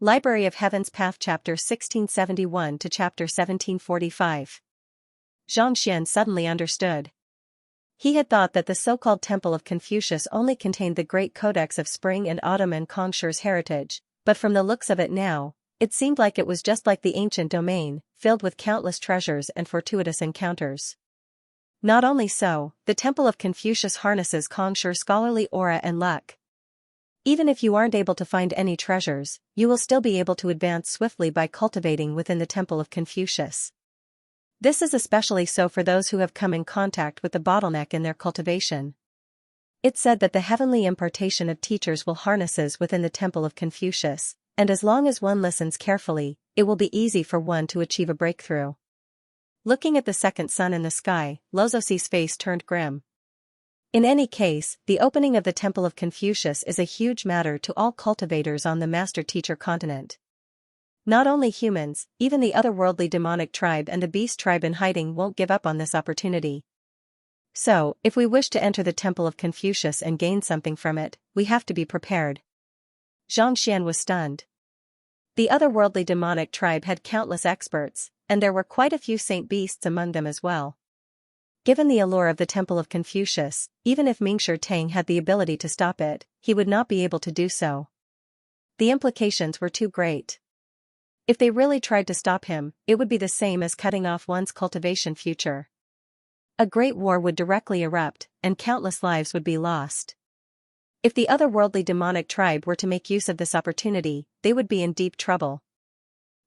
Library of Heaven's Path Chapter 1671 to Chapter 1745. Xianxia suddenly understood. He had thought that the so-called Temple of Confucius only contained the great codex of spring and autumn and Congshu's heritage, but from the looks of it now, it seemed like it was just like the ancient domain, filled with countless treasures and fortuitous encounters. Not only so, the Temple of Confucius harnesses Congshu's scholarly aura and luck. Even if you aren't able to find any treasures, you will still be able to advance swiftly by cultivating within the Temple of Confucius. This is especially so for those who have come in contact with the bottleneck in their cultivation. It's said that the heavenly impartation of teachers will harnesses within the Temple of Confucius, and as long as one listens carefully, it will be easy for one to achieve a breakthrough. Looking at the second sun in the sky, Lozosi's face turned grim. In any case, the opening of the Temple of Confucius is a huge matter to all cultivators on the master-teacher continent. Not only humans, even the otherworldly demonic tribe and the beast tribe in hiding won't give up on this opportunity. So, if we wish to enter the Temple of Confucius and gain something from it, we have to be prepared. Xianxia was stunned. The otherworldly demonic tribe had countless experts, and there were quite a few saint beasts among them as well. Given the allure of the Temple of Confucius, even if Mingshi Tang had the ability to stop it, he would not be able to do so. The implications were too great. If they really tried to stop him, it would be the same as cutting off one's cultivation future. A great war would directly erupt, and countless lives would be lost. If the otherworldly demonic tribe were to make use of this opportunity, they would be in deep trouble.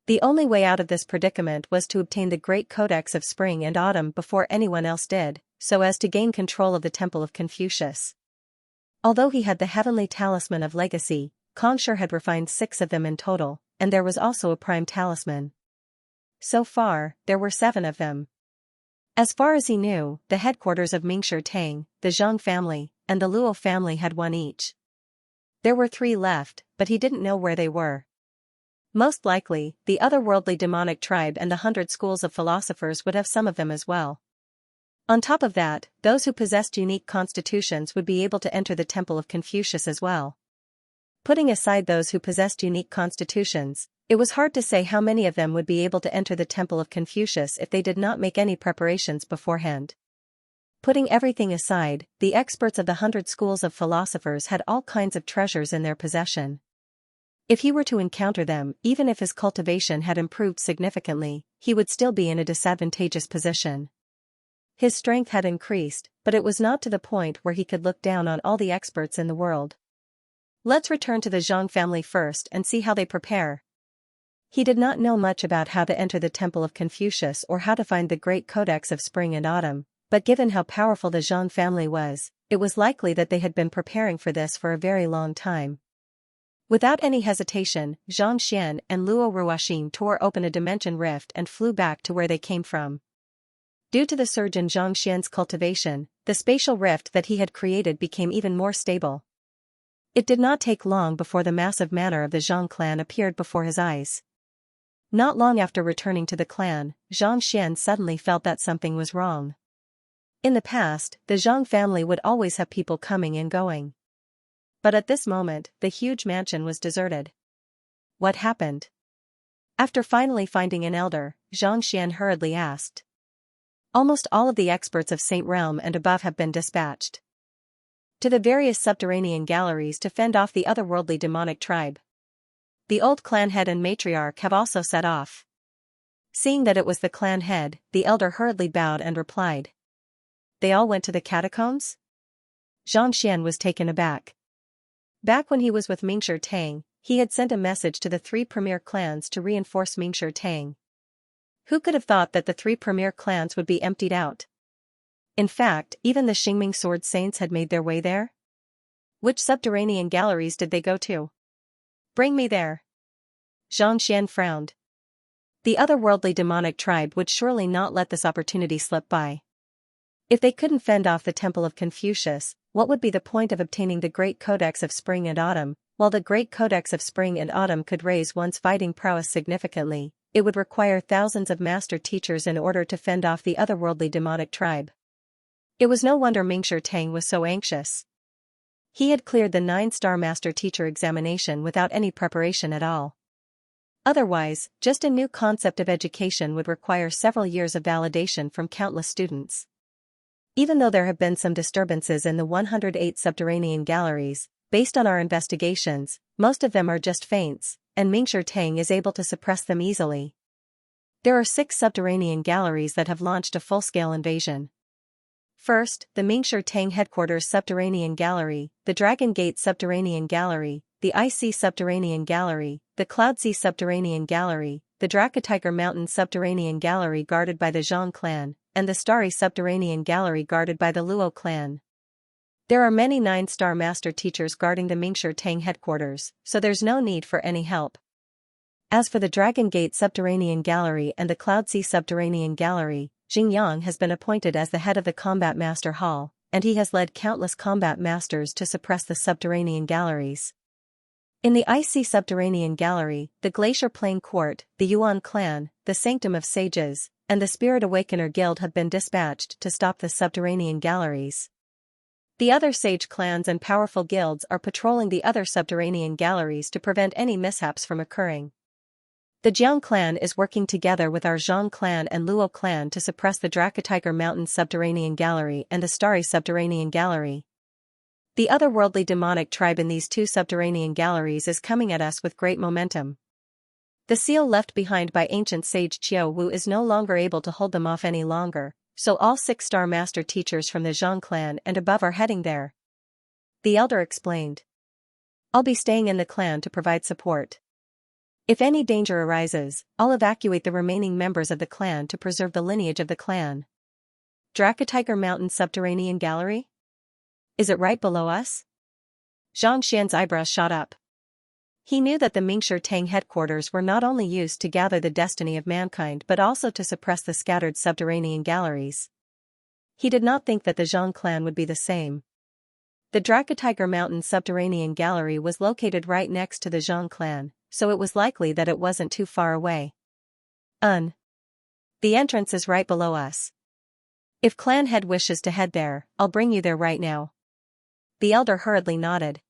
The only way out of this predicament was to obtain the great codex of spring and autumn before anyone else did, so as to gain control of the Temple of Confucius. Although he had the heavenly talisman of legacy, Congshu had refined 6 of them in total, and there was also a prime talisman. So far, there were 7 of them. As far as he knew, the headquarters of Mingshi Tang, the Zhang family, and the Luo family had 1 each. There were 3 left, but he didn't know where they were. Most likely, the otherworldly demonic tribe and the 100 schools of philosophers would have some of them as well. On top of that, those who possessed unique constitutions would be able to enter the Temple of Confucius as well. Putting aside those who possessed unique constitutions, it was hard to say how many of them would be able to enter the Temple of Confucius if they did not make any preparations beforehand. Putting everything aside, the experts of the 100 schools of philosophers had all kinds of treasures in their possession. If he were to encounter them, even if his cultivation had improved significantly, he would still be in a disadvantageous position. His strength had increased, but it was not to the point where he could look down on all the experts in the world. Let's return to the Zhang family first and see how they prepare. He did not know much about how to enter the Temple of Confucius or how to find the great codex of spring and autumn, but given how powerful the Zhang family was, it was likely that they had been preparing for this for a very long time. Without any hesitation, Xianxia and Luo Ruoxin tore open a dimension rift and flew back to where they came from. Due to the surge in Xianxia's cultivation, the spatial rift that he had created became even more stable. It did not take long before the massive manor of the Zhang clan appeared before his eyes. Not long after returning to the clan, Xianxia suddenly felt that something was wrong. In the past, the Zhang family would always have people coming and going. But at this moment, the huge mansion was deserted. What happened? After finally finding an elder, Xianxia hurriedly asked. Almost all of the experts of Saint Realm and above have been dispatched to the various subterranean galleries to fend off the otherworldly demonic tribe. The old clan head and matriarch have also set off. Seeing that it was the clan head, the elder hurriedly bowed and replied. They all went to the catacombs? Xianxia was taken aback. Back when he was with Mingshi Tang, he had sent a message to the 3 premier clans to reinforce Mingshi Tang. Who could have thought that the 3 premier clans would be emptied out? In fact, even the Xingming sword saints had made their way there? Which subterranean galleries did they go to? Bring me there. Xianxia frowned. The otherworldly demonic tribe would surely not let this opportunity slip by. If they couldn't fend off the Temple of Confucius, what would be the point of obtaining the Great Codex of Spring and Autumn? While the Great Codex of Spring and Autumn could raise one's fighting prowess significantly, it would require thousands of master teachers in order to fend off the otherworldly demonic tribe. It was no wonder Mingshi Tang was so anxious. He had cleared the 9-star master teacher examination without any preparation at all. Otherwise, just a new concept of education would require several years of validation from countless students. Even though there have been some disturbances in the 108 subterranean galleries, based on our investigations, most of them are just feints, and Mingshi Tang is able to suppress them easily. There are 6 subterranean galleries that have launched a full-scale invasion. First, the Mingshi Tang Headquarters Subterranean Gallery, the Dragon Gate Subterranean Gallery, the IC Subterranean Gallery, the Cloudsea Subterranean Gallery, the Drakatiger Mountain Subterranean Gallery guarded by the Zhang clan, and the Starry Subterranean Gallery guarded by the Luo clan. There are many 9-star master teachers guarding the Mingshi Tang headquarters, so there's no need for any help. As for the Dragon Gate Subterranean Gallery and the Cloudsea Subterranean Gallery, Xingyang has been appointed as the head of the Combat Master Hall, and he has led countless combat masters to suppress the subterranean galleries. In the IC Subterranean Gallery, the Glacier Plain Court, the Yuan clan, the Sanctum of Sages, and the Spirit Awakener Guild have been dispatched to stop the subterranean galleries. The other sage clans and powerful guilds are patrolling the other subterranean galleries to prevent any mishaps from occurring. The Jiang clan is working together with our Zhang clan and Luo clan to suppress the Drakatiger Mountain Subterranean Gallery and the Starry Subterranean Gallery. The otherworldly demonic tribe in these 2 subterranean galleries is coming at us with great momentum. The seal left behind by ancient sage Qiao Wu is no longer able to hold them off any longer, so all 6-star master teachers from the Zhang clan and above are heading there. The elder explained. I'll be staying in the clan to provide support. If any danger arises, I'll evacuate the remaining members of the clan to preserve the lineage of the clan. Drakatiger Mountain Subterranean Gallery? Is it right below us? Xianxia's eyebrows shot up. He knew that the Mingshi Tang headquarters were not only used to gather the destiny of mankind but also to suppress the scattered subterranean galleries. He did not think that the Zhang clan would be the same. The Drakatiger Mountain Subterranean Gallery was located right next to the Zhang clan, so it was likely that it wasn't too far away. The entrance is right below us. If clan head wishes to head there, I'll bring you there right now. The elder hurriedly nodded.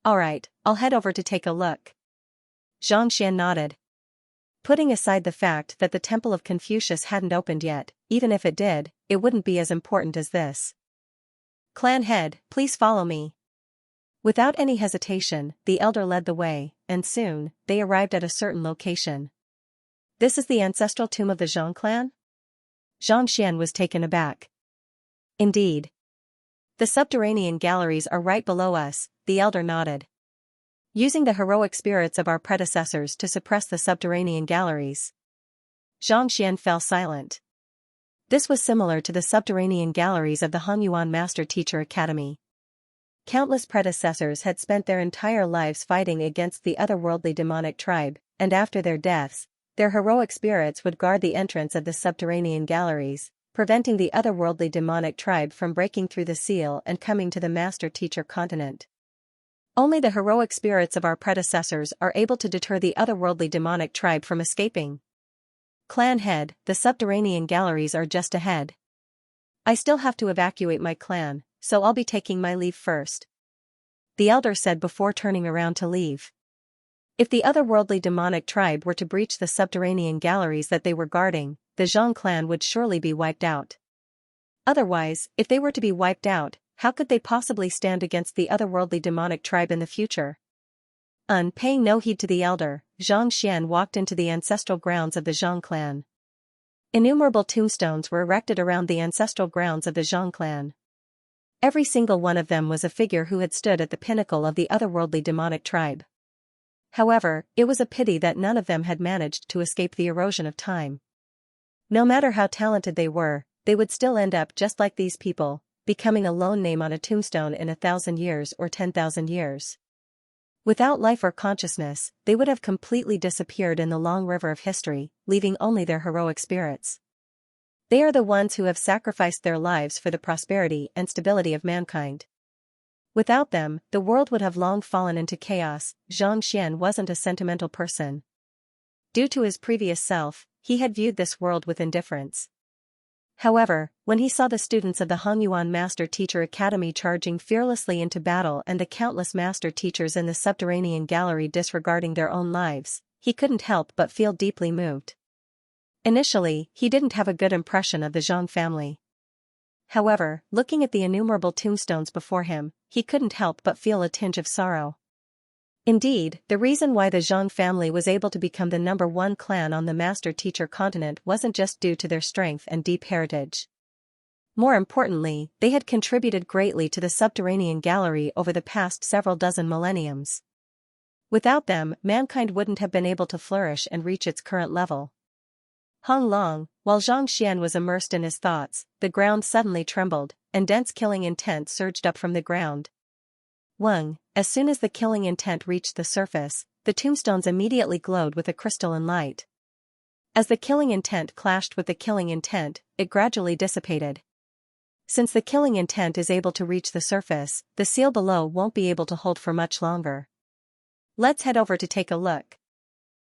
Alright, I'll head over to take a look. Xianxia nodded. Putting aside the fact that the Temple of Confucius hadn't opened yet, even if it did, it wouldn't be as important as this. Clan head, please follow me. Without any hesitation, the elder led the way, and soon, they arrived at a certain location. This is the ancestral tomb of the Zhang clan? Xianxian was taken aback. Indeed. The subterranean galleries are right below us, the elder nodded. Using the heroic spirits of our predecessors to suppress the subterranean galleries. Xianxian fell silent. This was similar to the subterranean galleries of the Hongyuan Master Teacher Academy. Countless predecessors had spent their entire lives fighting against the otherworldly demonic tribe, and after their deaths, their heroic spirits would guard the entrance of the subterranean galleries, preventing the otherworldly demonic tribe from breaking through the seal and coming to the Master Teacher continent. Only the heroic spirits of our predecessors are able to deter the otherworldly demonic tribe from escaping. Clan head, the subterranean galleries are just ahead. I still have to evacuate my clan, so I'll be taking my leave first. The elder said before turning around to leave. If the otherworldly demonic tribe were to breach the subterranean galleries that they were guarding, the Zhang clan would surely be wiped out. Otherwise, if they were to be wiped out, how could they possibly stand against the otherworldly demonic tribe in the future? Paying no heed to the elder, Xianxian walked into the ancestral grounds of the Zhang clan. Innumerable tombstones were erected around the ancestral grounds of the Zhang clan. Every single one of them was a figure who had stood at the pinnacle of the otherworldly demonic tribe. However, it was a pity that none of them had managed to escape the erosion of time. No matter how talented they were, they would still end up just like these people, becoming a lone name on a tombstone in 1,000 years or 10,000 years. Without life or consciousness, they would have completely disappeared in the long river of history, leaving only their heroic spirits. They are the ones who have sacrificed their lives for the prosperity and stability of mankind. Without them, the world would have long fallen into chaos. Xianxian wasn't a sentimental person. Due to his previous self, he had viewed this world with indifference. However, when he saw the students of the Hongyuan Master Teacher Academy charging fearlessly into battle and the countless master teachers in the subterranean gallery disregarding their own lives, he couldn't help but feel deeply moved. Initially, he didn't have a good impression of the Zhang family. However, looking at the innumerable tombstones before him, he couldn't help but feel a tinge of sorrow. Indeed, the reason why the Zhang family was able to become the #1 clan on the master-teacher continent wasn't just due to their strength and deep heritage. More importantly, they had contributed greatly to the subterranean gallery over the past several dozen millenniums. Without them, mankind wouldn't have been able to flourish and reach its current level. Hong Long, while Xianxia was immersed in his thoughts, the ground suddenly trembled, and dense killing intent surged up from the ground. As soon as the killing intent reached the surface, the tombstones immediately glowed with a crystalline light. As the killing intent clashed with the killing intent, it gradually dissipated. Since the killing intent is able to reach the surface, the seal below won't be able to hold for much longer. Let's head over to take a look.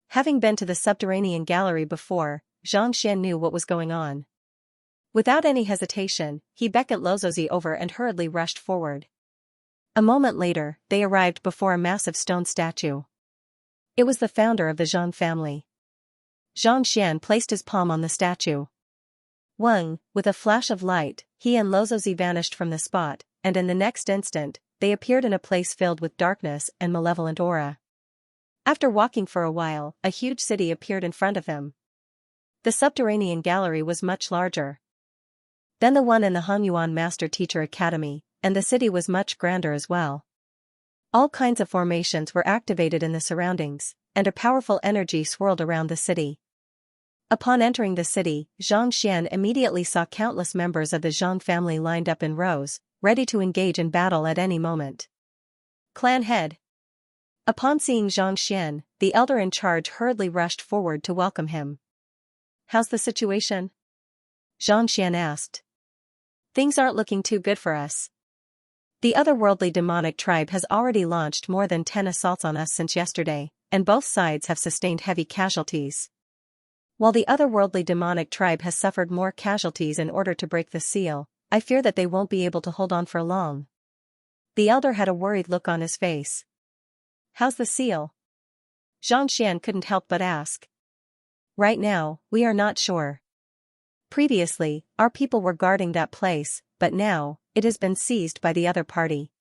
Having been to the subterranean gallery before, Xianxia knew what was going on. Without any hesitation, he beckoned Luozi over and hurriedly rushed forward. A moment later, they arrived before a massive stone statue. It was the founder of the Zhang family. Xianxia placed his palm on the statue. With a flash of light, he and Luozi vanished from the spot, and in the next instant, they appeared in a place filled with darkness and malevolent aura. After walking for a while, a huge city appeared in front of him. The subterranean gallery was much larger than the one in the Hanyuan Master Teacher Academy, and the city was much grander as well. All kinds of formations were activated in the surroundings, and a powerful energy swirled around the city. Upon entering the city, Xianxia immediately saw countless members of the Zhang family lined up in rows, ready to engage in battle at any moment. Clan head. Upon seeing Xianxia, the elder in charge hurriedly rushed forward to welcome him. How's the situation? Xianxia asked. Things aren't looking too good for us. The otherworldly demonic tribe has already launched more than 10 assaults on us since yesterday, and both sides have sustained heavy casualties. While the otherworldly demonic tribe has suffered more casualties in order to break the seal, I fear that they won't be able to hold on for long. The elder had a worried look on his face. How's the seal? Xianxia couldn't help but ask. Right now, we are not sure. Previously, our people were guarding that place, but now, it has been seized by the other party.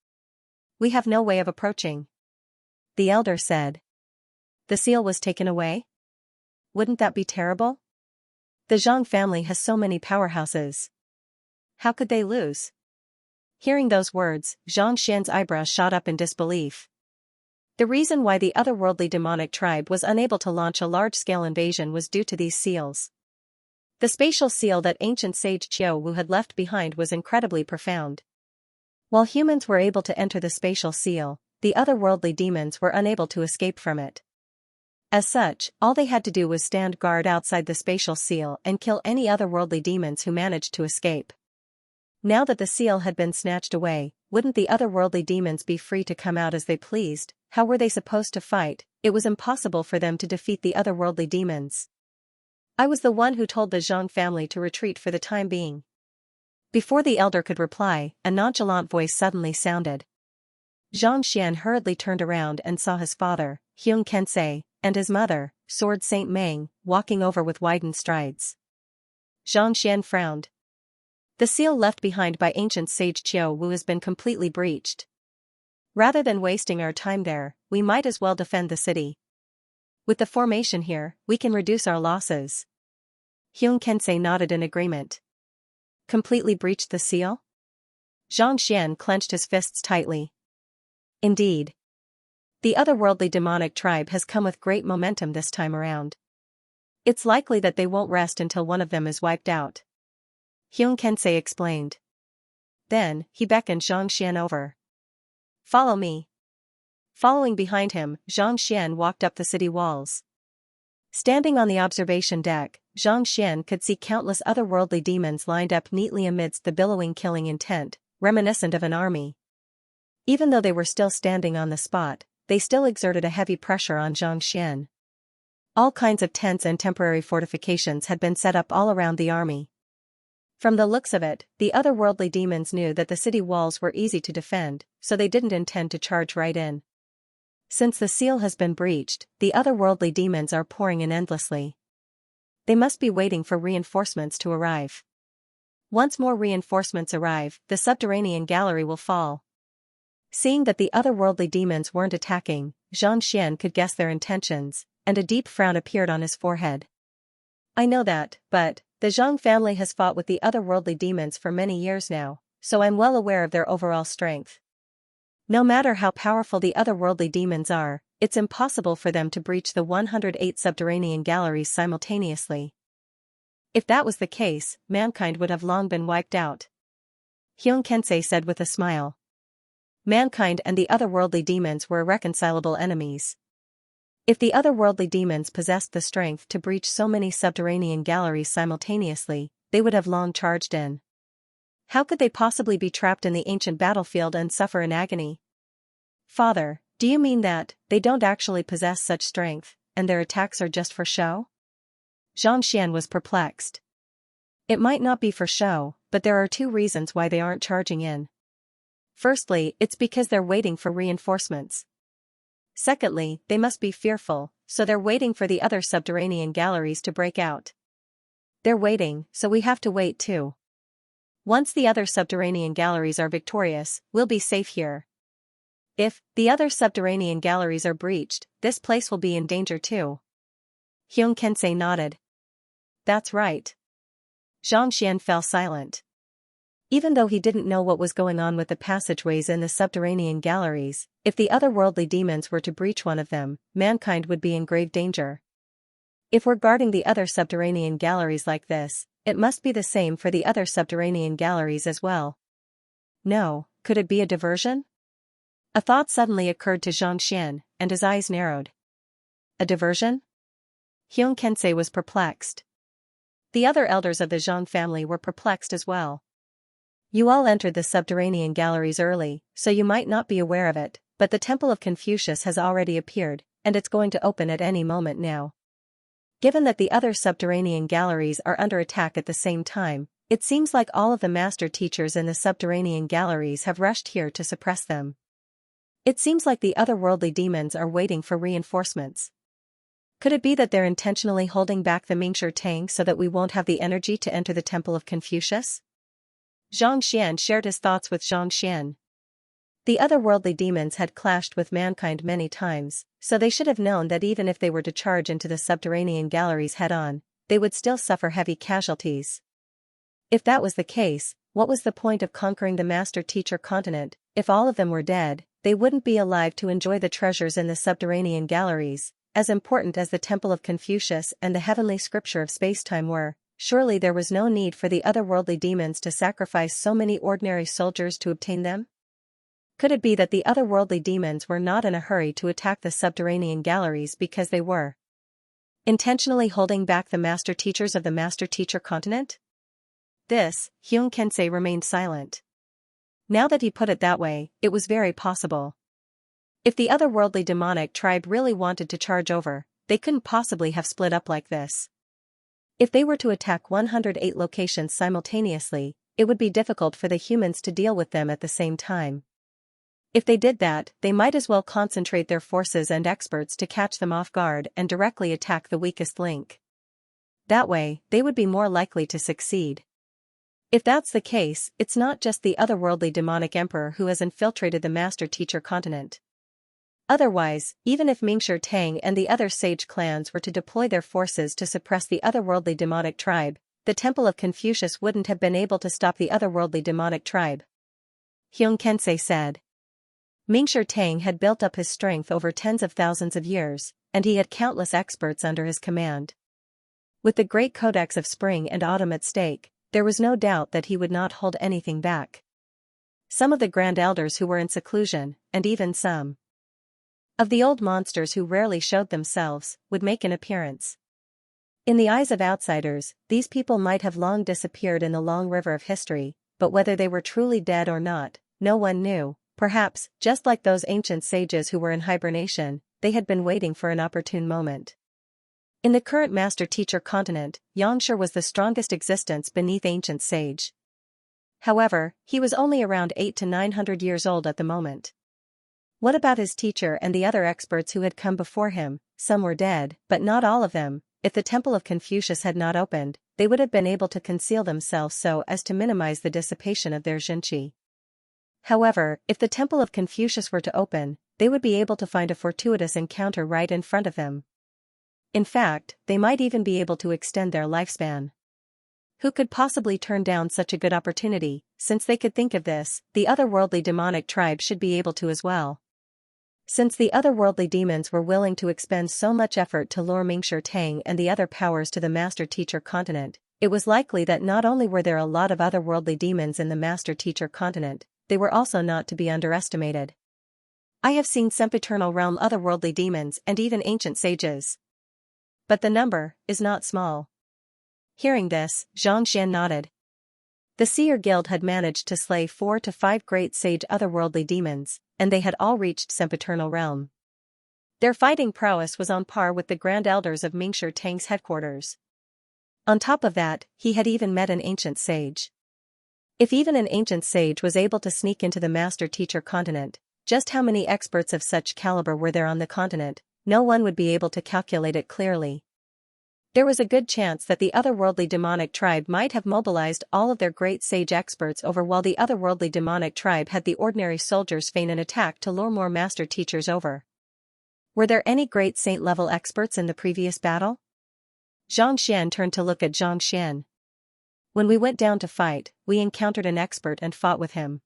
We have no way of approaching. The elder said. The seal was taken away? Wouldn't that be terrible? The Zhang family has so many powerhouses. How could they lose? Hearing those words, Xianxia's eyebrows shot up in disbelief. The reason why the otherworldly demonic tribe was unable to launch a large-scale invasion was due to these seals. The spatial seal that ancient sage Qiu Wu had left behind was incredibly profound. While humans were able to enter the spatial seal, the otherworldly demons were unable to escape from it. As such, all they had to do was stand guard outside the spatial seal and kill any otherworldly demons who managed to escape. Now that the seal had been snatched away, wouldn't the otherworldly demons be free to come out as they pleased? How were they supposed to fight? It was impossible for them to defeat the otherworldly demons. I was the one who told the Zhang family to retreat for the time being. Before the elder could reply, a nonchalant voice suddenly sounded. Xianxia hurriedly turned around and saw his father, Xianxia, and his mother, Sword Saint Meng, walking over with widened strides. Xianxia frowned. The seal left behind by ancient sage Qiu Wu has been completely breached. Rather than wasting our time there, we might as well defend the city. With the formation here, we can reduce our losses. Xianxia nodded in agreement. Completely breached the seal? Xianxia clenched his fists tightly. Indeed. The otherworldly demonic tribe has come with great momentum this time around. It's likely that they won't rest until one of them is wiped out. Xianxia explained. Then, he beckoned Xianxia over. Follow me. Following behind him, Xianxia walked up the city walls. Standing on the observation deck, Xianxia could see countless otherworldly demons lined up neatly amidst the billowing killing intent, reminiscent of an army. Even though they were still standing on the spot, they still exerted a heavy pressure on Xianxia. All kinds of tents and temporary fortifications had been set up all around the army. From the looks of it, the otherworldly demons knew that the city walls were easy to defend, so they didn't intend to charge right in. Since the seal has been breached, the otherworldly demons are pouring in endlessly. They must be waiting for reinforcements to arrive. Once more reinforcements arrive, the subterranean gallery will fall. Seeing that the otherworldly demons weren't attacking, Xianxia could guess their intentions, and a deep frown appeared on his forehead. I know that, but the Zhang family has fought with the otherworldly demons for many years now, so I'm well aware of their overall strength. No matter how powerful the otherworldly demons are, it's impossible for them to breach the 108 subterranean galleries simultaneously. If that was the case, mankind would have long been wiped out. Xianxia said with a smile. Mankind and the otherworldly demons were irreconcilable enemies. If the otherworldly demons possessed the strength to breach so many subterranean galleries simultaneously, they would have long charged in. How could they possibly be trapped in the ancient battlefield and suffer in agony? Father, do you mean that they don't actually possess such strength, and their attacks are just for show? Xianxia was perplexed. It might not be for show, but there are two reasons why they aren't charging in. Firstly, it's because they're waiting for reinforcements. Secondly, they must be fearful, so they're waiting for the other subterranean galleries to break out. They're waiting, so we have to wait too. Once the other subterranean galleries are victorious, we'll be safe here. If the other subterranean galleries are breached, this place will be in danger too. Xianxia nodded. That's right. Xianxia fell silent. Even though he didn't know what was going on with the passageways in the subterranean galleries, if the otherworldly demons were to breach one of them, mankind would be in grave danger. If we're guarding the other subterranean galleries like this, it must be the same for the other subterranean galleries as well. No, could it be a diversion? A thought suddenly occurred to Xianxia, and his eyes narrowed. A diversion? Xianxia was perplexed. The other elders of the Zhang family were perplexed as well. You all entered the subterranean galleries early, so you might not be aware of it, but the Temple of Confucius has already appeared, and it's going to open at any moment now. Given that the other subterranean galleries are under attack at the same time, it seems like all of the master teachers in the subterranean galleries have rushed here to suppress them. It seems like the otherworldly demons are waiting for reinforcements. Could it be that they're intentionally holding back the Mingshi Tang so that we won't have the energy to enter the Temple of Confucius? Xianxia shared his thoughts with Xianxia. The otherworldly demons had clashed with mankind many times, so they should have known that even if they were to charge into the subterranean galleries head-on, they would still suffer heavy casualties. If that was the case, what was the point of conquering the master-teacher continent? If all of them were dead, they wouldn't be alive to enjoy the treasures in the subterranean galleries, as important as the Temple of Confucius and the heavenly scripture of space-time were. Surely there was no need for the otherworldly demons to sacrifice so many ordinary soldiers to obtain them? Could it be that the otherworldly demons were not in a hurry to attack the subterranean galleries because they were intentionally holding back the master teachers of the master teacher continent? This, Xianxia remained silent. Now that he put it that way, it was very possible. If the otherworldly demonic tribe really wanted to charge over, they couldn't possibly have split up like this. If they were to attack 108 locations simultaneously, it would be difficult for the humans to deal with them at the same time. If they did that, they might as well concentrate their forces and experts to catch them off guard and directly attack the weakest link. That way, they would be more likely to succeed. If that's the case, it's not just the otherworldly demonic emperor who has infiltrated the master-teacher continent. Otherwise, even if Mingshi Tang and the other sage clans were to deploy their forces to suppress the otherworldly demonic tribe, the Temple of Confucius wouldn't have been able to stop the otherworldly demonic tribe. Xianxia said. Mingshi Tang had built up his strength over tens of thousands of years, and he had countless experts under his command. With the great codex of spring and autumn at stake, there was no doubt that he would not hold anything back. Some of the grand elders who were in seclusion, and even some of the old monsters who rarely showed themselves, would make an appearance. In the eyes of outsiders, these people might have long disappeared in the long river of history, but whether they were truly dead or not, no one knew. Perhaps, just like those ancient sages who were in hibernation, they had been waiting for an opportune moment. In the current master-teacher continent, Xianxia was the strongest existence beneath ancient sage. However, he was only around 800 to 900 years old at the moment. What about his teacher and the other experts who had come before him? Some were dead, but not all of them. If the Temple of Confucius had not opened, they would have been able to conceal themselves so as to minimize the dissipation of their Xianxia. However, if the Temple of Confucius were to open, they would be able to find a fortuitous encounter right in front of them. In fact, they might even be able to extend their lifespan. Who could possibly turn down such a good opportunity? Since they could think of this, the otherworldly demonic tribe should be able to as well. Since the otherworldly demons were willing to expend so much effort to lure Mingshi Tang and the other powers to the Master Teacher continent, it was likely that not only were there a lot of otherworldly demons in the Master Teacher continent, they were also not to be underestimated. I have seen sempiternal realm otherworldly demons and even ancient sages. But the number is not small. Hearing this, Xianxia nodded. The Seer Guild had managed to slay 4 to 5 great sage otherworldly demons, and they had all reached sempiternal realm. Their fighting prowess was on par with the Grand Elders of Mingshi Tang's headquarters. On top of that, he had even met an ancient sage. If even an ancient sage was able to sneak into the Master Teacher continent, just how many experts of such caliber were there on the continent? No one would be able to calculate it clearly. There was a good chance that the otherworldly demonic tribe might have mobilized all of their great sage experts over while the otherworldly demonic tribe had the ordinary soldiers feign an attack to lure more master teachers over. Were there any great saint-level experts in the previous battle? Xianxia turned to look at Xianxia. When we went down to fight, we encountered an expert and fought with him.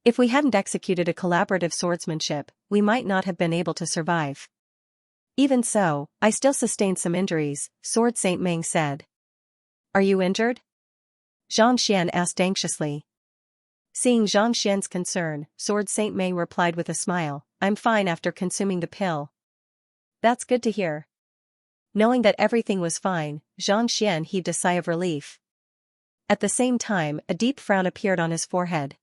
If we hadn't executed a collaborative swordsmanship, we might not have been able to survive. Even so, I still sustained some injuries, Sword Saint Meng said. Are you injured? Xianxia asked anxiously. Seeing Xianxia's concern, Sword Saint Meng replied with a smile, I'm fine after consuming the pill. That's good to hear. Knowing that everything was fine, Xianxia heaved a sigh of relief. At the same time, a deep frown appeared on his forehead.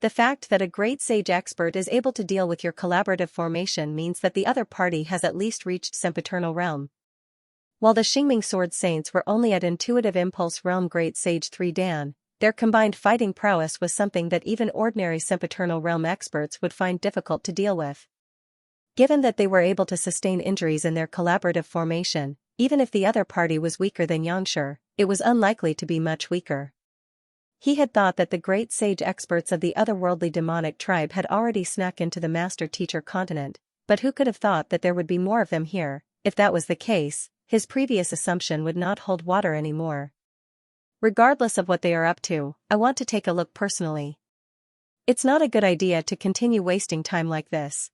The fact that a great sage expert is able to deal with your collaborative formation means that the other party has at least reached sempiternal realm. While the Xingming Sword Saints were only at intuitive impulse realm great sage 3 Dan, their combined fighting prowess was something that even ordinary sempiternal realm experts would find difficult to deal with. Given that they were able to sustain injuries in their collaborative formation, even if the other party was weaker than Xianxia, it was unlikely to be much weaker. He had thought that the great sage experts of the otherworldly demonic tribe had already snuck into the Master Teacher continent, but who could have thought that there would be more of them here? If that was the case, his previous assumption would not hold water anymore. Regardless of what they are up to, I want to take a look personally. It's not a good idea to continue wasting time like this.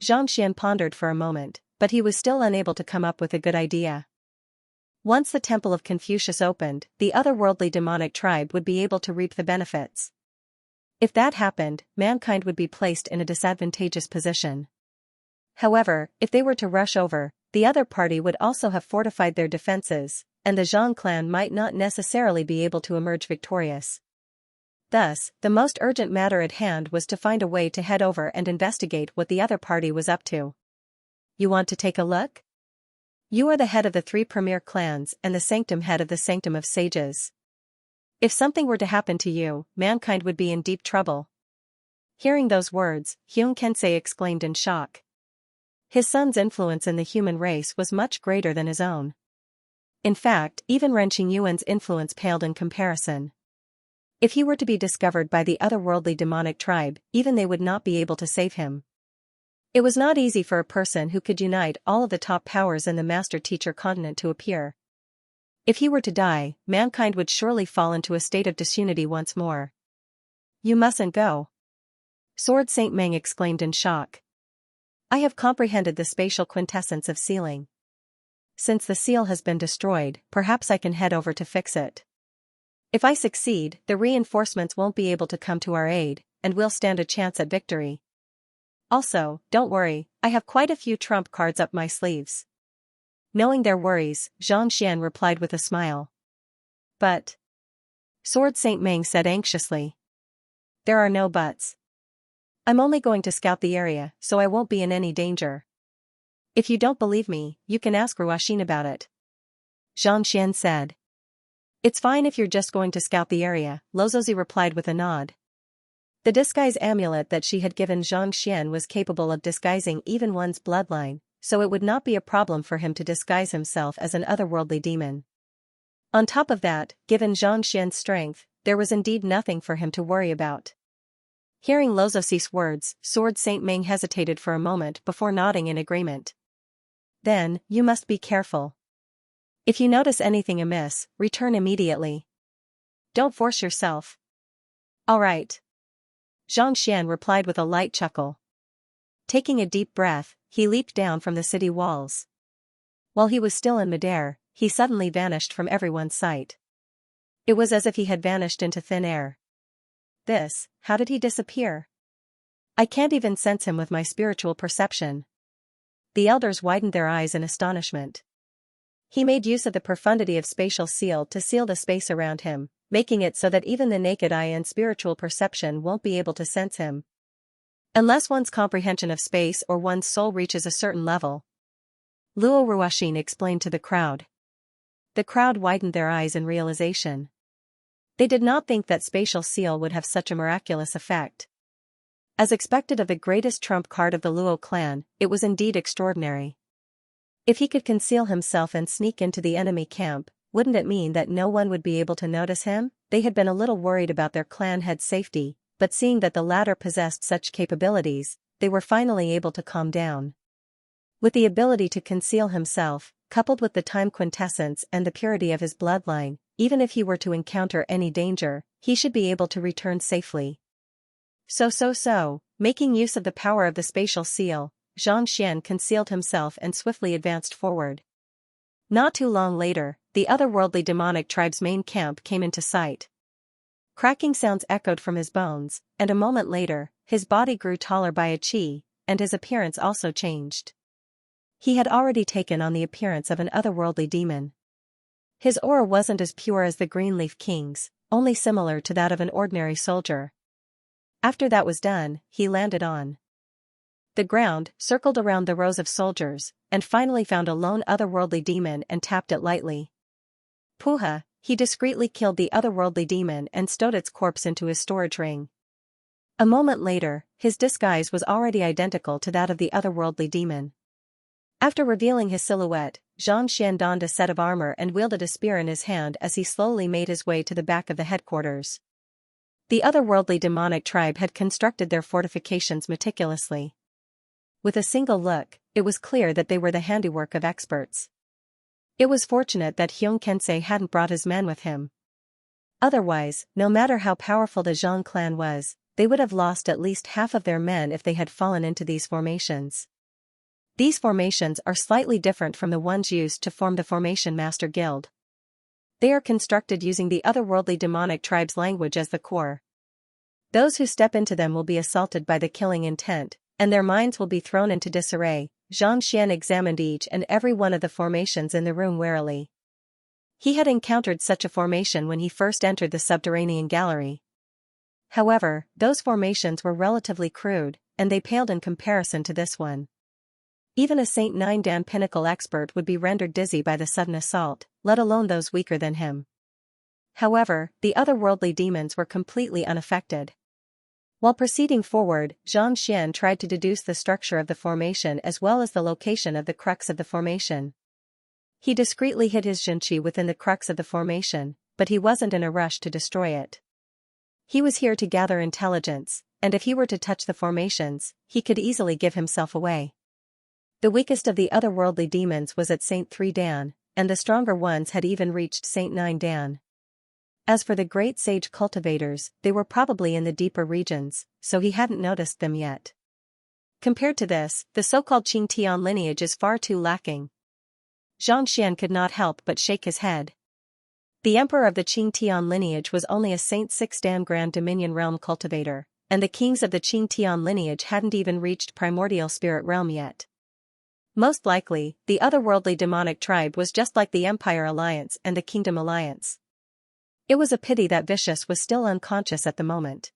Xianxia pondered for a moment, but he was still unable to come up with a good idea. Once the Temple of Confucius opened, the otherworldly demonic tribe would be able to reap the benefits. If that happened, mankind would be placed in a disadvantageous position. However, if they were to rush over, the other party would also have fortified their defenses, and the Zhang clan might not necessarily be able to emerge victorious. Thus, the most urgent matter at hand was to find a way to head over and investigate what the other party was up to. You want to take a look? You are the head of the 3 premier clans and the sanctum head of the sanctum of sages. If something were to happen to you, mankind would be in deep trouble. Hearing those words, Hyun Kensei exclaimed in shock. His son's influence in the human race was much greater than his own. In fact, even Ren Qingyuan's influence paled in comparison. If he were to be discovered by the otherworldly demonic tribe, even they would not be able to save him. It was not easy for a person who could unite all of the top powers in the Master Teacher continent to appear. If he were to die, mankind would surely fall into a state of disunity once more. You mustn't go. Sword Saint Meng exclaimed in shock. I have comprehended the spatial quintessence of sealing. Since the seal has been destroyed, perhaps I can head over to fix it. If I succeed, the reinforcements won't be able to come to our aid, and we'll stand a chance at victory. Also, don't worry, I have quite a few trump cards up my sleeves. Knowing their worries, Xianxia replied with a smile. But. Sword Saint Meng said anxiously. There are no buts. I'm only going to scout the area, so I won't be in any danger. If you don't believe me, you can ask Ruoxin about it. Xianxia said. It's fine if you're just going to scout the area, Lozozi replied with a nod. The disguise amulet that she had given Xianxia was capable of disguising even one's bloodline, so it would not be a problem for him to disguise himself as an otherworldly demon. On top of that, given Xianxia's strength, there was indeed nothing for him to worry about. Hearing Lozosi's words, Sword Saint Ming hesitated for a moment before nodding in agreement. Then, you must be careful. If you notice anything amiss, return immediately. Don't force yourself. All right. Xianxian replied with a light chuckle. Taking a deep breath, he leaped down from the city walls. While he was still in midair, he suddenly vanished from everyone's sight. It was as if he had vanished into thin air. How did he disappear? I can't even sense him with my spiritual perception. The elders widened their eyes in astonishment. He made use of the profundity of spatial seal to seal the space around him, making it so that even the naked eye and spiritual perception won't be able to sense him. Unless one's comprehension of space or one's soul reaches a certain level. Luo Ruoxin explained to the crowd. The crowd widened their eyes in realization. They did not think that spatial seal would have such a miraculous effect. As expected of the greatest trump card of the Luo clan, it was indeed extraordinary. If he could conceal himself and sneak into the enemy camp, wouldn't it mean that no one would be able to notice him? They had been a little worried about their clan head's safety, but seeing that the latter possessed such capabilities, they were finally able to calm down. With the ability to conceal himself, coupled with the time quintessence and the purity of his bloodline, even if he were to encounter any danger, he should be able to return safely. Making use of the power of the spatial seal, Xianxian concealed himself and swiftly advanced forward. Not too long later, the otherworldly demonic tribe's main camp came into sight. Cracking sounds echoed from his bones, and a moment later, his body grew taller by a chi, and his appearance also changed. He had already taken on the appearance of an otherworldly demon. His aura wasn't as pure as the Greenleaf King's, only similar to that of an ordinary soldier. After that was done, he landed on the ground, circled around the rows of soldiers, and finally found a lone otherworldly demon and tapped it lightly. Puha, he discreetly killed the otherworldly demon and stowed its corpse into his storage ring. A moment later, his disguise was already identical to that of the otherworldly demon. After revealing his silhouette, Xianxian donned a set of armor and wielded a spear in his hand as he slowly made his way to the back of the headquarters. The otherworldly demonic tribe had constructed their fortifications meticulously. With a single look, it was clear that they were the handiwork of experts. It was fortunate that Hyung Kensei hadn't brought his men with him. Otherwise, no matter how powerful the Zhang clan was, they would have lost at least half of their men if they had fallen into these formations. These formations are slightly different from the ones used to form the Formation Master Guild. They are constructed using the otherworldly demonic tribe's language as the core. Those who step into them will be assaulted by the killing intent, and their minds will be thrown into disarray. Xianxian examined each and every one of the formations in the room warily. He had encountered such a formation when he first entered the subterranean gallery. However, those formations were relatively crude, and they paled in comparison to this one. Even a Saint Nine Dan pinnacle expert would be rendered dizzy by the sudden assault, let alone those weaker than him. However, the otherworldly demons were completely unaffected. While proceeding forward, Xianxian tried to deduce the structure of the formation as well as the location of the crux of the formation. He discreetly hid his Jinqi within the crux of the formation, but he wasn't in a rush to destroy it. He was here to gather intelligence, and if he were to touch the formations, he could easily give himself away. The weakest of the otherworldly demons was at Saint 3 Dan, and the stronger ones had even reached Saint 9 Dan. As for the great sage cultivators, they were probably in the deeper regions, so he hadn't noticed them yet. Compared to this, the so-called Qing Tian lineage is far too lacking. Xianxian could not help but shake his head. The emperor of the Qing Tian lineage was only a Saint 6 Dan Grand Dominion realm cultivator, and the kings of the Qing Tian lineage hadn't even reached primordial spirit realm yet. Most likely, the otherworldly demonic tribe was just like the Empire Alliance and the Kingdom Alliance. It was a pity that Vicious was still unconscious at the moment.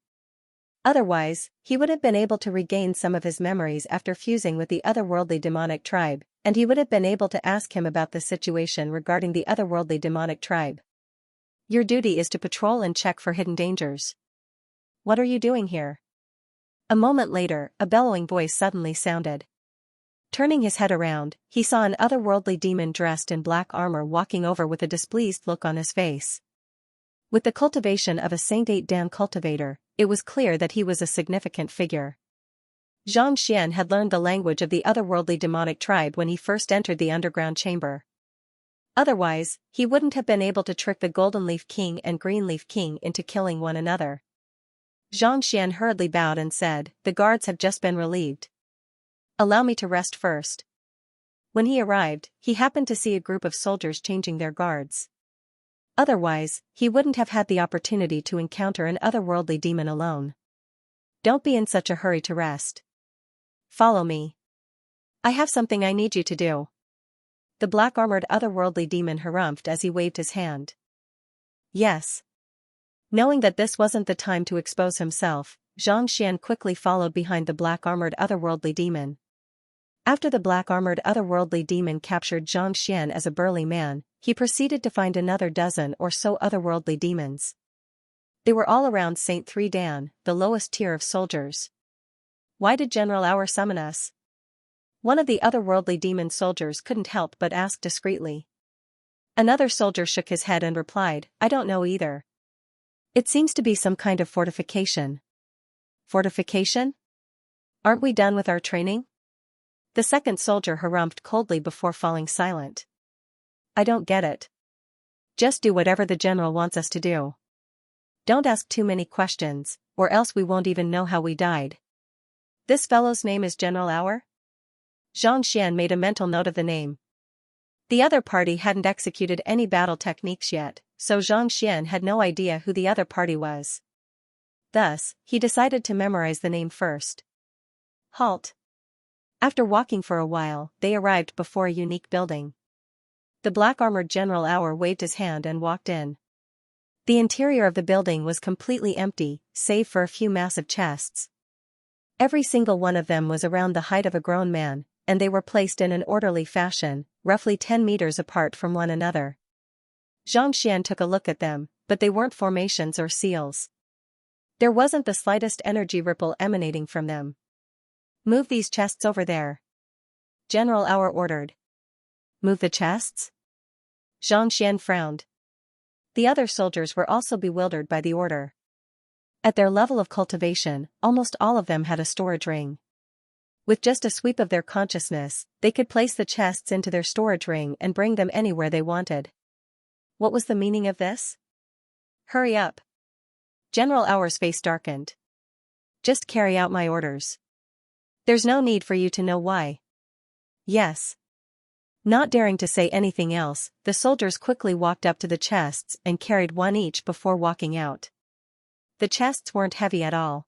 Otherwise, he would have been able to regain some of his memories after fusing with the otherworldly demonic tribe, and he would have been able to ask him about the situation regarding the otherworldly demonic tribe. Your duty is to patrol and check for hidden dangers. what are you doing here? A moment later, a bellowing voice suddenly sounded. Turning his head around, he saw an otherworldly demon dressed in black armor walking over with a displeased look on his face. With the cultivation of a Saint 8 Dan cultivator, it was clear that he was a significant figure. Xianxia had learned the language of the otherworldly demonic tribe when he first entered the underground chamber. Otherwise, he wouldn't have been able to trick the Golden Leaf King and Green Leaf King into killing one another. Xianxia hurriedly bowed and said, "The guards have just been relieved. Allow me to rest first." When he arrived, he happened to see a group of soldiers changing their guards. Otherwise, he wouldn't have had the opportunity to encounter an otherworldly demon alone. "Don't be in such a hurry to rest. Follow me. I have something I need you to do." The black-armored otherworldly demon harumphed as he waved his hand. "Yes." Knowing that this wasn't the time to expose himself, Xianxia quickly followed behind the black-armored otherworldly demon. After the black-armored otherworldly demon captured Xianxia as a burly man, he proceeded to find another dozen or so otherworldly demons. They were all around Saint 3 Dan, the lowest tier of soldiers. "Why did General Hour summon us?" One of the otherworldly demon soldiers couldn't help but ask discreetly. Another soldier shook his head and replied, "I don't know either. It seems to be some kind of fortification." "Fortification? Aren't we done with our training?" The second soldier harumphed coldly before falling silent. "I don't get it. Just do whatever the general wants us to do. Don't ask too many questions, or else we won't even know how we died." "This fellow's name is General Hour?" Xianxia made a mental note of the name. The other party hadn't executed any battle techniques yet, so Xianxia had no idea who the other party was. Thus, he decided to memorize the name first. Halt. After walking for a while, they arrived before a unique building. The black-armored General Hour waved his hand and walked in. The interior of the building was completely empty, save for a few massive chests. Every single one of them was around the height of a grown man, and they were placed in an orderly fashion, roughly 10 meters apart from one another. Xianxia took a look at them, but they weren't formations or seals. There wasn't the slightest energy ripple emanating from them. "Move these chests over there," General Hour ordered. "Move the chests?" Xianxia frowned. The other soldiers were also bewildered by the order. At their level of cultivation, almost all of them had a storage ring. With just a sweep of their consciousness, they could place the chests into their storage ring and bring them anywhere they wanted. What was the meaning of this? "Hurry up." General Hour's face darkened. "Just carry out my orders. There's no need for you to know why." "Yes." Not daring to say anything else, the soldiers quickly walked up to the chests and carried one each before walking out. The chests weren't heavy at all.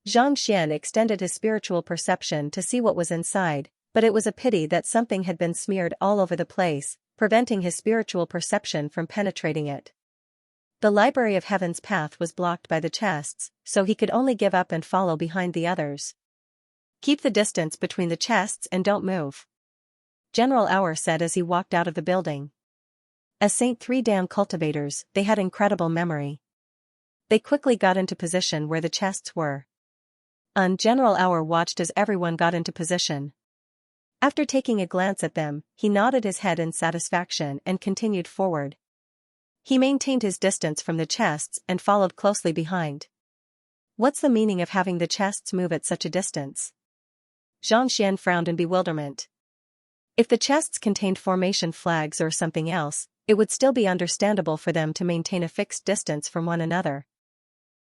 Xianxia extended his spiritual perception to see what was inside, but it was a pity that something had been smeared all over the place, preventing his spiritual perception from penetrating it. The Library of Heaven's path was blocked by the chests, so he could only give up and follow behind the others. "Keep the distance between the chests and don't move," General Hour said as he walked out of the building. As Saint 3 Dan cultivators, they had incredible memory. They quickly got into position where the chests were. General Hour watched as everyone got into position. After taking a glance at them, he nodded his head in satisfaction and continued forward. He maintained his distance from the chests and followed closely behind. "What's the meaning of having the chests move at such a distance?" Xianxia frowned in bewilderment. If the chests contained formation flags or something else, it would still be understandable for them to maintain a fixed distance from one another.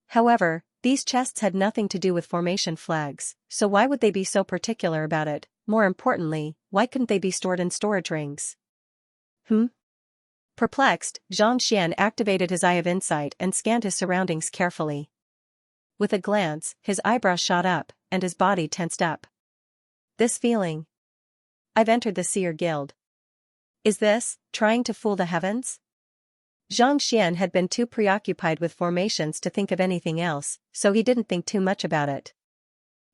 However, these chests had nothing to do with formation flags, so why would they be so particular about it? More importantly, why couldn't they be stored in storage rings? Perplexed, Xianxia activated his Eye of Insight and scanned his surroundings carefully. With a glance, his eyebrows shot up, and his body tensed up. This feeling. I've entered the Seer Guild. Is this trying to fool the heavens? Xianxia had been too preoccupied with formations to think of anything else, so he didn't think too much about it.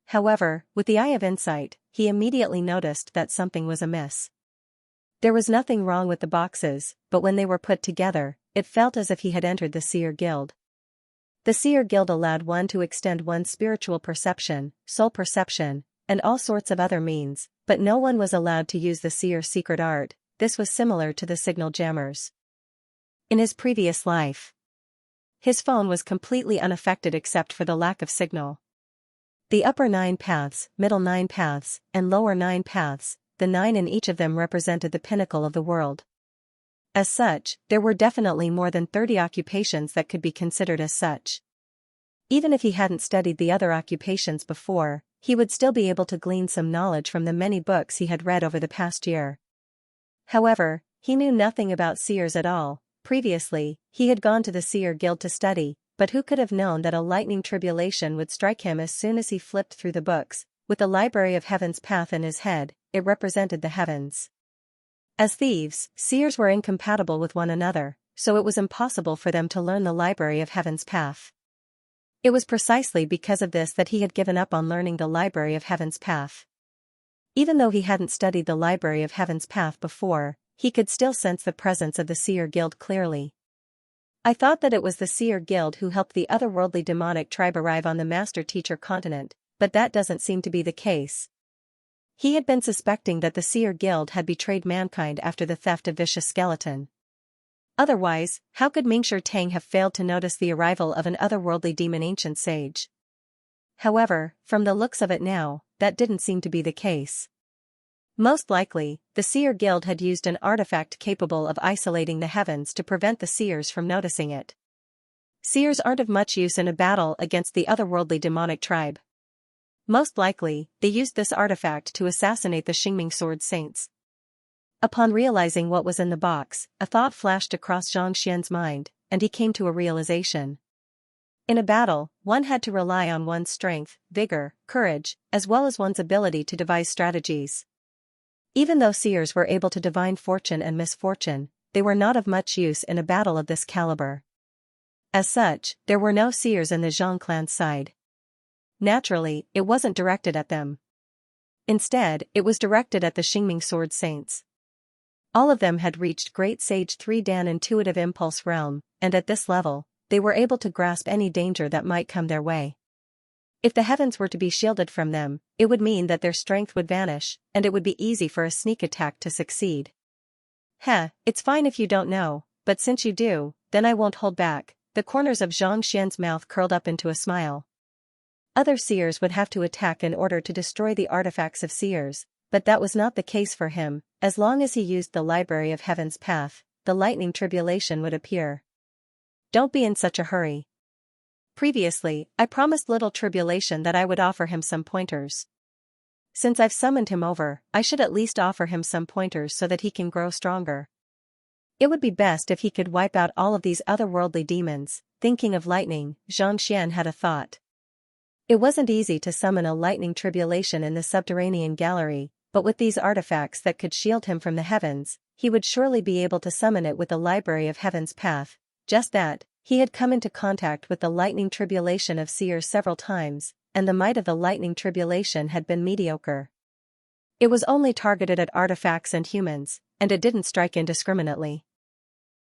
However, with the Eye of Insight, he immediately noticed that something was amiss. There was nothing wrong with the boxes, but when they were put together, it felt as if he had entered the Seer Guild. The seer guild allowed one to extend one's spiritual perception, soul perception, and all sorts of other means, but no one was allowed to use the seer's secret art. This was similar to the signal jammers. In his previous life, his phone was completely unaffected except for the lack of signal. The upper 9 paths, middle 9 paths, and lower 9 paths, the 9 in each of them represented the pinnacle of the world. As such, there were definitely more than 30 occupations that could be considered as such. Even if he hadn't studied the other occupations before, he would still be able to glean some knowledge from the many books he had read over the past year. However, he knew nothing about seers at all. Previously, he had gone to the seer guild to study, but who could have known that a lightning tribulation would strike him as soon as he flipped through the books? With the library of heaven's path in his head, it represented the heavens. As thieves, seers were incompatible with one another, so it was impossible for them to learn the library of heaven's path. It was precisely because of this that he had given up on learning the library of heaven's path. Even though he hadn't studied the library of heaven's path before, he could still sense the presence of the seer guild clearly. I thought that it was the seer guild who helped the otherworldly demonic tribe arrive on the master-teacher continent, but that doesn't seem to be the case. He had been suspecting that the seer guild had betrayed mankind after the theft of Vicious Skeleton. Otherwise, how could Mingshi Tang have failed to notice the arrival of an otherworldly demon ancient sage? However, from the looks of it now, that didn't seem to be the case. Most likely, the seer guild had used an artifact capable of isolating the heavens to prevent the seers from noticing it. Seers aren't of much use in a battle against the otherworldly demonic tribe. Most likely, they used this artifact to assassinate the Xingming Sword Saints. Upon realizing what was in the box, a thought flashed across Xianxia's mind, and he came to a realization. In a battle, one had to rely on one's strength, vigor, courage, as well as one's ability to devise strategies. Even though seers were able to divine fortune and misfortune, they were not of much use in a battle of this caliber. As such, there were no seers in the Zhang clan's side. Naturally, it wasn't directed at them. Instead, it was directed at the Xingming Sword Saints. All of them had reached Great Sage 3 Dan Intuitive Impulse Realm, and at this level, they were able to grasp any danger that might come their way. If the heavens were to be shielded from them, it would mean that their strength would vanish, and it would be easy for a sneak attack to succeed. It's fine if you don't know, but since you do, then I won't hold back. The corners of Xianxia's mouth curled up into a smile. Other seers would have to attack in order to destroy the artifacts of seers, but that was not the case for him. As long as he used the library of heaven's path, the lightning tribulation would appear. Don't be in such a hurry. Previously, I promised Little Tribulation that I would offer him some pointers. Since I've summoned him over, I should at least offer him some pointers so that he can grow stronger. It would be best if he could wipe out all of these otherworldly demons. Thinking of lightning, Xianxia had a thought. It wasn't easy to summon a lightning tribulation in the subterranean gallery, but with these artifacts that could shield him from the heavens, he would surely be able to summon it with the library of heaven's path. Just that, he had come into contact with the lightning tribulation of seers several times, and the might of the lightning tribulation had been mediocre. It was only targeted at artifacts and humans, and it didn't strike indiscriminately.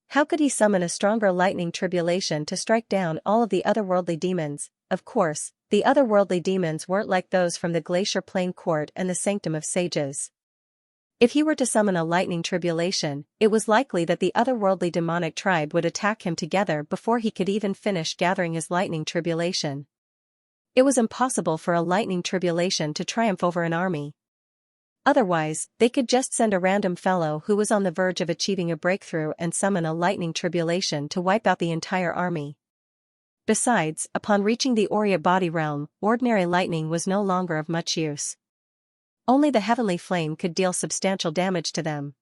How could he summon a stronger lightning tribulation to strike down all of the otherworldly demons? Of course, the otherworldly demons weren't like those from the Glacier Plain Court and the Sanctum of Sages. If he were to summon a lightning tribulation, it was likely that the otherworldly demonic tribe would attack him together before he could even finish gathering his lightning tribulation. It was impossible for a lightning tribulation to triumph over an army. Otherwise, they could just send a random fellow who was on the verge of achieving a breakthrough and summon a lightning tribulation to wipe out the entire army. Besides, upon reaching the Aurea body realm, ordinary lightning was no longer of much use. Only the heavenly flame could deal substantial damage to them.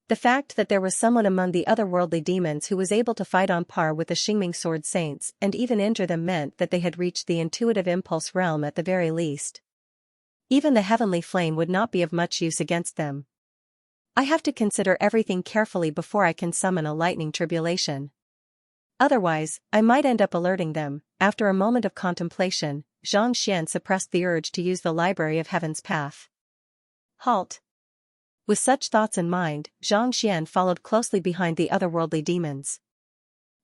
The fact that there was someone among the otherworldly demons who was able to fight on par with the Xingming Sword Saints and even injure them meant that they had reached the intuitive impulse realm at the very least. Even the heavenly flame would not be of much use against them. I have to consider everything carefully before I can summon a lightning tribulation. Otherwise, I might end up alerting them. After a moment of contemplation, Xianxia suppressed the urge to use the library of heaven's path. Halt! With such thoughts in mind, Xianxia followed closely behind the otherworldly demons.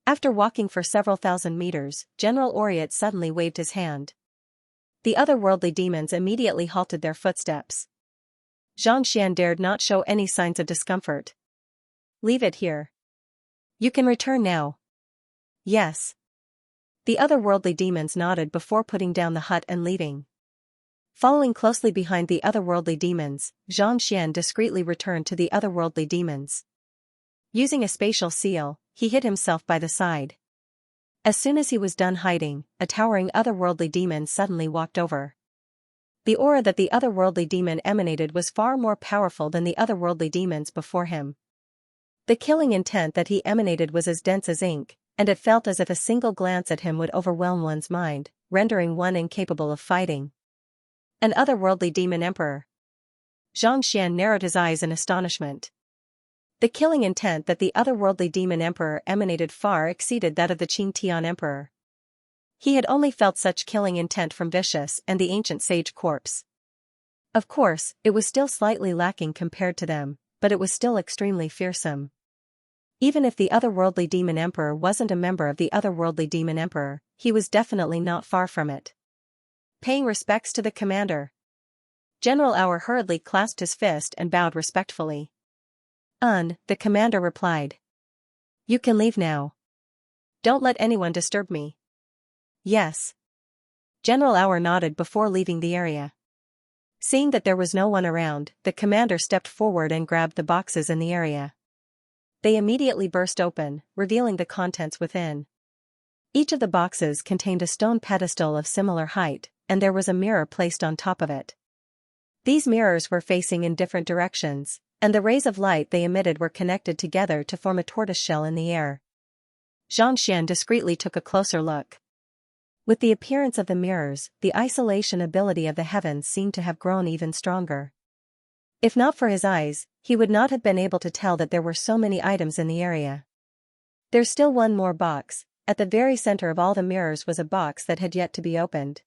After walking for several thousand meters, General Oriot suddenly waved his hand. The otherworldly demons immediately halted their footsteps. Xianxia dared not show any signs of discomfort. "Leave it here. You can return now." "Yes." The otherworldly demons nodded before putting down the hut and leaving. Following closely behind the otherworldly demons, Xianxia discreetly returned to the otherworldly demons. Using a spatial seal, he hid himself by the side. As soon as he was done hiding, a towering otherworldly demon suddenly walked over. The aura that the otherworldly demon emanated was far more powerful than the otherworldly demons before him. The killing intent that he emanated was as dense as ink, and it felt as if a single glance at him would overwhelm one's mind, rendering one incapable of fighting. An otherworldly demon emperor. Xianxia narrowed his eyes in astonishment. The killing intent that the otherworldly demon emperor emanated far exceeded that of the Qingtian emperor. He had only felt such killing intent from Vicious and the ancient sage corpse. Of course, it was still slightly lacking compared to them, but it was still extremely fearsome. Even if the otherworldly demon emperor wasn't a member of the otherworldly demon emperor, he was definitely not far from it. Paying respects to the commander. General Auer hurriedly clasped his fist and bowed respectfully. The commander replied. "You can leave now. Don't let anyone disturb me." "Yes." General Auer nodded before leaving the area. Seeing that there was no one around, the commander stepped forward and grabbed the boxes in the area. They immediately burst open, revealing the contents within. Each of the boxes contained a stone pedestal of similar height, and there was a mirror placed on top of it. These mirrors were facing in different directions, and the rays of light they emitted were connected together to form a tortoiseshell in the air. Xianxia discreetly took a closer look. With the appearance of the mirrors, the isolation ability of the heavens seemed to have grown even stronger. If not for his eyes, he would not have been able to tell that there were so many items in the area. There's still one more box. At the very center of all the mirrors was a box that had yet to be opened.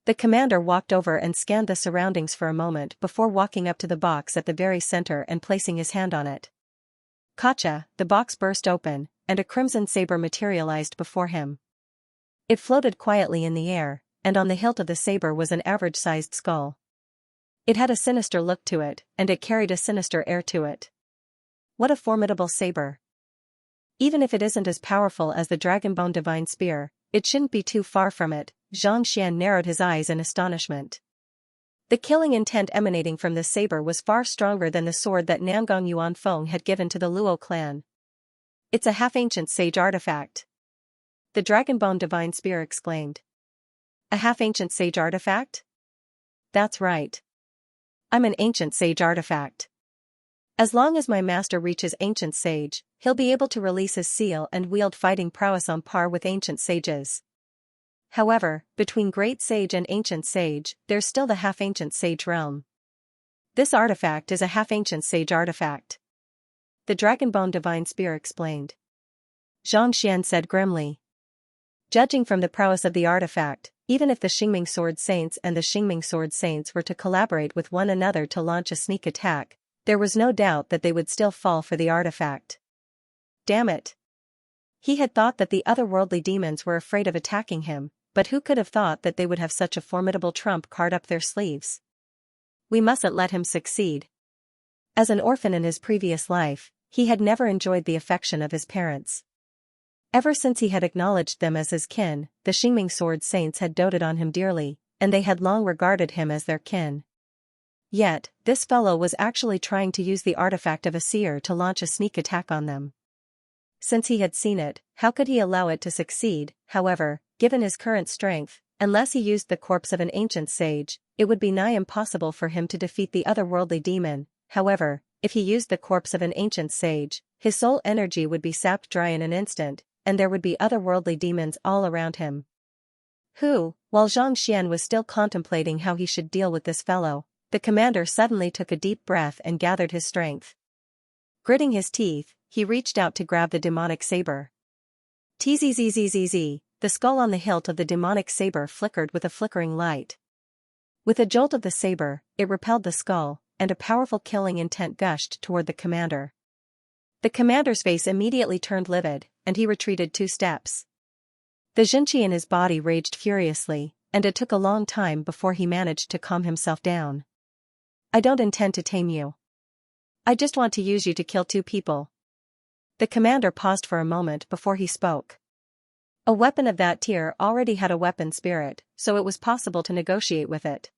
The commander walked over and scanned the surroundings for a moment before walking up to the box at the very center and placing his hand on it. Kacha, the box burst open, and a crimson saber materialized before him. It floated quietly in the air, and on the hilt of the saber was an average-sized skull. It had a sinister look to it, and it carried a sinister air to it. What a formidable saber. Even if it isn't as powerful as the Dragonbone Divine Spear, it shouldn't be too far from it. Xianxia narrowed his eyes in astonishment. The killing intent emanating from this saber was far stronger than the sword that Nangong Yuanfeng had given to the Luo clan. "It's a half-ancient sage artifact," the Dragonbone Divine Spear exclaimed. "A half-ancient sage artifact?" "That's right. I'm an ancient sage artifact. As long as my master reaches ancient sage, he'll be able to release his seal and wield fighting prowess on par with ancient sages. However, between great sage and ancient sage, there's still the half-ancient sage realm. This artifact is a half-ancient sage artifact," the Dragonbone Divine Spear explained. Xianxia said grimly. Judging from the prowess of the artifact, even if the Xingming Sword Saints and the Xingming Sword Saints were to collaborate with one another to launch a sneak attack, there was no doubt that they would still fall for the artifact. Damn it. He had thought that the otherworldly demons were afraid of attacking him, but who could have thought that they would have such a formidable trump card up their sleeves? We mustn't let him succeed. As an orphan in his previous life, he had never enjoyed the affection of his parents. Ever since he had acknowledged them as his kin, the Xingming Sword Saints had doted on him dearly, and they had long regarded him as their kin. Yet, this fellow was actually trying to use the artifact of a seer to launch a sneak attack on them. Since he had seen it, how could he allow it to succeed? However, given his current strength, unless he used the corpse of an ancient sage, it would be nigh impossible for him to defeat the otherworldly demon. However, if he used the corpse of an ancient sage, his soul energy would be sapped dry in an instant, and there would be otherworldly demons all around him. While Xianxia was still contemplating how he should deal with this fellow, the commander suddenly took a deep breath and gathered his strength. Gritting his teeth, he reached out to grab the demonic saber. Tzzzzzz, the skull on the hilt of the demonic saber flickered with a flickering light. With a jolt of the saber, it repelled the skull, and a powerful killing intent gushed toward the commander. The commander's face immediately turned livid, and he retreated 2 steps. The Xianxia in his body raged furiously, and it took a long time before he managed to calm himself down. I don't intend to tame you. I just want to use you to kill 2 people. The commander paused for a moment before he spoke. A weapon of that tier already had a weapon spirit, so it was possible to negotiate with it.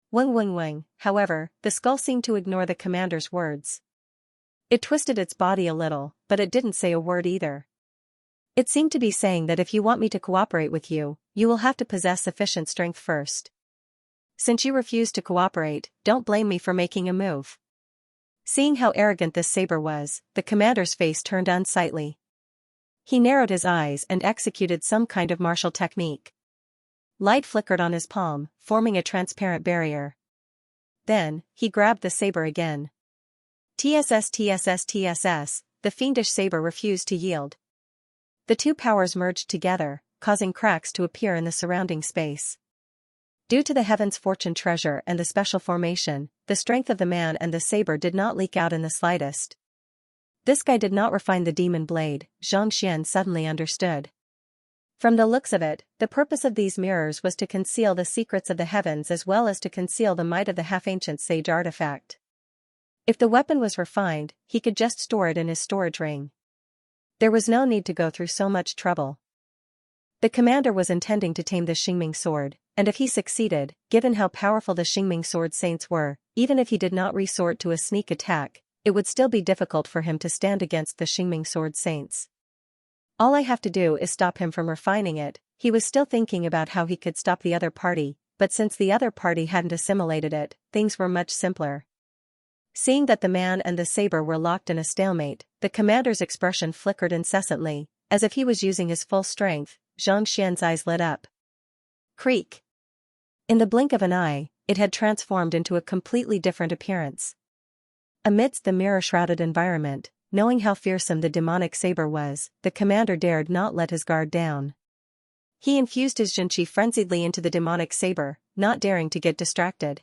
Wing. However, the skull seemed to ignore the commander's words. It twisted its body a little, but it didn't say a word either. It seemed to be saying that if you want me to cooperate with you, you will have to possess sufficient strength first. Since you refuse to cooperate, don't blame me for making a move. Seeing how arrogant this saber was, the commander's face turned unsightly. He narrowed his eyes and executed some kind of martial technique. Light flickered on his palm, forming a transparent barrier. Then, he grabbed the saber again. TSS, the fiendish saber refused to yield. The 2 powers merged together, causing cracks to appear in the surrounding space. Due to the Heaven's Fortune treasure and the special formation, the strength of the man and the saber did not leak out in the slightest. This guy did not refine the demon blade, Xianxia suddenly understood. From the looks of it, the purpose of these mirrors was to conceal the secrets of the heavens as well as to conceal the might of the half-ancient sage artifact. If the weapon was refined, he could just store it in his storage ring. There was no need to go through so much trouble. The commander was intending to tame the Xingming sword, and if he succeeded, given how powerful the Xingming sword saints were, even if he did not resort to a sneak attack, it would still be difficult for him to stand against the Xingming sword saints. All I have to do is stop him from refining it. He was still thinking about how he could stop the other party, but since the other party hadn't assimilated it, things were much simpler. Seeing that the man and the saber were locked in a stalemate, the commander's expression flickered incessantly, as if he was using his full strength. Xianxia's eyes lit up. Creak. In the blink of an eye, it had transformed into a completely different appearance. Amidst the mirror-shrouded environment, knowing how fearsome the demonic saber was, the commander dared not let his guard down. He infused his Xianxia frenziedly into the demonic saber, not daring to get distracted.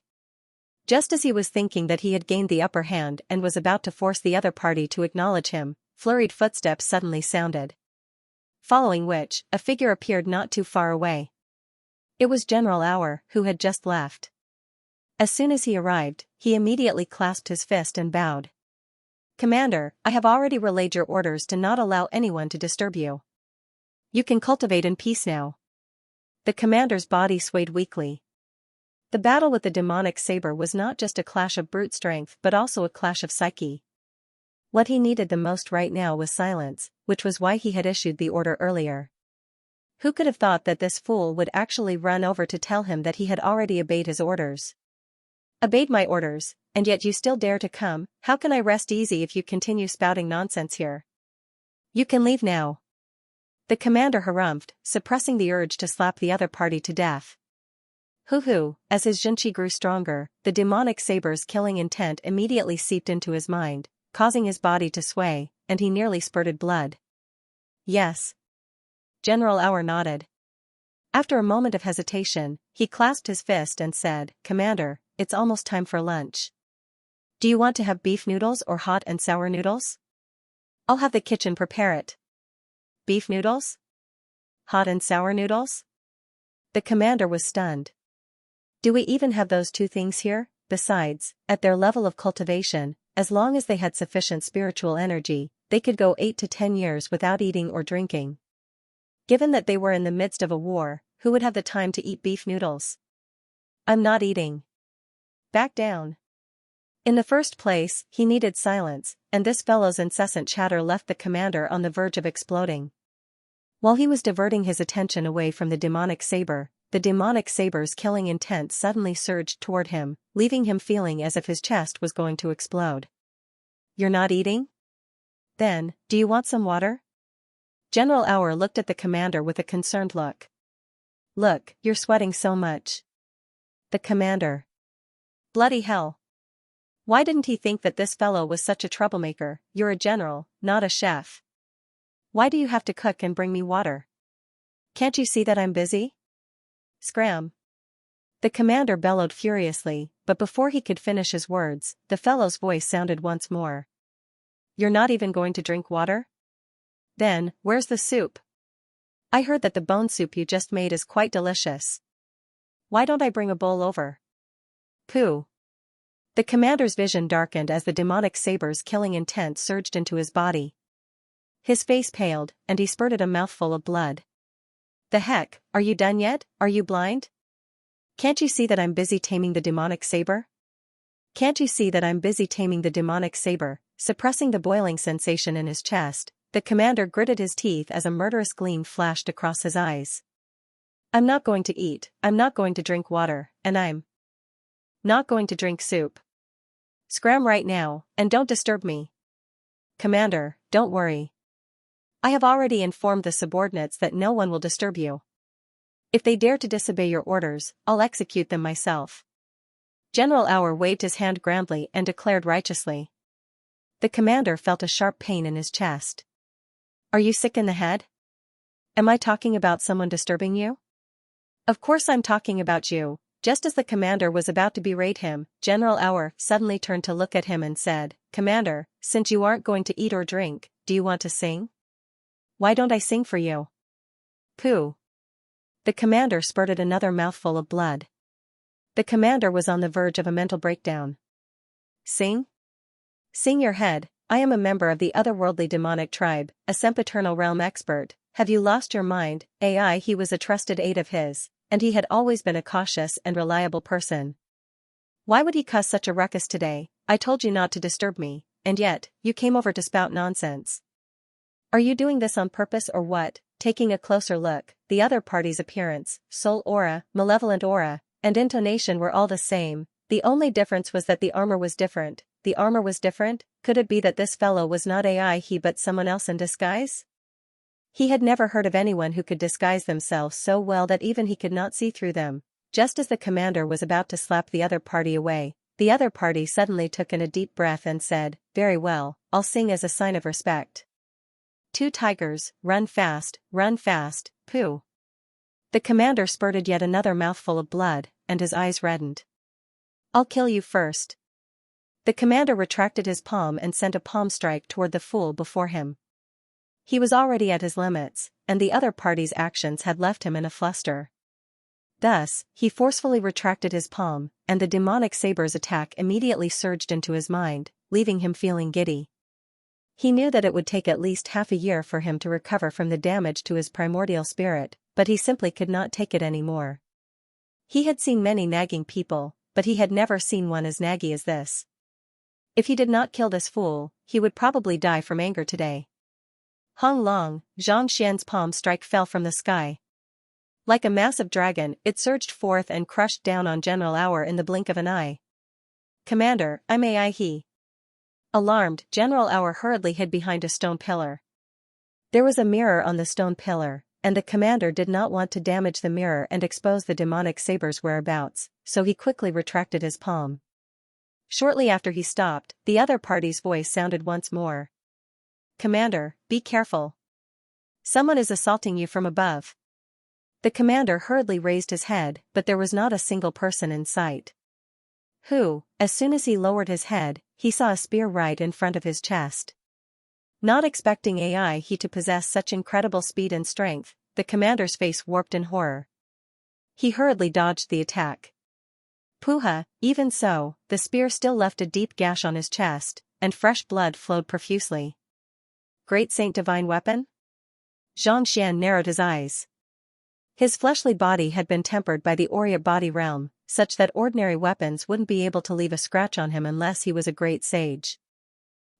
Just as he was thinking that he had gained the upper hand and was about to force the other party to acknowledge him, flurried footsteps suddenly sounded. Following which, a figure appeared not too far away. It was General Auer, who had just left. As soon as he arrived, he immediately clasped his fist and bowed. Commander, I have already relayed your orders to not allow anyone to disturb you. You can cultivate in peace now. The commander's body swayed weakly. The battle with the demonic saber was not just a clash of brute strength but also a clash of psyche. What he needed the most right now was silence, which was why he had issued the order earlier. Who could have thought that this fool would actually run over to tell him that he had already obeyed his orders? Obeyed my orders, and yet you still dare to come? How can I rest easy if you continue spouting nonsense here? You can leave now. The commander harumphed, suppressing the urge to slap the other party to death. Hoo-hoo, as his Xianxia grew stronger, the demonic saber's killing intent immediately seeped into his mind, causing his body to sway, and he nearly spurted blood. Yes. General Auer nodded. After a moment of hesitation, he clasped his fist and said, Commander, it's almost time for lunch. Do you want to have beef noodles or hot and sour noodles? I'll have the kitchen prepare it. Beef noodles? Hot and sour noodles? The commander was stunned. Do we even have those 2 things here? Besides, at their level of cultivation, as long as they had sufficient spiritual energy, they could go 8 to 10 years without eating or drinking. Given that they were in the midst of a war, who would have the time to eat beef noodles? I'm not eating. Back down. In the first place, he needed silence, and this fellow's incessant chatter left the commander on the verge of exploding. While he was diverting his attention away from the demonic saber's killing intent suddenly surged toward him, leaving him feeling as if his chest was going to explode. You're not eating? Then, do you want some water? General Auer looked at the commander with a concerned look. Look, you're sweating so much. The commander. Bloody hell. Why didn't he think that this fellow was such a troublemaker? You're a general, not a chef. Why do you have to cook and bring me water? Can't you see that I'm busy? Scram. The commander bellowed furiously, but before he could finish his words, the fellow's voice sounded once more. You're not even going to drink water? Then, where's the soup? I heard that the bone soup you just made is quite delicious. Why don't I bring a bowl over? Pooh. The commander's vision darkened as the demonic saber's killing intent surged into his body. His face paled, and he spurted a mouthful of blood. The heck, are you done yet? Are you blind? Can't you see that I'm busy taming the demonic saber? Can't you see that I'm busy taming the demonic saber? Suppressing the boiling sensation in his chest, the commander gritted his teeth as a murderous gleam flashed across his eyes. I'm not going to eat, I'm not going to drink water, and I'm not going to drink soup. Scram right now, and don't disturb me. Commander, don't worry. I have already informed the subordinates that no one will disturb you. If they dare to disobey your orders, I'll execute them myself. General Auer waved his hand grandly and declared righteously. The commander felt a sharp pain in his chest. Are you sick in the head? Am I talking about someone disturbing you? Of course I'm talking about you. Just as the commander was about to berate him, General Auer suddenly turned to look at him and said, Commander, since you aren't going to eat or drink, do you want to sing? Why don't I sing for you? Pooh. The commander spurted another mouthful of blood. The commander was on the verge of a mental breakdown. Sing? Sing your head. I am a member of the otherworldly demonic tribe, a sempiternal realm expert. Have you lost your mind? AI. He was a trusted aide of his, and he had always been a cautious and reliable person. Why would he cause such a ruckus today? I told you not to disturb me, and yet, you came over to spout nonsense. Are you doing this on purpose or what? Taking a closer look, the other party's appearance, soul aura, malevolent aura, and intonation were all the same. The only difference was that the armor was different. The armor was different? Could it be that this fellow was not AI but someone else in disguise? He had never heard of anyone who could disguise themselves so well that even he could not see through them. Just as the commander was about to slap the other party away, the other party suddenly took in a deep breath and said, Very well, I'll sing as a sign of respect. Two tigers, run fast, pooh. The commander spurted yet another mouthful of blood, and his eyes reddened. I'll kill you first. The commander retracted his palm and sent a palm strike toward the fool before him. He was already at his limits, and the other party's actions had left him in a fluster. Thus, he forcefully retracted his palm, and the demonic saber's attack immediately surged into his mind, leaving him feeling giddy. He knew that it would take at least half a year for him to recover from the damage to his primordial spirit, but he simply could not take it anymore. He had seen many nagging people, but he had never seen one as naggy as this. If he did not kill this fool, he would probably die from anger today. Hung Long, Xianxia's palm strike fell from the sky. Like a massive dragon, it surged forth and crushed down on General Auer in the blink of an eye. Commander, I'm AI he. Alarmed, General Auer hurriedly hid behind a stone pillar. There was a mirror on the stone pillar, and the commander did not want to damage the mirror and expose the demonic saber's whereabouts, so he quickly retracted his palm. Shortly after he stopped, the other party's voice sounded once more. Commander, be careful. Someone is assaulting you from above. The commander hurriedly raised his head, but there was not a single person in sight. Who? As soon as he lowered his head, he saw a spear right in front of his chest. Not expecting AI he to possess such incredible speed and strength, the commander's face warped in horror. He hurriedly dodged the attack. Puha, even so, the spear still left a deep gash on his chest, and fresh blood flowed profusely. Great Saint Divine Weapon? Xianxia narrowed his eyes. His fleshly body had been tempered by the Aurea body realm, such that ordinary weapons wouldn't be able to leave a scratch on him unless he was a great sage.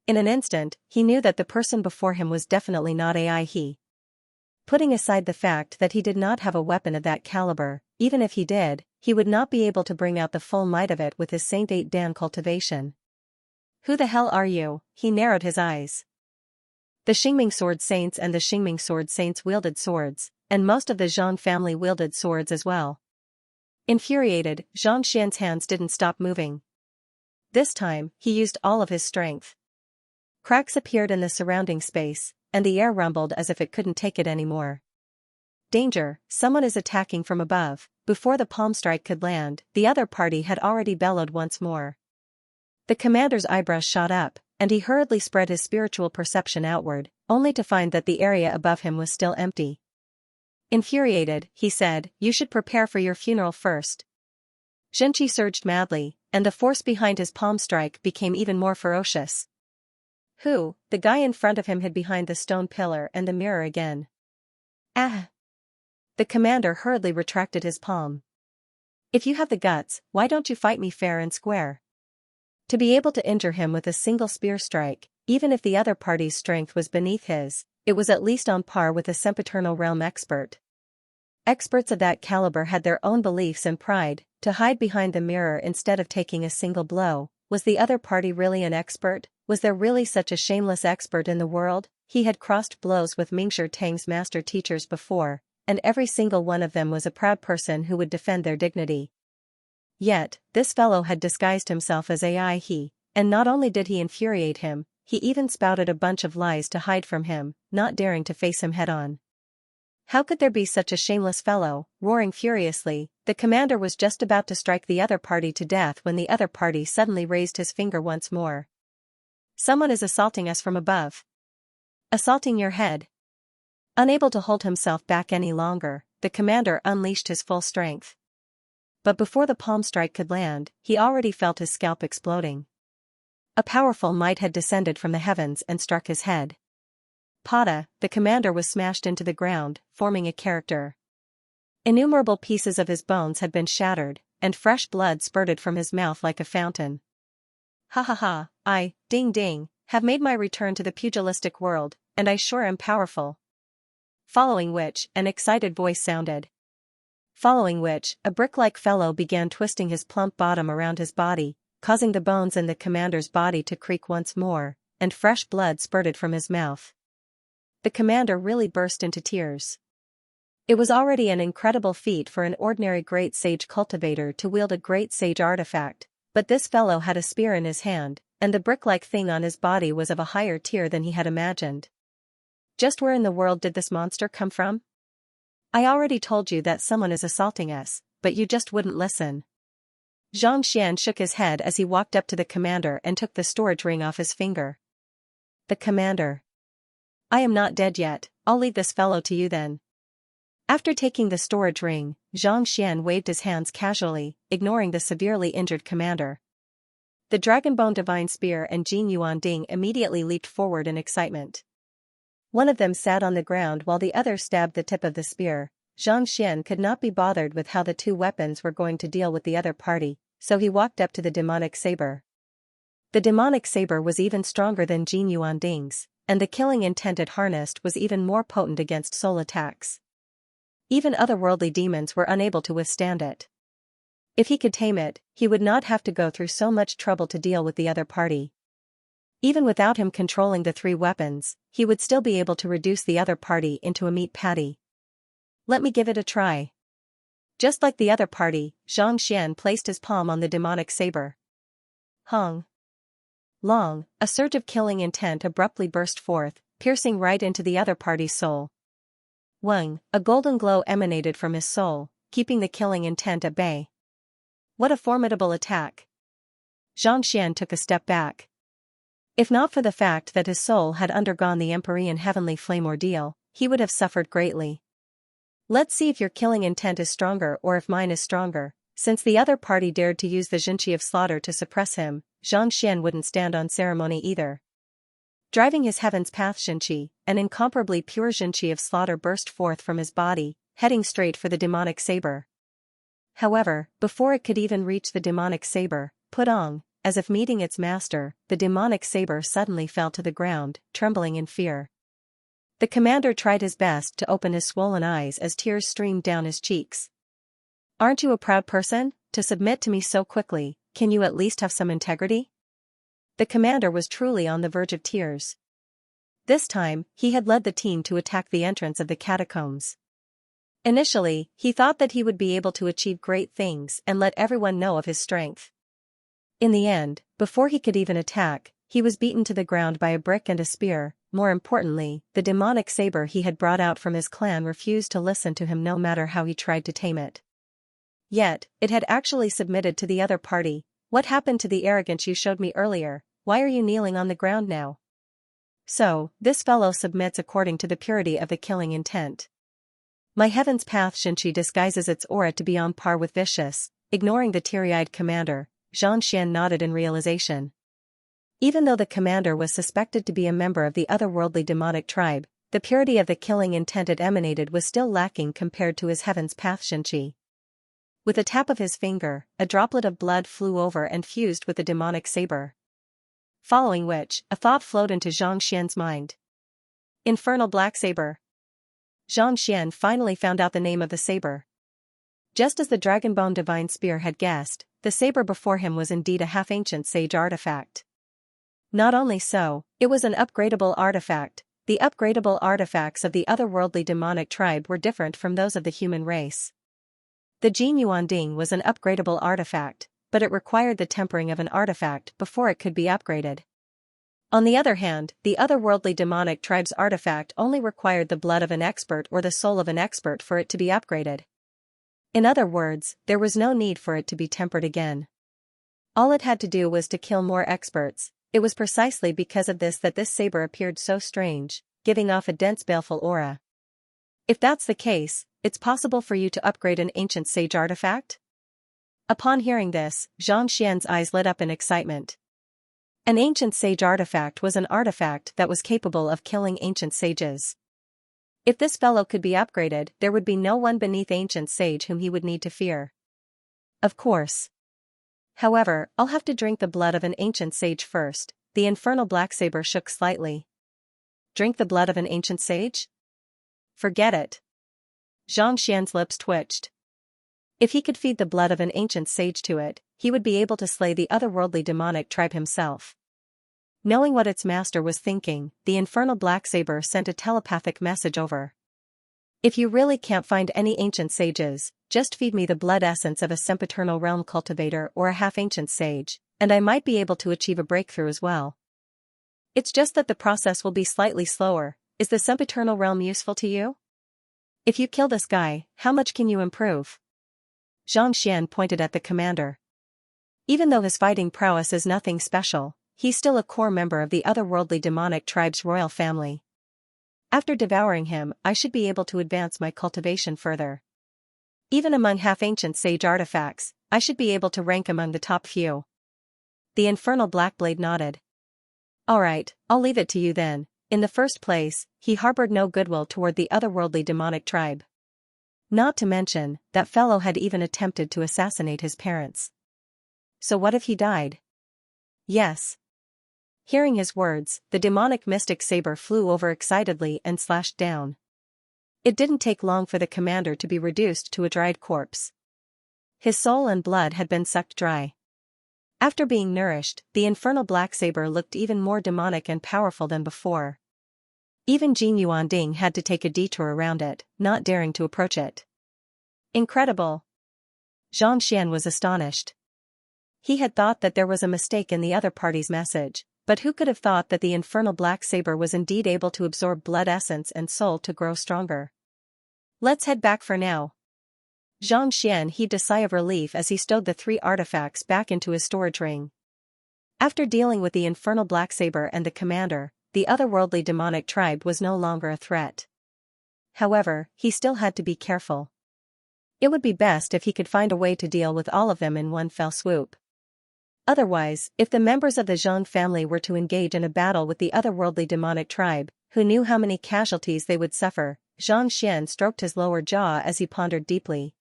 In an instant, he knew that the person before him was definitely not AI he. Putting aside the fact that he did not have a weapon of that caliber, even if he did, he would not be able to bring out the full might of it with his Saint 8 Dan cultivation. Who the hell are you? He narrowed his eyes. The Xingming Sword Saints and the Xingming Sword Saints wielded swords, and most of the Zhang family wielded swords as well. Infuriated, Xianxia's hands didn't stop moving. This time, he used all of his strength. Cracks appeared in the surrounding space, and the air rumbled as if it couldn't take it anymore. Danger, someone is attacking from above. Before the palm strike could land, the other party had already bellowed once more. The commander's eyebrows shot up, and he hurriedly spread his spiritual perception outward, only to find that the area above him was still empty. Infuriated, he said, "You should prepare for your funeral first." Xianxia surged madly, and the force behind his palm strike became even more ferocious. "Who?" The guy in front of him hid behind the stone pillar and the mirror again. "Ah!" The commander hurriedly retracted his palm. "If you have the guts, why don't you fight me fair and square?" To be able to injure him with a single spear strike, even if the other party's strength was beneath his, it was at least on par with a sempiternal realm expert. Experts of that caliber had their own beliefs and pride. To hide behind the mirror instead of taking a single blow. Was the other party really an expert? Was there really such a shameless expert in the world? He had crossed blows with Mingshi Tang's master teachers before, and every single one of them was a proud person who would defend their dignity. Yet, this fellow had disguised himself as Ai, and not only did he infuriate him, he even spouted a bunch of lies to hide from him, not daring to face him head-on. How could there be such a shameless fellow? Roaring furiously, the commander was just about to strike the other party to death when the other party suddenly raised his finger once more. "Someone is assaulting us from above." "Assaulting your head?" Unable to hold himself back any longer, the commander unleashed his full strength. But before the palm strike could land, he already felt his scalp exploding. A powerful might had descended from the heavens and struck his head. Pada, the commander was smashed into the ground, forming a character. Innumerable pieces of his bones had been shattered, and fresh blood spurted from his mouth like a fountain. "Ha ha ha, I, ding ding, have made my return to the pugilistic world, and I sure am powerful." Following which, an excited voice sounded. Following which, a brick-like fellow began twisting his plump bottom around his body, causing the bones in the commander's body to creak once more, and fresh blood spurted from his mouth. The commander really burst into tears. It was already an incredible feat for an ordinary great sage cultivator to wield a great sage artifact, but this fellow had a spear in his hand, and the brick-like thing on his body was of a higher tier than he had imagined. Just where in the world did this monster come from? "I already told you that someone is assaulting us, but you just wouldn't listen." Xianxia shook his head as he walked up to the commander and took the storage ring off his finger. The commander. "I am not dead yet, I'll leave this fellow to you then." After taking the storage ring, Xianxia waved his hands casually, ignoring the severely injured commander. The Dragonbone Divine Spear and Jin Yuan Ding immediately leaped forward in excitement. One of them sat on the ground while the other stabbed the tip of the spear. Xianxia could not be bothered with how the two weapons were going to deal with the other party, so he walked up to the demonic saber. The demonic saber was even stronger than Jin Yuan Ding's, and the killing intent it harnessed was even more potent against soul attacks. Even otherworldly demons were unable to withstand it. If he could tame it, he would not have to go through so much trouble to deal with the other party. Even without him controlling the three weapons, he would still be able to reduce the other party into a meat patty. "Let me give it a try." Just like the other party, Xianxia placed his palm on the demonic saber. Hong. Long, a surge of killing intent abruptly burst forth, piercing right into the other party's soul. Wang, a golden glow emanated from his soul, keeping the killing intent at bay. What a formidable attack! Xianxia took a step back. If not for the fact that his soul had undergone the Empyrean heavenly flame ordeal, he would have suffered greatly. Let's see if your killing intent is stronger or if mine is stronger. Since the other party dared to use the Xianxia of slaughter to suppress him, Xianxia wouldn't stand on ceremony either. Driving his heaven's path Xianxia, an incomparably pure Xianxia of slaughter burst forth from his body, heading straight for the demonic saber. However, before it could even reach the demonic saber, Pudong, as if meeting its master, the demonic saber suddenly fell to the ground, trembling in fear. The commander tried his best to open his swollen eyes as tears streamed down his cheeks. "Aren't you a proud person, to submit to me so quickly? Can you at least have some integrity?" The commander was truly on the verge of tears. This time, he had led the team to attack the entrance of the catacombs. Initially, he thought that he would be able to achieve great things and let everyone know of his strength. In the end, before he could even attack, he was beaten to the ground by a brick and a spear. More importantly, the demonic saber he had brought out from his clan refused to listen to him no matter how he tried to tame it. Yet, it had actually submitted to the other party. "What happened to the arrogance you showed me earlier? why are you kneeling on the ground now? So, this fellow submits according to the purity of the killing intent. My heaven's path Xianxia disguises its aura to be on par with vicious, ignoring the teary-eyed commander. Xianxia nodded in realization. Even though the commander was suspected to be a member of the otherworldly demonic tribe, the purity of the killing intent it emanated was still lacking compared to his heaven's path Xianxia. With a tap of his finger, a droplet of blood flew over and fused with the demonic saber. Following which, a thought flowed into Xianxia's mind. Infernal black saber. Xianxia finally found out the name of the saber. Just as the dragonbone divine spear had guessed, the saber before him was indeed a half-ancient sage artifact. Not only so, it was an upgradable artifact. The upgradable artifacts of the otherworldly demonic tribe were different from those of the human race. The Jin Yuanding was an upgradable artifact, but it required the tempering of an artifact before it could be upgraded. On the other hand, the otherworldly demonic tribe's artifact only required the blood of an expert or the soul of an expert for it to be upgraded. In other words, there was no need for it to be tempered again. All it had to do was to kill more experts. It was precisely because of this that this saber appeared so strange, giving off a dense baleful aura. If that's the case, it's possible for you to upgrade an ancient sage artifact? Upon hearing this, Xianxia's eyes lit up in excitement. An ancient sage artifact was an artifact that was capable of killing ancient sages. If this fellow could be upgraded, there would be no one beneath ancient sage whom he would need to fear. Of course. However, I'll have to drink the blood of an ancient sage first. The infernal black saber shook slightly. Drink the blood of an ancient sage? Forget it. Xianxia's lips twitched. If he could feed the blood of an ancient sage to it, he would be able to slay the otherworldly demonic tribe himself. Knowing what its master was thinking, the infernal black saber sent a telepathic message over. If you really can't find any ancient sages, just feed me the blood essence of a sempiternal realm cultivator or a half-ancient sage, and I might be able to achieve a breakthrough as well. It's just that the process will be slightly slower. Is the sempiternal realm useful to you? If you kill this guy, how much can you improve? Xianxia pointed at the commander. Even though his fighting prowess is nothing special, he's still a core member of the otherworldly demonic tribe's royal family. After devouring him, I should be able to advance my cultivation further. Even among half-ancient sage artifacts, I should be able to rank among the top few. The infernal Blackblade nodded. Alright, I'll leave it to you then. In the first place, he harbored no goodwill toward the otherworldly demonic tribe. Not to mention, that fellow had even attempted to assassinate his parents. So what if he died? Yes. Hearing his words, the demonic mystic saber flew over excitedly and slashed down. It didn't take long for the commander to be reduced to a dried corpse. His soul and blood had been sucked dry. After being nourished, the infernal black saber looked even more demonic and powerful than before. Even Jin Yuanding had to take a detour around it, not daring to approach it. Incredible! Xianxia was astonished. He had thought that there was a mistake in the other party's message, but who could have thought that the infernal black saber was indeed able to absorb blood essence and soul to grow stronger? Let's head back for now. Xianxia heaved a sigh of relief as he stowed the 3 artifacts back into his storage ring. After dealing with the infernal black saber and the commander, the otherworldly demonic tribe was no longer a threat. However, he still had to be careful. It would be best if he could find a way to deal with all of them in one fell swoop. Otherwise, if the members of the Zhang family were to engage in a battle with the otherworldly demonic tribe, who knew how many casualties they would suffer? Xianxia stroked his lower jaw as he pondered deeply.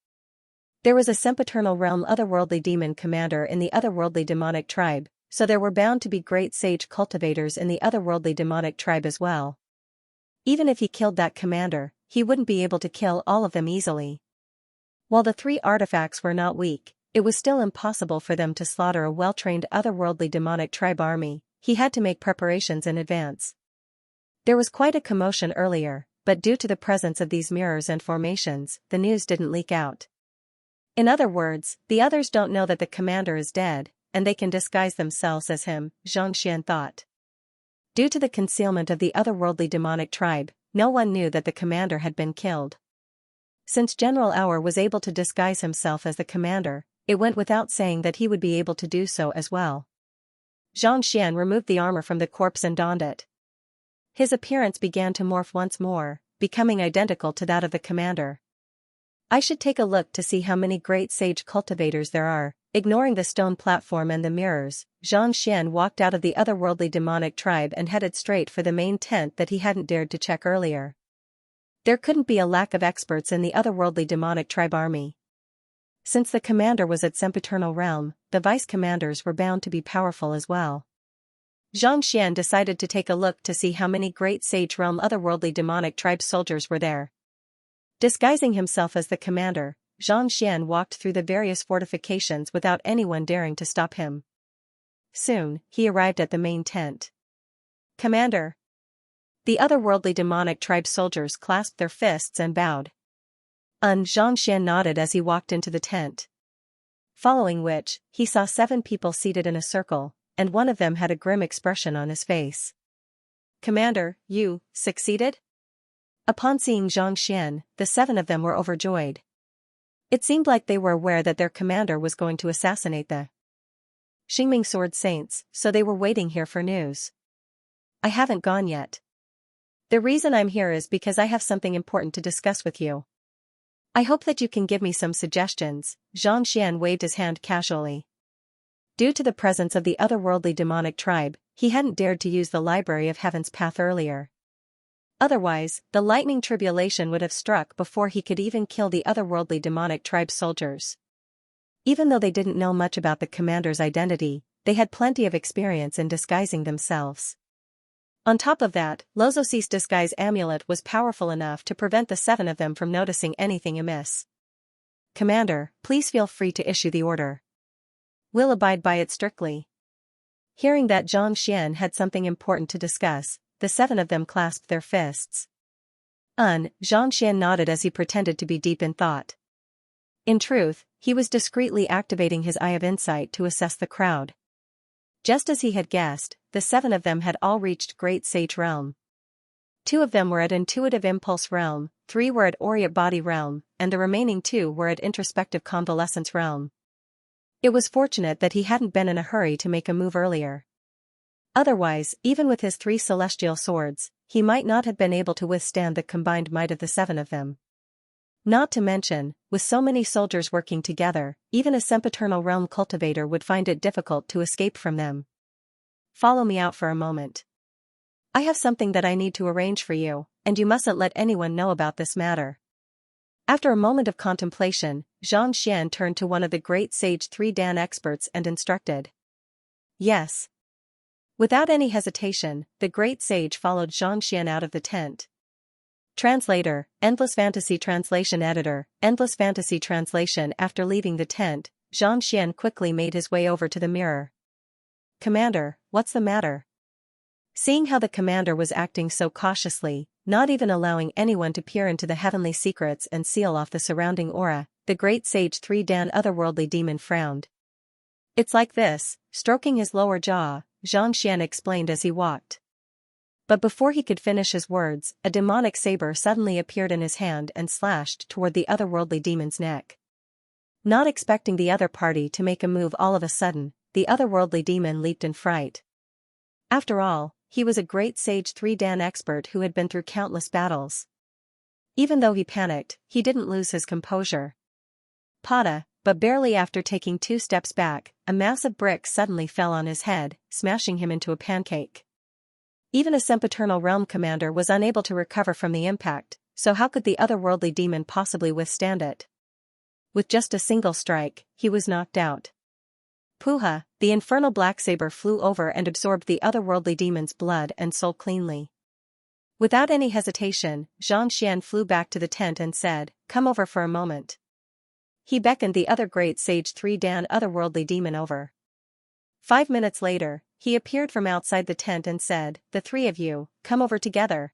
There was a sempiternal realm otherworldly demon commander in the otherworldly demonic tribe, so there were bound to be great sage cultivators in the otherworldly demonic tribe as well. Even if he killed that commander, he wouldn't be able to kill all of them easily. While the 3 artifacts were not weak, it was still impossible for them to slaughter a well-trained otherworldly demonic tribe army. He had to make preparations in advance. There was quite a commotion earlier, but due to the presence of these mirrors and formations, the news didn't leak out. In other words, the others don't know that the commander is dead, and they can disguise themselves as him, Xianxia thought. Due to the concealment of the otherworldly demonic tribe, no one knew that the commander had been killed. Since General Auer was able to disguise himself as the commander, it went without saying that he would be able to do so as well. Xianxia removed the armor from the corpse and donned it. His appearance began to morph once more, becoming identical to that of the commander. I should take a look to see how many great sage cultivators there are. Ignoring the stone platform and the mirrors, Xianxia walked out of the otherworldly demonic tribe and headed straight for the main tent that he hadn't dared to check earlier. There couldn't be a lack of experts in the otherworldly demonic tribe army. Since the commander was at sempiternal realm, the vice-commanders were bound to be powerful as well. Xianxia decided to take a look to see how many great sage realm otherworldly demonic tribe soldiers were there. Disguising himself as the commander, Xianxia walked through the various fortifications without anyone daring to stop him. Soon, he arrived at the main tent. "Commander!" The otherworldly demonic tribe soldiers clasped their fists and bowed. Xianxia nodded as he walked into the tent. Following which, he saw 7 people seated in a circle, and one of them had a grim expression on his face. "Commander, you succeeded?" Upon seeing Xianxia, the 7 of them were overjoyed. It seemed like they were aware that their commander was going to assassinate the Xingming Sword Saints, so they were waiting here for news. "I haven't gone yet. The reason I'm here is because I have something important to discuss with you. I hope that you can give me some suggestions." Xianxia waved his hand casually. Due to the presence of the otherworldly demonic tribe, he hadn't dared to use the Library of Heaven's Path earlier. Otherwise, the lightning tribulation would have struck before he could even kill the otherworldly demonic tribe soldiers. Even though they didn't know much about the commander's identity, they had plenty of experience in disguising themselves. On top of that, Lozosi's disguise amulet was powerful enough to prevent the 7 of them from noticing anything amiss. "Commander, please feel free to issue the order. We'll abide by it strictly." Hearing that Xianxia had something important to discuss, the 7 of them clasped their fists. Xianxia nodded as he pretended to be deep in thought. In truth, he was discreetly activating his Eye of Insight to assess the crowd. Just as he had guessed, the 7 of them had all reached Great Sage Realm. 2 of them were at Intuitive Impulse Realm, 3 were at Aureate Body Realm, and the remaining 2 were at Introspective Convalescence Realm. It was fortunate that he hadn't been in a hurry to make a move earlier. Otherwise, even with his 3 celestial swords, he might not have been able to withstand the combined might of the 7 of them. Not to mention, with so many soldiers working together, even a sempiternal realm cultivator would find it difficult to escape from them. "Follow me out for a moment. I have something that I need to arrange for you, and you mustn't let anyone know about this matter." After a moment of contemplation, Xianxia turned to one of the great sage 3 Dan experts and instructed. "Yes." Without any hesitation, the great sage followed Xianxia out of the tent. Translator, Endless Fantasy Translation Editor, Endless Fantasy Translation. After leaving the tent, Xianxia quickly made his way over to the mirror. "Commander, what's the matter?" Seeing how the commander was acting so cautiously, not even allowing anyone to peer into the heavenly secrets and seal off the surrounding aura, the great sage 3 Dan otherworldly demon frowned. "It's like this," stroking his lower jaw, Xianxia explained as he walked. But before he could finish his words, a demonic saber suddenly appeared in his hand and slashed toward the otherworldly demon's neck. Not expecting the other party to make a move all of a sudden, the otherworldly demon leaped in fright. After all, he was a great sage 3 Dan expert who had been through countless battles. Even though he panicked, he didn't lose his composure. But barely after taking 2 steps back, a massive brick suddenly fell on his head, smashing him into a pancake. Even a sempiternal realm commander was unable to recover from the impact, so how could the otherworldly demon possibly withstand it? With just a single strike, he was knocked out. Puha, the infernal black saber flew over and absorbed the otherworldly demon's blood and soul cleanly. Without any hesitation, Xianxia flew back to the tent and said, "Come over for a moment." He beckoned the other great sage 3 Dan otherworldly demon over. 5 minutes later, he appeared from outside the tent and said, "The 3 of you, come over together."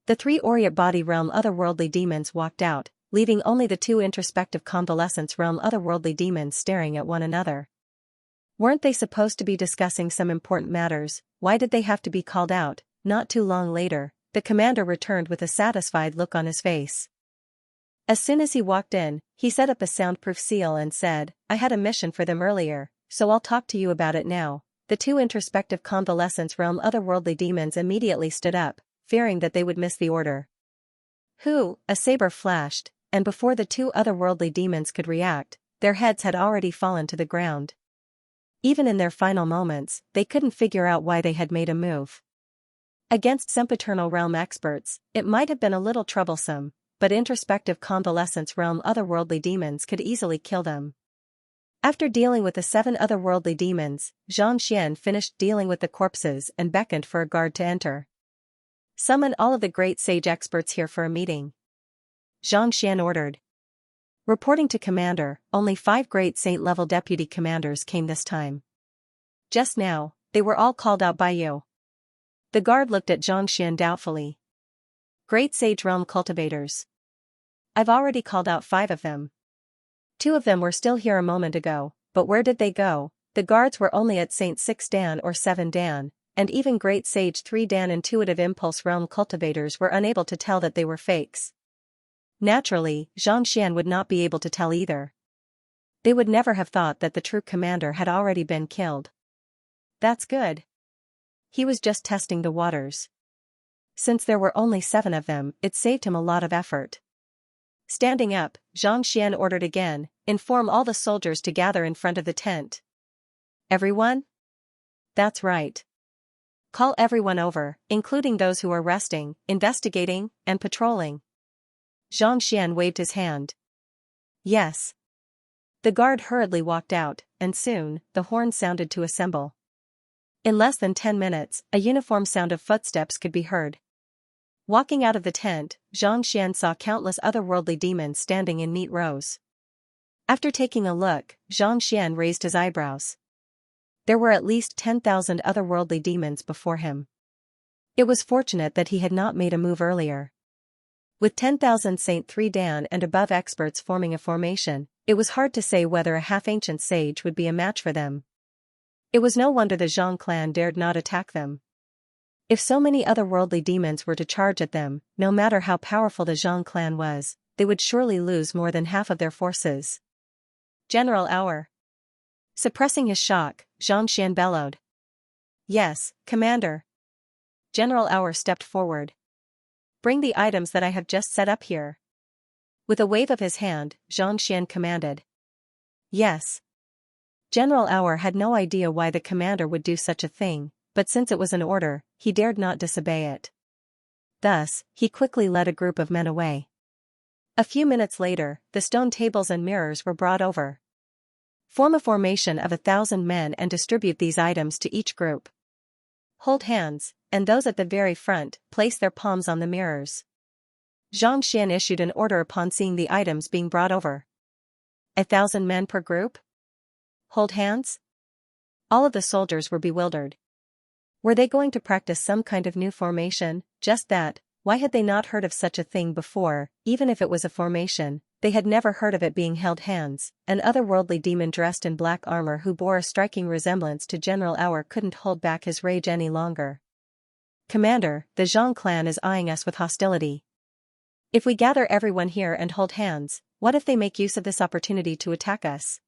The 3 Aureate Body Realm otherworldly demons walked out, leaving only the 2 Introspective Convalescence Realm otherworldly demons staring at one another. Weren't they supposed to be discussing some important matters? Why did they have to be called out? Not too long later, the commander returned with a satisfied look on his face. As soon as he walked in, he set up a soundproof seal and said, "I had a mission for them earlier, so I'll talk to you about it now. the two introspective convalescence realm otherworldly demons immediately stood up, fearing that they would miss the order. Who? A saber flashed, and before the two otherworldly demons could react, their heads had already fallen to the ground. Even in their final moments, they couldn't figure out why they had made a move. Against sempiternal realm experts, it might have been a little troublesome, but introspective convalescence realm otherworldly demons could easily kill them. After dealing with the 7 otherworldly demons, Xianxia finished dealing with the corpses and beckoned for a guard to enter. Summon all of the great sage experts here for a meeting, Xianxia ordered. Reporting to commander, only 5 great saint-level deputy commanders came this time. Just now, they were all called out by you. The guard looked at Xianxia doubtfully. Great sage realm cultivators. I've already called out 5 of them. 2 of them were still here a moment ago, but where did they go? The guards were only at Saint 6 Dan or 7 Dan, and even Great Sage 3 Dan intuitive impulse realm cultivators were unable to tell that they were fakes. Naturally, Xianxia would not be able to tell either. They would never have thought that the true commander had already been killed. That's good. He was just testing the waters. Since there were only 7 of them, it saved him a lot of effort. Standing up, Xianxia ordered again, inform all the soldiers to gather in front of the tent. Everyone? That's right. Call everyone over, including those who are resting, investigating, and patrolling. Xianxia waved his hand. Yes. The guard hurriedly walked out, and soon, the horn sounded to assemble. In less than 10 minutes, a uniform sound of footsteps could be heard. Walking out of the tent, Xianxia saw countless otherworldly demons standing in neat rows. After taking a look, Xianxia raised his eyebrows. There were at least 10,000 otherworldly demons before him. It was fortunate that he had not made a move earlier. With 10,000 Saint 3 Dan and above experts forming a formation, it was hard to say whether a half-ancient sage would be a match for them. It was no wonder the Zhang clan dared not attack them. If so many otherworldly demons were to charge at them, no matter how powerful the Zhang clan was, they would surely lose more than half of their forces. General Hour. Suppressing his shock, Xianxia bellowed. Yes, Commander. General Hour stepped forward. Bring the items that I have just set up here. With a wave of his hand, Xianxia commanded. Yes. General Hour had no idea why the commander would do such a thing, but since it was an order, he dared not disobey it. Thus, he quickly led a group of men away. A few minutes later, the stone tables and mirrors were brought over. Form a formation of 1,000 men and distribute these items to each group. Hold hands, and those at the very front, place their palms on the mirrors. Xianxia issued an order upon seeing the items being brought over. 1,000 men per group? Hold hands? All of the soldiers were bewildered. Were they going to practice some kind of new formation? Just that, why had they not heard of such a thing before? Even if it was a formation, they had never heard of it being held hands. An otherworldly demon dressed in black armor who bore a striking resemblance to General Hour couldn't hold back his rage any longer. Commander, the Zhang clan is eyeing us with hostility. If we gather everyone here and hold hands, what if they make use of this opportunity to attack us?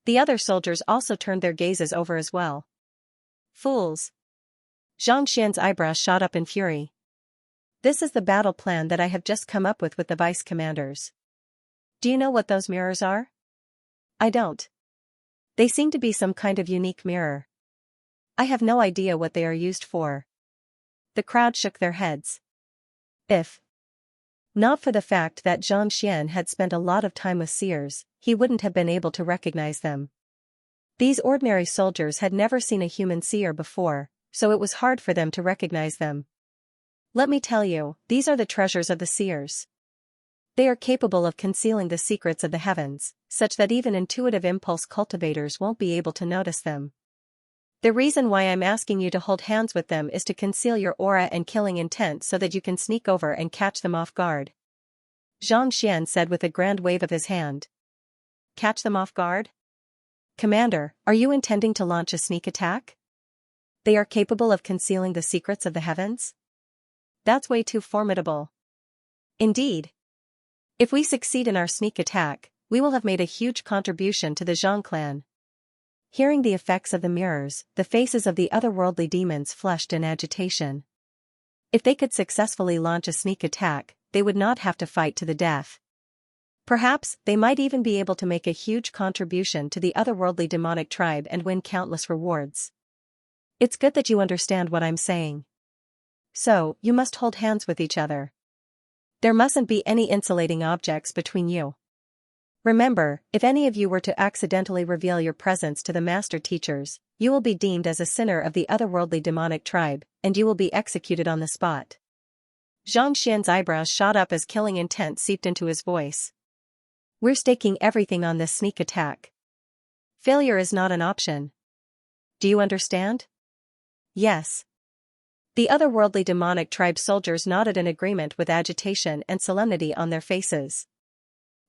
The other soldiers also turned their gazes over as well. Fools! Xianxia's eyebrows shot up in fury. This is the battle plan that I have just come up with the vice commanders. Do you know what those mirrors are? I don't. They seem to be some kind of unique mirror. I have no idea what they are used for. The crowd shook their heads. If not for the fact that Xianxia had spent a lot of time with seers, he wouldn't have been able to recognize them. These ordinary soldiers had never seen a human seer before, so it was hard for them to recognize them. Let me tell you, these are the treasures of the seers. They are capable of concealing the secrets of the heavens, such that even intuitive impulse cultivators won't be able to notice them. The reason why I'm asking you to hold hands with them is to conceal your aura and killing intent so that you can sneak over and catch them off guard. Xianxia said with a grand wave of his hand. Catch them off guard? Commander, are you intending to launch a sneak attack? They are capable of concealing the secrets of the heavens? That's way too formidable. Indeed. If we succeed in our sneak attack, we will have made a huge contribution to the Zhang clan. Hearing the effects of the mirrors, the faces of the otherworldly demons flushed in agitation. If they could successfully launch a sneak attack, they would not have to fight to the death. Perhaps, they might even be able to make a huge contribution to the otherworldly demonic tribe and win countless rewards. It's good that you understand what I'm saying. So, you must hold hands with each other. There mustn't be any insulating objects between you. Remember, if any of you were to accidentally reveal your presence to the master teachers, you will be deemed as a sinner of the otherworldly demonic tribe, and you will be executed on the spot. Xianxia's eyebrows shot up as killing intent seeped into his voice. We're staking everything on this sneak attack. Failure is not an option. Do you understand? Yes. The otherworldly demonic tribe soldiers nodded in agreement with agitation and solemnity on their faces.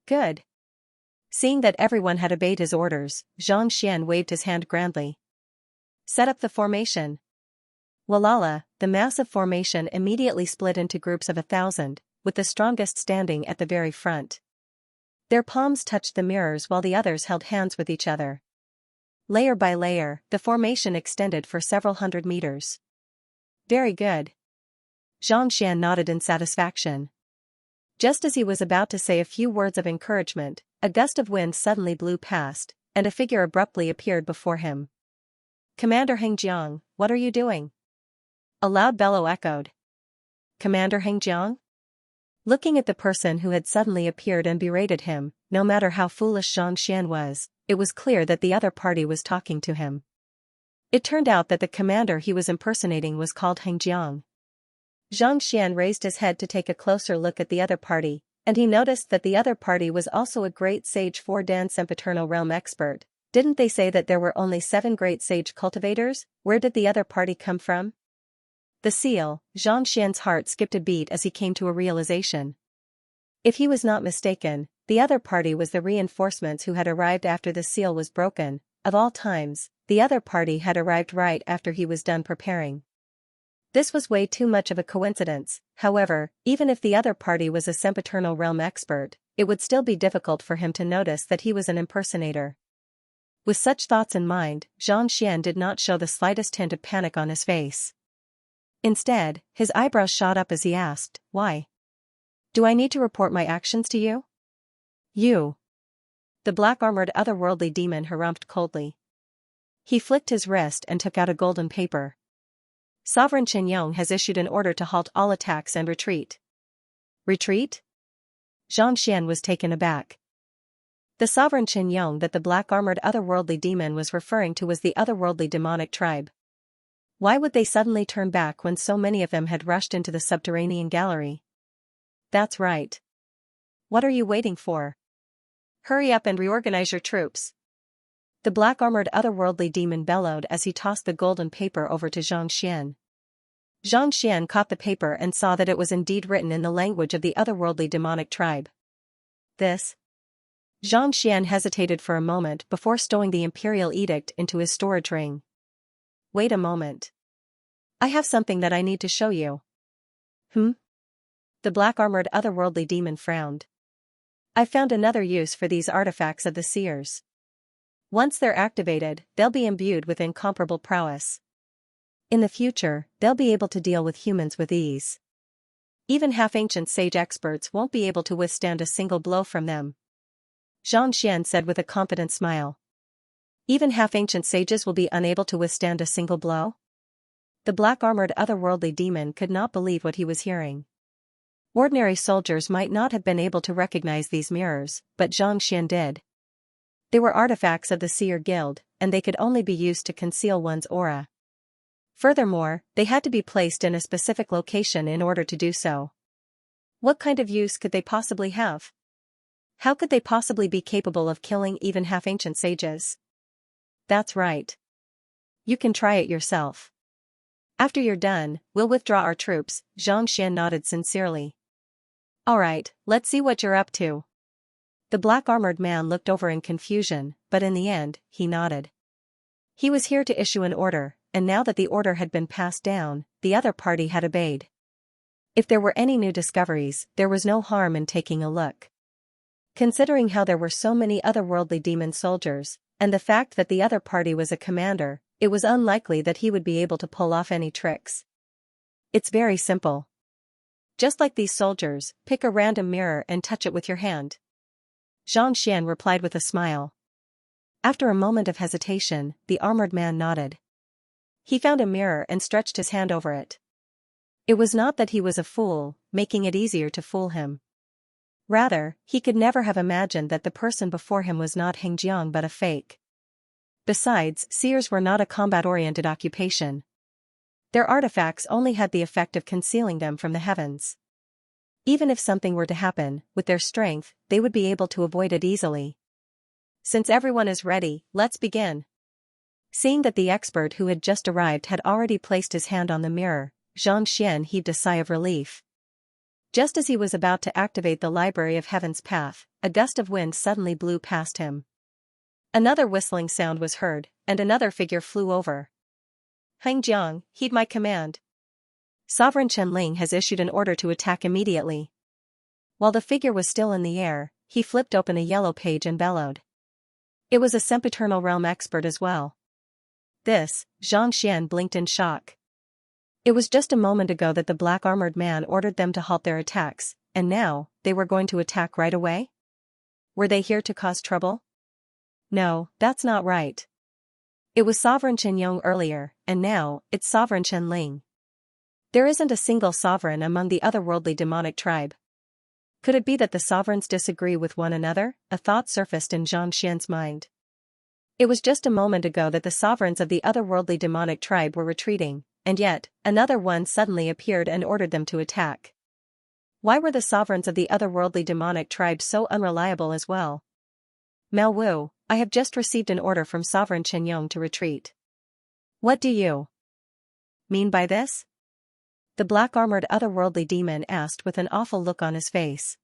Good. Seeing that everyone had obeyed his orders, Xianxia waved his hand grandly. Set up the formation. Walala, the massive formation immediately split into groups of 1,000, with the strongest standing at the very front. Their palms touched the mirrors while the others held hands with each other. Layer by layer, the formation extended for several hundred meters. Very good. Xianxia nodded in satisfaction. Just as he was about to say a few words of encouragement, a gust of wind suddenly blew past, and a figure abruptly appeared before him. Commander Hengjiang, what are you doing? A loud bellow echoed. Commander Hengjiang? Looking at the person who had suddenly appeared and berated him, no matter how foolish Xianxian was, it was clear that the other party was talking to him. It turned out that the commander he was impersonating was called Hengjiang. Xianxian raised his head to take a closer look at the other party, and he noticed that the other party was also a great sage 4-dan sempiternal realm expert. Didn't they say that there were only 7 great sage cultivators? Where did the other party come from? The seal. Xianxian's heart skipped a beat as he came to a realization. If he was not mistaken, the other party was the reinforcements who had arrived after the seal was broken. Of all times, the other party had arrived right after he was done preparing. This was way too much of a coincidence. However, even if the other party was a sempiternal realm expert, it would still be difficult for him to notice that he was an impersonator. With such thoughts in mind, Xianxian did not show the slightest hint of panic on his face. Instead, his eyebrows shot up as he asked, Why? Do I need to report my actions to you? You. The black-armored otherworldly demon harumphed coldly. He flicked his wrist and took out a golden paper. Sovereign Qinyong has issued an order to halt all attacks and retreat. Retreat? Xianxian was taken aback. The Sovereign Qinyong that the black-armored otherworldly demon was referring to was the otherworldly demonic tribe. Why would they suddenly turn back when so many of them had rushed into the subterranean gallery? That's right. What are you waiting for? Hurry up and reorganize your troops. The black-armored otherworldly demon bellowed as he tossed the golden paper over to Xianxian. Xianxian caught the paper and saw that it was indeed written in the language of the otherworldly demonic tribe. This? Xianxian hesitated for a moment before stowing the imperial edict into his storage ring. Wait a moment. I have something that I need to show you. The black-armored otherworldly demon frowned. I found another use for these artifacts of the seers. Once they're activated, they'll be imbued with incomparable prowess. In the future, they'll be able to deal with humans with ease. Even half-ancient sage experts won't be able to withstand a single blow from them. Xianxian said with a confident smile. Even half-ancient sages will be unable to withstand a single blow? The black-armored otherworldly demon could not believe what he was hearing. Ordinary soldiers might not have been able to recognize these mirrors, but Xianxian did. They were artifacts of the Seer Guild, and they could only be used to conceal one's aura. Furthermore, they had to be placed in a specific location in order to do so. What kind of use could they possibly have? How could they possibly be capable of killing even half-ancient sages? That's right. You can try it yourself. After you're done, we'll withdraw our troops. Xianxian nodded sincerely. Alright, let's see what you're up to. The black-armored man looked over in confusion, but in the end, he nodded. He was here to issue an order, and now that the order had been passed down, the other party had obeyed. If there were any new discoveries, there was no harm in taking a look. Considering how there were so many otherworldly demon soldiers, And the fact that the other party was a commander, it was unlikely that he would be able to pull off any tricks. It's very simple. Just like these soldiers, pick a random mirror and touch it with your hand. Xianxia replied with a smile. After a moment of hesitation, the armored man nodded. He found a mirror and stretched his hand over it. It was not that he was a fool, making it easier to fool him. Rather, he could never have imagined that the person before him was not Xianxia but a fake. Besides, seers were not a combat-oriented occupation. Their artifacts only had the effect of concealing them from the heavens. Even if something were to happen, with their strength, they would be able to avoid it easily. Since everyone is ready, let's begin. Seeing that the expert who had just arrived had already placed his hand on the mirror, Xianxia heaved a sigh of relief. Just as he was about to activate the Library of Heaven's path, a gust of wind suddenly blew past him. Another whistling sound was heard, and another figure flew over. Xianxia, heed my command. Sovereign Qianling has issued an order to attack immediately. While the figure was still in the air, he flipped open a yellow page and bellowed. It was a sempiternal realm expert as well. This, Xianxia blinked in shock. It was just a moment ago that the black armored man ordered them to halt their attacks, and now, they were going to attack right away? Were they here to cause trouble? No, that's not right. It was Sovereign Qianyong earlier, and now, it's Sovereign Qianling. There isn't a single sovereign among the otherworldly demonic tribe. Could it be that the sovereigns disagree with one another? A thought surfaced in Xianxia's mind. It was just a moment ago that the sovereigns of the otherworldly demonic tribe were retreating, and yet, another one suddenly appeared and ordered them to attack. Why were the sovereigns of the otherworldly demonic tribe so unreliable as well? Mao Wu, I have just received an order from Sovereign Qianyong to retreat. What do you mean by this? The black-armored otherworldly demon asked with an awful look on his face.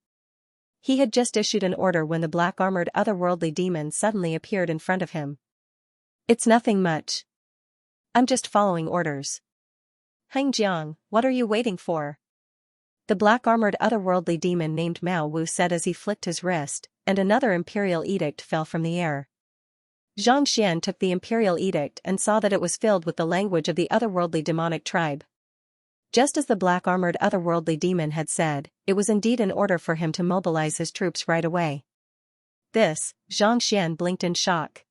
He had just issued an order when the black-armored otherworldly demon suddenly appeared in front of him. It's nothing much. I'm just following orders. Xianxia, what are you waiting for? The black-armored otherworldly demon named Mao Wu said as he flicked his wrist, and another imperial edict fell from the air. Xianxia took the imperial edict and saw that it was filled with the language of the otherworldly demonic tribe. Just as the black-armored otherworldly demon had said, it was indeed an order for him to mobilize his troops right away. This, Xianxia blinked in shock.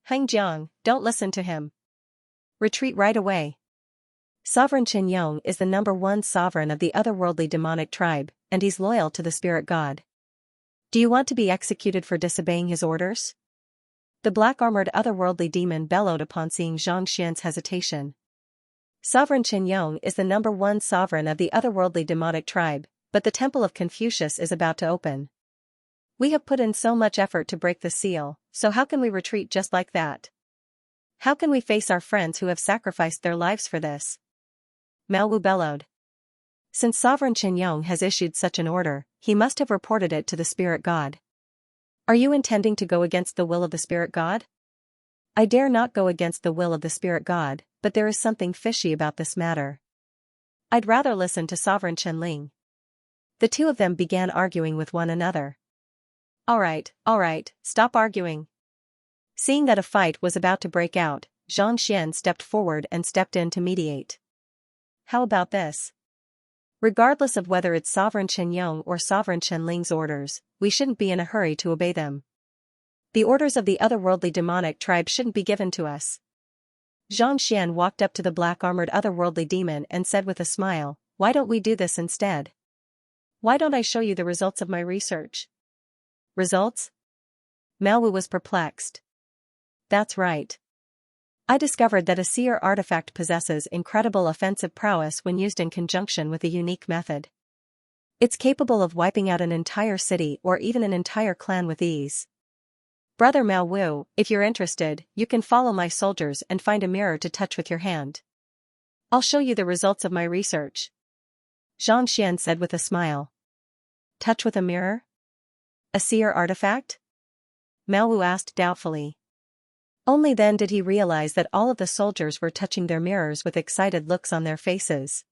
Xianxia, don't listen to him. Retreat right away. Sovereign Qianyong is the #1 sovereign of the otherworldly demonic tribe, and he's loyal to the spirit god. Do you want to be executed for disobeying his orders? The black-armored otherworldly demon bellowed upon seeing Xianxia's hesitation. Sovereign Qianyong is the #1 sovereign of the otherworldly demonic tribe, but the Temple of Confucius is about to open. We have put in so much effort to break the seal, so how can we retreat just like that? How can we face our friends who have sacrificed their lives for this? Mao Wu bellowed. Since Sovereign Qianyong has issued such an order, he must have reported it to the spirit god. Are you intending to go against the will of the spirit god? I dare not go against the will of the spirit god, but there is something fishy about this matter. I'd rather listen to Sovereign Qianling. The two of them began arguing with one another. All right, stop arguing. Seeing that a fight was about to break out, Xianxia stepped forward and stepped in to mediate. How about this? Regardless of whether it's Sovereign Qianyong or Sovereign Qianling's orders, we shouldn't be in a hurry to obey them. The orders of the otherworldly demonic tribe shouldn't be given to us. Xianxia walked up to the black-armored otherworldly demon and said with a smile, why don't we do this instead? Why don't I show you the results of my research? Results? Mao Wu was perplexed. That's right. I discovered that a seer artifact possesses incredible offensive prowess when used in conjunction with a unique method. It's capable of wiping out an entire city or even an entire clan with ease. Brother Mao Wu, if you're interested, you can follow my soldiers and find a mirror to touch with your hand. I'll show you the results of my research. Xianxia said with a smile. Touch with a mirror? A seer artifact? Mao Wu asked doubtfully. Only then did he realize that all of the soldiers were touching their mirrors with excited looks on their faces.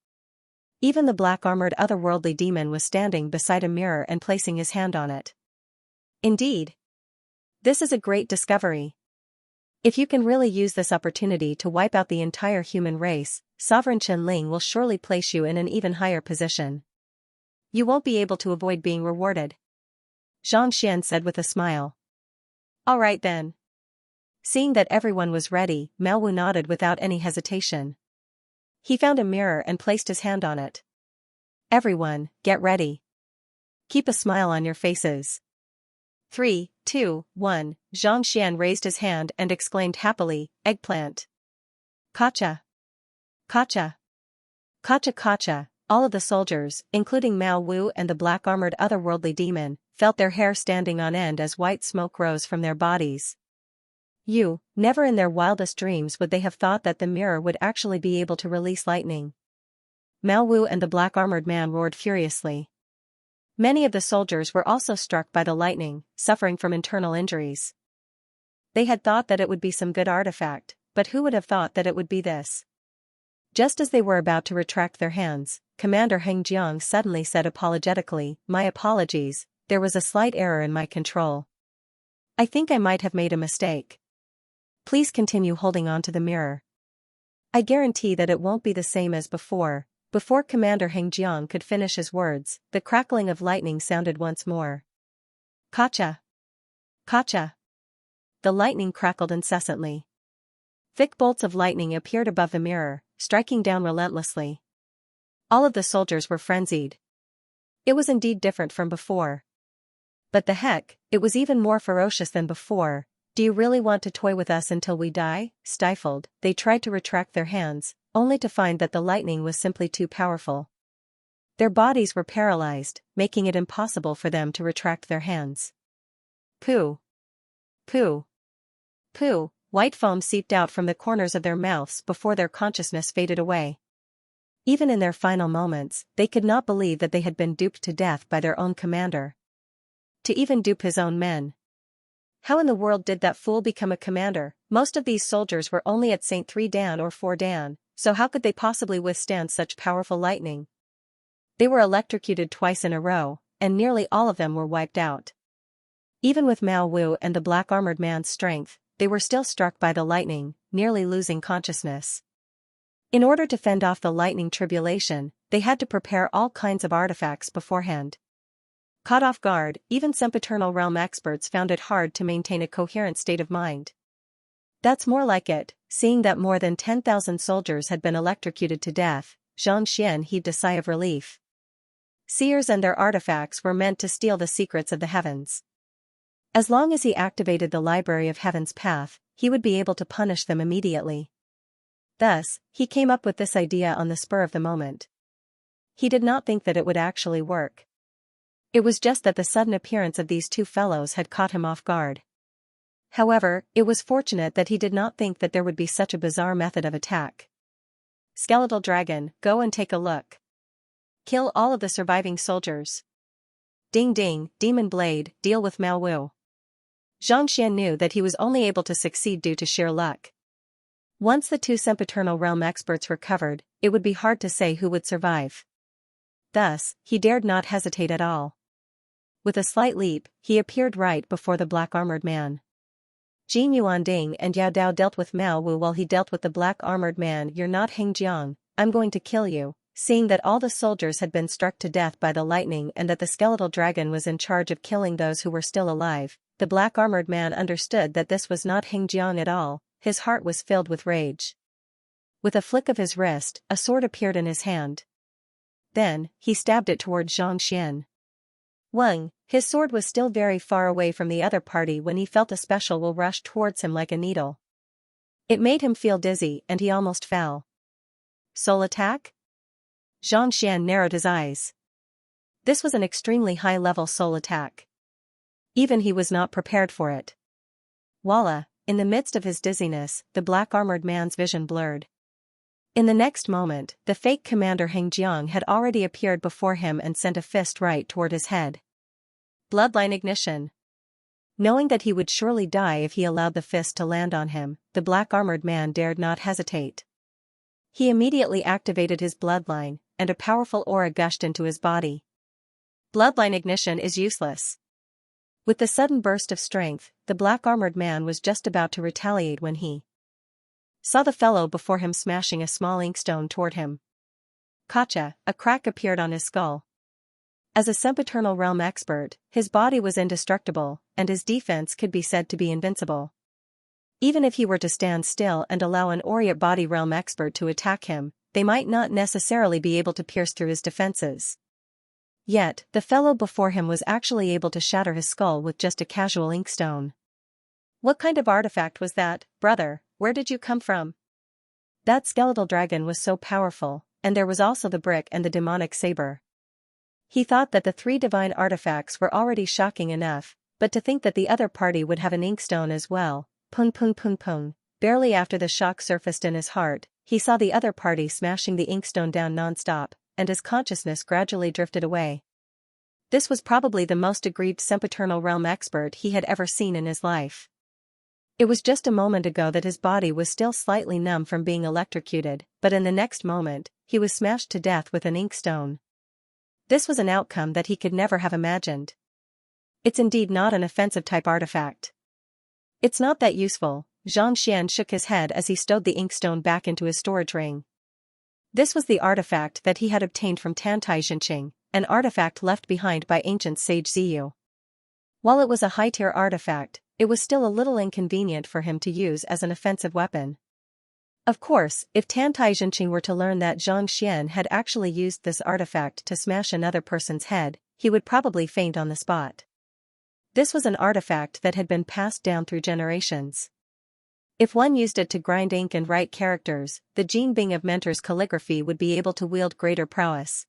Even the black-armored otherworldly demon was standing beside a mirror and placing his hand on it. Indeed. This is a great discovery. If you can really use this opportunity to wipe out the entire human race, Sovereign Chen will surely place you in an even higher position. You won't be able to avoid being rewarded. Xianxia said with a smile. All right then. Seeing that everyone was ready, Wu nodded without any hesitation. He found a mirror and placed his hand on it. Everyone, get ready. Keep a smile on your faces. 3, 2, 1, Xianxia raised his hand and exclaimed happily, eggplant. Kacha. Kacha. Kacha kacha. All of the soldiers, including Wu and the black-armored otherworldly demon, felt their hair standing on end as white smoke rose from their bodies. Never in their wildest dreams would they have thought that the mirror would actually be able to release lightning. Wu and the black-armored man roared furiously. Many of the soldiers were also struck by the lightning, suffering from internal injuries. They had thought that it would be some good artifact, but who would have thought that it would be this? Just as they were about to retract their hands, Commander Xianxia suddenly said apologetically, "My apologies, there was a slight error in my control. I think I might have made a mistake. Please continue holding on to the mirror. I guarantee that it won't be the same as before." Before Commander Xianxia could finish his words, the crackling of lightning sounded once more. Kacha! Kacha! The lightning crackled incessantly. Thick bolts of lightning appeared above the mirror, striking down relentlessly. All of the soldiers were frenzied. It was indeed different from before. But the heck, it was even more ferocious than before. Do you really want to toy with us until we die? Stifled, they tried to retract their hands, only to find that the lightning was simply too powerful. Their bodies were paralyzed, making it impossible for them to retract their hands. Pooh! Pooh! Pooh! White foam seeped out from the corners of their mouths before their consciousness faded away. Even in their final moments, they could not believe that they had been duped to death by their own commander. To even dupe his own men. How in the world did that fool become a commander? Most of these soldiers were only at St. 3 Dan or 4 Dan, so how could they possibly withstand such powerful lightning? They were electrocuted twice in a row, and nearly all of them were wiped out. Even with Wu and the black-armored man's strength, they were still struck by the lightning, nearly losing consciousness. In order to fend off the lightning tribulation, they had to prepare all kinds of artifacts beforehand. Caught off guard, even sempiternal realm experts found it hard to maintain a coherent state of mind. That's more like it, seeing that more than 10,000 soldiers had been electrocuted to death, Xianxia heaved a sigh of relief. Seers and their artifacts were meant to steal the secrets of the heavens. As long as he activated the Library of Heaven's path, he would be able to punish them immediately. Thus, he came up with this idea on the spur of the moment. He did not think that it would actually work. It was just that the sudden appearance of these two fellows had caught him off guard. However, it was fortunate that he did not think that there would be such a bizarre method of attack. Skeletal dragon, go and take a look. Kill all of the surviving soldiers. Ding ding, demon blade, deal with Wu. Xianxia knew that he was only able to succeed due to sheer luck. Once the two sempiternal realm experts recovered, it would be hard to say who would survive. Thus, he dared not hesitate at all. With a slight leap, he appeared right before the black-armored man. Jin Yuanding and Yao Dao dealt with Wu while he dealt with the black-armored man. "You're not Hengjiang, I'm going to kill you." Seeing that all the soldiers had been struck to death by the lightning and that the skeletal dragon was in charge of killing those who were still alive, the black-armored man understood that this was not Hengjiang at all. His heart was filled with rage. With a flick of his wrist, a sword appeared in his hand. Then, he stabbed it toward Xianxia. His sword was still very far away from the other party when he felt a special will rush towards him like a needle. It made him feel dizzy and he almost fell. Soul attack? Xianxia narrowed his eyes. This was an extremely high-level soul attack. Even he was not prepared for it. Voila! In the midst of his dizziness, the black-armored man's vision blurred. In the next moment, the fake commander Hengjiang had already appeared before him and sent a fist right toward his head. Bloodline ignition. Knowing that he would surely die if he allowed the fist to land on him, the black-armored man dared not hesitate. He immediately activated his bloodline, and a powerful aura gushed into his body. Bloodline ignition is useless. With the sudden burst of strength, the black-armored man was just about to retaliate when he saw the fellow before him smashing a small inkstone toward him. Gotcha! A crack appeared on his skull. As a sempiternal realm expert, his body was indestructible, and his defense could be said to be invincible. Even if he were to stand still and allow an Oriate body realm expert to attack him, they might not necessarily be able to pierce through his defenses. Yet, the fellow before him was actually able to shatter his skull with just a casual inkstone. What kind of artifact was that, brother? Where did you come from? That skeletal dragon was so powerful, and there was also the brick and the demonic saber. He thought that the 3 divine artifacts were already shocking enough, but to think that the other party would have an inkstone as well. Pung pung pung pung. Barely after the shock surfaced in his heart, he saw the other party smashing the inkstone down non-stop, and his consciousness gradually drifted away. This was probably the most aggrieved sempiternal realm expert he had ever seen in his life. It was just a moment ago that his body was still slightly numb from being electrocuted, but in the next moment, he was smashed to death with an inkstone. This was an outcome that he could never have imagined. It's indeed not an offensive type artifact. It's not that useful. Xianxia shook his head as he stowed the inkstone back into his storage ring. This was the artifact that he had obtained from Cultivation, an artifact left behind by ancient sage Ziyu. While it was a high-tier artifact, it was still a little inconvenient for him to use as an offensive weapon. Of course, if Cultivation were to learn that Xianxia had actually used this artifact to smash another person's head, he would probably faint on the spot. This was an artifact that had been passed down through generations. If one used it to grind ink and write characters, the Jin Bing of Mentor's calligraphy would be able to wield greater prowess.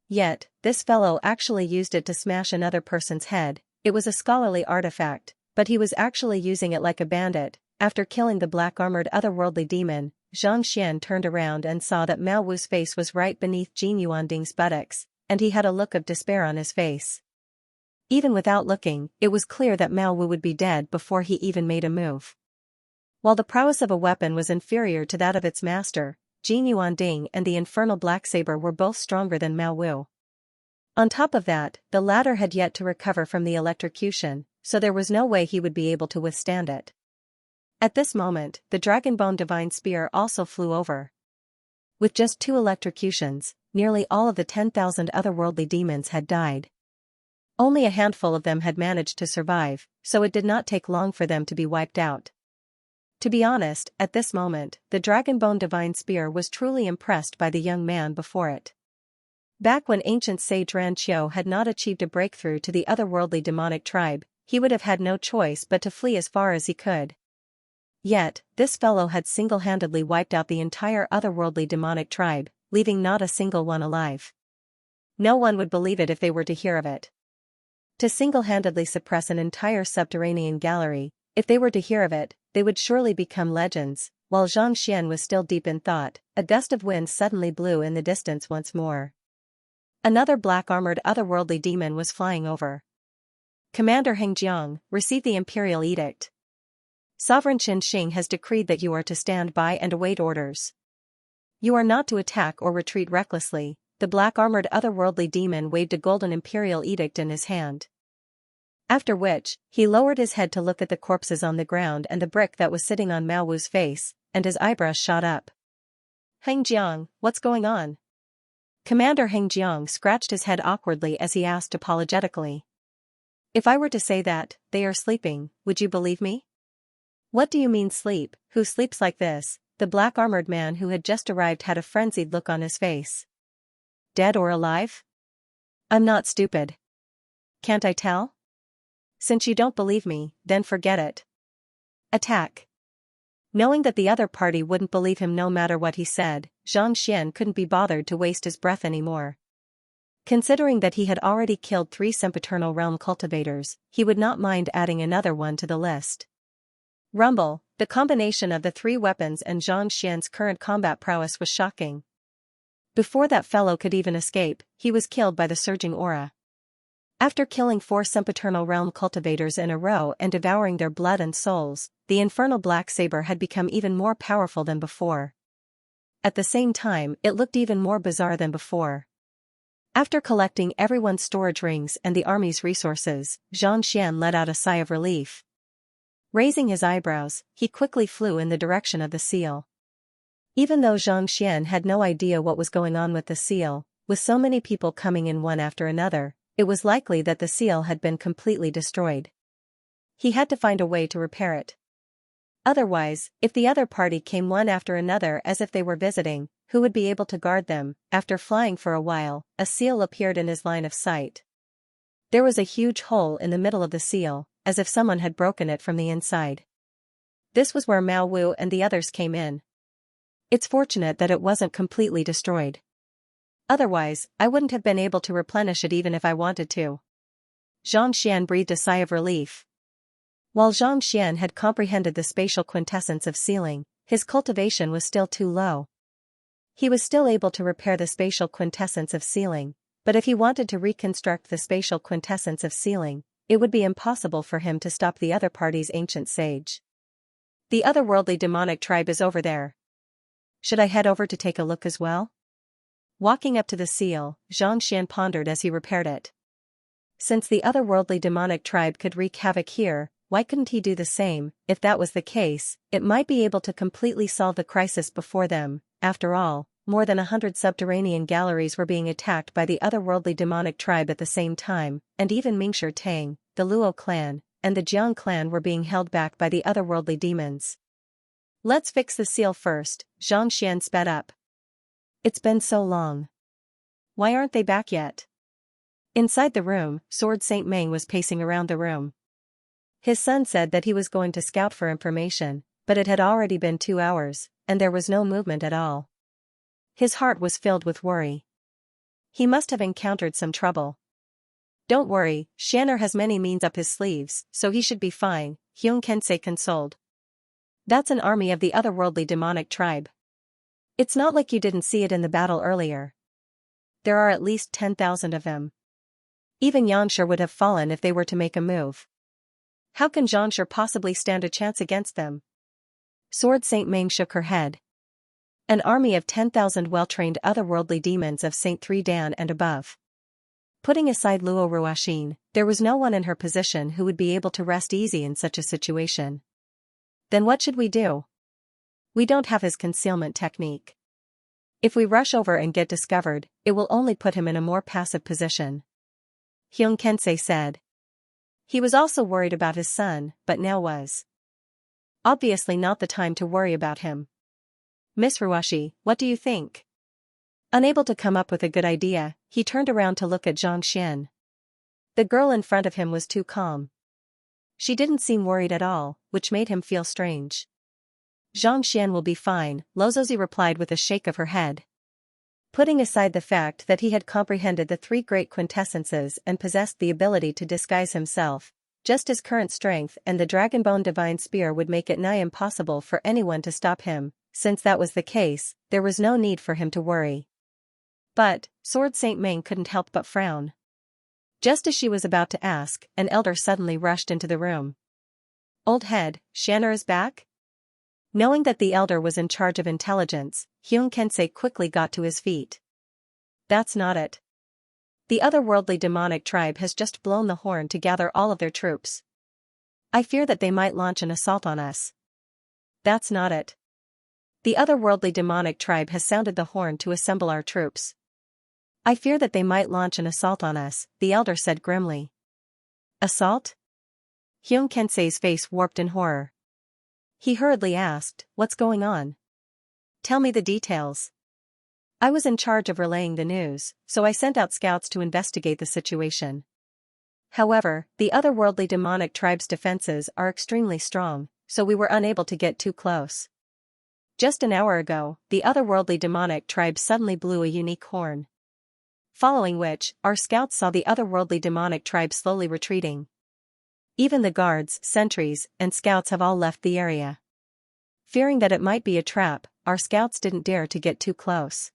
Yet, this fellow actually used it to smash another person's head. It was a scholarly artifact, but he was actually using it like a bandit. After killing the black-armored otherworldly demon, Xianxia turned around and saw that Mao Wu's face was right beneath Jin Yuanding's buttocks, and he had a look of despair on his face. Even without looking, it was clear that Mao Wu would be dead before he even made a move. While the prowess of a weapon was inferior to that of its master, Jin Yuanding and the infernal black saber were both stronger than Mao Wu. On top of that, the latter had yet to recover from the electrocution, so there was no way he would be able to withstand it. At this moment, the Dragonbone Divine Spear also flew over. With just 2 electrocutions, nearly all of the 10,000 otherworldly demons had died. Only a handful of them had managed to survive, so it did not take long for them to be wiped out. To be honest, at this moment, the Dragonbone Divine Spear was truly impressed by the young man before it. Back when ancient sage Ranqiu had not achieved a breakthrough to the otherworldly demonic tribe, he would have had no choice but to flee as far as he could. Yet, this fellow had single-handedly wiped out the entire otherworldly demonic tribe, leaving not a single one alive. No one would believe it if they were to hear of it. To single-handedly suppress an entire subterranean gallery, if they were to hear of it, they would surely become legends. While Xianxia was still deep in thought, a gust of wind suddenly blew in the distance once more. Another black-armored otherworldly demon was flying over. Commander Hengjiang, receive the imperial edict. Sovereign Qinxing has decreed that you are to stand by and await orders. You are not to attack or retreat recklessly. The black-armored otherworldly demon waved a golden imperial edict in his hand. After which, he lowered his head to look at the corpses on the ground and the brick that was sitting on Mao Wu's face, and his eyebrows shot up. Hengjiang, what's going on? Commander Hengjiang scratched his head awkwardly as he asked apologetically. If I were to say that, they are sleeping, would you believe me? What do you mean sleep? Who sleeps like this? The black-armored man who had just arrived had a frenzied look on his face. Dead or alive? I'm not stupid. Can't I tell? Since you don't believe me, then forget it. Attack. Knowing that the other party wouldn't believe him no matter what he said, Xianxia couldn't be bothered to waste his breath anymore. Considering that he had already killed 3 sempiternal realm cultivators, he would not mind adding another one to the list. Rumble, the combination of the 3 weapons and Xianxia's current combat prowess was shocking. Before that fellow could even escape, he was killed by the surging aura. After killing 4 sempiternal realm cultivators in a row and devouring their blood and souls, the infernal black saber had become even more powerful than before. At the same time, it looked even more bizarre than before. After collecting everyone's storage rings and the army's resources, Xianxia let out a sigh of relief. Raising his eyebrows, he quickly flew in the direction of the seal. Even though Xianxia had no idea what was going on with the seal, with so many people coming in one after another, it was likely that the seal had been completely destroyed. He had to find a way to repair it. Otherwise, if the other party came one after another as if they were visiting, who would be able to guard them? After flying for a while, a seal appeared in his line of sight. There was a huge hole in the middle of the seal, as if someone had broken it from the inside. This was where Mao Wu and the others came in. It's fortunate that it wasn't completely destroyed. Otherwise, I wouldn't have been able to replenish it even if I wanted to. Xianxia breathed a sigh of relief. While Xianxia had comprehended the spatial quintessence of sealing, his cultivation was still too low. He was still able to repair the spatial quintessence of sealing, but if he wanted to reconstruct the spatial quintessence of sealing, it would be impossible for him to stop the other party's ancient sage. The otherworldly demonic tribe is over there. Should I head over to take a look as well? Walking up to the seal, Xianxia pondered as he repaired it. Since the otherworldly demonic tribe could wreak havoc here, why couldn't he do the same? If that was the case, it might be able to completely solve the crisis before them. After all, more than 100 subterranean galleries were being attacked by the otherworldly demonic tribe at the same time, and even Mingshi Tang, the Luo clan, and the Jiang clan were being held back by the otherworldly demons. Let's fix the seal first, Xianxia sped up. It's been so long. Why aren't they back yet? Inside the room, Sword Saint Meng was pacing around the room. His son said that he was going to scout for information, but it had already been 2 hours, and there was no movement at all. His heart was filled with worry. He must have encountered some trouble. Don't worry, Shanner has many means up his sleeves, so he should be fine, Hyung Kensei consoled. That's an army of the otherworldly demonic tribe. It's not like you didn't see it in the battle earlier. There are at least 10,000 of them. Even Yanshi would have fallen if they were to make a move. How can Yanshi possibly stand a chance against them? Sword Saint Meng shook her head. An army of 10,000 well-trained otherworldly demons of Saint 3 Dan and above. Putting aside Luo Ruoxin, there was no one in her position who would be able to rest easy in such a situation. Then what should we do? We don't have his concealment technique. If we rush over and get discovered, it will only put him in a more passive position. Hyung Kensei said. He was also worried about his son, but now was obviously not the time to worry about him. Miss Ruoxi, what do you think? Unable to come up with a good idea, he turned around to look at Xianxia. The girl in front of him was too calm. She didn't seem worried at all, which made him feel strange. Xianxia will be fine, Lozozi replied with a shake of her head. Putting aside the fact that he had comprehended the 3 great quintessences and possessed the ability to disguise himself, just his current strength and the Dragonbone Divine Spear would make it nigh impossible for anyone to stop him. Since that was the case, there was no need for him to worry. But, Sword Saint Meng couldn't help but frown. Just as she was about to ask, an elder suddenly rushed into the room. Old head, Shanner is back? Knowing that the elder was in charge of intelligence, Hyung Kensei quickly got to his feet. That's not it. The otherworldly demonic tribe has just blown the horn to gather all of their troops. I fear that they might launch an assault on us. That's not it. The otherworldly demonic tribe has sounded the horn to assemble our troops. I fear that they might launch an assault on us, the elder said grimly. Assault? Hyung Kensei's face warped in horror. He hurriedly asked, what's going on? Tell me the details. I was in charge of relaying the news, so I sent out scouts to investigate the situation. However, the otherworldly demonic tribe's defenses are extremely strong, so we were unable to get too close. Just an hour ago, the otherworldly demonic tribe suddenly blew a unique horn. Following which, our scouts saw the otherworldly demonic tribe slowly retreating. Even the guards, sentries, and scouts have all left the area. Fearing that it might be a trap, our scouts didn't dare to get too close.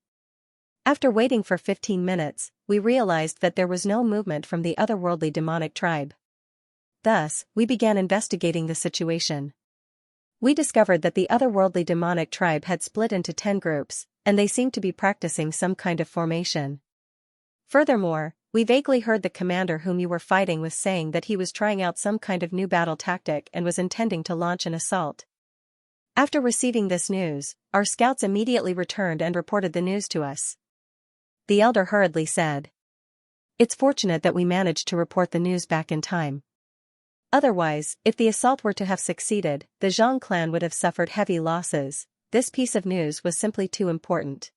After waiting for 15 minutes, we realized that there was no movement from the otherworldly demonic tribe. Thus, we began investigating the situation. We discovered that the otherworldly demonic tribe had split into 10 groups, and they seemed to be practicing some kind of formation. Furthermore, we vaguely heard the commander whom you were fighting with saying that he was trying out some kind of new battle tactic and was intending to launch an assault. After receiving this news, our scouts immediately returned and reported the news to us. The elder hurriedly said. It's fortunate that we managed to report the news back in time. Otherwise, if the assault were to have succeeded, the Zhang clan would have suffered heavy losses. This piece of news was simply too important.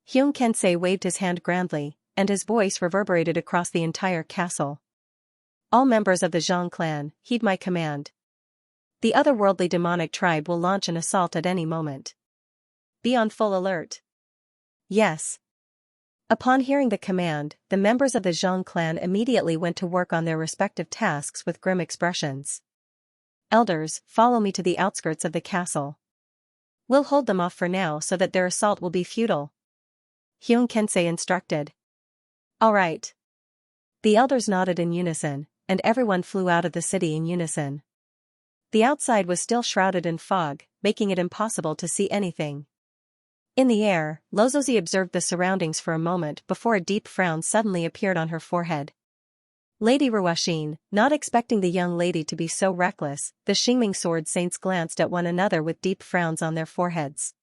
Xianxia waved his hand grandly, and his voice reverberated across the entire castle. All members of the Zhang clan, heed my command. The otherworldly demonic tribe will launch an assault at any moment. Be on full alert. Yes. Upon hearing the command, the members of the Zhang clan immediately went to work on their respective tasks with grim expressions. Elders, follow me to the outskirts of the castle. We'll hold them off for now so that their assault will be futile. Xianxia instructed. All right. The elders nodded in unison, and everyone flew out of the city in unison. The outside was still shrouded in fog, making it impossible to see anything. In the air, Lozozi observed the surroundings for a moment before a deep frown suddenly appeared on her forehead. Lady Ruoxin, not expecting the young lady to be so reckless, the Xingming sword saints glanced at one another with deep frowns on their foreheads.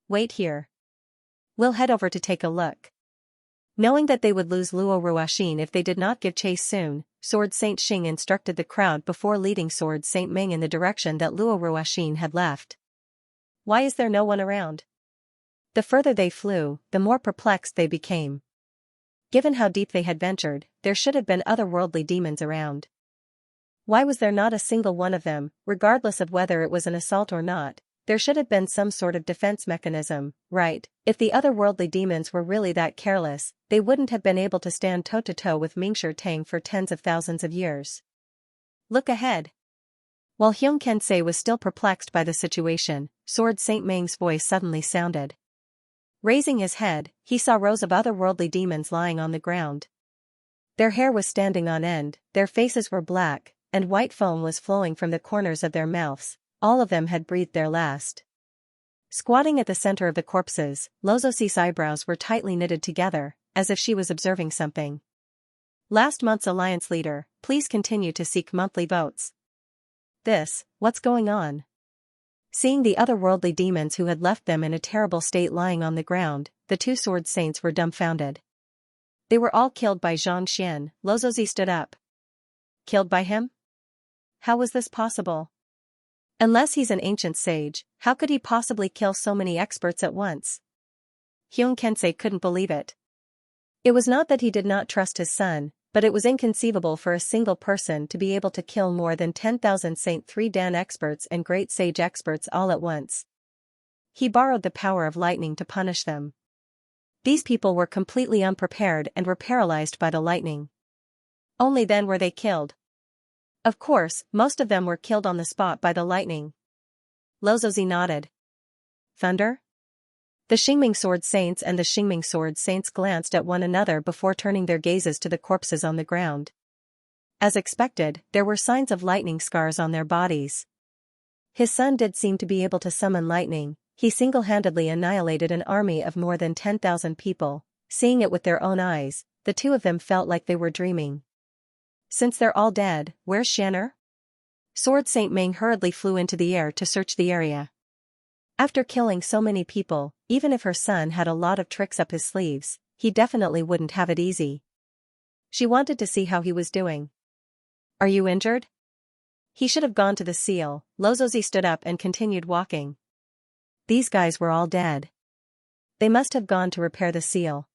Wait here. We'll head over to take a look. Knowing that they would lose Luo Ruoxin if they did not give chase soon, Sword Saint Xing instructed the crowd before leading Sword Saint Ming in the direction that Luo Ruoxin had left. Why is there no one around? The further they flew, the more perplexed they became. Given how deep they had ventured, there should have been otherworldly demons around. Why was there not a single one of them, regardless of whether it was an assault or not? There should have been some sort of defense mechanism, right? If the otherworldly demons were really that careless, they wouldn't have been able to stand toe-to-toe with Mingshi Tang for tens of thousands of years. Look ahead. While Xianxia was still perplexed by the situation, Sword Saint Ming's voice suddenly sounded. Raising his head, he saw rows of otherworldly demons lying on the ground. Their hair was standing on end, their faces were black, and white foam was flowing from the corners of their mouths. All of them had breathed their last. Squatting at the center of the corpses, Lozosi's eyebrows were tightly knitted together, as if she was observing something. Last month's alliance leader, please continue to seek monthly votes. What's going on? Seeing the otherworldly demons who had left them in a terrible state lying on the ground, the two sword saints were dumbfounded. They were all killed by Xianxia. Lozozi stood up. Killed by him? How was this possible? Unless he's an ancient sage, how could he possibly kill so many experts at once? Xianxia couldn't believe it. It was not that he did not trust his son, but it was inconceivable for a single person to be able to kill more than 10,000 Saint 3 Dan experts and great sage experts all at once. He borrowed the power of lightning to punish them. These people were completely unprepared and were paralyzed by the lightning. Only then were they killed. Of course, most of them were killed on the spot by the lightning. Lozozi nodded. Thunder? The Xingming Sword Saints and the Xingming Sword Saints glanced at one another before turning their gazes to the corpses on the ground. As expected, there were signs of lightning scars on their bodies. His son did seem to be able to summon lightning. He single-handedly annihilated an army of more than 10,000 people. Seeing it with their own eyes, the two of them felt like they were dreaming. Since they're all dead, where's Shan'er? Sword Saint Ming hurriedly flew into the air to search the area. After killing so many people, even if her son had a lot of tricks up his sleeves, he definitely wouldn't have it easy. She wanted to see how he was doing. Are you injured? He should have gone to the seal. Lozozi stood up and continued walking. These guys were all dead. They must have gone to repair the seal.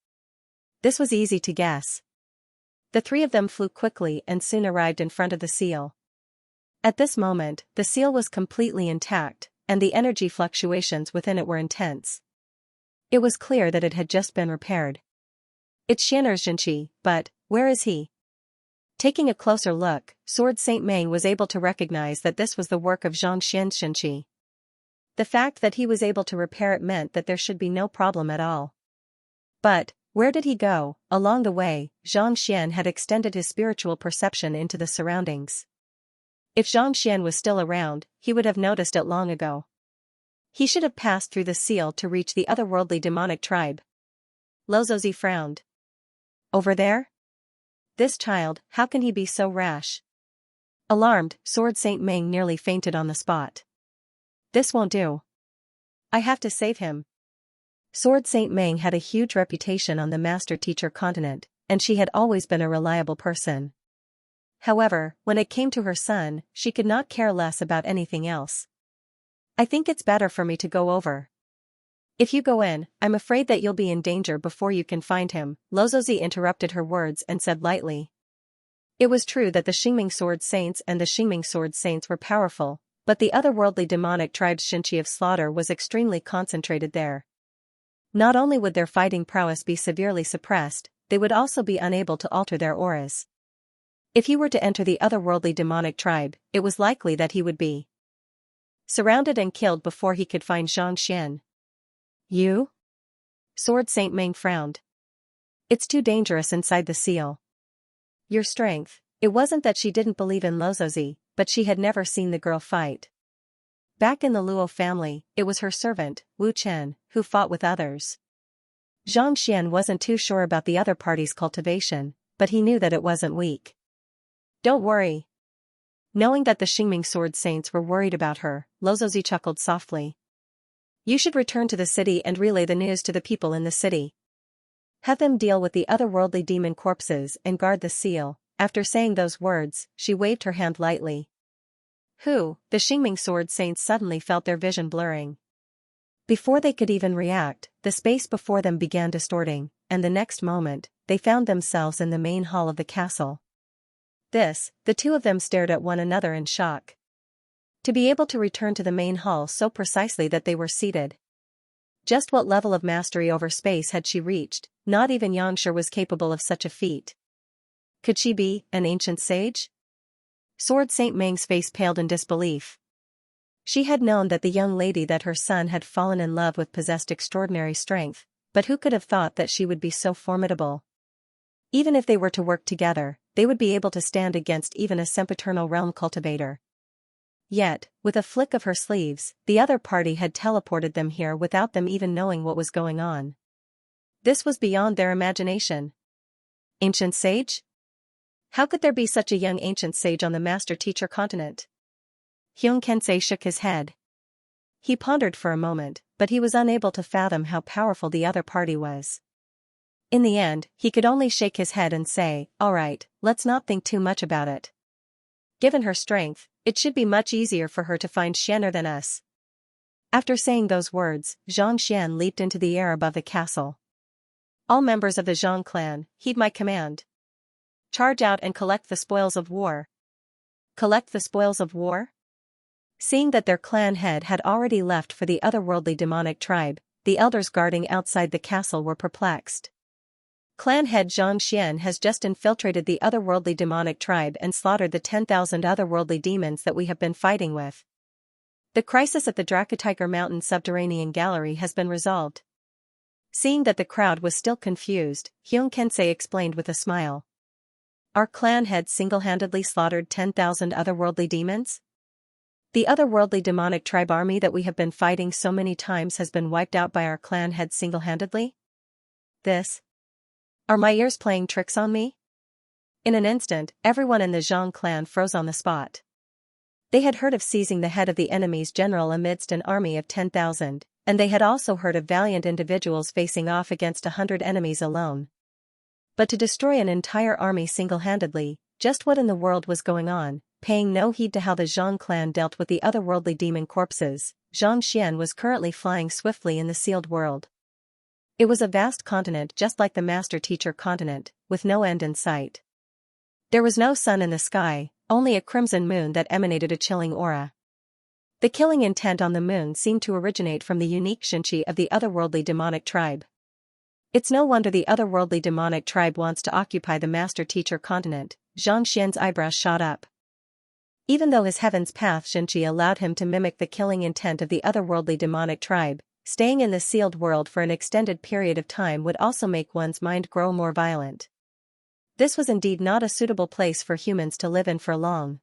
This was easy to guess. The three of them flew quickly and soon arrived in front of the seal. At this moment, the seal was completely intact, and the energy fluctuations within it were intense. It was clear that it had just been repaired. It's Shan'er's Xianxia, but where is he? Taking a closer look, Sword Saint Ming was able to recognize that this was the work of Xianxian's Xianxia. The fact that he was able to repair it meant that there should be no problem at all. But where did he go? Along the way, Xianxian had extended his spiritual perception into the surroundings. If Xianxian was still around, he would have noticed it long ago. He should have passed through the seal to reach the otherworldly demonic tribe. Lozozi frowned. Over there? This child, how can he be so rash? Alarmed, Sword Saint Meng nearly fainted on the spot. This won't do. I have to save him. Sword Saint Meng had a huge reputation on the master-teacher continent, and she had always been a reliable person. However, when it came to her son, she could not care less about anything else. I think it's better for me to go over. If you go in, I'm afraid that you'll be in danger before you can find him, Lozozi interrupted her words and said lightly. It was true that the Xingming Sword Saints and the Xingming Sword Saints were powerful, but the otherworldly demonic tribe's Xianxia of slaughter was extremely concentrated there. Not only would their fighting prowess be severely suppressed, they would also be unable to alter their auras. If he were to enter the otherworldly demonic tribe, it was likely that he would be surrounded and killed before he could find Xianxia. You? Sword Saint Meng frowned. It's too dangerous inside the seal. Your strength. It wasn't that she didn't believe in Lozozi, but she had never seen the girl fight. Back in the Luo family, it was her servant, Wu Chen, who fought with others. Xianxia wasn't too sure about the other party's cultivation, but he knew that it wasn't weak. Don't worry. Knowing that the Xingming Sword Saints were worried about her, Lozozi chuckled softly. You should return to the city and relay the news to the people in the city. Have them deal with the otherworldly demon corpses and guard the seal. After saying those words, she waved her hand lightly. The Xingming Sword Saints suddenly felt their vision blurring. Before they could even react, the space before them began distorting, and the next moment, they found themselves in the main hall of the castle. The two of them stared at one another in shock. To be able to return to the main hall so precisely that they were seated. Just what level of mastery over space had she reached? Not even Xianxia was capable of such a feat. Could she be an ancient sage? Sword Saint Meng's face paled in disbelief. She had known that the young lady that her son had fallen in love with possessed extraordinary strength, but who could have thought that she would be so formidable? Even if they were to work together, they would be able to stand against even a sempiternal realm cultivator. Yet, with a flick of her sleeves, the other party had teleported them here without them even knowing what was going on. This was beyond their imagination. Ancient sage? How could there be such a young ancient sage on the master-teacher continent? Hyun Kensei shook his head. He pondered for a moment, but he was unable to fathom how powerful the other party was. In the end, he could only shake his head and say, all right, let's not think too much about it. Given her strength, it should be much easier for her to find Xian'er than us. After saying those words, Xianxia leaped into the air above the castle. All members of the Zhang clan, heed my command. Charge out and collect the spoils of war. Collect the spoils of war? Seeing that their clan head had already left for the otherworldly demonic tribe, the elders guarding outside the castle were perplexed. Clan head Xianxia has just infiltrated the otherworldly demonic tribe and slaughtered the 10,000 otherworldly demons that we have been fighting with. The crisis at the Dracatiger Mountain subterranean gallery has been resolved. Seeing that the crowd was still confused, Hyun Kensei explained with a smile. Our clan head single-handedly slaughtered 10,000 otherworldly demons? The otherworldly demonic tribe army that we have been fighting so many times has been wiped out by our clan head single-handedly? Are my ears playing tricks on me? In an instant, everyone in the Zhang clan froze on the spot. They had heard of seizing the head of the enemy's general amidst an army of 10,000, and they had also heard of valiant individuals facing off against 100 enemies alone. But to destroy an entire army single-handedly, just what in the world was going on? Paying no heed to how the Zhang clan dealt with the otherworldly demon corpses, Xianxia was currently flying swiftly in the sealed world. It was a vast continent just like the master-teacher continent, with no end in sight. There was no sun in the sky, only a crimson moon that emanated a chilling aura. The killing intent on the moon seemed to originate from the unique Xianxia of the otherworldly demonic tribe. It's no wonder the otherworldly demonic tribe wants to occupy the master-teacher continent. Xianxia's eyebrows shot up. Even though his heaven's path Xianxia allowed him to mimic the killing intent of the otherworldly demonic tribe, staying in the sealed world for an extended period of time would also make one's mind grow more violent. This was indeed not a suitable place for humans to live in for long.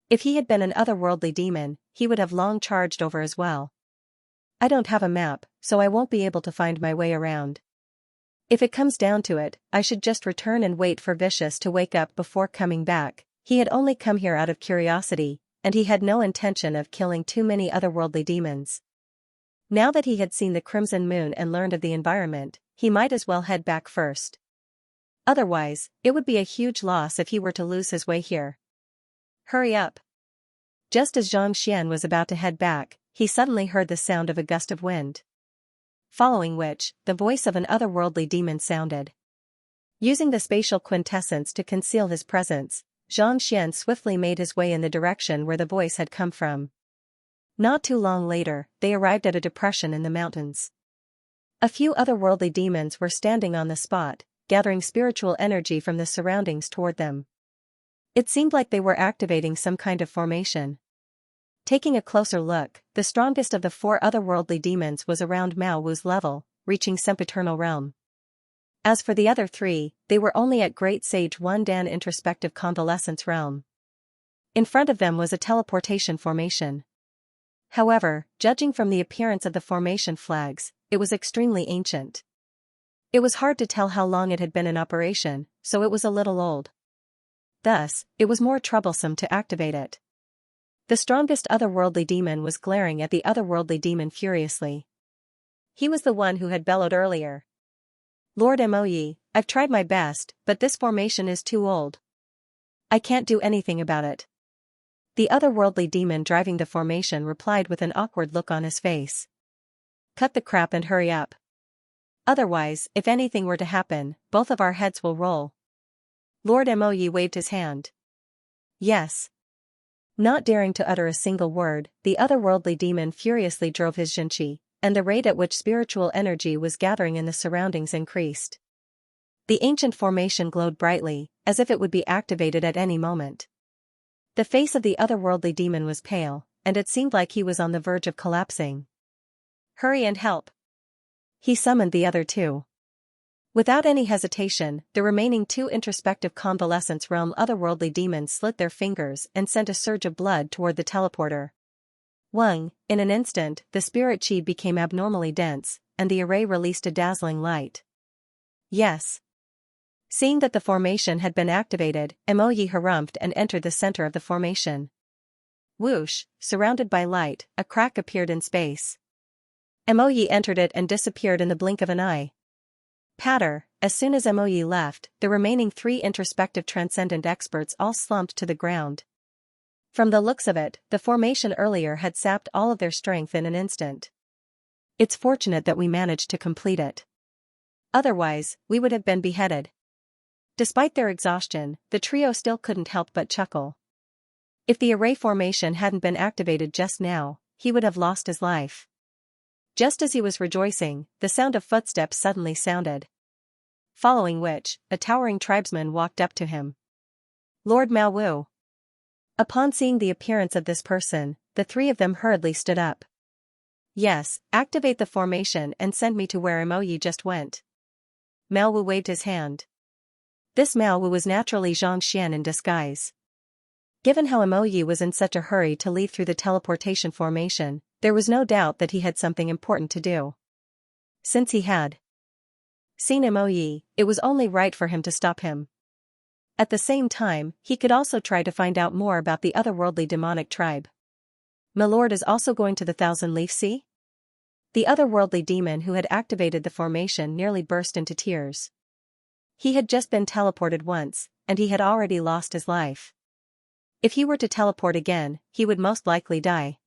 If he had been an otherworldly demon, he would have long charged over as well. I don't have a map, so I won't be able to find my way around. If it comes down to it, I should just return and wait for Vicious to wake up before coming back. He had only come here out of curiosity, and he had no intention of killing too many otherworldly demons. Now that he had seen the Crimson Moon and learned of the environment, he might as well head back first. Otherwise, it would be a huge loss if he were to lose his way here. Hurry up. Just as Xianxia was about to head back, he suddenly heard the sound of a gust of wind. Following which, the voice of an otherworldly demon sounded. Using the spatial quintessence to conceal his presence, Xianxia swiftly made his way in the direction where the voice had come from. Not too long later, they arrived at a depression in the mountains. A few otherworldly demons were standing on the spot, gathering spiritual energy from the surroundings toward them. It seemed like they were activating some kind of formation. Taking a closer look, the strongest of the 4 otherworldly demons was around Mao Wu's level, reaching sempiternal realm. As for the other 3, they were only at Great Sage 1 Dan introspective convalescence realm. In front of them was a teleportation formation. However, judging from the appearance of the formation flags, it was extremely ancient. It was hard to tell how long it had been in operation, so it was a little old. Thus, it was more troublesome to activate it. The strongest otherworldly demon was glaring at the otherworldly demon furiously. He was the one who had bellowed earlier. Lord Moyi, I've tried my best, but this formation is too old. I can't do anything about it. The otherworldly demon driving the formation replied with an awkward look on his face. Cut the crap and hurry up. Otherwise, if anything were to happen, both of our heads will roll. Lord Moyi waved his hand. Yes. Not daring to utter a single word, the otherworldly demon furiously drove his Xianxia, and the rate at which spiritual energy was gathering in the surroundings increased. The ancient formation glowed brightly, as if it would be activated at any moment. The face of the otherworldly demon was pale, and it seemed like he was on the verge of collapsing. Hurry and help. He summoned the other 2. Without any hesitation, the remaining 2 introspective convalescence realm otherworldly demons slit their fingers and sent a surge of blood toward the teleporter. In an instant, the spirit chi became abnormally dense, and the array released a dazzling light. Yes. Seeing that the formation had been activated, Moyi harumphed and entered the center of the formation. Whoosh, surrounded by light, a crack appeared in space. Moyi entered it and disappeared in the blink of an eye. Patter, as soon as Moyi left, the remaining 3 introspective transcendent experts all slumped to the ground. From the looks of it, the formation earlier had sapped all of their strength in an instant. It's fortunate that we managed to complete it. Otherwise, we would have been beheaded. Despite their exhaustion, the trio still couldn't help but chuckle. If the array formation hadn't been activated just now, he would have lost his life. Just as he was rejoicing, the sound of footsteps suddenly sounded. Following which, a towering tribesman walked up to him. Lord Mao Wu. Upon seeing the appearance of this person, the 3 of them hurriedly stood up. Yes, activate the formation and send me to where Moyi just went. Mao Wu waved his hand. This Mao Wu was naturally Xianxia in disguise. Given how Moyi was in such a hurry to leave through the teleportation formation, there was no doubt that he had something important to do. Since he had seen Moyi, it was only right for him to stop him. At the same time, he could also try to find out more about the otherworldly demonic tribe. My lord is also going to the Thousand Leaf Sea? The otherworldly demon who had activated the formation nearly burst into tears. He had just been teleported once, and he had already lost his life. If he were to teleport again, he would most likely die.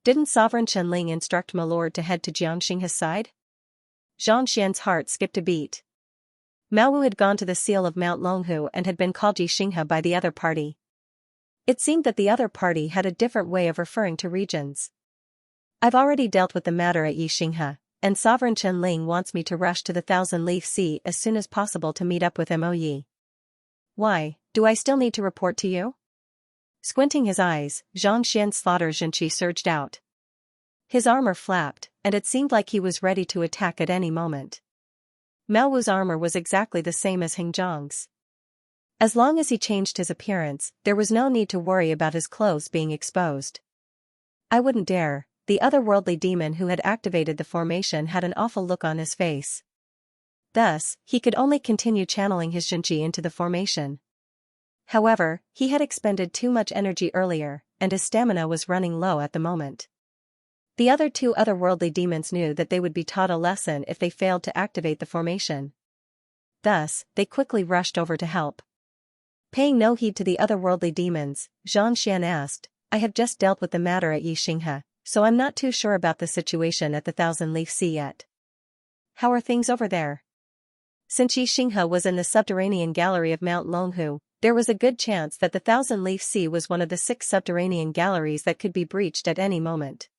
Didn't Sovereign Chenling instruct my lord to head to Xianxing's side? Xianxian's heart skipped a beat. Mao Wu had gone to the seal of Mount Longhu and had been called Yixinghe by the other party. It seemed that the other party had a different way of referring to regions. I've already dealt with the matter at Yixinghe, and Sovereign Chenling wants me to rush to the Thousand Leaf Sea as soon as possible to meet up with Moyi. Why, do I still need to report to you? Squinting his eyes, Xianxian's slaughter Xianxia surged out. His armor flapped, and it seemed like he was ready to attack at any moment. Mao Wu's armor was exactly the same as Hingzhang's. As long as he changed his appearance, there was no need to worry about his clothes being exposed. I wouldn't dare. The otherworldly demon who had activated the formation had an awful look on his face. Thus, he could only continue channeling his Xianxia into the formation. However, he had expended too much energy earlier, and his stamina was running low at the moment. The other two otherworldly demons knew that they would be taught a lesson if they failed to activate the formation. Thus, they quickly rushed over to help. Paying no heed to the otherworldly demons, Xianxia asked, "I have just dealt with the matter at Xianxia, so I'm not too sure about the situation at the Thousand-Leaf Sea yet. How are things over there?" Since Xianxia was in the subterranean gallery of Mount Longhu, there was a good chance that the Thousand-Leaf Sea was one of the 6 subterranean galleries that could be breached at any moment.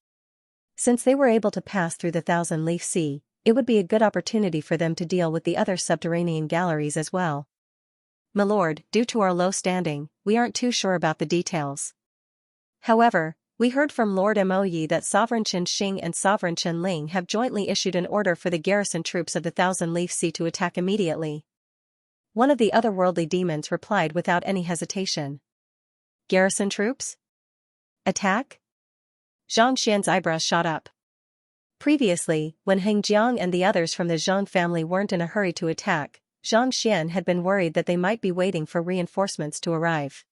Since they were able to pass through the Thousand-Leaf Sea, it would be a good opportunity for them to deal with the other subterranean galleries as well. "My lord, due to our low standing, we aren't too sure about the details. However, we heard from Lord Moyi that Sovereign Chen Xing and Sovereign Chen Ling have jointly issued an order for the garrison troops of the Thousand-Leaf Sea to attack immediately." One of the otherworldly demons replied without any hesitation. "Garrison troops? Attack?" Xianxian's eyebrows shot up. Previously, when Heng Jiang and the others from the Zhang family weren't in a hurry to attack, Xianxian had been worried that they might be waiting for reinforcements to arrive.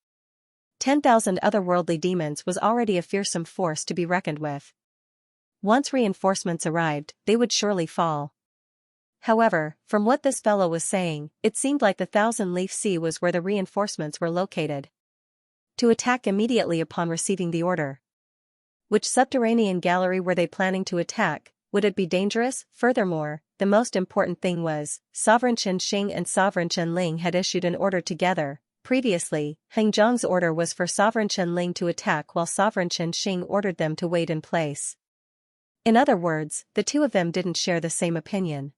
10,000 otherworldly demons was already a fearsome force to be reckoned with. Once reinforcements arrived, they would surely fall. However, from what this fellow was saying, it seemed like the Thousand-Leaf Sea was where the reinforcements were located. To attack immediately upon receiving the order. Which subterranean gallery were they planning to attack? Would it be dangerous? Furthermore, the most important thing was, Sovereign Chen Xing and Sovereign Chen Ling had issued an order together. Previously, Heng Zhang's order was for Sovereign Chen Ling to attack while Sovereign Chen Xing ordered them to wait in place. In other words, the two of them didn't share the same opinion.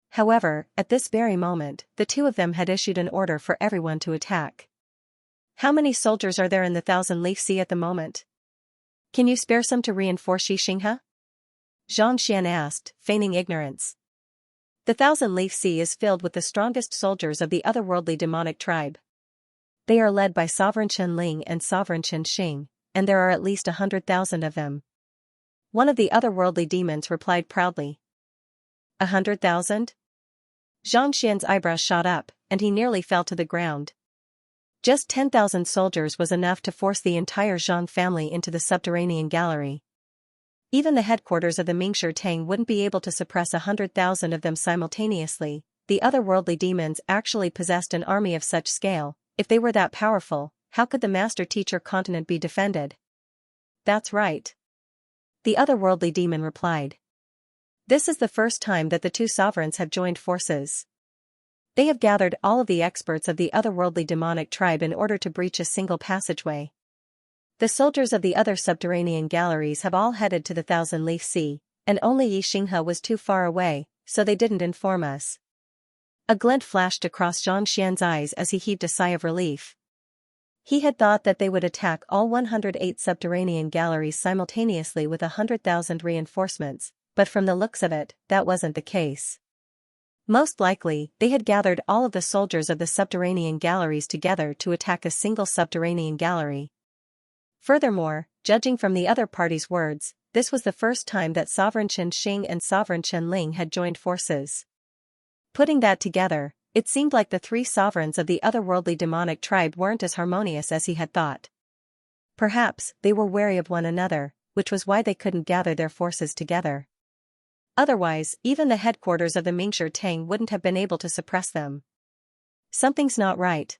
However, at this very moment, the two of them had issued an order for everyone to attack. "How many soldiers are there in the Thousand-Leaf Sea at the moment? Can you spare some to reinforce Xianxia?" Xianxian asked, feigning ignorance. The Thousand-Leaf Sea is filled with the strongest soldiers of the otherworldly demonic tribe. They are led by Sovereign Chen Ling and Sovereign Chen Xing, and there are at least 100,000 of them. One of the otherworldly demons replied proudly. 100,000? Xianxian's eyebrows shot up, and he nearly fell to the ground. Just 10,000 soldiers was enough to force the entire Zhang family into the subterranean gallery. Even the headquarters of the Mingshi Tang wouldn't be able to suppress 100,000 of them simultaneously. The otherworldly demons actually possessed an army of such scale. If they were that powerful, how could the master-teacher continent be defended? "That's right," the otherworldly demon replied. "This is the first time that the two sovereigns have joined forces. They have gathered all of the experts of the otherworldly demonic tribe in order to breach a single passageway. The soldiers of the other subterranean galleries have all headed to the Thousand-Leaf Sea, and only Xianxia was too far away, so they didn't inform us." A glint flashed across Xianxian's eyes as he heaved a sigh of relief. He had thought that they would attack all 108 subterranean galleries simultaneously with 100,000 reinforcements, but from the looks of it, that wasn't the case. Most likely, they had gathered all of the soldiers of the subterranean galleries together to attack a single subterranean gallery. Furthermore, judging from the other party's words, this was the first time that Sovereign Chen Xing and Sovereign Chen Ling had joined forces. Putting that together, it seemed like the three sovereigns of the otherworldly demonic tribe weren't as harmonious as he had thought. Perhaps they were wary of one another, which was why they couldn't gather their forces together. Otherwise, even the headquarters of the Mingshi Tang wouldn't have been able to suppress them. Something's not right.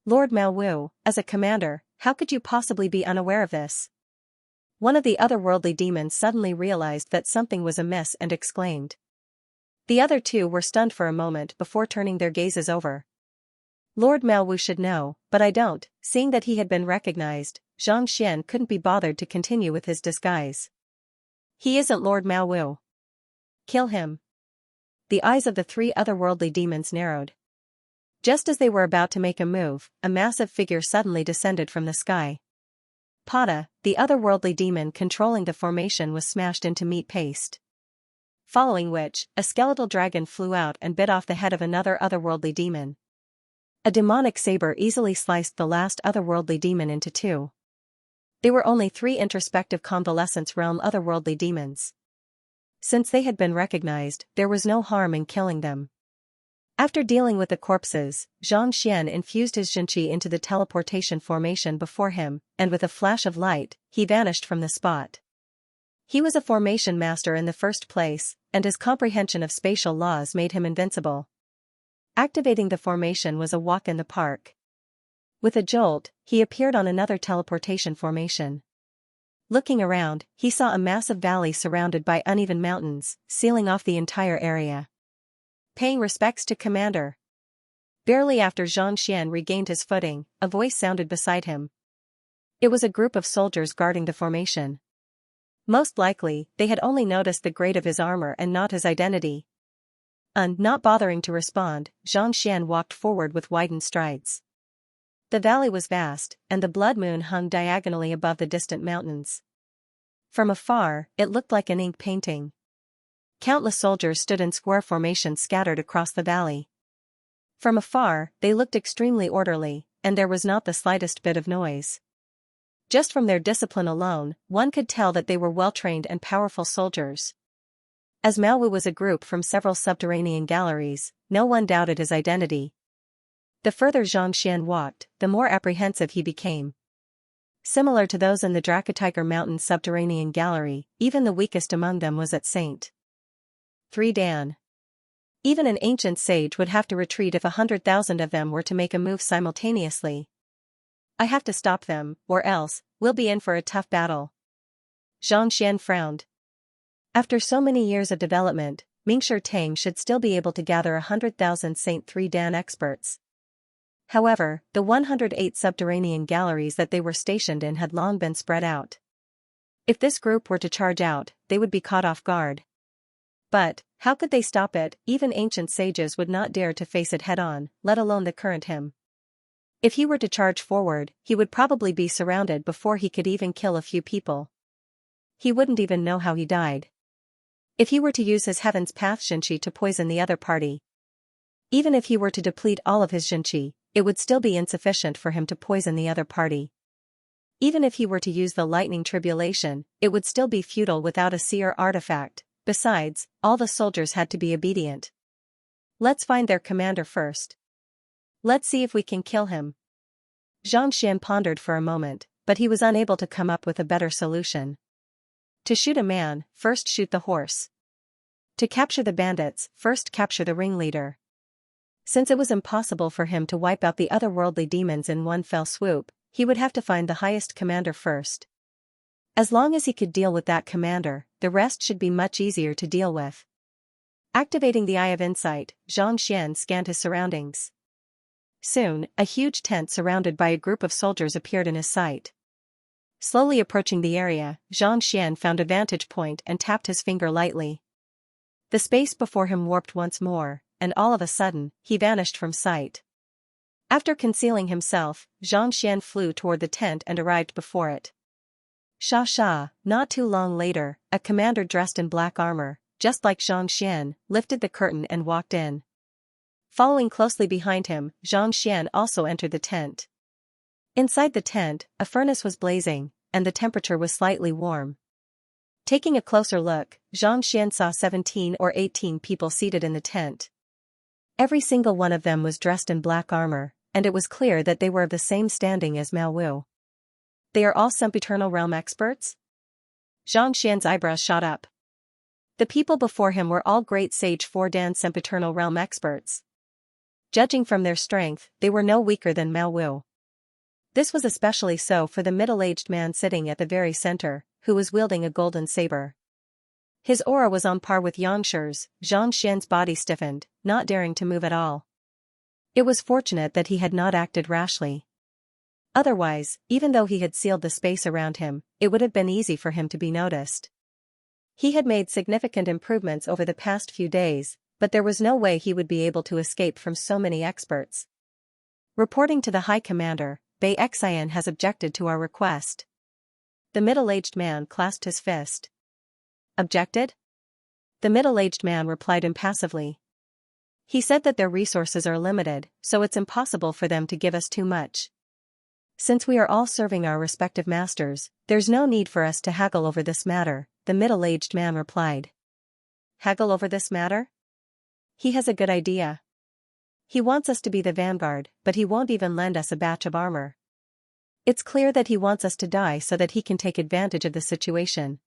"Lord Mao Wu, as a commander, how could you possibly be unaware of this?" One of the otherworldly demons suddenly realized that something was amiss and exclaimed. The other two were stunned for a moment before turning their gazes over. "Lord Mao Wu should know, but I don't." Seeing that he had been recognized, Xianxian couldn't be bothered to continue with his disguise. "He isn't Lord Mao Wu. Kill him." The eyes of the three otherworldly demons narrowed. Just as they were about to make a move, a massive figure suddenly descended from the sky. Pada, the otherworldly demon controlling the formation, was smashed into meat paste. Following which, a skeletal dragon flew out and bit off the head of another otherworldly demon. A demonic saber easily sliced the last otherworldly demon into two. They were only 3 introspective convalescence realm otherworldly demons. Since they had been recognized, there was no harm in killing them. After dealing with the corpses, Xianxia infused his Xianqi into the teleportation formation before him, and with a flash of light, he vanished from the spot. He was a formation master in the first place, and his comprehension of spatial laws made him invincible. Activating the formation was a walk in the park. With a jolt, he appeared on another teleportation formation. Looking around, he saw a massive valley surrounded by uneven mountains, sealing off the entire area. Paying respects to Commander. Barely after Xianxia regained his footing, a voice sounded beside him. It was a group of soldiers guarding the formation. Most likely, they had only noticed the grade of his armor and not his identity. Not bothering to respond, Xianxia walked forward with widened strides. The valley was vast, and the blood moon hung diagonally above the distant mountains. From afar, it looked like an ink painting. Countless soldiers stood in square formations scattered across the valley. From afar, they looked extremely orderly, and there was not the slightest bit of noise. Just from their discipline alone, one could tell that they were well-trained and powerful soldiers. As Maowu was a group from several subterranean galleries, no one doubted his identity. The further Xianxia walked, the more apprehensive he became. Similar to those in the Dracatiger Mountain subterranean gallery, even the weakest among them was at St. 3 Dan. Even an ancient sage would have to retreat if 100,000 of them were to make a move simultaneously. I have to stop them, or else, we'll be in for a tough battle. Xianxia frowned. After so many years of development, Mingshi Tang should still be able to gather 100,000 St. 3 Dan experts. However, the 108 subterranean galleries that they were stationed in had long been spread out. If this group were to charge out, they would be caught off guard. But, how could they stop it? Even ancient sages would not dare to face it head-on, let alone the current him. If he were to charge forward, he would probably be surrounded before he could even kill a few people. He wouldn't even know how he died. If he were to use his Heaven's Path Xianqi to poison the other party. Even if he were to deplete all of his Xianqi, it would still be insufficient for him to poison the other party. Even if he were to use the lightning tribulation, it would still be futile without a seer artifact. Besides, all the soldiers had to be obedient. Let's find their commander first. Let's see if we can kill him. Xianxia pondered for a moment, but he was unable to come up with a better solution. To shoot a man, first shoot the horse. To capture the bandits, first capture the ringleader. Since it was impossible for him to wipe out the otherworldly demons in one fell swoop, he would have to find the highest commander first. As long as he could deal with that commander, the rest should be much easier to deal with. Activating the Eye of Insight, Xianxia scanned his surroundings. Soon, a huge tent surrounded by a group of soldiers appeared in his sight. Slowly approaching the area, Xianxia found a vantage point and tapped his finger lightly. The space before him warped once more, and all of a sudden, he vanished from sight. After concealing himself, Xianxia flew toward the tent and arrived before it. Sha, not too long later, a commander dressed in black armor, just like Xianxia, lifted the curtain and walked in. Following closely behind him, Xianxia also entered the tent. Inside the tent, a furnace was blazing, and the temperature was slightly warm. Taking a closer look, Xianxia saw 17 or 18 people seated in the tent. Every single one of them was dressed in black armor, and it was clear that they were of the same standing as Maowu. They are all sempiternal realm experts? Xianxia's eyebrows shot up. The people before him were all great sage 4 Dan sempiternal realm experts. Judging from their strength, they were no weaker than Maowu. This was especially so for the middle-aged man sitting at the very center, who was wielding a golden saber. His aura was on par with Yangshi's. Xianxia's body stiffened, not daring to move at all. It was fortunate that he had not acted rashly. Otherwise, even though he had sealed the space around him, it would have been easy for him to be noticed. He had made significant improvements over the past few days, but there was no way he would be able to escape from so many experts. Reporting to the High Commander, Bei Xian has objected to our request. The middle-aged man clasped his fist. Objected? The middle-aged man replied impassively. He said that their resources are limited, so it's impossible for them to give us too much. Since we are all serving our respective masters, there's no need for us to haggle over this matter, the middle-aged man replied. haggle over this matter? He has a good idea. He wants us to be the vanguard, but he won't even lend us a batch of armor. It's clear that he wants us to die so that he can take advantage of the situation.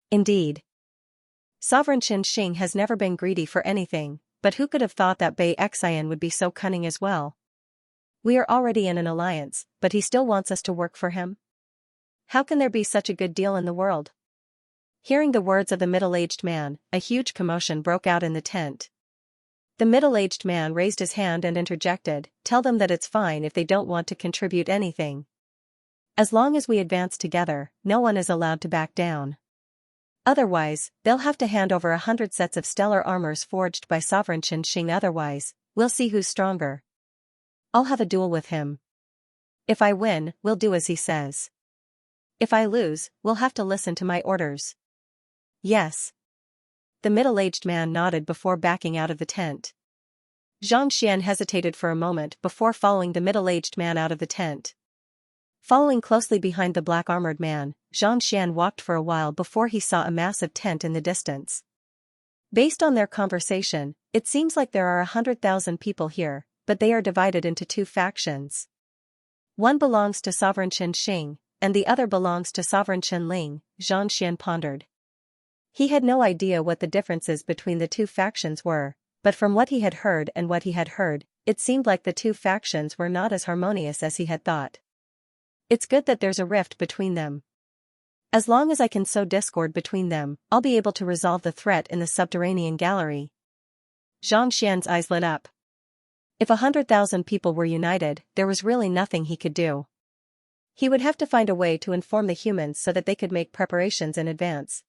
Indeed. Sovereign Xianxia has never been greedy for anything, but who could have thought that Xian would be so cunning as well? We are already in an alliance, but he still wants us to work for him? How can there be such a good deal in the world? Hearing the words of the middle-aged man, a huge commotion broke out in the tent. The middle-aged man raised his hand and interjected, "Tell them that it's fine if they don't want to contribute anything. As long as we advance together, no one is allowed to back down. Otherwise, they'll have to hand over 100 sets of stellar armors forged by Sovereign Xianxia. Otherwise, we'll see who's stronger. I'll have a duel with him. If I win, we'll do as he says. If I lose, we'll have to listen to my orders." "Yes." The middle-aged man nodded before backing out of the tent. Xianxia hesitated for a moment before following the middle-aged man out of the tent. Following closely behind the black-armored man, Xianxia walked for a while before he saw a massive tent in the distance. Based on their conversation, it seems like there are 100,000 people here, but they are divided into two factions. One belongs to Sovereign Xianxia, and the other belongs to Sovereign Qianling, Xianxia pondered. He had no idea what the differences between the two factions were, but from what he had heard, it seemed like the two factions were not as harmonious as he had thought. It's good that there's a rift between them. As long as I can sow discord between them, I'll be able to resolve the threat in the subterranean gallery. Xianxia's eyes lit up. If 100,000 people were united, there was really nothing he could do. He would have to find a way to inform the humans so that they could make preparations in advance.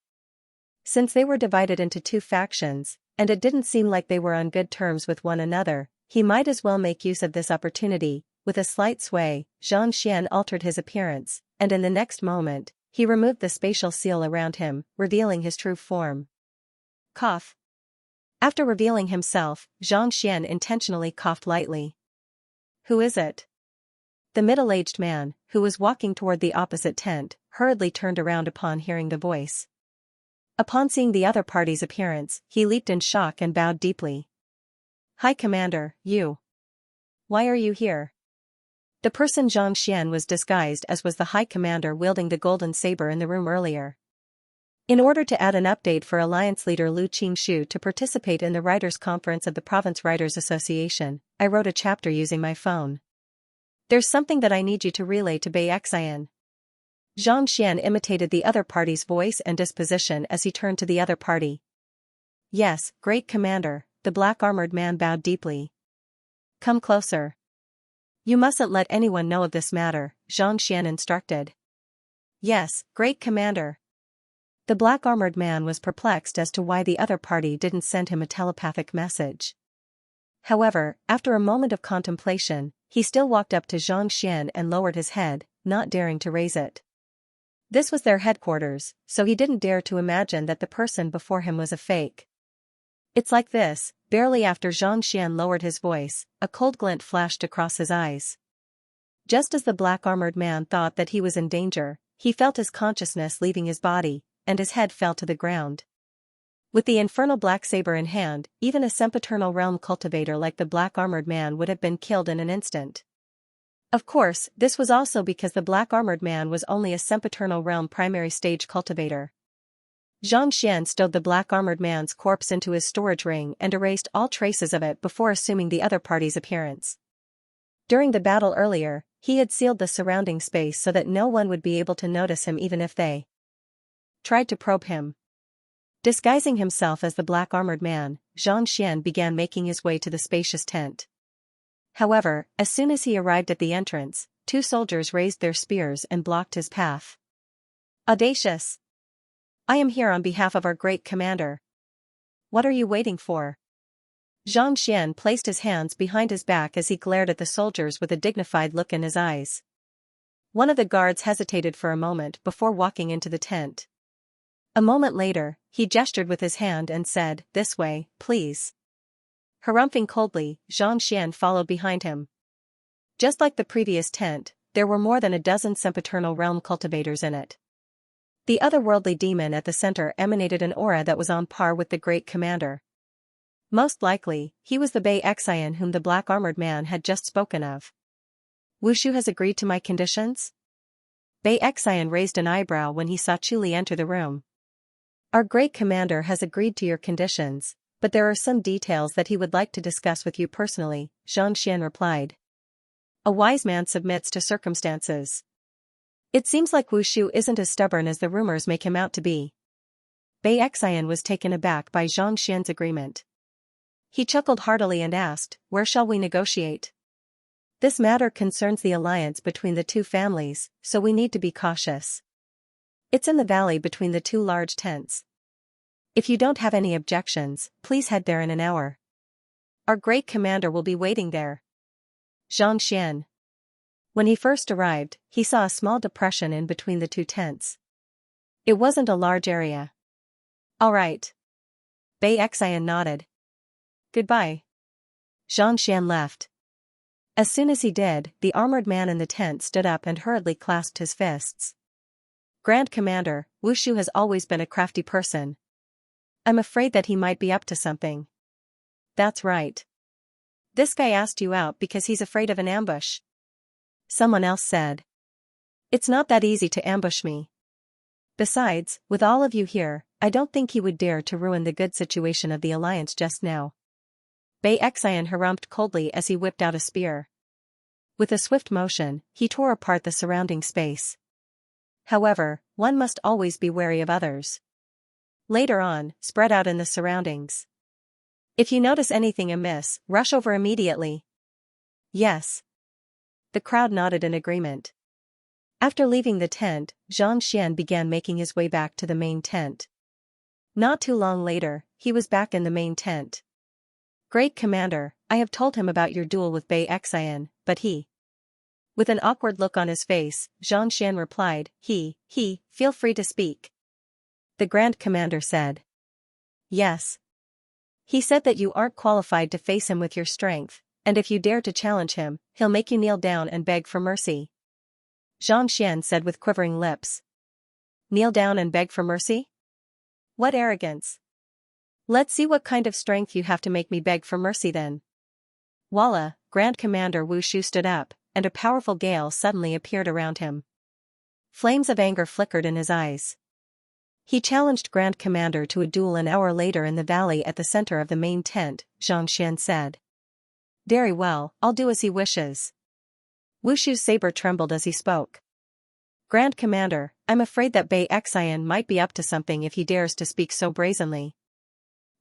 Since they were divided into two factions, and it didn't seem like they were on good terms with one another, he might as well make use of this opportunity. With a slight sway, Xianxia altered his appearance, and in the next moment, he removed the spatial seal around him, revealing his true form. Cough. After revealing himself, Xianxia intentionally coughed lightly. "Who is it?" The middle-aged man, who was walking toward the opposite tent, hurriedly turned around upon hearing the voice. Upon seeing the other party's appearance, he leaped in shock and bowed deeply. "High Commander, you. Why are you here?" The person Xianxia was disguised as was the High Commander wielding the golden saber in the room earlier. In order to add an update for Alliance leader Lu Qingshu to participate in the Writers' Conference of the Province Writers Association, I wrote a chapter using my phone. "There's something that I need you to relay to Xian." Xianxia imitated the other party's voice and disposition as he turned to the other party. "Yes, great commander," the black-armored man bowed deeply. "Come closer. You mustn't let anyone know of this matter," Xianxia instructed. "Yes, great commander." The black-armored man was perplexed as to why the other party didn't send him a telepathic message. However, after a moment of contemplation, he still walked up to Xianxia and lowered his head, not daring to raise it. This was their headquarters, so he didn't dare to imagine that the person before him was a fake. "It's like this." Barely after Xianxia lowered his voice, a cold glint flashed across his eyes. Just as the black-armored man thought that he was in danger, he felt his consciousness leaving his body, and his head fell to the ground. With the infernal black saber in hand, even a sempiternal realm cultivator like the black-armored man would have been killed in an instant. Of course, this was also because the black-armored man was only a sempiternal realm primary stage cultivator. Xianxia stowed the black-armored man's corpse into his storage ring and erased all traces of it before assuming the other party's appearance. During the battle earlier, he had sealed the surrounding space so that no one would be able to notice him even if they tried to probe him. Disguising himself as the black-armored man, Xianxia began making his way to the spacious tent. However, as soon as he arrived at the entrance, two soldiers raised their spears and blocked his path. "Audacious! I am here on behalf of our great commander. What are you waiting for?" Xianxia placed his hands behind his back as he glared at the soldiers with a dignified look in his eyes. One of the guards hesitated for a moment before walking into the tent. A moment later, he gestured with his hand and said, "This way, please." Harumphing coldly, Xianxia followed behind him. Just like the previous tent, there were more than a dozen sempiternal realm cultivators in it. The otherworldly demon at the center emanated an aura that was on par with the great commander. Most likely, he was the Bei Xian whom the black-armored man had just spoken of. Wushu has agreed to my conditions? Bei Xian raised an eyebrow when he saw Chu Li enter the room. Our great commander has agreed to your conditions, but there are some details that he would like to discuss with you personally, Xianxia replied. A wise man submits to circumstances. It seems like Wushu isn't as stubborn as the rumors make him out to be. Bei Xian was taken aback by Xianxia's agreement. He chuckled heartily and asked, "Where shall we negotiate?" This matter concerns the alliance between the two families, so we need to be cautious. It's in the valley between the two large tents. If you don't have any objections, please head there in an hour. Our great commander will be waiting there. Xianxia. When he first arrived, he saw a small depression in between the two tents. It wasn't a large area. All right. Bei Xian nodded. Goodbye. Xianxia left. As soon as he did, the armored man in the tent stood up and hurriedly clasped his fists. Grand Commander, Wushu has always been a crafty person. I'm afraid that he might be up to something. That's right. This guy asked you out because he's afraid of an ambush. Someone else said. It's not that easy to ambush me. Besides, with all of you here, I don't think he would dare to ruin the good situation of the alliance just now. Bei Xian harumphed coldly as he whipped out a spear. With a swift motion, he tore apart the surrounding space. However, one must always be wary of others. Later on, spread out in the surroundings. If you notice anything amiss, rush over immediately. Yes. The crowd nodded in agreement. After leaving the tent, Xianxia began making his way back to the main tent. Not too long later, he was back in the main tent. Great Commander, I have told him about your duel with Bei Xian, but he... With an awkward look on his face, Xianxia replied, feel free to speak. The Grand Commander said. Yes. He said that you aren't qualified to face him with your strength, and if you dare to challenge him, he'll make you kneel down and beg for mercy. Xianxia said with quivering lips. Kneel down and beg for mercy? What arrogance! Let's see what kind of strength you have to make me beg for mercy then. Voila, Grand Commander Wushu stood up, and a powerful gale suddenly appeared around him. Flames of anger flickered in his eyes. He challenged Grand Commander to a duel an hour later in the valley at the center of the main tent, Xianxia said. Very well, I'll do as he wishes. Wushu's saber trembled as he spoke. Grand Commander, I'm afraid that Bei Xian might be up to something if he dares to speak so brazenly.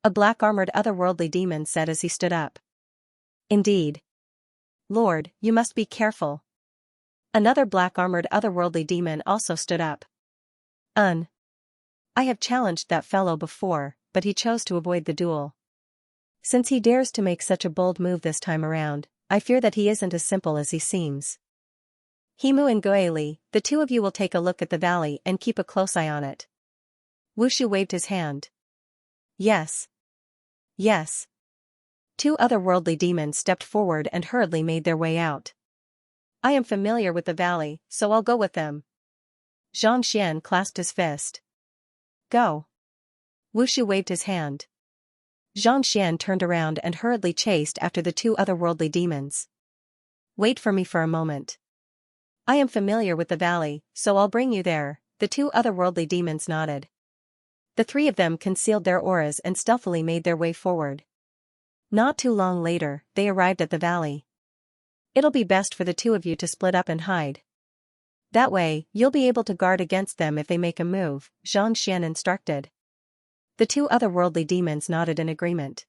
A black-armored otherworldly demon said as he stood up. Indeed. Lord, you must be careful. Another black-armored otherworldly demon also stood up. I have challenged that fellow before, but he chose to avoid the duel. Since he dares to make such a bold move this time around, I fear that he isn't as simple as he seems. Himu and Goeli, the two of you will take a look at the valley and keep a close eye on it. Wushu waved his hand. Yes. Yes. Two otherworldly demons stepped forward and hurriedly made their way out. I am familiar with the valley, so I'll go with them. Xianxia clasped his fist. Go. Wushu waved his hand. Xianxia turned around and hurriedly chased after the two otherworldly demons. Wait for me for a moment. I am familiar with the valley, so I'll bring you there, the two otherworldly demons nodded. The three of them concealed their auras and stealthily made their way forward. Not too long later, they arrived at the valley. It'll be best for the two of you to split up and hide. That way, you'll be able to guard against them if they make a move, Xianxia instructed. The two otherworldly demons nodded in agreement.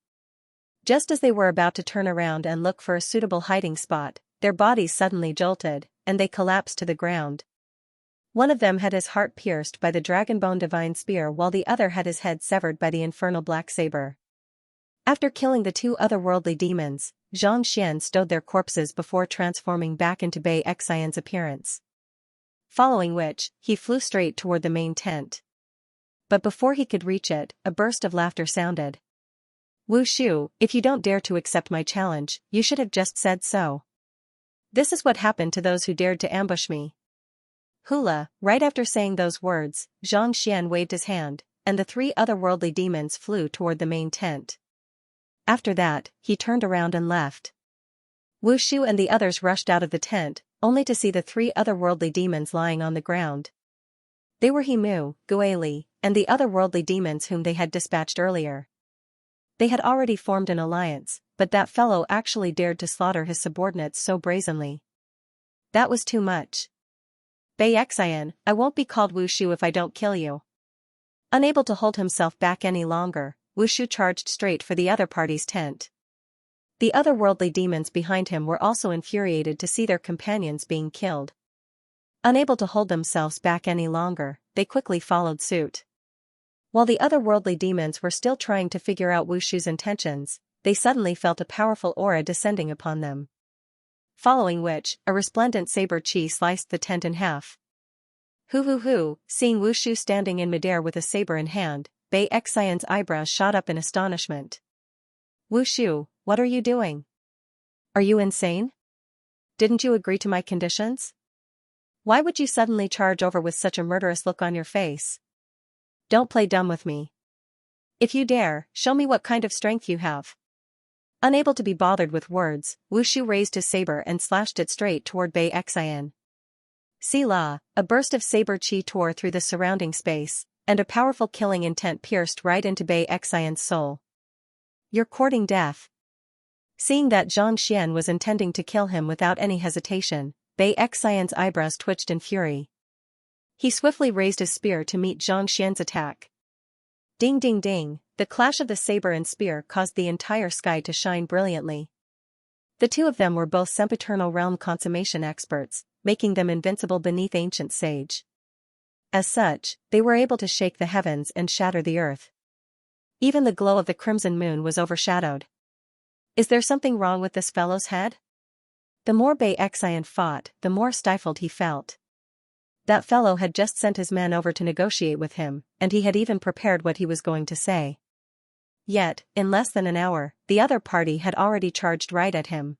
Just as they were about to turn around and look for a suitable hiding spot, their bodies suddenly jolted, and they collapsed to the ground. One of them had his heart pierced by the dragonbone divine spear while the other had his head severed by the infernal black saber. After killing the two otherworldly demons, Xianxia stowed their corpses before transforming back into Bei Xian's appearance. Following which, he flew straight toward the main tent. But before he could reach it, a burst of laughter sounded. Wushu, if you don't dare to accept my challenge, you should have just said so. This is what happened to those who dared to ambush me. Hula, right after saying those words, Xianxia waved his hand, and the 3 otherworldly demons flew toward the main tent. After that, he turned around and left. Wu Shu and the others rushed out of the tent, only to see the 3 otherworldly demons lying on the ground. They were Himu, Guili, and the otherworldly demons whom they had dispatched earlier. They had already formed an alliance, but that fellow actually dared to slaughter his subordinates so brazenly. That was too much. Bei Xian, I won't be called Wu Shu if I don't kill you. Unable to hold himself back any longer, Wu Shu charged straight for the other party's tent. The otherworldly demons behind him were also infuriated to see their companions being killed. Unable to hold themselves back any longer, they quickly followed suit. While the otherworldly demons were still trying to figure out Wu Shu's intentions, they suddenly felt a powerful aura descending upon them. Following which, a resplendent saber chi sliced the tent in half. Hoo, seeing Wu Shu standing in midair with a saber in hand, Bei Xian's eyebrows shot up in astonishment. Wu Shu, what are you doing? Are you insane? Didn't you agree to my conditions? Why would you suddenly charge over with such a murderous look on your face? Don't play dumb with me. If you dare, show me what kind of strength you have. Unable to be bothered with words, Wu Shu raised his saber and slashed it straight toward Bei Xian. Sila, a burst of saber chi tore through the surrounding space, and a powerful killing intent pierced right into Bei Xian's soul. You're courting death. Seeing that Xianxia was intending to kill him without any hesitation, Bei Xian's eyebrows twitched in fury. He swiftly raised his spear to meet Xianxia's attack. Ding ding ding, the clash of the saber and spear caused the entire sky to shine brilliantly. The 2 of them were both sempiternal realm consummation experts, making them invincible beneath ancient sage. As such, they were able to shake the heavens and shatter the earth. Even the glow of the crimson moon was overshadowed. Is there something wrong with this fellow's head? The more Bei Xian fought, the more stifled he felt. That fellow had just sent his men over to negotiate with him, and he had even prepared what he was going to say. Yet, in less than an hour, the other party had already charged right at him.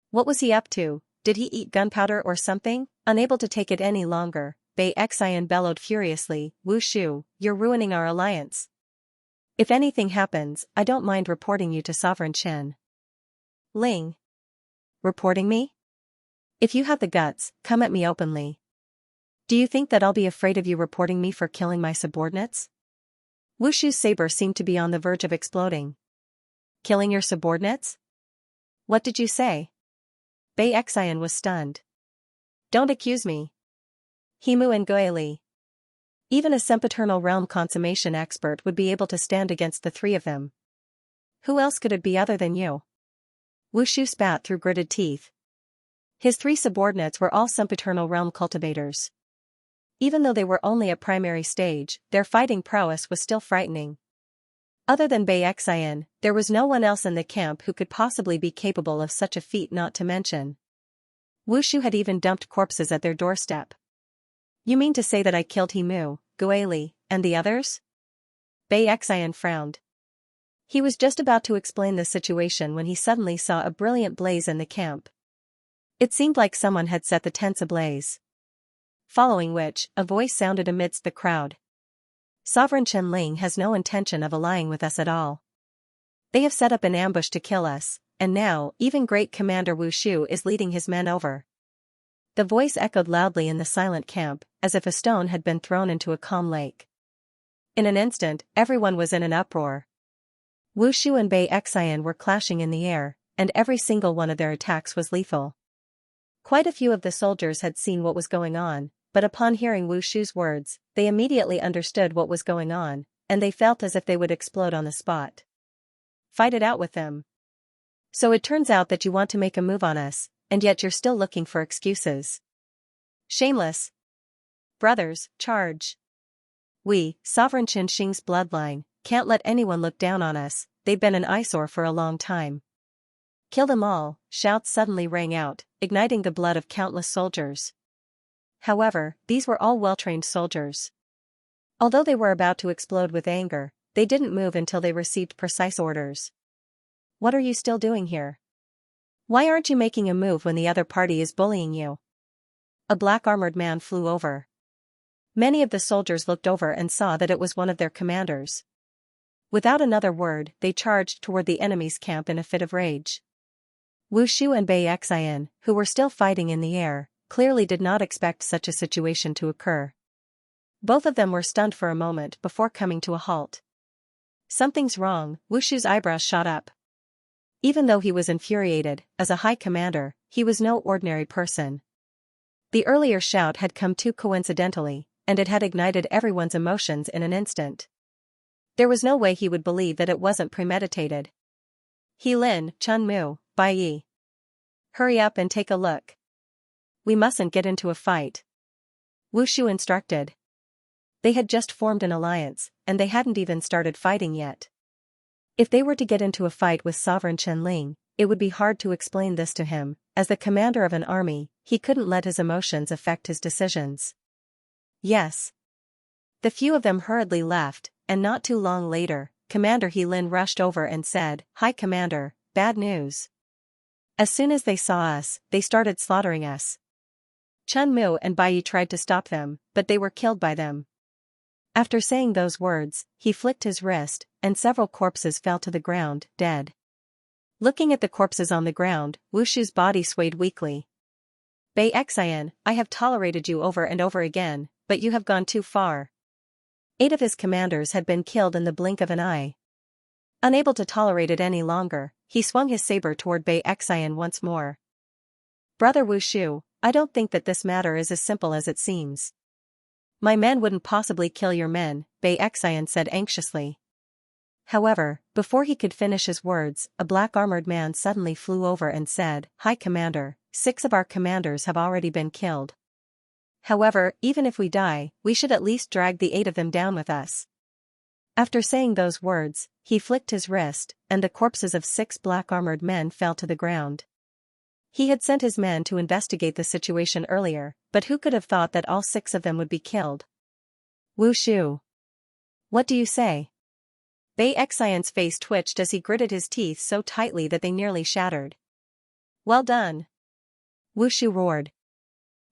What was he up to? Did he eat gunpowder or something? Unable to take it any longer, Bei Xian bellowed furiously, Wu Shu, you're ruining our alliance. If anything happens, I don't mind reporting you to Sovereign Chen. Ling. Reporting me? If you have the guts, come at me openly. Do you think that I'll be afraid of you reporting me for killing my subordinates? Wu Shu's saber seemed to be on the verge of exploding. Killing your subordinates? What did you say? Bei Xian was stunned. Don't accuse me. Himu and Guili. Even a sempiternal realm consummation expert would be able to stand against the 3 of them. Who else could it be other than you? Wu Shu spat through gritted teeth. His 3 subordinates were all sempiternal realm cultivators. Even though they were only at primary stage, their fighting prowess was still frightening. Other than Bei Xian, there was no one else in the camp who could possibly be capable of such a feat, not to mention. Wu Shu had even dumped corpses at their doorstep. You mean to say that I killed Himu, Guili, and the others? Bei Xian frowned. He was just about to explain the situation when he suddenly saw a brilliant blaze in the camp. It seemed like someone had set the tents ablaze. Following which, a voice sounded amidst the crowd. Sovereign Chen Ling has no intention of allying with us at all. They have set up an ambush to kill us, and now, even Great Commander Wu Shu is leading his men over. The voice echoed loudly in the silent camp, as if a stone had been thrown into a calm lake. In an instant, everyone was in an uproar. Wu Shu and Bei Xian were clashing in the air, and every single one of their attacks was lethal. Quite a few of the soldiers had seen what was going on, but upon hearing Wu Shu's words, they immediately understood what was going on, and they felt as if they would explode on the spot. Fight it out with them. So it turns out that you want to make a move on us, and yet you're still looking for excuses. Shameless. Brothers, charge. We, Sovereign Chen Xing's bloodline, can't let anyone look down on us, they've been an eyesore for a long time. Kill them all, shouts suddenly rang out, igniting the blood of countless soldiers. However, these were all well-trained soldiers. Although they were about to explode with anger, they didn't move until they received precise orders. What are you still doing here? Why aren't you making a move when the other party is bullying you? a black armored man flew over. Many of the soldiers looked over and saw that it was one of their commanders. Without another word, they charged toward the enemy's camp in a fit of rage. Wu Shu and Bai Xian, who were still fighting in the air, clearly did not expect such a situation to occur. Both of them were stunned for a moment before coming to a halt. Something's wrong, Wu Shu's eyebrows shot up. Even though he was infuriated, as a high commander, he was no ordinary person. The earlier shout had come too coincidentally, and it had ignited everyone's emotions in an instant. There was no way he would believe that it wasn't premeditated. He Lin, Chun Mu, Bai Yi. Hurry up and take a look. We mustn't get into a fight. Wu Shu instructed. They had just formed an alliance, and they hadn't even started fighting yet. If they were to get into a fight with Sovereign Chen Ling, it would be hard to explain this to him. As the commander of an army, he couldn't let his emotions affect his decisions. Yes. The few of them hurriedly left, and not too long later, Commander He Lin rushed over and said, "Hi Commander, bad news. As soon as they saw us, they started slaughtering us." Chun Mu and Bai Yi tried to stop them, but they were killed by them. After saying those words, he flicked his wrist, and several corpses fell to the ground, dead. Looking at the corpses on the ground, Wu Shu's body swayed weakly. Bai Xian, I have tolerated you over and over again, but you have gone too far. 8 of his commanders had been killed in the blink of an eye. Unable to tolerate it any longer, he swung his saber toward Bai Xian once more. Brother Wu Shu, I don't think that this matter is as simple as it seems. My men wouldn't possibly kill your men, Bai Xian said anxiously. However, before he could finish his words, a black armored man suddenly flew over and said, "Hi Commander, 6 of our commanders have already been killed. However, even if we die, we should at least drag the 8 of them down with us." After saying those words, he flicked his wrist, and the corpses of 6 black armored men fell to the ground. He had sent his men to investigate the situation earlier, but who could have thought that all 6 of them would be killed? Wu Shu. What do you say? Bai Xian's face twitched as he gritted his teeth so tightly that they nearly shattered. Well done. Wu Shu roared.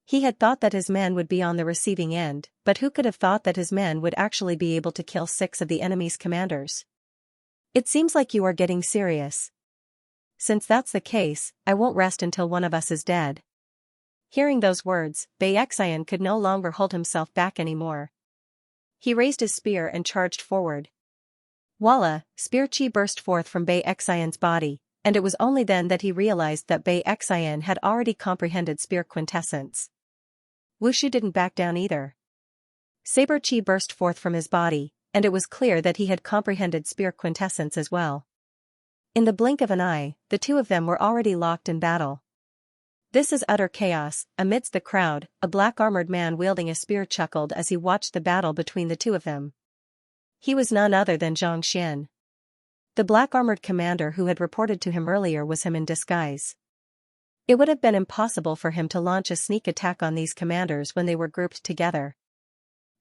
He had thought that his men would be on the receiving end, but who could have thought that his men would actually be able to kill 6 of the enemy's commanders? It seems like you are getting serious. Since that's the case, I won't rest until one of us is dead. Hearing those words, Bai Xian could no longer hold himself back anymore. He raised his spear and charged forward. Voila, spear chi burst forth from Bai Xian's body, and it was only then that he realized that Bai Xian had already comprehended spear quintessence. Wu Shu didn't back down either. Saber chi burst forth from his body, and it was clear that he had comprehended spear quintessence as well. In the blink of an eye, the 2 of them were already locked in battle. This is utter chaos. Amidst the crowd, a black armored man wielding a spear chuckled as he watched the battle between the 2 of them. He was none other than Xianxia. The black armored commander who had reported to him earlier was him in disguise. It would have been impossible for him to launch a sneak attack on these commanders when they were grouped together.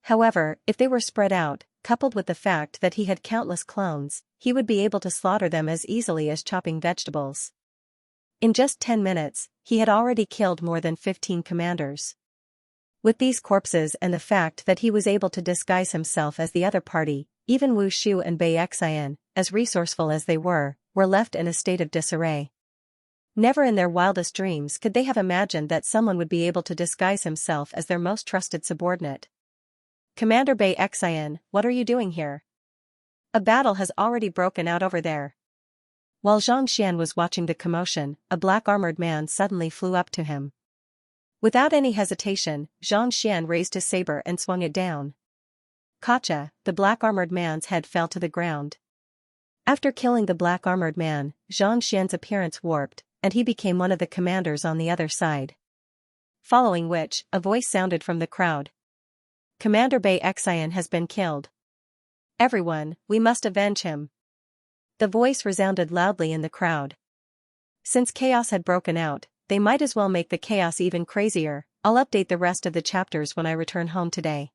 However, if they were spread out, coupled with the fact that he had countless clones, he would be able to slaughter them as easily as chopping vegetables. In just 10 minutes, he had already killed more than 15 commanders. With these corpses and the fact that he was able to disguise himself as the other party, even Wu Shu and Bai Xian, as resourceful as they were left in a state of disarray. Never in their wildest dreams could they have imagined that someone would be able to disguise himself as their most trusted subordinate. Commander Bai Xian, what are you doing here? A battle has already broken out over there. While Xianxia was watching the commotion, a black armored man suddenly flew up to him. Without any hesitation, Xianxia raised his saber and swung it down. Gotcha, the black armored man's head fell to the ground. After killing the black armored man, Xianxia's appearance warped, and he became one of the commanders on the other side. Following which, a voice sounded from the crowd. Commander Bai Xian has been killed. Everyone, we must avenge him. The voice resounded loudly in the crowd. Since chaos had broken out, they might as well make the chaos even crazier. I'll update the rest of the chapters when I return home today.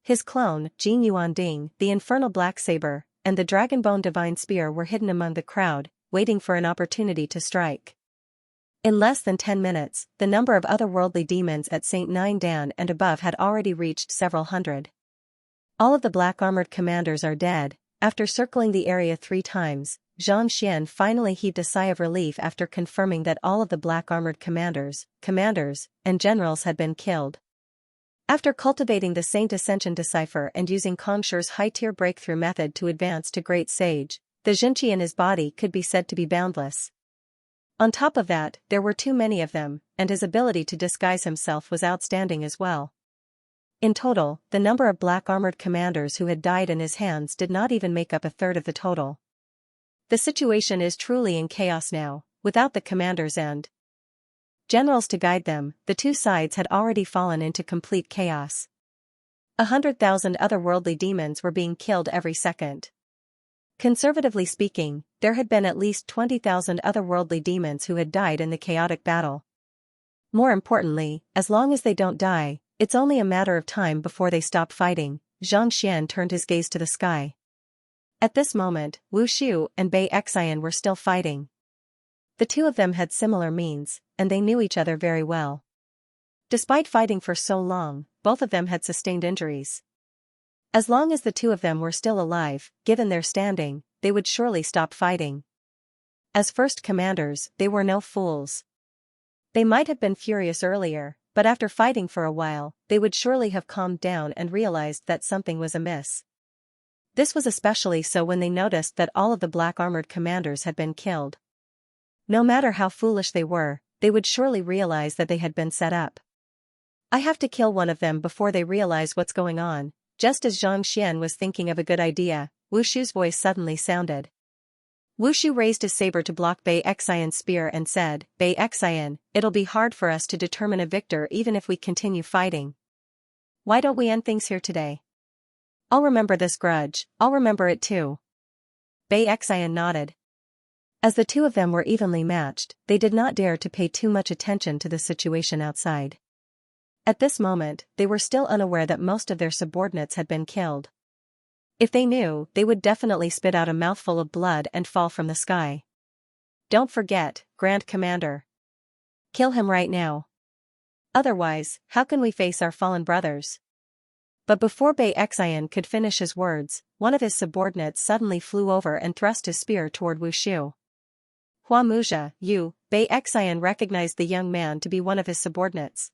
His clone, Jin Yuan Ding, the infernal black saber, and the dragonbone divine spear were hidden among the crowd, waiting for an opportunity to strike. In less than 10 minutes, the number of otherworldly demons at St. Nine Dan and above had already reached several hundred. All of the black-armored commanders are dead. After circling the area 3 times, Xianxia finally heaved a sigh of relief after confirming that all of the black-armored commanders, and generals had been killed. After cultivating the Saint Ascension decipher and using Kongshi's high-tier breakthrough method to advance to Great Sage, the Jinqi in his body could be said to be boundless. On top of that, there were too many of them, and his ability to disguise himself was outstanding as well. In total, the number of black-armored commanders who had died in his hands did not even make up a third of the total. The situation is truly in chaos now, without the commanders and generals to guide them. The two sides had already fallen into complete chaos. 100,000 otherworldly demons were being killed every second. Conservatively speaking, there had been at least 20,000 otherworldly demons who had died in the chaotic battle. More importantly, as long as they don't die, it's only a matter of time before they stop fighting. Xianxia turned his gaze to the sky. At this moment, Wu Shu and Bei Xian were still fighting. The two of them had similar means, and they knew each other very well. Despite fighting for so long, both of them had sustained injuries. As long as the two of them were still alive, given their standing, they would surely stop fighting. As first commanders, they were no fools. They might have been furious earlier, but after fighting for a while, they would surely have calmed down and realized that something was amiss. This was especially so when they noticed that all of the black-armored commanders had been killed. No matter how foolish they were, they would surely realize that they had been set up. I have to kill one of them before they realize what's going on. Just as Xianxia was thinking of a good idea, Wu Shu's voice suddenly sounded. Wu Shu raised his saber to block Bei Xian's spear and said, "Bei Xian, it'll be hard for us to determine a victor even if we continue fighting. Why don't we end things here today? I'll remember this grudge, I'll remember it too." Bei Xian nodded. As the two of them were evenly matched, they did not dare to pay too much attention to the situation outside. At this moment, they were still unaware that most of their subordinates had been killed. If they knew, they would definitely spit out a mouthful of blood and fall from the sky. "Don't forget, Grand Commander. Kill him right now. Otherwise, how can we face our fallen brothers?" But before Bei Xian could finish his words, one of his subordinates suddenly flew over and thrust his spear toward Wu Shu. "Hua Muzha, you." Bei Xian recognized the young man to be one of his subordinates.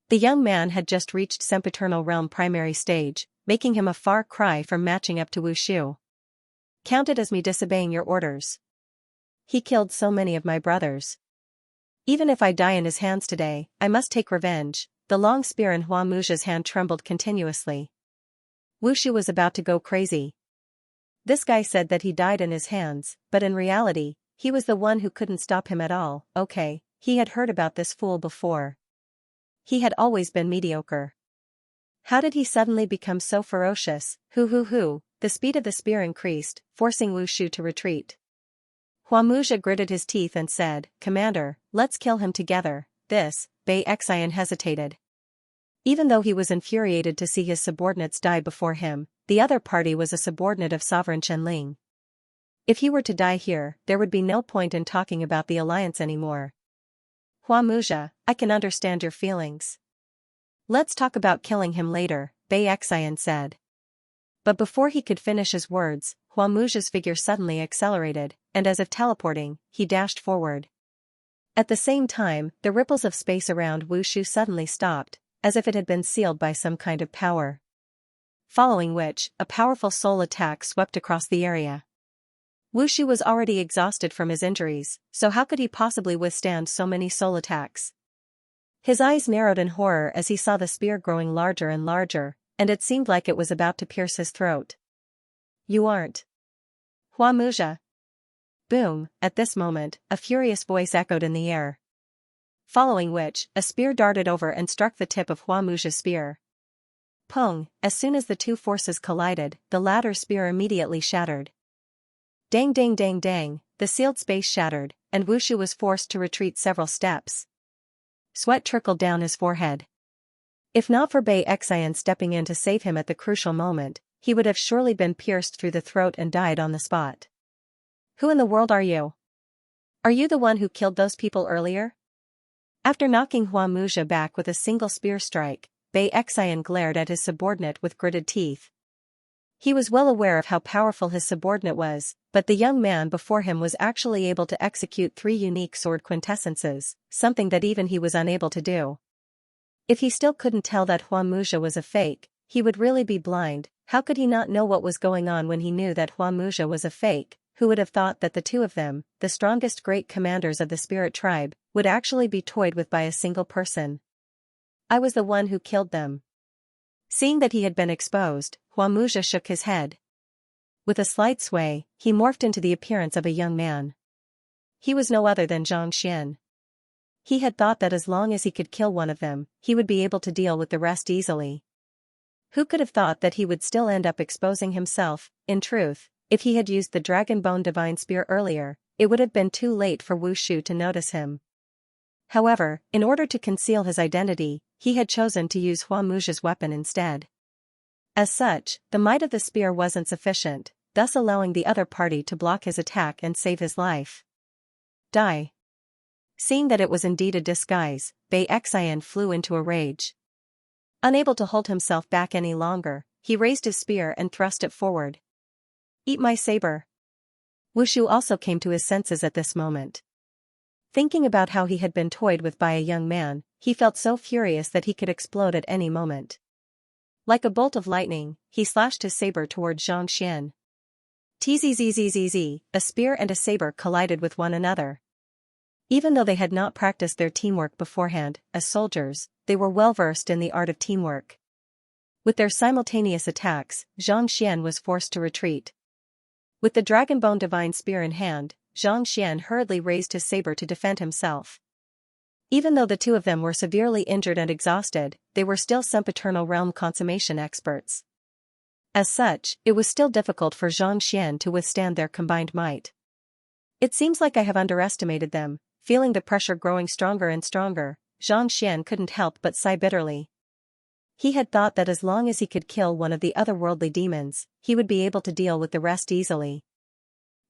The young man had just reached Sempiternal Realm primary stage, making him a far cry from matching up to Wu Shu. "Count it as me disobeying your orders. He killed so many of my brothers. Even if I die in his hands today, I must take revenge." The long spear in Hua Muzha's hand trembled continuously. Wu Shu was about to go crazy. This guy said that he died in his hands, but in reality, he was the one who couldn't stop him at all. Okay, he had heard about this fool before. He had always been mediocre. How did he suddenly become so ferocious? Hoo. The speed of the spear increased, forcing Wu Shu to retreat. Hua Muzha gritted his teeth and said, "Commander, let's kill him together." Bei Xian hesitated. Even though he was infuriated to see his subordinates die before him, the other party was a subordinate of Sovereign Shenling. If he were to die here, there would be no point in talking about the alliance anymore. "Hua Muzha, I can understand your feelings. Let's talk about killing him later," Bei Xian said. But before he could finish his words, Hua Muzha's figure suddenly accelerated, and as if teleporting, he dashed forward. At the same time, the ripples of space around Wu Shu suddenly stopped, as if it had been sealed by some kind of power. Following which, a powerful soul attack swept across the area. Wu Shu was already exhausted from his injuries, so how could he possibly withstand so many soul attacks? His eyes narrowed in horror as he saw the spear growing larger and larger, and it seemed like it was about to pierce his throat. "You aren't Hua Muzha." Boom, at this moment, a furious voice echoed in the air. Following which, a spear darted over and struck the tip of Hua Muzha's spear. Pong, as soon as the two forces collided, the latter's spear immediately shattered. Dang, the sealed space shattered, and Wu Shu was forced to retreat several steps. Sweat trickled down his forehead. If not for Bei Xian stepping in to save him at the crucial moment, he would have surely been pierced through the throat and died on the spot. "Who in the world are you? Are you the one who killed those people earlier? After knocking Hua Muzha back with a single spear strike, Bei Xian glared at his subordinate with gritted teeth. He was well aware of how powerful his subordinate was, but the young man before him was actually able to execute 3 unique sword quintessences, something that even he was unable to do. If he still couldn't tell that Hua Muzha was a fake, he would really be blind. How could he not know what was going on when he knew that Hua Muzha was a fake? Who would have thought that the two of them, the strongest great commanders of the spirit tribe, would actually be toyed with by a single person? I was the one who killed them. Seeing that he had been exposed, Hua Muzha shook his head. With a slight sway, he morphed into the appearance of a young man. He was no other than Xianxia. He had thought that as long as he could kill one of them, he would be able to deal with the rest easily. Who could have thought that he would still end up exposing himself? In truth, if he had used the Dragon Bone Divine Spear earlier, it would have been too late for Wu Shu to notice him. However, in order to conceal his identity, he had chosen to use Hua Muzha's weapon instead. As such, the might of the spear wasn't sufficient, thus allowing the other party to block his attack and save his life. Die. Seeing that it was indeed a disguise, Bei Xian flew into a rage. Unable to hold himself back any longer, he raised his spear and thrust it forward. Eat my saber. Wu Shu also came to his senses at this moment. Thinking about how he had been toyed with by a young man, he felt so furious that he could explode at any moment. Like a bolt of lightning, he slashed his saber toward Xianxia. Tzzzzzz, a spear and a saber collided with one another. Even though they had not practiced their teamwork beforehand, as soldiers, they were well versed in the art of teamwork. With their simultaneous attacks, Xianxia was forced to retreat. With the Dragon Bone Divine Spear in hand, Xianxia hurriedly raised his saber to defend himself. Even though the two of them were severely injured and exhausted, they were still sempiternal realm consummation experts. As such, it was still difficult for Xianxia to withstand their combined might. It seems like I have underestimated them. Feeling the pressure growing stronger and stronger, Xianxia couldn't help but sigh bitterly. He had thought that as long as he could kill one of the otherworldly demons, he would be able to deal with the rest easily.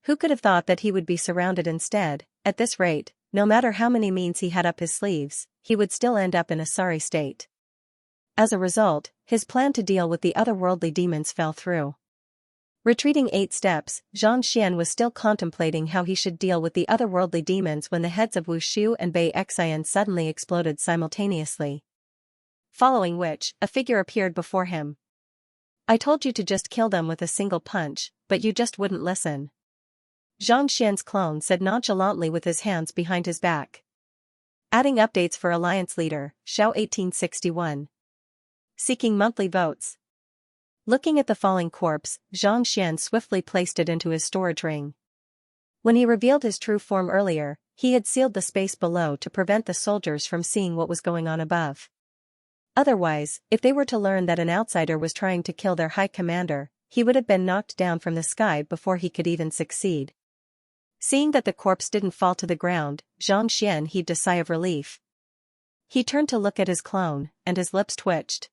Who could have thought that he would be surrounded instead? At this rate, no matter how many means he had up his sleeves, he would still end up in a sorry state. As a result, his plan to deal with the otherworldly demons fell through. Retreating 8 steps, Xianxia was still contemplating how he should deal with the otherworldly demons when the heads of Wu Shu and Bei Xian suddenly exploded simultaneously. Following which, a figure appeared before him. I told you to just kill them with a single punch, but you just wouldn't listen. Xianxia's clone said nonchalantly with his hands behind his back. Adding updates for Alliance Leader, Xiao 1861. Seeking monthly votes. Looking at the falling corpse, Xianxia swiftly placed it into his storage ring. When he revealed his true form earlier, he had sealed the space below to prevent the soldiers from seeing what was going on above. Otherwise, if they were to learn that an outsider was trying to kill their high commander, he would have been knocked down from the sky before he could even succeed. Seeing that the corpse didn't fall to the ground, Xianxia heaved a sigh of relief. He turned to look at his clone, and his lips twitched.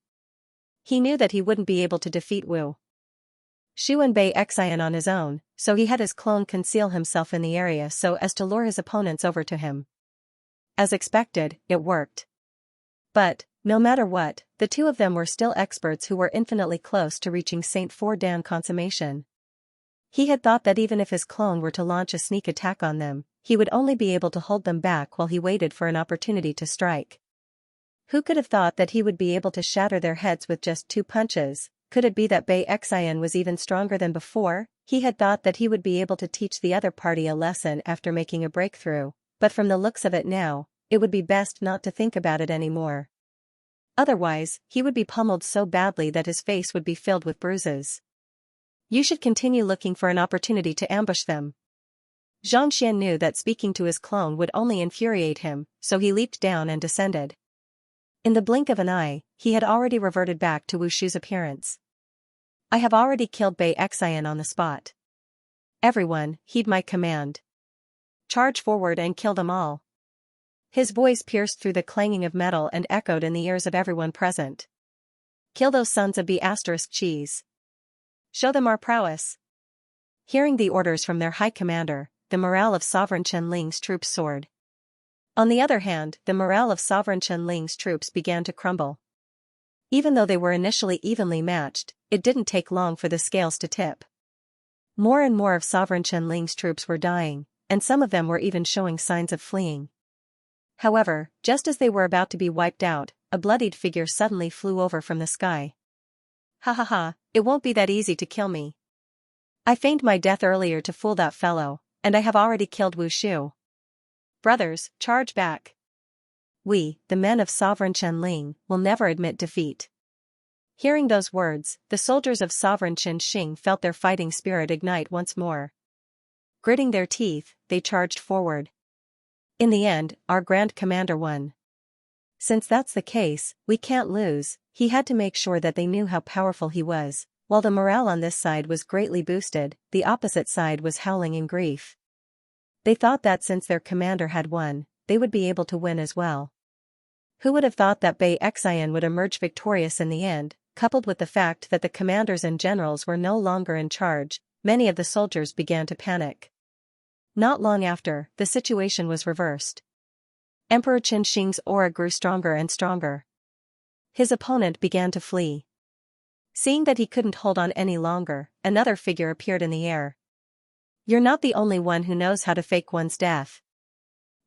He knew that he wouldn't be able to defeat Wu Shu and Bei Xian on his own, so he had his clone conceal himself in the area so as to lure his opponents over to him. As expected, it worked. But, no matter what, the two of them were still experts who were infinitely close to reaching Saint Four Dan consummation. He had thought that even if his clone were to launch a sneak attack on them, he would only be able to hold them back while he waited for an opportunity to strike. Who could have thought that he would be able to shatter their heads with just 2 punches? Could it be that Bei Xian was even stronger than before? He had thought that he would be able to teach the other party a lesson after making a breakthrough, but from the looks of it now, it would be best not to think about it anymore. Otherwise, he would be pummeled so badly that his face would be filled with bruises. You should continue looking for an opportunity to ambush them. Xianxia knew that speaking to his clone would only infuriate him, so he leaped down and descended. In the blink of an eye, he had already reverted back to Wu Shu's appearance. I have already killed Bei Xian on the spot. Everyone, heed my command. Charge forward and kill them all. His voice pierced through the clanging of metal and echoed in the ears of everyone present. Kill those sons of B***cheese. Show them our prowess. Hearing the orders from their high commander, the morale of Sovereign Chen Ling's troops soared. On the other hand, the morale of Sovereign Chen Ling's troops began to crumble. Even though they were initially evenly matched, it didn't take long for the scales to tip. More and more of Sovereign Chen Ling's troops were dying, and some of them were even showing signs of fleeing. However, just as they were about to be wiped out, a bloodied figure suddenly flew over from the sky. Ha ha ha, it won't be that easy to kill me. I feigned my death earlier to fool that fellow, and I have already killed Wu Shu. Brothers, charge back. We, the men of Sovereign Chen Ling, will never admit defeat. Hearing those words, the soldiers of Sovereign Chen Xing felt their fighting spirit ignite once more. Gritting their teeth, they charged forward. In the end, our Grand Commander won. Since that's the case, we can't lose. He had to make sure that they knew how powerful he was. While the morale on this side was greatly boosted, the opposite side was howling in grief. They thought that since their commander had won, they would be able to win as well. Who would have thought that Bei Xian would emerge victorious in the end? Coupled with the fact that the commanders and generals were no longer in charge, many of the soldiers began to panic. Not long after, the situation was reversed. Emperor Qin Shing's aura grew stronger and stronger. His opponent began to flee. Seeing that he couldn't hold on any longer, another figure appeared in the air. You're not the only one who knows how to fake one's death.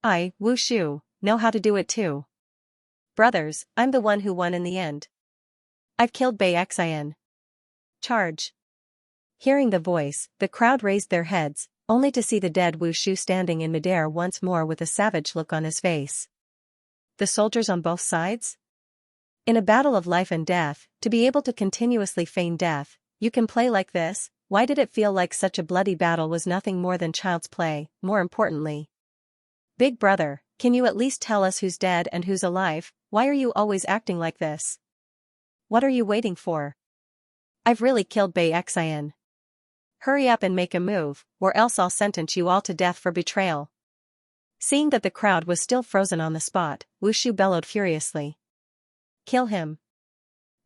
I, Wu Shu, know how to do it too. Brothers, I'm the one who won in the end. I've killed Bei Xian. Charge. Hearing the voice, the crowd raised their heads, only to see the dead Wu Shu standing in midair once more with a savage look on his face. The soldiers on both sides? In a battle of life and death, to be able to continuously feign death, you can play like this. Why did it feel like such a bloody battle was nothing more than child's play? More importantly, Big Brother, can you at least tell us who's dead and who's alive? Why are you always acting like this? What are you waiting for? I've really killed Bei Xian. Hurry up and make a move, or else I'll sentence you all to death for betrayal. Seeing that the crowd was still frozen on the spot, Wu Shu bellowed furiously. Kill him.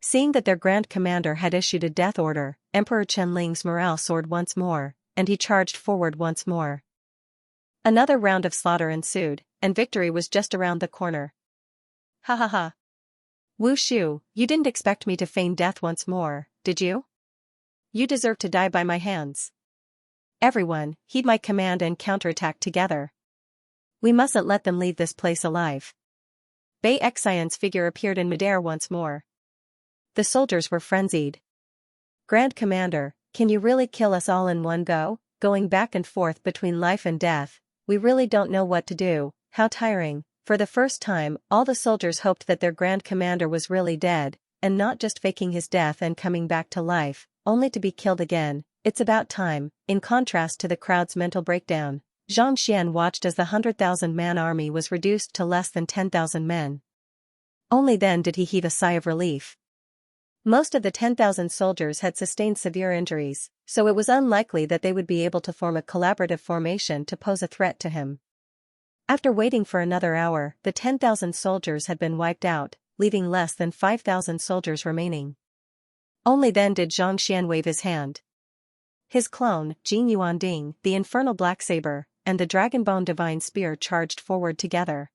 Seeing that their Grand Commander had issued a death order, Emperor Chen Ling's morale soared once more, and he charged forward once more. Another round of slaughter ensued, and victory was just around the corner. Ha ha ha. Wu Shu, you didn't expect me to feign death once more, did you? You deserve to die by my hands. Everyone, heed my command and counterattack together. We mustn't let them leave this place alive. Bei Xian's figure appeared in midair once more. The soldiers were frenzied. Grand Commander, can you really kill us all in one go? Going back and forth between life and death, we really don't know what to do. How tiring. For the first time, all the soldiers hoped that their Grand Commander was really dead, and not just faking his death and coming back to life, only to be killed again. It's about time. In contrast to the crowd's mental breakdown, Xianxia watched as the 100,000-man army was reduced to less than 10,000 men. Only then did he heave a sigh of relief. Most of the 10,000 soldiers had sustained severe injuries, so it was unlikely that they would be able to form a collaborative formation to pose a threat to him. After waiting for another hour, the 10,000 soldiers had been wiped out, leaving less than 5,000 soldiers remaining. Only then did Xianxia wave his hand. His clone, Jin Yuanding, the infernal black saber, and the dragonbone divine spear charged forward together.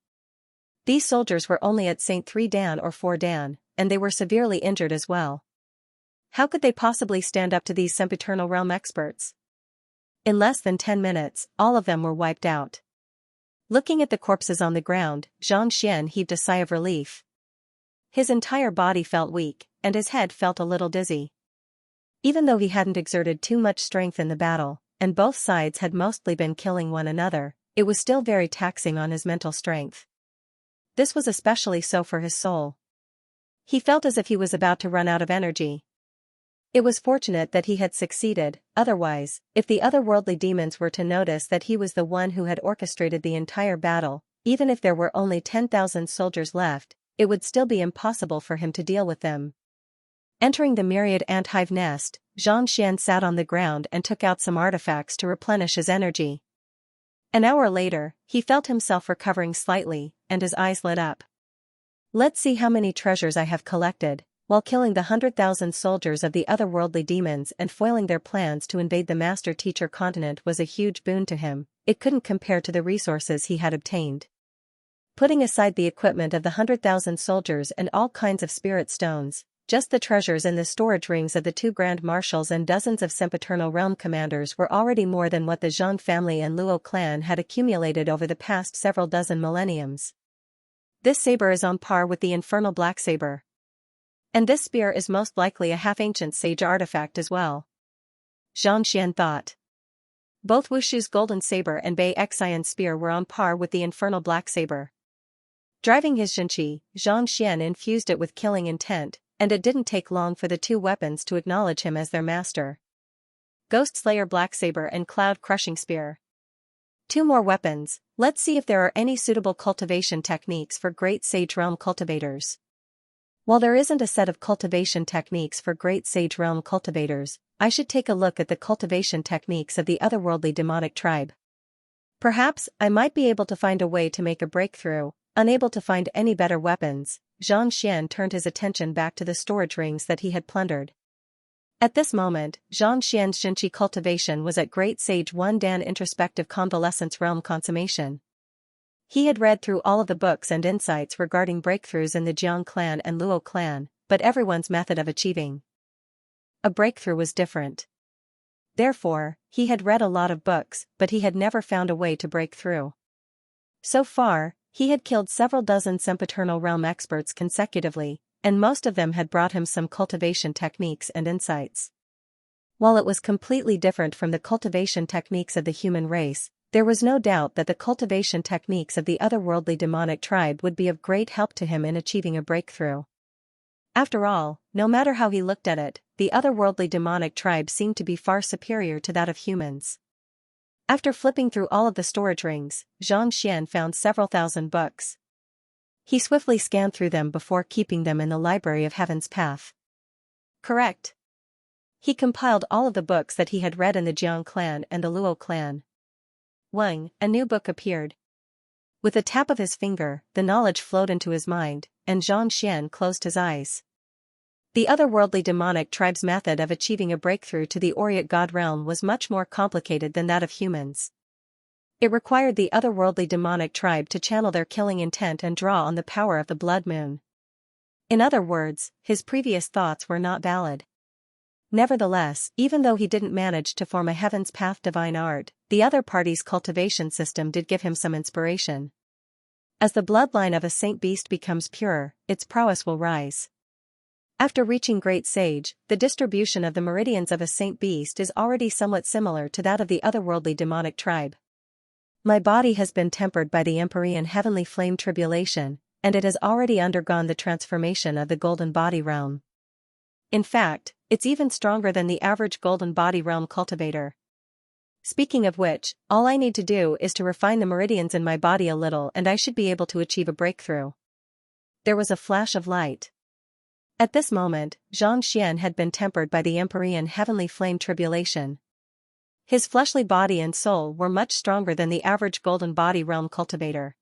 These soldiers were only at St. 3 Dan or 4 Dan, and they were severely injured as well. How could they possibly stand up to these sempiternal realm experts? In less than 10 minutes, all of them were wiped out. Looking at the corpses on the ground, Xianxia heaved a sigh of relief. His entire body felt weak, and his head felt a little dizzy. Even though he hadn't exerted too much strength in the battle, and both sides had mostly been killing one another, it was still very taxing on his mental strength. This was especially so for his soul. He felt as if he was about to run out of energy. It was fortunate that he had succeeded, otherwise, if the otherworldly demons were to notice that he was the one who had orchestrated the entire battle, even if there were only 10,000 soldiers left, it would still be impossible for him to deal with them. Entering the myriad ant hive nest, Xianxia sat on the ground and took out some artifacts to replenish his energy. An hour later, he felt himself recovering slightly, and his eyes lit up. Let's see how many treasures I have collected. while killing the 100,000 soldiers of the otherworldly demons and foiling their plans to invade the Master-Teacher continent was a huge boon to him. It couldn't compare to the resources he had obtained. Putting aside the equipment of the 100,000 soldiers and all kinds of spirit stones, just the treasures in the storage rings of the 2 Grand Marshals and dozens of sempiternal realm commanders were already more than what the Zhang family and Luo clan had accumulated over the past several dozen millenniums. This saber is on par with the infernal black saber. And this spear is most likely a half-ancient sage artifact as well. Xianxia thought. Both Wushu's golden saber and Bei Xian's spear were on par with the infernal black saber. Driving his Xianxia, Xianxia infused it with killing intent, and it didn't take long for the 2 weapons to acknowledge him as their master. Ghost Slayer Black Saber and Cloud Crushing Spear. 2 more weapons. Let's see if there are any suitable cultivation techniques for Great Sage Realm cultivators. While there isn't a set of cultivation techniques for Great Sage Realm cultivators, I should take a look at the cultivation techniques of the otherworldly demonic tribe. Perhaps I might be able to find a way to make a breakthrough. Unable to find any better weapons, Xianxia turned his attention back to the storage rings that he had plundered. At this moment, Xianxia's Xianxia cultivation was at Great Sage 1 Dan Introspective Convalescence Realm consummation. He had read through all of the books and insights regarding breakthroughs in the Jiang clan and Luo clan, but everyone's method of achieving a breakthrough was different. Therefore, he had read a lot of books, but he had never found a way to break through. So far, he had killed several dozen sempiternal realm experts consecutively, and most of them had brought him some cultivation techniques and insights. While it was completely different from the cultivation techniques of the human race, there was no doubt that the cultivation techniques of the otherworldly demonic tribe would be of great help to him in achieving a breakthrough. After all, no matter how he looked at it, the otherworldly demonic tribe seemed to be far superior to that of humans. After flipping through all of the storage rings, Xianxia found several thousand books. He swiftly scanned through them before keeping them in the Library of Heaven's Path. Correct. He compiled all of the books that he had read in the Jiang clan and the Luo clan. Wang, a new book appeared. With a tap of his finger, the knowledge flowed into his mind, and Xianxia closed his eyes. The otherworldly demonic tribe's method of achieving a breakthrough to the Oriate God realm was much more complicated than that of humans. It required the otherworldly demonic tribe to channel their killing intent and draw on the power of the blood moon. In other words, his previous thoughts were not valid. Nevertheless, even though he didn't manage to form a Heaven's Path divine art, the other party's cultivation system did give him some inspiration. As the bloodline of a saint beast becomes pure, its prowess will rise. After reaching Great Sage, the distribution of the meridians of a saint beast is already somewhat similar to that of the otherworldly demonic tribe. My body has been tempered by the Empyrean heavenly flame tribulation, and it has already undergone the transformation of the golden body realm. In fact, it's even stronger than the average golden body realm cultivator. Speaking of which, all I need to do is to refine the meridians in my body a little and I should be able to achieve a breakthrough. There was a flash of light. At this moment, Xianxia had been tempered by the Empyrean heavenly flame tribulation. His fleshly body and soul were much stronger than the average golden body realm cultivator.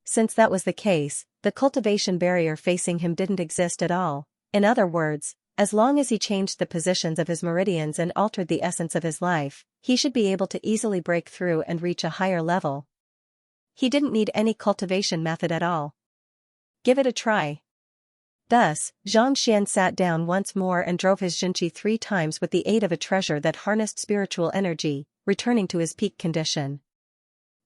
Since that was the case, the cultivation barrier facing him didn't exist at all. In other words, as long as he changed the positions of his meridians and altered the essence of his life, he should be able to easily break through and reach a higher level. He didn't need any cultivation method at all. Give it a try. Thus, Xianxia sat down once more and drove his Xianxia 3 times with the aid of a treasure that harnessed spiritual energy, returning to his peak condition.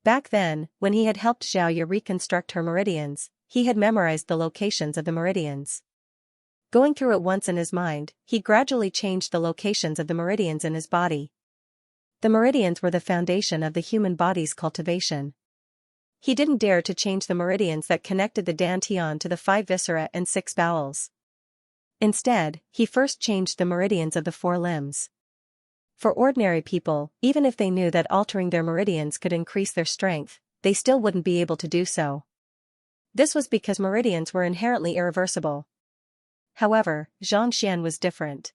Back then, when he had helped Xiaoya reconstruct her meridians, he had memorized the locations of the meridians. Going through it once in his mind, he gradually changed the locations of the meridians in his body. The meridians were the foundation of the human body's cultivation. He didn't dare to change the meridians that connected the dantian to the 5 viscera and 6 bowels. Instead, he first changed the meridians of the 4 limbs. For ordinary people, even if they knew that altering their meridians could increase their strength, they still wouldn't be able to do so. This was because meridians were inherently irreversible. However, Xianxia was different.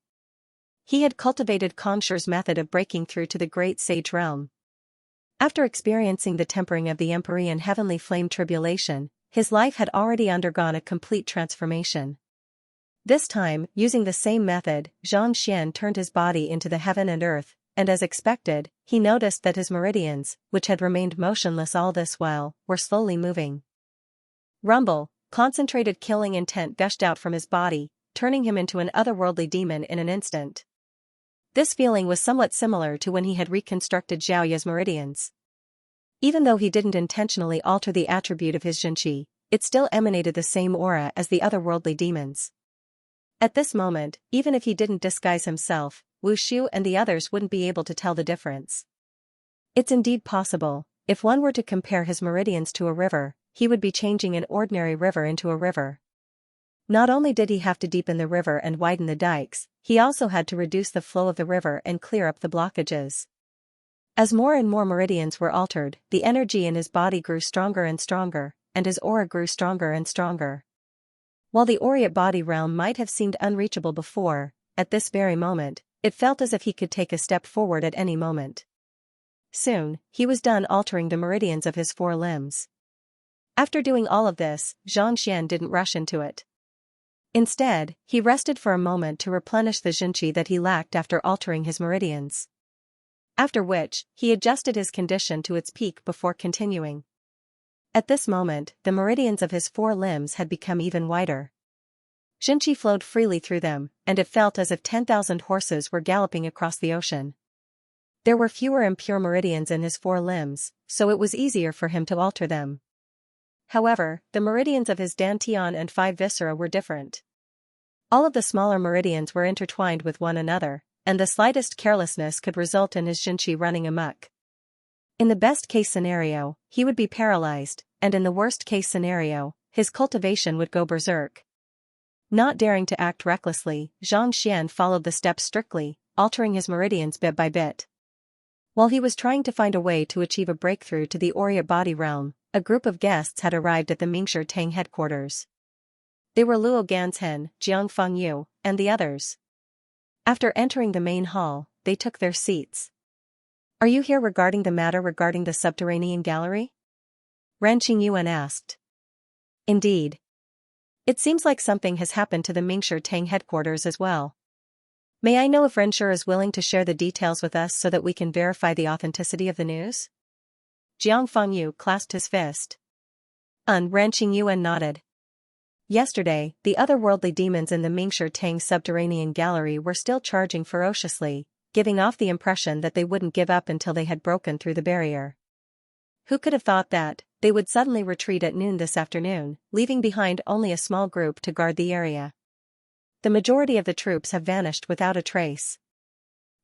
He had cultivated Conshur's method of breaking through to the Great Sage realm. After experiencing the tempering of the Empyrean heavenly flame tribulation, his life had already undergone a complete transformation. This time, using the same method, Xianxia turned his body into the heaven and earth, and as expected, he noticed that his meridians, which had remained motionless all this while, were slowly moving. Rumble, concentrated killing intent gushed out from his body, turning him into an otherworldly demon in an instant. This feeling was somewhat similar to when he had reconstructed Xiaoya's meridians. Even though he didn't intentionally alter the attribute of his Xianxia, it still emanated the same aura as the otherworldly demons. At this moment, even if he didn't disguise himself, Wu Shu and the others wouldn't be able to tell the difference. It's indeed possible, if one were to compare his meridians to a river, he would be changing an ordinary river into a river. Not only did he have to deepen the river and widen the dikes, he also had to reduce the flow of the river and clear up the blockages. As more and more meridians were altered, the energy in his body grew stronger and stronger, and his aura grew stronger and stronger. While the Aureate body realm might have seemed unreachable before, at this very moment, it felt as if he could take a step forward at any moment. Soon, he was done altering the meridians of his 4 limbs. After doing all of this, Xianxia didn't rush into it. Instead, he rested for a moment to replenish the Xianxia that he lacked after altering his meridians. After which, he adjusted his condition to its peak before continuing. At this moment, the meridians of his 4 limbs had become even wider. Xianxia flowed freely through them, and it felt as if 10,000 horses were galloping across the ocean. There were fewer impure meridians in his 4 limbs, so it was easier for him to alter them. However, the meridians of his dantian and 5 viscera were different. All of the smaller meridians were intertwined with one another, and the slightest carelessness could result in his Xianxia running amok. In the best-case scenario, he would be paralyzed, and in the worst-case scenario, his cultivation would go berserk. Not daring to act recklessly, Xianxia followed the steps strictly, altering his meridians bit by bit. While he was trying to find a way to achieve a breakthrough to the Aureate body realm, a group of guests had arrived at the Mingshi Tang headquarters. They were Luo Ganzhen, Jiang Fengyu, and the others. After entering the main hall, they took their seats. "Are you here regarding the matter regarding the subterranean gallery?" Ran Qingyuan asked. "Indeed. It seems like something has happened to the Mingshi Tang headquarters as well. May I know if Renshur is willing to share the details with us so that we can verify the authenticity of the news?" Jiang Fengyu clasped his fist. Ran Qingyuan nodded. Yesterday, the otherworldly demons in the Mingshi Tang subterranean gallery were still charging ferociously, giving off the impression that they wouldn't give up until they had broken through the barrier. Who could have thought that they would suddenly retreat at noon this afternoon, leaving behind only a small group to guard the area? The majority of the troops have vanished without a trace.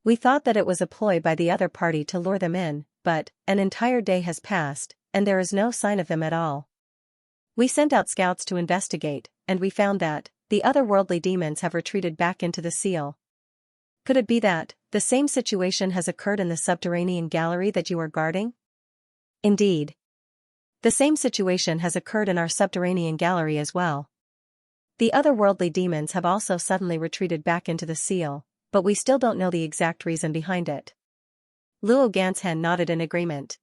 We thought that it was a ploy by the other party to lure them in, but an entire day has passed, and there is no sign of them at all. We sent out scouts to investigate, and we found that the otherworldly demons have retreated back into the seal. Could it be that the same situation has occurred in the subterranean gallery that you are guarding? Indeed. The same situation has occurred in our subterranean gallery as well. The otherworldly demons have also suddenly retreated back into the seal, but we still don't know the exact reason behind it. Luo Ganzhen nodded in agreement.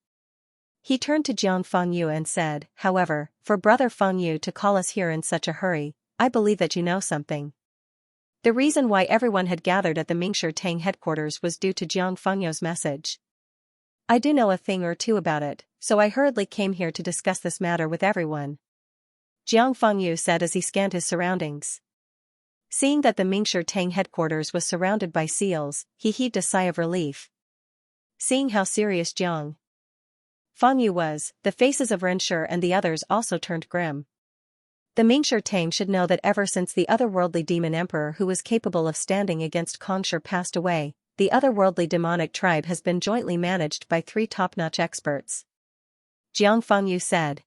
He turned to Jiang Fengyu and said, "However, for Brother Fengyu to call us here in such a hurry, I believe that you know something." The reason why everyone had gathered at the Mingshi Tang headquarters was due to Jiang Fengyu's message. "I do know a thing or two about it, so I hurriedly came here to discuss this matter with everyone," Jiang Fengyu said as he scanned his surroundings. Seeing that the Mingshi Tang headquarters was surrounded by seals, he heaved a sigh of relief. Seeing how serious Jiang Fengyu was, the faces of Renshur and the others also turned grim. The Mingshi Tang should know that ever since the otherworldly demon emperor who was capable of standing against Kongshi passed away, the otherworldly demonic tribe has been jointly managed by 3 top-notch experts. Jiang Fengyu said.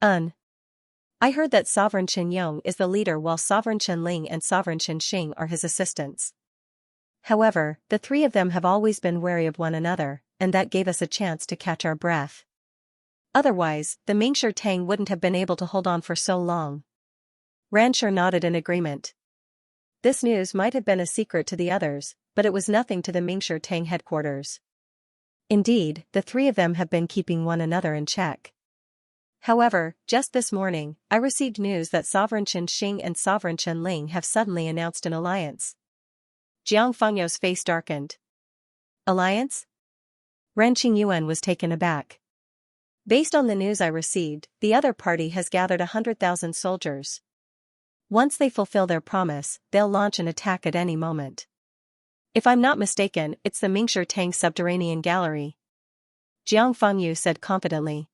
I heard that Sovereign Chen Yong is the leader while Sovereign Chen Ling and Sovereign Chen Xing are his assistants. However, the 3 of them have always been wary of one another, and that gave us a chance to catch our breath. Otherwise, the Mingshi Tang wouldn't have been able to hold on for so long. Renshur nodded in agreement. This news might have been a secret to the others, but it was nothing to the Mingshi Tang headquarters. Indeed, the 3 of them have been keeping one another in check. However, just this morning, I received news that Sovereign Chen Xing and Sovereign Chen Ling have suddenly announced an alliance. Jiang Fengyou's face darkened. Alliance? Ren Qingyuan was taken aback. Based on the news I received, the other party has gathered 100,000 soldiers. Once they fulfill their promise, they'll launch an attack at any moment. If I'm not mistaken, it's the Mingshi Tang subterranean gallery. Jiang Fengyou said confidently.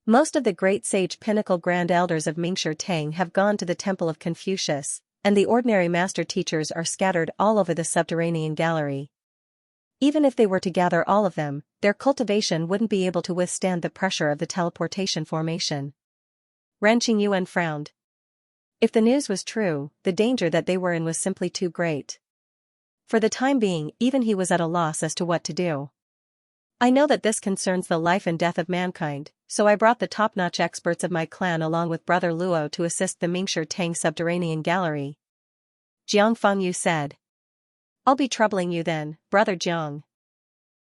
Most of the great sage pinnacle grand elders of Mingshi Tang have gone to the temple of Confucius, and the ordinary master teachers are scattered all over the subterranean gallery. Even if they were to gather all of them, their cultivation wouldn't be able to withstand the pressure of the teleportation formation. Ren Qingyuan frowned. If the news was true, the danger that they were in was simply too great. For the time being, even he was at a loss as to what to do. I know that this concerns the life and death of mankind, so I brought the top-notch experts of my clan along with Brother Luo to assist the Mingshi Tang subterranean gallery. Jiang Fengyou said. I'll be troubling you then, Brother Jiang.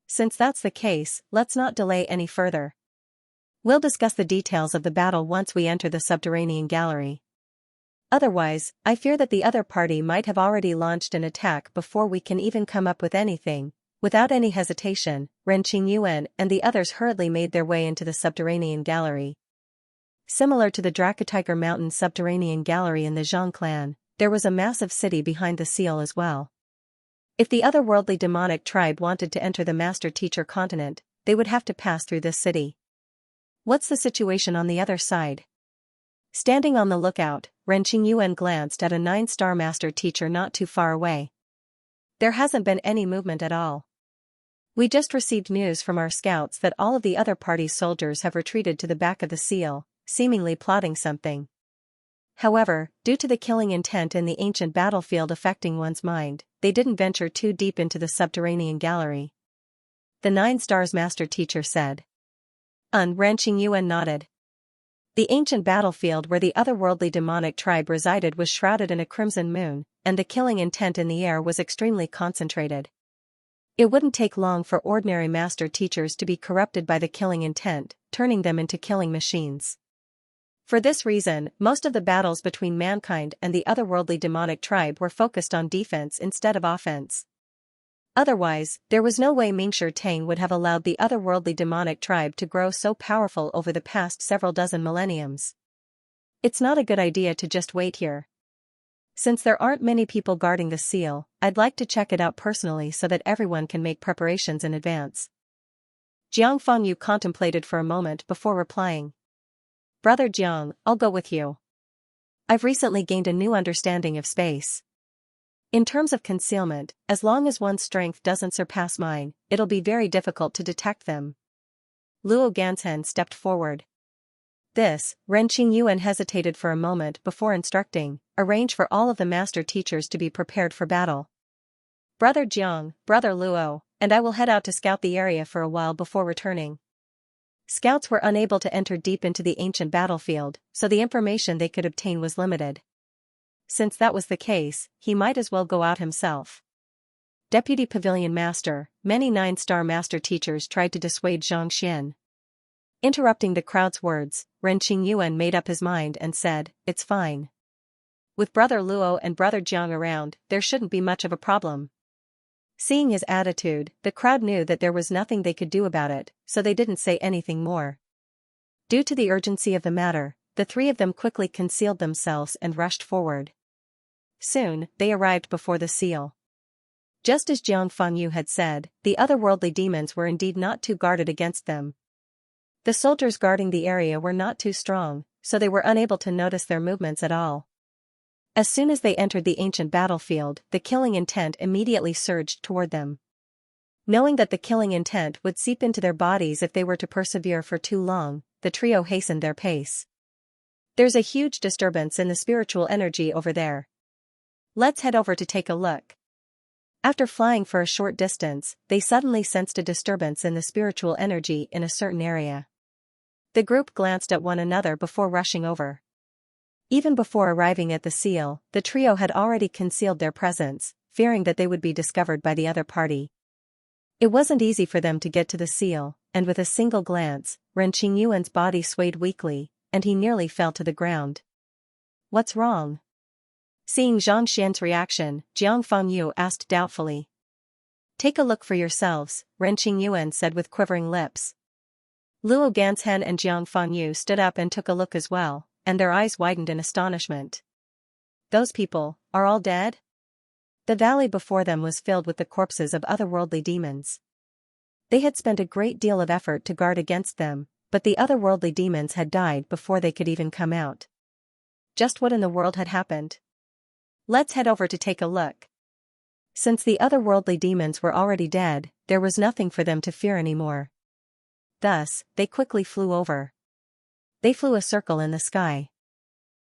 Since that's the case, let's not delay any further. We'll discuss the details of the battle once we enter the subterranean gallery. Otherwise, I fear that the other party might have already launched an attack before we can even come up with anything. Without any hesitation, Ren Qingyuan and the others hurriedly made their way into the subterranean gallery. Similar to the Drakatiger Mountain subterranean gallery in the Zhang clan, there was a massive city behind the seal as well. If the otherworldly demonic tribe wanted to enter the Master Teacher continent, they would have to pass through this city. What's the situation on the other side? Standing on the lookout, Ren Qingyuan glanced at a 9-star Master Teacher not too far away. There hasn't been any movement at all. We just received news from our scouts that all of the other party's soldiers have retreated to the back of the seal, seemingly plotting something. However, due to the killing intent in the ancient battlefield affecting one's mind, they didn't venture too deep into the subterranean gallery. The 9 stars Master Teacher said. Ren Qingyuan nodded. The ancient battlefield where the otherworldly demonic tribe resided was shrouded in a crimson moon, and the killing intent in the air was extremely concentrated. It wouldn't take long for ordinary Master Teachers to be corrupted by the killing intent, turning them into killing machines. For this reason, most of the battles between mankind and the otherworldly demonic tribe were focused on defense instead of offense. Otherwise, there was no way Mingshi Tang would have allowed the otherworldly demonic tribe to grow so powerful over the past several dozen millenniums. It's not a good idea to just wait here. Since there aren't many people guarding the seal, I'd like to check it out personally so that everyone can make preparations in advance. Jiang Fengyou contemplated for a moment before replying. Brother Jiang, I'll go with you. I've recently gained a new understanding of space. In terms of concealment, as long as one's strength doesn't surpass mine, it'll be very difficult to detect them. Luo Ganzhen stepped forward. This, Ren Qingyuan hesitated for a moment before instructing, arrange for all of the Master Teachers to be prepared for battle. Brother Jiang, Brother Luo, and I will head out to scout the area for a while before returning. Scouts were unable to enter deep into the ancient battlefield, so the information they could obtain was limited. Since that was the case, he might as well go out himself. Deputy Pavilion Master, many 9-star Master Teachers tried to dissuade Xianxia. Interrupting the crowd's words, Ren Qingyuan made up his mind and said, "It's fine. With Brother Luo and Brother Jiang around, there shouldn't be much of a problem." Seeing his attitude, the crowd knew that there was nothing they could do about it, so they didn't say anything more. Due to the urgency of the matter, the 3 of them quickly concealed themselves and rushed forward. Soon, they arrived before the seal. Just as Jiang Fengyou had said, the otherworldly demons were indeed not too guarded against them. The soldiers guarding the area were not too strong, so they were unable to notice their movements at all. As soon as they entered the ancient battlefield, the killing intent immediately surged toward them. Knowing that the killing intent would seep into their bodies if they were to persevere for too long, the trio hastened their pace. There's a huge disturbance in the spiritual energy over there. Let's head over to take a look. After flying for a short distance, they suddenly sensed a disturbance in the spiritual energy in a certain area. The group glanced at one another before rushing over. Even before arriving at the seal, the trio had already concealed their presence, fearing that they would be discovered by the other party. It wasn't easy for them to get to the seal, and with a single glance, Ren Qingyuan's body swayed weakly, and he nearly fell to the ground. What's wrong? Seeing Zhang Xian's reaction, Jiang Fangyu asked doubtfully. Take a look for yourselves, Ren Qingyuan said with quivering lips. Luo Ganzhen and Jiang Fangyu stood up and took a look as well, and their eyes widened in astonishment. Those people, are all dead? The valley before them was filled with the corpses of otherworldly demons. They had spent a great deal of effort to guard against them, but the otherworldly demons had died before they could even come out. Just what in the world had happened? Let's head over to take a look. Since the otherworldly demons were already dead, there was nothing for them to fear anymore. Thus, they quickly flew over. They flew a circle in the sky.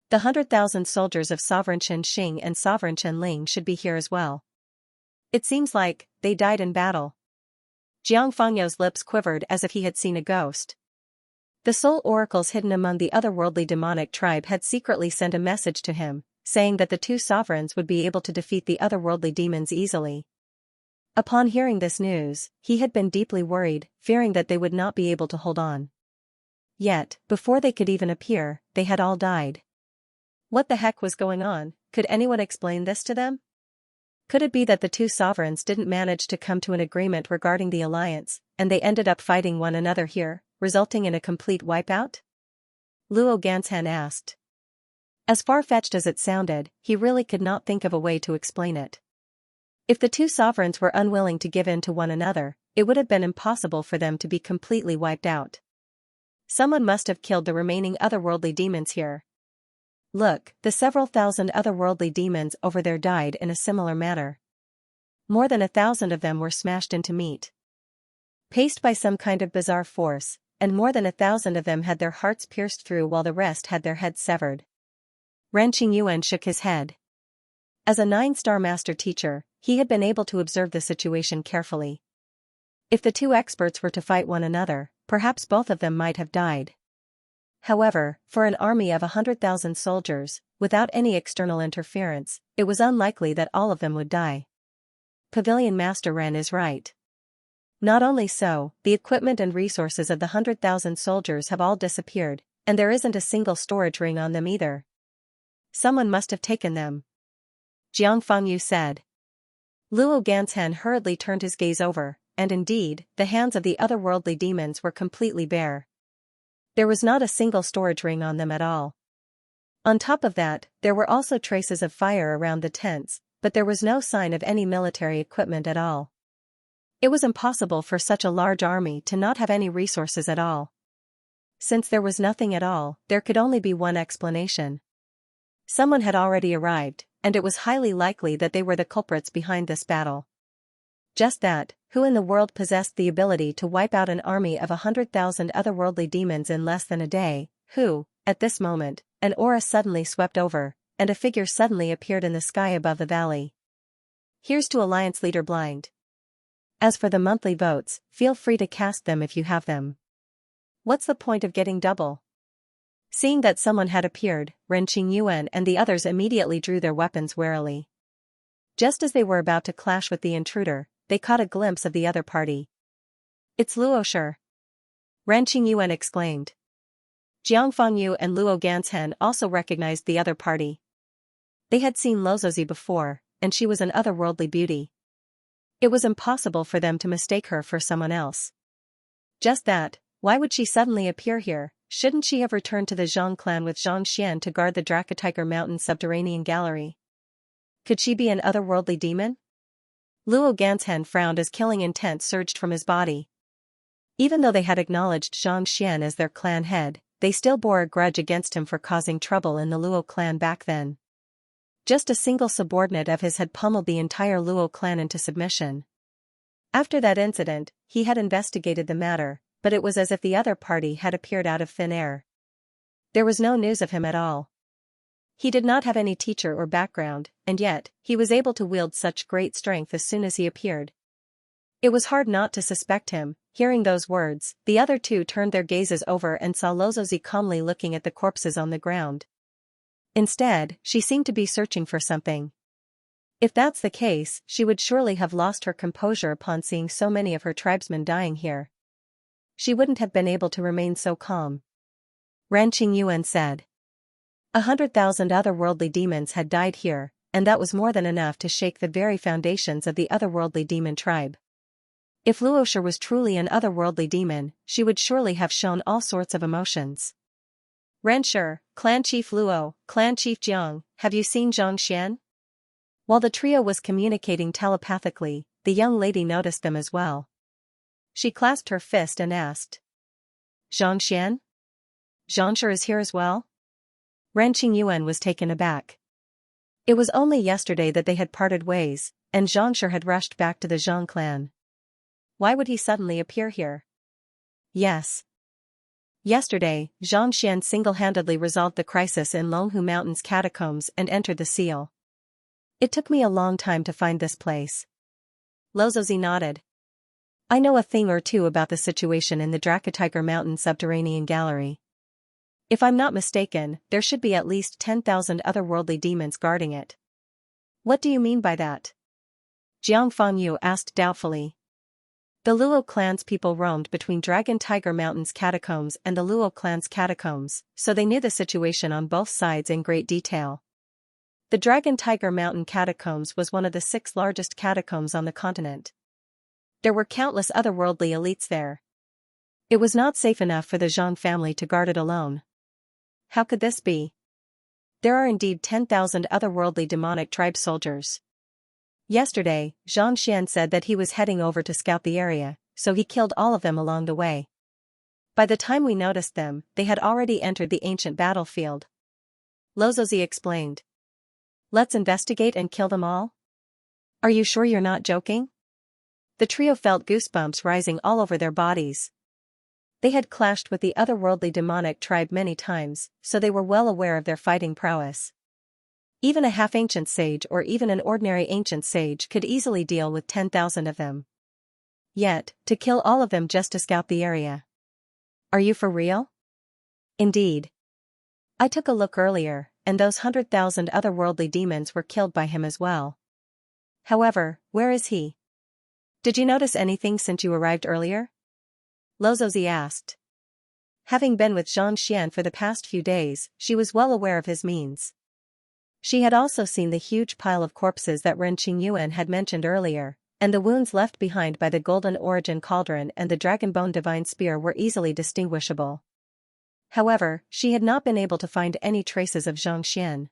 The 100,000 soldiers of Sovereign Chen Xing and Sovereign Chen Ling should be here as well. It seems like they died in battle. Jiang Fangyu's lips quivered as if he had seen a ghost. The soul oracles hidden among the otherworldly demonic tribe had secretly sent a message to him, saying that the two sovereigns would be able to defeat the otherworldly demons easily. Upon hearing this news, he had been deeply worried, fearing that they would not be able to hold on. Yet, before they could even appear, they had all died. What the heck was going on? Could anyone explain this to them? Could it be that the two sovereigns didn't manage to come to an agreement regarding the alliance, and they ended up fighting one another here, resulting in a complete wipeout? Luo Ganzhen asked. As far-fetched as it sounded, he really could not think of a way to explain it. If the two sovereigns were unwilling to give in to one another, it would have been impossible for them to be completely wiped out. Someone must have killed the remaining otherworldly demons here. Look, the several thousand otherworldly demons over there died in a similar manner. More than 1,000 of them were smashed into meat. Paced by some kind of bizarre force, and more than 1,000 of them had their hearts pierced through while the rest had their heads severed. Ren Qingyuan shook his head. As a 9-star master teacher, he had been able to observe the situation carefully. If the two experts were to fight one another, perhaps both of them might have died. However, for an army of 100,000 soldiers, without any external interference, it was unlikely that all of them would die. Pavilion Master Ren is right. Not only so, the equipment and resources of the 100,000 soldiers have all disappeared, and there isn't a single storage ring on them either. Someone must have taken them. Jiang Fangyu said. Luo Ganzhen hurriedly turned his gaze over, and indeed, the hands of the otherworldly demons were completely bare. There was not a single storage ring on them at all. On top of that, there were also traces of fire around the tents, but there was no sign of any military equipment at all. It was impossible for such a large army to not have any resources at all. Since there was nothing at all, there could only be one explanation. Someone had already arrived, and it was highly likely that they were the culprits behind this battle. Just that, who in the world possessed the ability to wipe out an army of 100,000 otherworldly demons in less than a day? Who, at this moment, an aura suddenly swept over, and a figure suddenly appeared in the sky above the valley. Here's to Alliance Leader Blind. As for the monthly votes, feel free to cast them if you have them. What's the point of getting double? Seeing that someone had appeared, Ren Qingyuan and the others immediately drew their weapons warily. Just as they were about to clash with the intruder, they caught a glimpse of the other party. It's Luo Shi! Ren Qingyuan exclaimed. Jiang Fangyu and Luo Ganzhen also recognized the other party. They had seen Luozi before, and she was an otherworldly beauty. It was impossible for them to mistake her for someone else. Just that, why would she suddenly appear here? Shouldn't she have returned to the Zhang clan with Zhang Xian to guard the Dracatiger Mountain subterranean gallery? Could she be an otherworldly demon? Luo Ganzhen frowned as killing intent surged from his body. Even though they had acknowledged Zhang Xian as their clan head, they still bore a grudge against him for causing trouble in the Luo clan back then. Just a single subordinate of his had pummeled the entire Luo clan into submission. After that incident, he had investigated the matter, but it was as if the other party had appeared out of thin air. There was no news of him at all. He did not have any teacher or background, and yet, he was able to wield such great strength as soon as he appeared. It was hard not to suspect him. Hearing those words, the other two turned their gazes over and saw Luozi calmly looking at the corpses on the ground. Instead, she seemed to be searching for something. If that's the case, she would surely have lost her composure upon seeing so many of her tribesmen dying here. She wouldn't have been able to remain so calm. Ren Qingyuan said. 100,000 otherworldly demons had died here, and that was more than enough to shake the very foundations of the otherworldly demon tribe. If Luosher was truly an otherworldly demon, she would surely have shown all sorts of emotions. Renshi, Clan Chief Luo, Clan Chief Jiang, have you seen Xianxia? While the trio was communicating telepathically, the young lady noticed them as well. She clasped her fist and asked. Xianxia? Xianxia is here as well? Ren Qingyuan was taken aback. It was only yesterday that they had parted ways, and Xianxia had rushed back to the Zhang clan. Why would he suddenly appear here? Yes. Yesterday, Xianxia single-handedly resolved the crisis in Longhu Mountain's catacombs and entered the seal. It took me a long time to find this place. Lozozi nodded. I know a thing or two about the situation in the Dracatiger Mountain subterranean gallery. If I'm not mistaken, there should be at least 10,000 otherworldly demons guarding it. What do you mean by that? Jiang Fangyu asked doubtfully. The Luo clan's people roamed between Dragon Tiger Mountain's catacombs and the Luo clan's catacombs, so they knew the situation on both sides in great detail. The Dragon Tiger Mountain catacombs was one of the 6 largest catacombs on the continent. There were countless otherworldly elites there. It was not safe enough for the Zhang family to guard it alone. How could this be? There are indeed 10,000 otherworldly demonic tribe soldiers. Yesterday, Xianxia said that he was heading over to scout the area, so he killed all of them along the way. By the time we noticed them, they had already entered the ancient battlefield. Lozozi explained. Let's investigate and kill them all? Are you sure you're not joking? The trio felt goosebumps rising all over their bodies. They had clashed with the otherworldly demonic tribe many times, so they were well aware of their fighting prowess. Even a half-ancient sage or even an ordinary ancient sage could easily deal with 10,000 of them. Yet, to kill all of them just to scout the area. Are you for real? Indeed. I took a look earlier, and those 100,000 otherworldly demons were killed by him as well. However, where is he? Did you notice anything since you arrived earlier? Lozozi asked. Having been with Xianxia for the past few days, she was well aware of his means. She had also seen the huge pile of corpses that Ren Qingyuan had mentioned earlier, and the wounds left behind by the Golden Origin Cauldron and the Dragonbone Divine Spear were easily distinguishable. However, she had not been able to find any traces of Xianxia.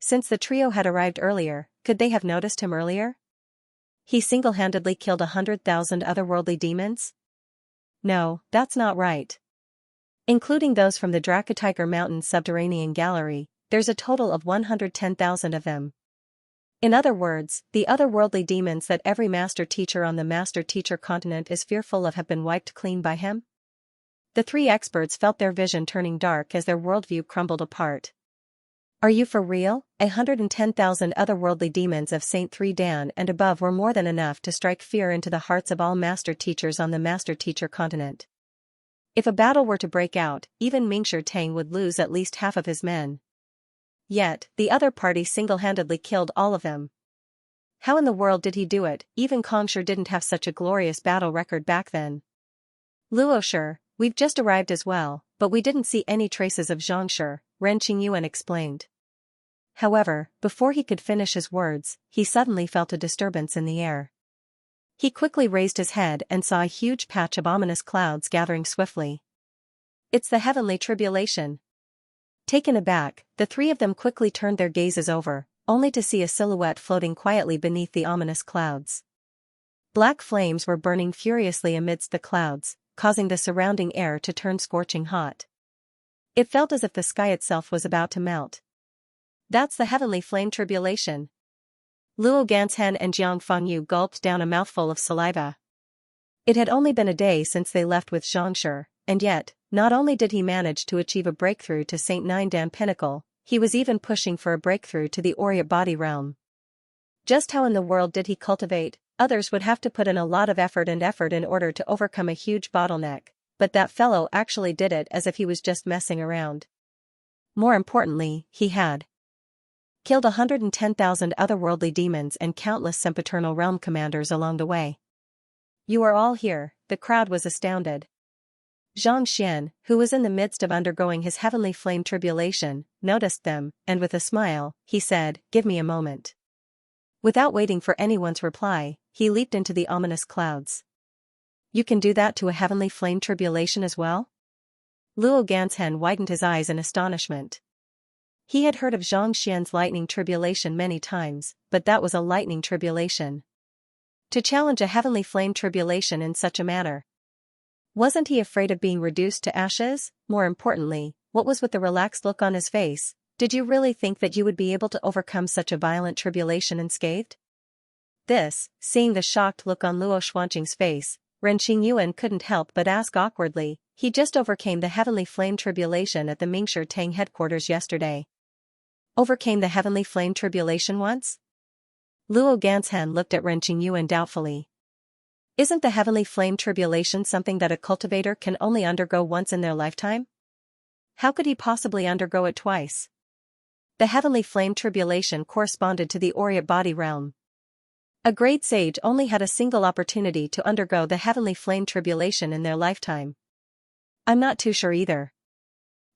Since the trio had arrived earlier, could they have noticed him earlier? He single-handedly killed 100,000 otherworldly demons? No, that's not right. Including those from the Dracatiger Mountain subterranean gallery, there's a total of 110,000 of them. In other words, the otherworldly demons that every master teacher on the master teacher continent is fearful of have been wiped clean by him? The 3 experts felt their vision turning dark as their worldview crumbled apart. Are you for real? 110,000 otherworldly demons of Saint 3 Dan and above were more than enough to strike fear into the hearts of all master teachers on the master teacher continent. If a battle were to break out, even Mingshi Tang would lose at least half of his men. Yet, the other party single-handedly killed all of them. How in the world did he do it? Even Kongsher didn't have such a glorious battle record back then. Luosher, we've just arrived as well, but we didn't see any traces of Xianxia, Ren Qingyuan explained. However, before he could finish his words, he suddenly felt a disturbance in the air. He quickly raised his head and saw a huge patch of ominous clouds gathering swiftly. It's the heavenly tribulation. Taken aback, the 3 of them quickly turned their gazes over, only to see a silhouette floating quietly beneath the ominous clouds. Black flames were burning furiously amidst the clouds, causing the surrounding air to turn scorching hot. It felt as if the sky itself was about to melt. That's the heavenly flame tribulation. Luo Ganzhen and Jiang Fangyu gulped down a mouthful of saliva. It had only been a day since they left with Xianxia, and yet, not only did he manage to achieve a breakthrough to Saint 9 Dan Pinnacle, he was even pushing for a breakthrough to the Aureate Body Realm. Just how in the world did he cultivate? Others would have to put in a lot of effort in order to overcome a huge bottleneck, but that fellow actually did it as if he was just messing around. More importantly, he had killed 110,000 otherworldly demons and countless sempiternal realm commanders along the way. You are all here, the crowd was astounded. Xianxia, who was in the midst of undergoing his heavenly flame tribulation, noticed them, and with a smile, he said, "Give me a moment." Without waiting for anyone's reply, he leaped into the ominous clouds. You can do that to a heavenly flame tribulation as well? Luo Ganzhen widened his eyes in astonishment. He had heard of Xianxian's lightning tribulation many times, but that was a lightning tribulation. To challenge a heavenly flame tribulation in such a manner. Wasn't he afraid of being reduced to ashes? More importantly, what was with the relaxed look on his face? Did you really think that you would be able to overcome such a violent tribulation unscathed? Seeing the shocked look on Luo Xuanqing's face, Ren Qingyuan couldn't help but ask awkwardly, he just overcame the heavenly flame tribulation at the Mingshi Tang headquarters yesterday. Overcame the heavenly flame tribulation once? Luo Ganzhen looked at Ren Qingyuan doubtfully. Isn't the heavenly flame tribulation something that a cultivator can only undergo once in their lifetime? How could he possibly undergo it twice? The heavenly flame tribulation corresponded to the Aureate body realm. A great sage only had a single opportunity to undergo the heavenly flame tribulation in their lifetime. I'm not too sure either.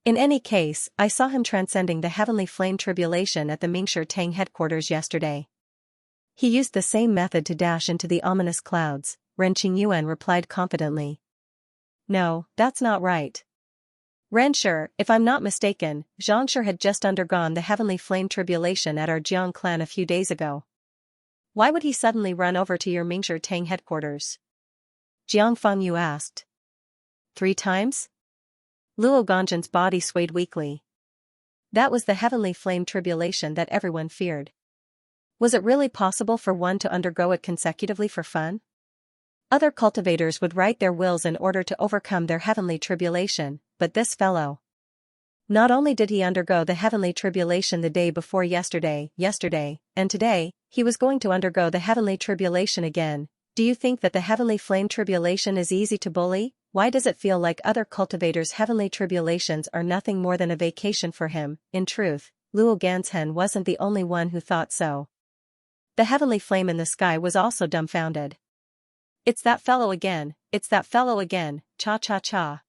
In any case, I saw him transcending the heavenly flame tribulation at the Mingshi Tang headquarters yesterday. He used the same method to dash into the ominous clouds, Ren Qingyuan replied confidently. No, that's not right. Renshi, if I'm not mistaken, Xianxia had just undergone the heavenly flame tribulation at our Jiang clan a few days ago. Why would he suddenly run over to your Mingshi Tang headquarters? Jiang Fangyu asked. 3 times? Luo Ganzhen's body swayed weakly. That was the heavenly flame tribulation that everyone feared. Was it really possible for one to undergo it consecutively for fun? Other cultivators would write their wills in order to overcome their heavenly tribulation, but this fellow. Not only did he undergo the heavenly tribulation the day before yesterday, and today, he was going to undergo the heavenly tribulation again. Do you think that the heavenly flame tribulation is easy to bully? Why does it feel like other cultivators' heavenly tribulations are nothing more than a vacation for him? In truth, Luo Ganzhen wasn't the only one who thought so. The heavenly flame in the sky was also dumbfounded. It's that fellow again, cha-cha-cha.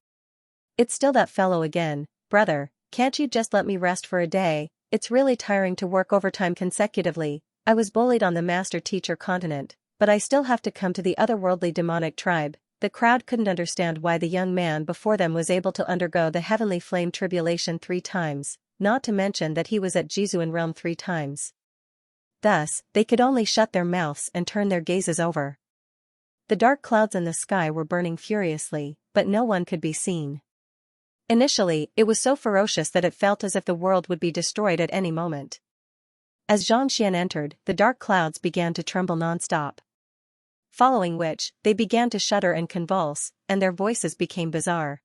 It's still that fellow again, brother, can't you just let me rest for a day? It's really tiring to work overtime consecutively. I was bullied on the master teacher continent, but I still have to come to the otherworldly demonic tribe. The crowd couldn't understand why the young man before them was able to undergo the heavenly flame tribulation 3 times, not to mention that he was at Jizuan realm 3 times. Thus, they could only shut their mouths and turn their gazes over. The dark clouds in the sky were burning furiously, but no one could be seen. Initially, it was so ferocious that it felt as if the world would be destroyed at any moment. As Xianxia entered, the dark clouds began to tremble non-stop. Following which, they began to shudder and convulse, and their voices became bizarre.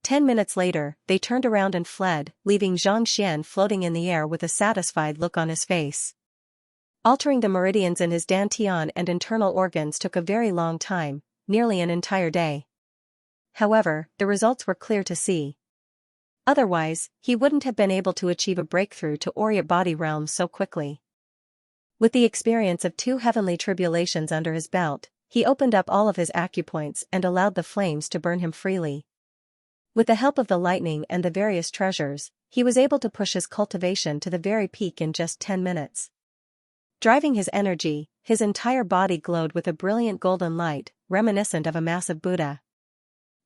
10 minutes later, they turned around and fled, leaving Xianxia floating in the air with a satisfied look on his face. Altering the meridians in his dantian and internal organs took a very long time, nearly an entire day. However, the results were clear to see. Otherwise, he wouldn't have been able to achieve a breakthrough to Aureate body realms so quickly. With the experience of 2 heavenly tribulations under his belt, he opened up all of his acupoints and allowed the flames to burn him freely. With the help of the lightning and the various treasures, he was able to push his cultivation to the very peak in just 10 minutes. Driving his energy, his entire body glowed with a brilliant golden light, reminiscent of a massive Buddha.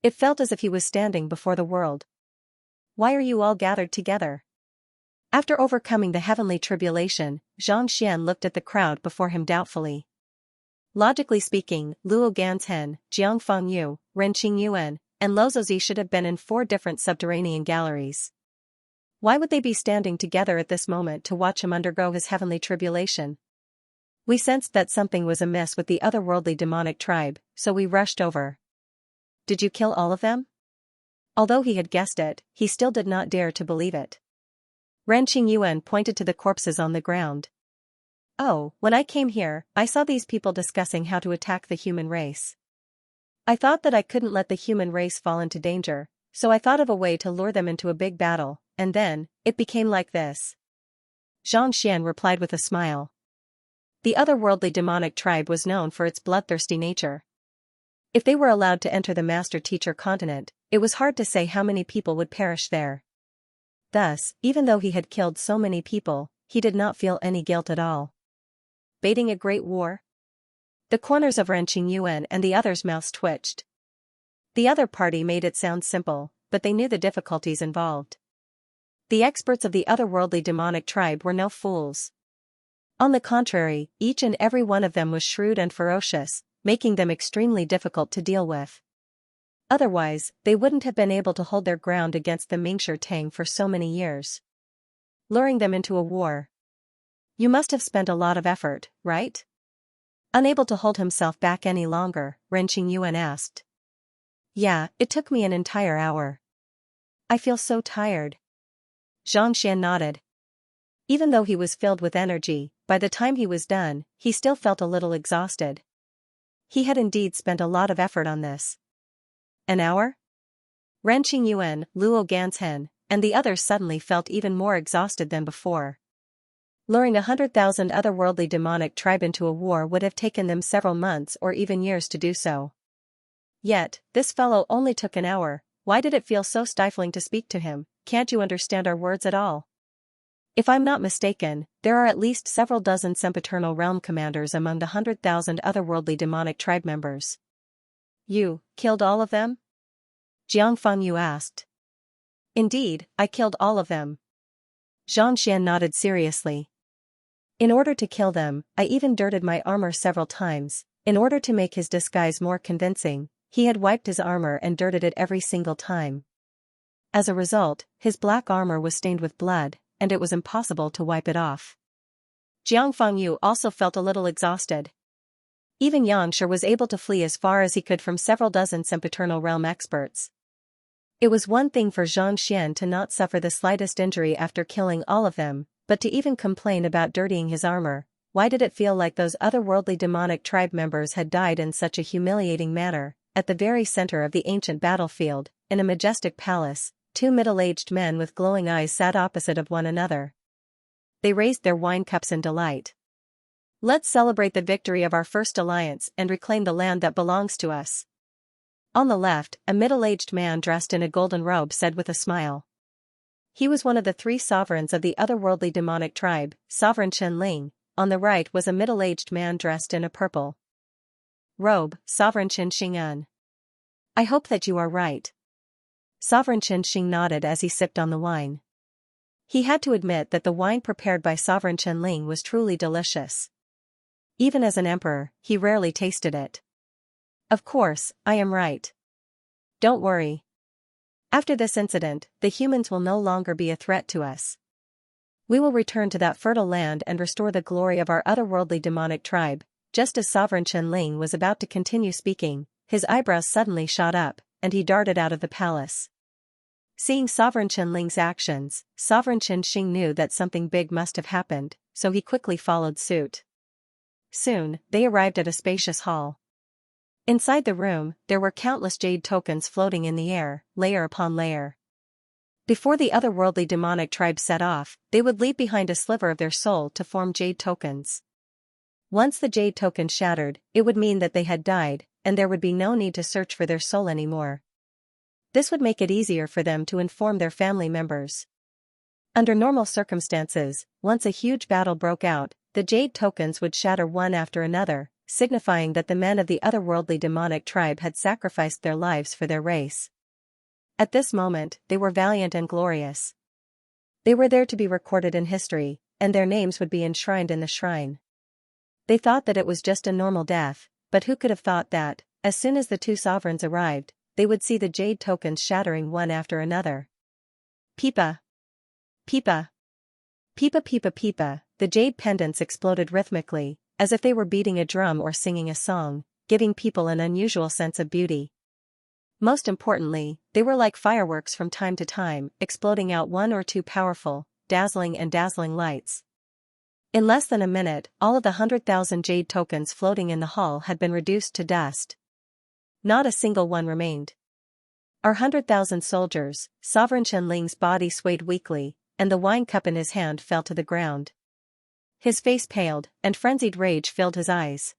It felt as if he was standing before the world. Why are you all gathered together? After overcoming the heavenly tribulation, Xianxia looked at the crowd before him doubtfully. Logically speaking, Luo Ganzhen, Jiang Fangyu, Ren Qingyuan, and Lozozi should have been in 4 different subterranean galleries. Why would they be standing together at this moment to watch him undergo his heavenly tribulation? We sensed that something was amiss with the otherworldly demonic tribe, so we rushed over. Did you kill all of them? Although he had guessed it, he still did not dare to believe it. Ren Qingyuan pointed to the corpses on the ground. Oh, when I came here, I saw these people discussing how to attack the human race. I thought that I couldn't let the human race fall into danger, so I thought of a way to lure them into a big battle, and then, it became like this. Xianxia replied with a smile. The otherworldly demonic tribe was known for its bloodthirsty nature. If they were allowed to enter the Master-Teacher continent, it was hard to say how many people would perish there. Thus, even though he had killed so many people, he did not feel any guilt at all. Baiting a great war? The corners of Ren Qingyuan and the others' mouths twitched. The other party made it sound simple, but they knew the difficulties involved. The experts of the otherworldly demonic tribe were no fools. On the contrary, each and every one of them was shrewd and ferocious, making them extremely difficult to deal with. Otherwise, they wouldn't have been able to hold their ground against the Mingshi Tang for so many years. Luring them into a war. You must have spent a lot of effort, right? Unable to hold himself back any longer, Ren Qingyuan asked. Yeah, it took me an entire hour. I feel so tired. Xianxia nodded. Even though he was filled with energy, by the time he was done, he still felt a little exhausted. He had indeed spent a lot of effort on this. An hour? Ren Qingyuan, Luo Ganzhen, and the others suddenly felt even more exhausted than before. Luring 100,000 otherworldly demonic tribe into a war would have taken them several months or even years to do so. Yet, this fellow only took an hour. Why did it feel so stifling to speak to him? Can't you understand our words at all? If I'm not mistaken, there are at least several dozen sempiternal realm commanders among the 100,000 otherworldly demonic tribe members. You killed all of them? Jiang Fangyu asked. Indeed, I killed all of them. Xianxia nodded seriously. In order to kill them, I even dirted my armor several times. In order to make his disguise more convincing, he had wiped his armor and dirted it every single time. As a result, his black armor was stained with blood, and it was impossible to wipe it off. Jiang Fangyu also felt a little exhausted. Even Xianxia was able to flee as far as he could from several dozen sempiternal realm experts. It was one thing for Xianxia to not suffer the slightest injury after killing all of them, but to even complain about dirtying his armor. Why did it feel like those otherworldly demonic tribe members had died in such a humiliating manner? At the very center of the ancient battlefield, in a majestic palace, two middle-aged men with glowing eyes sat opposite of one another. They raised their wine cups in delight. Let's celebrate the victory of our first alliance and reclaim the land that belongs to us. On the left, a middle-aged man dressed in a golden robe said with a smile. He was one of the three sovereigns of the otherworldly demonic tribe, Sovereign Chen. On the right was a middle-aged man dressed in a purple robe, Sovereign Chen. I hope that you are right. Sovereign Chen nodded as he sipped on the wine. He had to admit that the wine prepared by Sovereign Chen was truly delicious. Even as an emperor, he rarely tasted it. Of course, I am right. Don't worry. After this incident, the humans will no longer be a threat to us. We will return to that fertile land and restore the glory of our otherworldly demonic tribe. Just as Sovereign Chen was about to continue speaking, his eyebrows suddenly shot up, and he darted out of the palace. Seeing Sovereign Chen actions, Sovereign Chen knew that something big must have happened, so he quickly followed suit. Soon, they arrived at a spacious hall. Inside the room, there were countless jade tokens floating in the air, layer upon layer. Before the otherworldly demonic tribe set off, they would leave behind a sliver of their soul to form jade tokens. Once the jade token shattered, it would mean that they had died, and there would be no need to search for their soul anymore. This would make it easier for them to inform their family members. Under normal circumstances, once a huge battle broke out, the jade tokens would shatter one after another, signifying that the men of the otherworldly demonic tribe had sacrificed their lives for their race. At this moment, they were valiant and glorious. They were there to be recorded in history, and their names would be enshrined in the shrine. They thought that it was just a normal death, but who could have thought that, as soon as the two sovereigns arrived, they would see the jade tokens shattering one after another. Pipa! Pipa! Pipa pipa pipa, the jade pendants exploded rhythmically, as if they were beating a drum or singing a song, giving people an unusual sense of beauty. Most importantly, they were like fireworks from time to time, exploding out one or two powerful, dazzling lights. In less than a minute, all of the 100,000 jade tokens floating in the hall had been reduced to dust. Not a single one remained. Our 100,000 soldiers, Sovereign Chen body swayed weakly, and the wine cup in his hand fell to the ground. His face paled, and frenzied rage filled his eyes.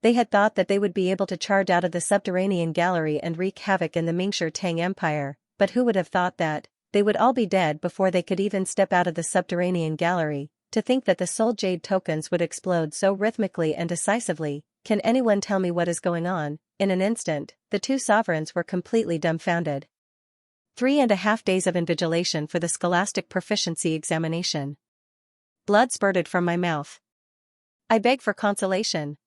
They had thought that they would be able to charge out of the subterranean gallery and wreak havoc in the Mingshi Tang Empire, but who would have thought that they would all be dead before they could even step out of the subterranean gallery? To think that the soul jade tokens would explode so rhythmically and decisively. Can anyone tell me what is going on? In an instant, the two sovereigns were completely dumbfounded. 3.5 days of invigilation for the scholastic proficiency examination. Blood spurted from my mouth. I beg for consolation.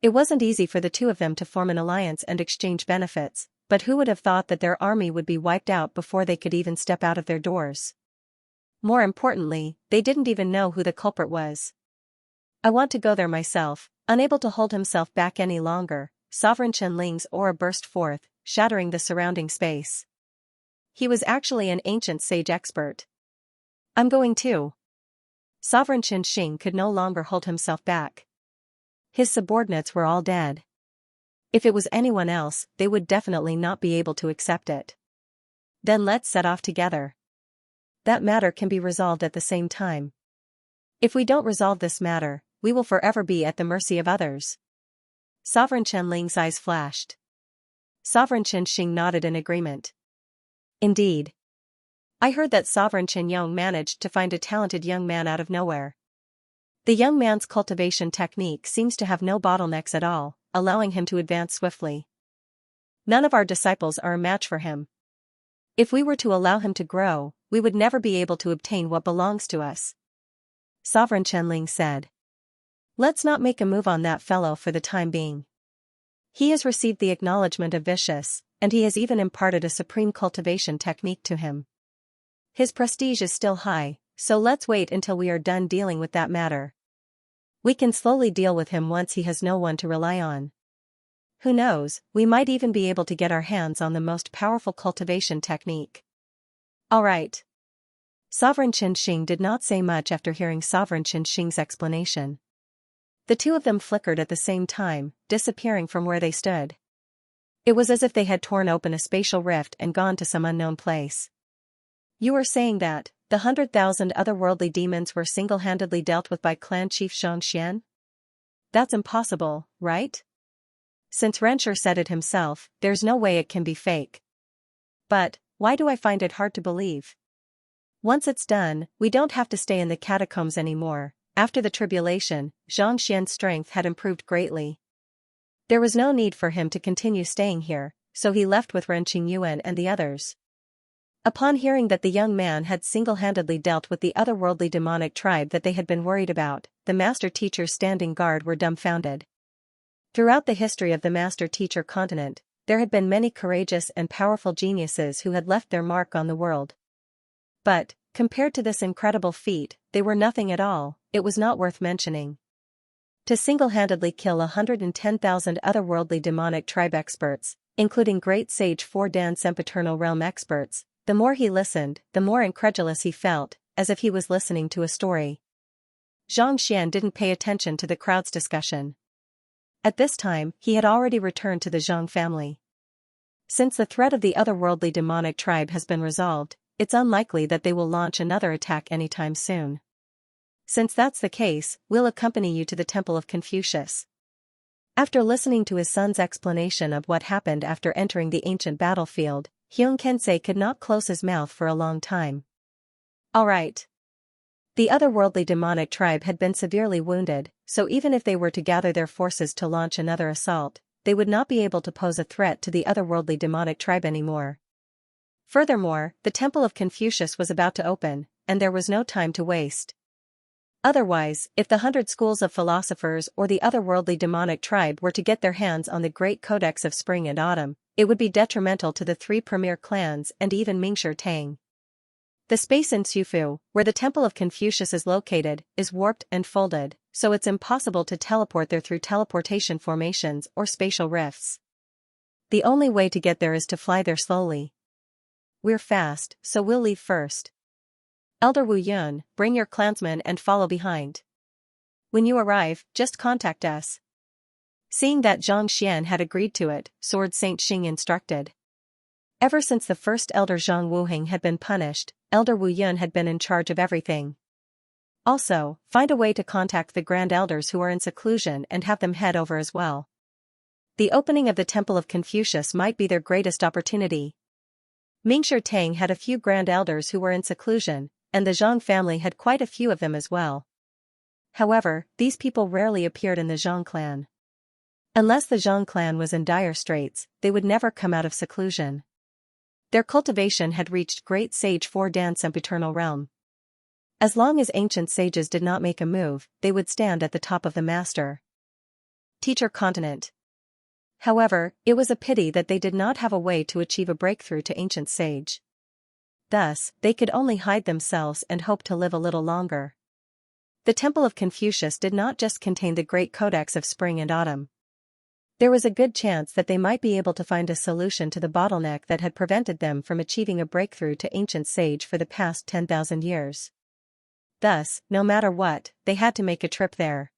It wasn't easy for the two of them to form an alliance and exchange benefits, but who would have thought that their army would be wiped out before they could even step out of their doors? More importantly, they didn't even know who the culprit was. I want to go there myself. Unable to hold himself back any longer, Sovereign Qianling's aura burst forth, shattering the surrounding space. He was actually an ancient sage expert. I'm going too. Sovereign Qianxing could no longer hold himself back. His subordinates were all dead. If it was anyone else, they would definitely not be able to accept it. Then let's set off together. That matter can be resolved at the same time. If we don't resolve this matter, we will forever be at the mercy of others. Sovereign Qianling's eyes flashed. Sovereign Qianxing nodded in agreement. Indeed. I heard that Sovereign Qianyong managed to find a talented young man out of nowhere. The young man's cultivation technique seems to have no bottlenecks at all, allowing him to advance swiftly. None of our disciples are a match for him. If we were to allow him to grow, we would never be able to obtain what belongs to us. Sovereign Qianling said. Let's not make a move on that fellow for the time being. He has received the acknowledgement of Vicious, and he has even imparted a supreme cultivation technique to him. His prestige is still high, so let's wait until we are done dealing with that matter. We can slowly deal with him once he has no one to rely on. Who knows, we might even be able to get our hands on the most powerful cultivation technique. All right. Sovereign Qianxing did not say much after hearing Sovereign Qianxing's explanation. The two of them flickered at the same time, disappearing from where they stood. It was as if they had torn open a spatial rift and gone to some unknown place. You were saying that the 100,000 otherworldly demons were single-handedly dealt with by clan chief Xianxia? That's impossible, right? Since Renshir said it himself, there's no way it can be fake. But why do I find it hard to believe? Once it's done, we don't have to stay in the catacombs anymore. After the tribulation, Xianxian's strength had improved greatly. There was no need for him to continue staying here, so he left with Ren Qingyuan and the others. Upon hearing that the young man had single-handedly dealt with the otherworldly demonic tribe that they had been worried about, the master teachers standing guard were dumbfounded. Throughout the history of the master teacher continent, there had been many courageous and powerful geniuses who had left their mark on the world. But, compared to this incredible feat, they were nothing at all. It was not worth mentioning. To single-handedly kill 110,000 otherworldly demonic tribe experts, including great sage 4-dan sempiternal realm experts, the more he listened, the more incredulous he felt, as if he was listening to a story. Zhang Xian didn't pay attention to the crowd's discussion. At this time, he had already returned to the Zhang family. Since the threat of the otherworldly demonic tribe has been resolved, it's unlikely that they will launch another attack anytime soon. Since that's the case, we'll accompany you to the Temple of Confucius. After listening to his son's explanation of what happened after entering the ancient battlefield, Hyung Kensei could not close his mouth for a long time. All right. The otherworldly demonic tribe had been severely wounded, so even if they were to gather their forces to launch another assault, they would not be able to pose a threat to the otherworldly demonic tribe anymore. Furthermore, the Temple of Confucius was about to open, and there was no time to waste. Otherwise, if the 100 schools of philosophers or the otherworldly demonic tribe were to get their hands on the Great Codex of Spring and Autumn, it would be detrimental to the 3 premier clans and even Mingshi Tang. The space in Xufu, where the Temple of Confucius is located, is warped and folded, so it's impossible to teleport there through teleportation formations or spatial rifts. The only way to get there is to fly there slowly. We're fast, so we'll leave first. Elder Wu Yun, bring your clansmen and follow behind. When you arrive, just contact us. Seeing that Zhang Xian had agreed to it, Sword Saint Xing instructed. Ever since the first elder Zhang Wuheng had been punished, Elder Wu Yun had been in charge of everything. Also, find a way to contact the grand elders who are in seclusion and have them head over as well. The opening of the Temple of Confucius might be their greatest opportunity. Mingshi Tang had a few grand elders who were in seclusion, and the Zhang family had quite a few of them as well. However, these people rarely appeared in the Zhang clan. Unless the Zhang clan was in dire straits, they would never come out of seclusion. Their cultivation had reached great sage 4 Dan sempiternal realm. As long as ancient sages did not make a move, they would stand at the top of the master teacher continent. However, it was a pity that they did not have a way to achieve a breakthrough to ancient sage. Thus, they could only hide themselves and hope to live a little longer. The Temple of Confucius did not just contain the great codex of spring and autumn. There was a good chance that they might be able to find a solution to the bottleneck that had prevented them from achieving a breakthrough to ancient sage for the past 10,000 years. Thus, no matter what, they had to make a trip there.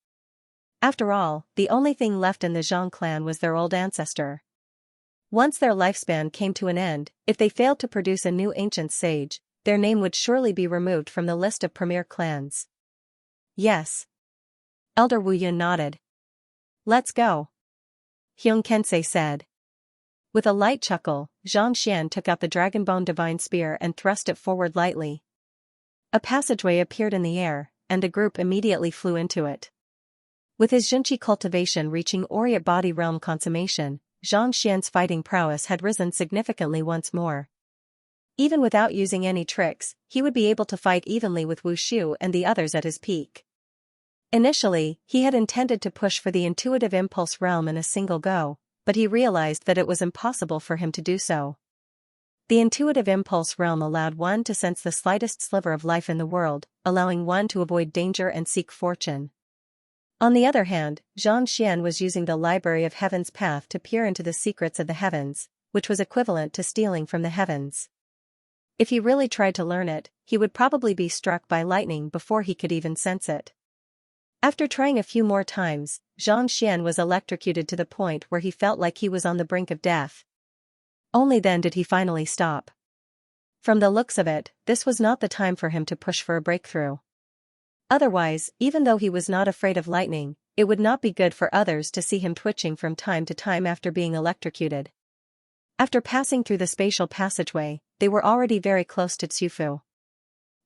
After all, the only thing left in the Zhang clan was their old ancestor. Once their lifespan came to an end, if they failed to produce a new ancient sage, their name would surely be removed from the list of premier clans. Yes. Elder Wu Yun nodded. Let's go. Xianxia said. With a light chuckle, Xianxia took out the dragonbone divine spear and thrust it forward lightly. A passageway appeared in the air, and the group immediately flew into it. With his Xunqi cultivation reaching Oriate body realm consummation, Xianxia's fighting prowess had risen significantly once more. Even without using any tricks, he would be able to fight evenly with Wu Shu and the others at his peak. Initially, he had intended to push for the intuitive impulse realm in a single go, but he realized that it was impossible for him to do so. The intuitive impulse realm allowed one to sense the slightest sliver of life in the world, allowing one to avoid danger and seek fortune. On the other hand, Xianxia was using the Library of Heaven's path to peer into the secrets of the heavens, which was equivalent to stealing from the heavens. If he really tried to learn it, he would probably be struck by lightning before he could even sense it. After trying a few more times, Xianxia was electrocuted to the point where he felt like he was on the brink of death. Only then did he finally stop. From the looks of it, this was not the time for him to push for a breakthrough. Otherwise, even though he was not afraid of lightning, it would not be good for others to see him twitching from time to time after being electrocuted. After passing through the spatial passageway, they were already very close to Tsufu.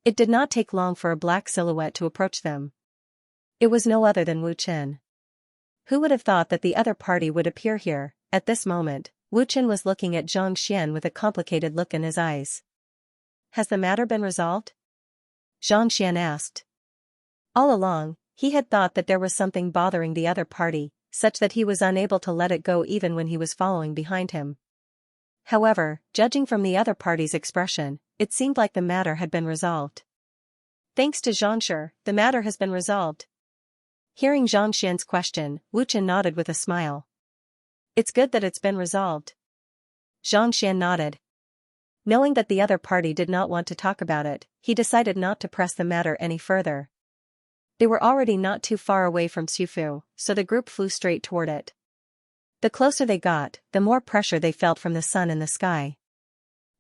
It did not take long for a black silhouette to approach them. It was no other than Wu Chen. Who would have thought that the other party would appear here? At this moment, Wu Chen was looking at Xianxia with a complicated look in his eyes. Has the matter been resolved? Xianxia asked. All along, he had thought that there was something bothering the other party, such that he was unable to let it go even when he was following behind him. However, judging from the other party's expression, it seemed like the matter had been resolved. Thanks to Xianxia, the matter has been resolved. Hearing Xianxia's question, Wu Chen nodded with a smile. It's good that it's been resolved. Xianxia nodded. Knowing that the other party did not want to talk about it, he decided not to press the matter any further. They were already not too far away from Tsufu, so the group flew straight toward it. The closer they got, the more pressure they felt from the sun in the sky.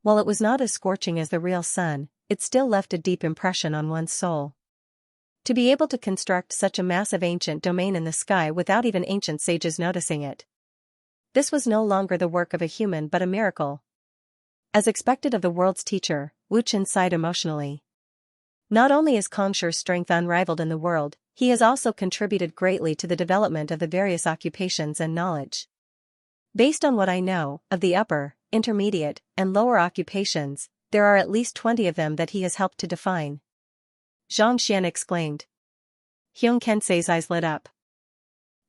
While it was not as scorching as the real sun, it still left a deep impression on one's soul. To be able to construct such a massive ancient domain in the sky without even ancient sages noticing it. This was no longer the work of a human but a miracle. As expected of the world's teacher, Wu Chen sighed emotionally. Not only is Kongshir's strength unrivaled in the world, he has also contributed greatly to the development of the various occupations and knowledge. Based on what I know of the upper, intermediate, and lower occupations, there are at least 20 of them that he has helped to define. Xianxia exclaimed. Xianxia's eyes lit up.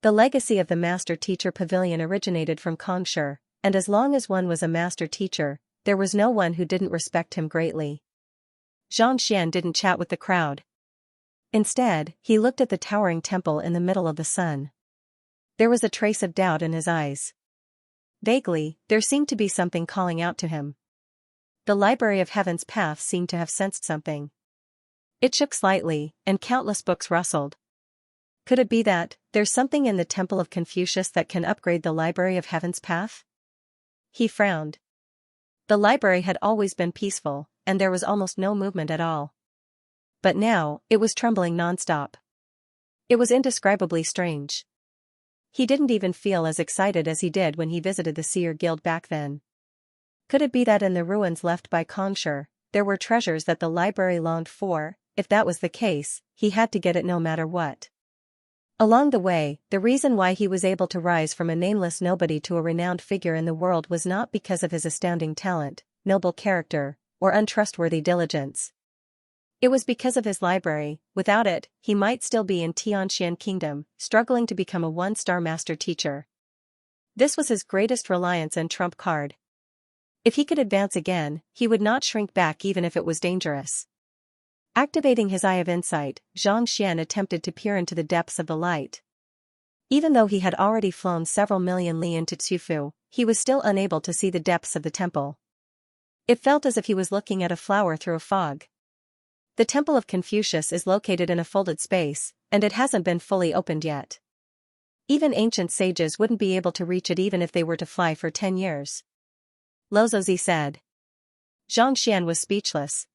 The legacy of the Master Teacher Pavilion originated from Kongshir, and as long as one was a master teacher, there was no one who didn't respect him greatly. Xianxia didn't chat with the crowd. Instead, he looked at the towering temple in the middle of the sun. There was a trace of doubt in his eyes. Vaguely, there seemed to be something calling out to him. The Library of Heaven's path seemed to have sensed something. It shook slightly, and countless books rustled. Could it be that there's something in the Temple of Confucius that can upgrade the Library of Heaven's path? He frowned. The library had always been peaceful, and there was almost no movement at all. But now, it was trembling nonstop. It was indescribably strange. He didn't even feel as excited as he did when he visited the Seer Guild back then. Could it be that in the ruins left by Xianxia, there were treasures that the library longed for? If that was the case, he had to get it no matter what. Along the way, the reason why he was able to rise from a nameless nobody to a renowned figure in the world was not because of his astounding talent, noble character, or untrustworthy diligence. It was because of his library. Without it, he might still be in Tianxian Kingdom, struggling to become a one-star master teacher. This was his greatest reliance and trump card. If he could advance again, he would not shrink back even if it was dangerous. Activating his eye of insight, Xianxia attempted to peer into the depths of the light. Even though he had already flown several million li into Tsufu, he was still unable to see the depths of the temple. It felt as if he was looking at a flower through a fog. The Temple of Confucius is located in a folded space, and it hasn't been fully opened yet. Even ancient sages wouldn't be able to reach it even if they were to fly for 10 years. Lozozi said. Xianxia was speechless.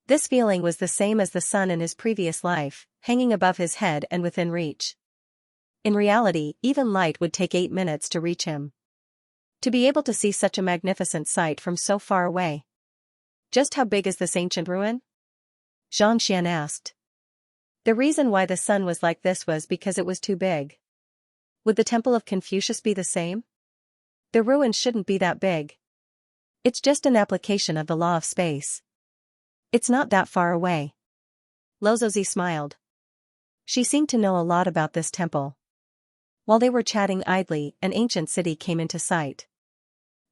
This feeling was the same as the sun in his previous life, hanging above his head and within reach. In reality, even light would take 8 minutes to reach him. To be able to see such a magnificent sight from so far away. Just how big is this ancient ruin? Xianxia asked. The reason why the sun was like this was because it was too big. Would the Temple of Confucius be the same? The ruin shouldn't be that big. It's just an application of the law of space. It's not that far away. Lozozi smiled. She seemed to know a lot about this temple. While they were chatting idly, an ancient city came into sight.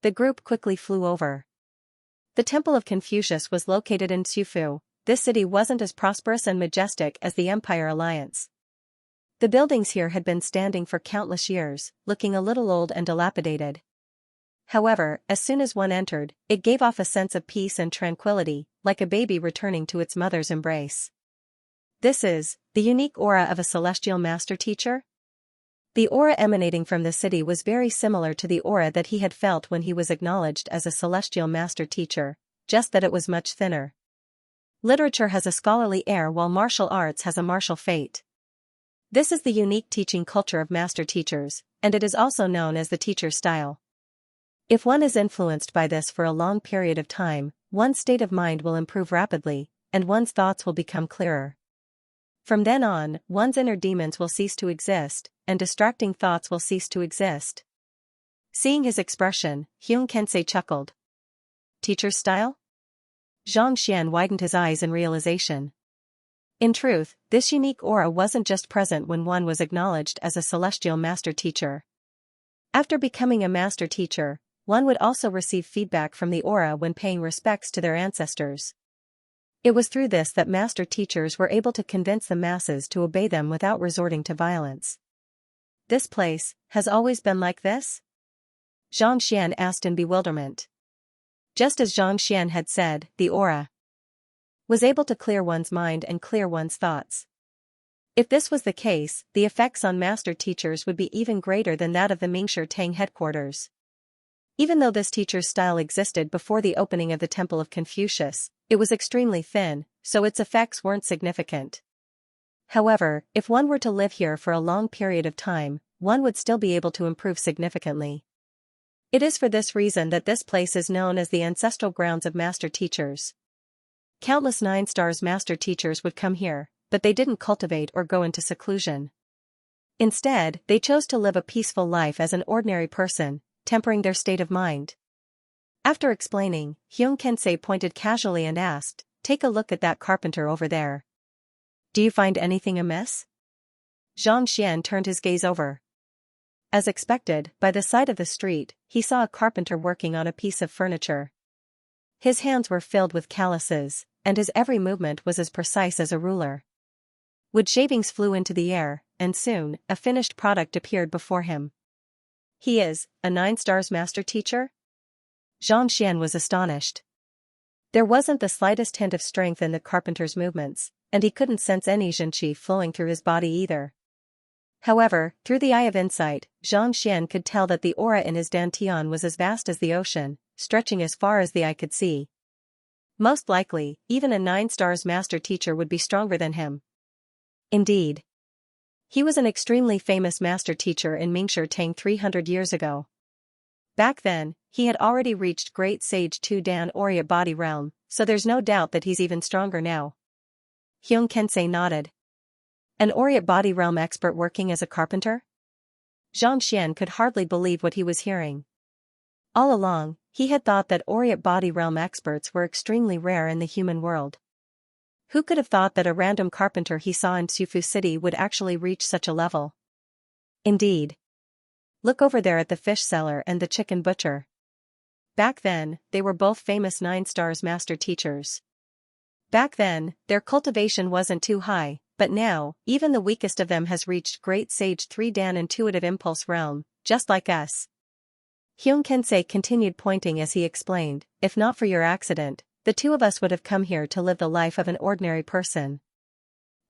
The group quickly flew over. The Temple of Confucius was located in Tsufu. This city wasn't as prosperous and majestic as the Empire Alliance. The buildings here had been standing for countless years, looking a little old and dilapidated. However, as soon as one entered, it gave off a sense of peace and tranquility, like a baby returning to its mother's embrace. This is the unique aura of a celestial master teacher? The aura emanating from the city was very similar to the aura that he had felt when he was acknowledged as a celestial master teacher, just that it was much thinner. Literature has a scholarly air while martial arts has a martial fate. This is the unique teaching culture of master teachers, and it is also known as the teacher style. If one is influenced by this for a long period of time, one's state of mind will improve rapidly, and one's thoughts will become clearer. From then on, one's inner demons will cease to exist, and distracting thoughts will cease to exist. Seeing his expression, Xianxia chuckled. Teacher's style? Xianxia widened his eyes in realization. In truth, this unique aura wasn't just present when one was acknowledged as a celestial master teacher. After becoming a master teacher, one would also receive feedback from the aura when paying respects to their ancestors. It was through this that master teachers were able to convince the masses to obey them without resorting to violence. This place has always been like this? Xianxia asked in bewilderment. Just as Xianxia had said, the aura was able to clear one's mind and clear one's thoughts. If this was the case, the effects on master teachers would be even greater than that of the Mingshi Tang headquarters. Even though this teacher's style existed before the opening of the Temple of Confucius, it was extremely thin, so its effects weren't significant. However, if one were to live here for a long period of time, one would still be able to improve significantly. It is for this reason that this place is known as the ancestral grounds of master teachers. Countless 9-stars master teachers would come here, but they didn't cultivate or go into seclusion. Instead, they chose to live a peaceful life as an ordinary person, tempering their state of mind. After explaining, Xianxia pointed casually and asked, "Take a look at that carpenter over there. Do you find anything amiss?" Xianxia turned his gaze over. As expected, by the side of the street, he saw a carpenter working on a piece of furniture. His hands were filled with calluses, and his every movement was as precise as a ruler. Wood shavings flew into the air, and soon, a finished product appeared before him. He is a 9-stars master teacher? Xianxia was astonished. There wasn't the slightest hint of strength in the carpenter's movements, and he couldn't sense any zhenqi flowing through his body either. However, through the eye of insight, Xianxia could tell that the aura in his dantian was as vast as the ocean, stretching as far as the eye could see. Most likely, even a 9-stars master teacher would be stronger than him. Indeed. He was an extremely famous master teacher in Mingshi Tang 300 years ago. Back then, he had already reached Great Sage 2 Dan Oriat Body Realm, so there's no doubt that he's even stronger now. Hyung Kensei nodded. An Oriat Body Realm expert working as a carpenter? Xianxia could hardly believe what he was hearing. All along, he had thought that Oriat Body Realm experts were extremely rare in the human world. Who could have thought that a random carpenter he saw in Sufu City would actually reach such a level? Indeed. Look over there at the fish seller and the chicken butcher. Back then, they were both famous 9-stars master teachers. Back then, their cultivation wasn't too high, but now, even the weakest of them has reached Great Sage 3 Dan Intuitive Impulse Realm, just like us. Hyung Kensei continued pointing as he explained, if not for your accident, the two of us would have come here to live the life of an ordinary person.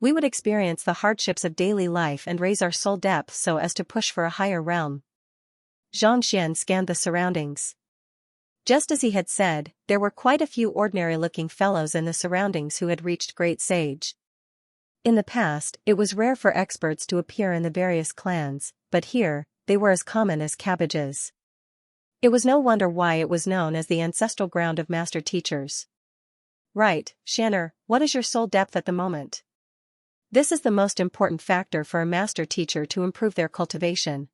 We would experience the hardships of daily life and raise our soul depth so as to push for a higher realm. Xianxia scanned the surroundings. Just as he had said, there were quite a few ordinary-looking fellows in the surroundings who had reached Great Sage. In the past, it was rare for experts to appear in the various clans, but here, they were as common as cabbages. It was no wonder why it was known as the ancestral ground of master teachers. Right, Shanner, what is your soul depth at the moment? This is the most important factor for a master teacher to improve their cultivation.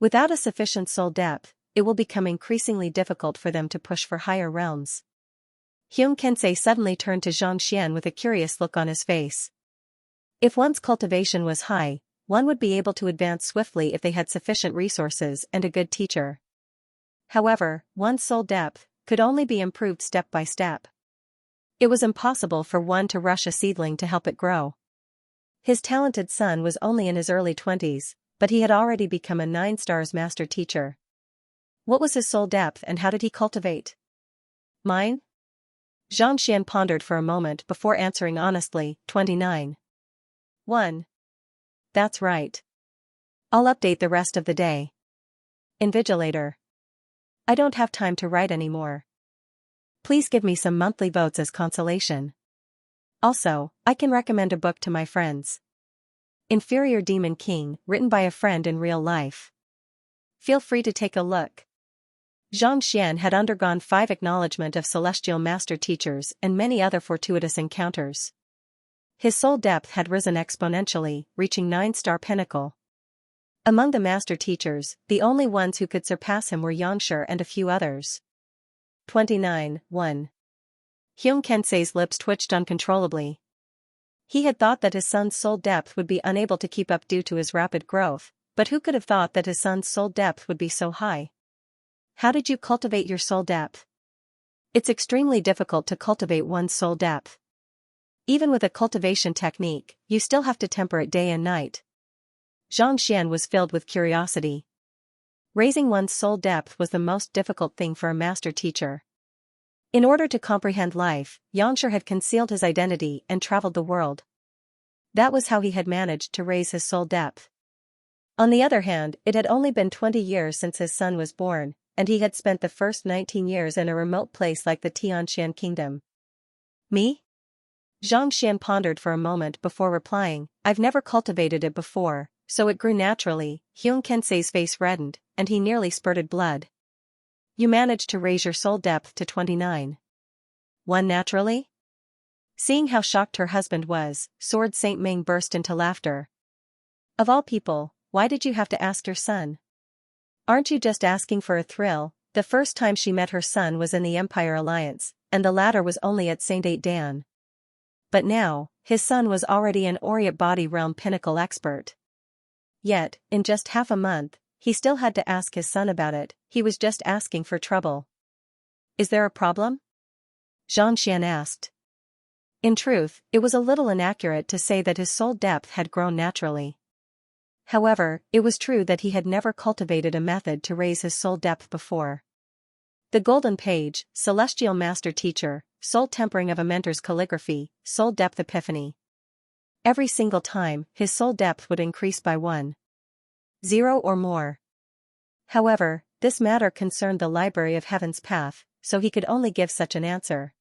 Without a sufficient soul depth, it will become increasingly difficult for them to push for higher realms. Hyung Kensei suddenly turned to Xianxia with a curious look on his face. If one's cultivation was high, one would be able to advance swiftly if they had sufficient resources and a good teacher. However, one's soul depth could only be improved step by step. It was impossible for one to rush a seedling to help it grow. His talented son was only in his early 20s, but he had already become a 9-stars master teacher. What was his soul depth and how did he cultivate? Mine? Xianxia pondered for a moment before answering honestly, 29. 1. That's right. I'll update the rest of the day. Invigilator. I don't have time to write anymore. Please give me some monthly votes as consolation. Also, I can recommend a book to my friends. Inferior Demon King, written by a friend in real life. Feel free to take a look. Xianxia had undergone 5 acknowledgement of celestial master teachers and many other fortuitous encounters. His soul depth had risen exponentially, reaching 9-star pinnacle. Among the master teachers, the only ones who could surpass him were Xianxia and a few others. 29. 1. Hyung Kensei's lips twitched uncontrollably. He had thought that his son's soul depth would be unable to keep up due to his rapid growth, but who could have thought that his son's soul depth would be so high? How did you cultivate your soul depth? It's extremely difficult to cultivate one's soul depth. Even with a cultivation technique, you still have to temper it day and night. Xianxia was filled with curiosity. Raising one's soul depth was the most difficult thing for a master teacher. In order to comprehend life, Xianxia had concealed his identity and traveled the world. That was how he had managed to raise his soul depth. On the other hand, it had only been 20 years since his son was born, and he had spent the first 19 years in a remote place like the Tianshan Kingdom. Me? Xianxia pondered for a moment before replying, I've never cultivated it before, so it grew naturally. Hyung Kensei's face reddened, and he nearly spurted blood. You managed to raise your soul depth to 29. 1 naturally? Seeing how shocked her husband was, Sword Saint Ming burst into laughter. Of all people, why did you have to ask your son? Aren't you just asking for a thrill? The first time she met her son was in the Empire Alliance, and the latter was only at Saint 8 Dan. But now, his son was already an Oriat Body Realm pinnacle expert. Yet, in just half a month, he still had to ask his son about it. He was just asking for trouble. Is there a problem? Xianxia asked. In truth, it was a little inaccurate to say that his soul depth had grown naturally. However, it was true that he had never cultivated a method to raise his soul depth before. The Golden Page, Celestial Master Teacher, Soul Tempering of a Mentor's Calligraphy, Soul Depth Epiphany. Every single time, his soul depth would increase by 1. 0 or more. However, this matter concerned the Library of Heaven's path, so he could only give such an answer.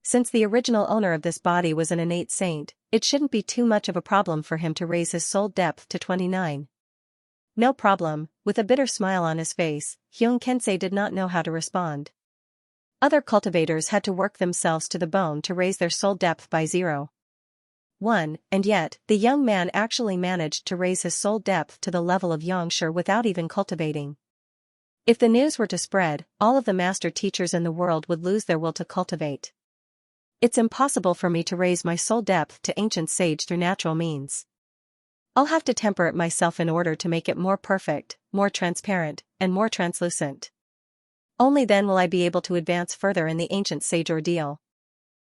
Since the original owner of this body was an innate saint, it shouldn't be too much of a problem for him to raise his soul depth to 29. No problem. With a bitter smile on his face, Xianxia did not know how to respond. Other cultivators had to work themselves to the bone to raise their soul depth by 0.1, and yet, the young man actually managed to raise his soul depth to the level of Xianxia without even cultivating. If the news were to spread, all of the master teachers in the world would lose their will to cultivate. It's impossible for me to raise my soul depth to ancient sage through natural means. I'll have to temper it myself in order to make it more perfect, more transparent, and more translucent. Only then will I be able to advance further in the ancient sage ordeal.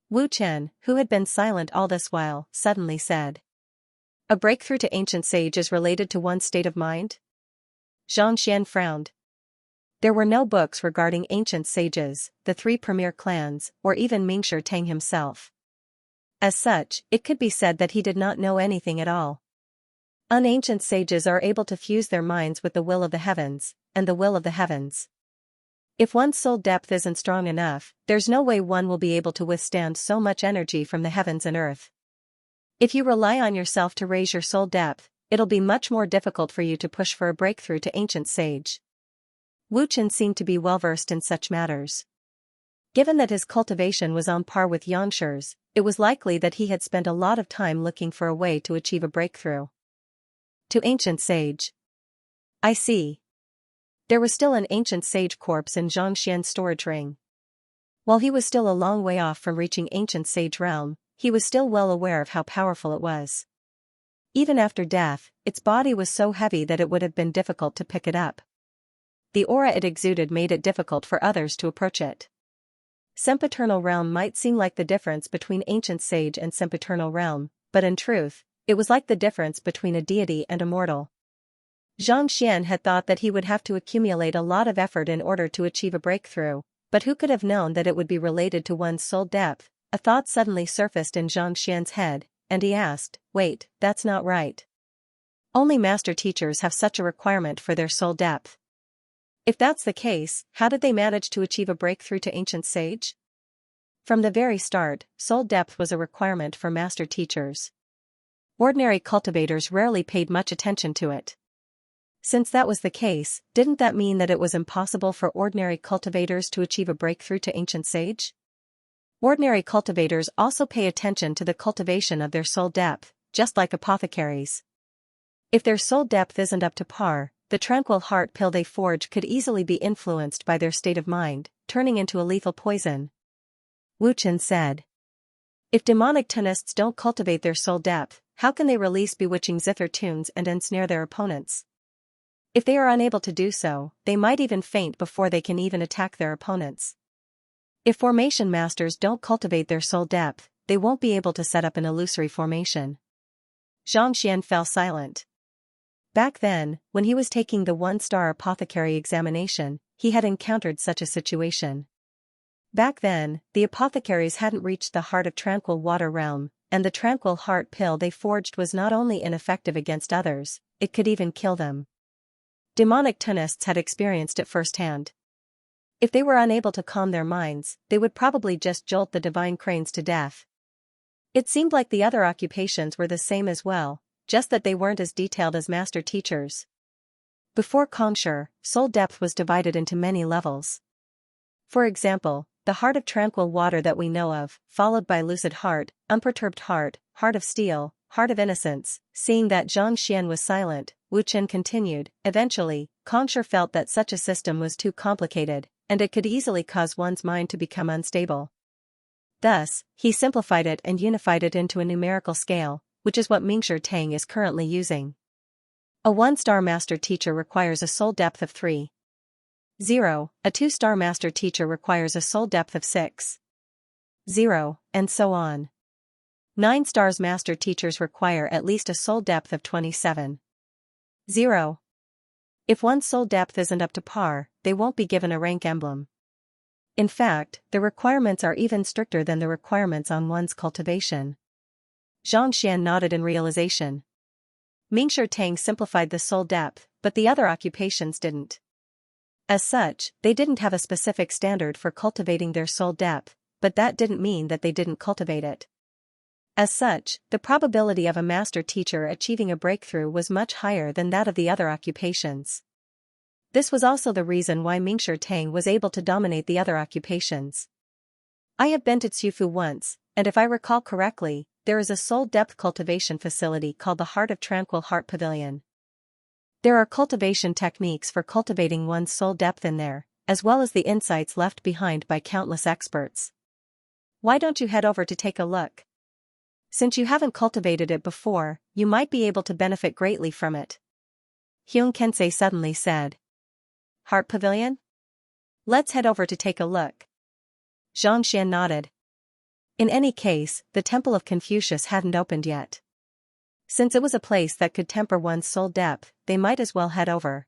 Wu Chen, who had been silent all this while, suddenly said. A breakthrough to ancient sage is related to one's state of mind? Xianxia frowned. There were no books regarding ancient sages, the 3 premier clans, or even Mingshi Tang himself. As such, it could be said that he did not know anything at all. Unancient sages are able to fuse their minds with the will of the heavens, and the will of the heavens. If one's soul depth isn't strong enough, there's no way one will be able to withstand so much energy from the heavens and earth. If you rely on yourself to raise your soul depth, it'll be much more difficult for you to push for a breakthrough to ancient sage. Wu Chen seemed to be well versed in such matters. Given that his cultivation was on par with Xianxia's, it was likely that he had spent a lot of time looking for a way to achieve a breakthrough. To ancient sage. I see. There was still an ancient sage corpse in Xianxia's storage ring. While he was still a long way off from reaching ancient sage realm, he was still well aware of how powerful it was. Even after death, its body was so heavy that it would have been difficult to pick it up. The aura it exuded made it difficult for others to approach it. Sempiternal realm might seem like the difference between ancient sage and sempiternal realm, but in truth, it was like the difference between a deity and a mortal. Xianxia had thought that he would have to accumulate a lot of effort in order to achieve a breakthrough, but who could have known that it would be related to one's soul depth? A thought suddenly surfaced in Xianxia's head, and he asked, wait, that's not right. Only master teachers have such a requirement for their soul depth. If that's the case, how did they manage to achieve a breakthrough to ancient sage? From the very start, soul depth was a requirement for master teachers. Ordinary cultivators rarely paid much attention to it. Since that was the case, didn't that mean that it was impossible for ordinary cultivators to achieve a breakthrough to ancient sage? Ordinary cultivators also pay attention to the cultivation of their soul depth, just like apothecaries. If their soul depth isn't up to par, the tranquil heart pill they forge could easily be influenced by their state of mind, turning into a lethal poison. Wu Chen said. If demonic tonists don't cultivate their soul depth, how can they release bewitching zither tunes and ensnare their opponents? If they are unable to do so, they might even faint before they can even attack their opponents. If formation masters don't cultivate their soul depth, they won't be able to set up an illusory formation. Xianxia fell silent. Back then, when he was taking the 1-star apothecary examination, he had encountered such a situation. Back then, the apothecaries hadn't reached the heart of tranquil water realm, and the tranquil heart pill they forged was not only ineffective against others, it could even kill them. Demonic tonists had experienced it firsthand. If they were unable to calm their minds, they would probably just jolt the divine cranes to death. It seemed like the other occupations were the same as well, just that they weren't as detailed as master teachers. Before Xianxia, soul depth was divided into many levels. For example, the heart of tranquil water that we know of, followed by lucid heart, unperturbed heart, heart of steel, heart of innocence. Seeing that Xianxia was silent, Wu Chen continued. Eventually, Xianxia felt that such a system was too complicated, and it could easily cause one's mind to become unstable. Thus, he simplified it and unified it into a numerical scale, which is what Mingshi Tang is currently using. A 1-star master teacher requires a soul depth of 3. 0, a 2-star master teacher requires a soul depth of 6. 0, and so on. 9 stars master teachers require at least a soul depth of 27. 0. If one's soul depth isn't up to par, they won't be given a rank emblem. In fact, the requirements are even stricter than the requirements on one's cultivation. Xianxia nodded in realization. Mingshi Tang simplified the soul depth, but the other occupations didn't. As such, they didn't have a specific standard for cultivating their soul depth, but that didn't mean that they didn't cultivate it. As such, the probability of a master teacher achieving a breakthrough was much higher than that of the other occupations. This was also the reason why Mingshi Tang was able to dominate the other occupations. I have been to Tsufu once, and if I recall correctly, there is a soul depth cultivation facility called the Heart of Tranquil Heart Pavilion. There are cultivation techniques for cultivating one's soul depth in there, as well as the insights left behind by countless experts. Why don't you head over to take a look? Since you haven't cultivated it before, you might be able to benefit greatly from it. Hyun Kensei suddenly said. Heart Pavilion? Let's head over to take a look. Xianxia nodded. In any case, the Temple of Confucius hadn't opened yet. Since it was a place that could temper one's soul depth, they might as well head over.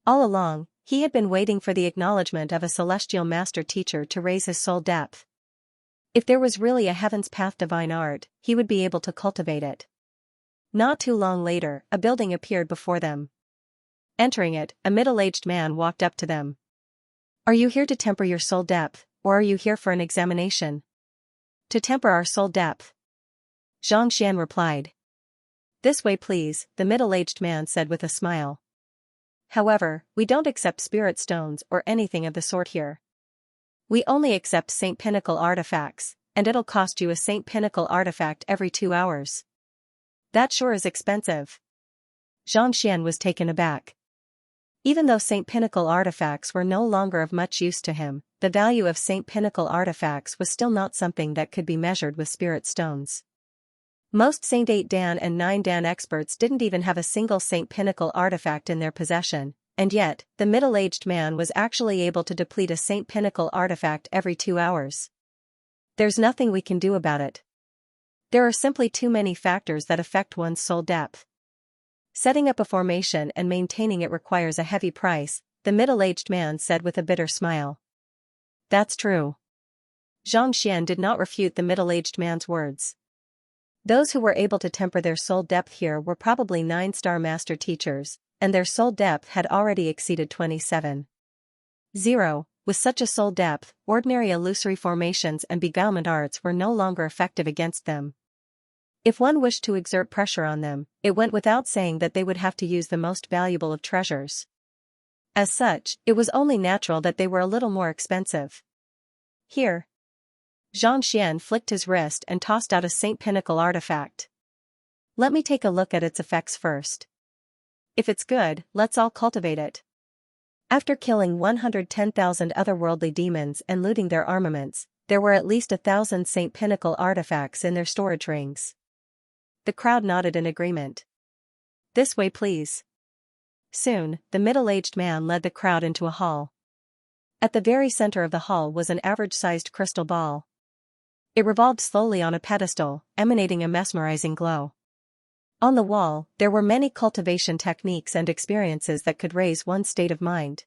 All along, he had been waiting for the acknowledgement of a celestial master teacher to raise his soul depth. If there was really a heaven's path divine art, he would be able to cultivate it. Not too long later, a building appeared before them. Entering it, a middle-aged man walked up to them. Are you here to temper your soul depth, or are you here for an examination? To temper our soul depth. Xianxia replied. This way please, the middle-aged man said with a smile. However, we don't accept spirit stones or anything of the sort here. We only accept Saint Pinnacle artifacts, and it'll cost you a Saint Pinnacle artifact every 2 hours. That sure is expensive. Xianxia was taken aback. Even though Saint Pinnacle artifacts were no longer of much use to him, the value of Saint Pinnacle artifacts was still not something that could be measured with spirit stones. Most Saint 8 Dan and 9 Dan experts didn't even have a single Saint Pinnacle artifact in their possession, and yet, the middle-aged man was actually able to deplete a Saint Pinnacle artifact every 2 hours. There's nothing we can do about it. There are simply too many factors that affect one's soul depth. Setting up a formation and maintaining it requires a heavy price, the middle-aged man said with a bitter smile. That's true. Xianxia did not refute the middle-aged man's words. Those who were able to temper their soul depth here were probably 9-star master teachers, and their soul depth had already exceeded 27. 0. With such a soul depth, ordinary illusory formations and beguilement arts were no longer effective against them. If one wished to exert pressure on them, it went without saying that they would have to use the most valuable of treasures. As such, it was only natural that they were a little more expensive. Here. Xianxia flicked his wrist and tossed out a Saint Pinnacle artifact. Let me take a look at its effects first. If it's good, let's all cultivate it. After killing 110,000 otherworldly demons and looting their armaments, there were at least 1,000 Saint Pinnacle artifacts in their storage rings. The crowd nodded in agreement. This way please. Soon, the middle-aged man led the crowd into a hall. At the very center of the hall was an average-sized crystal ball. It revolved slowly on a pedestal, emanating a mesmerizing glow. On the wall, there were many cultivation techniques and experiences that could raise one's state of mind.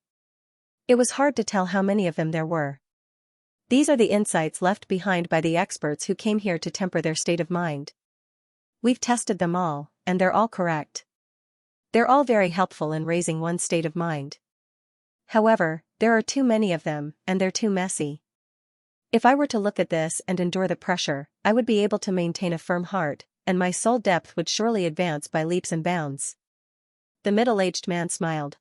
It was hard to tell how many of them there were. These are the insights left behind by the experts who came here to temper their state of mind. We've tested them all, and they're all correct. They're all very helpful in raising one's state of mind. However, there are too many of them, and they're too messy. If I were to look at this and endure the pressure, I would be able to maintain a firm heart, and my soul depth would surely advance by leaps and bounds. The middle-aged man smiled.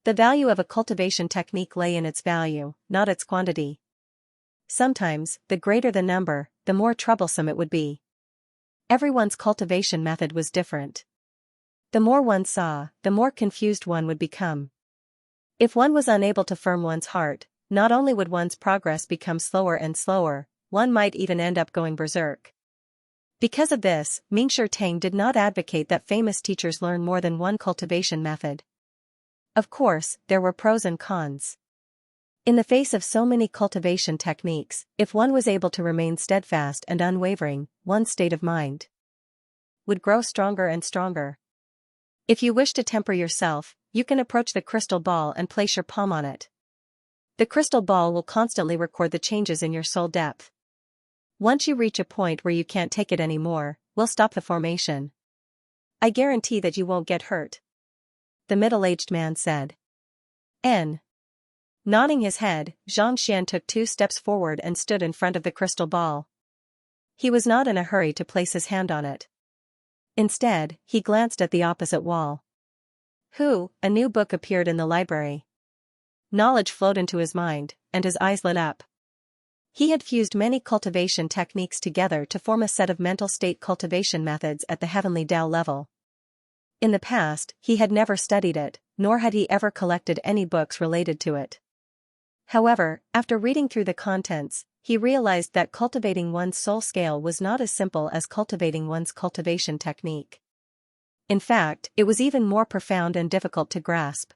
The value of a cultivation technique lay in its value, not its quantity. Sometimes, the greater the number, the more troublesome it would be. Everyone's cultivation method was different. The more one saw, the more confused one would become. If one was unable to firm one's heart, not only would one's progress become slower and slower, one might even end up going berserk. Because of this, Mingshi Tang did not advocate that famous teachers learn more than one cultivation method. Of course, there were pros and cons. In the face of so many cultivation techniques, if one was able to remain steadfast and unwavering, one's state of mind would grow stronger and stronger. If you wish to temper yourself, you can approach the crystal ball and place your palm on it. The crystal ball will constantly record the changes in your soul depth. Once you reach a point where you can't take it anymore, we'll stop the formation. I guarantee that you won't get hurt. The middle-aged man said. N. Nodding his head, Xianxia took 2 steps forward and stood in front of the crystal ball. He was not in a hurry to place his hand on it. Instead, he glanced at the opposite wall. A new book appeared in the library. Knowledge flowed into his mind, and his eyes lit up. He had fused many cultivation techniques together to form a set of mental state cultivation methods at the heavenly Tao level. In the past, he had never studied it, nor had he ever collected any books related to it. However, after reading through the contents, he realized that cultivating one's soul scale was not as simple as cultivating one's cultivation technique. In fact, it was even more profound and difficult to grasp.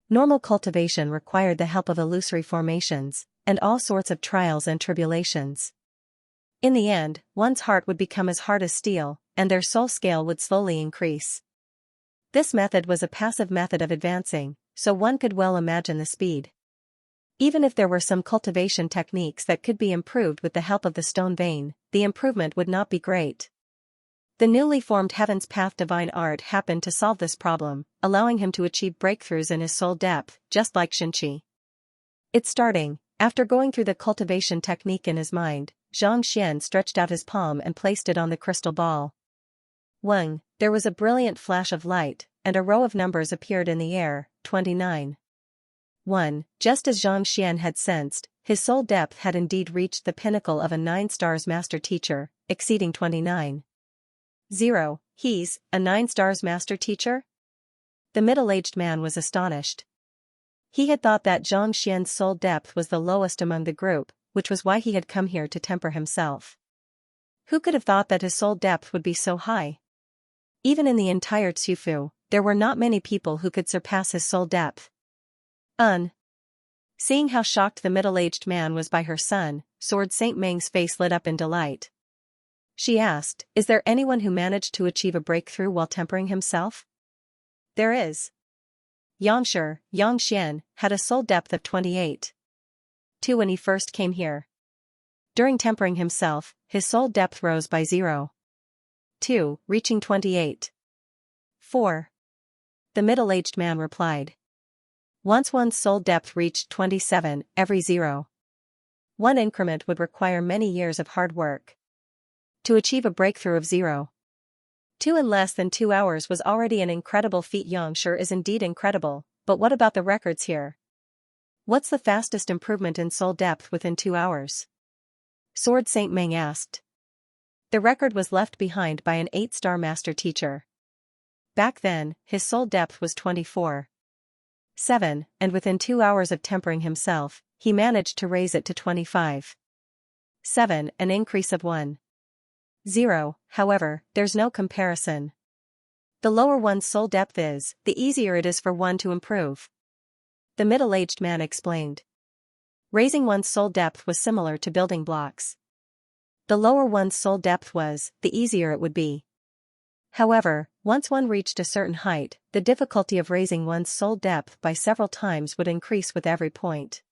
Normal cultivation required the help of illusory formations, and all sorts of trials and tribulations. In the end, one's heart would become as hard as steel, and their soul scale would slowly increase. This method was a passive method of advancing, so one could well imagine the speed. Even if there were some cultivation techniques that could be improved with the help of the stone vein, the improvement would not be great. The newly formed Heaven's Path Divine Art happened to solve this problem, allowing him to achieve breakthroughs in his soul depth, just like Xianxia. It's starting. After going through the cultivation technique in his mind, Xianxia stretched out his palm and placed it on the crystal ball. Wang, there was a brilliant flash of light, and a row of numbers appeared in the air, 29. 1. Just as Xianxia had sensed, his soul depth had indeed reached the pinnacle of a 9-stars master teacher, exceeding 29. 0. He's a 9-stars master teacher? The middle-aged man was astonished. He had thought that Xianxia's soul depth was the lowest among the group, which was why he had come here to temper himself. Who could have thought that his soul depth would be so high? Even in the entire Tsufu, there were not many people who could surpass his soul depth. Seeing how shocked the middle-aged man was by her son, Sword Saint Meng's face lit up in delight. She asked, "Is there anyone who managed to achieve a breakthrough while tempering himself?" "There is. Xianxia, had a soul depth of 28. 2 when he first came here. During tempering himself, his soul depth rose by 0. 2, reaching 28. 4. The middle-aged man replied. Once one's soul depth reached 27, every 0. 1 increment would require many years of hard work. To achieve a breakthrough of 0. 2 in less than 2 hours was already an incredible feat. Xianxia is indeed incredible, but what about the records here? What's the fastest improvement in soul depth within 2 hours? Sword Saint Meng asked. The record was left behind by an 8-star master teacher. Back then, his soul depth was 24. 7, and within 2 hours of tempering himself, he managed to raise it to 25. 7, an increase of 1. 0, however, there's no comparison. The lower one's soul depth is, the easier it is for one to improve. The middle-aged man explained. Raising one's soul depth was similar to building blocks. The lower one's soul depth was, the easier it would be. However, once one reached a certain height, the difficulty of raising one's soul depth by several times would increase with every point.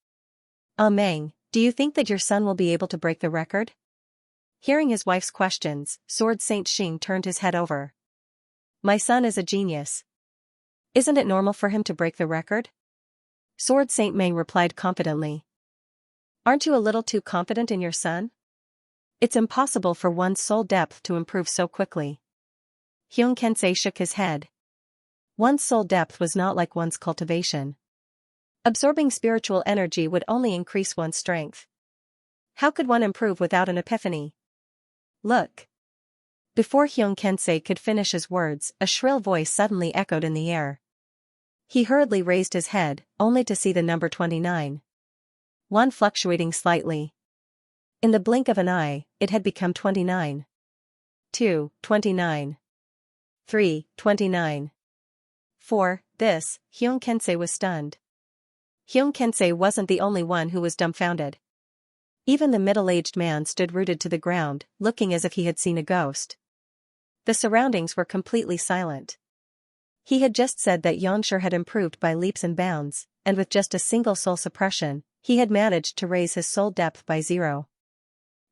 Meng, do you think that your son will be able to break the record? Hearing his wife's questions, Sword Saint Xing turned his head over. My son is a genius. Isn't it normal for him to break the record? Sword Saint Meng replied confidently. Aren't you a little too confident in your son? It's impossible for one's soul depth to improve so quickly. Xianxia shook his head. One's soul depth was not like one's cultivation. Absorbing spiritual energy would only increase one's strength. How could one improve without an epiphany? Look. Before Xianxia could finish his words, a shrill voice suddenly echoed in the air. He hurriedly raised his head, only to see the number 29. 1 fluctuating slightly. In the blink of an eye, it had become 29. 2, 29. 3, 29. 4, Xianxia was stunned. Xianxia wasn't the only one who was dumbfounded. Even the middle-aged man stood rooted to the ground, looking as if he had seen a ghost. The surroundings were completely silent. He had just said that Xianxia had improved by leaps and bounds, and with just a single soul suppression, he had managed to raise his soul depth by 0.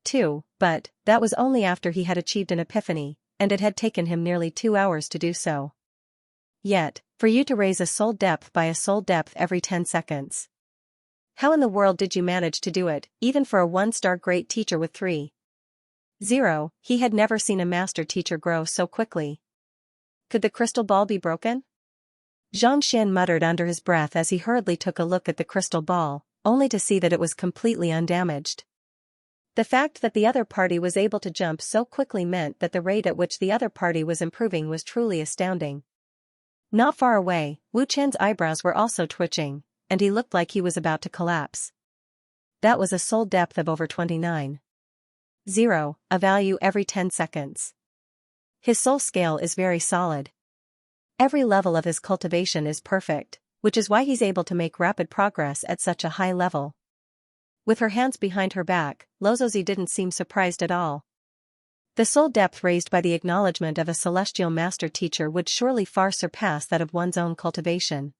2, but that was only after he had achieved an epiphany, and it had taken him nearly 2 hours to do so. Yet, For you to raise a soul depth by a soul depth every 10 seconds. How in the world did you manage to do it, even for a 1-star great teacher with 3.0? He had never seen a master teacher grow so quickly. Could the crystal ball be broken? Xianxia muttered under his breath as he hurriedly took a look at the crystal ball, only to see that it was completely undamaged. The fact that the other party was able to jump so quickly meant that the rate at which the other party was improving was truly astounding. Not far away, Wu Chen's eyebrows were also twitching, and he looked like he was about to collapse. That was a soul depth of over 29.0, a value every 10 seconds. His soul scale is very solid. Every level of his cultivation is perfect, which is why he's able to make rapid progress at such a high level. With her hands behind her back, Lozozi didn't seem surprised at all. The soul depth raised by the acknowledgement of a celestial master teacher would surely far surpass that of one's own cultivation.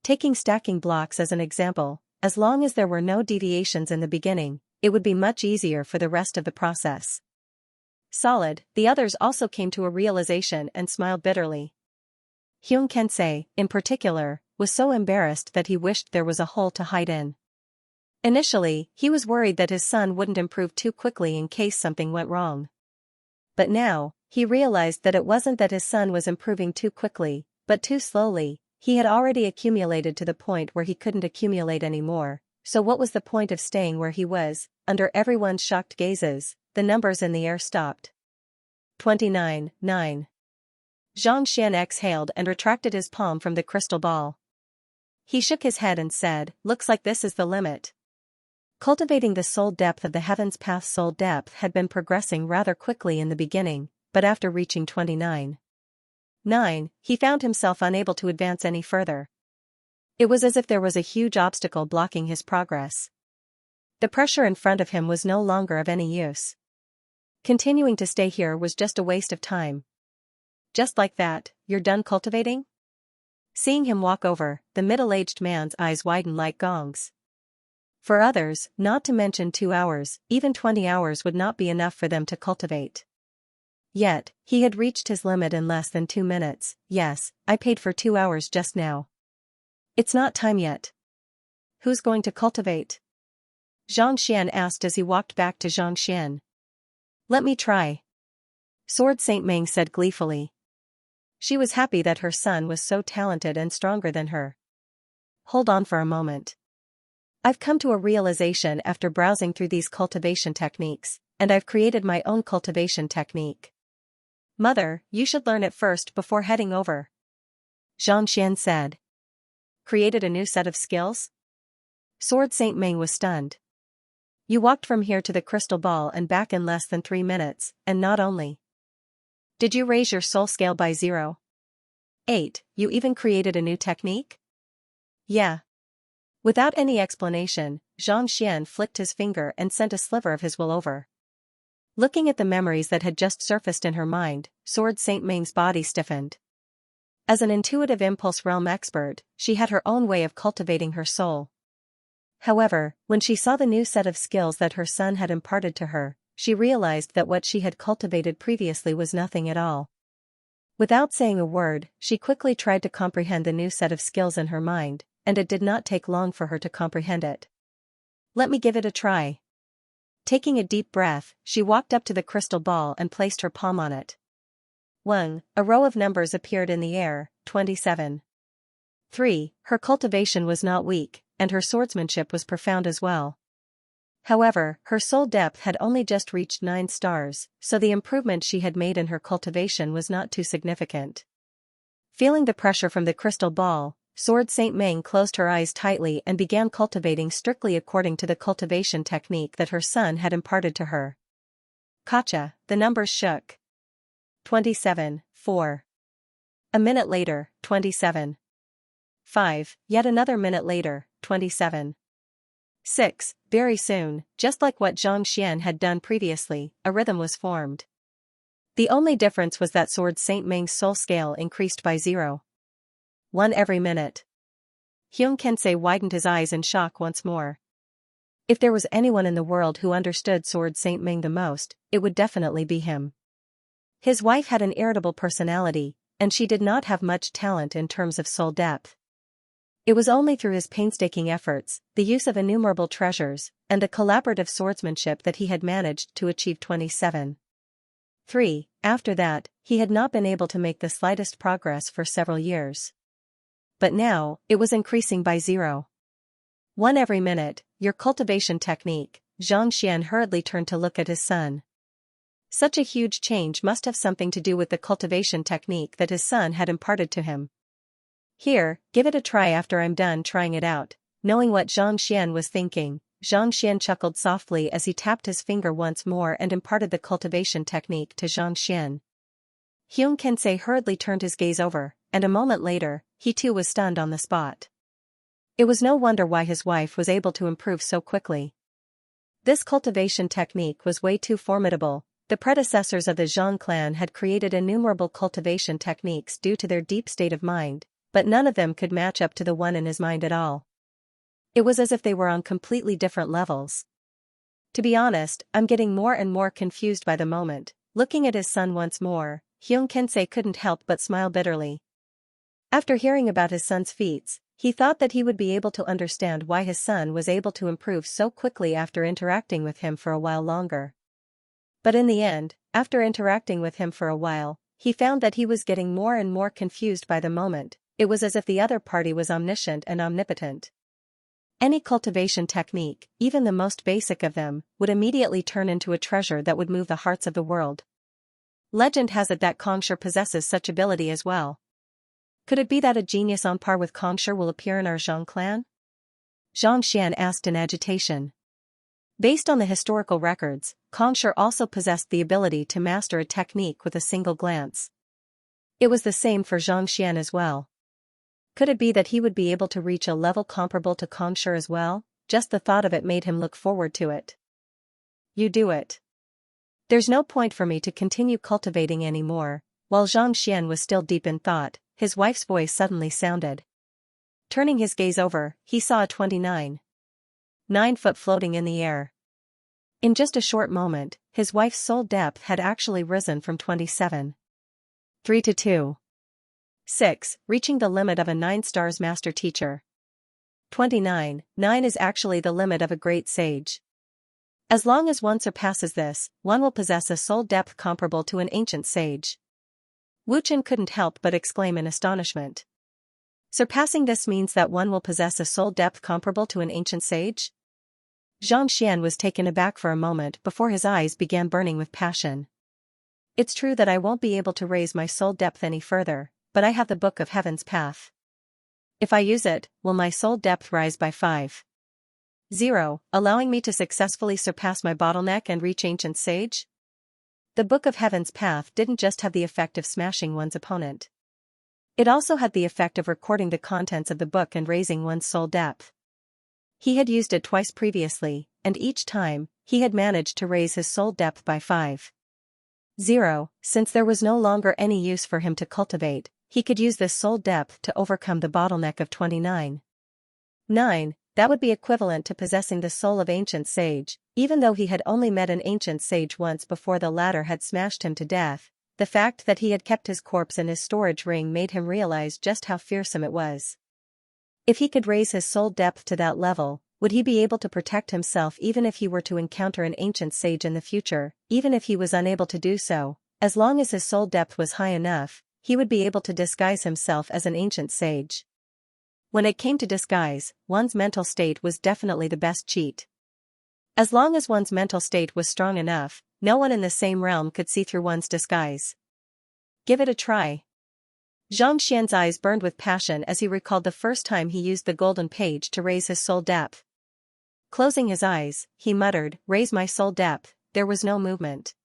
Taking stacking blocks as an example, as long as there were no deviations in the beginning, it would be much easier for the rest of the process. Solid, the others also came to a realization and smiled bitterly. Hyun Kensei, in particular, was so embarrassed that he wished there was a hole to hide in. Initially, he was worried that his son wouldn't improve too quickly in case something went wrong. But now, he realized that it wasn't that his son was improving too quickly, but too slowly. He had already accumulated to the point where he couldn't accumulate anymore, so what was the point of staying where he was? Under everyone's shocked gazes, the numbers in the air stopped. 29.9. Xianxia exhaled and retracted his palm from the crystal ball. He shook his head and said, "Looks like this is the limit." Cultivating the soul depth of the Heaven's Path soul depth had been progressing rather quickly in the beginning, but after reaching 29.9, he found himself unable to advance any further. It was as if there was a huge obstacle blocking his progress. The pressure in front of him was no longer of any use. Continuing to stay here was just a waste of time. Just like that, you're done cultivating? Seeing him walk over, the middle-aged man's eyes widened like gongs. For others, not to mention 2 hours, even 20 hours would not be enough for them to cultivate. Yet, he had reached his limit in less than 2 minutes. Yes, I paid for 2 hours just now. It's not time yet. Who's going to cultivate? Xianxia asked as he walked back to Xianxia. Let me try. Sword Saint Meng said gleefully. She was happy that her son was so talented and stronger than her. Hold on for a moment. I've come to a realization after browsing through these cultivation techniques, and I've created my own cultivation technique. Mother, you should learn it first before heading over. Xianxia said. Created a new set of skills? Sword Saint Meng was stunned. You walked from here to the crystal ball and back in less than 3 minutes, and not only did you raise your soul scale by 0.8, you even created a new technique? Yeah. Without any explanation, Xianxia flicked his finger and sent a sliver of his will over. Looking at the memories that had just surfaced in her mind, Sword Saint Meng's body stiffened. As an intuitive impulse realm expert, she had her own way of cultivating her soul. However, when she saw the new set of skills that her son had imparted to her, she realized that what she had cultivated previously was nothing at all. Without saying a word, she quickly tried to comprehend the new set of skills in her mind, and it did not take long for her to comprehend it. Let me give it a try. Taking a deep breath, she walked up to the crystal ball and placed her palm on it. 1. A row of numbers appeared in the air, 27. 3. Her cultivation was not weak, and her swordsmanship was profound as well. However, her soul depth had only just reached 9 stars, so the improvement she had made in her cultivation was not too significant. Feeling the pressure from the crystal ball, Sword Saint Meng closed her eyes tightly and began cultivating strictly according to the cultivation technique that her son had imparted to her. Kacha, the numbers shook. 27, 4. A minute later, 27. 5, yet another minute later, 27. 6. Very soon, just like what Xianxia had done previously, a rhythm was formed. The only difference was that Sword Saint Meng's soul scale increased by 0.1 every minute. Hyun Kensei widened his eyes in shock once more. If there was anyone in the world who understood Sword Saint Meng the most, it would definitely be him. His wife had an irritable personality, and she did not have much talent in terms of soul depth. It was only through his painstaking efforts, the use of innumerable treasures, and the collaborative swordsmanship that he had managed to achieve 27. 3. After that, he had not been able to make the slightest progress for several years. But now, it was increasing by 0.1 every minute. Your cultivation technique. Xianxia hurriedly turned to look at his son. Such a huge change must have something to do with the cultivation technique that his son had imparted to him. Here, give it a try after I'm done trying it out. Knowing what Xianxia was thinking, Xianxia chuckled softly as he tapped his finger once more and imparted the cultivation technique to Xianxia. Xianxia hurriedly turned his gaze over, and a moment later, he too was stunned on the spot. It was no wonder why his wife was able to improve so quickly. This cultivation technique was way too formidable. The predecessors of the Zhang clan had created innumerable cultivation techniques due to their deep state of mind, but none of them could match up to the one in his mind at all. It was as if they were on completely different levels. To be honest, I'm getting more and more confused by the moment. Looking at his son once more, Xianxia couldn't help but smile bitterly. After hearing about his son's feats, he thought that he would be able to understand why his son was able to improve so quickly after interacting with him for a while longer. But in the end, after interacting with him for a while, he found that he was getting more and more confused by the moment. It was as if the other party was omniscient and omnipotent. Any cultivation technique, even the most basic of them, would immediately turn into a treasure that would move the hearts of the world. Legend has it that Xianxia possesses such ability as well. Could it be that a genius on par with Xianxia will appear in our Zhang clan? Xianxia asked in agitation. Based on the historical records, Xianxia also possessed the ability to master a technique with a single glance. It was the same for Xianxia as well. Could it be that he would be able to reach a level comparable to Xianxia as well? Just the thought of it made him look forward to it. You do it. There's no point for me to continue cultivating anymore. While Xianxia was still deep in thought, his wife's voice suddenly sounded. Turning his gaze over, he saw a 29. 9 foot floating in the air. In just a short moment, his wife's soul depth had actually risen from 27. 3 to 2. 6, reaching the limit of a 9 stars master teacher. 29. 9 is actually the limit of a great sage. As long as one surpasses this, one will possess a soul depth comparable to an ancient sage. Wu Chen couldn't help but exclaim in astonishment. Surpassing this means that one will possess a soul depth comparable to an ancient sage? Xianxia was taken aback for a moment before his eyes began burning with passion. It's true that I won't be able to raise my soul depth any further, but I have the Book of Heaven's Path. If I use it, will my soul depth rise by 5.0, allowing me to successfully surpass my bottleneck and reach ancient sage? The Book of Heaven's Path didn't just have the effect of smashing one's opponent. It also had the effect of recording the contents of the book and raising one's soul depth. He had used it twice previously, and each time, he had managed to raise his soul depth by 5.0. Since there was no longer any use for him to cultivate, he could use this soul depth to overcome the bottleneck of 29. 9. That would be equivalent to possessing the soul of ancient sage. Even though he had only met an ancient sage once before the latter had smashed him to death, the fact that he had kept his corpse in his storage ring made him realize just how fearsome it was. If he could raise his soul depth to that level, would he be able to protect himself even if he were to encounter an ancient sage in the future? Even if he was unable to do so, as long as his soul depth was high enough, he would be able to disguise himself as an ancient sage. When it came to disguise, one's mental state was definitely the best cheat. As long as one's mental state was strong enough, no one in the same realm could see through one's disguise. Give it a try. Xianxia's eyes burned with passion as he recalled the first time he used the golden page to raise his soul depth. Closing his eyes, he muttered, "Raise my soul depth." There was no movement.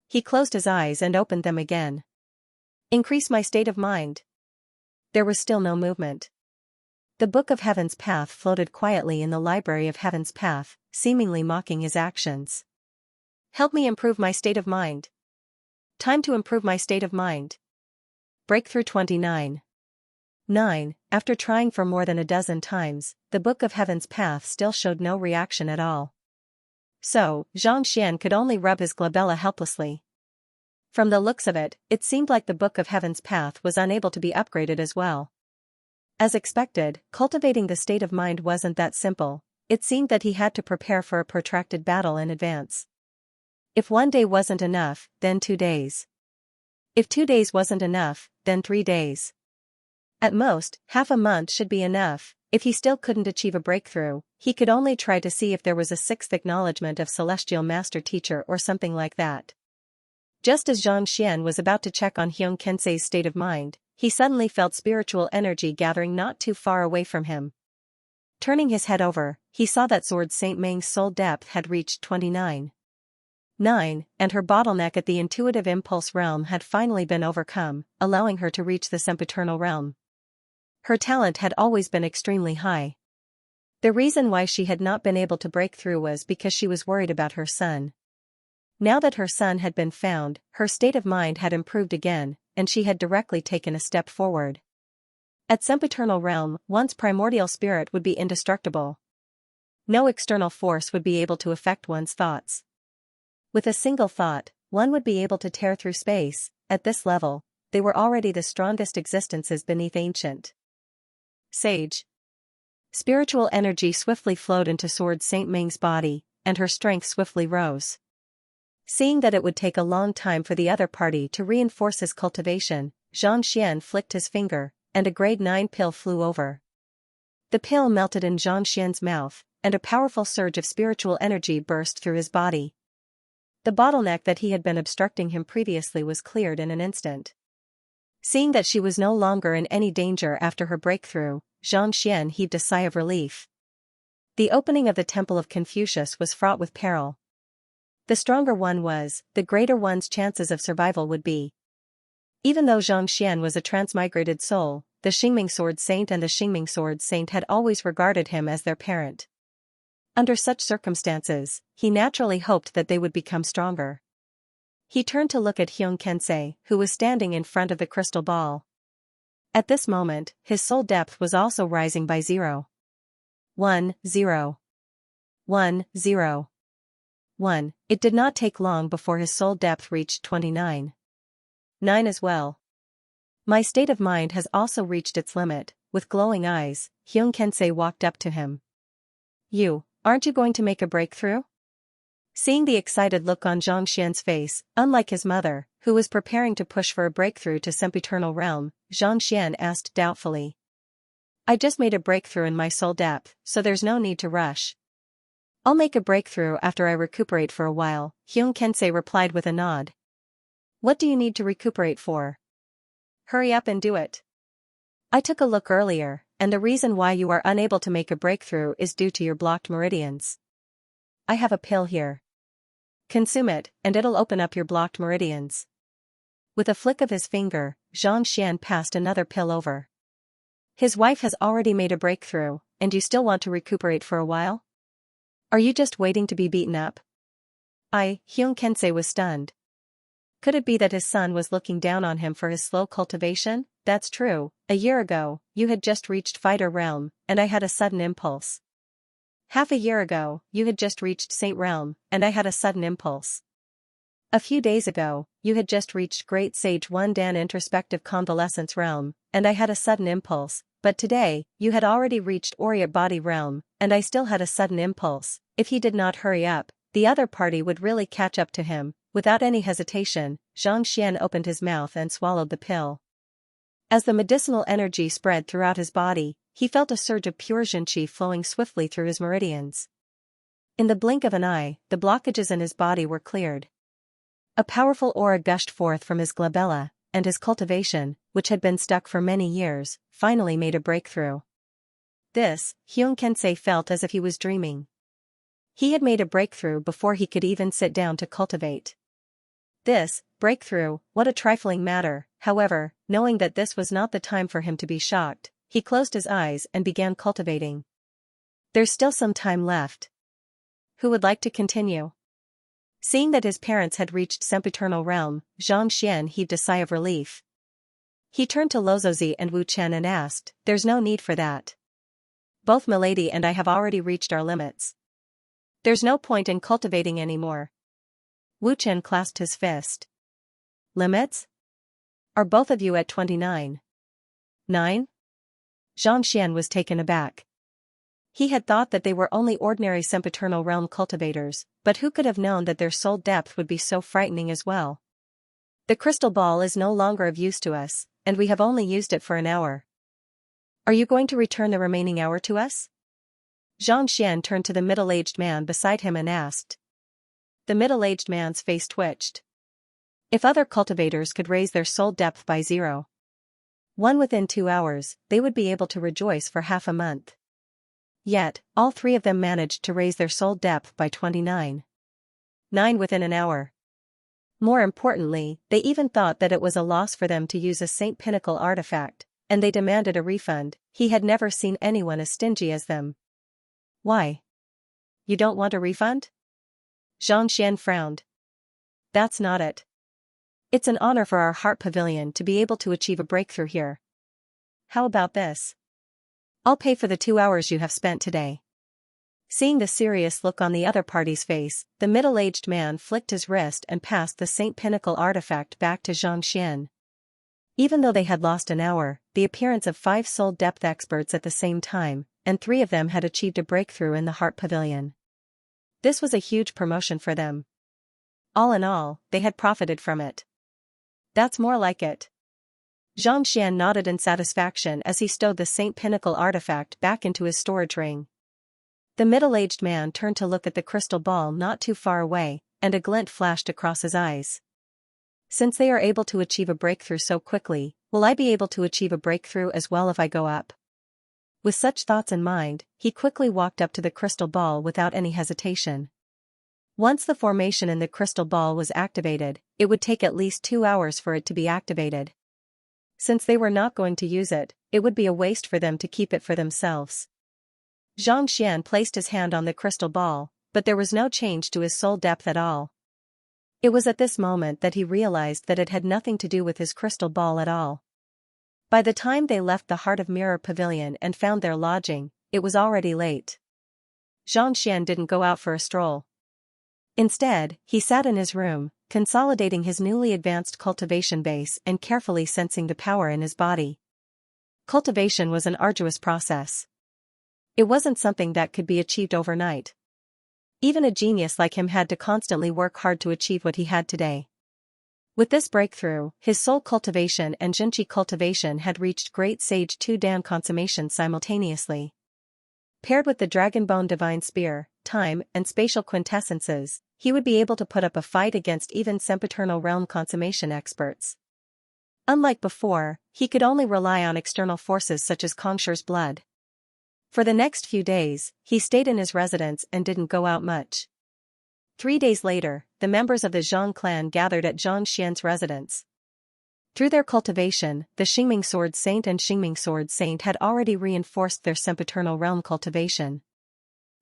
He closed his eyes and opened them again. Increase my state of mind. There was still no movement. The Book of Heaven's Path floated quietly in the library of Heaven's Path, seemingly mocking his actions. Help me improve my state of mind. Time to improve my state of mind. Breakthrough 29. 9. After trying for more than a dozen times, the Book of Heaven's Path still showed no reaction at all. So, Xianxia could only rub his glabella helplessly. From the looks of it, it seemed like the Book of Heaven's path was unable to be upgraded as well. As expected, cultivating the state of mind wasn't that simple. It seemed that he had to prepare for a protracted battle in advance. If 1 day wasn't enough, then 2 days. If 2 days wasn't enough, then 3 days. At most, half a month should be enough. If he still couldn't achieve a breakthrough, he could only try to see if there was a sixth acknowledgement of celestial master teacher or something like that. Just as Xianxia was about to check on Xianxia's state of mind, he suddenly felt spiritual energy gathering not too far away from him. Turning his head over, he saw that Sword Saint Meng's soul depth had reached 29. 9, and her bottleneck at the intuitive impulse realm had finally been overcome, allowing her to reach the sempiternal realm. Her talent had always been extremely high. The reason why she had not been able to break through was because she was worried about her son. Now that her son had been found, her state of mind had improved again, and she had directly taken a step forward. At sempiternal realm, one's primordial spirit would be indestructible. No external force would be able to affect one's thoughts. With a single thought, one would be able to tear through space. At this level, they were already the strongest existences beneath ancient sage. Spiritual energy swiftly flowed into Sword Saint Meng's body, and her strength swiftly rose. Seeing that it would take a long time for the other party to reinforce his cultivation, Xianxia flicked his finger, and a grade 9 pill flew over. The pill melted in Xianxia's mouth, and a powerful surge of spiritual energy burst through his body. The bottleneck that he had been obstructing him previously was cleared in an instant. Seeing that she was no longer in any danger after her breakthrough, Xianxia heaved a sigh of relief. The opening of the Temple of Confucius was fraught with peril. The stronger one was, the greater one's chances of survival would be. Even though Xianxia was a transmigrated soul, the Xingming Sword Saint and the Xingming Sword Saint had always regarded him as their parent. Under such circumstances, he naturally hoped that they would become stronger. He turned to look at Xianxia, who was standing in front of the crystal ball. At this moment, his soul depth was also rising by 0. 1, 0. 1, 0. 1. It did not take long before his soul depth reached 29. 9 as well. My state of mind has also reached its limit. With glowing eyes, Xianxia walked up to him. Aren't you going to make a breakthrough? Seeing the excited look on Xianxia's face, unlike his mother, who was preparing to push for a breakthrough to sempiternal realm, Xianxia asked doubtfully. I just made a breakthrough in my soul depth, so there's no need to rush. I'll make a breakthrough after I recuperate for a while, Xianxia replied with a nod. What do you need to recuperate for? Hurry up and do it. I took a look earlier, and the reason why you are unable to make a breakthrough is due to your blocked meridians. I have a pill here. Consume it, and it'll open up your blocked meridians. With a flick of his finger, Xianxia passed another pill over. His wife has already made a breakthrough, and you still want to recuperate for a while? Are you just waiting to be beaten up? Xianxia was stunned. Could it be that his son was looking down on him for his slow cultivation? That's true. A year ago, you had just reached fighter realm, and I had a sudden impulse. Half a year ago, you had just reached Saint realm, and I had a sudden impulse. A few days ago, you had just reached Great Sage 1 Dan introspective convalescence realm, and I had a sudden impulse, but today, you had already reached Aureate body realm, and I still had a sudden impulse. If he did not hurry up, the other party would really catch up to him. Without any hesitation, Xianxia opened his mouth and swallowed the pill. As the medicinal energy spread throughout his body, he felt a surge of pure Xianxia flowing swiftly through his meridians. In the blink of an eye, the blockages in his body were cleared. A powerful aura gushed forth from his glabella, and his cultivation, which had been stuck for many years, finally made a breakthrough. This, Xianxia felt as if he was dreaming. He had made a breakthrough before he could even sit down to cultivate. This, breakthrough, what a trifling matter. However, knowing that this was not the time for him to be shocked, he closed his eyes and began cultivating. There's still some time left. Who would like to continue? Seeing that his parents had reached sempiternal realm, Xianxia heaved a sigh of relief. He turned to Luozi and Wu Chen and asked, There's no need for that. Both Milady and I have already reached our limits. There's no point in cultivating anymore. Wu Chen clasped his fist. Limits? Are both of you at 29? 9? Xianxia was taken aback. He had thought that they were only ordinary sempiternal realm cultivators, but who could have known that their soul depth would be so frightening as well? The crystal ball is no longer of use to us, and we have only used it for an hour. Are you going to return the remaining hour to us? Xianxia turned to the middle-aged man beside him and asked. The middle-aged man's face twitched. If other cultivators could raise their soul depth by 0.1 within 2 hours, they would be able to rejoice for half a month. Yet, all 3 of them managed to raise their soul depth by 29.9 within an hour. More importantly, they even thought that it was a loss for them to use a Saint Pinnacle artifact, and they demanded a refund. He had never seen anyone as stingy as them. Why? You don't want a refund? Xianxia frowned. That's not it. It's an honor for our heart pavilion to be able to achieve a breakthrough here. How about this? I'll pay for the 2 hours you have spent today. Seeing the serious look on the other party's face, the middle-aged man flicked his wrist and passed the Saint Pinnacle artifact back to Xianxia. Even though they had lost an hour, the appearance of 5 soul depth experts at the same time, and 3 of them had achieved a breakthrough in the heart pavilion. This was a huge promotion for them. All in all, they had profited from it. That's more like it. Xianxia nodded in satisfaction as he stowed the Saint Pinnacle artifact back into his storage ring. The middle-aged man turned to look at the crystal ball not too far away, and a glint flashed across his eyes. Since they are able to achieve a breakthrough so quickly, will I be able to achieve a breakthrough as well if I go up? With such thoughts in mind, he quickly walked up to the crystal ball without any hesitation. Once the formation in the crystal ball was activated, it would take at least 2 hours for it to be activated. Since they were not going to use it, it would be a waste for them to keep it for themselves. Xianxia placed his hand on the crystal ball, but there was no change to his soul depth at all. It was at this moment that he realized that it had nothing to do with his crystal ball at all. By the time they left the Heart of Mirror Pavilion and found their lodging, it was already late. Xianxia didn't go out for a stroll. Instead, he sat in his room, consolidating his newly advanced cultivation base and carefully sensing the power in his body. Cultivation was an arduous process. It wasn't something that could be achieved overnight. Even a genius like him had to constantly work hard to achieve what he had today. With this breakthrough, his soul cultivation and Jinchi cultivation had reached great sage 2 Dan consummation simultaneously. Paired with the Dragonbone Divine Spear, time, and spatial quintessences, he would be able to put up a fight against even sempiternal realm consummation experts. Unlike before, he could only rely on external forces such as Kongsher's blood. For the next few days, he stayed in his residence and didn't go out much. 3 days later, the members of the Zhang clan gathered at Xianxia's residence. Through their cultivation, the Xingming Sword Saint and Xingming Sword Saint had already reinforced their sempiternal realm cultivation.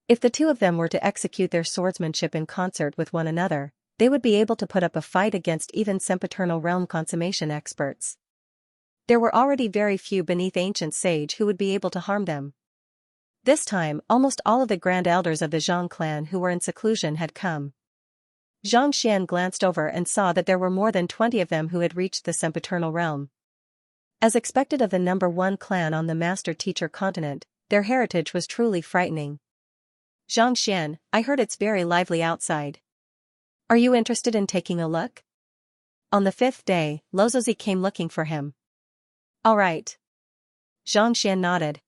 If the 2 of them were to execute their swordsmanship in concert with one another, they would be able to put up a fight against even sempiternal realm consummation experts. There were already very few beneath ancient sage who would be able to harm them. This time, almost all of the grand elders of the Zhang clan who were in seclusion had come. Xianxia glanced over and saw that there were more than 20 of them who had reached the sempiternal realm. As expected of the number 1 clan on the master-teacher continent, their heritage was truly frightening. Xianxia, I heard it's very lively outside. Are you interested in taking a look? On the 5th day, Lozozi came looking for him. All right. Xianxia nodded.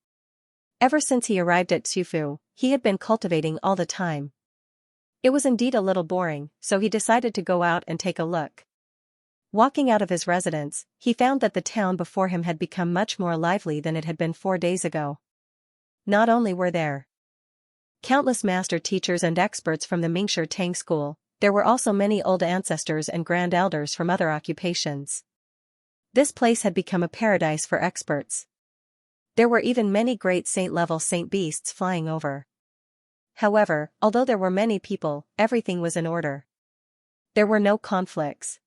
Ever since he arrived at Xufu, he had been cultivating all the time. It was indeed a little boring, so he decided to go out and take a look. Walking out of his residence, he found that the town before him had become much more lively than it had been 4 days ago. Not only were there countless master teachers and experts from the Mingshi Tang school, there were also many old ancestors and grand elders from other occupations. This place had become a paradise for experts. There were even many great saint-level saint beasts flying over. However, although there were many people, everything was in order. There were no conflicts.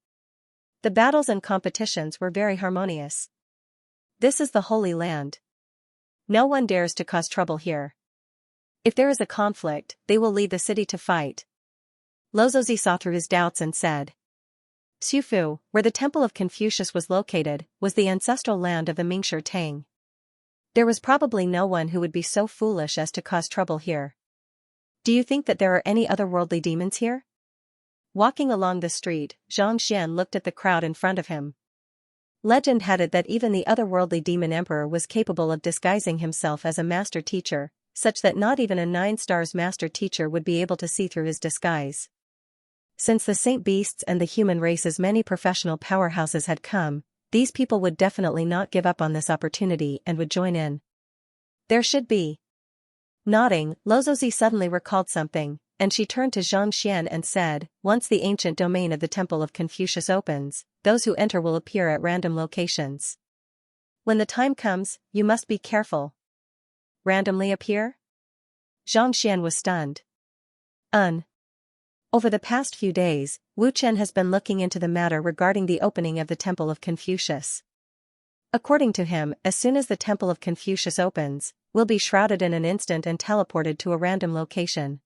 The battles and competitions were very harmonious. This is the Holy Land. No one dares to cause trouble here. If there is a conflict, they will leave the city to fight. Lozozi saw through his doubts and said. Xufu, where the Temple of Confucius was located, was the ancestral land of the Mingshi Tang. There was probably no one who would be so foolish as to cause trouble here. Do you think that there are any otherworldly demons here? Walking along the street, Xianxia looked at the crowd in front of him. Legend had it that even the otherworldly demon emperor was capable of disguising himself as a master teacher, such that not even a 9-stars master teacher would be able to see through his disguise. Since the saint beasts and the human race's many professional powerhouses had come, these people would definitely not give up on this opportunity and would join in. There should be. Nodding, Lozozi suddenly recalled something, and she turned to Xianxia and said, once the ancient domain of the Temple of Confucius opens, those who enter will appear at random locations. When the time comes, you must be careful. Randomly appear? Xianxia was stunned. Over the past few days, Wu Chen has been looking into the matter regarding the opening of the Temple of Confucius. According to him, as soon as the Temple of Confucius opens, we'll be shrouded in an instant and teleported to a random location.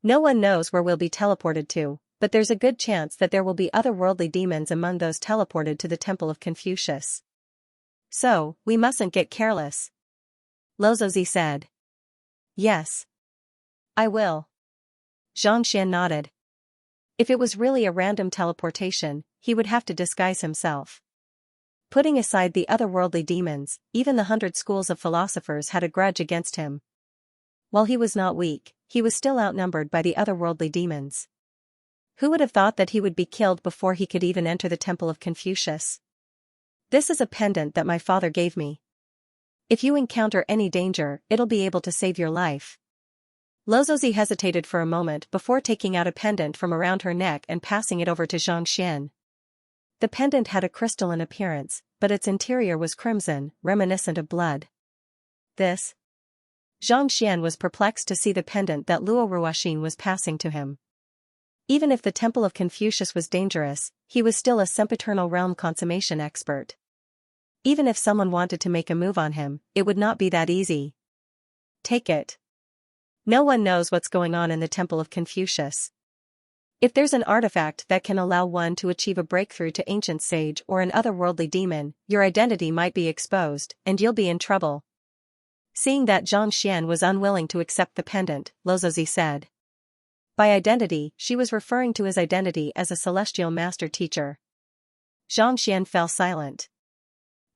No one knows where we'll be teleported to, but there's a good chance that there will be otherworldly demons among those teleported to the Temple of Confucius. So, we mustn't get careless. Lozozi said. Yes. I will. Xianxia nodded. If it was really a random teleportation, he would have to disguise himself. Putting aside the otherworldly demons, even the 100 schools of philosophers had a grudge against him. While he was not weak, he was still outnumbered by the otherworldly demons. Who would have thought that he would be killed before he could even enter the Temple of Confucius? This is a pendant that my father gave me. If you encounter any danger, it'll be able to save your life. Lozozi hesitated for a moment before taking out a pendant from around her neck and passing it over to Xianxia. The pendant had a crystalline appearance, but its interior was crimson, reminiscent of blood. This? Xianxia was perplexed to see the pendant that Luo Ruoxin was passing to him. Even if the Temple of Confucius was dangerous, he was still a sempiternal realm consummation expert. Even if someone wanted to make a move on him, it would not be that easy. Take it. No one knows what's going on in the Temple of Confucius. If there's an artifact that can allow one to achieve a breakthrough to ancient sage or an otherworldly demon, your identity might be exposed, and you'll be in trouble. Seeing that Xianxia was unwilling to accept the pendant, Lozozi said. By identity, she was referring to his identity as a celestial master teacher. Xianxia fell silent.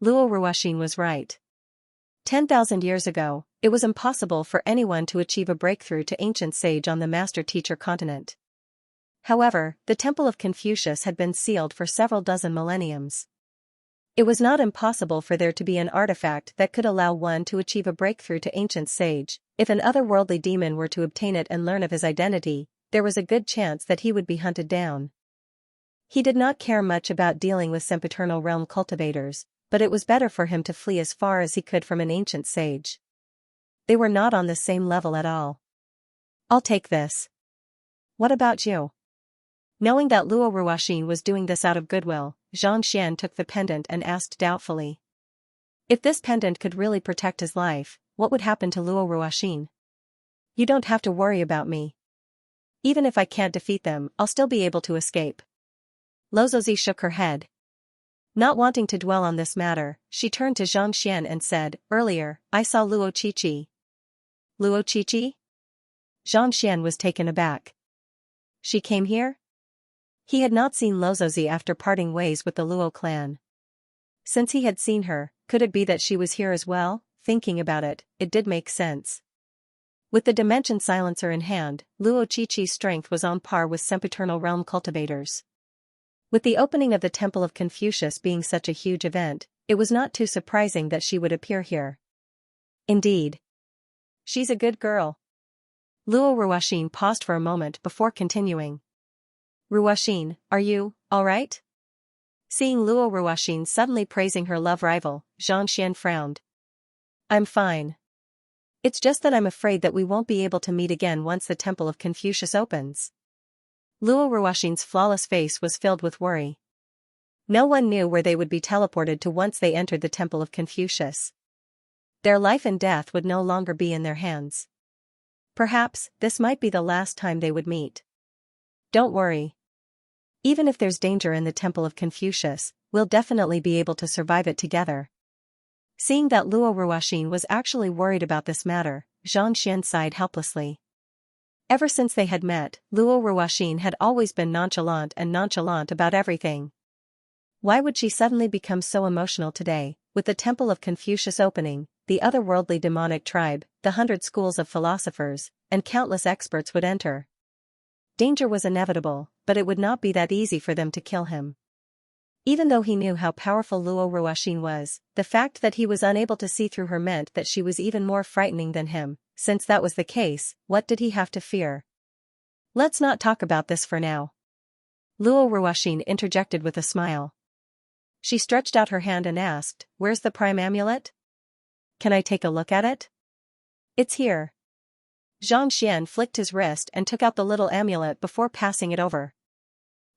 Luo Ruoxin was right. 10,000 years ago, it was impossible for anyone to achieve a breakthrough to ancient sage on the master teacher continent. However, the Temple of Confucius had been sealed for several dozen millenniums. It was not impossible for there to be an artifact that could allow one to achieve a breakthrough to ancient sage. If an otherworldly demon were to obtain it and learn of his identity, there was a good chance that he would be hunted down. He did not care much about dealing with sempiternal realm cultivators, but it was better for him to flee as far as he could from an ancient sage. They were not on the same level at all. I'll take this. What about you? Knowing that Luo Ruoxin was doing this out of goodwill, Xianxia took the pendant and asked doubtfully. If this pendant could really protect his life, what would happen to Luo Ruoxin? You don't have to worry about me. Even if I can't defeat them, I'll still be able to escape. Lozozi shook her head. Not wanting to dwell on this matter, she turned to Xianxia and said, earlier, I saw Luo Qiqi. Luo Qiqi? Xianxia was taken aback. She came here? He had not seen Lozozi after parting ways with the Luo clan. Since he had seen her, could it be that she was here as well? Thinking about it, it did make sense. With the dimension silencer in hand, Luo Qiqi's strength was on par with sempiternal realm cultivators. With the opening of the Temple of Confucius being such a huge event, it was not too surprising that she would appear here. Indeed. She's a good girl. Luo Ruoxin paused for a moment before continuing. Ruoxin, are you all right? Seeing Luo Ruoxin suddenly praising her love rival, Xianxia frowned. I'm fine. It's just that I'm afraid that we won't be able to meet again once the Temple of Confucius opens. Luo Ruoxin's flawless face was filled with worry. No one knew where they would be teleported to once they entered the Temple of Confucius. Their life and death would no longer be in their hands. Perhaps, this might be the last time they would meet. Don't worry. Even if there's danger in the Temple of Confucius, we'll definitely be able to survive it together. Seeing that Luo Ruoxin was actually worried about this matter, Xianxia sighed helplessly. Ever since they had met, Luo Ruoxin had always been nonchalant about everything. Why would she suddenly become so emotional today, with the Temple of Confucius opening, the otherworldly demonic tribe, the 100 schools of philosophers, and countless experts would enter? Danger was inevitable, but it would not be that easy for them to kill him. Even though he knew how powerful Luo Ruoxin was, the fact that he was unable to see through her meant that she was even more frightening than him. Since that was the case, what did he have to fear? Let's not talk about this for now. Luo Ruoxin interjected with a smile. She stretched out her hand and asked, "Where's the prime amulet? Can I take a look at it?" "It's here." Xianxia flicked his wrist and took out the little amulet before passing it over.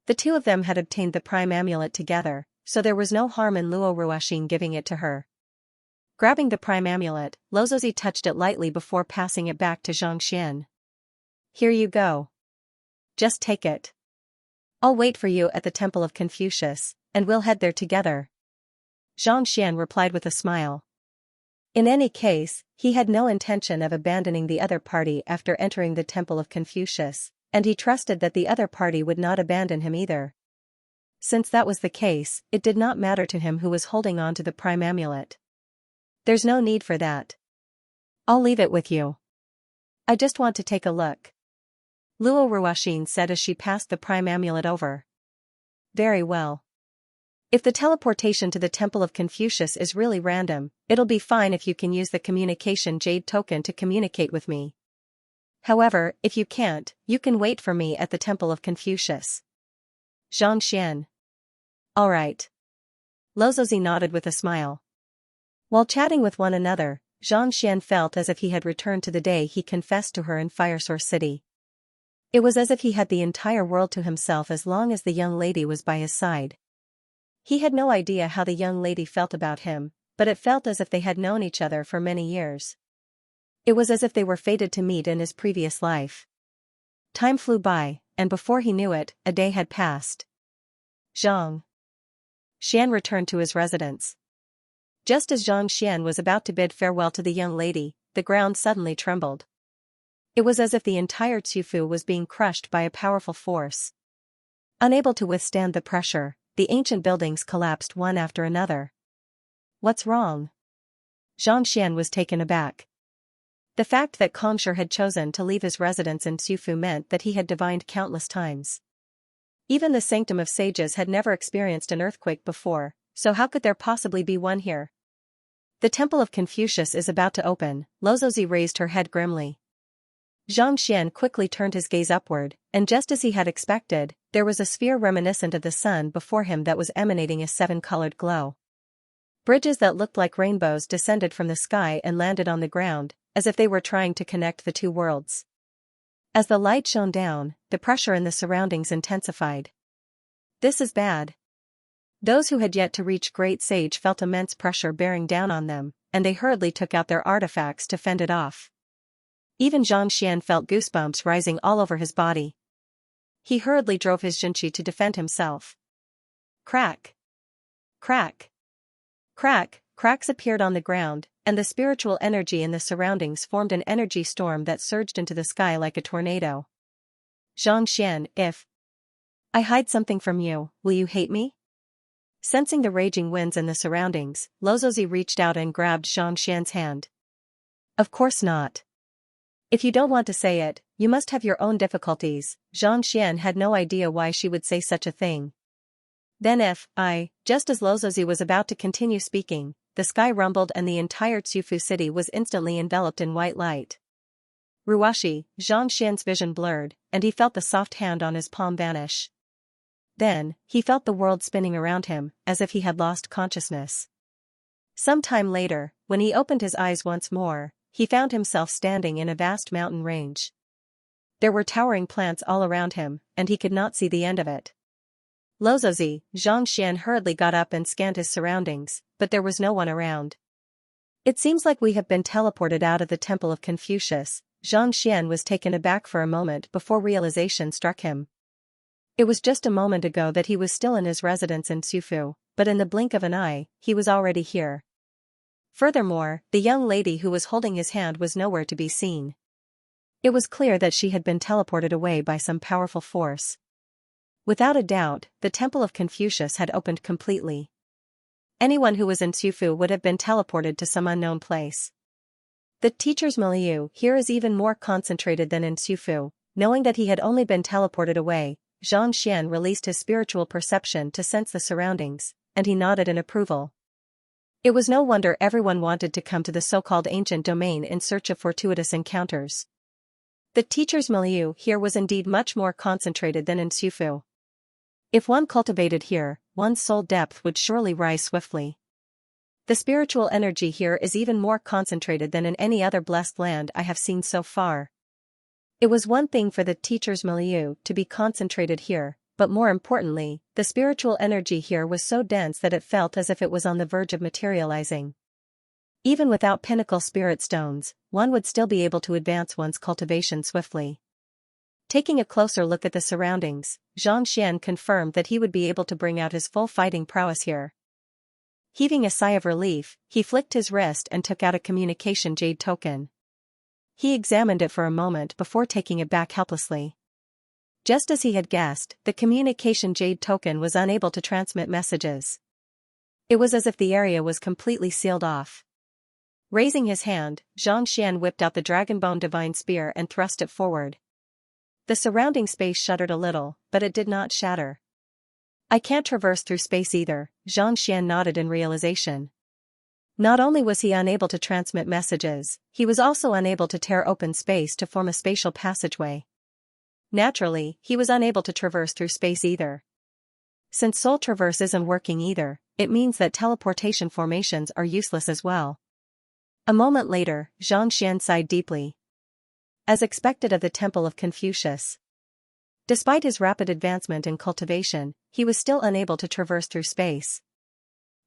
The two of them had obtained the prime amulet together, so there was no harm in Luo Ruoxin giving it to her. Grabbing the prime amulet, Lozozi touched it lightly before passing it back to Xianxia. "Here you go. Just take it. I'll wait for you at the Temple of Confucius, and we'll head there together." Xianxia replied with a smile. In any case, he had no intention of abandoning the other party after entering the Temple of Confucius, and he trusted that the other party would not abandon him either. Since that was the case, it did not matter to him who was holding on to the prime amulet. "There's no need for that. I'll leave it with you. I just want to take a look," Luo Ruoxin said as she passed the prime amulet over. "Very well. If the teleportation to the Temple of Confucius is really random, it'll be fine if you can use the communication jade token to communicate with me. However, if you can't, you can wait for me at the Temple of Confucius." Xianxia. "All right." Lozozi nodded with a smile. While chatting with one another, Xianxia felt as if he had returned to the day he confessed to her in Firesource City. It was as if he had the entire world to himself as long as the young lady was by his side. He had no idea how the young lady felt about him, but it felt as if they had known each other for many years. It was as if they were fated to meet in his previous life. Time flew by, and before he knew it, a day had passed. Xianxia returned to his residence. Just as Xianxia was about to bid farewell to the young lady, the ground suddenly trembled. It was as if the entire Tsufu was being crushed by a powerful force. Unable to withstand the pressure, the ancient buildings collapsed one after another. "What's wrong?" Xianxia was taken aback. The fact that Kongsher had chosen to leave his residence in Tsufu meant that he had divined countless times. Even the Sanctum of Sages had never experienced an earthquake before, so how could there possibly be one here? "The Temple of Confucius is about to open," Lozozi raised her head grimly. Xianxia quickly turned his gaze upward, and just as he had expected, there was a sphere reminiscent of the sun before him that was emanating a 7-colored glow. Bridges that looked like rainbows descended from the sky and landed on the ground, as if they were trying to connect the two worlds. As the light shone down, the pressure in the surroundings intensified. "This is bad." Those who had yet to reach Great Sage felt immense pressure bearing down on them, and they hurriedly took out their artifacts to fend it off. Even Xianxia felt goosebumps rising all over his body. He hurriedly drove his jinchi to defend himself. Crack! Crack! Crack! Cracks appeared on the ground, and the spiritual energy in the surroundings formed an energy storm that surged into the sky like a tornado. "Xianxia, if I hide something from you, will you hate me?" Sensing the raging winds in the surroundings, Lozozi reached out and grabbed Xianxia's hand. "Of course not. If you don't want to say it, you must have your own difficulties." Xianxia had no idea why she would say such a thing. Then just as Lozozi was about to continue speaking, the sky rumbled and the entire Tsufu city was instantly enveloped in white light. "Ruoxi," Xianxia's vision blurred, and he felt the soft hand on his palm vanish. Then, he felt the world spinning around him, as if he had lost consciousness. Some time later, when he opened his eyes once more, he found himself standing in a vast mountain range. There were towering plants all around him, and he could not see the end of it. Lozozi, Xianxia hurriedly got up and scanned his surroundings, but there was no one around. "It seems like we have been teleported out of the Temple of Confucius." Xianxia was taken aback for a moment before realization struck him. It was just a moment ago that he was still in his residence in Sufu, but in the blink of an eye, he was already here. Furthermore, the young lady who was holding his hand was nowhere to be seen. It was clear that she had been teleported away by some powerful force. Without a doubt, the Temple of Confucius had opened completely. Anyone who was in Sufu would have been teleported to some unknown place. The teacher's milieu here is even more concentrated than in Sufu. Knowing that he had only been teleported away, Xianxia released his spiritual perception to sense the surroundings, and he nodded in approval. It was no wonder everyone wanted to come to the so-called ancient domain in search of fortuitous encounters. The teacher's milieu here was indeed much more concentrated than in Sufu. If one cultivated here, one's soul depth would surely rise swiftly. The spiritual energy here is even more concentrated than in any other blessed land I have seen so far. It was one thing for the teacher's milieu to be concentrated here, but more importantly, the spiritual energy here was so dense that it felt as if it was on the verge of materializing. Even without pinnacle spirit stones, one would still be able to advance one's cultivation swiftly. Taking a closer look at the surroundings, Xianxia confirmed that he would be able to bring out his full fighting prowess here. Heaving a sigh of relief, he flicked his wrist and took out a communication jade token. He examined it for a moment before taking it back helplessly. Just as he had guessed, the communication jade token was unable to transmit messages. It was as if the area was completely sealed off. Raising his hand, Xianxia whipped out the Dragonbone Divine Spear and thrust it forward. The surrounding space shuddered a little, but it did not shatter. I can't traverse through space either, Xianxia nodded in realization. Not only was he unable to transmit messages, he was also unable to tear open space to form a spatial passageway. Naturally, he was unable to traverse through space either. Since soul traverse isn't working either, it means that teleportation formations are useless as well. A moment later, Xianxia sighed deeply. As expected of the Temple of Confucius. Despite his rapid advancement in cultivation, he was still unable to traverse through space.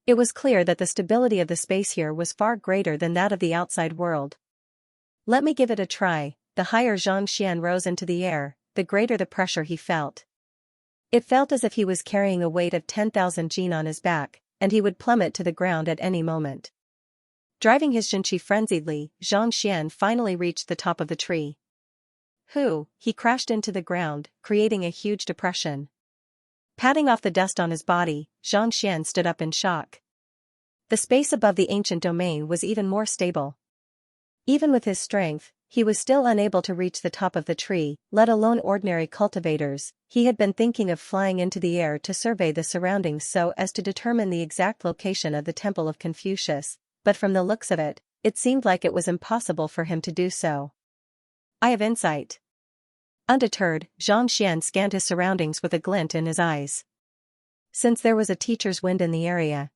It was clear that the stability of the space here was far greater than that of the outside world. Let me give it a try. The higher Xianxia rose into the air, the greater the pressure he felt. It felt as if he was carrying a weight of 10,000 jin on his back, and he would plummet to the ground at any moment. Driving his Xianxia frenziedly, Xianxia finally reached the top of the tree. He crashed into the ground, creating a huge depression. Patting off the dust on his body, Xianxia stood up in shock. The space above the ancient domain was even more stable. Even with his strength, he was still unable to reach the top of the tree, let alone ordinary cultivators. He had been thinking of flying into the air to survey the surroundings so as to determine the exact location of the Temple of Confucius, but from the looks of it, it seemed like it was impossible for him to do so. I have insight. Undeterred, Xianxia scanned his surroundings with a glint in his eyes. Since there was a teacher's wind in the area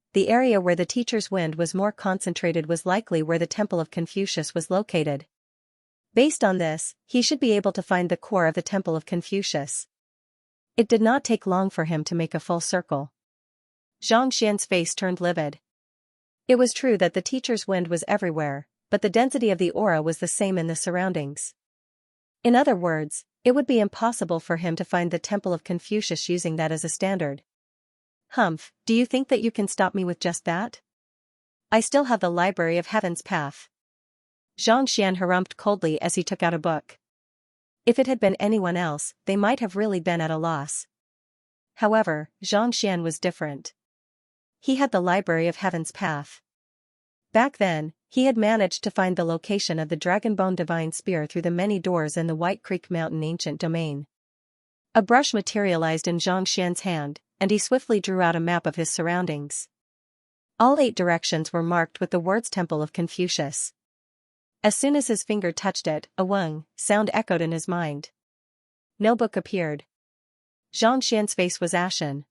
where the teacher's wind was more concentrated was likely where the Temple of Confucius was located. Based on this, he should be able to find the core of the Temple of Confucius. It did not take long for him to make a full circle. Xianxia's face turned livid. It was true that the teacher's wind was everywhere, but the density of the aura was the same in the surroundings. In other words, it would be impossible for him to find the Temple of Confucius using that as a standard. Do you think that you can stop me with just that? I still have the Library of Heaven's Path. Xianxia harumphed coldly as he took out a book. If it had been anyone else, they might have really been at a loss. However, Xianxia was different. He had the Library of Heaven's Path. Back then, he had managed to find the location of the Dragonbone Divine Spear through the many doors in the White Creek Mountain ancient domain. A brush materialized in Xianxia's hand, and he swiftly drew out a map of his surroundings. All 8 directions were marked with the words Temple of Confucius. As soon as his finger touched it, a wung sound echoed in his mind. No book appeared. Xianxia's face was ashen.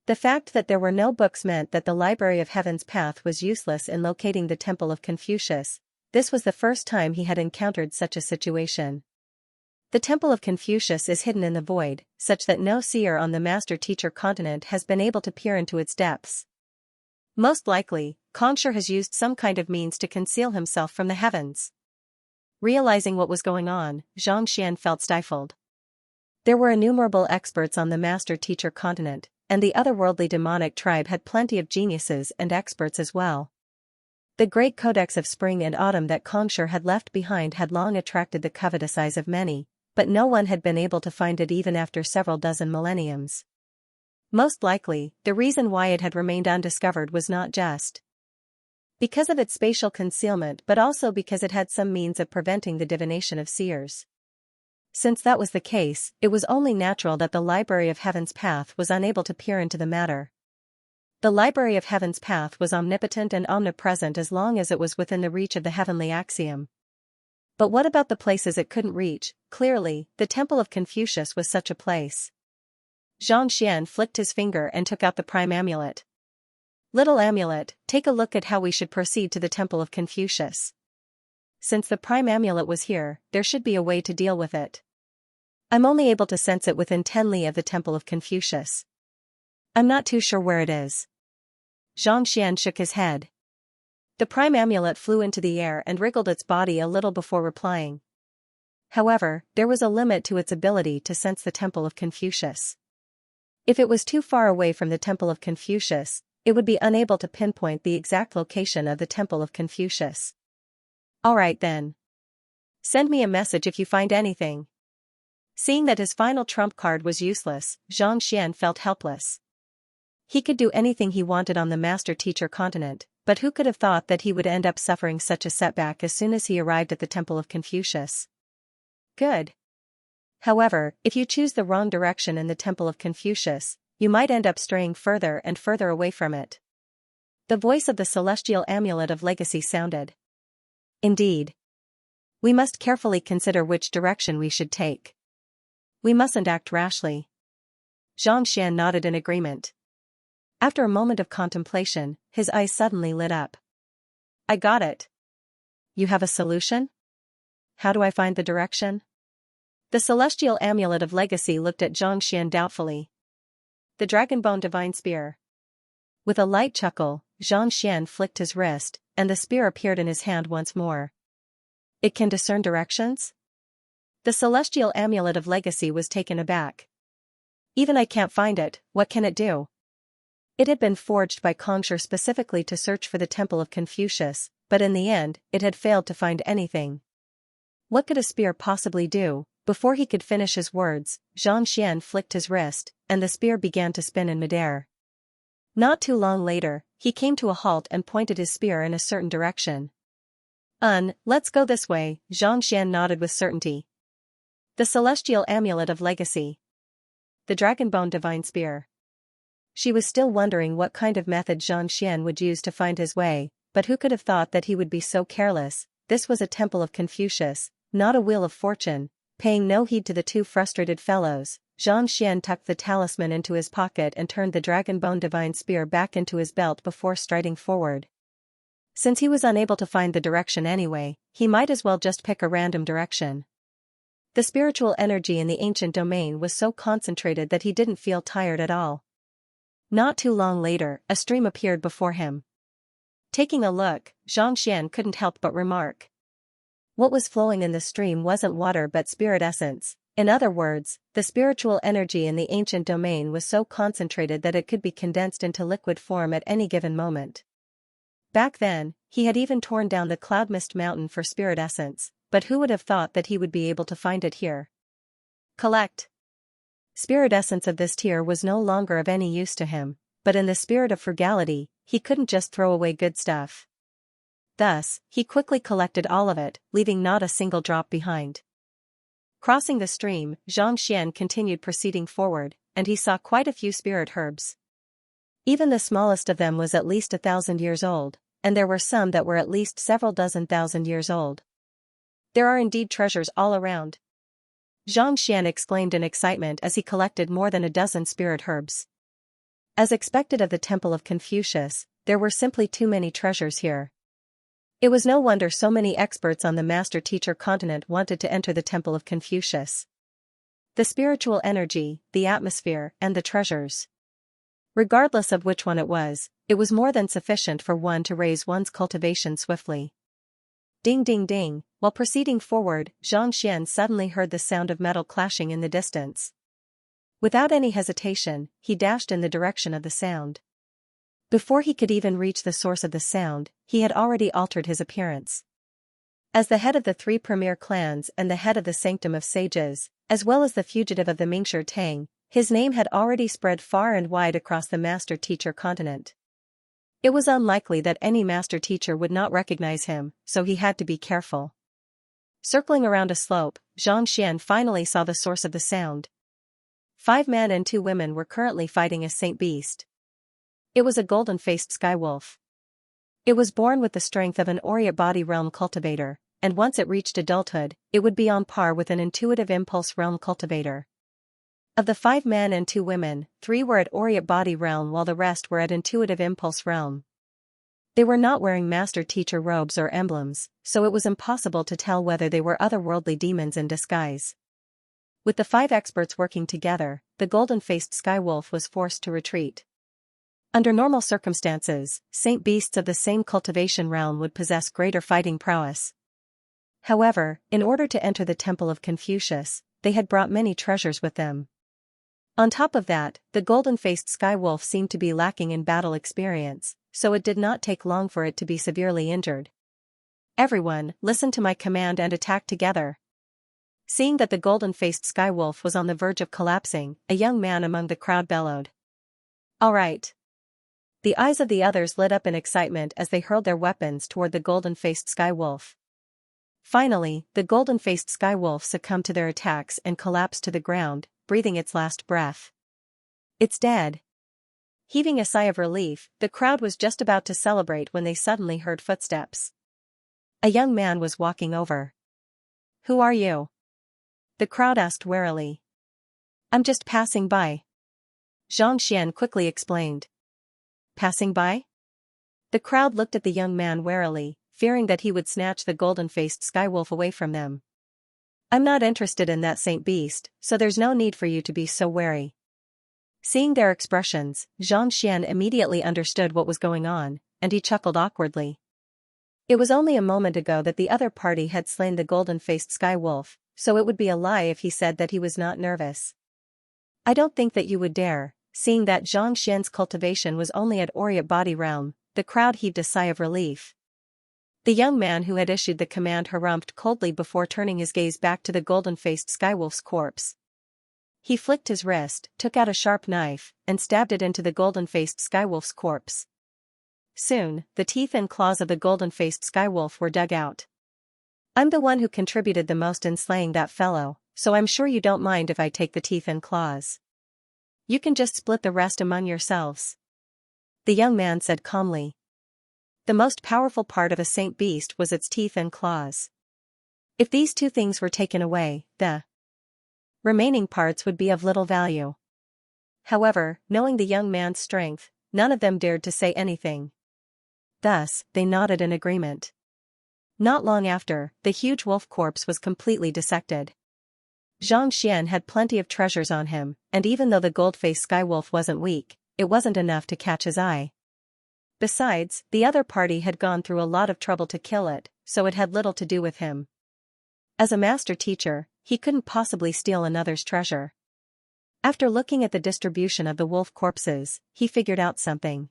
The fact that there were no books meant that the Library of Heaven's Path was useless in locating the Temple of Confucius. This was the first time he had encountered such a situation. The Temple of Confucius is hidden in the void, such that no seer on the Master-Teacher continent has been able to peer into its depths. Most likely, Kongshur has used some kind of means to conceal himself from the heavens. Realizing what was going on, Xianxia felt stifled. There were innumerable experts on the master-teacher continent, and the otherworldly demonic tribe had plenty of geniuses and experts as well. The great codex of spring and autumn that Xianxia had left behind had long attracted the covetous eyes of many, but no one had been able to find it even after several dozen millenniums. Most likely, the reason why it had remained undiscovered was not just because of its spatial concealment but also because it had some means of preventing the divination of seers. Since that was the case, it was only natural that the Library of Heaven's Path was unable to peer into the matter. The Library of Heaven's Path was omnipotent and omnipresent as long as it was within the reach of the heavenly axiom. But what about the places it couldn't reach? Clearly, the Temple of Confucius was such a place. Xianxia flicked his finger and took out the prime amulet. Little amulet, take a look at how we should proceed to the Temple of Confucius. Since the prime amulet was here, there should be a way to deal with it. I'm only able to sense it within 10 li of the Temple of Confucius. I'm not too sure where it is. Xianxia shook his head. The prime amulet flew into the air and wriggled its body a little before replying. However, there was a limit to its ability to sense the Temple of Confucius. If it was too far away from the Temple of Confucius, it would be unable to pinpoint the exact location of the Temple of Confucius. Alright then. Send me a message if you find anything. Seeing that his final trump card was useless, Xianxia felt helpless. He could do anything he wanted on the master-teacher continent, but who could have thought that he would end up suffering such a setback as soon as he arrived at the Temple of Confucius? Good. However, if you choose the wrong direction in the Temple of Confucius, you might end up straying further and further away from it. The voice of the celestial amulet of legacy sounded. Indeed. We must carefully consider which direction we should take. We mustn't act rashly. Xianxia nodded in agreement. After a moment of contemplation, his eyes suddenly lit up. I got it. You have a solution? How do I find the direction? The celestial amulet of legacy looked at Xianxia doubtfully. The dragonbone divine spear. With a light chuckle, Xianxia flicked his wrist, and the spear appeared in his hand once more. It can discern directions? The celestial amulet of legacy was taken aback. Even I can't find it, what can it do? It had been forged by Xianxia specifically to search for the Temple of Confucius, but in the end, it had failed to find anything. What could a spear possibly do? Before he could finish his words, Xianxia flicked his wrist, and the spear began to spin in midair. Not too long later, he came to a halt and pointed his spear in a certain direction. Let's go this way, Xianxia nodded with certainty. The celestial amulet of legacy. The dragonbone divine spear. She was still wondering what kind of method Xianxia would use to find his way, but who could have thought that he would be so careless? This was a Temple of Confucius, not a Wheel of Fortune. Paying no heed to the two frustrated fellows, Xianxia tucked the talisman into his pocket and turned the dragonbone divine spear back into his belt before striding forward. Since he was unable to find the direction anyway, he might as well just pick a random direction. The spiritual energy in the ancient domain was so concentrated that he didn't feel tired at all. Not too long later, a stream appeared before him. Taking a look, Xianxia couldn't help but remark. What was flowing in the stream wasn't water but spirit essence. In other words, the spiritual energy in the ancient domain was so concentrated that it could be condensed into liquid form at any given moment. Back then, he had even torn down the Cloud Mist Mountain for spirit essence, but who would have thought that he would be able to find it here? Collect. Spirit essence of this tier was no longer of any use to him, but in the spirit of frugality, he couldn't just throw away good stuff. Thus, he quickly collected all of it, leaving not a single drop behind. Crossing the stream, Xianxia continued proceeding forward, and he saw quite a few spirit herbs. Even the smallest of them was at least 1,000 years old, and there were some that were at least several dozen thousand years old. There are indeed treasures all around. Xianxia exclaimed in excitement as he collected more than a dozen spirit herbs. As expected of the Temple of Confucius, there were simply too many treasures here. It was no wonder so many experts on the master-teacher continent wanted to enter the Temple of Confucius. The spiritual energy, the atmosphere, and the treasures. Regardless of which one it was more than sufficient for one to raise one's cultivation swiftly. Ding ding ding, while proceeding forward, Xianxia suddenly heard the sound of metal clashing in the distance. Without any hesitation, he dashed in the direction of the sound. Before he could even reach the source of the sound, he had already altered his appearance. As the head of the 3 premier clans and the head of the Sanctum of Sages, as well as the fugitive of the Mingxi Tang, his name had already spread far and wide across the master-teacher continent. It was unlikely that any master-teacher would not recognize him, so he had to be careful. Circling around a slope, Xianxia finally saw the source of the sound. 5 men and 2 women were currently fighting a saint beast. It was a golden-faced skywolf. It was born with the strength of an Orient body realm cultivator, and once it reached adulthood, it would be on par with an intuitive impulse realm cultivator. Of the 5 men and 2 women, 3 were at Orient body realm while the rest were at intuitive impulse realm. They were not wearing master-teacher robes or emblems, so it was impossible to tell whether they were otherworldly demons in disguise. With the 5 experts working together, the golden-faced skywolf was forced to retreat. Under normal circumstances, saint beasts of the same cultivation realm would possess greater fighting prowess. However, in order to enter the Temple of Confucius, they had brought many treasures with them. On top of that, the golden-faced skywolf seemed to be lacking in battle experience, so it did not take long for it to be severely injured. Everyone, listen to my command and attack together. Seeing that the golden-faced skywolf was on the verge of collapsing, a young man among the crowd bellowed. All right. The eyes of the others lit up in excitement as they hurled their weapons toward the golden-faced skywolf. Finally, the golden-faced skywolf succumbed to their attacks and collapsed to the ground, breathing its last breath. It's dead. Heaving a sigh of relief, the crowd was just about to celebrate when they suddenly heard footsteps. A young man was walking over. Who are you? The crowd asked warily. I'm just passing by. Xianxia quickly explained. Passing by? The crowd looked at the young man warily, fearing that he would snatch the golden-faced skywolf away from them. I'm not interested in that saint beast, so there's no need for you to be so wary. Seeing their expressions, Xianxia immediately understood what was going on, and he chuckled awkwardly. It was only a moment ago that the other party had slain the golden-faced skywolf, so it would be a lie if he said that he was not nervous. I don't think that you would dare. Seeing that Xianxia's cultivation was only at Orient body realm, the crowd heaved a sigh of relief. The young man who had issued the command harumphed coldly before turning his gaze back to the golden-faced skywolf's corpse. He flicked his wrist, took out a sharp knife, and stabbed it into the golden-faced skywolf's corpse. Soon, the teeth and claws of the golden-faced skywolf were dug out. I'm the one who contributed the most in slaying that fellow, so I'm sure you don't mind if I take the teeth and claws. You can just split the rest among yourselves. The young man said calmly. The most powerful part of a saint beast was its teeth and claws. If these 2 things were taken away, the remaining parts would be of little value. However, knowing the young man's strength, none of them dared to say anything. Thus, they nodded in agreement. Not long after, the huge wolf corpse was completely dissected. Xianxia had plenty of treasures on him, and even though the gold-faced skywolf wasn't weak, it wasn't enough to catch his eye. Besides, the other party had gone through a lot of trouble to kill it, so it had little to do with him. As a master teacher, he couldn't possibly steal another's treasure. After looking at the distribution of the wolf corpses, he figured out something.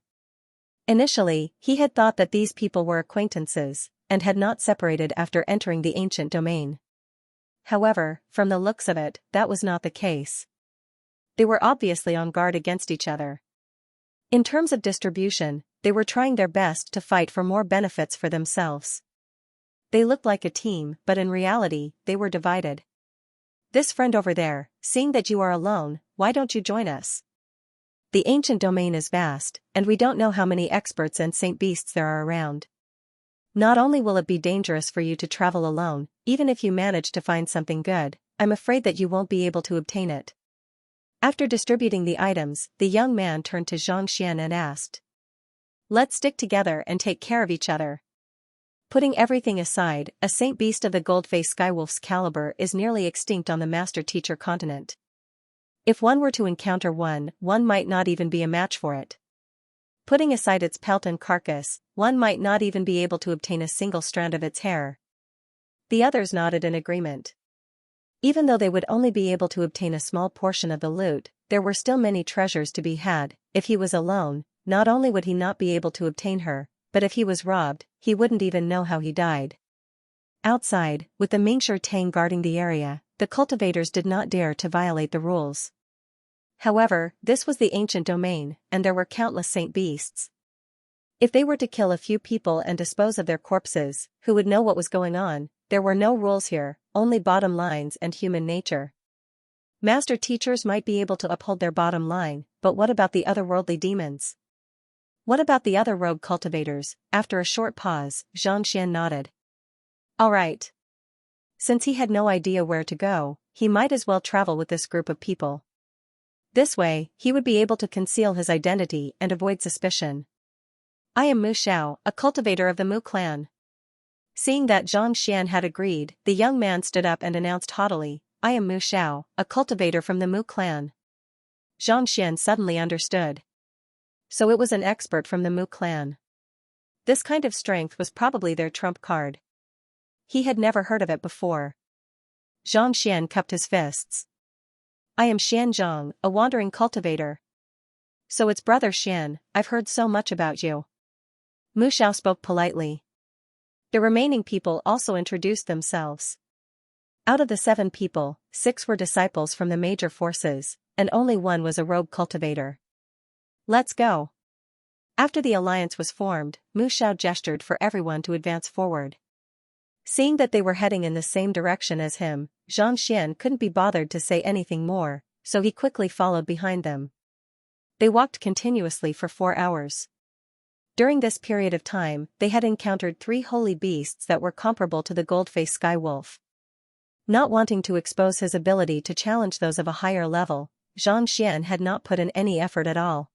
Initially, he had thought that these people were acquaintances, and had not separated after entering the ancient domain. However, from the looks of it, that was not the case. They were obviously on guard against each other. In terms of distribution, they were trying their best to fight for more benefits for themselves. They looked like a team, but in reality, they were divided. This friend over there, seeing that you are alone, why don't you join us? The ancient domain is vast, and we don't know how many experts and saint beasts there are around. Not only will it be dangerous for you to travel alone, even if you manage to find something good, I'm afraid that you won't be able to obtain it. After distributing the items, the young man turned to Xianxia and asked. Let's stick together and take care of each other. Putting everything aside, a saint beast of the gold-faced skywolf's caliber is nearly extinct on the master-teacher continent. If one were to encounter one might not even be a match for it. Putting aside its pelt and carcass, one might not even be able to obtain a single strand of its hair. The others nodded in agreement. Even though they would only be able to obtain a small portion of the loot, there were still many treasures to be had. If he was alone, not only would he not be able to obtain her, but if he was robbed, he wouldn't even know how he died. Outside, with the Mingshi Tang guarding the area, the cultivators did not dare to violate the rules. However, this was the ancient domain, and there were countless saint beasts. If they were to kill a few people and dispose of their corpses, who would know what was going on? There were no rules here, only bottom lines and human nature. Master teachers might be able to uphold their bottom line, but what about the otherworldly demons? What about the other rogue cultivators? After a short pause, Xianxia nodded. All right. Since he had no idea where to go, he might as well travel with this group of people. This way, he would be able to conceal his identity and avoid suspicion. I am Mu Xiao, a cultivator of the Mu clan. Seeing that Zhang Xian had agreed, the young man stood up and announced haughtily, I am Mu Xiao, a cultivator from the Mu clan. Zhang Xian suddenly understood. So it was an expert from the Mu clan. This kind of strength was probably their trump card. He had never heard of it before. Zhang Xian cupped his fists. I am Xian Zhang, a wandering cultivator. So it's Brother Xian, I've heard so much about you. Mu Xiao spoke politely. The remaining people also introduced themselves. Out of the 7 people, 6 were disciples from the major forces, and only 1 was a rogue cultivator. Let's go. After the alliance was formed, Mu Xiao gestured for everyone to advance forward. Seeing that they were heading in the same direction as him, Zhang Xian couldn't be bothered to say anything more, so he quickly followed behind them. They walked continuously for 4 hours. During this period of time, they had encountered 3 holy beasts that were comparable to the gold-faced sky wolf. Not wanting to expose his ability to challenge those of a higher level, Zhang Xian had not put in any effort at all.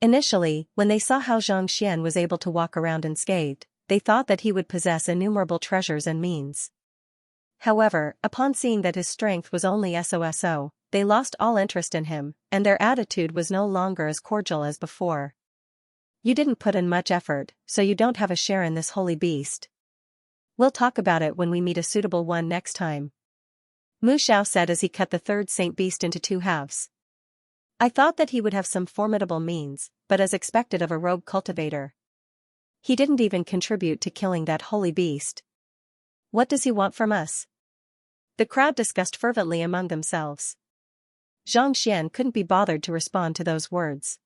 Initially, when they saw how Zhang Xian was able to walk around unscathed, they thought that he would possess innumerable treasures and means. However, upon seeing that his strength was only so, they lost all interest in him, and their attitude was no longer as cordial as before. You didn't put in much effort, so you don't have a share in this holy beast. We'll talk about it when we meet a suitable one next time. Mu Xiao said as he cut the 3rd saint beast into 2 halves. I thought that he would have some formidable means, but as expected of a rogue cultivator. He didn't even contribute to killing that holy beast. What does he want from us? The crowd discussed fervently among themselves. Zhang Xian couldn't be bothered to respond to those words.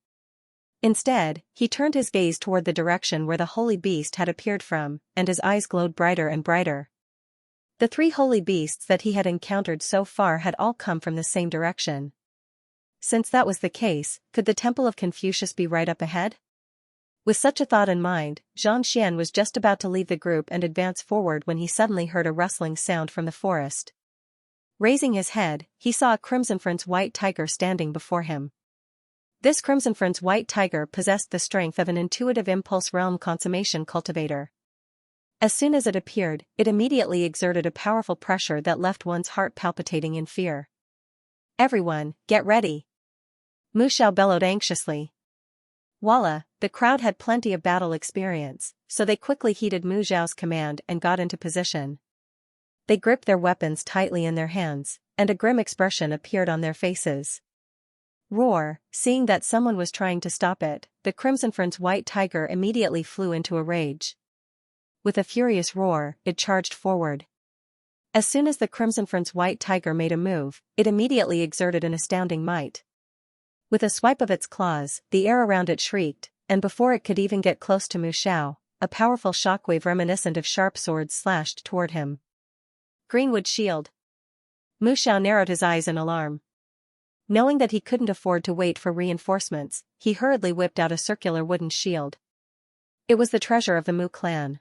Instead, he turned his gaze toward the direction where the holy beast had appeared from, and his eyes glowed brighter and brighter. The 3 holy beasts that he had encountered so far had all come from the same direction. Since that was the case, could the Temple of Confucius be right up ahead? With such a thought in mind, Zhang Xian was just about to leave the group and advance forward when he suddenly heard a rustling sound from the forest. Raising his head, he saw a Crimson Prince white tiger standing before him. This Crimson Prince white tiger possessed the strength of an intuitive impulse realm consummation cultivator. As soon as it appeared, it immediately exerted a powerful pressure that left one's heart palpitating in fear. Everyone, get ready! Mu Xiao bellowed anxiously. Voila, the crowd had plenty of battle experience, so they quickly heeded Mu Xiao's command and got into position. They gripped their weapons tightly in their hands, and a grim expression appeared on their faces. Roar, seeing that someone was trying to stop it, the Crimson Prince white tiger immediately flew into a rage. With a furious roar, it charged forward. As soon as the Crimson Prince white tiger made a move, it immediately exerted an astounding might. With a swipe of its claws, the air around it shrieked, and before it could even get close to Mu Xiao, a powerful shockwave reminiscent of sharp swords slashed toward him. Greenwood shield. Mu Xiao narrowed his eyes in alarm. Knowing that he couldn't afford to wait for reinforcements, he hurriedly whipped out a circular wooden shield. It was the treasure of the Mu clan.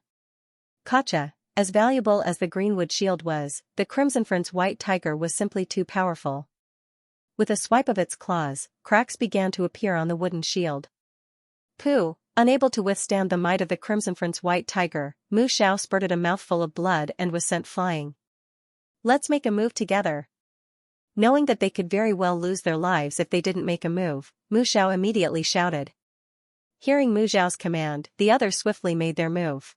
Gotcha! As valuable as the Greenwood shield was, the Crimson Prince white tiger was simply too powerful. With a swipe of its claws, cracks began to appear on the wooden shield. Pooh! Unable to withstand the might of the Crimson Prince white tiger, Mu Xiao spurted a mouthful of blood and was sent flying. Let's make a move together. Knowing that they could very well lose their lives if they didn't make a move, Mu Xiao immediately shouted. Hearing Mu Xiao's command, the others swiftly made their move.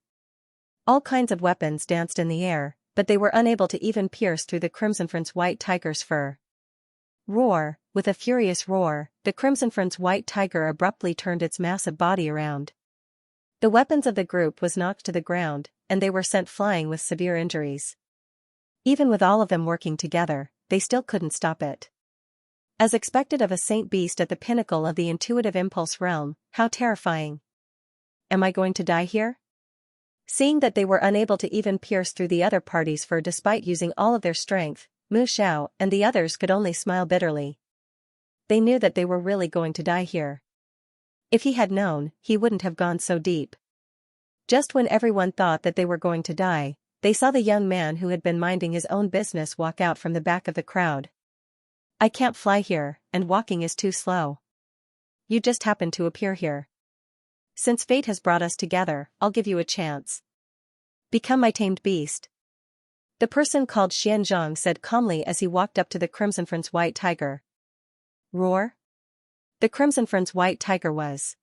All kinds of weapons danced in the air, but they were unable to even pierce through the Crimson Prince white tiger's fur. Roar, with a furious roar, the Crimson Front's white tiger abruptly turned its massive body around. The weapons of the group was knocked to the ground, and they were sent flying with severe injuries. Even with all of them working together, they still couldn't stop it. As expected of a saint beast at the pinnacle of the intuitive impulse realm, how terrifying. Am I going to die here? Seeing that they were unable to even pierce through the other party's fur despite using all of their strength, Mu Xiao and the others could only smile bitterly. They knew that they were really going to die here. If he had known, he wouldn't have gone so deep. Just when everyone thought that they were going to die, they saw the young man who had been minding his own business walk out from the back of the crowd. I can't fly here, and walking is too slow. You just happened to appear here. Since fate has brought us together, I'll give you a chance. Become my tamed beast. The person called Xianxia said calmly as he walked up to the Crimson Front's white tiger. Roar? The Crimson Front's white tiger was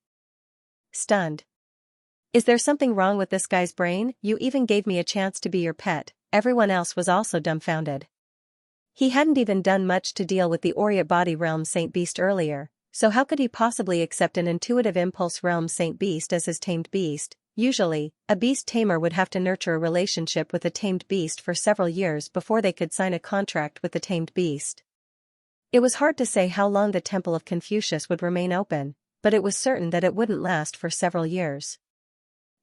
stunned. Is there something wrong with this guy's brain? You even gave me a chance to be your pet. Everyone else was also dumbfounded. He hadn't even done much to deal with the Oriate Body Realm Saint Beast earlier, so how could he possibly accept an Intuitive Impulse Realm Saint Beast as his tamed beast? Usually, a beast tamer would have to nurture a relationship with a tamed beast for several years before they could sign a contract with the tamed beast. It was hard to say how long the Temple of Confucius would remain open, but it was certain that it wouldn't last for several years.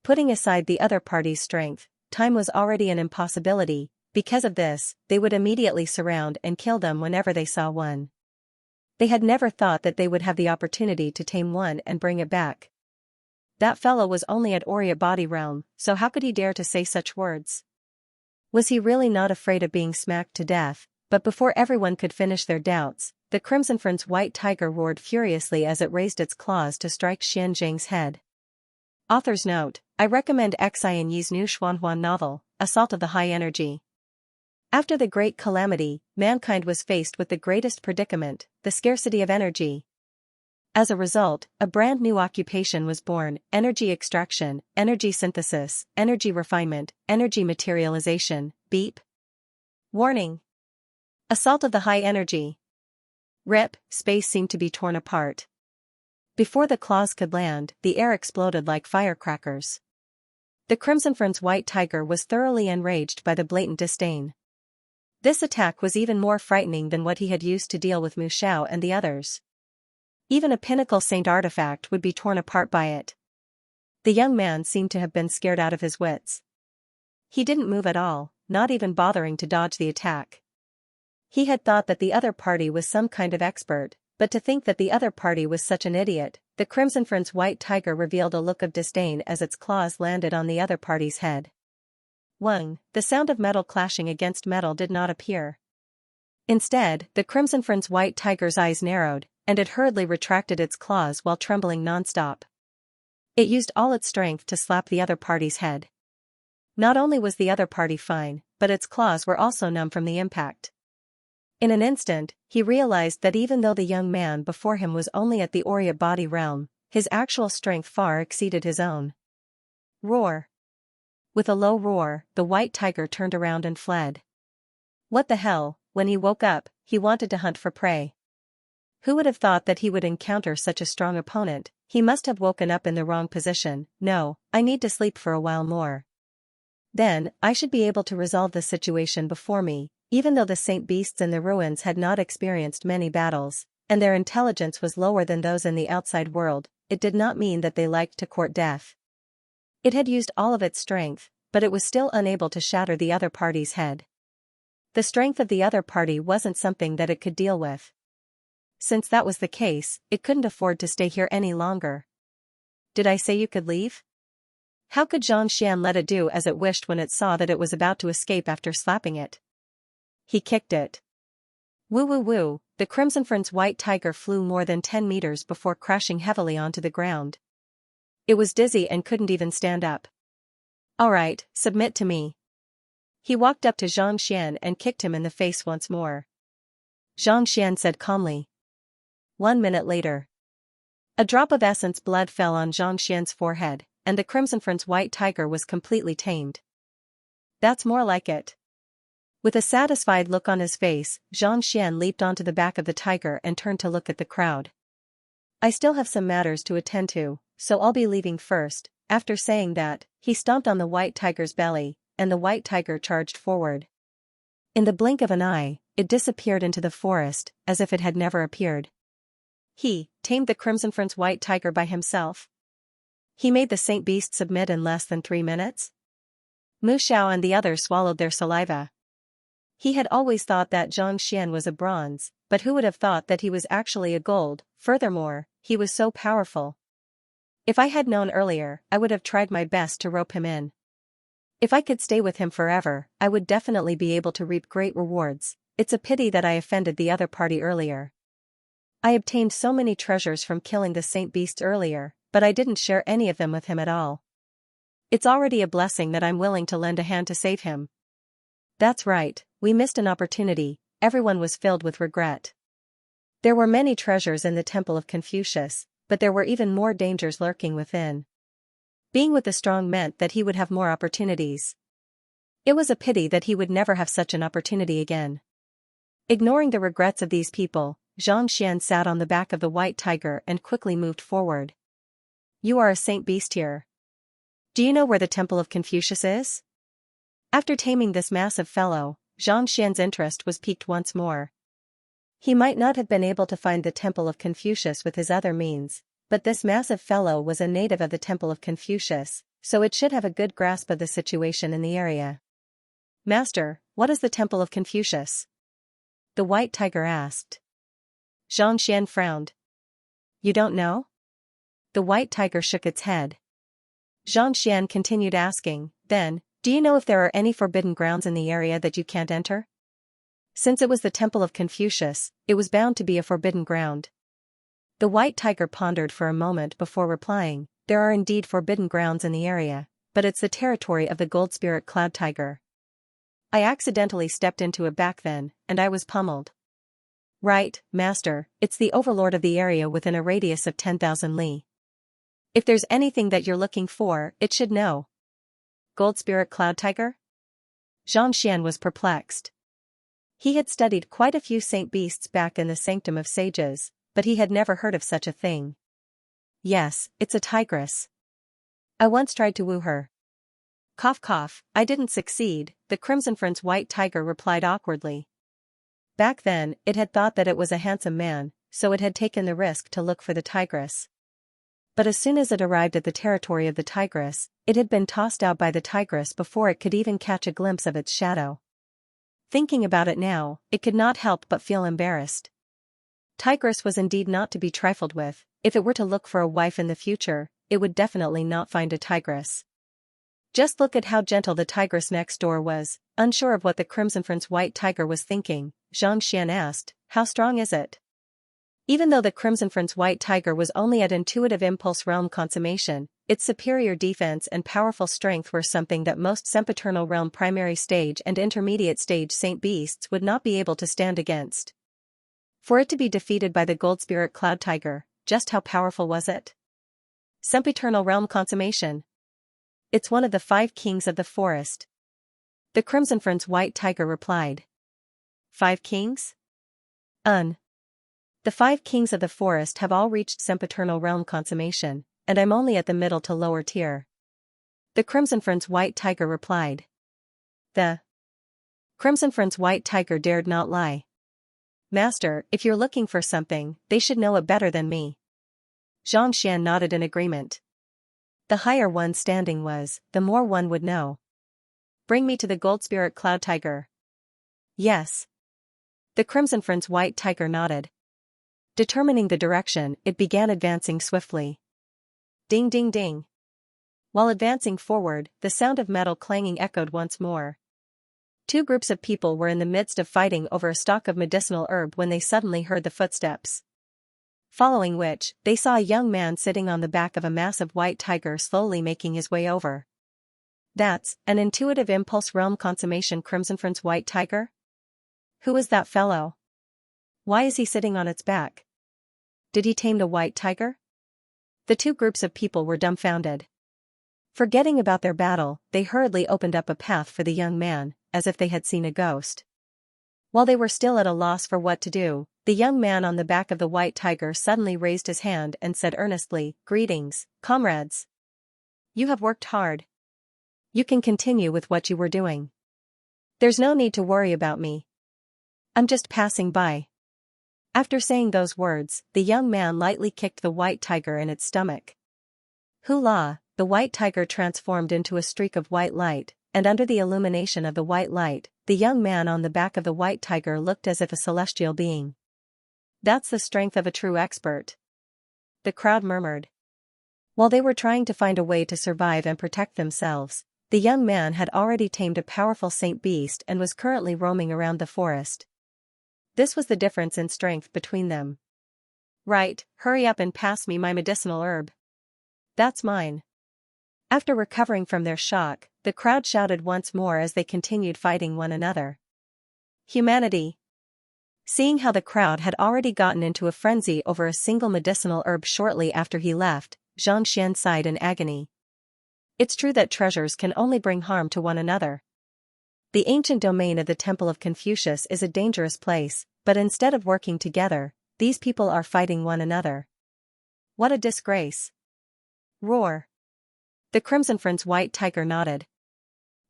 Putting aside the other party's strength, time was already an impossibility. Because of this, they would immediately surround and kill them whenever they saw one. They had never thought that they would have the opportunity to tame one and bring it back. That fellow was only at Oriate Body Realm, so how could he dare to say such words? Was he really not afraid of being smacked to death? But before everyone could finish their doubts, the Crimson Front's white tiger roared furiously as it raised its claws to strike Xianxia's head. Author's note: I recommend Xian Yi's new Xuanhuan novel, Assault of the High Energy. After the Great Calamity, mankind was faced with the greatest predicament, the scarcity of energy. As a result, a brand new occupation was born: energy extraction, energy synthesis, energy refinement, energy materialization. Beep. Warning. Assault of the High Energy. Rip, space seemed to be torn apart. Before the claws could land, the air exploded like firecrackers. The Crimson Front's white tiger was thoroughly enraged by the blatant disdain. This attack was even more frightening than what he had used to deal with Mu Xiao and the others. Even a pinnacle saint artifact would be torn apart by it. The young man seemed to have been scared out of his wits. He didn't move at all, not even bothering to dodge the attack. He had thought that the other party was some kind of expert, but to think that the other party was such an idiot. The Crimson Front's white tiger revealed a look of disdain as its claws landed on the other party's head. Wang, the sound of metal clashing against metal did not appear. Instead, the Crimson Front's white tiger's eyes narrowed, and it hurriedly retracted its claws while trembling nonstop. It used all its strength to slap the other party's head. Not only was the other party fine, but its claws were also numb from the impact. In an instant, he realized that even though the young man before him was only at the Oriate Body Realm, his actual strength far exceeded his own. Roar. With a low roar, the white tiger turned around and fled. What the hell? When he woke up, he wanted to hunt for prey. Who would have thought that he would encounter such a strong opponent? He must have woken up in the wrong position. No, I need to sleep for a while more. Then, I should be able to resolve the situation before me. Even though the saint beasts in the ruins had not experienced many battles, and their intelligence was lower than those in the outside world, it did not mean that they liked to court death. It had used all of its strength, but it was still unable to shatter the other party's head. The strength of the other party wasn't something that it could deal with. Since that was the case, it couldn't afford to stay here any longer. Did I say you could leave? How could Xianxia let it do as it wished when it saw that it was about to escape after slapping it? He kicked it. Woo woo woo, the Crimson Front's white tiger flew more than 10 meters before crashing heavily onto the ground. It was dizzy and couldn't even stand up. Alright, submit to me. He walked up to Xianxia and kicked him in the face once more. Xianxia said calmly. 1 minute later. A drop of essence blood fell on Xianxia's forehead, and the Crimson Front's white tiger was completely tamed. That's more like it. With a satisfied look on his face, Xianxia leaped onto the back of the tiger and turned to look at the crowd. I still have some matters to attend to, so I'll be leaving first. After saying that, he stomped on the white tiger's belly, and the white tiger charged forward. In the blink of an eye, it disappeared into the forest, as if it had never appeared. He tamed the Crimson Prince white tiger by himself. He made the saint beast submit in less than 3 minutes? Mu Xiao and the others swallowed their saliva. He had always thought that Xianxia was a bronze, but who would have thought that he was actually a gold? Furthermore, he was so powerful. If I had known earlier, I would have tried my best to rope him in. If I could stay with him forever, I would definitely be able to reap great rewards. It's a pity that I offended the other party earlier. I obtained so many treasures from killing the saint beasts earlier, but I didn't share any of them with him at all. It's already a blessing that I'm willing to lend a hand to save him. That's right, we missed an opportunity. Everyone was filled with regret. There were many treasures in the Temple of Confucius, but there were even more dangers lurking within. Being with the strong meant that he would have more opportunities. It was a pity that he would never have such an opportunity again. Ignoring the regrets of these people, Xianxia sat on the back of the white tiger and quickly moved forward. You are a saint beast here. Do you know where the Temple of Confucius is? After taming this massive fellow, Xianxia's interest was piqued once more. He might not have been able to find the Temple of Confucius with his other means, but this massive fellow was a native of the Temple of Confucius, so it should have a good grasp of the situation in the area. Master, what is the Temple of Confucius? The white tiger asked. Xianxia frowned. You don't know? The white tiger shook its head. Xianxia continued asking, then, do you know if there are any forbidden grounds in the area that you can't enter? Since it was the Temple of Confucius, it was bound to be a forbidden ground. The white tiger pondered for a moment before replying, there are indeed forbidden grounds in the area, but it's the territory of the gold spirit cloud tiger. I accidentally stepped into it back then, and I was pummeled. Right, master, it's the overlord of the area within a radius of 10,000 li. If there's anything that you're looking for, it should know. Gold spirit cloud tiger? Xianxia was perplexed. He had studied quite a few saint beasts back in the Sanctum of Sages, but he had never heard of such a thing. Yes, it's a tigress. I once tried to woo her. Cough cough, I didn't succeed, the Crimson Prince white tiger replied awkwardly. Back then, it had thought that it was a handsome man, so it had taken the risk to look for the tigress. But as soon as it arrived at the territory of the tigress, it had been tossed out by the tigress before it could even catch a glimpse of its shadow. Thinking about it now, it could not help but feel embarrassed. Tigress was indeed not to be trifled with. If it were to look for a wife in the future, it would definitely not find a tigress. Just look at how gentle the tigress next door was. Unsure of what the Crimson Prince white tiger was thinking, Xianxia asked, how strong is it? Even though the Crimson Prince white tiger was only at intuitive impulse realm consummation, its superior defense and powerful strength were something that most sempiternal realm primary stage and intermediate stage saint beasts would not be able to stand against. For it to be defeated by the gold spirit cloud tiger, just how powerful was it? Sempiternal realm consummation. It's one of the 5 kings of the forest. The Crimson Prince white tiger replied. 5 kings? The 5 kings of the forest have all reached sempiternal realm consummation, and I'm only at the middle to lower tier. The Crimson Prince white tiger replied. The Crimson Prince white tiger dared not lie. Master, if you're looking for something, they should know it better than me. Xianxia nodded in agreement. The higher one's standing was, the more one would know. Bring me to the gold spirit cloud tiger. Yes. The Crimson Prince white tiger nodded. Determining the direction, it began advancing swiftly. Ding ding ding. While advancing forward, the sound of metal clanging echoed once more. 2 groups of people were in the midst of fighting over a stalk of medicinal herb when they suddenly heard the footsteps. Following which, they saw a young man sitting on the back of a massive white tiger slowly making his way over. That's an intuitive impulse realm consummation Crimson Prince white tiger? Who is that fellow? Why is he sitting on its back? Did he tame the white tiger? The 2 groups of people were dumbfounded. Forgetting about their battle, they hurriedly opened up a path for the young man, as if they had seen a ghost. While they were still at a loss for what to do, the young man on the back of the white tiger suddenly raised his hand and said earnestly, "Greetings, comrades. You have worked hard. You can continue with what you were doing. There's no need to worry about me. I'm just passing by." After saying those words, the young man lightly kicked the white tiger in its stomach. Hoolah! The white tiger transformed into a streak of white light, and under the illumination of the white light, the young man on the back of the white tiger looked as if a celestial being. "That's the strength of a true expert," the crowd murmured. While they were trying to find a way to survive and protect themselves, the young man had already tamed a powerful saint beast and was currently roaming around the forest. This was the difference in strength between them. "Right, hurry up and pass me my medicinal herb. That's mine." After recovering from their shock, the crowd shouted once more as they continued fighting one another. Humanity. Seeing how the crowd had already gotten into a frenzy over a single medicinal herb shortly after he left, Xianxia sighed in agony. It's true that treasures can only bring harm to one another. The ancient domain of the Temple of Confucius is a dangerous place, but instead of working together, these people are fighting one another. What a disgrace. Roar. The Crimson Friend's white tiger nodded.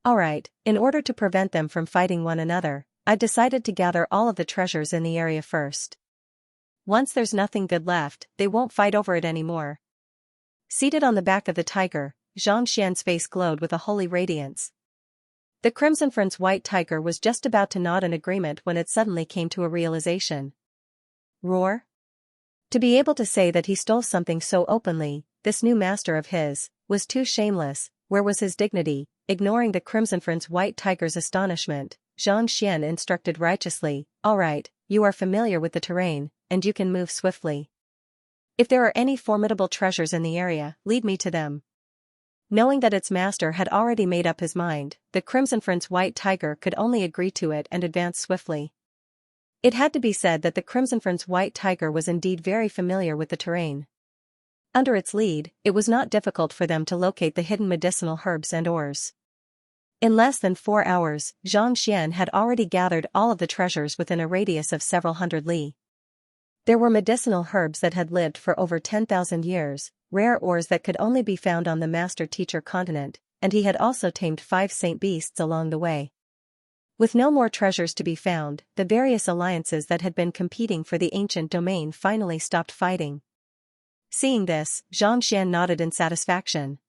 "Alright, in order to prevent them from fighting one another, I decided to gather all of the treasures in the area first. Once there's nothing good left, they won't fight over it anymore." Seated on the back of the tiger, Xianxia's face glowed with a holy radiance. The Crimson Friend's white tiger was just about to nod in agreement when it suddenly came to a realization. Roar? To be able to say that he stole something so openly, this new master of his, was too shameless. Where was his dignity? Ignoring the Crimson Friend's white tiger's astonishment, Xianxia instructed righteously, "Alright, you are familiar with the terrain, and you can move swiftly. If there are any formidable treasures in the area, lead me to them." Knowing that its master had already made up his mind, the Crimson Friend's white tiger could only agree to it and advance swiftly. It had to be said that the Crimson Friend's white tiger was indeed very familiar with the terrain. Under its lead, it was not difficult for them to locate the hidden medicinal herbs and ores. In less than 4 hours, Xianxia had already gathered all of the treasures within a radius of several hundred li. There were medicinal herbs that had lived for over 10,000 years, rare ores that could only be found on the Master-Teacher continent, and he had also tamed 5 saint beasts along the way. With no more treasures to be found, the various alliances that had been competing for the ancient domain finally stopped fighting. Seeing this, Xianxia nodded in satisfaction.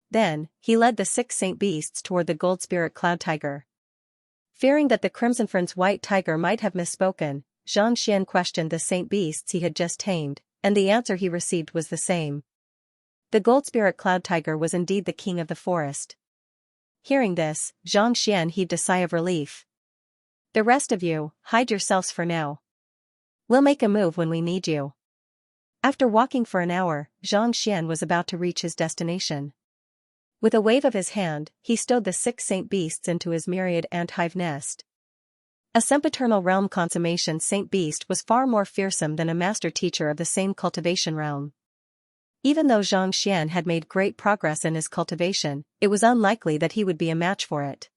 Then, he led the 6 saint beasts toward the gold spirit cloud tiger. Fearing that the Crimson Friend's white tiger might have misspoken, Xianxia questioned the saint beasts he had just tamed, and the answer he received was the same. The gold spirit cloud tiger was indeed the king of the forest. Hearing this, Xianxia heaved a sigh of relief. "The rest of you, hide yourselves for now. We'll make a move when we need you." After walking for an hour, Xianxia was about to reach his destination. With a wave of his hand, he stowed the 6 saint beasts into his myriad ant-hive nest. A sempiternal realm consummation saint beast was far more fearsome than a master teacher of the same cultivation realm. Even though Xianxia had made great progress in his cultivation, it was unlikely that he would be a match for it.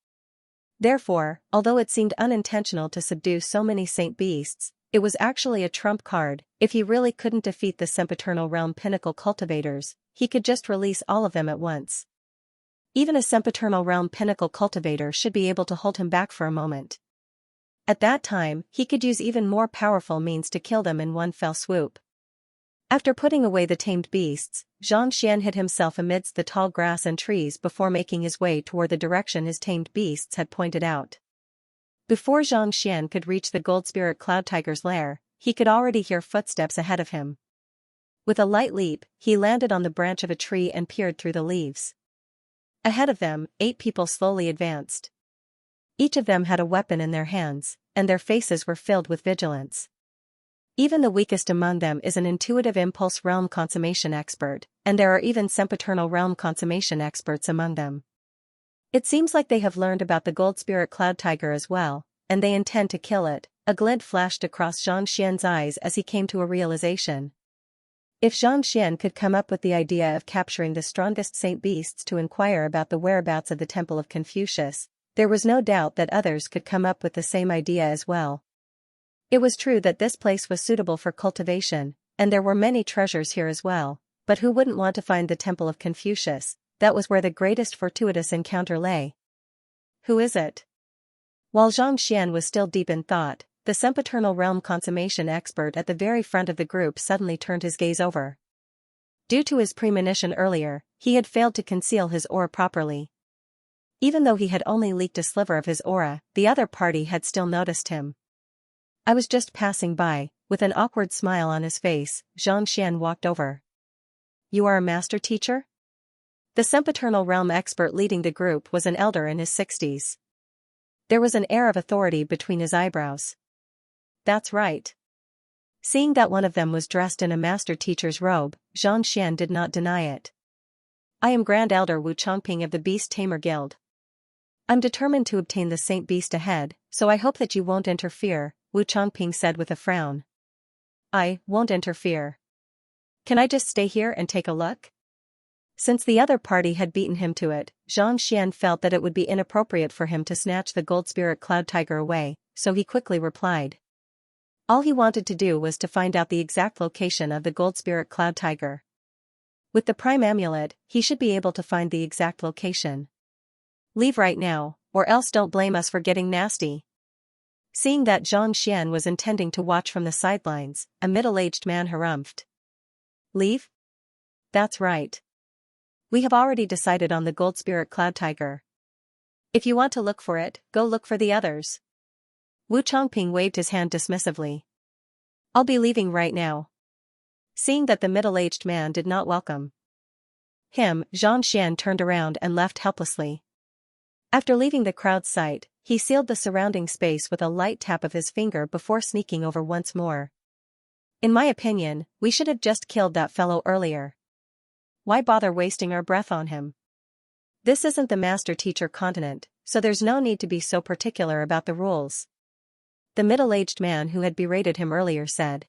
Therefore, although it seemed unintentional to subdue so many saint beasts, it was actually a trump card. If he really couldn't defeat the sempiternal realm pinnacle cultivators, he could just release all of them at once. Even a sempiternal realm pinnacle cultivator should be able to hold him back for a moment. At that time, he could use even more powerful means to kill them in one fell swoop. After putting away the tamed beasts, Xianxia hid himself amidst the tall grass and trees before making his way toward the direction his tamed beasts had pointed out. Before Xianxia could reach the gold spirit cloud tiger's lair, he could already hear footsteps ahead of him. With a light leap, he landed on the branch of a tree and peered through the leaves. Ahead of them, 8 people slowly advanced. Each of them had a weapon in their hands, and their faces were filled with vigilance. Even the weakest among them is an intuitive impulse realm consummation expert, and there are even sempiternal realm consummation experts among them. It seems like they have learned about the gold spirit cloud tiger as well, and they intend to kill it. A glint flashed across Xianxia's eyes as he came to a realization. If Xianxia could come up with the idea of capturing the strongest saint beasts to inquire about the whereabouts of the Temple of Confucius, there was no doubt that others could come up with the same idea as well. It was true that this place was suitable for cultivation, and there were many treasures here as well, but who wouldn't want to find the Temple of Confucius? That was where the greatest fortuitous encounter lay. Who is it? While Xianxia was still deep in thought, the sempiternal realm consummation expert at the very front of the group suddenly turned his gaze over. Due to his premonition earlier, he had failed to conceal his aura properly. Even though he had only leaked a sliver of his aura, the other party had still noticed him. I was just passing by. With an awkward smile on his face, Xianxia walked over. You are a master teacher? The sempiternal realm expert leading the group was an elder in his 60s. There was an air of authority between his eyebrows. That's right. Seeing that one of them was dressed in a master teacher's robe, Xianxia did not deny it. I am Grand Elder Wu Chongping of the Beast Tamer Guild. I'm determined to obtain the Saint Beast ahead, so I hope that you won't interfere, Wu Chongping said with a frown. I won't interfere. Can I just stay here and take a look? Since the other party had beaten him to it, Xianxia felt that it would be inappropriate for him to snatch the gold spirit cloud tiger away, so he quickly replied. All he wanted to do was to find out the exact location of the gold spirit cloud tiger. With the prime amulet, he should be able to find the exact location. Leave right now, or else don't blame us for getting nasty. Seeing that Xianxia was intending to watch from the sidelines, a middle-aged man harumphed. Leave? That's right. We have already decided on the gold spirit cloud tiger. If you want to look for it, go look for the others. Wu Chongping waved his hand dismissively. I'll be leaving right now. Seeing that the middle-aged man did not welcome him, Xianxia turned around and left helplessly. After leaving the crowd's sight, he sealed the surrounding space with a light tap of his finger before sneaking over once more. In my opinion, we should have just killed that fellow earlier. Why bother wasting our breath on him? This isn't the master-teacher continent, so there's no need to be so particular about the rules. The middle-aged man who had berated him earlier said.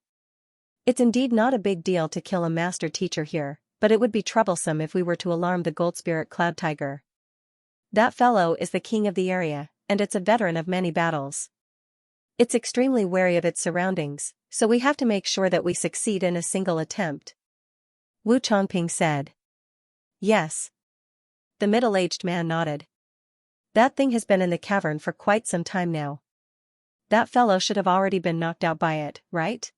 It's indeed not a big deal to kill a master-teacher here, but it would be troublesome if we were to alarm the gold spirit cloud tiger. That fellow is the king of the area, and it's a veteran of many battles. It's extremely wary of its surroundings, so we have to make sure that we succeed in a single attempt. Wu Chongping said. Yes. The middle-aged man nodded. That thing has been in the cavern for quite some time now. That fellow should have already been knocked out by it, right?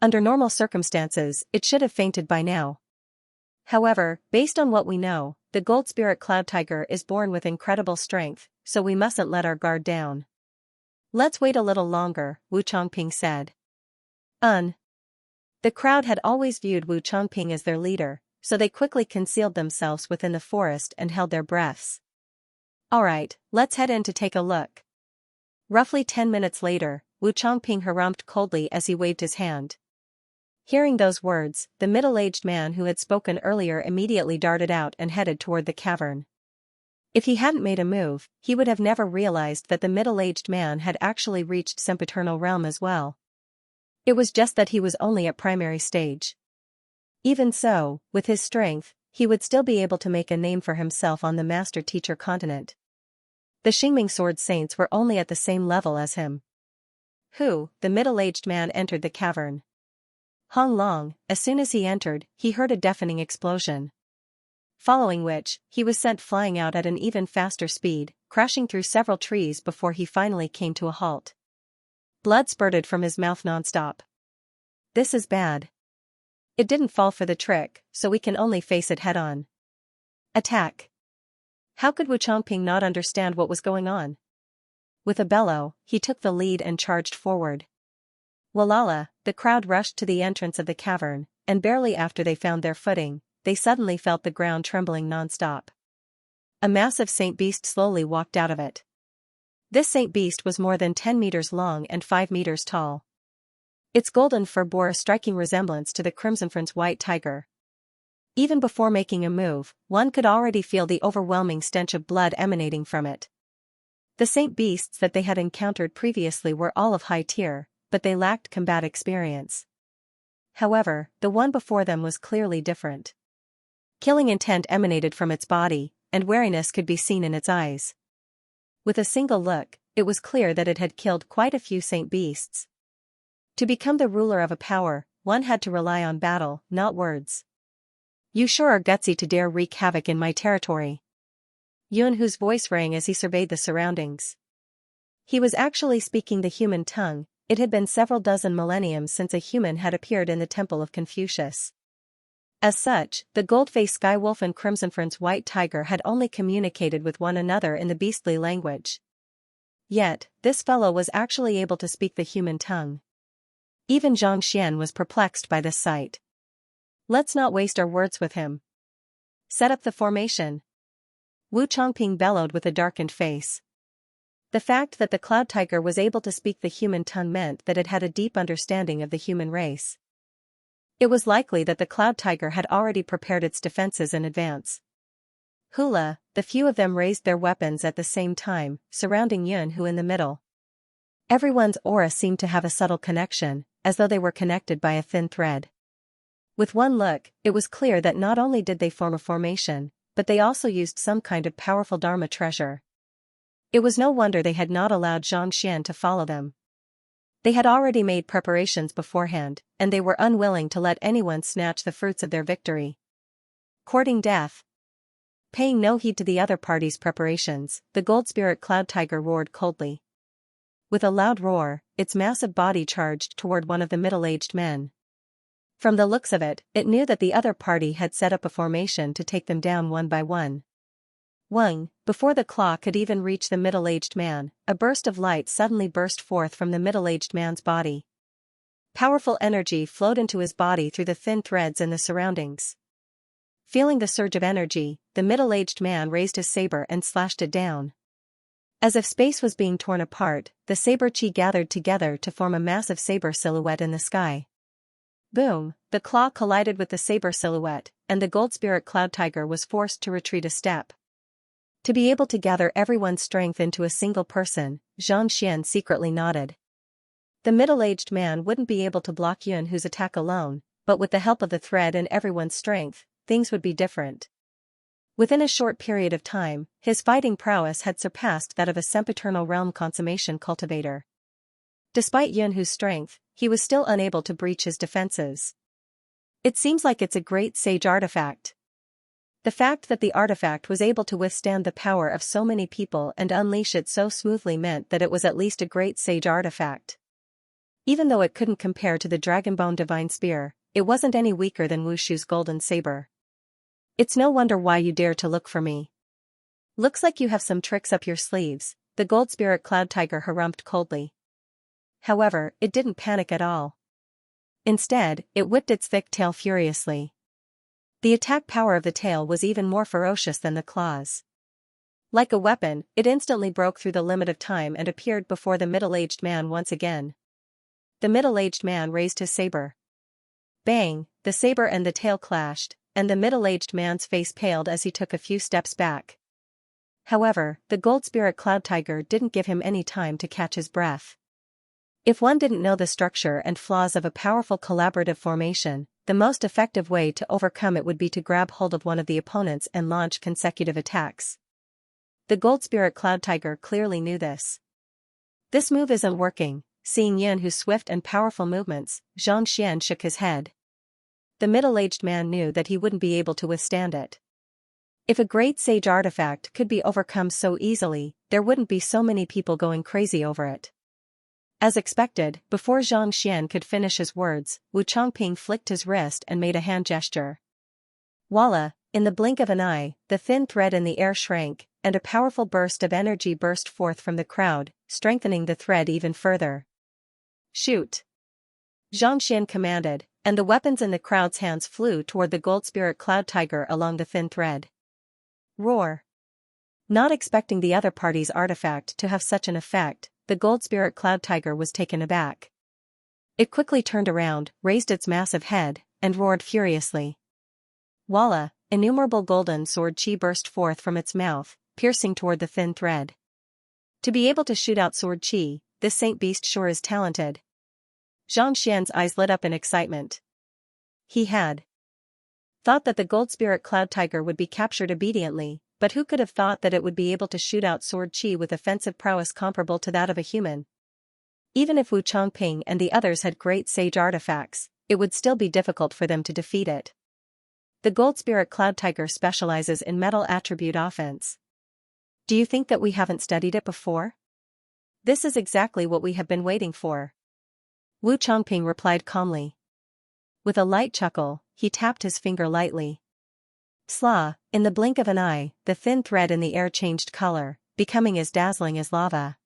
Under normal circumstances, it should have fainted by now. However, based on what we know, the gold spirit cloud tiger is born with incredible strength, so we mustn't let our guard down. Let's wait a little longer, Wu Chongping said. The crowd had always viewed Wu Chongping as their leader, so they quickly concealed themselves within the forest and held their breaths. Alright, let's head in to take a look. Roughly 10 minutes later, Wu Chongping harumphed coldly as he waved his hand. Hearing those words, the middle-aged man who had spoken earlier immediately darted out and headed toward the cavern. If he hadn't made a move, he would have never realized that the middle-aged man had actually reached sempiternal realm as well. It was just that he was only at primary stage. Even so, with his strength, he would still be able to make a name for himself on the master-teacher continent. The Xingming Sword Saints were only at the same level as him. The middle-aged man entered the cavern. Hong Long, as soon as he entered, he heard a deafening explosion. Following which, he was sent flying out at an even faster speed, crashing through several trees before he finally came to a halt. Blood spurted from his mouth nonstop. This is bad. It didn't fall for the trick, so we can only face it head-on. Attack! How could Wu Chongping not understand what was going on? With a bellow, he took the lead and charged forward. Walala, the crowd rushed to the entrance of the cavern, and barely after they found their footing, they suddenly felt the ground trembling non-stop. A massive saint beast slowly walked out of it. This saint beast was more than 10 meters long and 5 meters tall. Its golden fur bore a striking resemblance to the Crimson Prince white tiger. Even before making a move, one could already feel the overwhelming stench of blood emanating from it. The saint beasts that they had encountered previously were all of high tier, but they lacked combat experience. However, the one before them was clearly different. Killing intent emanated from its body, and wariness could be seen in its eyes. With a single look, it was clear that it had killed quite a few saint beasts. To become the ruler of a power, one had to rely on battle, not words. You sure are gutsy to dare wreak havoc in my territory. Yuanhu's voice rang as he surveyed the surroundings. He was actually speaking the human tongue. It had been several dozen millenniums since a human had appeared in the temple of Confucius. As such, the gold-faced skywolf and crimson-fronted white tiger had only communicated with one another in the beastly language. Yet, this fellow was actually able to speak the human tongue. Even Xianxia was perplexed by this sight. Let's not waste our words with him. Set up the formation. Wu Chongping bellowed with a darkened face. The fact that the cloud tiger was able to speak the human tongue meant that it had a deep understanding of the human race. It was likely that the cloud tiger had already prepared its defenses in advance. Hula, the few of them raised their weapons at the same time, surrounding Yuanhu in the middle. Everyone's aura seemed to have a subtle connection, as though they were connected by a thin thread. With one look, it was clear that not only did they form a formation, but they also used some kind of powerful Dharma treasure. It was no wonder they had not allowed Xianxia to follow them. They had already made preparations beforehand, and they were unwilling to let anyone snatch the fruits of their victory. Courting death. Paying no heed to the other party's preparations, the gold spirit cloud tiger roared coldly. With a loud roar, its massive body charged toward one of the middle-aged men. From the looks of it, it knew that the other party had set up a formation to take them down one by one. Before the claw could even reach the middle-aged man, a burst of light suddenly burst forth from the middle-aged man's body. Powerful energy flowed into his body through the thin threads in the surroundings. Feeling the surge of energy, the middle-aged man raised his saber and slashed it down. As if space was being torn apart, the saber chi gathered together to form a massive saber silhouette in the sky. Boom! The claw collided with the saber silhouette, and the gold spirit cloud tiger was forced to retreat a step. To be able to gather everyone's strength into a single person, Xianxia secretly nodded. The middle-aged man wouldn't be able to block Yuanhu's attack alone, but with the help of the thread and everyone's strength, things would be different. Within a short period of time, his fighting prowess had surpassed that of a sempiternal realm consummation cultivator. Despite Yuanhu's strength, he was still unable to breach his defenses. It seems like it's a great sage artifact. The fact that the artifact was able to withstand the power of so many people and unleash it so smoothly meant that it was at least a great sage artifact. Even though it couldn't compare to the Dragonbone Divine Spear, it wasn't any weaker than Wushu's golden saber. It's no wonder why you dare to look for me. Looks like you have some tricks up your sleeves, the gold spirit cloud tiger harumphed coldly. However, it didn't panic at all. Instead, it whipped its thick tail furiously. The attack power of the tail was even more ferocious than the claws. Like a weapon, it instantly broke through the limit of time and appeared before the middle-aged man once again. The middle-aged man raised his saber. Bang! The saber and the tail clashed, and the middle-aged man's face paled as he took a few steps back. However, the gold spirit cloud tiger didn't give him any time to catch his breath. If one didn't know the structure and flaws of a powerful collaborative formation, the most effective way to overcome it would be to grab hold of one of the opponents and launch consecutive attacks. The gold spirit cloud tiger clearly knew this. This move isn't working. Seeing Yuanhu's swift and powerful movements, Xianxia shook his head. The middle-aged man knew that he wouldn't be able to withstand it. If a great sage artifact could be overcome so easily, there wouldn't be so many people going crazy over it. As expected, before Xianxia could finish his words, Wu Chongping flicked his wrist and made a hand gesture. Voila! In the blink of an eye, the thin thread in the air shrank, and a powerful burst of energy burst forth from the crowd, strengthening the thread even further. Shoot! Xianxia commanded, and the weapons in the crowd's hands flew toward the gold spirit cloud tiger along the thin thread. Roar! Not expecting the other party's artifact to have such an effect, the gold spirit cloud tiger was taken aback. It quickly turned around, raised its massive head, and roared furiously. Voila! Innumerable golden sword chi burst forth from its mouth, piercing toward the thin thread. To be able to shoot out sword chi, this saint beast sure is talented. Xianxia's eyes lit up in excitement. He had thought that the gold spirit cloud tiger would be captured obediently, but who could have thought that it would be able to shoot out sword chi with offensive prowess comparable to that of a human? Even if Wu Chongping and the others had great sage artifacts, it would still be difficult for them to defeat it. The gold spirit cloud tiger specializes in metal attribute offense. Do you think that we haven't studied it before? This is exactly what we have been waiting for. Wu Chongping replied calmly. With a light chuckle, he tapped his finger lightly. Sla, in the blink of an eye, the thin thread in the air changed color, becoming as dazzling as lava.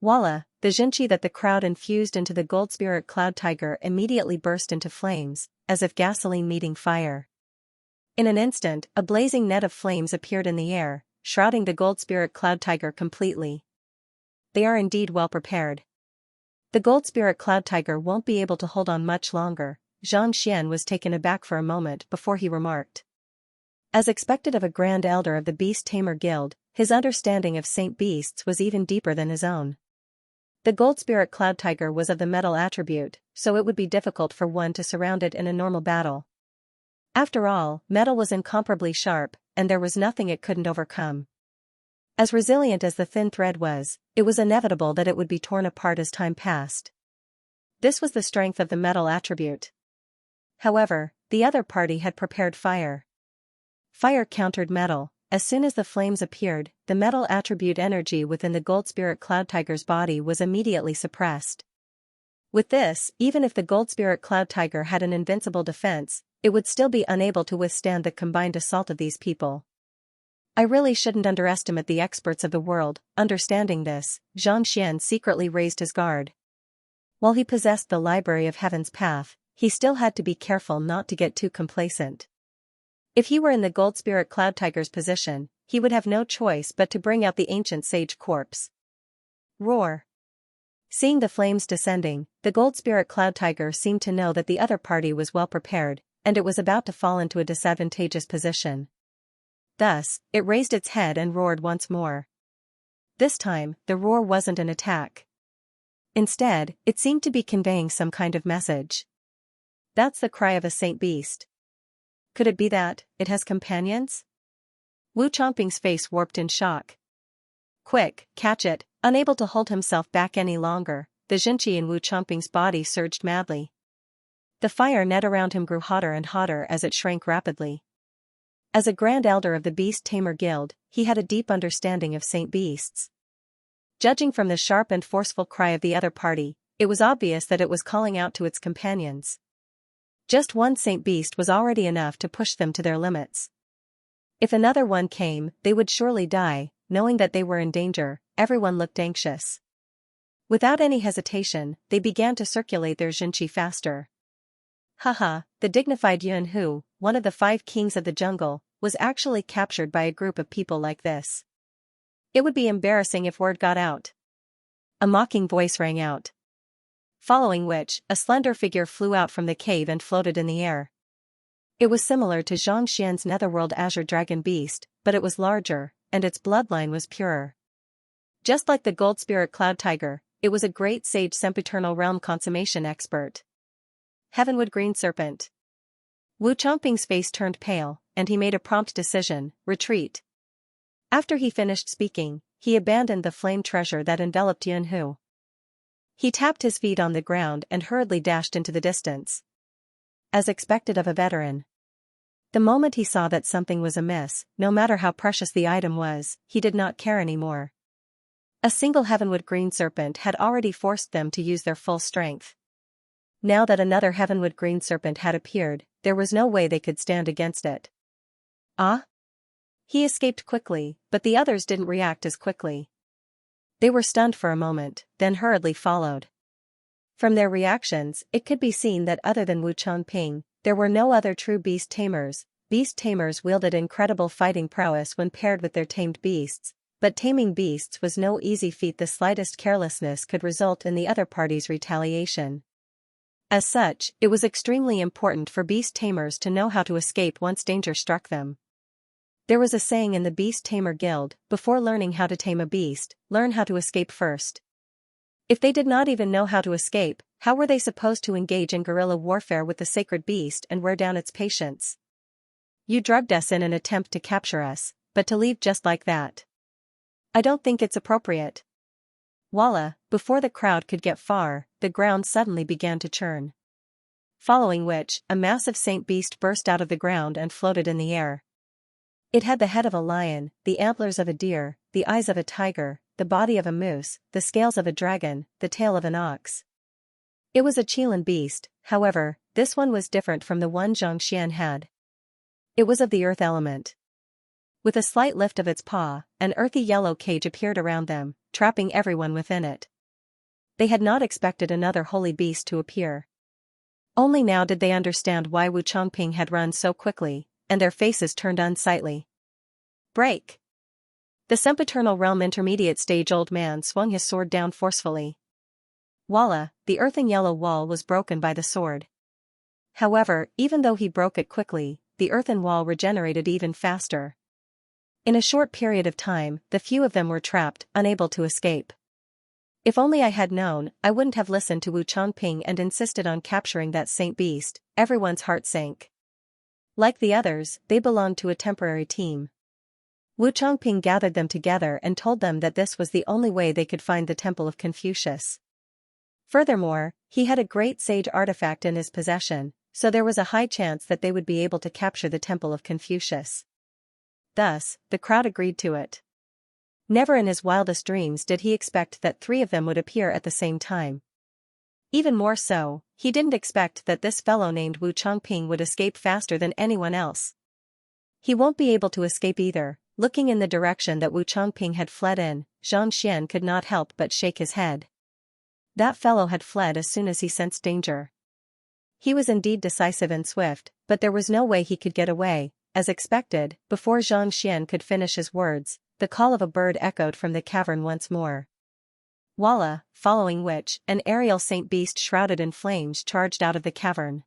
Voila, the Xianxia that the crowd infused into the gold spirit cloud tiger immediately burst into flames, as if gasoline meeting fire. In an instant, a blazing net of flames appeared in the air, shrouding the gold spirit cloud tiger completely. They are indeed well prepared. The gold spirit cloud tiger won't be able to hold on much longer. Xianxia was taken aback for a moment before he remarked. As expected of a grand elder of the Beast Tamer Guild, his understanding of Saint Beasts was even deeper than his own. The gold spirit cloud tiger was of the metal attribute, so it would be difficult for one to surround it in a normal battle. After all, metal was incomparably sharp, and there was nothing it couldn't overcome. As resilient as the thin thread was, it was inevitable that it would be torn apart as time passed. This was the strength of the metal attribute. However, the other party had prepared fire. Fire countered metal. As soon as the flames appeared, the metal attribute energy within the gold spirit cloud tiger's body was immediately suppressed. With this, even if the gold spirit cloud tiger had an invincible defense, it would still be unable to withstand the combined assault of these people. I really shouldn't underestimate the experts of the world. Understanding this, Xianxia secretly raised his guard. While he possessed the Library of Heaven's Path, he still had to be careful not to get too complacent. If he were in the gold spirit cloud tiger's position, he would have no choice but to bring out the ancient sage corpse. Roar! Seeing the flames descending, the gold spirit cloud tiger seemed to know that the other party was well prepared, and it was about to fall into a disadvantageous position. Thus, it raised its head and roared once more. This time, the roar wasn't an attack. Instead, it seemed to be conveying some kind of message. That's the cry of a saint beast. Could it be that it has companions? Wu Chongping's face warped in shock. Quick, catch it! Unable to hold himself back any longer, the Xianxia in Wu Chongping's body surged madly. The fire net around him grew hotter and hotter as it shrank rapidly. As a Grand Elder of the Beast Tamer Guild, he had a deep understanding of Saint Beasts. Judging from the sharp and forceful cry of the other party, it was obvious that it was calling out to its companions. Just one Saint Beast was already enough to push them to their limits. If another one came, they would surely die. Knowing that they were in danger, everyone looked anxious. Without any hesitation, they began to circulate their Xianxia faster. Haha, the dignified Yuan Hu, one of the 5 kings of the jungle, was actually captured by a group of people like this. It would be embarrassing if word got out. A mocking voice rang out. Following which, a slender figure flew out from the cave and floated in the air. It was similar to Xianxia's netherworld azure dragon beast, but it was larger, and its bloodline was purer. Just like the gold spirit cloud tiger, it was a great sage sempiternal realm consummation expert. Heavenwood green serpent. Wu Chongping's face turned pale, and he made a prompt decision: retreat. After he finished speaking, he abandoned the flame treasure that enveloped Yuan Hu. He tapped his feet on the ground and hurriedly dashed into the distance. As expected of a veteran. The moment he saw that something was amiss, no matter how precious the item was, he did not care anymore. A single Heavenwood green serpent had already forced them to use their full strength. Now that another Heavenwood green serpent had appeared, there was no way they could stand against it. Ah? He escaped quickly, but the others didn't react as quickly. They were stunned for a moment, then hurriedly followed. From their reactions, it could be seen that other than Wu Chongping, there were no other true beast tamers. Beast tamers wielded incredible fighting prowess when paired with their tamed beasts, but taming beasts was no easy feat. The slightest carelessness could result in the other party's retaliation. As such, it was extremely important for beast tamers to know how to escape once danger struck them. There was a saying in the Beast Tamer Guild: before learning how to tame a beast, learn how to escape first. If they did not even know how to escape, How were they supposed to engage in guerrilla warfare with the sacred beast and wear down its patience? You drugged us in an attempt to capture us, but to leave just like that. I don't think it's appropriate. Voila, before the crowd could get far, the ground suddenly began to churn. Following which, a massive saint beast burst out of the ground and floated in the air. It had the head of a lion, the antlers of a deer, the eyes of a tiger, the body of a moose, the scales of a dragon, the tail of an ox. It was a Qilin beast, however, this one was different from the one Xianxia had. It was of the earth element. With a slight lift of its paw, an earthy yellow cage appeared around them, trapping everyone within it. They had not expected another holy beast to appear. Only now did they understand why Wu Chongping had run so quickly, and their faces turned unsightly. Break! The sempiternal realm intermediate stage old man swung his sword down forcefully. Voila, the earthen yellow wall was broken by the sword. However, even though he broke it quickly, the earthen wall regenerated even faster. In a short period of time, the few of them were trapped, unable to escape. If only I had known, I wouldn't have listened to Wu Chongping and insisted on capturing that saint beast, everyone's heart sank. Like the others, they belonged to a temporary team. Wu Chongping gathered them together and told them that this was the only way they could find the Temple of Confucius. Furthermore, he had a great sage artifact in his possession, so there was a high chance that they would be able to capture the Temple of Confucius. Thus, the crowd agreed to it. Never in his wildest dreams did he expect that three of them would appear at the same time. Even more so, he didn't expect that this fellow named Wu Chongping would escape faster than anyone else. He won't be able to escape either. Looking in the direction that Wu Chongping had fled in, Xianxia could not help but shake his head. That fellow had fled as soon as he sensed danger. He was indeed decisive and swift, but there was no way he could get away. As expected, before Xianxia could finish his words, the call of a bird echoed from the cavern once more. Voila, following which, an aerial saint beast shrouded in flames charged out of the cavern.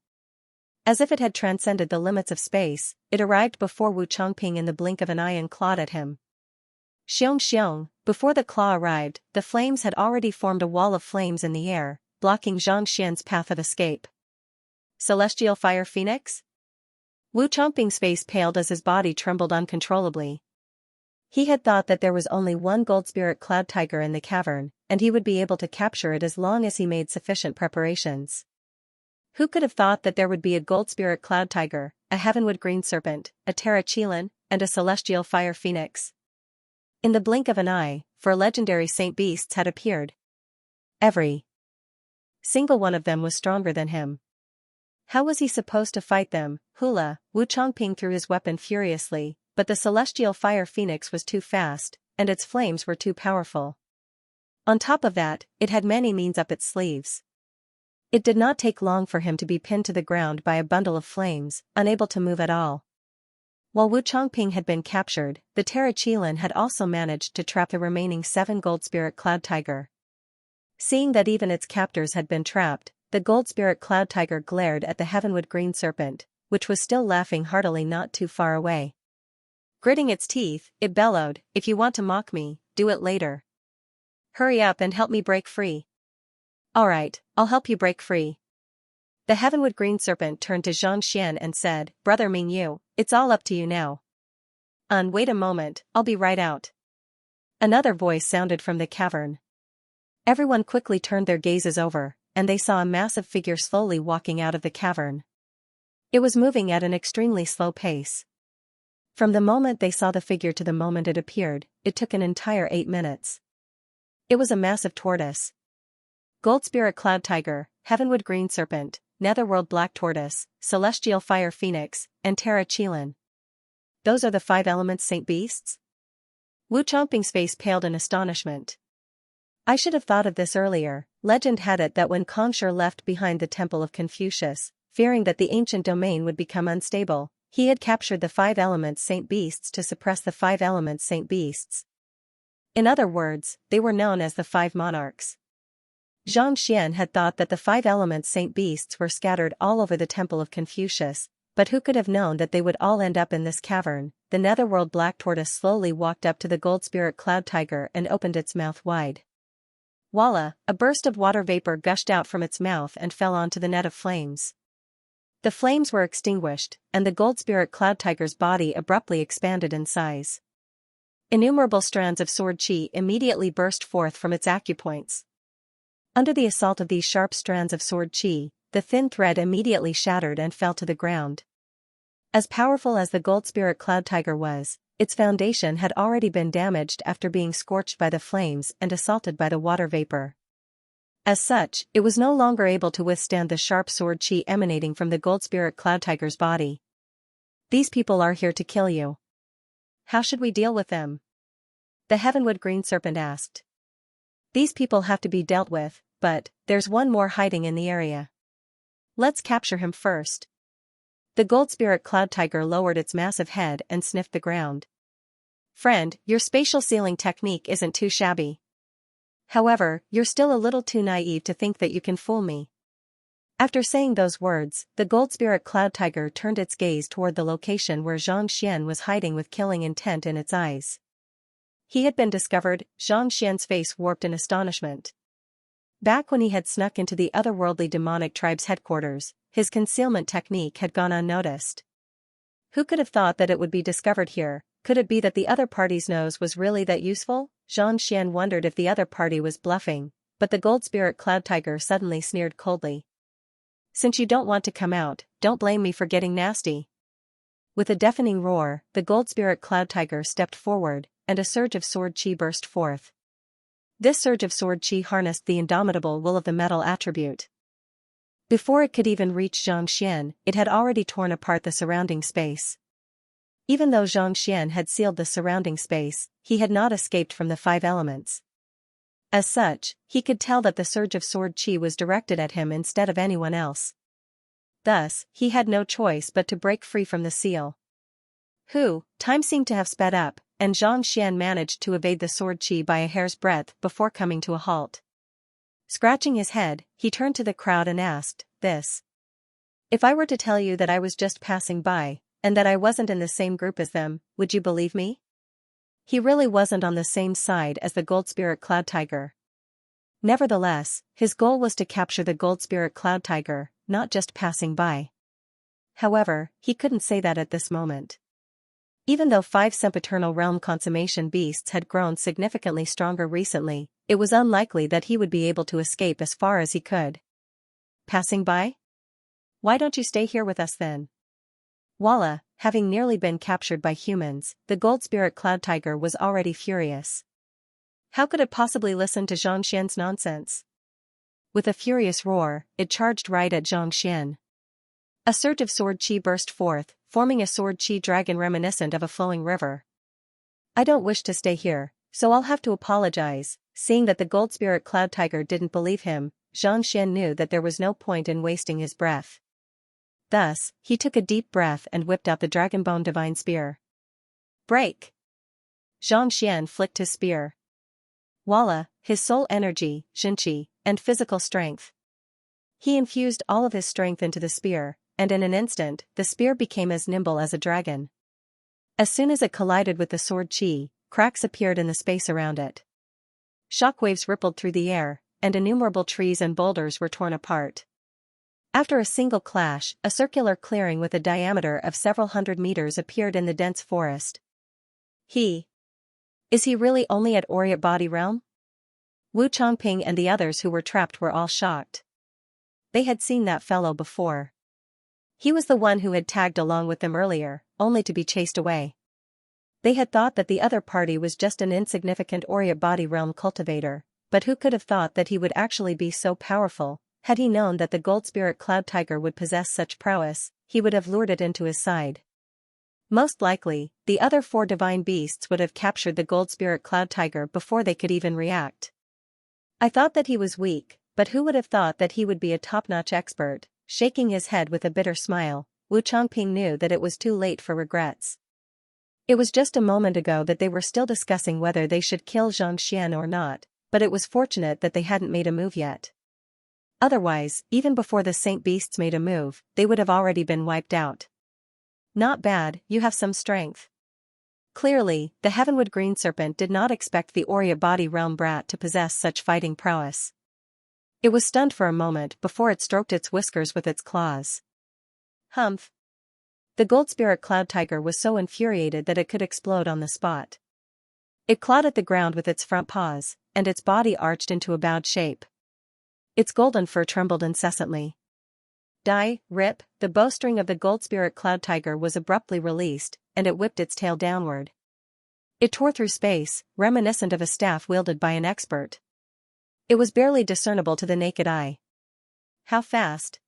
As if it had transcended the limits of space, it arrived before Wu Chongping in the blink of an eye and clawed at him. Xiong! Before the claw arrived, the flames had already formed a wall of flames in the air, blocking Xianxian's path of escape. Celestial Fire Phoenix? Wu Chongping's face paled as his body trembled uncontrollably. He had thought that there was only one gold spirit cloud tiger in the cavern, and he would be able to capture it as long as he made sufficient preparations. Who could have thought that there would be a gold spirit cloud tiger, a heavenwood green serpent, a Terra Qilin, and a celestial fire phoenix? In the blink of an eye, 4 legendary saint beasts had appeared. Every single one of them was stronger than him. How was he supposed to fight them? Hula, Wu Chongping threw his weapon furiously, but the celestial fire phoenix was too fast, and its flames were too powerful. On top of that, it had many means up its sleeves. It did not take long for him to be pinned to the ground by a bundle of flames, unable to move at all. While Wu Chongping had been captured, the Terra Qilin had also managed to trap the remaining 7 gold spirit cloud tiger. Seeing that even its captors had been trapped, the gold spirit cloud tiger glared at the heavenwood green serpent, which was still laughing heartily not too far away. Gritting its teeth, it bellowed, "If you want to mock me, do it later. Hurry up and help me break free." "Alright, I'll help you break free." The heavenwood green serpent turned to Xianxia and said, "Brother Mingyu, it's all up to you now." Wait a moment, I'll be right out." Another voice sounded from the cavern. Everyone quickly turned their gazes over, and they saw a massive figure slowly walking out of the cavern. It was moving at an extremely slow pace. From the moment they saw the figure to the moment it appeared, it took an entire 8 minutes. It was a massive tortoise. Gold spirit cloud tiger, heavenwood green serpent, netherworld black tortoise, celestial fire phoenix, and Terra Qilin. Those are the 5 elements saint beasts? Wu Chongping's face paled in astonishment. I should have thought of this earlier. Legend had it that when Kongshi left behind the Temple of Confucius, fearing that the ancient domain would become unstable, he had captured the 5 elements saint beasts to suppress the 5 elements saint beasts. In other words, they were known as the 5 monarchs. Xianxia had thought that the 5 elements saint beasts were scattered all over the Temple of Confucius, but who could have known that they would all end up in this cavern? The netherworld black tortoise slowly walked up to the gold spirit cloud tiger and opened its mouth wide. Voila, a burst of water vapor gushed out from its mouth and fell onto the net of flames. The flames were extinguished, and the gold spirit cloud tiger's body abruptly expanded in size. Innumerable strands of sword chi immediately burst forth from its acupoints. Under the assault of these sharp strands of sword chi, the thin thread immediately shattered and fell to the ground. As powerful as the gold spirit cloud tiger was, its foundation had already been damaged after being scorched by the flames and assaulted by the water vapor. As such, it was no longer able to withstand the sharp sword chi emanating from the gold spirit cloud tiger's body. These people are here to kill you. How should we deal with them? The heavenwood green serpent asked. These people have to be dealt with, but there's one more hiding in the area. Let's capture him first. The gold spirit cloud tiger lowered its massive head and sniffed the ground. Friend, your spatial sealing technique isn't too shabby. However, you're still a little too naive to think that you can fool me. After saying those words, the gold spirit cloud tiger turned its gaze toward the location where Xianxia was hiding with killing intent in its eyes. He had been discovered. Xianxia's face warped in astonishment. Back when he had snuck into the otherworldly demonic tribe's headquarters, his concealment technique had gone unnoticed. Who could have thought that it would be discovered here? Could it be that the other party's nose was really that useful? Xianxia wondered if the other party was bluffing, but the gold spirit cloud tiger suddenly sneered coldly. Since you don't want to come out, don't blame me for getting nasty. With a deafening roar, the gold spirit cloud tiger stepped forward, and a surge of sword chi burst forth. This surge of sword chi harnessed the indomitable will of the metal attribute. Before it could even reach Xianxia, it had already torn apart the surrounding space. Even though Xianxia had sealed the surrounding space, he had not escaped from the five elements. As such, he could tell that the surge of sword chi was directed at him instead of anyone else. Thus, he had no choice but to break free from the seal. Time seemed to have sped up, and Xianxia managed to evade the sword chi by a hair's breadth before coming to a halt. Scratching his head, he turned to the crowd and asked, "This. If I were to tell you that I was just passing by, and that I wasn't in the same group as them, would you believe me?" He really wasn't on the same side as the gold spirit cloud tiger. Nevertheless, his goal was to capture the gold spirit cloud tiger, not just passing by. However, he couldn't say that at this moment. Even though 5 sempiternal realm consummation beasts had grown significantly stronger recently, it was unlikely that he would be able to escape as far as he could. Passing by? Why don't you stay here with us then? Voila, having nearly been captured by humans, the gold spirit cloud tiger was already furious. How could it possibly listen to Xianxia's nonsense? With a furious roar, it charged right at Xianxia. A surge of sword chi burst forth, forming a sword chi dragon reminiscent of a flowing river. I don't wish to stay here, so I'll have to apologize. Seeing that the gold spirit cloud tiger didn't believe him, Xianxia knew that there was no point in wasting his breath. Thus, he took a deep breath and whipped out the dragonbone divine spear. Break! Xianxia flicked his spear. Voila, his soul energy, Xianxia, and physical strength. He infused all of his strength into the spear, and in an instant, the spear became as nimble as a dragon. As soon as it collided with the sword chi, cracks appeared in the space around it. Shockwaves rippled through the air, and innumerable trees and boulders were torn apart. After a single clash, a circular clearing with a diameter of several hundred meters appeared in the dense forest. Is he really only at Oriat Body Realm? Wu Chongping and the others who were trapped were all shocked. They had seen that fellow before. He was the one who had tagged along with them earlier, only to be chased away. They had thought that the other party was just an insignificant Oriat Body Realm cultivator, but who could have thought that he would actually be so powerful? Had he known that the gold spirit cloud tiger would possess such prowess, he would have lured it into his side. Most likely, the other 4 divine beasts would have captured the gold spirit cloud tiger before they could even react. I thought that he was weak, but who would have thought that he would be a top-notch expert? Shaking his head with a bitter smile, Wu Chongping knew that it was too late for regrets. It was just a moment ago that they were still discussing whether they should kill Xianxia or not, but it was fortunate that they hadn't made a move yet. Otherwise, even before the Saint Beasts made a move, they would have already been wiped out. Not bad, you have some strength. Clearly, the heavenwood green serpent did not expect the Aurea body realm brat to possess such fighting prowess. It was stunned for a moment before it stroked its whiskers with its claws. Humph! The gold spirit cloud tiger was so infuriated that it could explode on the spot. It clawed at the ground with its front paws, and its body arched into a bowed shape. Its golden fur trembled incessantly. Die, rip, the bowstring of the gold spirit cloud tiger was abruptly released, and it whipped its tail downward. It tore through space, reminiscent of a staff wielded by an expert. It was barely discernible to the naked eye. How fast?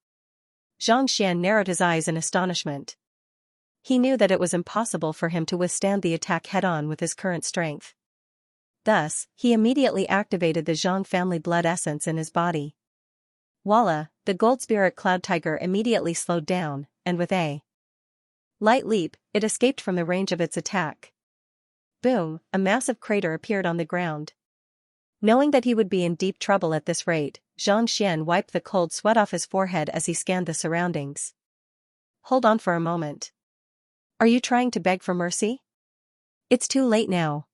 Xianxia narrowed his eyes in astonishment. He knew that it was impossible for him to withstand the attack head-on with his current strength. Thus, he immediately activated the Zhang family blood essence in his body. Voila, the gold spirit cloud tiger immediately slowed down, and with a light leap, it escaped from the range of its attack. Boom, a massive crater appeared on the ground. Knowing that he would be in deep trouble at this rate, Xianxia wiped the cold sweat off his forehead as he scanned the surroundings. Hold on for a moment. Are you trying to beg for mercy? It's too late now.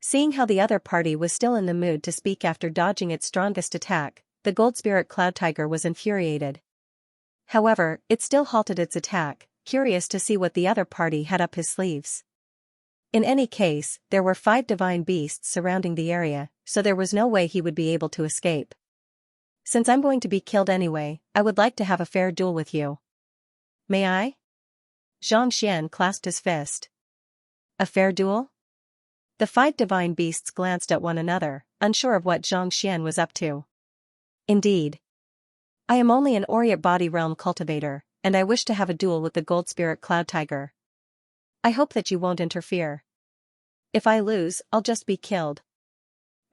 Seeing how the other party was still in the mood to speak after dodging its strongest attack, the gold spirit cloud tiger was infuriated. However, it still halted its attack, curious to see what the other party had up his sleeves. In any case, there were 5 divine beasts surrounding the area, so there was no way he would be able to escape. Since I'm going to be killed anyway, I would like to have a fair duel with you. May I? Xianxia clasped his fist. A fair duel? The 5 divine beasts glanced at one another, unsure of what Xianxia was up to. Indeed. I am only an Aurea body realm cultivator, and I wish to have a duel with the gold spirit cloud tiger. I hope that you won't interfere. If I lose, I'll just be killed.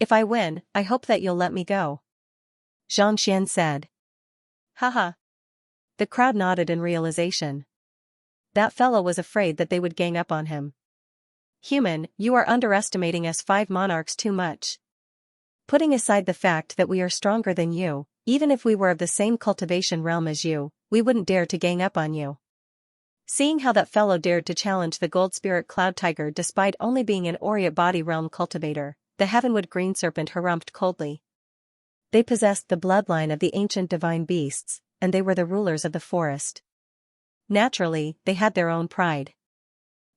If I win, I hope that you'll let me go. Xianxia said. Haha. The crowd nodded in realization. That fellow was afraid that they would gang up on him. Human, you are underestimating us 5 monarchs too much. Putting aside the fact that we are stronger than you, even if we were of the same cultivation realm as you, we wouldn't dare to gang up on you. Seeing how that fellow dared to challenge the gold spirit cloud tiger despite only being an Aurea body realm cultivator, the heavenwood green serpent harumphed coldly. They possessed the bloodline of the ancient divine beasts, and they were the rulers of the forest. Naturally, they had their own pride.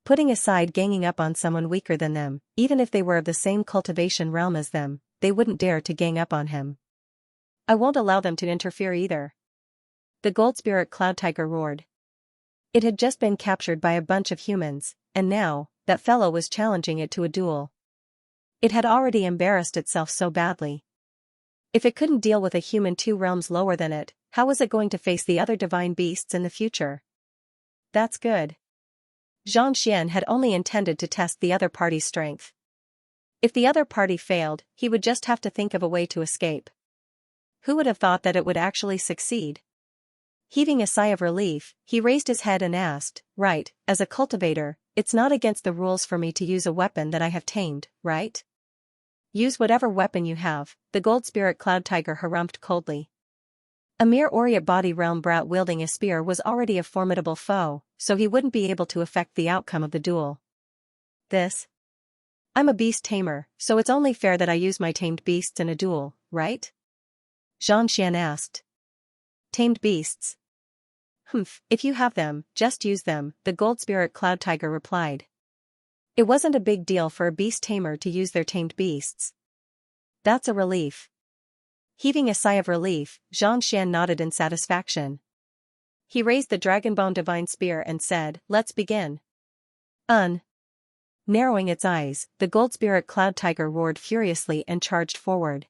Putting aside ganging up on someone weaker than them, even if they were of the same cultivation realm as them, they wouldn't dare to gang up on him. I won't allow them to interfere either. The gold spirit cloud tiger roared. It had just been captured by a bunch of humans, and now, that fellow was challenging it to a duel. It had already embarrassed itself so badly. If it couldn't deal with a human 2 realms lower than it, how was it going to face the other divine beasts in the future? That's good. Xianxia had only intended to test the other party's strength. If the other party failed, he would just have to think of a way to escape. Who would have thought that it would actually succeed? Heaving a sigh of relief, he raised his head and asked, right, as a cultivator, it's not against the rules for me to use a weapon that I have tamed, right? Use whatever weapon you have, the gold spirit cloud tiger harumphed coldly. A mere Aurea body realm brat wielding a spear was already a formidable foe, so he wouldn't be able to affect the outcome of the duel. I'm a beast tamer, so it's only fair that I use my tamed beasts in a duel, right? Xianxia asked. Tamed beasts? Humph, if you have them, just use them, the gold spirit cloud tiger replied. It wasn't a big deal for a beast tamer to use their tamed beasts. That's a relief. Heaving a sigh of relief, Xianxia nodded in satisfaction. He raised the dragonbone divine spear and said, let's begin. Narrowing its eyes, the gold spirit cloud tiger roared furiously and charged forward.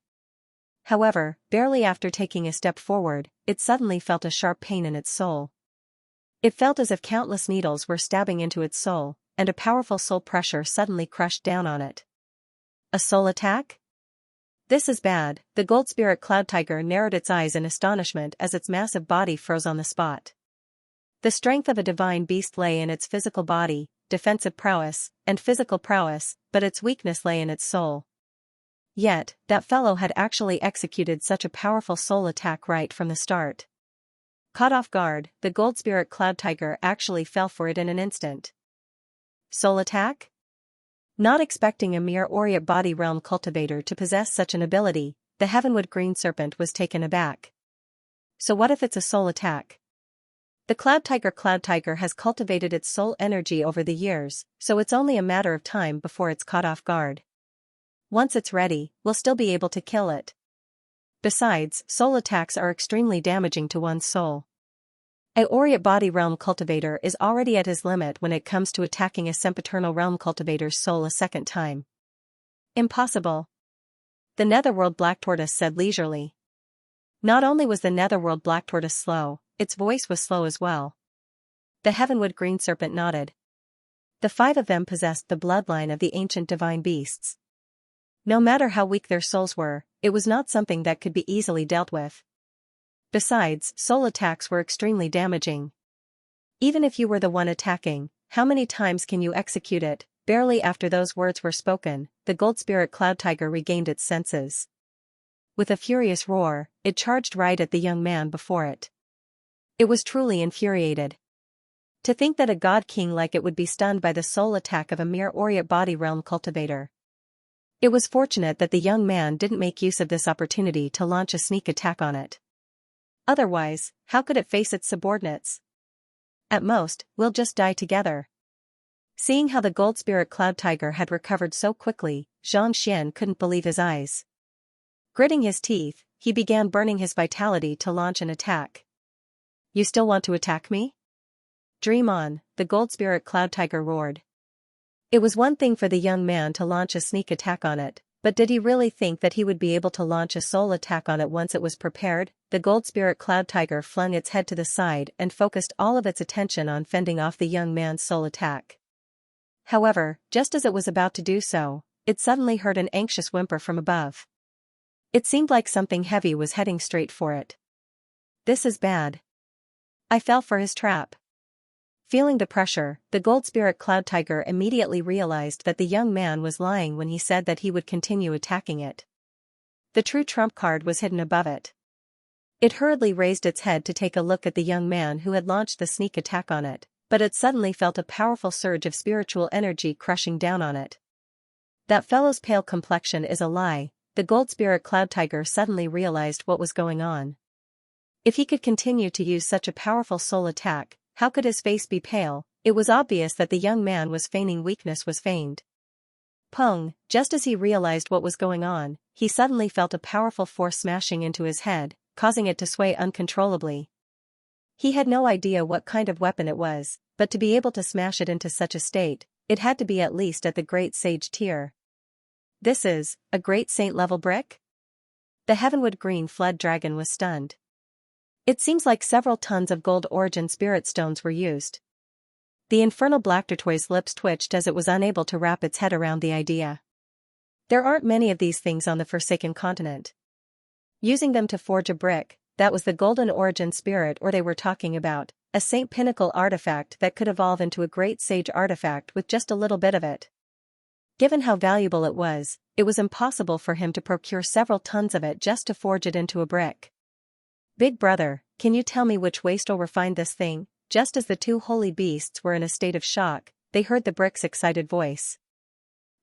However, barely after taking a step forward, it suddenly felt a sharp pain in its soul. It felt as if countless needles were stabbing into its soul, and a powerful soul pressure suddenly crushed down on it. A soul attack? This is bad, the gold spirit cloud tiger narrowed its eyes in astonishment as its massive body froze on the spot. The strength of a divine beast lay in its physical body, defensive prowess, and physical prowess, but its weakness lay in its soul. Yet, that fellow had actually executed such a powerful soul attack right from the start. Caught off guard, the gold spirit cloud tiger actually fell for it in an instant. Soul attack? Not expecting a mere Oriate body realm cultivator to possess such an ability, the heavenwood green serpent was taken aback. So what if it's a soul attack? The Cloud Tiger has cultivated its soul energy over the years, so it's only a matter of time before it's caught off guard. Once it's ready, we'll still be able to kill it. Besides, soul attacks are extremely damaging to one's soul. A Oriate body realm cultivator is already at his limit when it comes to attacking a sempiternal realm cultivator's soul a second time. Impossible. The Netherworld Black Tortoise said leisurely. Not only was the Netherworld Black Tortoise slow, its voice was slow as well. The Heavenwood Green Serpent nodded. The 5 of them possessed the bloodline of the ancient divine beasts. No matter how weak their souls were, it was not something that could be easily dealt with. Besides, soul attacks were extremely damaging. Even if you were the one attacking, how many times can you execute it? Barely after those words were spoken, the Gold Spirit Cloud Tiger regained its senses. With a furious roar, it charged right at the young man before it. It was truly infuriated. To think that a god king like it would be stunned by the soul attack of a mere Oriate body realm cultivator. It was fortunate that the young man didn't make use of this opportunity to launch a sneak attack on it. Otherwise, how could it face its subordinates? At most, we'll just die together. Seeing how the Gold Spirit Cloud Tiger had recovered so quickly, Xianxia couldn't believe his eyes. Gritting his teeth, he began burning his vitality to launch an attack. You still want to attack me? Dream on, the Gold Spirit Cloud Tiger roared. It was one thing for the young man to launch a sneak attack on it, but did he really think that he would be able to launch a soul attack on it once it was prepared? The Gold Spirit Cloud Tiger flung its head to the side and focused all of its attention on fending off the young man's soul attack. However, just as it was about to do so, it suddenly heard an anxious whimper from above. It seemed like something heavy was heading straight for it. This is bad. I fell for his trap. Feeling the pressure, the Gold Spirit Cloud Tiger immediately realized that the young man was lying when he said that he would continue attacking it. The true trump card was hidden above it. It hurriedly raised its head to take a look at the young man who had launched the sneak attack on it, but it suddenly felt a powerful surge of spiritual energy crushing down on it. That fellow's pale complexion is a lie. The Gold Spirit Cloud Tiger suddenly realized what was going on. If he could continue to use such a powerful soul attack, how could his face be pale? It was obvious that the young man was feigning weakness was feigned. Pung, just as he realized what was going on, he suddenly felt a powerful force smashing into his head, causing it to sway uncontrollably. He had no idea what kind of weapon it was, but to be able to smash it into such a state, it had to be at least at the Great Sage tier. This is a Great Saint level brick? The Heavenwood Green Flood Dragon was stunned. It seems like several tons of gold origin spirit stones were used. The infernal black tortoise's lips twitched as it was unable to wrap its head around the idea. There aren't many of these things on the Forsaken Continent. Using them to forge a brick, that was the golden origin spirit or they were talking about, a Saint Pinnacle artifact that could evolve into a Great Sage artifact with just a little bit of it. Given how valuable it was impossible for him to procure several tons of it just to forge it into a brick. Big brother, can you tell me which wastrel refined this thing? Just as the 2 holy beasts were in a state of shock, they heard the brick's excited voice.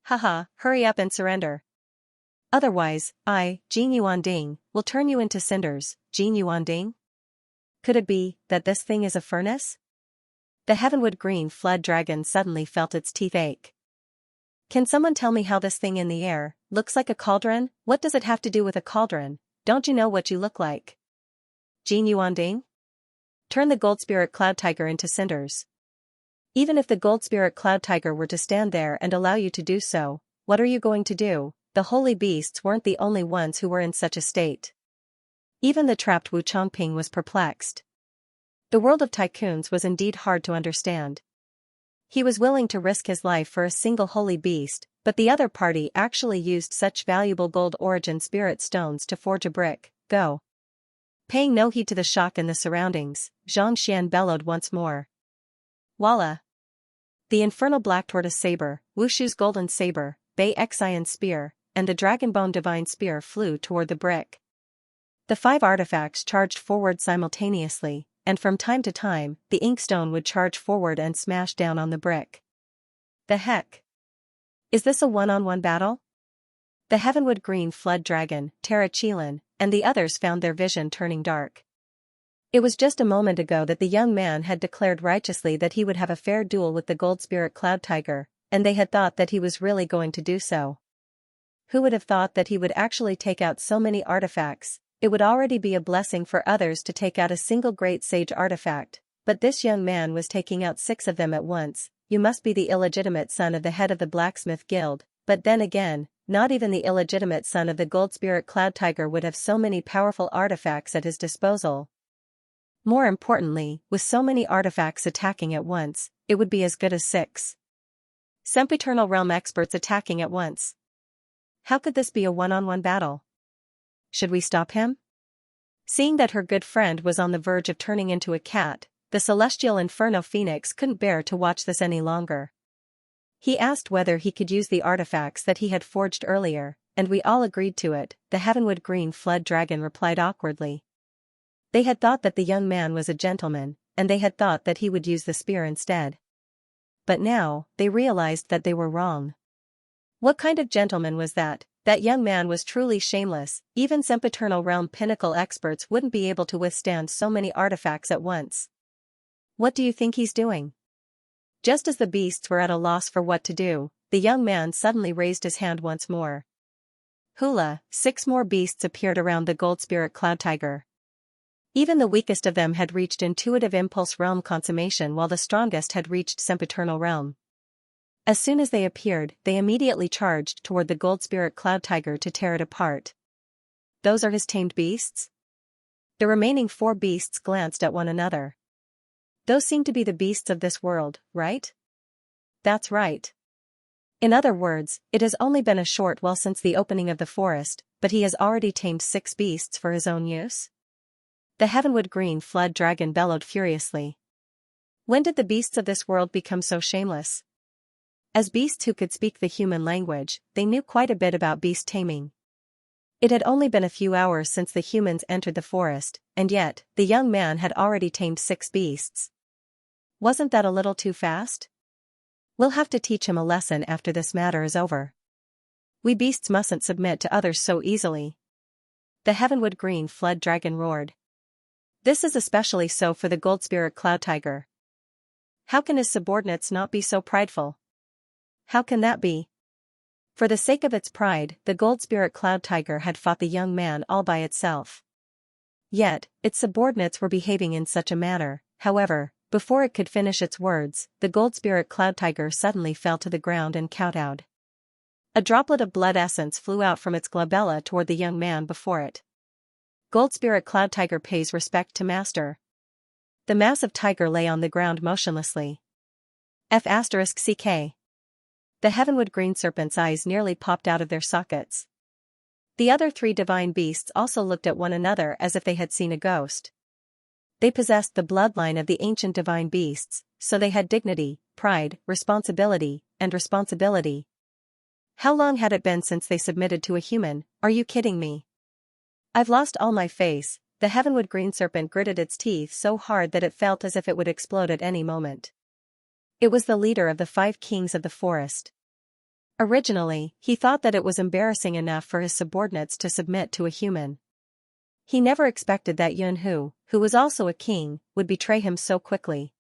Haha, hurry up and surrender. Otherwise, I, Jin Yuan Ding, will turn you into cinders, Jin Yuan Ding? Could it be that this thing is a furnace? The Heavenwood Green Flood Dragon suddenly felt its teeth ache. Can someone tell me how this thing in the air looks like a cauldron? What does it have to do with a cauldron? Don't you know what you look like? Jin Yuan Ding? Turn the Gold Spirit Cloud Tiger into cinders. Even if the Gold Spirit Cloud Tiger were to stand there and allow you to do so, what are you going to do? The holy beasts weren't the only ones who were in such a state. Even the trapped Wu Chongping was perplexed. The world of tycoons was indeed hard to understand. He was willing to risk his life for a single holy beast, but the other party actually used such valuable gold origin spirit stones to forge a brick. Go. Paying no heed to the shock in the surroundings, Xianxia bellowed once more. Voila! The infernal black tortoise saber, Wushu's golden saber, Bei Xian spear, and the dragonbone divine spear flew toward the brick. The 5 artifacts charged forward simultaneously, and from time to time, the inkstone would charge forward and smash down on the brick. The heck? Is this a one-on-one battle? The heavenwood green flood dragon, Tarachilan, and the others found their vision turning dark. It was just a moment ago that the young man had declared righteously that he would have a fair duel with the gold spirit cloud tiger, and they had thought that he was really going to do so. Who would have thought that he would actually take out so many artifacts? It would already be a blessing for others to take out a single great sage artifact, but this young man was taking out 6 of them at once. You must be the illegitimate son of the head of the blacksmith guild, but then again, not even the illegitimate son of the gold spirit cloud tiger would have so many powerful artifacts at his disposal. More importantly, with so many artifacts attacking at once, it would be as good as 6 sempiternal realm experts attacking at once. How could this be a one-on-one battle? Should we stop him? Seeing that her good friend was on the verge of turning into a cat, the celestial inferno phoenix couldn't bear to watch this any longer. He asked whether he could use the artifacts that he had forged earlier, and we all agreed to it. The heavenwood green flood dragon replied awkwardly. They had thought that the young man was a gentleman, and they had thought that he would use the spear instead. But now, they realized that they were wrong. What kind of gentleman was that? That young man was truly shameless. Even sempiternal realm pinnacle experts wouldn't be able to withstand so many artifacts at once. What do you think he's doing? Just as the beasts were at a loss for what to do, the young man suddenly raised his hand once more. Hula, 6 more beasts appeared around the gold spirit cloud tiger. Even the weakest of them had reached intuitive impulse realm consummation while the strongest had reached sempiternal realm. As soon as they appeared, they immediately charged toward the gold spirit cloud tiger to tear it apart. Those are his tamed beasts? The remaining 4 beasts glanced at one another. Those seem to be the beasts of this world, right? That's right. In other words, it has only been a short while since the opening of the forest, but he has already tamed 6 beasts for his own use? The heavenwood green flood dragon bellowed furiously. When did the beasts of this world become so shameless? As beasts who could speak the human language, they knew quite a bit about beast taming. It had only been a few hours since the humans entered the forest, and yet, the young man had already tamed 6 beasts. Wasn't that a little too fast? We'll have to teach him a lesson after this matter is over. We beasts mustn't submit to others so easily. The heavenwood green flood dragon roared. This is especially so for the gold spirit cloud tiger. How can his subordinates not be so prideful? How can that be? For the sake of its pride, the gold spirit cloud tiger had fought the young man all by itself. Yet, its subordinates were behaving in such a manner. However, before it could finish its words, the gold spirit cloud tiger suddenly fell to the ground and kowtowed. A droplet of blood essence flew out from its glabella toward the young man before it. Gold spirit cloud tiger pays respect to master. The massive tiger lay on the ground motionlessly. F***CK. The heavenwood green serpent's eyes nearly popped out of their sockets. The other 3 divine beasts also looked at one another as if they had seen a ghost. They possessed the bloodline of the ancient divine beasts, so they had dignity, pride, responsibility, and responsibility. How long had it been since they submitted to a human? Are you kidding me? I've lost all my face. The heavenwood green serpent gritted its teeth so hard that it felt as if it would explode at any moment. It was the leader of the 5 kings of the forest. Originally, he thought that it was embarrassing enough for his subordinates to submit to a human. He never expected that Yun-Hu, who was also a king, would betray him so quickly.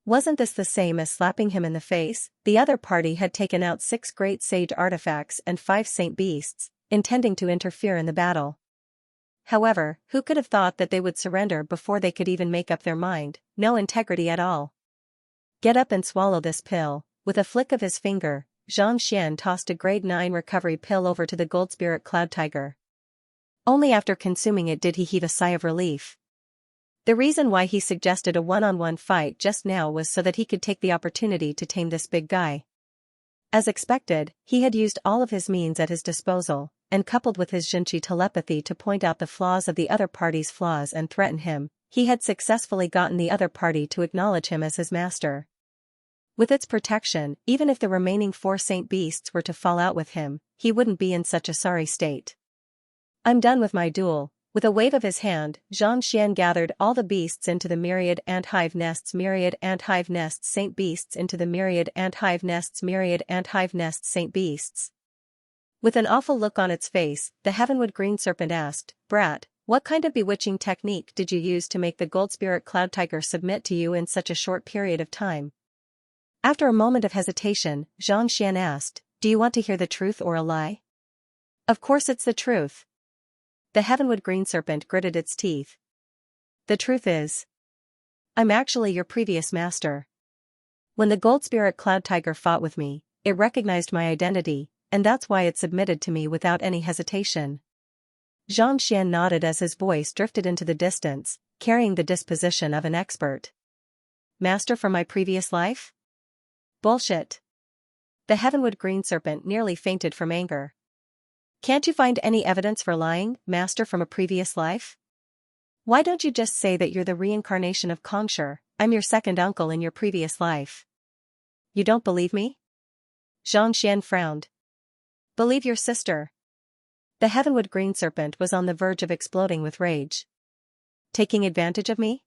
Wasn't this the same as slapping him in the face? The other party had taken out 6 great sage artifacts and 5 saint beasts, intending to interfere in the battle. However, who could have thought that they would surrender before they could even make up their mind? No integrity at all. Get up and swallow this pill. With a flick of his finger, Xianxia tossed a grade 9 recovery pill over to the gold spirit cloud tiger. Only after consuming it did he heave a sigh of relief. The reason why he suggested a one-on-one fight just now was so that he could take the opportunity to tame this big guy. As expected, he had used all of his means at his disposal, and coupled with his Xianxia telepathy to point out the flaws of the other party's flaws and threaten him, he had successfully gotten the other party to acknowledge him as his master. With its protection, even if the remaining 4 saint beasts were to fall out with him, he wouldn't be in such a sorry state. I'm done with my duel. With a wave of his hand, Xianxia gathered all the beasts into the myriad ant hive nests, saint beasts into the myriad ant hive nests, saint beasts. With an awful look on its face, the heavenwood green serpent asked, "Brat, what kind of bewitching technique did you use to make the gold spirit cloud tiger submit to you in such a short period of time?" After a moment of hesitation, Xianxia asked, "Do you want to hear the truth or a lie?" "Of course it's the truth." The heavenwood green serpent gritted its teeth. "The truth is, I'm actually your previous master. When the gold spirit cloud tiger fought with me, it recognized my identity, and that's why it submitted to me without any hesitation." Xianxia nodded as his voice drifted into the distance, carrying the disposition of an expert. "Master from my previous life? Bullshit." The heavenwood green serpent nearly fainted from anger. "Can't you find any evidence for lying, master from a previous life? Why don't you just say that you're the reincarnation of Xianxia? I'm your second uncle in your previous life." "You don't believe me?" Xianxia frowned. "Believe your sister." The heavenwood green serpent was on the verge of exploding with rage. "Taking advantage of me?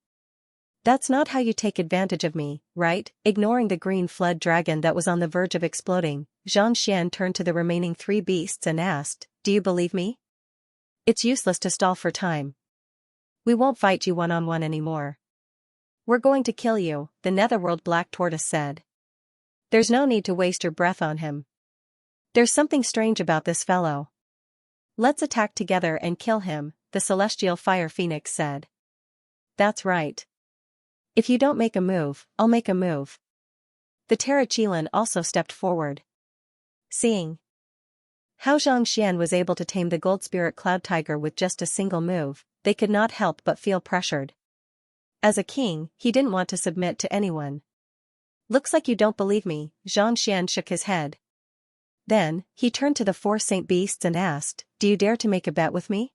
That's not how you take advantage of me, right?" Ignoring the green-fled dragon that was on the verge of exploding, Xianxia turned to the remaining 3 beasts and asked, "Do you believe me? It's useless to stall for time. We won't fight you one-on-one anymore. We're going to kill you," the netherworld black tortoise said. "There's no need to waste your breath on him. There's something strange about this fellow. Let's attack together and kill him," the celestial fire phoenix said. "That's right. If you don't make a move, I'll make a move." The Terrachilan also stepped forward. Seeing how Xianxia was able to tame the gold spirit cloud tiger with just a single move, they could not help but feel pressured. As a king, he didn't want to submit to anyone. "Looks like you don't believe me," Xianxia shook his head. Then, he turned to the 4 saint beasts and asked, "Do you dare to make a bet with me?"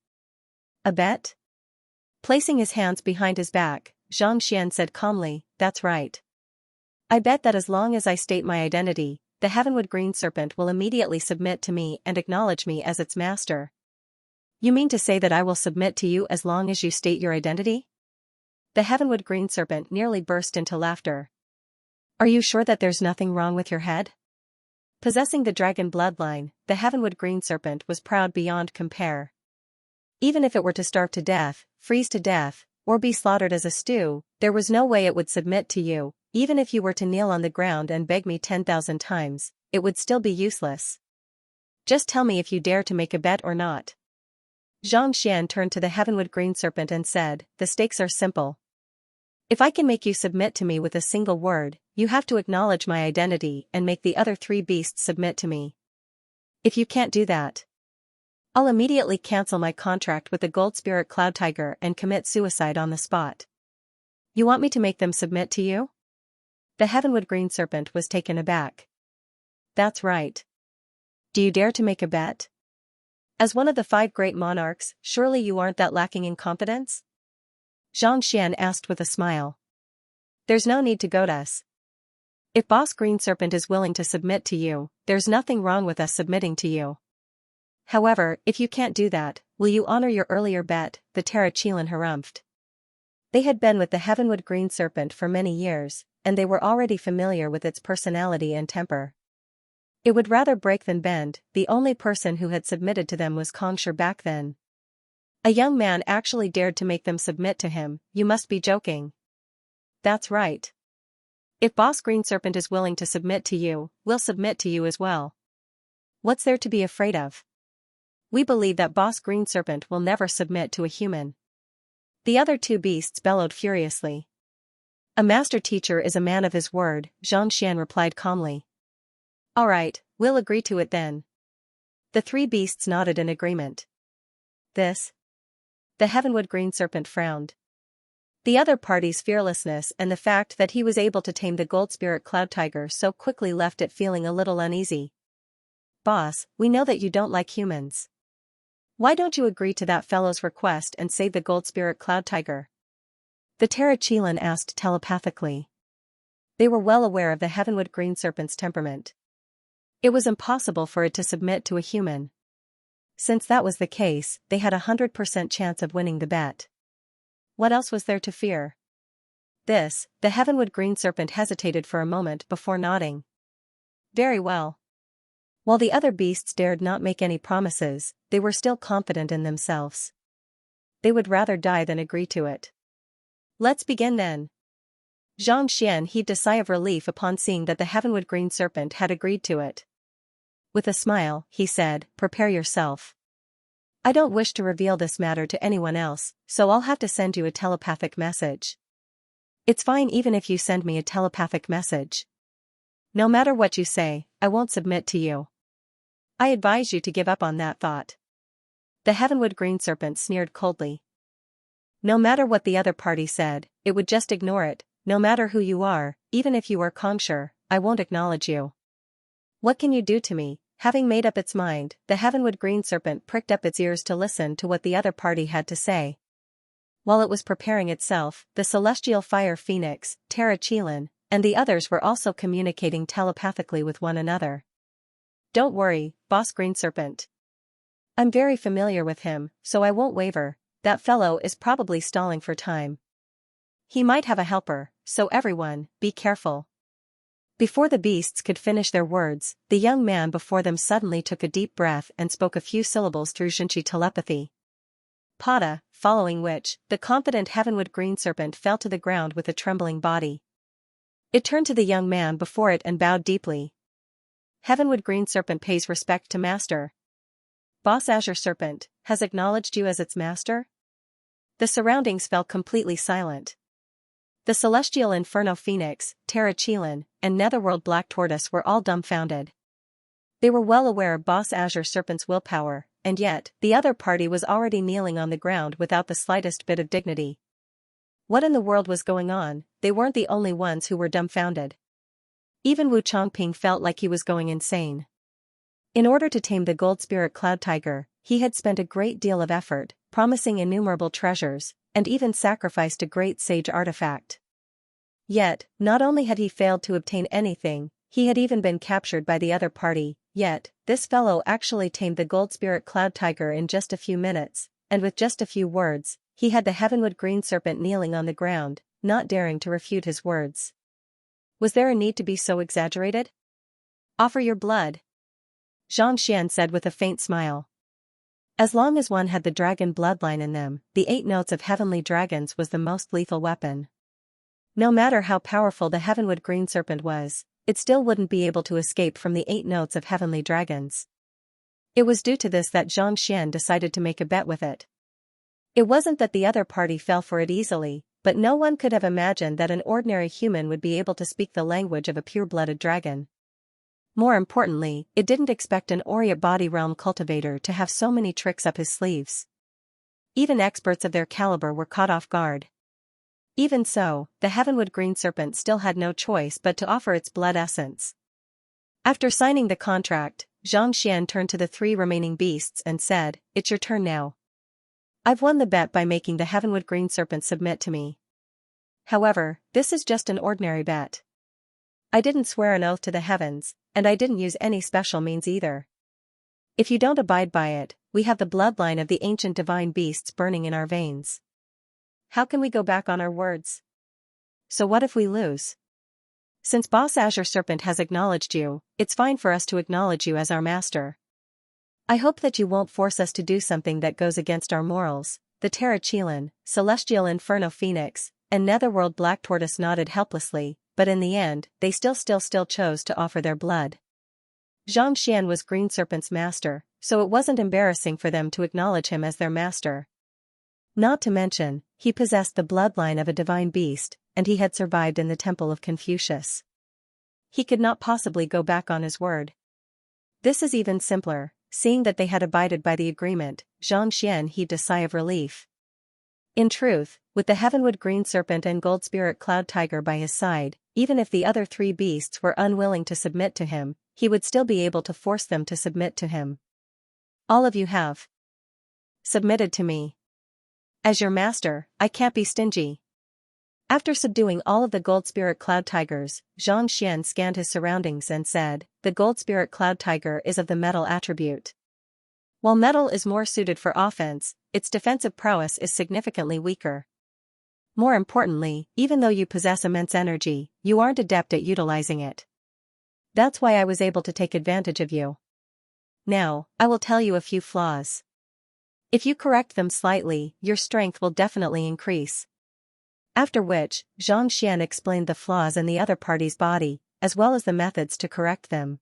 "A bet?" Placing his hands behind his back, Xianxia said calmly, "That's right. I bet that as long as I state my identity, the heavenwood green serpent will immediately submit to me and acknowledge me as its master." "You mean to say that I will submit to you as long as you state your identity?" The heavenwood green serpent nearly burst into laughter. "Are you sure that there's nothing wrong with your head?" Possessing the dragon bloodline, the heavenwood green serpent was proud beyond compare. Even if it were to starve to death, freeze to death, or be slaughtered as a stew, there was no way it would submit to you. Even if you were to kneel on the ground and beg me 10,000 times, it would still be useless. Just tell me if you dare to make a bet or not." Xianxia turned to the heavenwood green serpent and said, "The stakes are simple. If I can make you submit to me with a single word, you have to acknowledge my identity and make the other 3 beasts submit to me. If you can't do that, I'll immediately cancel my contract with the gold spirit cloud tiger and commit suicide on the spot." "You want me to make them submit to you?" The heavenwood green serpent was taken aback. "That's right. Do you dare to make a bet? As one of the 5 great monarchs, surely you aren't that lacking in competence?" Xianxia asked with a smile. "There's no need to goad us. If Boss Green Serpent is willing to submit to you, there's nothing wrong with us submitting to you. However, if you can't do that, will you honor your earlier bet?" the Terrachilan harumphed. They had been with the heavenwood green serpent for many years, and they were already familiar with its personality and temper. It would rather break than bend. The only person who had submitted to them was Xianxia back then. A young man actually dared to make them submit to him. "You must be joking." "That's right. If Boss Green Serpent is willing to submit to you, we'll submit to you as well. What's there to be afraid of? We believe that Boss Green Serpent will never submit to a human." The other 2 beasts bellowed furiously. "A master teacher is a man of his word," Xianxia replied calmly. "All right, we'll agree to it then." The 3 beasts nodded in agreement. "This?" The heavenwood green serpent frowned. The other party's fearlessness and the fact that he was able to tame the gold spirit cloud tiger so quickly left it feeling a little uneasy. "Boss, we know that you don't like humans. Why don't you agree to that fellow's request and save the gold spirit cloud tiger?" The Terrachilan asked telepathically. They were well aware of the heavenwood green serpent's temperament. It was impossible for it to submit to a human. Since that was the case, they had 100% chance of winning the bet. What else was there to fear? This, the heavenwood green serpent hesitated for a moment before nodding. Very well. While the other beasts dared not make any promises, they were still confident in themselves. They would rather die than agree to it. Let's begin then. Xianxia heaved a sigh of relief upon seeing that the heavenwood green serpent had agreed to it. With a smile, he said, "Prepare yourself. I don't wish to reveal this matter to anyone else, so I'll have to send you a telepathic message." "It's fine even if you send me a telepathic message. No matter what you say, I won't submit to you. I advise you to give up on that thought." The heavenwood green serpent sneered coldly. No matter what the other party said, it would just ignore it. "No matter who you are, even if you are Xianxia, I won't acknowledge you. What can you do to me?" Having made up its mind, the heavenwood green serpent pricked up its ears to listen to what the other party had to say. While it was preparing itself, the celestial fire phoenix, Xianxia, and the others were also communicating telepathically with one another. "Don't worry, boss green serpent. I'm very familiar with him, so I won't waver. That fellow is probably stalling for time. He might have a helper, so everyone, be careful." Before the beasts could finish their words, the young man before them suddenly took a deep breath and spoke a few syllables through Xianxia telepathy. "Pada," following which, the confident heavenwood green serpent fell to the ground with a trembling body. It turned to the young man before it and bowed deeply. "Heavenwood green serpent pays respect to master. Boss Azure Serpent has acknowledged you as its master?" The surroundings fell completely silent. The celestial inferno phoenix, Xianxia, and netherworld black tortoise were all dumbfounded. They were well aware of Boss Azure Serpent's willpower, and yet, the other party was already kneeling on the ground without the slightest bit of dignity. What in the world was going on? They weren't the only ones who were dumbfounded. Even Wu Chongping felt like he was going insane. In order to tame the gold spirit cloud tiger, he had spent a great deal of effort, promising innumerable treasures, and even sacrificed a great sage artifact. Yet, not only had he failed to obtain anything, he had even been captured by the other party, yet, this fellow actually tamed the gold spirit cloud tiger in just a few minutes, and with just a few words, he had the heavenwood green serpent kneeling on the ground, not daring to refute his words. Was there a need to be so exaggerated? "Offer your blood," Xianxia said with a faint smile. As long as one had the dragon bloodline in them, the 8 notes of heavenly dragons was the most lethal weapon. No matter how powerful the heavenwood green serpent was, it still wouldn't be able to escape from the 8 notes of heavenly dragons. It was due to this that Xianxia decided to make a bet with it. It wasn't that the other party fell for it easily, but no one could have imagined that an ordinary human would be able to speak the language of a pure-blooded dragon. More importantly, it didn't expect an Orient body realm cultivator to have so many tricks up his sleeves. Even experts of their caliber were caught off guard. Even so, the heavenwood green serpent still had no choice but to offer its blood essence. After signing the contract, Xianxia turned to the 3 remaining beasts and said, "It's your turn now. I've won the bet by making the heavenwood green serpent submit to me. However, this is just an ordinary bet. I didn't swear an oath to the heavens, and I didn't use any special means either. If you don't abide by it, we have the bloodline of the ancient divine beasts burning in our veins. How can we go back on our words? So what if we lose? Since Boss Azure Serpent has acknowledged you, it's fine for us to acknowledge you as our master. I hope that you won't force us to do something that goes against our morals." The Xianxia, celestial inferno phoenix, and netherworld black tortoise nodded helplessly, but in the end, they still chose to offer their blood. Xianxia was green serpent's master, so it wasn't embarrassing for them to acknowledge him as their master. Not to mention, he possessed the bloodline of a divine beast, and he had survived in the temple of Confucius. He could not possibly go back on his word. This is even simpler. Seeing that they had abided by the agreement, Xianxia heaved a sigh of relief. In truth, with the heavenwood green serpent and gold spirit cloud tiger by his side, even if the other 3 beasts were unwilling to submit to him, he would still be able to force them to submit to him. "All of you have submitted to me. As your master, I can't be stingy." After subduing all of the gold spirit cloud tigers, Xianxia scanned his surroundings and said, "The gold spirit cloud tiger is of the metal attribute. While metal is more suited for offense, its defensive prowess is significantly weaker. More importantly, even though you possess immense energy, you aren't adept at utilizing it. That's why I was able to take advantage of you. Now, I will tell you a few flaws. If you correct them slightly, your strength will definitely increase. After which, Xianxia explained the flaws in the other party's body, as well as the methods to correct them.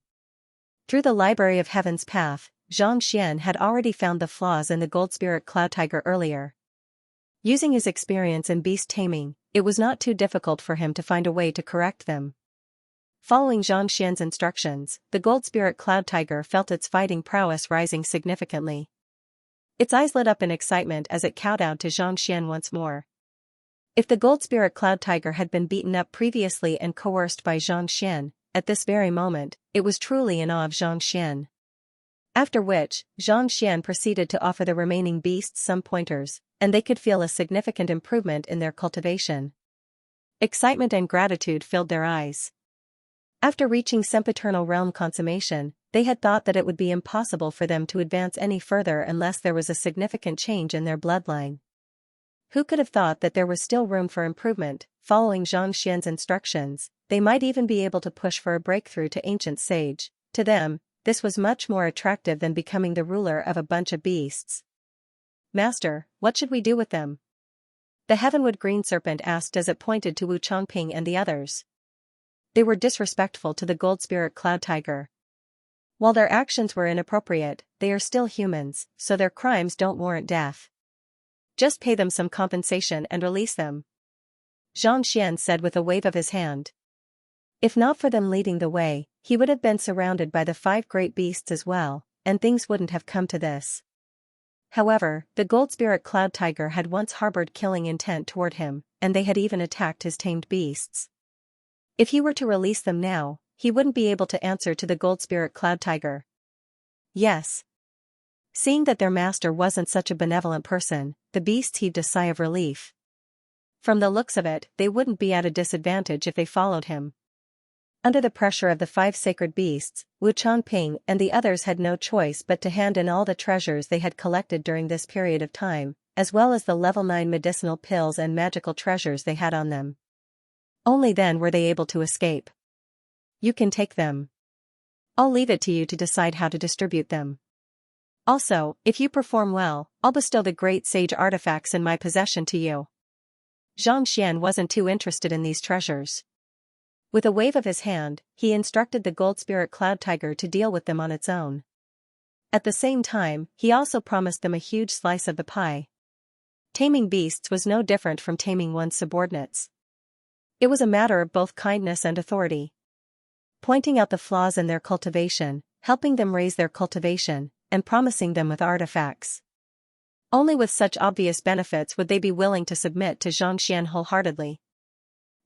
Through the Library of Heaven's path, Xianxia had already found the flaws in the gold spirit cloud tiger earlier. Using his experience in beast taming, it was not too difficult for him to find a way to correct them. Following Xianxia's instructions, the gold spirit cloud tiger felt its fighting prowess rising significantly. Its eyes lit up in excitement as it kowtowed to Xianxia once more. If the gold spirit cloud tiger had been beaten up previously and coerced by Xianxia, at this very moment, it was truly in awe of Xianxia. After which, Xianxia proceeded to offer the remaining beasts some pointers, and they could feel a significant improvement in their cultivation. Excitement and gratitude filled their eyes. After reaching sempiternal realm consummation, they had thought that it would be impossible for them to advance any further unless there was a significant change in their bloodline. Who could have thought that there was still room for improvement? Following Xianxia's instructions, they might even be able to push for a breakthrough to ancient sage. To them, this was much more attractive than becoming the ruler of a bunch of beasts. Master, what should we do with them? The heavenwood green serpent asked as it pointed to Wu Changping and the others. They were disrespectful to the gold spirit cloud tiger. While their actions were inappropriate, they are still humans, so their crimes don't warrant death. Just pay them some compensation and release them. Xianxian said with a wave of his hand. If not for them leading the way, he would have been surrounded by the 5 great beasts as well, and things wouldn't have come to this. However, the gold spirit cloud tiger had once harbored killing intent toward him, and they had even attacked his tamed beasts. If he were to release them now, he wouldn't be able to answer to the gold spirit cloud tiger. Yes. Seeing that their master wasn't such a benevolent person, the beasts heaved a sigh of relief. From the looks of it, they wouldn't be at a disadvantage if they followed him. Under the pressure of the 5 sacred beasts, Wu Changping and the others had no choice but to hand in all the treasures they had collected during this period of time, as well as the level 9 medicinal pills and magical treasures they had on them. Only then were they able to escape. You can take them. I'll leave it to you to decide how to distribute them. Also, if you perform well, I'll bestow the great sage artifacts in my possession to you. Xianxian wasn't too interested in these treasures. With a wave of his hand, he instructed the gold spirit cloud tiger to deal with them on its own. At the same time, he also promised them a huge slice of the pie. Taming beasts was no different from taming one's subordinates. It was a matter of both kindness and authority. Pointing out the flaws in their cultivation, helping them raise their cultivation, and promising them with artifacts. Only with such obvious benefits would they be willing to submit to Xianxian wholeheartedly.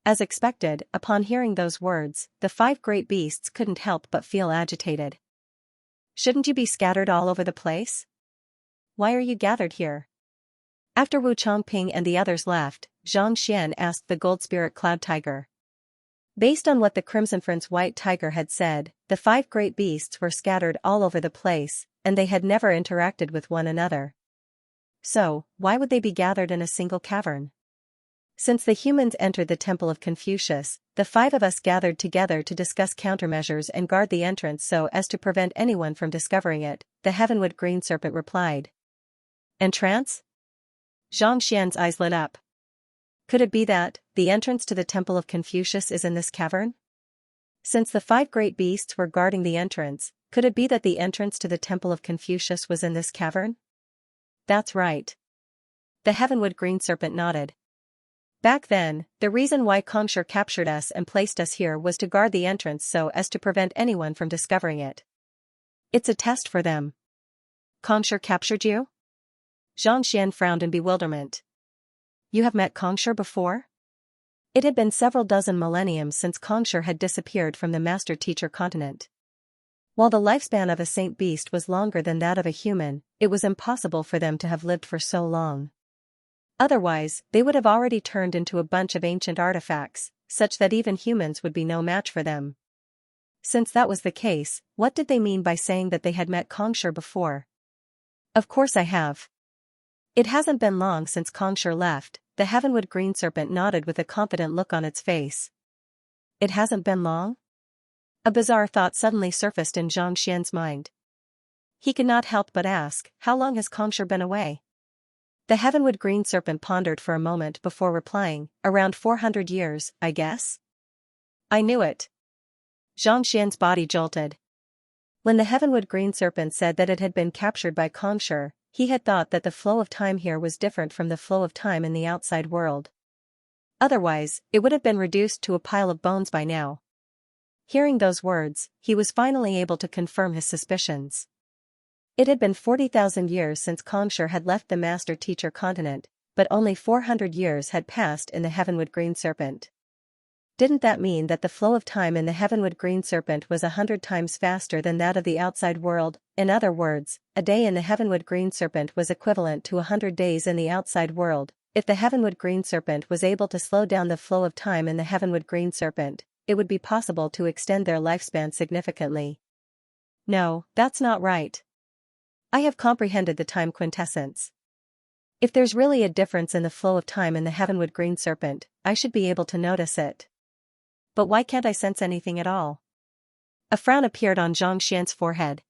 As expected, upon hearing those words, the 5 great beasts couldn't help but feel agitated. Shouldn't you be scattered all over the place? Why are you gathered here? After Wu Changping and the others left, Xianxian asked the gold spirit cloud tiger. Based on what the Crimson Prince White Tiger had said, the 5 great beasts were scattered all over the place, and they had never interacted with one another. So, why would they be gathered in a single cavern? Since the humans entered the Temple of Confucius, the 5 of us gathered together to discuss countermeasures and guard the entrance so as to prevent anyone from discovering it, the heavenwood green serpent replied. Entrance? Xianxian's eyes lit up. Could it be that the entrance to the Temple of Confucius is in this cavern? Since the 5 great beasts were guarding the entrance, could it be that the entrance to the Temple of Confucius was in this cavern? That's right. The heavenwood green serpent nodded. Back then, the reason why Kongshur captured us and placed us here was to guard the entrance so as to prevent anyone from discovering it. It's a test for them. Kongshur captured you? Xianxian frowned in bewilderment. You have met Kongshur before? It had been several dozen millenniums since Kongshur had disappeared from the master-teacher continent. While the lifespan of a saint beast was longer than that of a human, it was impossible for them to have lived for so long. Otherwise, they would have already turned into a bunch of ancient artifacts, such that even humans would be no match for them. Since that was the case, what did they mean by saying that they had met Kongshur before? Of course I have. It hasn't been long since Xianxia left. The heavenwood green serpent nodded with a confident look on its face. It hasn't been long? A bizarre thought suddenly surfaced in Xianxian's mind. He could not help but ask, how long has Xianxia been away? The heavenwood green serpent pondered for a moment before replying, around 400 years, I guess? I knew it. Xianxian's body jolted. When the heavenwood green serpent said that it had been captured by Xianxia, he had thought that the flow of time here was different from the flow of time in the outside world. Otherwise, it would have been reduced to a pile of bones by now. Hearing those words, he was finally able to confirm his suspicions. It had been 40,000 years since Xianxia had left the master-teacher continent, but only 400 years had passed in the heavenwood green serpent. Didn't that mean that the flow of time in the heavenwood green serpent was 100 times faster than that of the outside world? In other words, a day in the heavenwood green serpent was equivalent to 100 days in the outside world. If the heavenwood green serpent was able to slow down the flow of time in the heavenwood green serpent, it would be possible to extend their lifespan significantly. No, that's not right. I have comprehended the time quintessence. If there's really a difference in the flow of time in the heavenwood green serpent, I should be able to notice it. But why can't I sense anything at all? A frown appeared on Xianxian's forehead.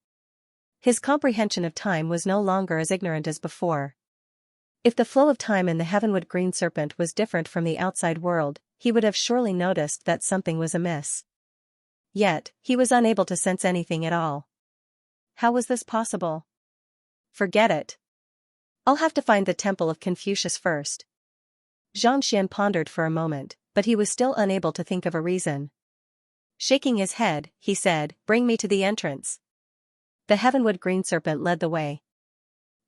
His comprehension of time was no longer as ignorant as before. If the flow of time in the heavenwood green serpent was different from the outside world, he would have surely noticed that something was amiss. Yet, he was unable to sense anything at all. How was this possible? Forget it. I'll have to find the Temple of Confucius first. Xianxian pondered for a moment, but he was still unable to think of a reason. Shaking his head, he said, "Bring me to the entrance." The heavenwood green serpent led the way.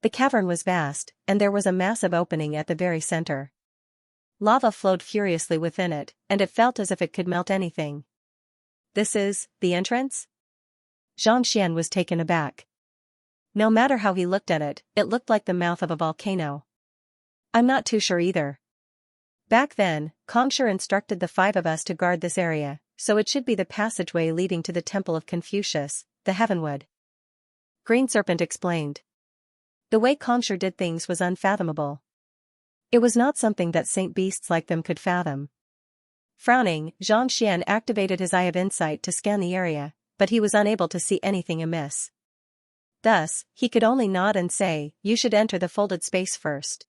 The cavern was vast, and there was a massive opening at the very center. Lava flowed furiously within it, and it felt as if it could melt anything. This is the entrance? Xianxian was taken aback. No matter how he looked at it, it looked like the mouth of a volcano. I'm not too sure either. Back then, Xianxia instructed the 5 of us to guard this area, so it should be the passageway leading to the Temple of Confucius, the heavenwood green serpent explained. The way Xianxia did things was unfathomable. It was not something that saint beasts like them could fathom. Frowning, Xianxian activated his eye of insight to scan the area, but he was unable to see anything amiss. Thus, he could only nod and say, "You should enter the folded space first.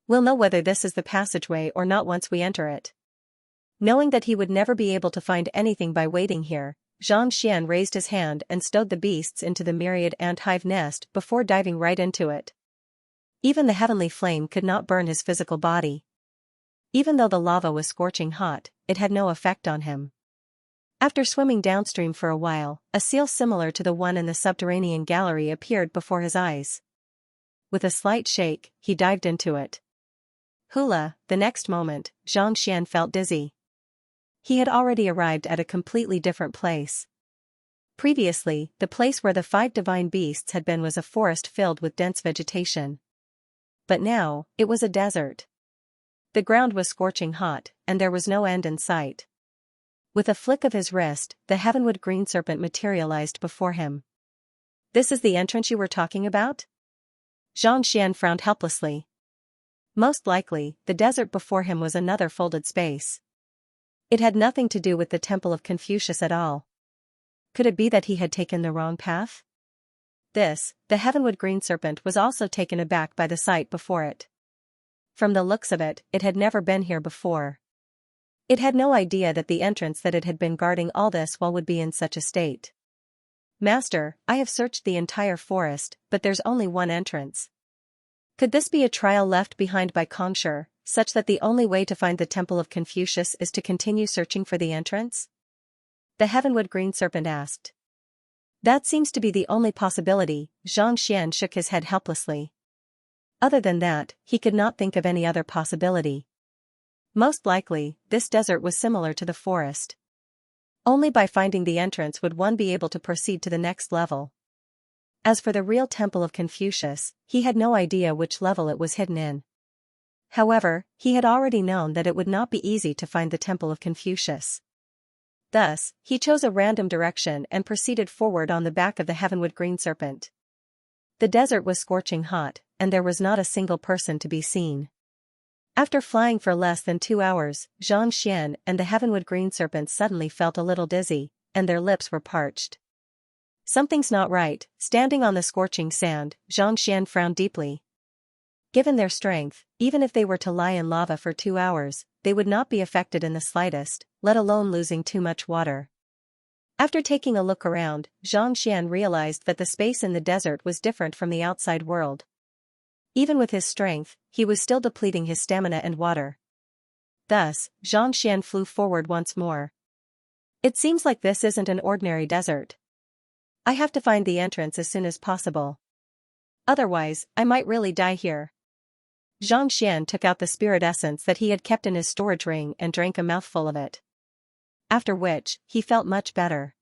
We'll know whether this is the passageway or not once we enter it." Knowing that he would never be able to find anything by waiting here, Xianxian raised his hand and stowed the beasts into the myriad ant hive nest before diving right into it. Even the heavenly flame could not burn his physical body. Even though the lava was scorching hot, it had no effect on him. After swimming downstream for a while, a seal similar to the one in the subterranean gallery appeared before his eyes. With a slight shake, he dived into it. Hula, the next moment, Xianxian felt dizzy. He had already arrived at a completely different place. Previously, the place where the 5 divine beasts had been was a forest filled with dense vegetation. But now, it was a desert. The ground was scorching hot, and there was no end in sight. With a flick of his wrist, the heavenwood green serpent materialized before him. "This is the entrance you were talking about?" Xianxian frowned helplessly. Most likely, the desert before him was another folded space. It had nothing to do with the Temple of Confucius at all. Could it be that he had taken the wrong path? The heavenwood green serpent was also taken aback by the sight before it. From the looks of it, it had never been here before. It had no idea that the entrance that it had been guarding all this while would be in such a state. "Master, I have searched the entire forest, but there's only one entrance. Could this be a trial left behind by Xianxia, such that the only way to find the Temple of Confucius is to continue searching for the entrance?" The heavenwood green serpent asked. "That seems to be the only possibility." Xianxian shook his head helplessly. Other than that, he could not think of any other possibility. Most likely, this desert was similar to the forest. Only by finding the entrance would one be able to proceed to the next level. As for the real Temple of Confucius, he had no idea which level it was hidden in. However, he had already known that it would not be easy to find the Temple of Confucius. Thus, he chose a random direction and proceeded forward on the back of the heavenwood green serpent. The desert was scorching hot, and there was not a single person to be seen. After flying for less than 2 hours, Xianxia and the heavenwood green serpents suddenly felt a little dizzy, and their lips were parched. Something's not right. Standing on the scorching sand, Xianxia frowned deeply. Given their strength, even if they were to lie in lava for 2 hours, they would not be affected in the slightest, let alone losing too much water. After taking a look around, Xianxia realized that the space in the desert was different from the outside world. Even with his strength, he was still depleting his stamina and water. Thus, Xianxia flew forward once more. It seems like this isn't an ordinary desert. I have to find the entrance as soon as possible. Otherwise, I might really die here. Xianxia took out the spirit essence that he had kept in his storage ring and drank a mouthful of it. After which, he felt much better.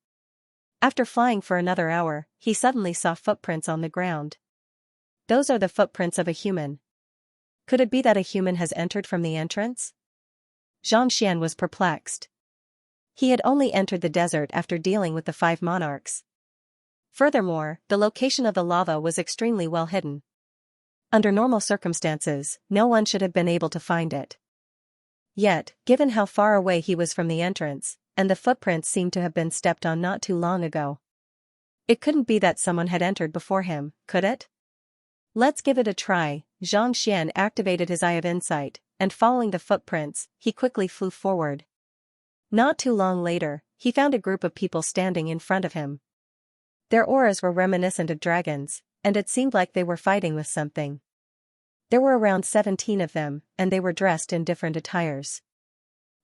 After flying for another hour, he suddenly saw footprints on the ground. Those are the footprints of a human. Could it be that a human has entered from the entrance? Xianxia was perplexed. He had only entered the desert after dealing with the 5 monarchs. Furthermore, the location of the lava was extremely well hidden. Under normal circumstances, no one should have been able to find it. Yet, given how far away he was from the entrance, and the footprints seemed to have been stepped on not too long ago, it couldn't be that someone had entered before him, could it? Let's give it a try. Xianxia activated his Eye of Insight, and following the footprints, he quickly flew forward. Not too long later, he found a group of people standing in front of him. Their auras were reminiscent of dragons, and it seemed like they were fighting with something. There were around 17 of them, and they were dressed in different attires.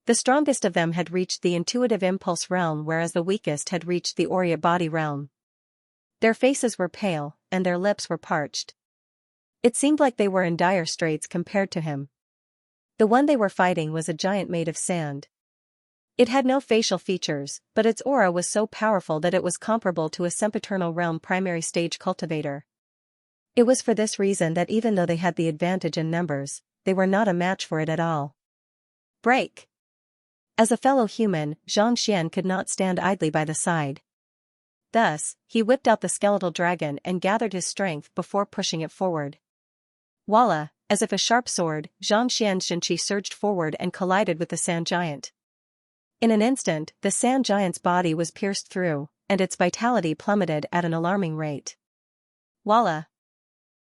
The strongest of them had reached the intuitive impulse realm, whereas the weakest had reached the Aurea body realm. Their faces were pale, and their lips were parched. It seemed like they were in dire straits compared to him. The one they were fighting was a giant made of sand. It had no facial features, but its aura was so powerful that it was comparable to a sempiternal realm primary stage cultivator. It was for this reason that even though they had the advantage in numbers, they were not a match for it at all. Break! As a fellow human, Xianxia could not stand idly by the side. Thus, he whipped out the skeletal dragon and gathered his strength before pushing it forward. Voila! As if a sharp sword, Xianxia's Xianxia surged forward and collided with the sand giant. In an instant, the sand giant's body was pierced through, and its vitality plummeted at an alarming rate. Voila!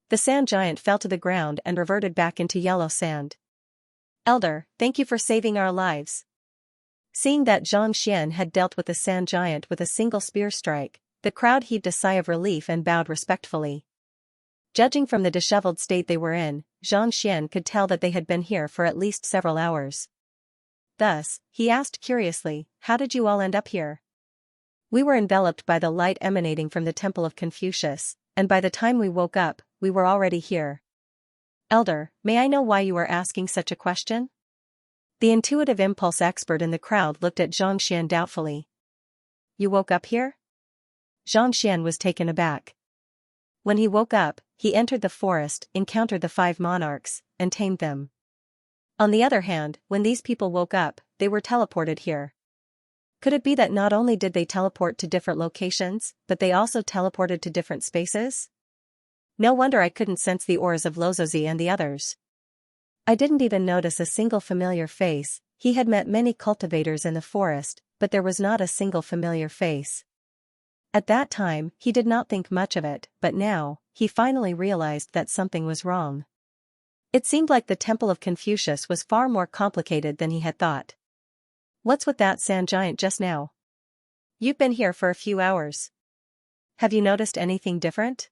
The sand giant fell to the ground and reverted back into yellow sand. Elder, thank you for saving our lives. Seeing that Xianxia had dealt with the sand giant with a single spear strike, the crowd heaved a sigh of relief and bowed respectfully. Judging from the disheveled state they were in, Xianxia could tell that they had been here for at least several hours. Thus, he asked curiously, "How did you all end up here?" "We were enveloped by the light emanating from the Temple of Confucius, and by the time we woke up, we were already here." "Elder, may I know why you are asking such a question?" The intuitive impulse expert in the crowd looked at Xianxia doubtfully. "You woke up here?" Xianxia was taken aback. When he woke up, he entered the forest, encountered the 5 monarchs, and tamed them. On the other hand, when these people woke up, they were teleported here. Could it be that not only did they teleport to different locations, but they also teleported to different spaces? No wonder I couldn't sense the auras of Lozozi and the others. I didn't even notice a single familiar face. He had met many cultivators in the forest, but there was not a single familiar face. At that time, he did not think much of it, but now, he finally realized that something was wrong. It seemed like the Temple of Confucius was far more complicated than he had thought. "What's with that sand giant just now? You've been here for a few hours. Have you noticed anything different?"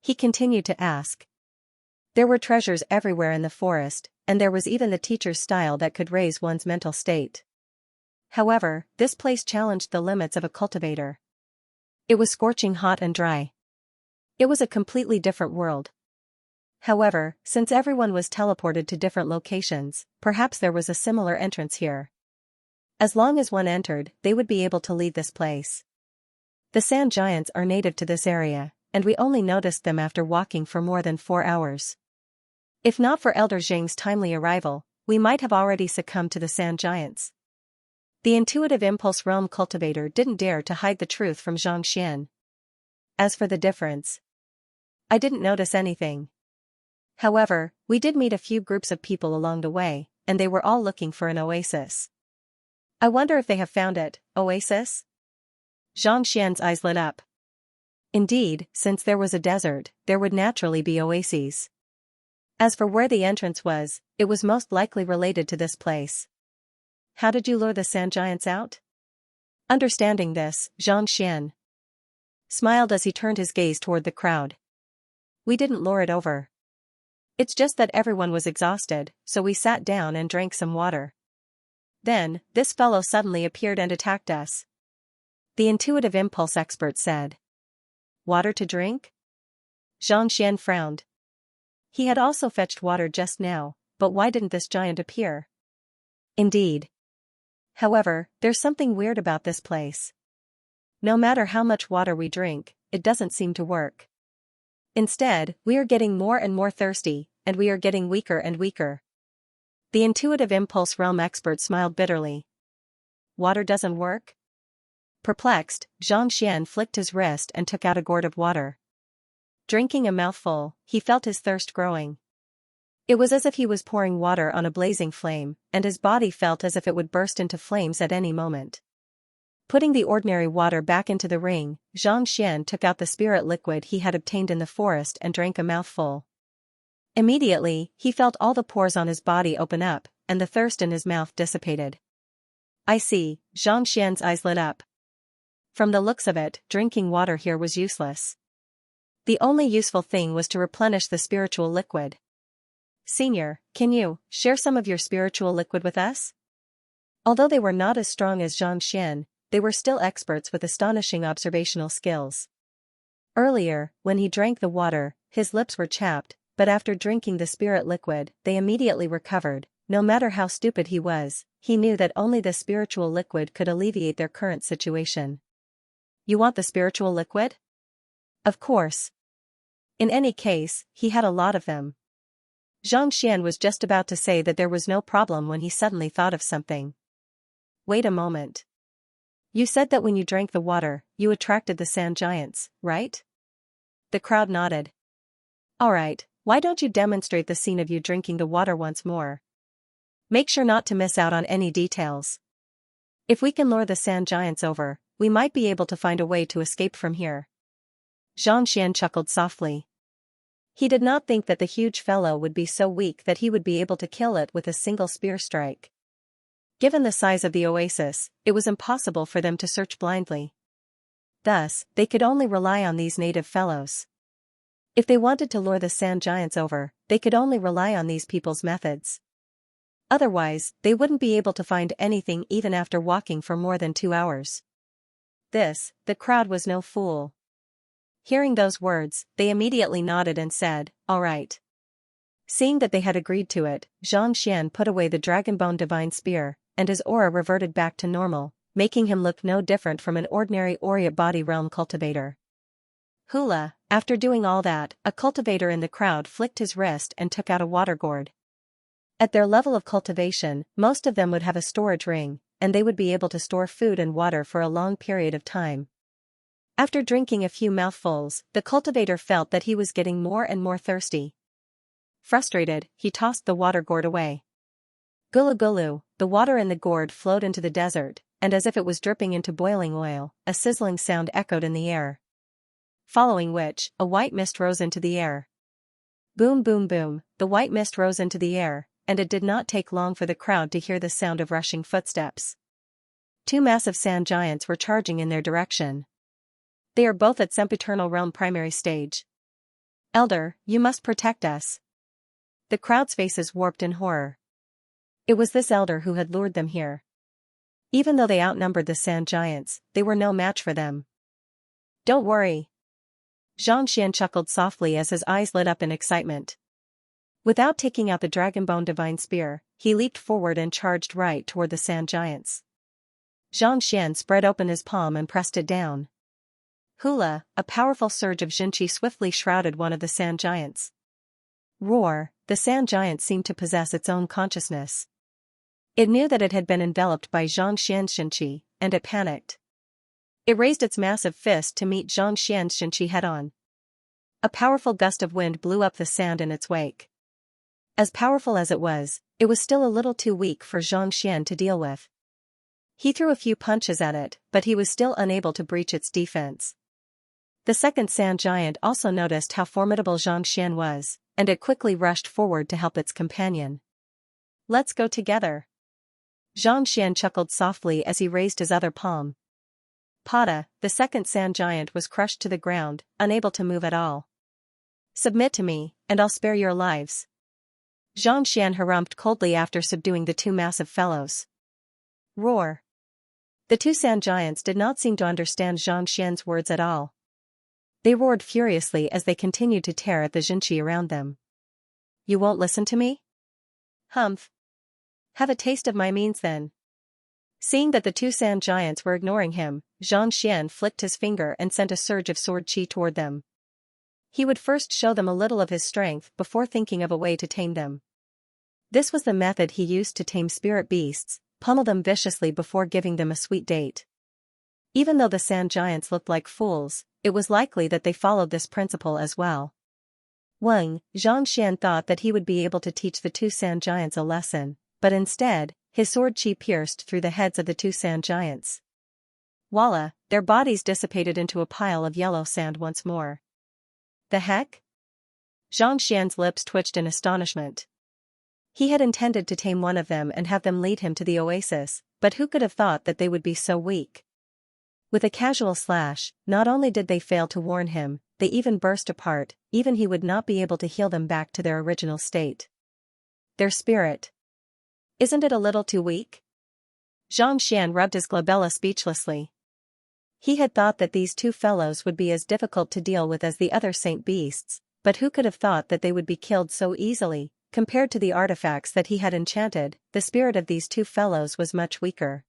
he continued to ask. There were treasures everywhere in the forest, and there was even the teacher's style that could raise one's mental state. However, this place challenged the limits of a cultivator. It was scorching hot and dry. It was a completely different world. However, since everyone was teleported to different locations, perhaps there was a similar entrance here. As long as one entered, they would be able to leave this place. The sand giants are native to this area, and we only noticed them after walking for more than 4 hours. If not for Elder Zheng's timely arrival, we might have already succumbed to the sand giants. The intuitive impulse realm cultivator didn't dare to hide the truth from Xianxia. As for the difference, I didn't notice anything. However, we did meet a few groups of people along the way, and they were all looking for an oasis. I wonder if they have found it. Oasis? Xianxia's eyes lit up. Indeed, since there was a desert, there would naturally be oases. As for where the entrance was, it was most likely related to this place. How did you lure the sand giants out? Understanding this, Xianxian smiled as he turned his gaze toward the crowd. We didn't lure it over. It's just that everyone was exhausted, so we sat down and drank some water. Then, this fellow suddenly appeared and attacked us. The intuitive impulse expert said. Water to drink? Xianxian frowned. He had also fetched water just now, but why didn't this giant appear? Indeed. However, there's something weird about this place. No matter how much water we drink, it doesn't seem to work. Instead, we are getting more and more thirsty, and we are getting weaker and weaker. The intuitive impulse realm expert smiled bitterly. Water doesn't work? Perplexed, Xianxian flicked his wrist and took out a gourd of water. Drinking a mouthful, he felt his thirst growing. It was as if he was pouring water on a blazing flame, and his body felt as if it would burst into flames at any moment. Putting the ordinary water back into the ring, Xianxian took out the spirit liquid he had obtained in the forest and drank a mouthful. Immediately, he felt all the pores on his body open up, and the thirst in his mouth dissipated. I see, Xianxian's eyes lit up. From the looks of it, drinking water here was useless. The only useful thing was to replenish the spiritual liquid. Senior, can you share some of your spiritual liquid with us? Although they were not as strong as Xianxian, they were still experts with astonishing observational skills. Earlier, when he drank the water, his lips were chapped, but after drinking the spirit liquid, they immediately recovered. No matter how stupid he was, he knew that only the spiritual liquid could alleviate their current situation. You want the spiritual liquid? Of course. In any case, he had a lot of them. Xianxian was just about to say that there was no problem when he suddenly thought of something. Wait a moment. You said that when you drank the water, you attracted the sand giants, right? The crowd nodded. Alright, why don't you demonstrate the scene of you drinking the water once more? Make sure not to miss out on any details. If we can lure the sand giants over, we might be able to find a way to escape from here. Xianxian chuckled softly. He did not think that the huge fellow would be so weak that he would be able to kill it with a single spear strike. Given the size of the oasis, it was impossible for them to search blindly. Thus, they could only rely on these native fellows. If they wanted to lure the sand giants over, they could only rely on these people's methods. Otherwise, they wouldn't be able to find anything even after walking for more than 2 hours. The crowd was no fool. Hearing those words, they immediately nodded and said, all right. Seeing that they had agreed to it, Xianxian put away the dragonbone divine spear, and his aura reverted back to normal, making him look no different from an ordinary Aurea body realm cultivator. Hula, after doing all that, a cultivator in the crowd flicked his wrist and took out a water gourd. At their level of cultivation, most of them would have a storage ring, and they would be able to store food and water for a long period of time. After drinking a few mouthfuls, the cultivator felt that he was getting more and more thirsty. Frustrated, he tossed the water gourd away. Gulu gulu, the water in the gourd flowed into the desert, and as if it was dripping into boiling oil, a sizzling sound echoed in the air. Following which, a white mist rose into the air. Boom boom boom, the white mist rose into the air, and it did not take long for the crowd to hear the sound of rushing footsteps. 2 massive sand giants were charging in their direction. They are both at Sempiternal Realm primary stage. Elder, you must protect us. The crowd's faces warped in horror. It was this elder who had lured them here. Even though they outnumbered the sand giants, they were no match for them. Don't worry. Xianxian chuckled softly as his eyes lit up in excitement. Without taking out the dragonbone divine spear, he leaped forward and charged right toward the sand giants. Xianxian spread open his palm and pressed it down. Hula, a powerful surge of Xinqi swiftly shrouded one of the sand giants. Roar, the sand giant seemed to possess its own consciousness. It knew that it had been enveloped by Xianxian's Xinqi, and it panicked. It raised its massive fist to meet Xianxian's Xinqi head-on. A powerful gust of wind blew up the sand in its wake. As powerful as it was still a little too weak for Xianxia to deal with. He threw a few punches at it, but he was still unable to breach its defense. The second sand giant also noticed how formidable Xianxia was, and it quickly rushed forward to help its companion. "Let's go together." Xianxia chuckled softly as he raised his other palm. Pada, the second sand giant, was crushed to the ground, unable to move at all. "Submit to me, and I'll spare your lives." Xianxia harumphed coldly after subduing the two massive fellows. Roar. The two sand giants did not seem to understand Xianxia's words at all. They roared furiously as they continued to tear at the Xianxia around them. "You won't listen to me? Humph. Have a taste of my means then." Seeing that the two sand giants were ignoring him, Xianxia flicked his finger and sent a surge of sword chi toward them. He would first show them a little of his strength before thinking of a way to tame them. This was the method he used to tame spirit beasts, pummel them viciously before giving them a sweet date. Even though the sand giants looked like fools, it was likely that they followed this principle as well. Xianxia thought that he would be able to teach the two sand giants a lesson, but instead, his sword chi pierced through the heads of the two sand giants. Voila, their bodies dissipated into a pile of yellow sand once more. The heck? Xianxia's lips twitched in astonishment. He had intended to tame one of them and have them lead him to the oasis, but who could have thought that they would be so weak? With a casual slash, not only did they fail to warn him, they even burst apart, even he would not be able to heal them back to their original state. Their spirit. Isn't it a little too weak? Xianxia rubbed his glabella speechlessly. He had thought that these two fellows would be as difficult to deal with as the other saint beasts, but who could have thought that they would be killed so easily? Compared to the artifacts that he had enchanted, the spirit of these two fellows was much weaker.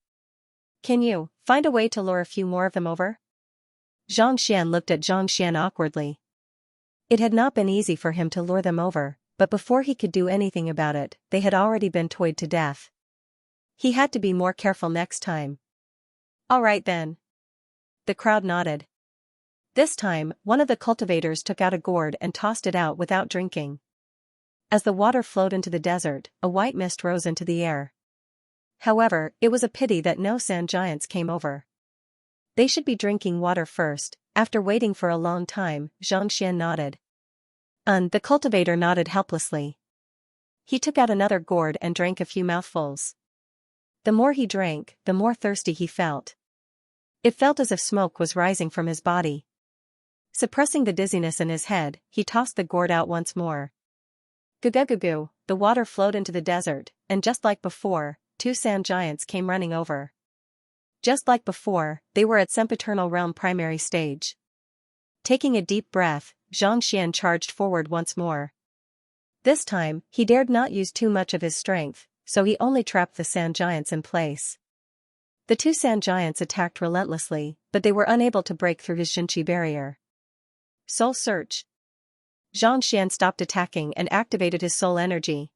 "Can you find a way to lure a few more of them over?" Xianxia looked at Xianxia awkwardly. It had not been easy for him to lure them over, but before he could do anything about it, they had already been toyed to death. He had to be more careful next time. "All right then." The crowd nodded. This time, one of the cultivators took out a gourd and tossed it out without drinking. As the water flowed into the desert, a white mist rose into the air. However, it was a pity that no sand giants came over. They should be drinking water first. After waiting for a long time, Xianxia nodded. The cultivator nodded helplessly. He took out another gourd and drank a few mouthfuls. The more he drank, the more thirsty he felt. It felt as if smoke was rising from his body. Suppressing the dizziness in his head, he tossed the gourd out once more. Gu-gu-gu-gu, the water flowed into the desert, and just like before, two sand giants came running over. Just like before, they were at Sempiternal Realm primary stage. Taking a deep breath, Xianxia charged forward once more. This time, he dared not use too much of his strength, so he only trapped the sand giants in place. The two sand giants attacked relentlessly, but they were unable to break through his Xinqi barrier. Soul Search. Xianxia stopped attacking and activated his soul energy.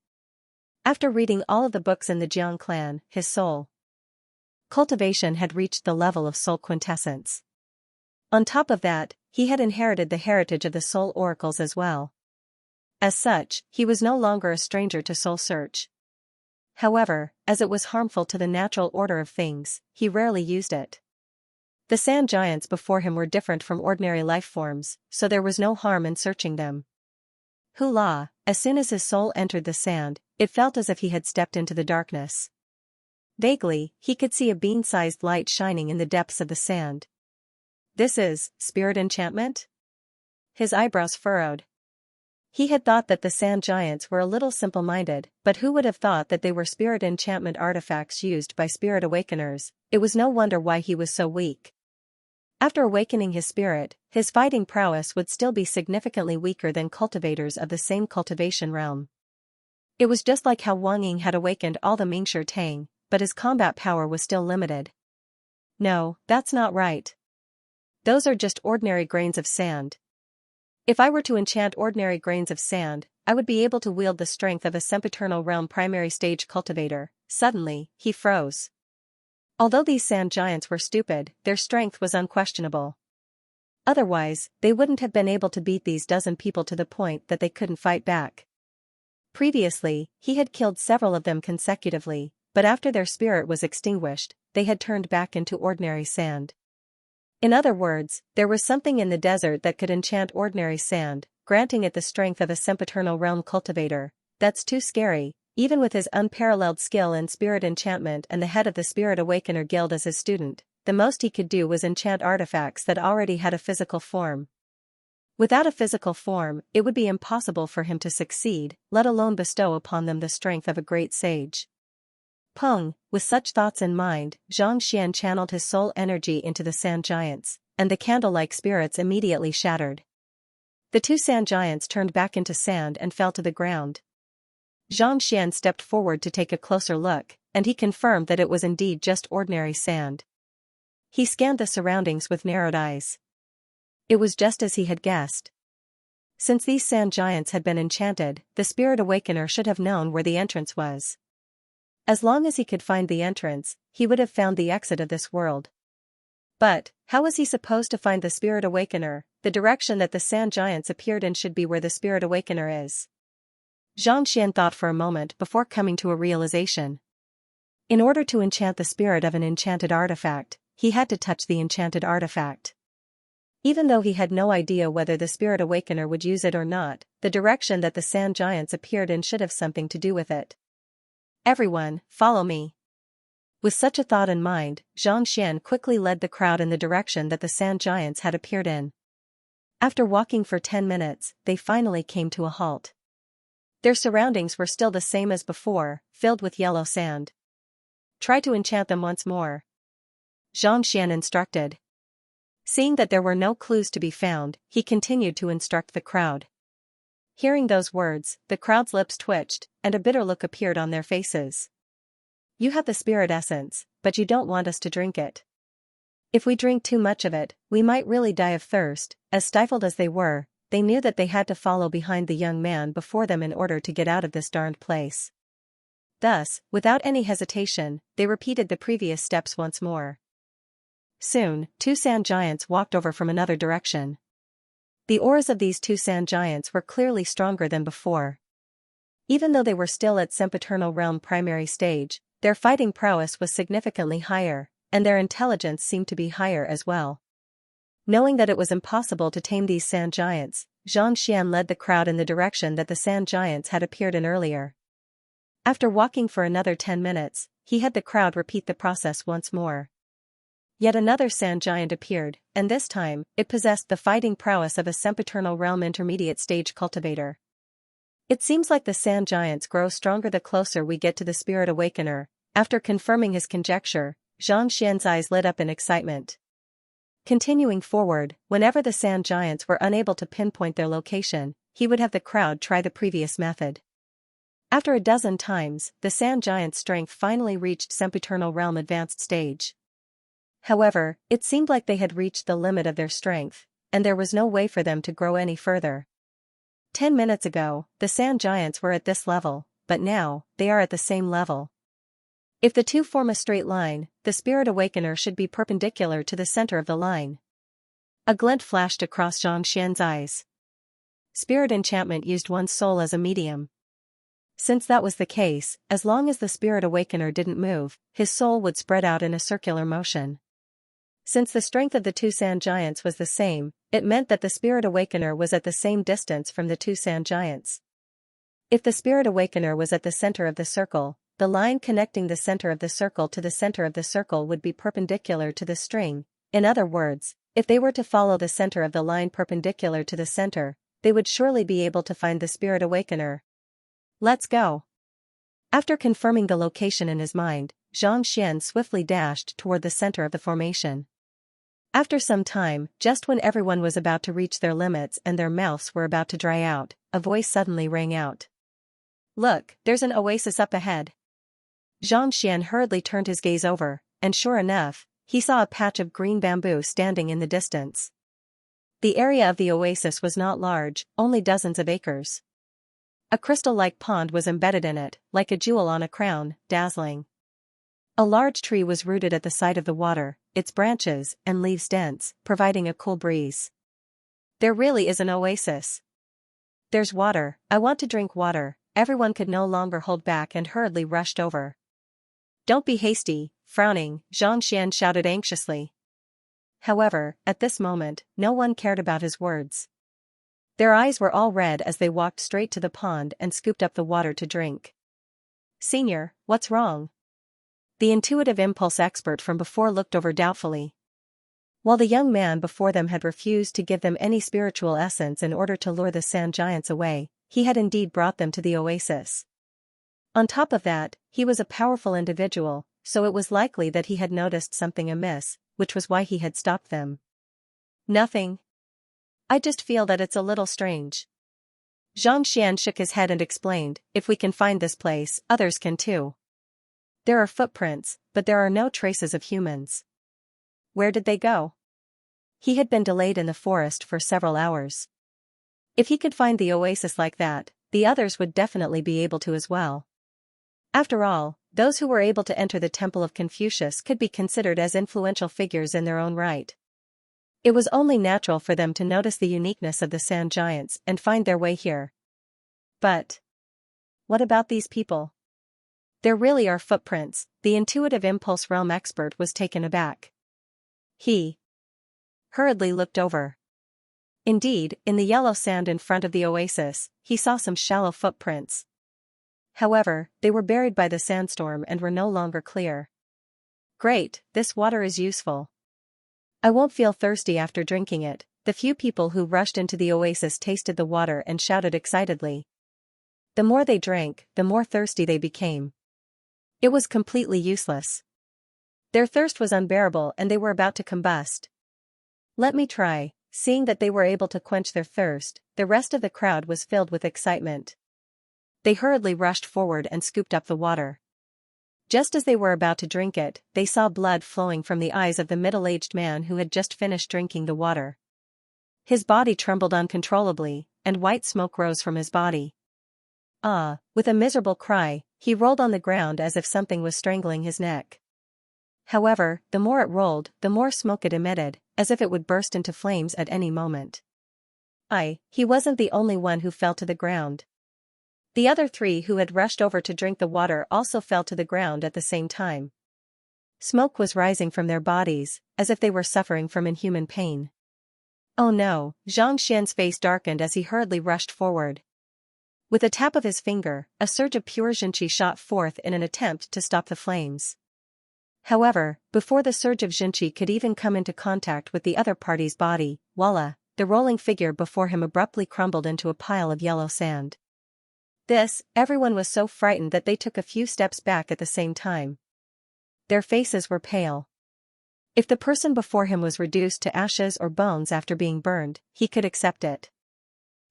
After reading all of the books in the Jiang clan, his soul cultivation had reached the level of soul quintessence. On top of that, he had inherited the heritage of the soul oracles as well. As such, he was no longer a stranger to soul search. However, as it was harmful to the natural order of things, he rarely used it. The sand giants before him were different from ordinary life forms, so there was no harm in searching them. Hula, as soon as his soul entered the sand, it felt as if he had stepped into the darkness. Vaguely, he could see a bean-sized light shining in the depths of the sand. This is spirit enchantment? His eyebrows furrowed. He had thought that the sand giants were a little simple-minded, but who would have thought that they were spirit enchantment artifacts used by spirit awakeners? It was no wonder why he was so weak. After awakening his spirit, his fighting prowess would still be significantly weaker than cultivators of the same cultivation realm. It was just like how Wang Ying had awakened all the Mingshi Tang, but his combat power was still limited. No, that's not right. Those are just ordinary grains of sand. If I were to enchant ordinary grains of sand, I would be able to wield the strength of a sempiternal realm primary stage cultivator. Suddenly, he froze. Although these sand giants were stupid, their strength was unquestionable. Otherwise, they wouldn't have been able to beat these dozen people to the point that they couldn't fight back. Previously, he had killed several of them consecutively, but after their spirit was extinguished, they had turned back into ordinary sand. In other words, there was something in the desert that could enchant ordinary sand, granting it the strength of a sempiternal realm cultivator. That's too scary, even with his unparalleled skill in spirit enchantment and the head of the Spirit Awakener Guild as his student. The most he could do was enchant artifacts that already had a physical form. Without a physical form, it would be impossible for him to succeed, let alone bestow upon them the strength of a great sage. Peng, with such thoughts in mind, Xianxia channeled his soul energy into the sand giants, and the candle-like spirits immediately shattered. The two sand giants turned back into sand and fell to the ground. Xianxia stepped forward to take a closer look, and he confirmed that it was indeed just ordinary sand. He scanned the surroundings with narrowed eyes. It was just as he had guessed. Since these sand giants had been enchanted, the Spirit Awakener should have known where the entrance was. As long as he could find the entrance, he would have found the exit of this world. But, how was he supposed to find the Spirit Awakener? The direction that the sand giants appeared in should be where the Spirit Awakener is. Xianxia thought for a moment before coming to a realization. In order to enchant the spirit of an enchanted artifact, he had to touch the enchanted artifact. Even though he had no idea whether the Spirit Awakener would use it or not, the direction that the sand giants appeared in should have something to do with it. Everyone, follow me. With such a thought in mind, Xianxia quickly led the crowd in the direction that the sand giants had appeared in. After walking for 10 minutes, they finally came to a halt. Their surroundings were still the same as before, filled with yellow sand. Try to enchant them once more, Xianxia instructed. Seeing that there were no clues to be found, he continued to instruct the crowd. Hearing those words, the crowd's lips twitched, and a bitter look appeared on their faces. You have the spirit essence, but you don't want us to drink it. If we drink too much of it, we might really die of thirst. As stifled as they were, they knew that they had to follow behind the young man before them in order to get out of this darned place. Thus, without any hesitation, they repeated the previous steps once more. Soon, two sand giants walked over from another direction. The auras of these two sand giants were clearly stronger than before. Even though they were still at sempiternal realm primary stage, their fighting prowess was significantly higher, and their intelligence seemed to be higher as well. Knowing that it was impossible to tame these sand giants, Xianxia led the crowd in the direction that the sand giants had appeared in earlier. After walking for another 10 minutes, he had the crowd repeat the process once more. Yet another sand giant appeared, and this time, it possessed the fighting prowess of a sempiternal realm intermediate stage cultivator. It seems like the sand giants grow stronger the closer we get to the Spirit Awakener. After confirming his conjecture, Xianxia's eyes lit up in excitement. Continuing forward, whenever the sand giants were unable to pinpoint their location, he would have the crowd try the previous method. After a dozen times, the sand giant's strength finally reached sempiternal realm advanced stage. However, it seemed like they had reached the limit of their strength, and there was no way for them to grow any further. 10 minutes ago, the sand giants were at this level, but now, they are at the same level. If the two form a straight line, the Spirit Awakener should be perpendicular to the center of the line. A glint flashed across Xianxia's eyes. Spirit enchantment used one's soul as a medium. Since that was the case, as long as the Spirit Awakener didn't move, his soul would spread out in a circular motion. Since the strength of the two sand giants was the same, it meant that the Spirit Awakener was at the same distance from the two sand giants. If the Spirit Awakener was at the center of the circle, the line connecting the center of the circle to the center of the circle would be perpendicular to the string. In other words, if they were to follow the center of the line perpendicular to the center, they would surely be able to find the Spirit Awakener. Let's go. After confirming the location in his mind, Xianxia swiftly dashed toward the center of the formation. After some time, just when everyone was about to reach their limits and their mouths were about to dry out, a voice suddenly rang out. Look, there's an oasis up ahead. Xianxia hurriedly turned his gaze over, and sure enough, he saw a patch of green bamboo standing in the distance. The area of the oasis was not large, only dozens of acres. A crystal-like pond was embedded in it, like a jewel on a crown, dazzling. A large tree was rooted at the side of the water, its branches and leaves dense, providing a cool breeze. There really is an oasis. There's water, I want to drink water. Everyone could no longer hold back and hurriedly rushed over. Don't be hasty, frowning, Xianxia shouted anxiously. However, at this moment, no one cared about his words. Their eyes were all red as they walked straight to the pond and scooped up the water to drink. Senior, what's wrong? The intuitive impulse expert from before looked over doubtfully. While the young man before them had refused to give them any spiritual essence in order to lure the sand giants away, he had indeed brought them to the oasis. On top of that, he was a powerful individual, so it was likely that he had noticed something amiss, which was why he had stopped them. Nothing. I just feel that it's a little strange. Xianxia shook his head and explained, if we can find this place, others can too. There are footprints, but there are no traces of humans. Where did they go? He had been delayed in the forest for several hours. If he could find the oasis like that, the others would definitely be able to as well. After all, those who were able to enter the Temple of Confucius could be considered as influential figures in their own right. It was only natural for them to notice the uniqueness of the sand giants and find their way here. But what about these people? There really are footprints. The intuitive impulse realm expert was taken aback. He hurriedly looked over. Indeed, in the yellow sand in front of the oasis, he saw some shallow footprints. However, they were buried by the sandstorm and were no longer clear. Great, this water is useful. I won't feel thirsty after drinking it. The few people who rushed into the oasis tasted the water and shouted excitedly. The more they drank, the more thirsty they became. It was completely useless. Their thirst was unbearable and they were about to combust. Let me try. Seeing that they were able to quench their thirst, the rest of the crowd was filled with excitement. They hurriedly rushed forward and scooped up the water. Just as they were about to drink it, they saw blood flowing from the eyes of the middle-aged man who had just finished drinking the water. His body trembled uncontrollably, and white smoke rose from his body. With a miserable cry, he rolled on the ground as if something was strangling his neck. However, the more it rolled, the more smoke it emitted, as if it would burst into flames at any moment. He wasn't the only one who fell to the ground. The other three who had rushed over to drink the water also fell to the ground at the same time. Smoke was rising from their bodies, as if they were suffering from inhuman pain. Oh no, Xianxia's face darkened as he hurriedly rushed forward. With a tap of his finger, a surge of pure Xianxia shot forth in an attempt to stop the flames. However, before the surge of Xianxia could even come into contact with the other party's body, voila, the rolling figure before him abruptly crumbled into a pile of yellow sand. Everyone was so frightened that they took a few steps back at the same time. Their faces were pale. If the person before him was reduced to ashes or bones after being burned, he could accept it.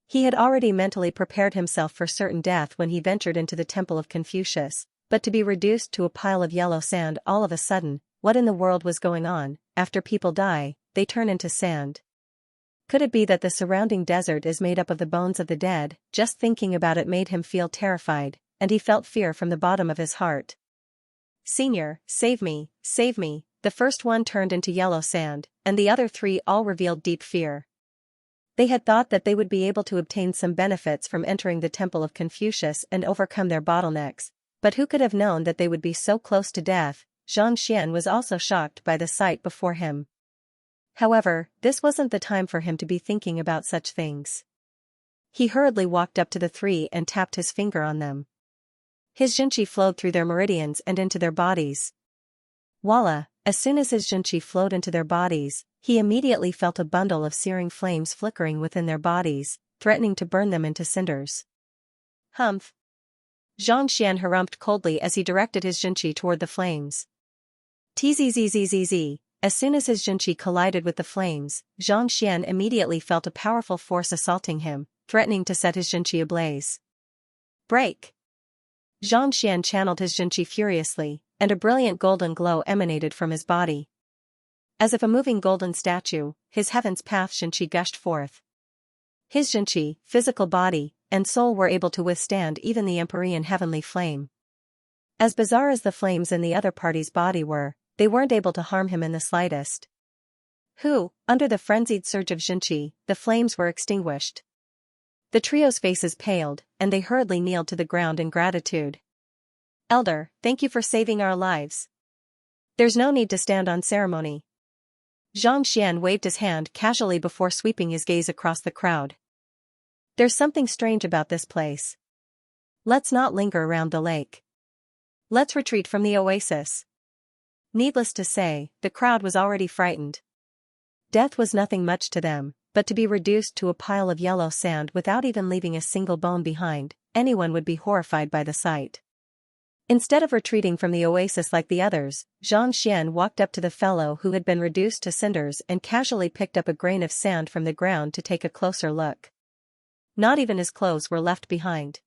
He had already mentally prepared himself for certain death when he ventured into the Temple of Confucius, but to be reduced to a pile of yellow sand all of a sudden, what in the world was going on? After people die, they turn into sand. Could it be that the surrounding desert is made up of the bones of the dead? Just thinking about it made him feel terrified, and he felt fear from the bottom of his heart. Senior, save me, save me. The first one turned into yellow sand, and the other three all revealed deep fear. They had thought that they would be able to obtain some benefits from entering the Temple of Confucius and overcome their bottlenecks, but who could have known that they would be so close to death? Xianxia was also shocked by the sight before him. However, this wasn't the time for him to be thinking about such things. He hurriedly walked up to the three and tapped his finger on them. His Xianxia flowed through their meridians and into their bodies. Voila! As soon as his Xianxia flowed into their bodies, he immediately felt a bundle of searing flames flickering within their bodies, threatening to burn them into cinders. Humph! Xianxia harumphed coldly as he directed his Xianxia toward the flames. Tzzzzzz. As soon as his Xianxia collided with the flames, Xianxia immediately felt a powerful force assaulting him, threatening to set his Xianxia ablaze. Break! Xianxia channeled his Xianxia furiously, and a brilliant golden glow emanated from his body. As if a moving golden statue, his heaven's path Xianxia gushed forth. His Xianxia, physical body, and soul were able to withstand even the Empyrean heavenly flame. As bizarre as the flames in the other party's body were, they weren't able to harm him in the slightest. Under the frenzied surge of Xianxia, the flames were extinguished. The trio's faces paled, and they hurriedly kneeled to the ground in gratitude. Elder, thank you for saving our lives. There's no need to stand on ceremony. Xianxia waved his hand casually before sweeping his gaze across the crowd. There's something strange about this place. Let's not linger around the lake. Let's retreat from the oasis. Needless to say, the crowd was already frightened. Death was nothing much to them, but to be reduced to a pile of yellow sand without even leaving a single bone behind, anyone would be horrified by the sight. Instead of retreating from the oasis like the others, Xianxia walked up to the fellow who had been reduced to cinders and casually picked up a grain of sand from the ground to take a closer look. Not even his clothes were left behind.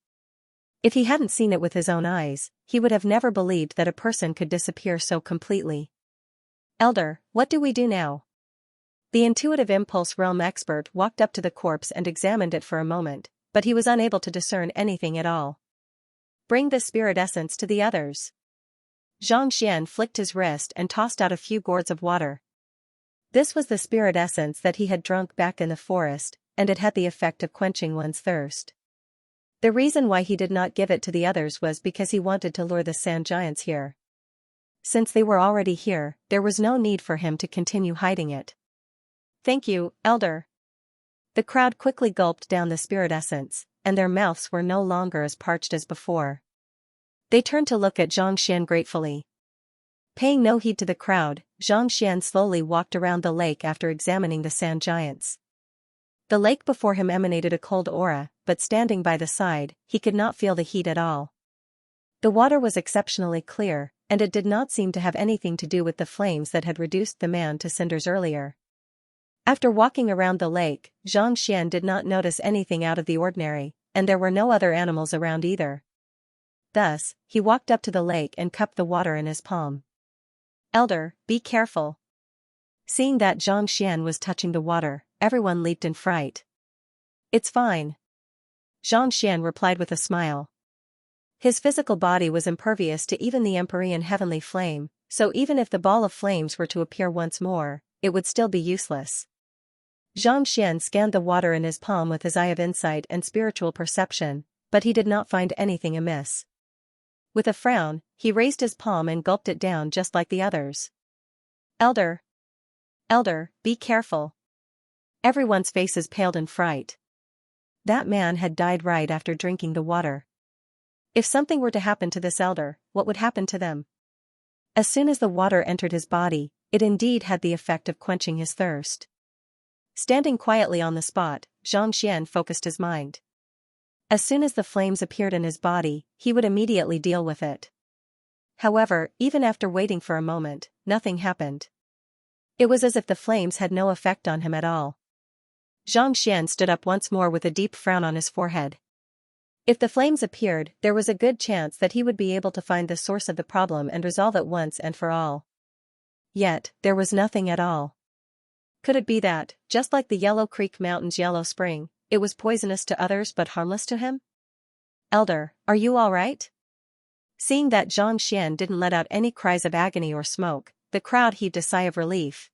If he hadn't seen it with his own eyes, he would have never believed that a person could disappear so completely. Elder, what do we do now? The intuitive impulse realm expert walked up to the corpse and examined it for a moment, but he was unable to discern anything at all. Bring the spirit essence to the others. Xianxia flicked his wrist and tossed out a few gourds of water. This was the spirit essence that he had drunk back in the forest, and it had the effect of quenching one's thirst. The reason why he did not give it to the others was because he wanted to lure the sand giants here. Since they were already here, there was no need for him to continue hiding it. Thank you, Elder. The crowd quickly gulped down the spirit essence, and their mouths were no longer as parched as before. They turned to look at Xianxia gratefully. Paying no heed to the crowd, Xianxia slowly walked around the lake after examining the sand giants. The lake before him emanated a cold aura, but standing by the side, he could not feel the heat at all. The water was exceptionally clear, and it did not seem to have anything to do with the flames that had reduced the man to cinders earlier. After walking around the lake, Xianxia did not notice anything out of the ordinary, and there were no other animals around either. Thus, he walked up to the lake and cupped the water in his palm. Elder, be careful. Seeing that Xianxia was touching the water, everyone leaped in fright. It's fine. Xianxia replied with a smile. His physical body was impervious to even the Empyrean heavenly flame, so even if the ball of flames were to appear once more, it would still be useless. Xianxia scanned the water in his palm with his eye of insight and spiritual perception, but he did not find anything amiss. With a frown, he raised his palm and gulped it down just like the others. Elder, be careful. Everyone's faces paled in fright. That man had died right after drinking the water. If something were to happen to this elder, what would happen to them? As soon as the water entered his body, it indeed had the effect of quenching his thirst. Standing quietly on the spot, Xianxia focused his mind. As soon as the flames appeared in his body, he would immediately deal with it. However, even after waiting for a moment, nothing happened. It was as if the flames had no effect on him at all. Xianxia stood up once more with a deep frown on his forehead. If the flames appeared, there was a good chance that he would be able to find the source of the problem and resolve it once and for all. Yet, there was nothing at all. Could it be that, just like the Yellow Creek Mountain's yellow spring, it was poisonous to others but harmless to him? Elder, are you all right? Seeing that Xianxia didn't let out any cries of agony or smoke, the crowd heaved a sigh of relief.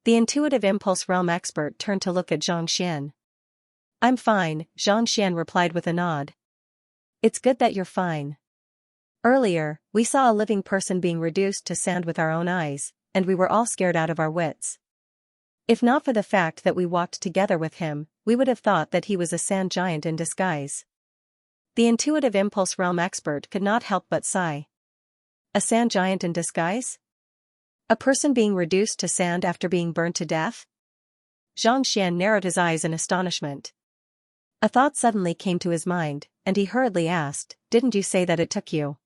The intuitive impulse realm expert turned to look at Xianxia. I'm fine, Xianxia replied with a nod. It's good that you're fine. Earlier, we saw a living person being reduced to sand with our own eyes, and we were all scared out of our wits. If not for the fact that we walked together with him, we would have thought that he was a sand giant in disguise. The intuitive impulse realm expert could not help but sigh. A sand giant in disguise? A person being reduced to sand after being burned to death? Xianxia narrowed his eyes in astonishment. A thought suddenly came to his mind, and he hurriedly asked, Didn't you say that it took you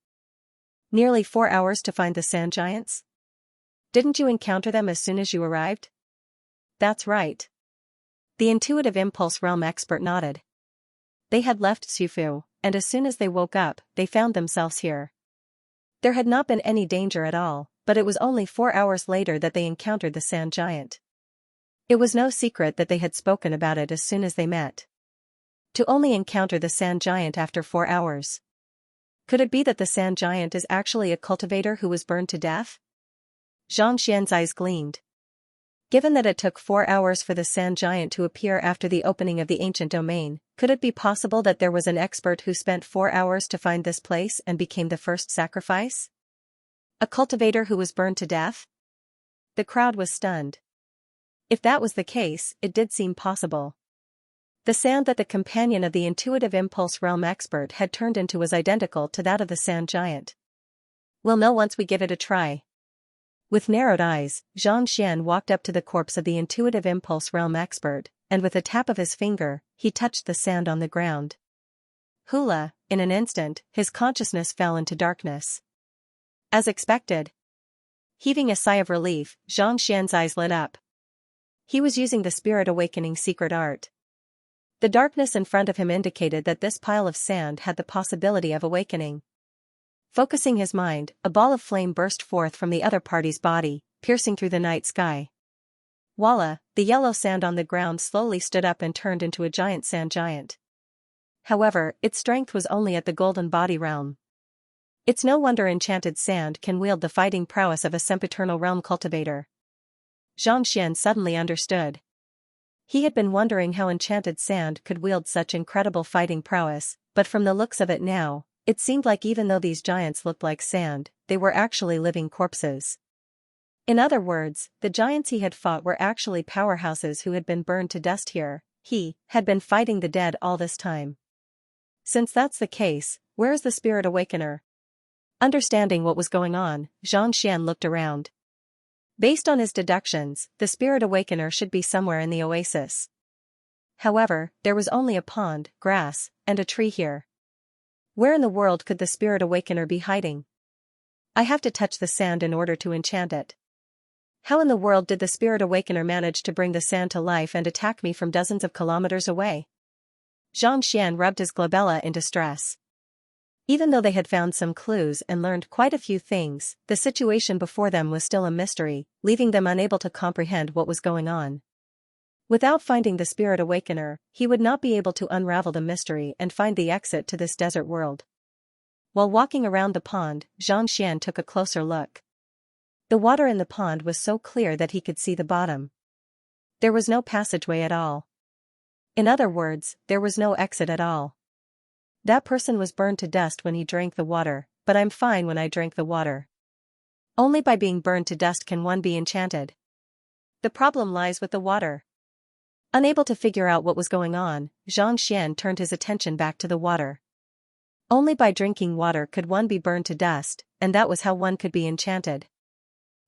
nearly 4 hours to find the sand giants? Didn't you encounter them as soon as you arrived? That's right. The intuitive impulse realm expert nodded. They had left Sufu, and as soon as they woke up, they found themselves here. There had not been any danger at all, but it was only 4 hours later that they encountered the sand giant. It was no secret that they had spoken about it as soon as they met. To only encounter the sand giant after 4 hours. Could it be that the sand giant is actually a cultivator who was burned to death? Xianxia's eyes gleamed. Given that it took 4 hours for the sand giant to appear after the opening of the ancient domain, could it be possible that there was an expert who spent 4 hours to find this place and became the first sacrifice? A cultivator who was burned to death? The crowd was stunned. If that was the case, it did seem possible. The sand that the companion of the intuitive impulse realm expert had turned into was identical to that of the sand giant. We'll know once we give it a try. With narrowed eyes, Xianxia walked up to the corpse of the intuitive impulse realm expert, and with a tap of his finger, he touched the sand on the ground. Hula, in an instant, his consciousness fell into darkness. As expected. Heaving a sigh of relief, Xianxia's eyes lit up. He was using the spirit awakening secret art. The darkness in front of him indicated that this pile of sand had the possibility of awakening. Focusing his mind, a ball of flame burst forth from the other party's body, piercing through the night sky. Voila, the yellow sand on the ground slowly stood up and turned into a giant sand giant. However, its strength was only at the golden body realm. It's no wonder enchanted sand can wield the fighting prowess of a sempiternal realm cultivator. Xianxia suddenly understood. He had been wondering how enchanted sand could wield such incredible fighting prowess, but from the looks of it now, it seemed like even though these giants looked like sand, they were actually living corpses. In other words, the giants he had fought were actually powerhouses who had been burned to dust here. He had been fighting the dead all this time. Since that's the case, where is the spirit awakener? Understanding what was going on, Xianxia looked around. Based on his deductions, the spirit awakener should be somewhere in the oasis. However, there was only a pond, grass, and a tree here. Where in the world could the spirit awakener be hiding? I have to touch the sand in order to enchant it. How in the world did the spirit awakener manage to bring the sand to life and attack me from dozens of kilometers away? Xianxia rubbed his glabella in distress. Even though they had found some clues and learned quite a few things, the situation before them was still a mystery, leaving them unable to comprehend what was going on. Without finding the spirit awakener, he would not be able to unravel the mystery and find the exit to this desert world. While walking around the pond, Xianxia took a closer look. The water in the pond was so clear that he could see the bottom. There was no passageway at all. In other words, there was no exit at all. That person was burned to dust when he drank the water, but I'm fine when I drank the water. Only by being burned to dust can one be enchanted. The problem lies with the water. Unable to figure out what was going on, Xianxia turned his attention back to the water. Only by drinking water could one be burned to dust, and that was how one could be enchanted.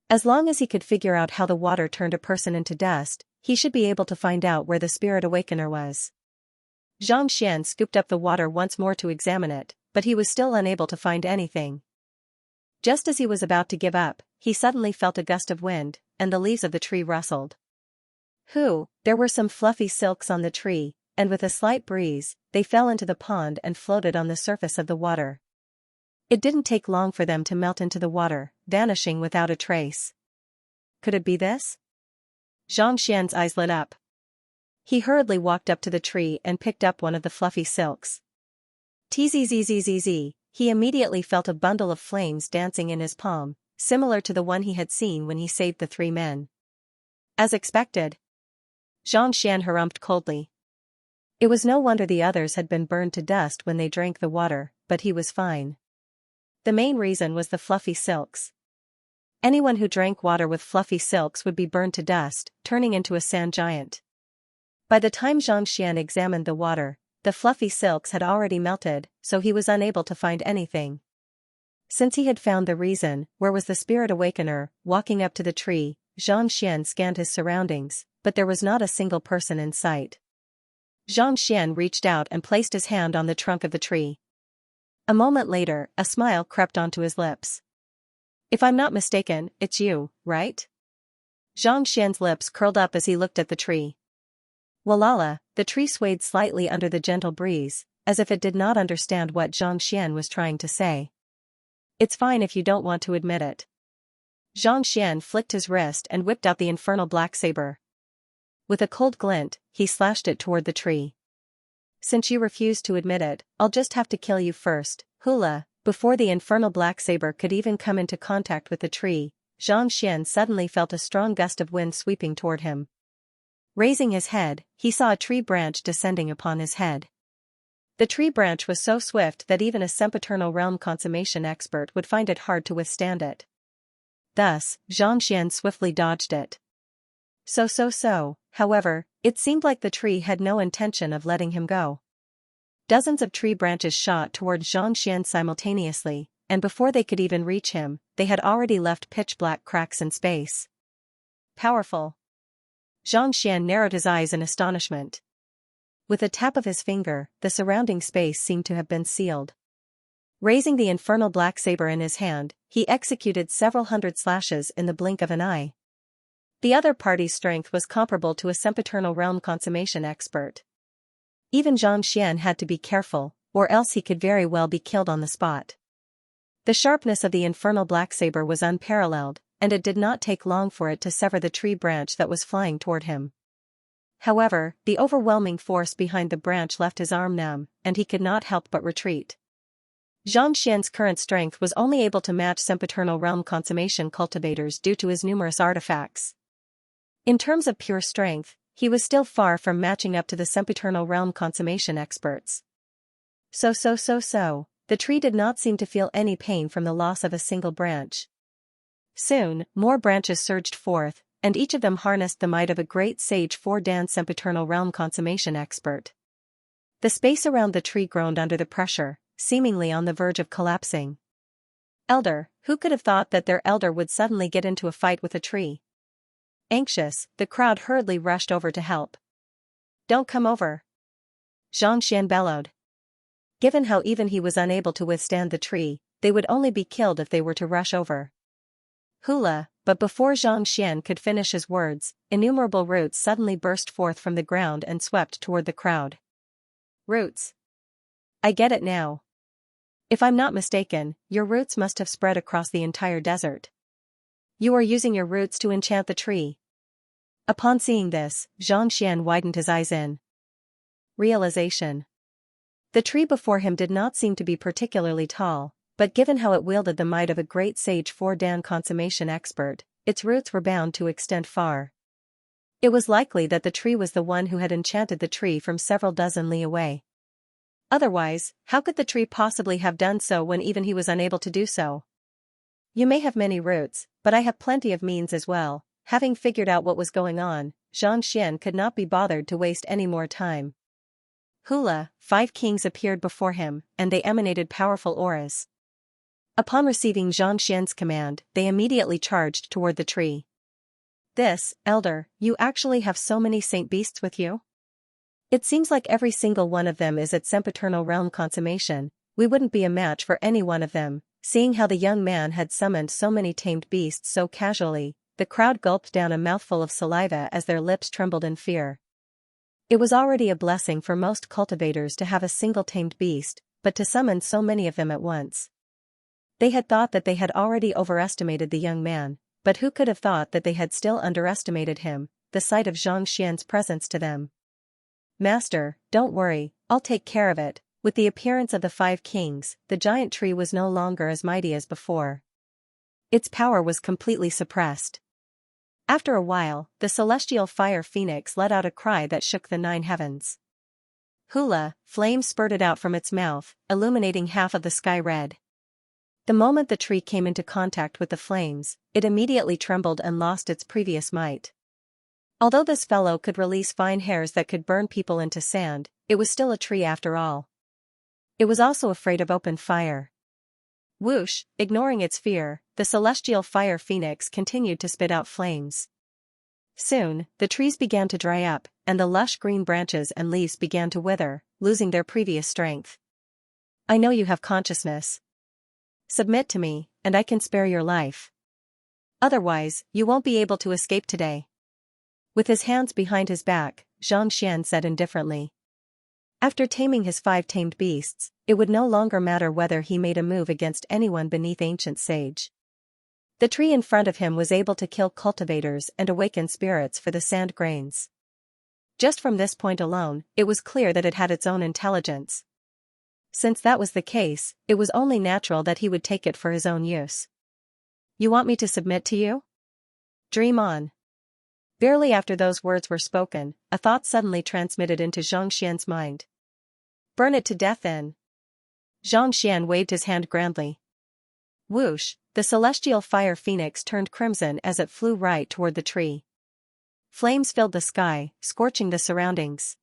As long as he could figure out how the water turned a person into dust, he should be able to find out where the spirit awakener was. Xianxia scooped up the water once more to examine it, but he was still unable to find anything. Just as he was about to give up, he suddenly felt a gust of wind, and the leaves of the tree rustled. There were some fluffy silks on the tree, and with a slight breeze, they fell into the pond and floated on the surface of the water. It didn't take long for them to melt into the water, vanishing without a trace. Could it be this? Xianxia's eyes lit up. He hurriedly walked up to the tree and picked up one of the fluffy silks. Tzzzzz, he immediately felt a bundle of flames dancing in his palm, similar to the one he had seen when he saved the 3 men. As expected. Xianxia harumphed coldly. It was no wonder the others had been burned to dust when they drank the water, but he was fine. The main reason was the fluffy silks. Anyone who drank water with fluffy silks would be burned to dust, turning into a sand giant. By the time Xianxia examined the water, the fluffy silks had already melted, so he was unable to find anything. Since he had found the reason, where was the spirit awakener? Walking up to the tree, Xianxia scanned his surroundings, but there was not a single person in sight. Xianxia reached out and placed his hand on the trunk of the tree. A moment later, a smile crept onto his lips. If I'm not mistaken, it's you, right? Xianxia's lips curled up as he looked at the tree. Walala, the tree swayed slightly under the gentle breeze, as if it did not understand what Xianxia was trying to say. It's fine if you don't want to admit it. Xianxia flicked his wrist and whipped out the infernal black saber. With a cold glint, he slashed it toward the tree. Since you refuse to admit it, I'll just have to kill you first, Hula. Before the infernal black saber could even come into contact with the tree, Xianxia suddenly felt a strong gust of wind sweeping toward him. Raising his head, he saw a tree branch descending upon his head. The tree branch was so swift that even a sempiternal realm consummation expert would find it hard to withstand it. Thus, Xianxia swiftly dodged it. However, it seemed like the tree had no intention of letting him go. Dozens of tree branches shot toward Xianxia simultaneously, and before they could even reach him, they had already left pitch-black cracks in space. Powerful. Xianxia narrowed his eyes in astonishment. With a tap of his finger, the surrounding space seemed to have been sealed. Raising the infernal black saber in his hand, he executed several hundred slashes in the blink of an eye. The other party's strength was comparable to a sempiternal realm consummation expert. Even Xianxia had to be careful, or else he could very well be killed on the spot. The sharpness of the infernal black saber was unparalleled, and it did not take long for it to sever the tree branch that was flying toward him. However, the overwhelming force behind the branch left his arm numb, and he could not help but retreat. Xianxia's current strength was only able to match sempiternal realm consummation cultivators due to his numerous artifacts. In terms of pure strength, he was still far from matching up to the sempiternal realm consummation experts. The tree did not seem to feel any pain from the loss of a single branch. Soon, more branches surged forth, and each of them harnessed the might of a great sage 4-dan sempiternal realm consummation expert. The space around the tree groaned under the pressure, seemingly on the verge of collapsing. Elder, who could have thought that their elder would suddenly get into a fight with a tree? Anxious, the crowd hurriedly rushed over to help. Don't come over! Xianxia bellowed. Given how even he was unable to withstand the tree, they would only be killed if they were to rush over. Hula, but before Xianxia could finish his words, innumerable roots suddenly burst forth from the ground and swept toward the crowd. Roots. I get it now. If I'm not mistaken, your roots must have spread across the entire desert. You are using your roots to enchant the tree. Upon seeing this, Xianxia widened his eyes in realization. The tree before him did not seem to be particularly tall, but given how it wielded the might of a great sage 4-dan consummation expert, its roots were bound to extend far. It was likely that the tree was the one who had enchanted the tree from several dozen li away. Otherwise, how could the tree possibly have done so when even he was unable to do so? You may have many roots, but I have plenty of means as well. Having figured out what was going on, Xianxia could not be bothered to waste any more time. Hula, 5 kings appeared before him, and they emanated powerful auras. Upon receiving Xianxia's command, they immediately charged toward the tree. This, Elder, you actually have so many saint beasts with you? It seems like every single one of them is at sempiternal realm consummation. We wouldn't be a match for any one of them. Seeing how the young man had summoned so many tamed beasts so casually, the crowd gulped down a mouthful of saliva as their lips trembled in fear. It was already a blessing for most cultivators to have a single tamed beast, but to summon so many of them at once. They had thought that they had already overestimated the young man, but who could have thought that they had still underestimated him, the sight of Xianxia's presence to them. Master, don't worry, I'll take care of it. With the appearance of the 5 kings, the giant tree was no longer as mighty as before. Its power was completely suppressed. After a while, the celestial fire phoenix let out a cry that shook the 9 heavens. Hula, flames spurted out from its mouth, illuminating half of the sky red. The moment the tree came into contact with the flames, it immediately trembled and lost its previous might. Although this fellow could release fine hairs that could burn people into sand, it was still a tree after all. It was also afraid of open fire. Whoosh, ignoring its fear, the celestial fire phoenix continued to spit out flames. Soon, the trees began to dry up, and the lush green branches and leaves began to wither, losing their previous strength. I know you have consciousness. Submit to me, and I can spare your life. Otherwise, you won't be able to escape today. With his hands behind his back, Xianxia said indifferently. After taming his 5 tamed beasts, it would no longer matter whether he made a move against anyone beneath ancient sage. The tree in front of him was able to kill cultivators and awaken spirits for the sand grains. Just from this point alone, it was clear that it had its own intelligence. Since that was the case, it was only natural that he would take it for his own use. You want me to submit to you? Dream on. Barely after those words were spoken, a thought suddenly transmitted into Xianxian's mind. Burn it to death then. Xianxian waved his hand grandly. Whoosh, the celestial fire phoenix turned crimson as it flew right toward the tree. Flames filled the sky, scorching the surroundings.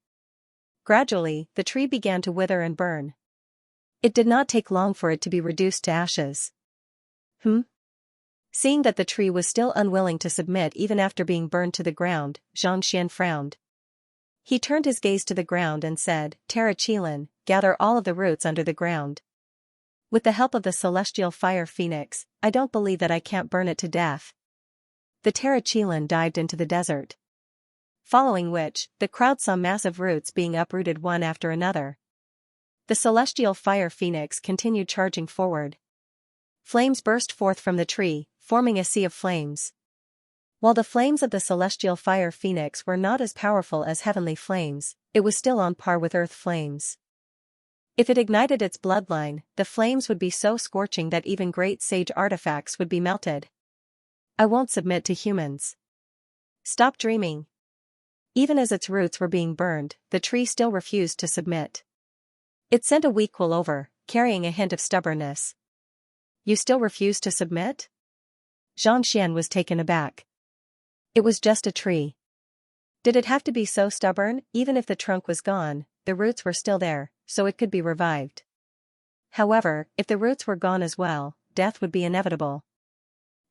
Gradually, the tree began to wither and burn. It did not take long for it to be reduced to ashes. Seeing that the tree was still unwilling to submit even after being burned to the ground, Xianxian frowned. He turned his gaze to the ground and said, Tarachilan, gather all of the roots under the ground. With the help of the celestial fire phoenix, I don't believe that I can't burn it to death. The Tarachilan dived into the desert. Following which, the crowd saw massive roots being uprooted one after another. The celestial fire phoenix continued charging forward. Flames burst forth from the tree, forming a sea of flames. While the flames of the celestial fire phoenix were not as powerful as heavenly flames, it was still on par with earth flames. If it ignited its bloodline, the flames would be so scorching that even great sage artifacts would be melted. I won't submit to humans. Stop dreaming. Even as its roots were being burned, the tree still refused to submit. It sent a weak quill over, carrying a hint of stubbornness. You still refuse to submit? Xianxian was taken aback. It was just a tree. Did it have to be so stubborn? Even if the trunk was gone, the roots were still there, so it could be revived. However, if the roots were gone as well, death would be inevitable.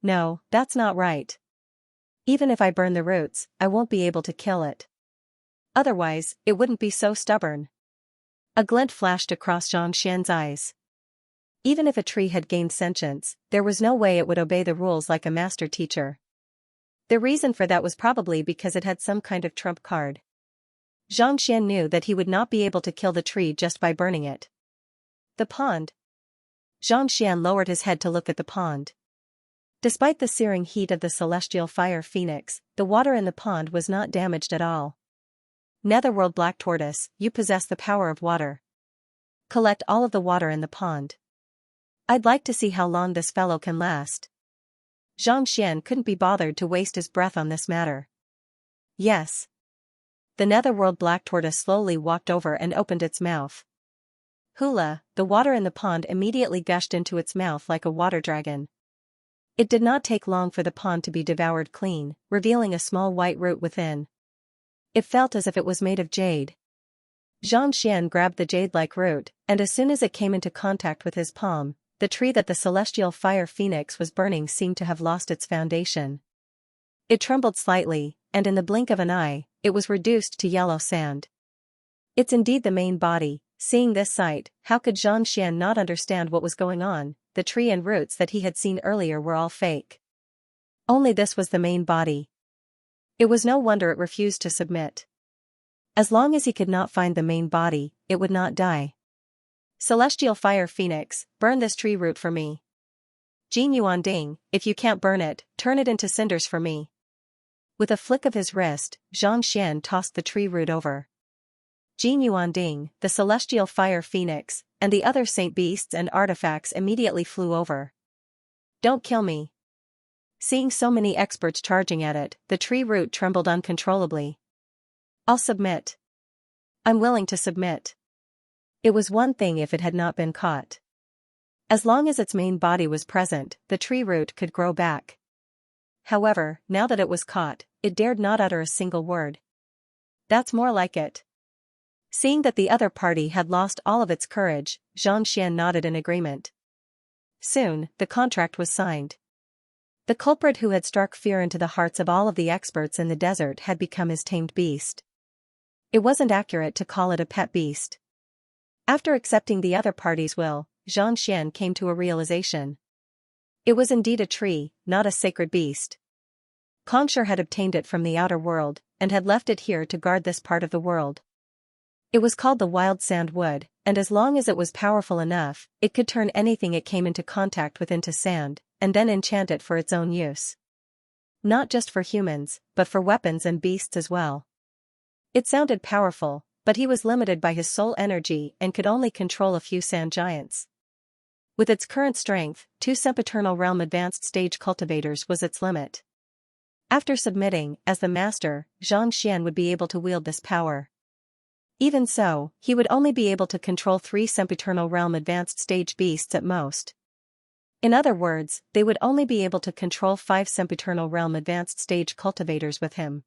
No, that's not right. Even if I burn the roots, I won't be able to kill it. Otherwise, it wouldn't be so stubborn. A glint flashed across Xianxian's eyes. Even if a tree had gained sentience, there was no way it would obey the rules like a master teacher. The reason for that was probably because it had some kind of trump card. Xianxian knew that he would not be able to kill the tree just by burning it. The pond. Xianxian lowered his head to look at the pond. Despite the searing heat of the celestial fire phoenix, the water in the pond was not damaged at all. Netherworld Black Tortoise, you possess the power of water. Collect all of the water in the pond. I'd like to see how long this fellow can last. Xianxian couldn't be bothered to waste his breath on this matter. Yes. The Netherworld Black Tortoise slowly walked over and opened its mouth. Hula, the water in the pond immediately gushed into its mouth like a water dragon. It did not take long for the pond to be devoured clean, revealing a small white root within. It felt as if it was made of jade. Xianxian grabbed the jade-like root, and as soon as it came into contact with his palm, the tree that the celestial fire phoenix was burning seemed to have lost its foundation. It trembled slightly, and in the blink of an eye, it was reduced to yellow sand. It's indeed the main body. Seeing this sight, how could Xianxian not understand what was going on? The tree and roots that he had seen earlier were all fake. Only this was the main body. It was no wonder it refused to submit. As long as he could not find the main body, it would not die. Celestial fire phoenix, burn this tree root for me. Jin Yuan Ding, if you can't burn it, turn it into cinders for me. With a flick of his wrist, Xianxian tossed the tree root over. Jin Yuan Ding, the celestial fire phoenix, and the other saint beasts and artifacts immediately flew over. Don't kill me. Seeing so many experts charging at it, the tree root trembled uncontrollably. I'll submit. I'm willing to submit. It was one thing if it had not been caught. As long as its main body was present, the tree root could grow back. However, now that it was caught, it dared not utter a single word. That's more like it. Seeing that the other party had lost all of its courage, Xianxian nodded in agreement. Soon, the contract was signed. The culprit who had struck fear into the hearts of all of the experts in the desert had become his tamed beast. It wasn't accurate to call it a pet beast. After accepting the other party's will, Xianxian came to a realization. It was indeed a tree, not a sacred beast. Conshur had obtained it from the outer world, and had left it here to guard this part of the world. It was called the wild sand wood, and as long as it was powerful enough, it could turn anything it came into contact with into sand, and then enchant it for its own use. Not just for humans, but for weapons and beasts as well. It sounded powerful, but he was limited by his soul energy and could only control a few sand giants. With its current strength, 2 sempiternal realm advanced stage cultivators was its limit. After submitting, as the master, Xianxia would be able to wield this power. Even so, he would only be able to control 3 sempiternal realm advanced stage beasts at most. In other words, they would only be able to control 5 sempiternal realm advanced stage cultivators with him.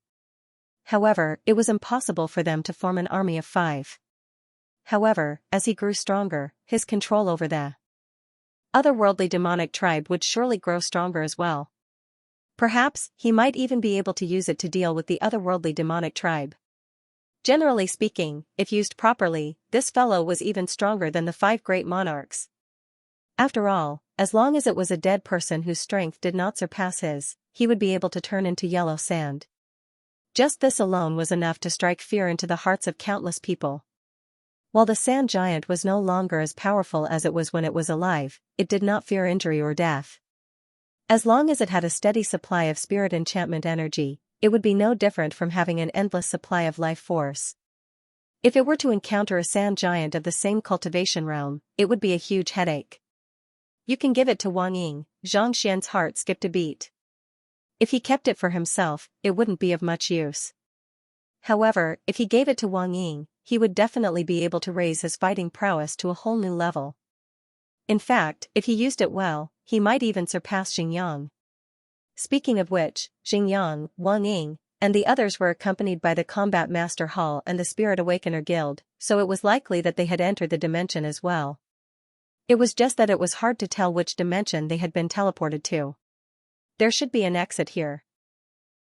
However, it was impossible for them to form an army of 5. However, as he grew stronger, his control over the otherworldly demonic tribe would surely grow stronger as well. Perhaps, he might even be able to use it to deal with the otherworldly demonic tribe. Generally speaking, if used properly, this fellow was even stronger than the 5 great monarchs. After all, as long as it was a dead person whose strength did not surpass his, he would be able to turn into yellow sand. Just this alone was enough to strike fear into the hearts of countless people. While the sand giant was no longer as powerful as it was when it was alive, it did not fear injury or death. As long as it had a steady supply of spirit enchantment energy, it would be no different from having an endless supply of life force. If it were to encounter a sand giant of the same cultivation realm, it would be a huge headache. You can give it to Wang Ying. Xianxia's heart skipped a beat. If he kept it for himself, it wouldn't be of much use. However, if he gave it to Wang Ying, he would definitely be able to raise his fighting prowess to a whole new level. In fact, if he used it well, he might even surpass Xingyang. Speaking of which, Xingyang, Wang Ying, and the others were accompanied by the Combat Master Hall and the Spirit Awakener Guild, so it was likely that they had entered the dimension as well. It was just that it was hard to tell which dimension they had been teleported to. There should be an exit here.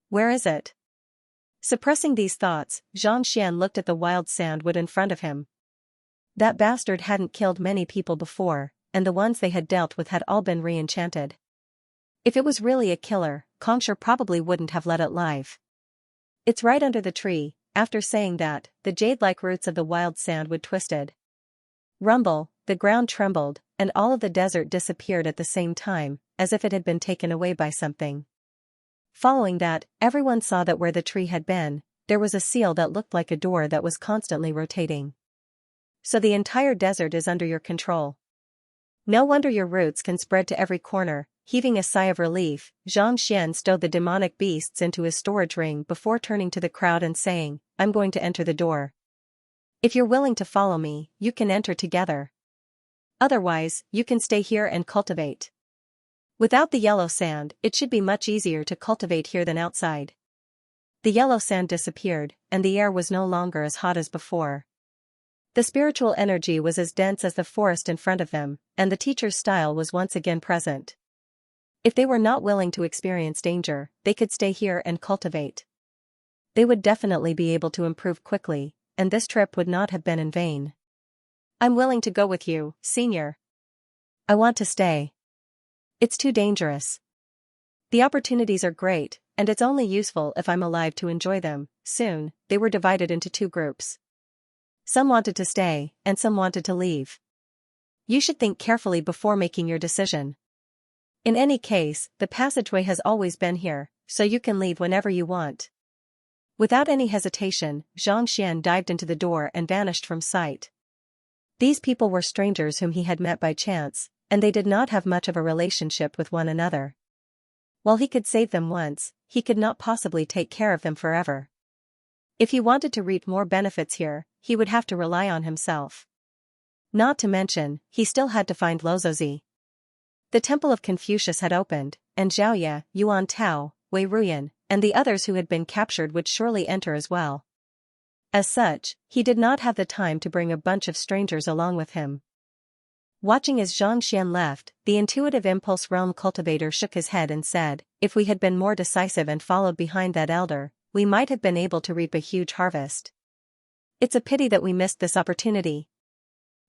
Where is it? Suppressing these thoughts, Xianxia looked at the wild sandwood in front of him. That bastard hadn't killed many people before, and the ones they had dealt with had all been re-enchanted. If it was really a killer, Kongsher probably wouldn't have let it live. It's right under the tree. After saying that, the jade-like roots of the wild sandwood twisted. Rumble, the ground trembled, and all of the desert disappeared at the same time, as if it had been taken away by something. Following that, everyone saw that where the tree had been, there was a seal that looked like a door that was constantly rotating. So the entire desert is under your control. No wonder your roots can spread to every corner. Heaving a sigh of relief, Xianxia stowed the demonic beasts into his storage ring before turning to the crowd and saying, "I'm going to enter the door. If you're willing to follow me, you can enter together. Otherwise, you can stay here and cultivate. Without the yellow sand, it should be much easier to cultivate here than outside." The yellow sand disappeared, and the air was no longer as hot as before. The spiritual energy was as dense as the forest in front of them, and the teacher's style was once again present. If they were not willing to experience danger, they could stay here and cultivate. They would definitely be able to improve quickly, and this trip would not have been in vain. "I'm willing to go with you, Senior. I want to stay. It's too dangerous. The opportunities are great, and it's only useful if I'm alive to enjoy them." Soon, they were divided into 2 groups. Some wanted to stay, and some wanted to leave. You should think carefully before making your decision. In any case, the passageway has always been here, so you can leave whenever you want. Without any hesitation, Xianxia dived into the door and vanished from sight. These people were strangers whom he had met by chance, and they did not have much of a relationship with one another. While he could save them once, he could not possibly take care of them forever. If he wanted to reap more benefits here, he would have to rely on himself. Not to mention, he still had to find Lozozi. The Temple of Confucius had opened, and Zhaoye, Yuan Tao, Wei Ruyan, and the others who had been captured would surely enter as well. As such, he did not have the time to bring a bunch of strangers along with him. Watching as Xianxia left, the intuitive impulse realm cultivator shook his head and said, "If we had been more decisive and followed behind that elder, we might have been able to reap a huge harvest. It's a pity that we missed this opportunity."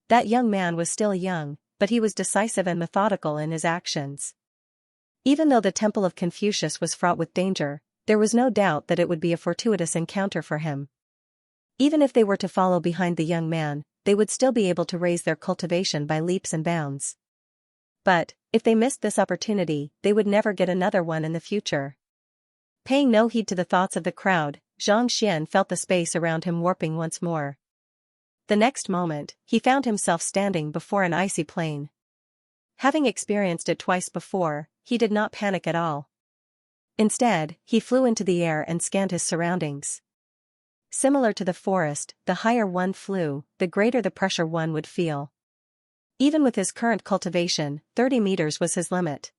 That young man was still young, but he was decisive and methodical in his actions. Even though the Temple of Confucius was fraught with danger, there was no doubt that it would be a fortuitous encounter for him. Even if they were to follow behind the young man, they would still be able to raise their cultivation by leaps and bounds. But, if they missed this opportunity, they would never get another one in the future. Paying no heed to the thoughts of the crowd, Xianxia felt the space around him warping once more. The next moment, he found himself standing before an icy plain. Having experienced it twice before, he did not panic at all. Instead, he flew into the air and scanned his surroundings. Similar to the forest, the higher one flew, the greater the pressure one would feel. Even with his current cultivation, 30 meters was his limit.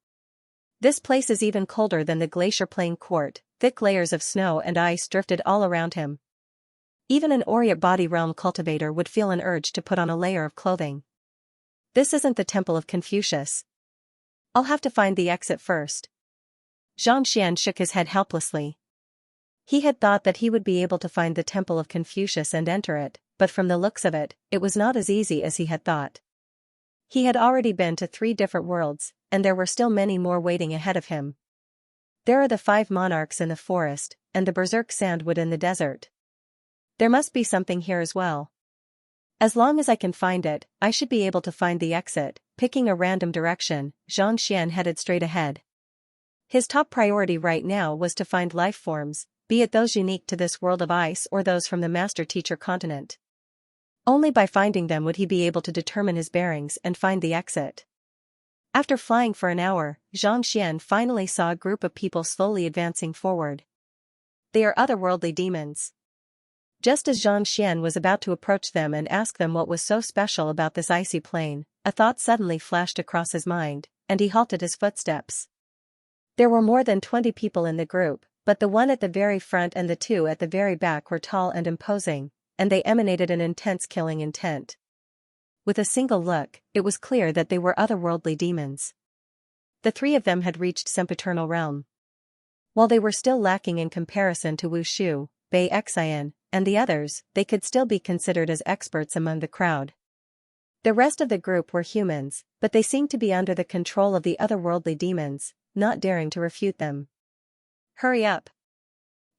This place is even colder than the glacier plain court, thick layers of snow and ice drifted all around him. Even an Orient body realm cultivator would feel an urge to put on a layer of clothing. This isn't the temple of Confucius. I'll have to find the exit first. Xianxia shook his head helplessly. He had thought that he would be able to find the temple of Confucius and enter it, but from the looks of it, it was not as easy as he had thought. He had already been to 3 different worlds, and there were still many more waiting ahead of him. There are the 5 monarchs in the forest, and the berserk sandwood in the desert. There must be something here as well. As long as I can find it, I should be able to find the exit. Picking a random direction, Xianxia headed straight ahead. His top priority right now was to find life forms, be it those unique to this world of ice or those from the master-teacher continent. Only by finding them would he be able to determine his bearings and find the exit. After flying for an hour, Xianxia finally saw a group of people slowly advancing forward. They are otherworldly demons. Just as Xianxia was about to approach them and ask them what was so special about this icy plain, a thought suddenly flashed across his mind, and he halted his footsteps. There were more than 20 people in the group, but the one at the very front and the 2 at the very back were tall and imposing, and they emanated an intense killing intent. With a single look, it was clear that they were otherworldly demons. The 3 of them had reached sempiternal realm. While they were still lacking in comparison to Wu Shu, Bei Xian, and the others, they could still be considered as experts among the crowd. The rest of the group were humans, but they seemed to be under the control of the otherworldly demons, not daring to refute them. Hurry up!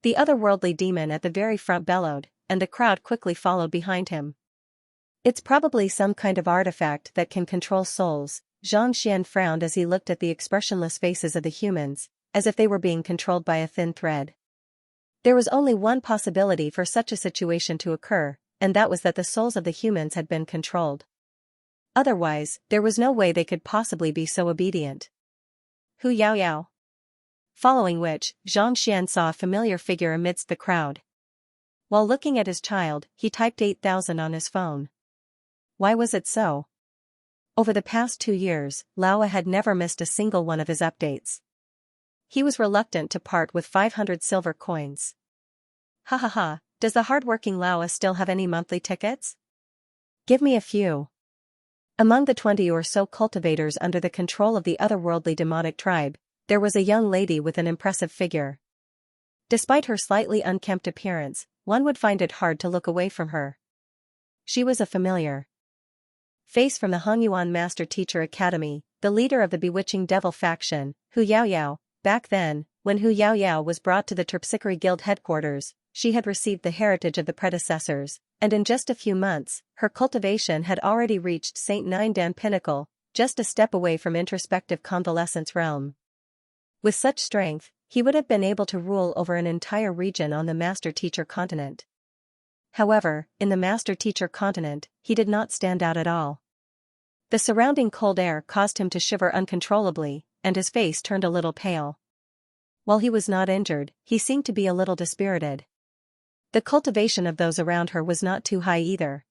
The otherworldly demon at the very front bellowed, and the crowd quickly followed behind him. It's probably some kind of artifact that can control souls. Xianxia frowned as he looked at the expressionless faces of the humans, as if they were being controlled by a thin thread. There was only one possibility for such a situation to occur, and that was that the souls of the humans had been controlled. Otherwise, there was no way they could possibly be so obedient. Hu Yao Yao. Following which, Xianxia saw a familiar figure amidst the crowd. While looking at his child, he typed 8,000 on his phone. Why was it so? Over the past 2 years, Laowa had never missed a single one of his updates. He was reluctant to part with 500 silver coins. Ha ha ha, does the hard-working Laowa still have any monthly tickets? Give me a few. Among the 20 or so cultivators under the control of the otherworldly demonic tribe, there was a young lady with an impressive figure. Despite her slightly unkempt appearance, one would find it hard to look away from her. She was a familiar face from the Hongyuan Master Teacher Academy, the leader of the bewitching devil faction, Hu Yao Yao. Back then, when Hu Yao Yao was brought to the Terpsichore Guild headquarters, she had received the heritage of the predecessors, and in just a few months, her cultivation had already reached Saint Nine Dan pinnacle, just a step away from introspective convalescence realm. With such strength, he would have been able to rule over an entire region on the Master-Teacher continent. However, in the Master-Teacher continent, he did not stand out at all. The surrounding cold air caused him to shiver uncontrollably, and his face turned a little pale. While he was not injured, he seemed to be a little dispirited. The cultivation of those around her was not too high either.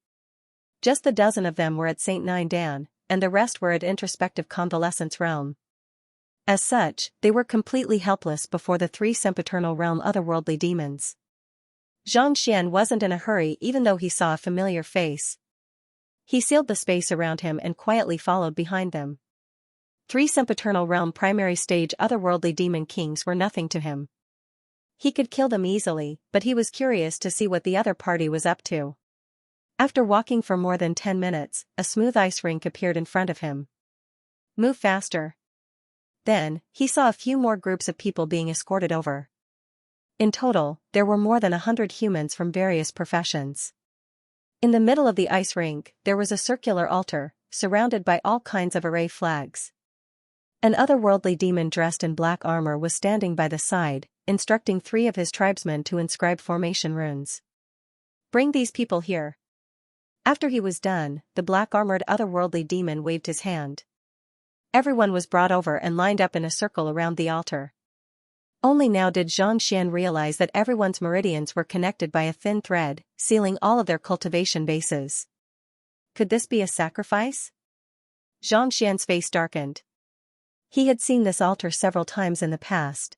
Just the dozen of them were at Saint Nine Dan, and the rest were at introspective convalescence realm. As such, they were completely helpless before the 3 sempiternal realm otherworldly demons. Xianxia wasn't in a hurry even though he saw a familiar face. He sealed the space around him and quietly followed behind them. 3 sempiternal realm primary stage otherworldly demon kings were nothing to him. He could kill them easily, but he was curious to see what the other party was up to. After walking for more than 10 minutes, a smooth ice rink appeared in front of him. Move faster. Then, he saw a few more groups of people being escorted over. In total, there were more than 100 humans from various professions. In the middle of the ice rink, there was a circular altar, surrounded by all kinds of array flags. An otherworldly demon dressed in black armor was standing by the side, instructing 3 of his tribesmen to inscribe formation runes. Bring these people here. After he was done, the black-armored otherworldly demon waved his hand. Everyone was brought over and lined up in a circle around the altar. Only now did Xianxia realize that everyone's meridians were connected by a thin thread, sealing all of their cultivation bases. Could this be a sacrifice? Xianxia's face darkened. He had seen this altar several times in the past.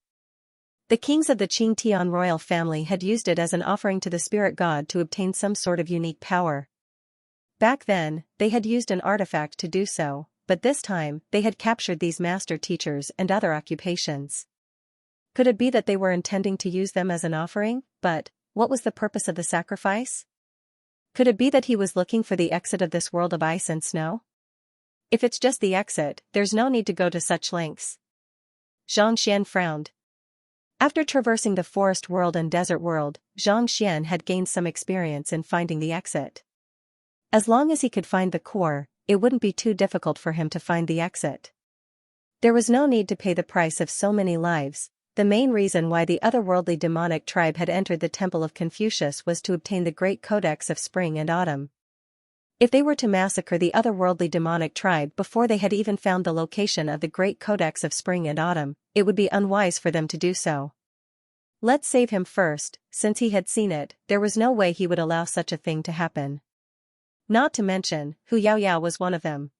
The kings of the Qingtian royal family had used it as an offering to the spirit god to obtain some sort of unique power. Back then, they had used an artifact to do so, but this time, they had captured these master teachers and other occupations. Could it be that they were intending to use them as an offering? But what was the purpose of the sacrifice? Could it be that he was looking for the exit of this world of ice and snow? If it's just the exit, there's no need to go to such lengths. Xianxia frowned. After traversing the forest world and desert world, Xianxia had gained some experience in finding the exit. As long as he could find the core, it wouldn't be too difficult for him to find the exit. There was no need to pay the price of so many lives. The main reason why the otherworldly demonic tribe had entered the Temple of Confucius was to obtain the Great Codex of Spring and Autumn. If they were to massacre the otherworldly demonic tribe before they had even found the location of the Great Codex of Spring and Autumn, it would be unwise for them to do so. Let's save him first. Since he had seen it, there was no way he would allow such a thing to happen. Not to mention, Hu Yaoyao was one of them.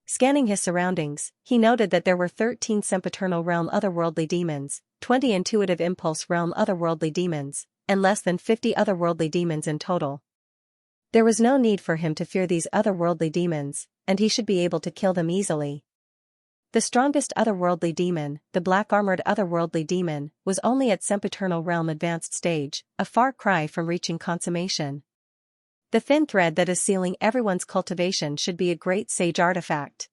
Scanning his surroundings, he noted that there were 13 sempiternal realm otherworldly demons, 20 intuitive impulse realm otherworldly demons, and less than 50 otherworldly demons in total. There was no need for him to fear these otherworldly demons, and he should be able to kill them easily. The strongest otherworldly demon, the black-armored otherworldly demon, was only at sempiternal realm advanced stage, a far cry from reaching consummation. The thin thread that is sealing everyone's cultivation should be a great sage artifact.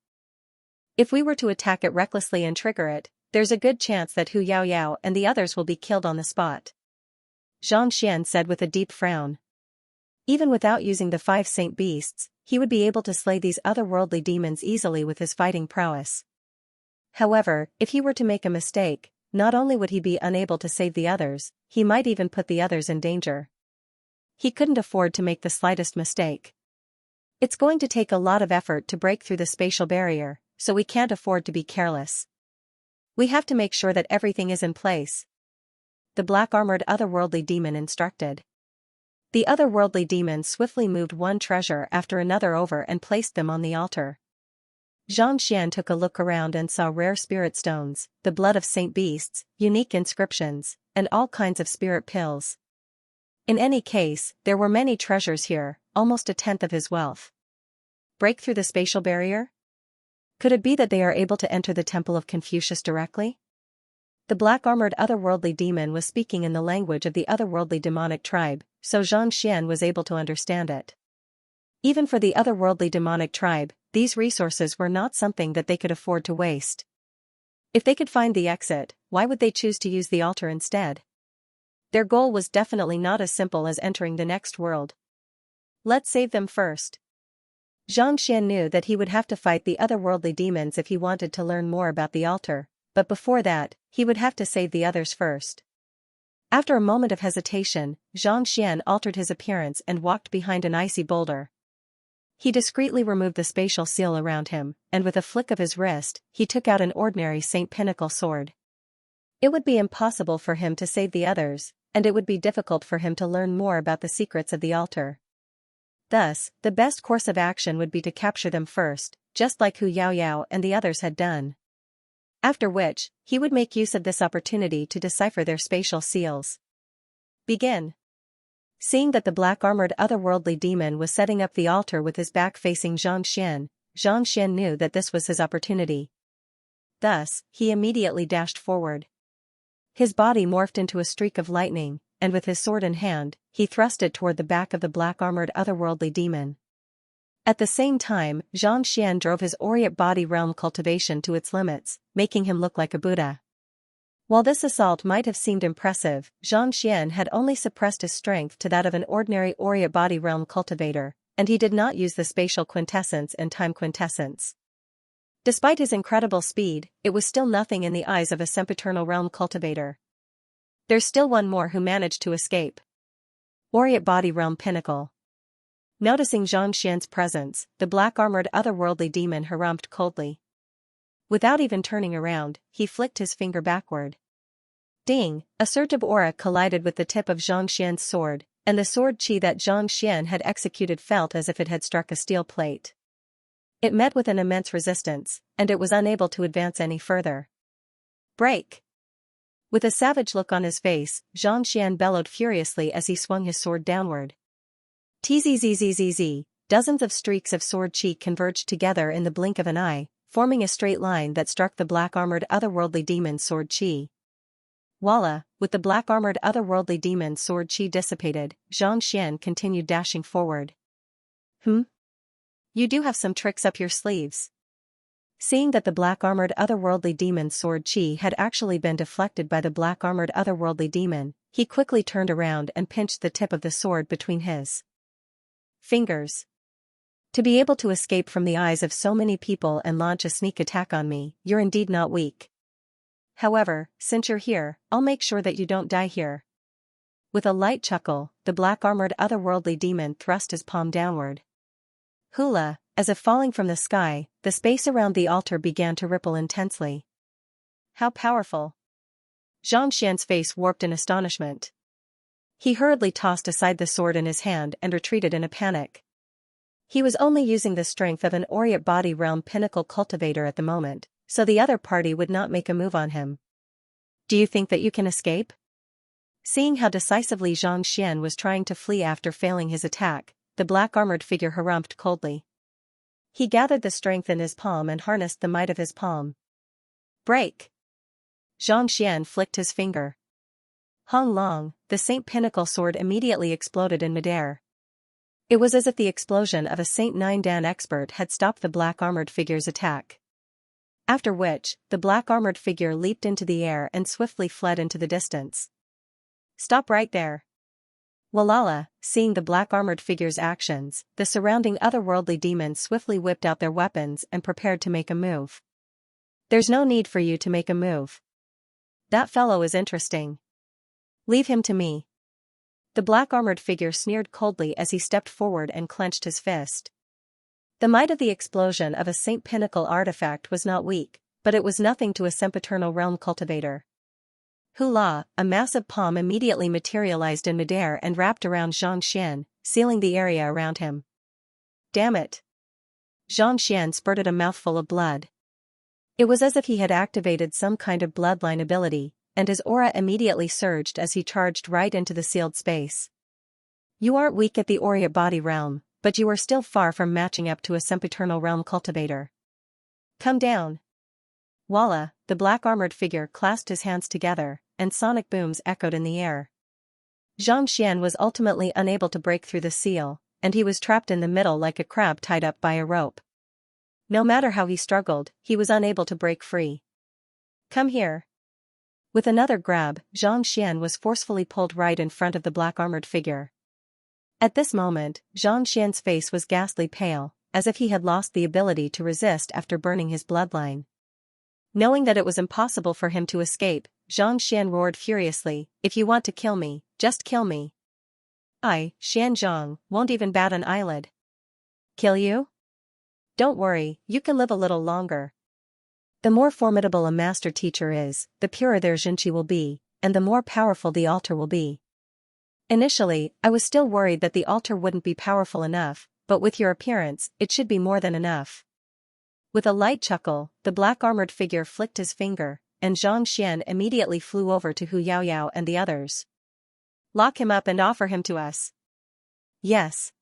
If we were to attack it recklessly and trigger it, there's a good chance that Hu Yaoyao and the others will be killed on the spot. Xianxia said with a deep frown. Even without using the 5 saint beasts, he would be able to slay these otherworldly demons easily with his fighting prowess. However, if he were to make a mistake, not only would he be unable to save the others, he might even put the others in danger. He couldn't afford to make the slightest mistake. It's going to take a lot of effort to break through the spatial barrier, so we can't afford to be careless. We have to make sure that everything is in place. The black-armored otherworldly demon instructed. The otherworldly demon swiftly moved one treasure after another over and placed them on the altar. Xianxia took a look around and saw rare spirit stones, the blood of saint beasts, unique inscriptions, and all kinds of spirit pills. In any case, there were many treasures here, almost a tenth of his wealth. Break through the spatial barrier? Could it be that they are able to enter the Temple of Confucius directly? The black-armored otherworldly demon was speaking in the language of the otherworldly demonic tribe, so Xianxia was able to understand it. Even for the otherworldly demonic tribe, these resources were not something that they could afford to waste. If they could find the exit, why would they choose to use the altar instead? Their goal was definitely not as simple as entering the next world. Let's save them first. Xianxia knew that he would have to fight the otherworldly demons if he wanted to learn more about the altar, but before that, he would have to save the others first. After a moment of hesitation, Xianxia altered his appearance and walked behind an icy boulder. He discreetly removed the spatial seal around him, and with a flick of his wrist, he took out an ordinary Saint Pinnacle sword. It would be impossible for him to save the others, and it would be difficult for him to learn more about the secrets of the altar. Thus, the best course of action would be to capture them first, just like Hu Yaoyao and the others had done. After which, he would make use of this opportunity to decipher their spatial seals. Begin. Seeing that the black-armored otherworldly demon was setting up the altar with his back facing Xianxia knew that this was his opportunity. Thus, he immediately dashed forward. His body morphed into a streak of lightning, and with his sword in hand, he thrust it toward the back of the black-armored otherworldly demon. At the same time, Xianxia drove his Orient body realm cultivation to its limits, making him look like a Buddha. While this assault might have seemed impressive, Xianxia had only suppressed his strength to that of an ordinary Orient body realm cultivator, and he did not use the spatial quintessence and time quintessence. Despite his incredible speed, it was still nothing in the eyes of a sempiternal realm cultivator. There's still one more who managed to escape. Orient body realm pinnacle. Noticing Xianxia's presence, the black-armored otherworldly demon harumphed coldly. Without even turning around, he flicked his finger backward. Ding! A surge of aura collided with the tip of Xianxian's sword, and the sword chi that Xianxian had executed felt as if it had struck a steel plate. It met with an immense resistance, and it was unable to advance any further. Break! With a savage look on his face, Xianxian bellowed furiously as he swung his sword downward. Tzzzzzz! Dozens of streaks of sword chi converged together in the blink of an eye, forming a straight line that struck the black-armored otherworldly demon's sword chi. Voila! With the black-armored otherworldly demon's sword chi dissipated, Xianxian continued dashing forward. You do have some tricks up your sleeves. Seeing that the black-armored otherworldly demon's sword chi had actually been deflected by the black-armored otherworldly demon, he quickly turned around and pinched the tip of the sword between his fingers. To be able to escape from the eyes of so many people and launch a sneak attack on me, you're indeed not weak. However, since you're here, I'll make sure that you don't die here. With a light chuckle, the black-armored otherworldly demon thrust his palm downward. Hula, as if falling from the sky, the space around the altar began to ripple intensely. How powerful! Xianxian's face warped in astonishment. He hurriedly tossed aside the sword in his hand and retreated in a panic. He was only using the strength of an Aureate body realm pinnacle cultivator at the moment, so the other party would not make a move on him. Do you think that you can escape? Seeing how decisively Xianxian was trying to flee after failing his attack, the black-armored figure harumphed coldly. He gathered the strength in his palm and harnessed the might of his palm. Break! Xianxian flicked his finger. Hong Long, the Saint Pinnacle sword immediately exploded in midair. It was as if the explosion of a Saint Nine Dan expert had stopped the black-armored figure's attack. After which, the black-armored figure leaped into the air and swiftly fled into the distance. Stop right there! Walala, seeing the black-armored figure's actions, the surrounding otherworldly demons swiftly whipped out their weapons and prepared to make a move. There's no need for you to make a move. That fellow is interesting. Leave him to me. The black-armored figure sneered coldly as he stepped forward and clenched his fist. The might of the explosion of a Saint Pinnacle artifact was not weak, but it was nothing to a sempiternal realm cultivator. Hula, a massive palm immediately materialized in midair and wrapped around Xianxian, sealing the area around him. Damn it! Xianxian spurted a mouthful of blood. It was as if he had activated some kind of bloodline ability, and his aura immediately surged as he charged right into the sealed space. You aren't weak at the Aureate body realm, but you are still far from matching up to a sempiternal realm cultivator. Come down! Walla, the black-armored figure clasped his hands together, and sonic booms echoed in the air. Xianxian was ultimately unable to break through the seal, and he was trapped in the middle like a crab tied up by a rope. No matter how he struggled, he was unable to break free. Come here! With another grab, Xianxian was forcefully pulled right in front of the black-armored figure. At this moment, Xianxian's face was ghastly pale, as if he had lost the ability to resist after burning his bloodline. Knowing that it was impossible for him to escape, Xianxian roared furiously, "If you want to kill me, just kill me. I, Xianzhong, won't even bat an eyelid." Kill you? Don't worry, you can live a little longer. The more formidable a master teacher is, the purer their Xinqi will be, and the more powerful the altar will be. Initially, I was still worried that the altar wouldn't be powerful enough, but with your appearance, it should be more than enough. With a light chuckle, the black-armored figure flicked his finger, and Xianxian immediately flew over to Hu Yaoyao and the others. Lock him up and offer him to us. Yes.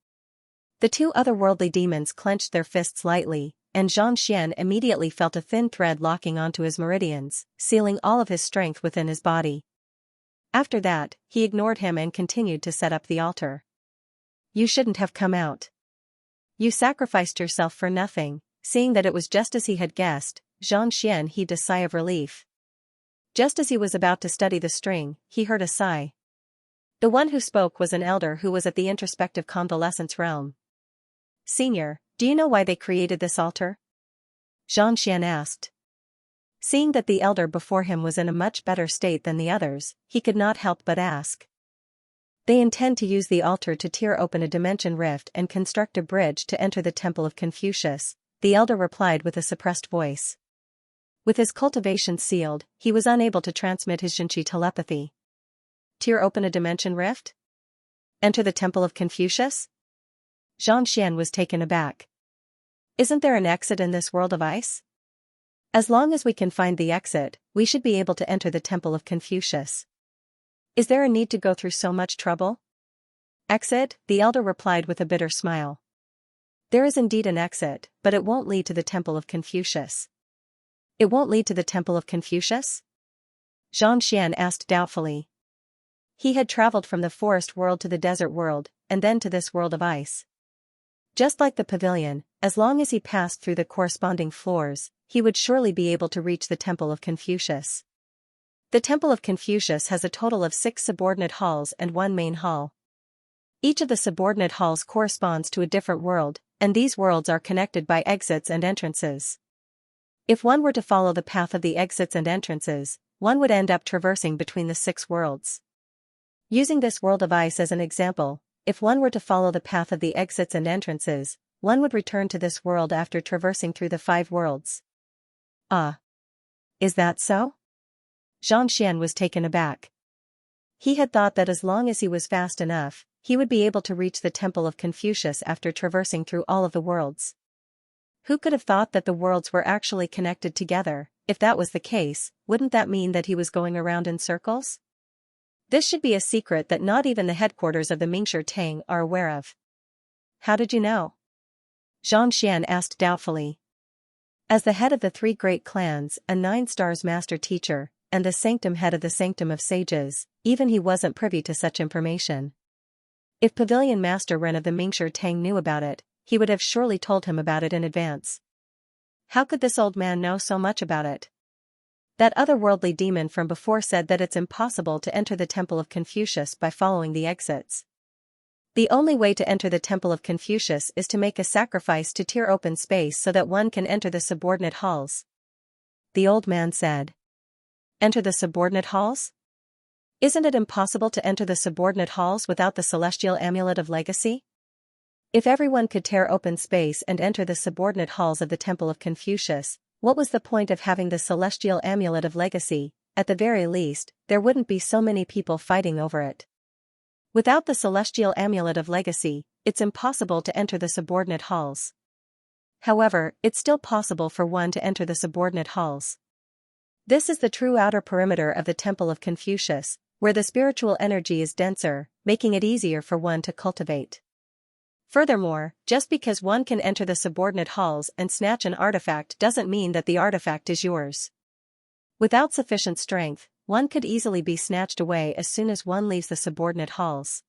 The two otherworldly demons clenched their fists lightly, and Xianxian immediately felt a thin thread locking onto his meridians, sealing all of his strength within his body. After that, he ignored him and continued to set up the altar. You shouldn't have come out. You sacrificed yourself for nothing. Seeing that it was just as he had guessed, Xianxian heaved a sigh of relief. Just as he was about to study the string, he heard a sigh. The one who spoke was an elder who was at the introspective convalescence realm. Senior, do you know why they created this altar? Xianxian asked. Seeing that the elder before him was in a much better state than the others, he could not help but ask. They intend to use the altar to tear open a dimension rift and construct a bridge to enter the Temple of Confucius, the elder replied with a suppressed voice. With his cultivation sealed, he was unable to transmit his Xianxia telepathy. Tear open a dimension rift? Enter the Temple of Confucius? Xianxia was taken aback. Isn't there an exit in this world of ice? As long as we can find the exit, we should be able to enter the Temple of Confucius. Is there a need to go through so much trouble? Exit, the elder replied with a bitter smile. There is indeed an exit, but it won't lead to the Temple of Confucius. It won't lead to the Temple of Confucius? Xianxia asked doubtfully. He had traveled from the forest world to the desert world, and then to this world of ice. Just like the pavilion, as long as he passed through the corresponding floors, he would surely be able to reach the Temple of Confucius. The Temple of Confucius has a total of 6 subordinate halls and 1 main hall. Each of the subordinate halls corresponds to a different world, and these worlds are connected by exits and entrances. If one were to follow the path of the exits and entrances, one would end up traversing between the 6 worlds. Using this world of ice as an example, if one were to follow the path of the exits and entrances, one would return to this world after traversing through the 5 worlds. Ah. Is that so? Xianxia was taken aback. He had thought that as long as he was fast enough, he would be able to reach the Temple of Confucius after traversing through all of the worlds. Who could have thought that the worlds were actually connected together? If that was the case, wouldn't that mean that he was going around in circles? This should be a secret that not even the headquarters of the Mingshi Tang are aware of. How did you know? Xianxia asked doubtfully. As the head of the 3 great clans, a 9 stars master teacher, and the sanctum head of the sanctum of sages, even he wasn't privy to such information. If Pavilion Master Ren of the Mingshi Tang knew about it, he would have surely told him about it in advance. How could this old man know so much about it? That otherworldly demon from before said that it's impossible to enter the Temple of Confucius by following the exits. The only way to enter the Temple of Confucius is to make a sacrifice to tear open space so that one can enter the subordinate halls. The old man said. Enter the subordinate halls? Isn't it impossible to enter the subordinate halls without the celestial amulet of legacy? If everyone could tear open space and enter the subordinate halls of the Temple of Confucius, what was the point of having the celestial amulet of legacy? At the very least, there wouldn't be so many people fighting over it. Without the celestial amulet of legacy, it's impossible to enter the subordinate halls. However, it's still possible for one to enter the subordinate halls. This is the true outer perimeter of the Temple of Confucius, where the spiritual energy is denser, making it easier for one to cultivate. Furthermore, just because one can enter the subordinate halls and snatch an artifact doesn't mean that the artifact is yours. Without sufficient strength, one could easily be snatched away as soon as one leaves the subordinate halls.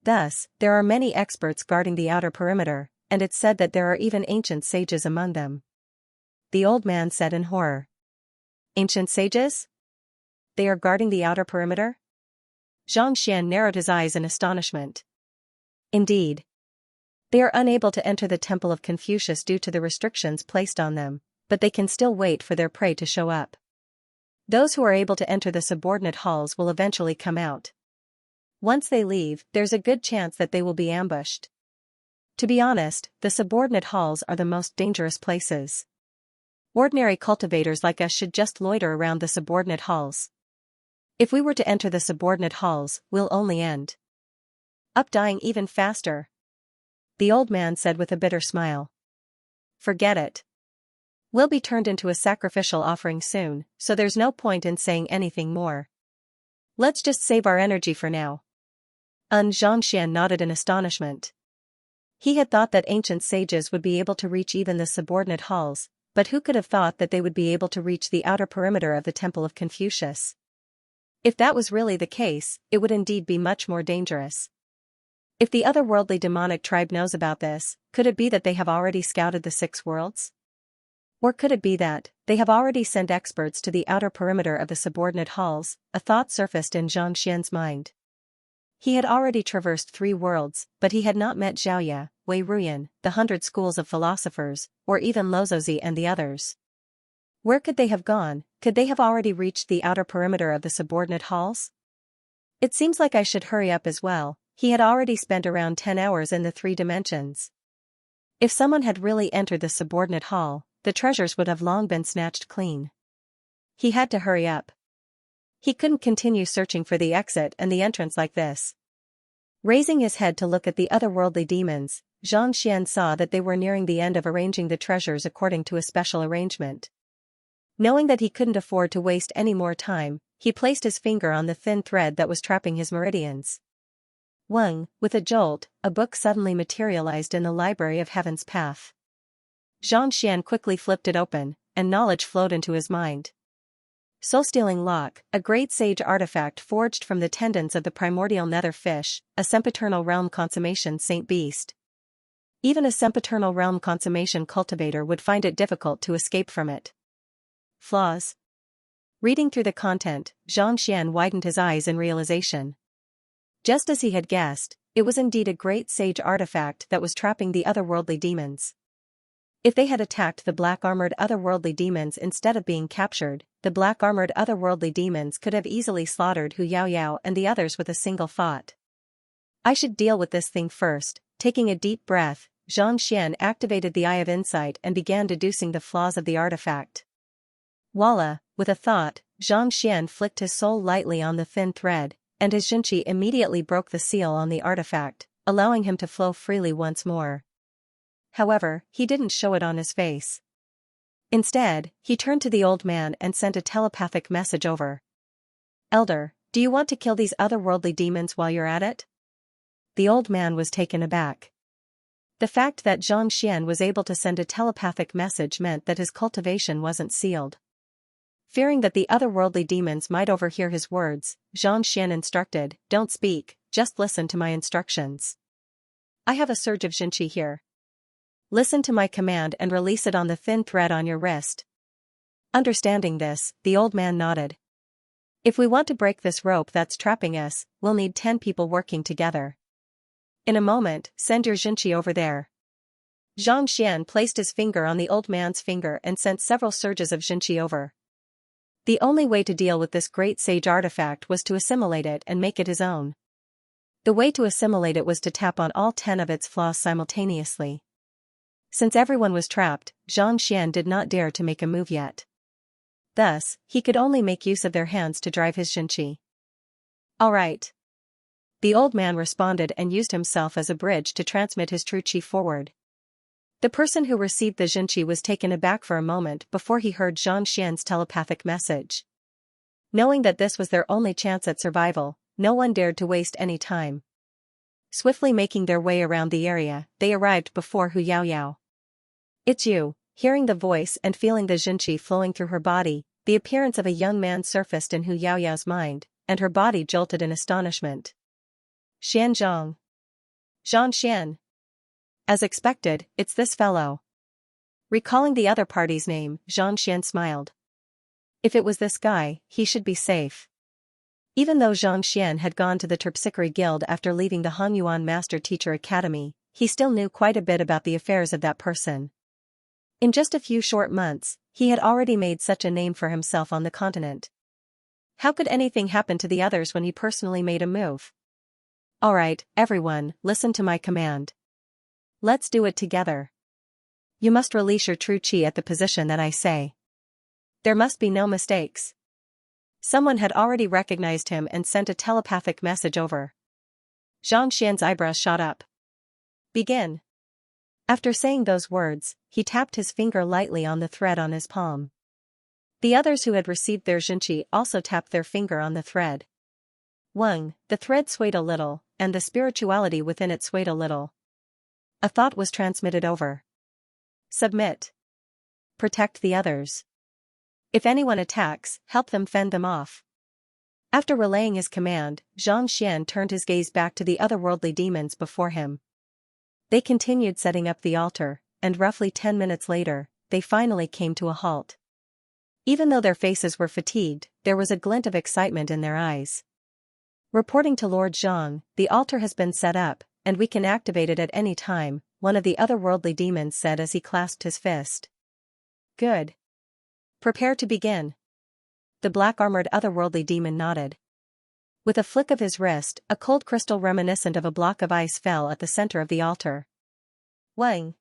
Thus, there are many experts guarding the outer perimeter, and it's said that there are even ancient sages among them. The old man said in horror. Ancient sages? They are guarding the outer perimeter? Xianxia narrowed his eyes in astonishment. Indeed. They are unable to enter the Temple of Confucius due to the restrictions placed on them, but they can still wait for their prey to show up. Those who are able to enter the subordinate halls will eventually come out. Once they leave, there's a good chance that they will be ambushed. To be honest, the subordinate halls are the most dangerous places. Ordinary cultivators like us should just loiter around the subordinate halls. If we were to enter the subordinate halls, we'll only end up dying even faster. The old man said with a bitter smile. Forget it. We'll be turned into a sacrificial offering soon, so there's no point in saying anything more. Let's just save our energy for now. Xianxia nodded in astonishment. He had thought that ancient sages would be able to reach even the subordinate halls, but who could have thought that they would be able to reach the outer perimeter of the Temple of Confucius? If that was really the case, it would indeed be much more dangerous. If the otherworldly demonic tribe knows about this, could it be that they have already scouted the 6 worlds? Or could it be that they have already sent experts to the outer perimeter of the subordinate halls? A thought surfaced in Xianxia's mind. He had already traversed 3 worlds, but he had not met Xiaoya, Wei Ruyan, the 100 schools of philosophers, or even Lozozi and the others. Where could they have gone? Could they have already reached the outer perimeter of the subordinate halls? It seems like I should hurry up as well. He had already spent around 10 hours in the 3 dimensions. If someone had really entered the subordinate hall, the treasures would have long been snatched clean. He had to hurry up. He couldn't continue searching for the exit and the entrance like this. Raising his head to look at the otherworldly demons, Xianxia saw that they were nearing the end of arranging the treasures according to a special arrangement. Knowing that he couldn't afford to waste any more time, he placed his finger on the thin thread that was trapping his meridians. Wang, with a jolt, a book suddenly materialized in the library of Heaven's Path. Xianxia quickly flipped it open, and knowledge flowed into his mind. Soul-stealing lock, a great sage artifact forged from the tendons of the primordial nether fish, a sempiternal realm consummation saint beast. Even a sempiternal realm consummation cultivator would find it difficult to escape from it. Flaws. Reading through the content, Xianxia widened his eyes in realization. Just as he had guessed, it was indeed a great sage artifact that was trapping the otherworldly demons. If they had attacked the black-armored otherworldly demons instead of being captured, the black-armored otherworldly demons could have easily slaughtered Hu Yaoyao and the others with a single thought. I should deal with this thing first. Taking a deep breath, Xianxia activated the Eye of Insight and began deducing the flaws of the artifact. Voila, with a thought, Xianxia flicked his soul lightly on the thin thread, and his Xinqi immediately broke the seal on the artifact, allowing him to flow freely once more. However, he didn't show it on his face. Instead, he turned to the old man and sent a telepathic message over. Elder, do you want to kill these otherworldly demons while you're at it? The old man was taken aback. The fact that Xianxia was able to send a telepathic message meant that his cultivation wasn't sealed. Fearing that the otherworldly demons might overhear his words, Xianxia instructed, "Don't speak, just listen to my instructions. I have a surge of Xinqi here. Listen to my command and release it on the thin thread on your wrist." Understanding this, the old man nodded. "If we want to break this rope that's trapping us, we'll need 10 people working together. In a moment, send your Xinqi over there." Xianxia placed his finger on the old man's finger and sent several surges of Xinqi over. The only way to deal with this great sage artifact was to assimilate it and make it his own. The way to assimilate it was to tap on all 10 of its flaws simultaneously. Since everyone was trapped, Xianxia did not dare to make a move yet. Thus, he could only make use of their hands to drive his Xinqi. "All right." The old man responded and used himself as a bridge to transmit his true qi forward. The person who received the Xinqi was taken aback for a moment before he heard Xianxia's telepathic message. Knowing that this was their only chance at survival, no one dared to waste any time. Swiftly making their way around the area, they arrived before Hu Yaoyao. "It's you." Hearing the voice and feeling the Xinqi flowing through her body, the appearance of a young man surfaced in Hu Yaoyao's mind, and her body jolted in astonishment. "Xianzhong. Xianxian. As expected, it's this fellow." Recalling the other party's name, Xianxian smiled. If it was this guy, he should be safe. Even though Xianxian had gone to the Terpsichore Guild after leaving the Hanyuan Master Teacher Academy, he still knew quite a bit about the affairs of that person. In just a few short months, he had already made such a name for himself on the continent. How could anything happen to the others when he personally made a move? "All right, everyone, listen to my command. Let's do it together. You must release your true qi at the position that I say. There must be no mistakes." Someone had already recognized him and sent a telepathic message over. Xianxian's eyebrows shot up. "Begin." After saying those words, he tapped his finger lightly on the thread on his palm. The others who had received their Xinqi also tapped their finger on the thread. Wang, the thread swayed a little, and the spirituality within it swayed a little. A thought was transmitted over. Submit. Protect the others. If anyone attacks, help them fend them off. After relaying his command, Xianxian turned his gaze back to the otherworldly demons before him. They continued setting up the altar, and roughly 10 minutes later, they finally came to a halt. Even though their faces were fatigued, there was a glint of excitement in their eyes. "Reporting to Lord Zhang, the altar has been set up, and we can activate it at any time," one of the otherworldly demons said as he clasped his fist. "Good. Prepare to begin." The black-armored otherworldly demon nodded. With a flick of his wrist, a cold crystal reminiscent of a block of ice fell at the center of the altar. Wang.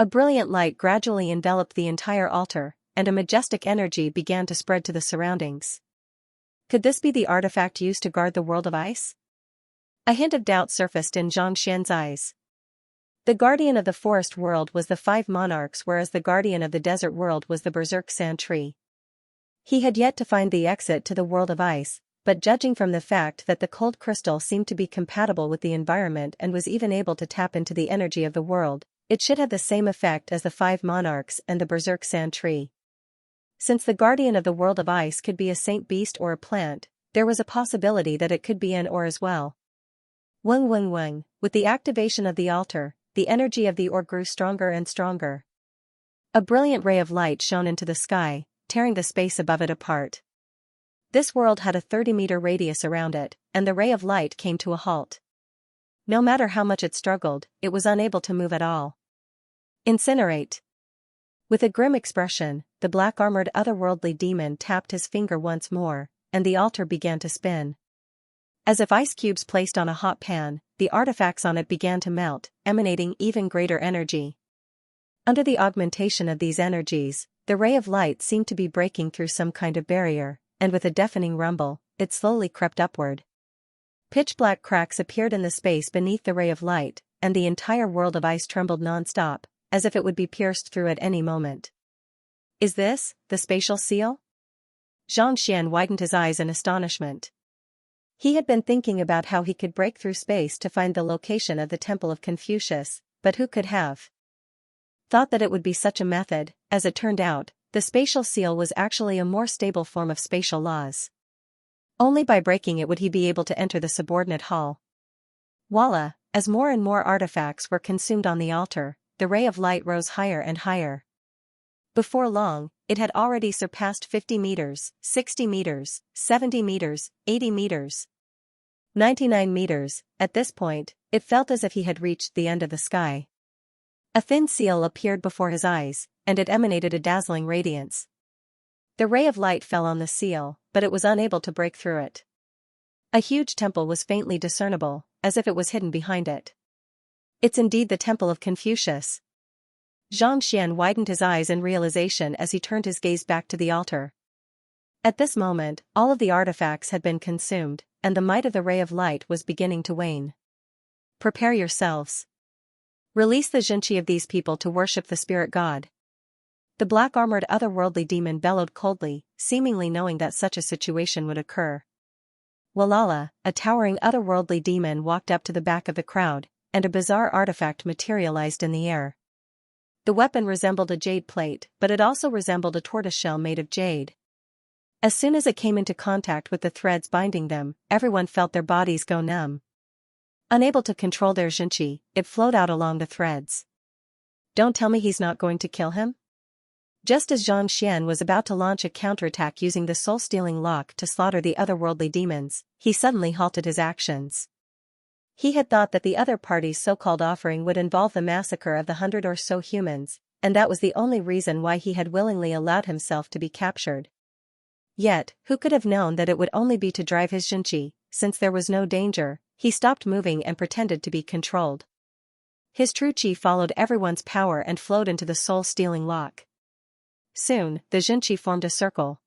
A brilliant light gradually enveloped the entire altar, and a majestic energy began to spread to the surroundings. Could this be the artifact used to guard the world of ice? A hint of doubt surfaced in Xianxia's eyes. The guardian of the forest world was the five monarchs, whereas the guardian of the desert world was the berserk sand tree. He had yet to find the exit to the world of ice, but judging from the fact that the cold crystal seemed to be compatible with the environment and was even able to tap into the energy of the world, it should have the same effect as the five monarchs and the berserk sand tree. Since the guardian of the world of ice could be a saint beast or a plant, there was a possibility that it could be an ore as well. Weng weng weng, with the activation of the altar, the energy of the ore grew stronger and stronger. A brilliant ray of light shone into the sky, tearing the space above it apart. This world had a 30-meter radius around it, and the ray of light came to a halt. No matter how much it struggled, it was unable to move at all. Incinerate. With a grim expression, the black-armored otherworldly demon tapped his finger once more, and the altar began to spin. As if ice cubes placed on a hot pan, the artifacts on it began to melt, emanating even greater energy. Under the augmentation of these energies, the ray of light seemed to be breaking through some kind of barrier, and with a deafening rumble, it slowly crept upward. Pitch-black cracks appeared in the space beneath the ray of light, and the entire world of ice trembled non-stop, as if it would be pierced through at any moment. Is this the spatial seal? Xianxia widened his eyes in astonishment. He had been thinking about how he could break through space to find the location of the Temple of Confucius, but who could have thought that it would be such a method? As it turned out, the spatial seal was actually a more stable form of spatial laws. Only by breaking it would he be able to enter the subordinate hall. Voila, as more and more artifacts were consumed on the altar, the ray of light rose higher and higher. Before long, it had already surpassed 50 meters, 60 meters, 70 meters, 80 meters, 99 meters. At this point, it felt as if he had reached the end of the sky. A thin seal appeared before his eyes, and it emanated a dazzling radiance. The ray of light fell on the seal, but it was unable to break through it. A huge temple was faintly discernible, as if it was hidden behind it. It's indeed the Temple of Confucius. Xianxia widened his eyes in realization as he turned his gaze back to the altar. At this moment, all of the artifacts had been consumed, and the might of the ray of light was beginning to wane. Prepare yourselves. Release the Xianxia of these people to worship the spirit god. The black-armored otherworldly demon bellowed coldly, seemingly knowing that such a situation would occur. Walala, a towering otherworldly demon walked up to the back of the crowd, and a bizarre artifact materialized in the air. The weapon resembled a jade plate, but it also resembled a tortoiseshell made of jade. As soon as it came into contact with the threads binding them, everyone felt their bodies go numb. Unable to control their Xianxia, it flowed out along the threads. Don't tell me he's not going to kill him? Just as Xianxia was about to launch a counterattack using the soul-stealing lock to slaughter the otherworldly demons, he suddenly halted his actions. He had thought that the other party's so-called offering would involve the massacre of the 100 or so humans, and that was the only reason why he had willingly allowed himself to be captured. Yet, who could have known that it would only be to drive his Xianxia? Since there was no danger, he stopped moving and pretended to be controlled. His true chi followed everyone's power and flowed into the soul-stealing lock. Soon, the Xianxia formed a circle.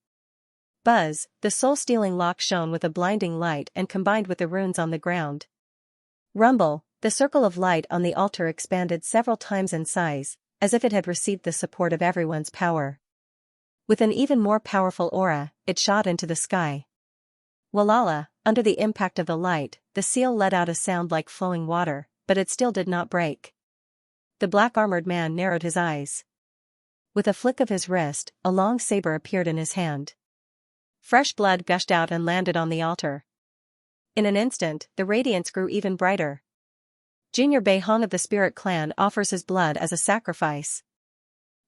Buzz, the soul-stealing lock shone with a blinding light and combined with the runes on the ground. Rumble, the circle of light on the altar expanded several times in size, as if it had received the support of everyone's power. With an even more powerful aura, it shot into the sky. Walala, under the impact of the light, the seal let out a sound like flowing water, but it still did not break. The black-armored man narrowed his eyes. With a flick of his wrist, a long saber appeared in his hand. Fresh blood gushed out and landed on the altar. In an instant, the radiance grew even brighter. Junior Beihong of the Spirit Clan offers his blood as a sacrifice.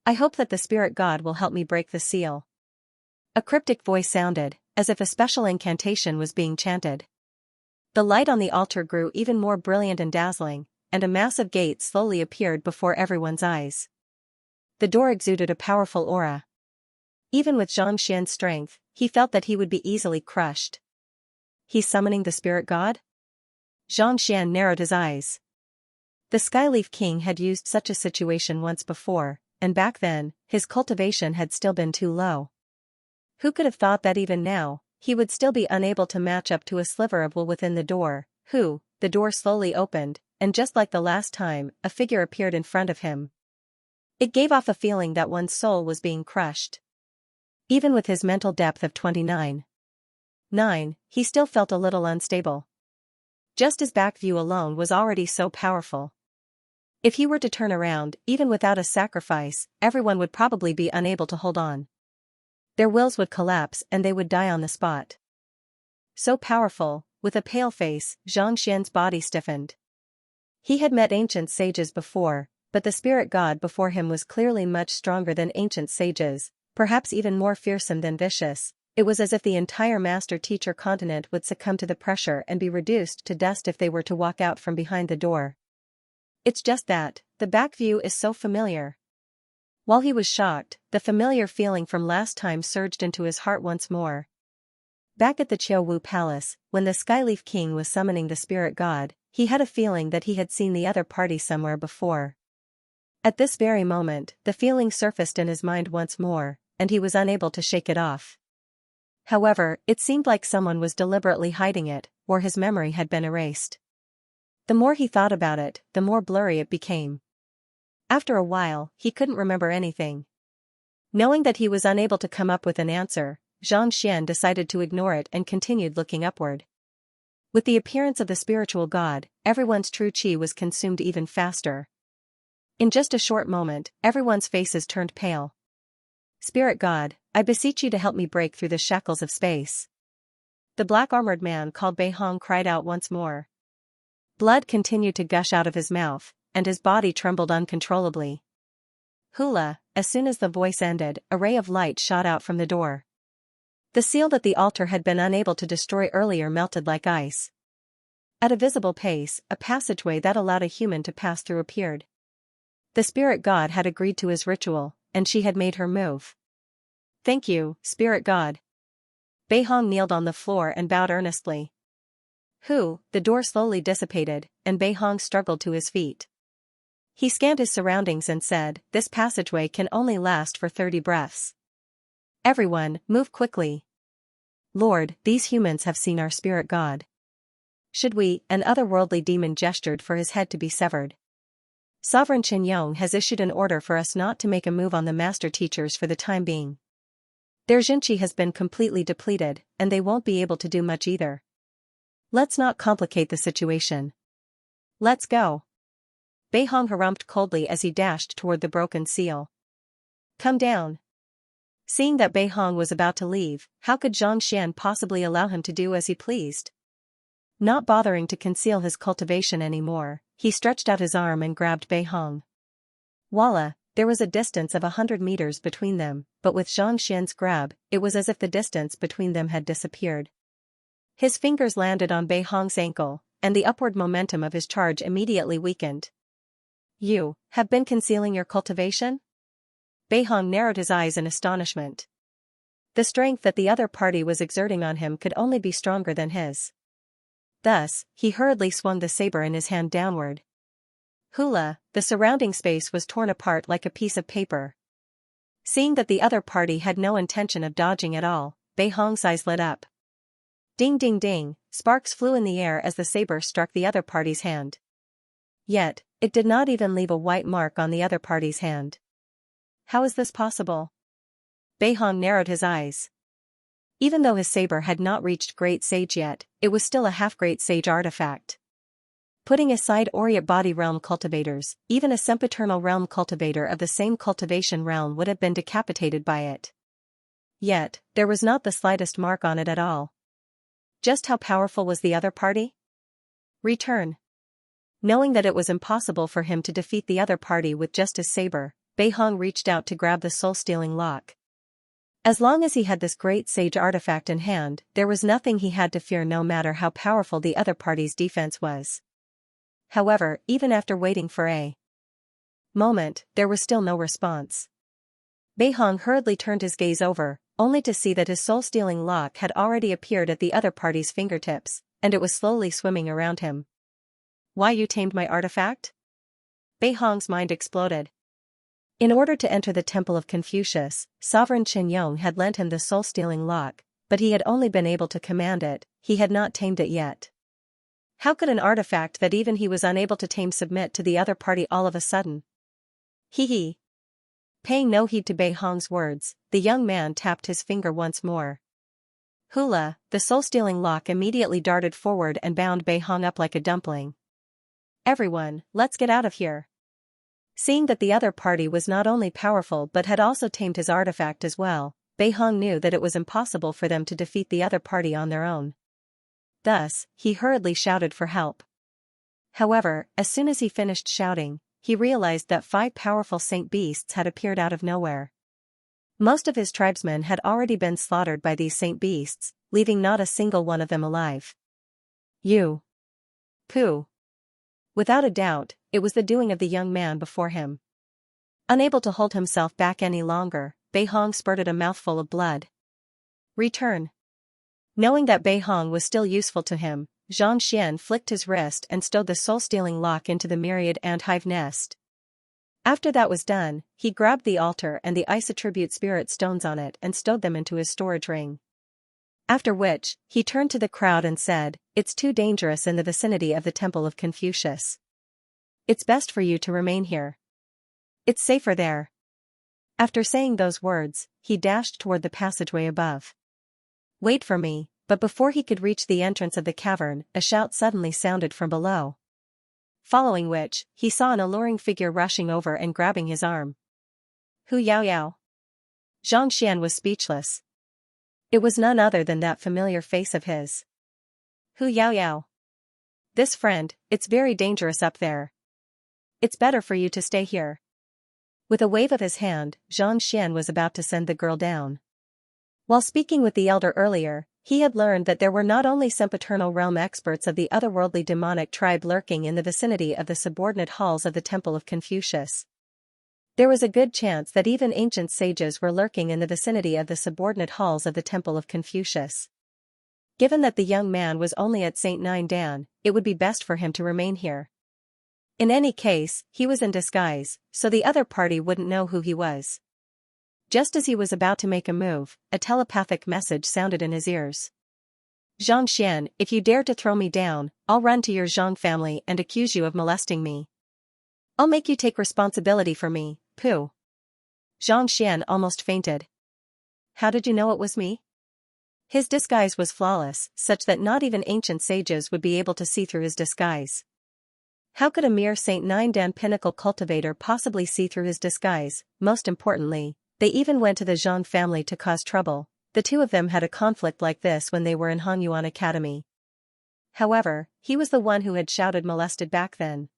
I hope that the Spirit God will help me break the seal. A cryptic voice sounded, as if a special incantation was being chanted. The light on the altar grew even more brilliant and dazzling, and a massive gate slowly appeared before everyone's eyes. The door exuded a powerful aura. Even with Xianxia's strength, he felt that he would be easily crushed. He's summoning the spirit god? Xianxia narrowed his eyes. The Skyleaf King had used such a situation once before, and back then, his cultivation had still been too low. Who could have thought that even now, he would still be unable to match up to a sliver of wool within the door? The door slowly opened, and just like the last time, a figure appeared in front of him. It gave off a feeling that one's soul was being crushed. Even with his mental depth of 29.9, he still felt a little unstable. Just his back view alone was already so powerful. If he were to turn around, even without a sacrifice, everyone would probably be unable to hold on. Their wills would collapse and they would die on the spot. So powerful, with a pale face, Xianxia's body stiffened. He had met ancient sages before, but the spirit god before him was clearly much stronger than ancient sages, perhaps even more fearsome than vicious. It was as if the entire master-teacher continent would succumb to the pressure and be reduced to dust if they were to walk out from behind the door. It's just that, the back view is so familiar. While he was shocked, the familiar feeling from last time surged into his heart once more. Back at the Qiuwu Palace, when the Skyleaf King was summoning the spirit god, he had a feeling that he had seen the other party somewhere before. At this very moment, the feeling surfaced in his mind once more, and he was unable to shake it off. However, it seemed like someone was deliberately hiding it, or his memory had been erased. The more he thought about it, the more blurry it became. After a while, he couldn't remember anything. Knowing that he was unable to come up with an answer, Xianxia decided to ignore it and continued looking upward. With the appearance of the spiritual god, everyone's true qi was consumed even faster. In just a short moment, everyone's faces turned pale. Spirit god, I beseech you to help me break through the shackles of space. The black-armored man called Beihong cried out once more. Blood continued to gush out of his mouth, and his body trembled uncontrollably. Hula, as soon as the voice ended, a ray of light shot out from the door. The seal that the altar had been unable to destroy earlier melted like ice. At a visible pace, a passageway that allowed a human to pass through appeared. The spirit god had agreed to his ritual, and she had made her move. Thank you, spirit god. Beihong kneeled on the floor and bowed earnestly. The door slowly dissipated, and Beihong struggled to his feet. He scanned his surroundings and said, this passageway can only last for 30 breaths. Everyone, move quickly. Lord, these humans have seen our spirit god. Should we? An otherworldly demon gestured for his head to be severed. Sovereign Qinyong has issued an order for us not to make a move on the master teachers for the time being. Their Jinqi has been completely depleted, and they won't be able to do much either. Let's not complicate the situation. Let's go. Beihong harumphed coldly as he dashed toward the broken seal. Come down. Seeing that Beihong was about to leave, how could Xianxia possibly allow him to do as he pleased? Not bothering to conceal his cultivation anymore, he stretched out his arm and grabbed Beihong. Voila, there was a distance of 100 meters between them, but with Xianxia's grab, it was as if the distance between them had disappeared. His fingers landed on Beihong's ankle, and the upward momentum of his charge immediately weakened. You have been concealing your cultivation? Beihong narrowed his eyes in astonishment. The strength that the other party was exerting on him could only be stronger than his. Thus, he hurriedly swung the saber in his hand downward. Hula, the surrounding space was torn apart like a piece of paper. Seeing that the other party had no intention of dodging at all, Beihong's eyes lit up. Ding ding ding, sparks flew in the air as the saber struck the other party's hand. Yet, it did not even leave a white mark on the other party's hand. How is this possible? Beihong narrowed his eyes. Even though his saber had not reached Great Sage yet, it was still a half-Great Sage artifact. Putting aside Oriate Body Realm cultivators, even a sempiternal realm cultivator of the same cultivation realm would have been decapitated by it. Yet, there was not the slightest mark on it at all. Just how powerful was the other party? Return. Knowing that it was impossible for him to defeat the other party with just his saber, Beihong reached out to grab the soul-stealing lock. As long as he had this Great Sage artifact in hand, there was nothing he had to fear no matter how powerful the other party's defense was. However, even after waiting for a moment, there was still no response. Beihong hurriedly turned his gaze over, only to see that his soul-stealing lock had already appeared at the other party's fingertips, and it was slowly swimming around him. Why you tamed my artifact? Bei Hong's mind exploded. In order to enter the Temple of Confucius, Sovereign Qianyong had lent him the soul-stealing lock, but he had only been able to command it, he had not tamed it yet. How could an artifact that even he was unable to tame submit to the other party all of a sudden? Hee. Paying no heed to Bei Hong's words, the young man tapped his finger once more. Hula, the soul-stealing lock immediately darted forward and bound Bei Hong up like a dumpling. Everyone, let's get out of here. Seeing that the other party was not only powerful but had also tamed his artifact as well, Bei Hong knew that it was impossible for them to defeat the other party on their own. Thus, he hurriedly shouted for help. However, as soon as he finished shouting, he realized that 5 powerful saint beasts had appeared out of nowhere. Most of his tribesmen had already been slaughtered by these saint beasts, leaving not a single one of them alive. You. Pooh. Without a doubt, it was the doing of the young man before him. Unable to hold himself back any longer, Bei Hong spurted a mouthful of blood. Return. Knowing that Bei Hong was still useful to him, Xianxia flicked his wrist and stowed the soul-stealing lock into the myriad ant-hive nest. After that was done, he grabbed the altar and the ice attribute spirit stones on it and stowed them into his storage ring. After which, he turned to the crowd and said, "It's too dangerous in the vicinity of the Temple of Confucius. It's best for you to remain here. It's safer there." After saying those words, he dashed toward the passageway above. "Wait for me," but before he could reach the entrance of the cavern, a shout suddenly sounded from below. Following which, he saw an alluring figure rushing over and grabbing his arm. Hu Yao Yao. Xianxia was speechless. It was none other than that familiar face of his. Hu Yao Yao. This friend, it's very dangerous up there. It's better for you to stay here. With a wave of his hand, Xianxia was about to send the girl down. While speaking with the elder earlier, he had learned that there were not only sempiternal realm experts of the otherworldly demonic tribe lurking in the vicinity of the subordinate halls of the Temple of Confucius. There was a good chance that even ancient sages were lurking in the vicinity of the subordinate halls of the Temple of Confucius. Given that the young man was only at St. Nine Dan, it would be best for him to remain here. In any case, he was in disguise, so the other party wouldn't know who he was. Just as he was about to make a move, a telepathic message sounded in his ears. "Xianxia, if you dare to throw me down, I'll run to your Zhang family and accuse you of molesting me. I'll make you take responsibility for me, Pooh." Xianxia almost fainted. "How did you know it was me?" His disguise was flawless, such that not even ancient sages would be able to see through his disguise. How could a mere St. Nine Dan pinnacle cultivator possibly see through his disguise? Most importantly, they even went to the Zhang family to cause trouble. The two of them had a conflict like this when they were in Hanyuan Academy. However, he was the one who had shouted molested back then.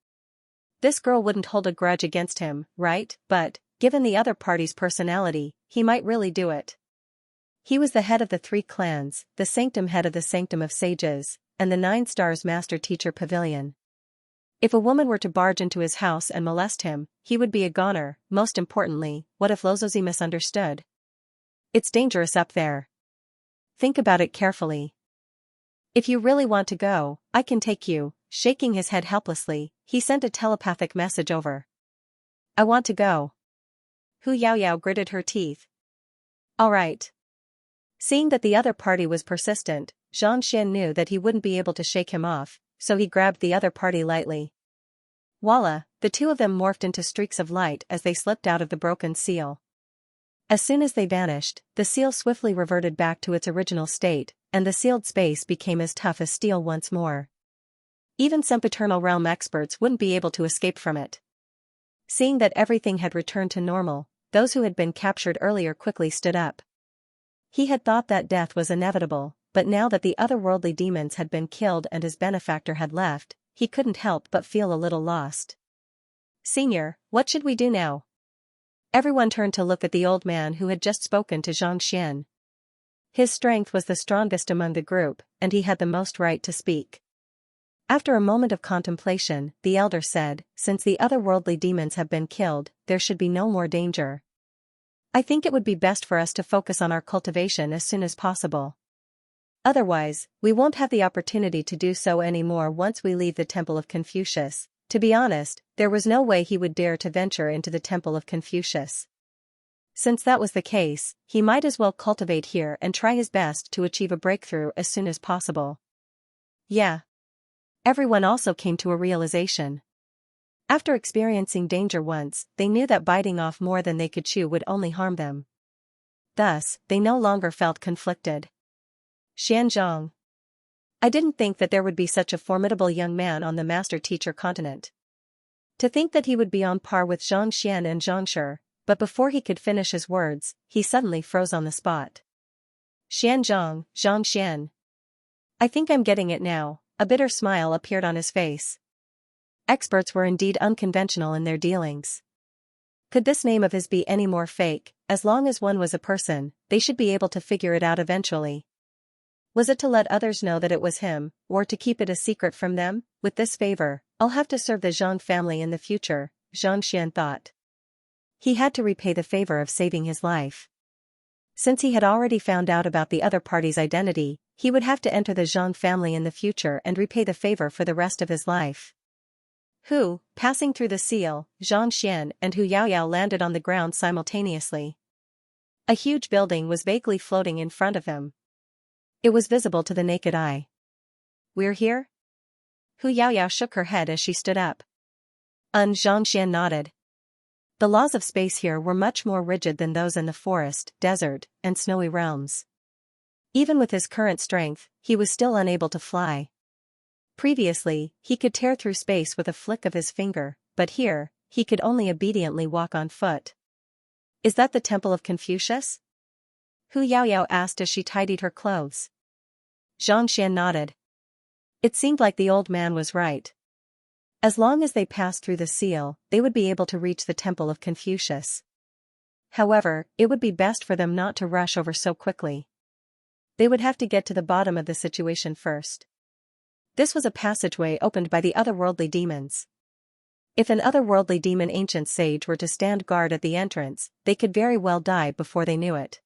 This girl wouldn't hold a grudge against him, right? But, given the other party's personality, he might really do it. He was the head of the 3 clans, the sanctum head of the Sanctum of Sages, and the 9 Stars Master Teacher Pavilion. If a woman were to barge into his house and molest him, he would be a goner. Most importantly, what if Lozozi misunderstood? It's dangerous up there. Think about it carefully. If you really want to go, I can take you. Shaking his head helplessly, he sent a telepathic message over. I want to go. Hu Yao Yao gritted her teeth. All right. Seeing that the other party was persistent, Xianxia knew that he wouldn't be able to shake him off, so he grabbed the other party lightly. Voila, the two of them morphed into streaks of light as they slipped out of the broken seal. As soon as they vanished, the seal swiftly reverted back to its original state, and the sealed space became as tough as steel once more. Even sempiternal realm experts wouldn't be able to escape from it. Seeing that everything had returned to normal, those who had been captured earlier quickly stood up. He had thought that death was inevitable, but now that the otherworldly demons had been killed and his benefactor had left, he couldn't help but feel a little lost. Senior, what should we do now? Everyone turned to look at the old man who had just spoken to Xianxia. His strength was the strongest among the group, and he had the most right to speak. After a moment of contemplation, the elder said, "Since the otherworldly demons have been killed, there should be no more danger. I think it would be best for us to focus on our cultivation as soon as possible. Otherwise, we won't have the opportunity to do so anymore once we leave the Temple of Confucius. To be honest, there was no way he would dare to venture into the Temple of Confucius. Since that was the case, he might as well cultivate here and try his best to achieve a breakthrough as soon as possible. Yeah. Everyone also came to a realization. After experiencing danger once, they knew that biting off more than they could chew would only harm them. Thus, they no longer felt conflicted. Xianxia. I didn't think that there would be such a formidable young man on the master-teacher continent. To think that he would be on par with Xianxia and Xianxia, but before he could finish his words, he suddenly froze on the spot. Xianxia. I think I'm getting it now. A bitter smile appeared on his face. Experts were indeed unconventional in their dealings. Could this name of his be any more fake? As long as one was a person, they should be able to figure it out eventually. Was it to let others know that it was him, or to keep it a secret from them? With this favor, I'll have to serve the Zhang family in the future, Xianxia thought. He had to repay the favor of saving his life. Since he had already found out about the other party's identity, he would have to enter the Zhang family in the future and repay the favor for the rest of his life. Passing through the seal, Xianxia and Hu Yaoyao landed on the ground simultaneously. A huge building was vaguely floating in front of him. It was visible to the naked eye. We're here? Hu Yaoyao shook her head as she stood up. Xianxia nodded. The laws of space here were much more rigid than those in the forest, desert, and snowy realms. Even with his current strength, he was still unable to fly. Previously, he could tear through space with a flick of his finger, but here, he could only obediently walk on foot. Is that the Temple of Confucius? Hu Yaoyao asked as she tidied her clothes. Xianxia nodded. It seemed like the old man was right. As long as they passed through the seal, they would be able to reach the Temple of Confucius. However, it would be best for them not to rush over so quickly. They would have to get to the bottom of the situation first. This was a passageway opened by the otherworldly demons. If an otherworldly demon ancient sage were to stand guard at the entrance, they could very well die before they knew it.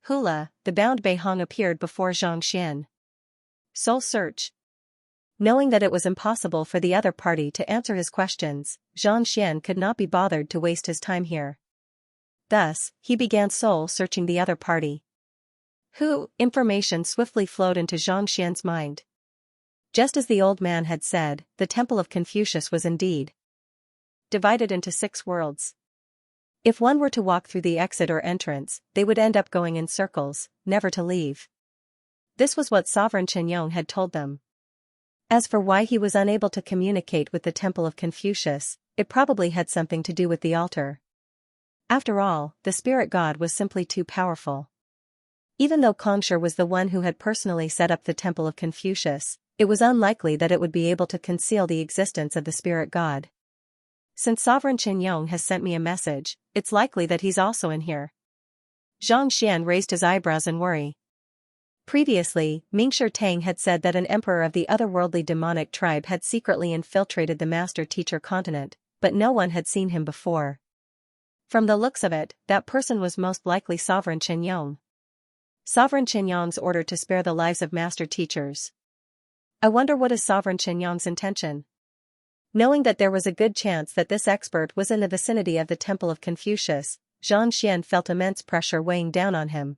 Hula, the bound Beihong appeared before Xianxia. Soul search. Knowing that it was impossible for the other party to answer his questions, Xianxia could not be bothered to waste his time here. Thus, he began soul-searching the other party. Information swiftly flowed into Xianxia's mind. Just as the old man had said, the Temple of Confucius was indeed divided into 6 worlds. If one were to walk through the exit or entrance, they would end up going in circles, never to leave. This was what Sovereign Qianyong had told them. As for why he was unable to communicate with the Temple of Confucius, it probably had something to do with the altar. After all, the spirit god was simply too powerful. Even though Kongshi was the one who had personally set up the Temple of Confucius, it was unlikely that it would be able to conceal the existence of the spirit god. Since Sovereign Qianyong has sent me a message, it's likely that he's also in here. Xianxia raised his eyebrows in worry. Previously, Mingshi Tang had said that an emperor of the otherworldly demonic tribe had secretly infiltrated the master-teacher continent, but no one had seen him before. From the looks of it, that person was most likely Sovereign Qianyong. Sovereign Qianyong's order to spare the lives of master-teachers. I wonder what is Sovereign Qianyong's intention? Knowing that there was a good chance that this expert was in the vicinity of the Temple of Confucius, Xianxia felt immense pressure weighing down on him.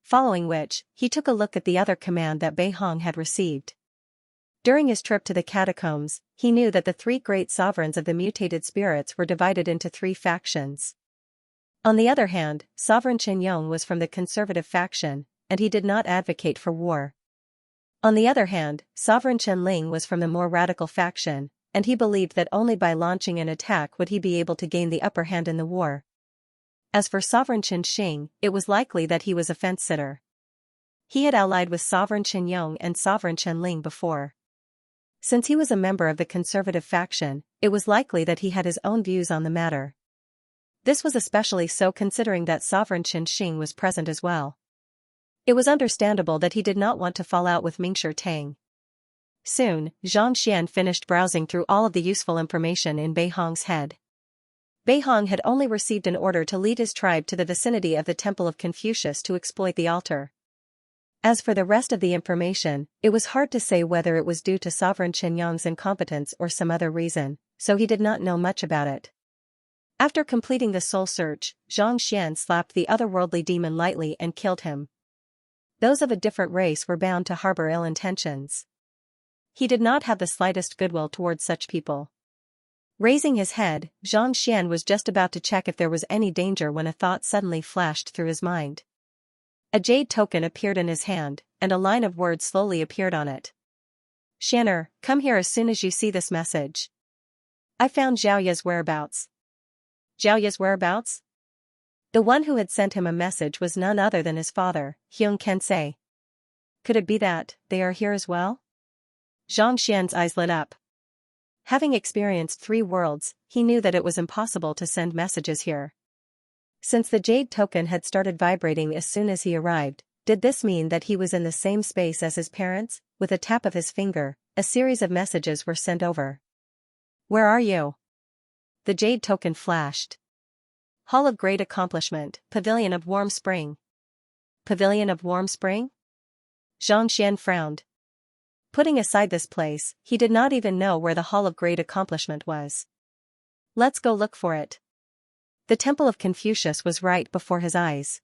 Following which, he took a look at the other command that Beihong had received. During his trip to the catacombs, he knew that the 3 great sovereigns of the mutated spirits were divided into 3 factions. On the other hand, Sovereign Qianyong was from the conservative faction, and he did not advocate for war. On the other hand, Sovereign Qianling was from the more radical faction, and he believed that only by launching an attack would he be able to gain the upper hand in the war. As for Sovereign Qinxing, it was likely that he was a fence-sitter. He had allied with Sovereign Qianyong and Sovereign Qianling before. Since he was a member of the conservative faction, it was likely that he had his own views on the matter. This was especially so considering that Sovereign Qinxing was present as well. It was understandable that he did not want to fall out with Mingshi Tang. Soon, Xianxia finished browsing through all of the useful information in Beihong's head. Beihong had only received an order to lead his tribe to the vicinity of the Temple of Confucius to exploit the altar. As for the rest of the information, it was hard to say whether it was due to Sovereign Qinyang's incompetence or some other reason, so he did not know much about it. After completing the soul search, Xianxia slapped the otherworldly demon lightly and killed him. Those of a different race were bound to harbor ill intentions. He did not have the slightest goodwill towards such people. Raising his head, Xianxia was just about to check if there was any danger when a thought suddenly flashed through his mind. A jade token appeared in his hand, and a line of words slowly appeared on it. "Xianer, come here as soon as you see this message. I found Xiaoya's whereabouts." Xiaoya's whereabouts? The one who had sent him a message was none other than his father, Xianxia. Could it be that they are here as well? Zhangxian's eyes lit up. Having experienced 3 worlds, he knew that it was impossible to send messages here. Since the jade token had started vibrating as soon as he arrived, did this mean that he was in the same space as his parents? With a tap of his finger, a series of messages were sent over. "Where are you?" The jade token flashed. "Hall of Great Accomplishment, Pavilion of Warm Spring." Pavilion of Warm Spring? Zhangxian frowned. Putting aside this place, he did not even know where the Hall of Great Accomplishment was. "Let's go look for it." The Temple of Confucius was right before his eyes.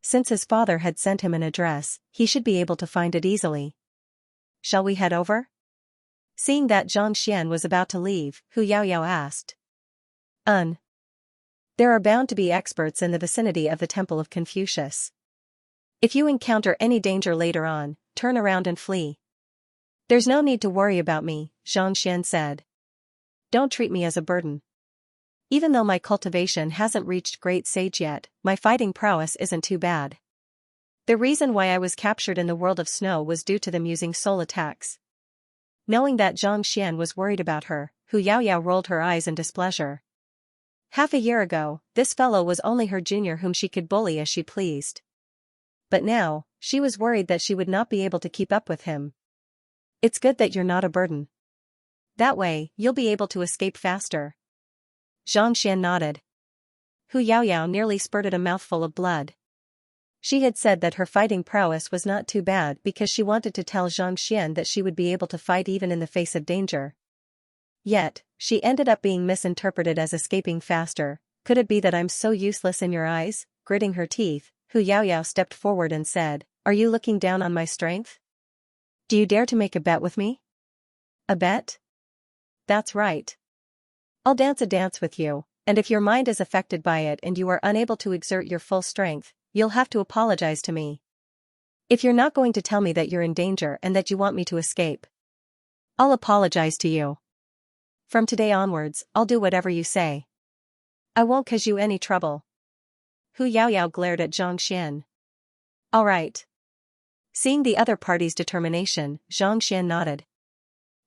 Since his father had sent him an address, he should be able to find it easily. "Shall we head over?" Seeing that Zhangxian was about to leave, Hu Yaoyao asked. There are bound to be experts in the vicinity of the Temple of Confucius. If you encounter any danger later on, turn around and flee." "There's no need to worry about me," Zhangxian said. "Don't treat me as a burden. Even though my cultivation hasn't reached great sage yet, my fighting prowess isn't too bad. The reason why I was captured in the world of snow was due to them using soul attacks." Knowing that Zhangxian was worried about her, Hu Yaoyao rolled her eyes in displeasure. Half a year ago, this fellow was only her junior whom she could bully as she pleased. But now, she was worried that she would not be able to keep up with him. "It's good that you're not a burden. That way, you'll be able to escape faster." Zhangxian nodded. Hu Yaoyao nearly spurted a mouthful of blood. She had said that her fighting prowess was not too bad because she wanted to tell Zhangxian that she would be able to fight even in the face of danger. Yet, she ended up being misinterpreted as escaping faster. "Could it be that I'm so useless in your eyes?" Gritting her teeth, Hu Yaoyao stepped forward and said, "Are you looking down on my strength? Do you dare to make a bet with me?" "A bet?" "That's right. I'll dance a dance with you, and if your mind is affected by it and you are unable to exert your full strength, you'll have to apologize to me. If you're not going to tell me that you're in danger and that you want me to escape, I'll apologize to you. From today onwards, I'll do whatever you say. I won't cause you any trouble." Hu Yaoyao glared at Zhangxian. "All right." Seeing the other party's determination, Zhangxian nodded.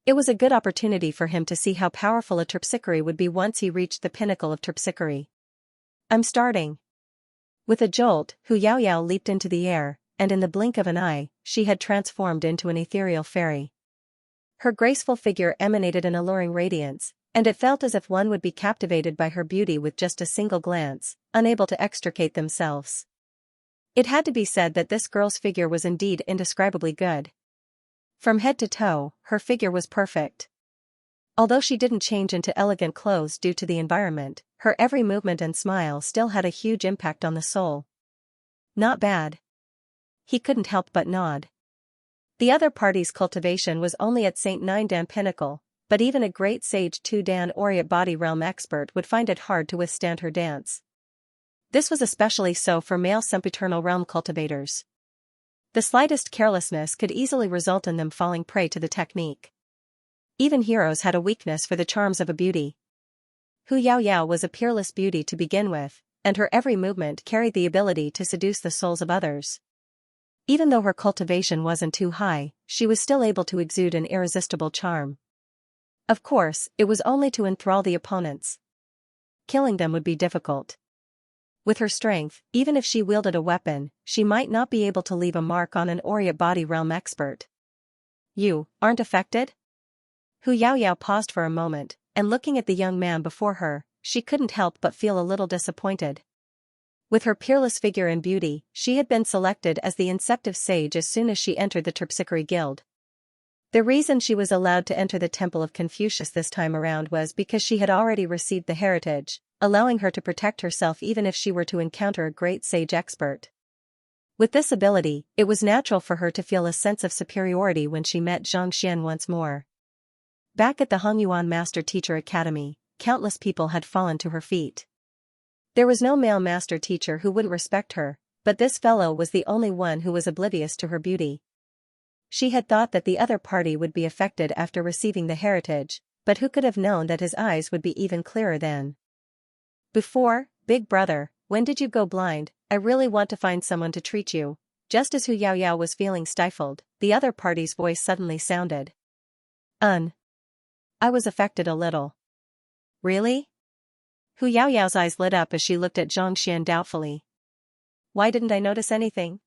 It was a good opportunity for him to see how powerful a terpsichore would be once he reached the pinnacle of terpsichore. "I'm starting." With a jolt, Hu Yaoyao leaped into the air, and in the blink of an eye, she had transformed into an ethereal fairy. Her graceful figure emanated an alluring radiance, and it felt as if one would be captivated by her beauty with just a single glance, unable to extricate themselves. It had to be said that this girl's figure was indeed indescribably good. From head to toe, her figure was perfect. Although she didn't change into elegant clothes due to the environment, her every movement and smile still had a huge impact on the soul. "Not bad." He couldn't help but nod. The other party's cultivation was only at St. Nine Dan pinnacle, but even a great sage 2 Dan Oriat body realm expert would find it hard to withstand her dance. This was especially so for male sempiternal realm cultivators. The slightest carelessness could easily result in them falling prey to the technique. Even heroes had a weakness for the charms of a beauty. Hu Yaoyao was a peerless beauty to begin with, and her every movement carried the ability to seduce the souls of others. Even though her cultivation wasn't too high, she was still able to exude an irresistible charm. Of course, it was only to enthrall the opponents. Killing them would be difficult. With her strength, even if she wielded a weapon, she might not be able to leave a mark on an Oriat body realm expert. "You aren't affected?" Hu Yaoyao paused for a moment, and looking at the young man before her, she couldn't help but feel a little disappointed. With her peerless figure and beauty, she had been selected as the inceptive sage as soon as she entered the Terpsichore Guild. The reason she was allowed to enter the Temple of Confucius this time around was because she had already received the heritage, allowing her to protect herself even if she were to encounter a great sage expert. With this ability, it was natural for her to feel a sense of superiority when she met Xianxia once more. Back at the Hongyuan Master Teacher Academy, countless people had fallen to her feet. There was no male master teacher who wouldn't respect her, but this fellow was the only one who was oblivious to her beauty. She had thought that the other party would be affected after receiving the heritage, but who could have known that his eyes would be even clearer then? Before, big brother, when did you go blind? I really want to find someone to treat you. Just as Hu Yaoyao was feeling stifled, the other party's voice suddenly sounded. I was affected a little. Really? Hu Yaoyao's eyes lit up as she looked at Xianxia doubtfully. Why didn't I notice anything?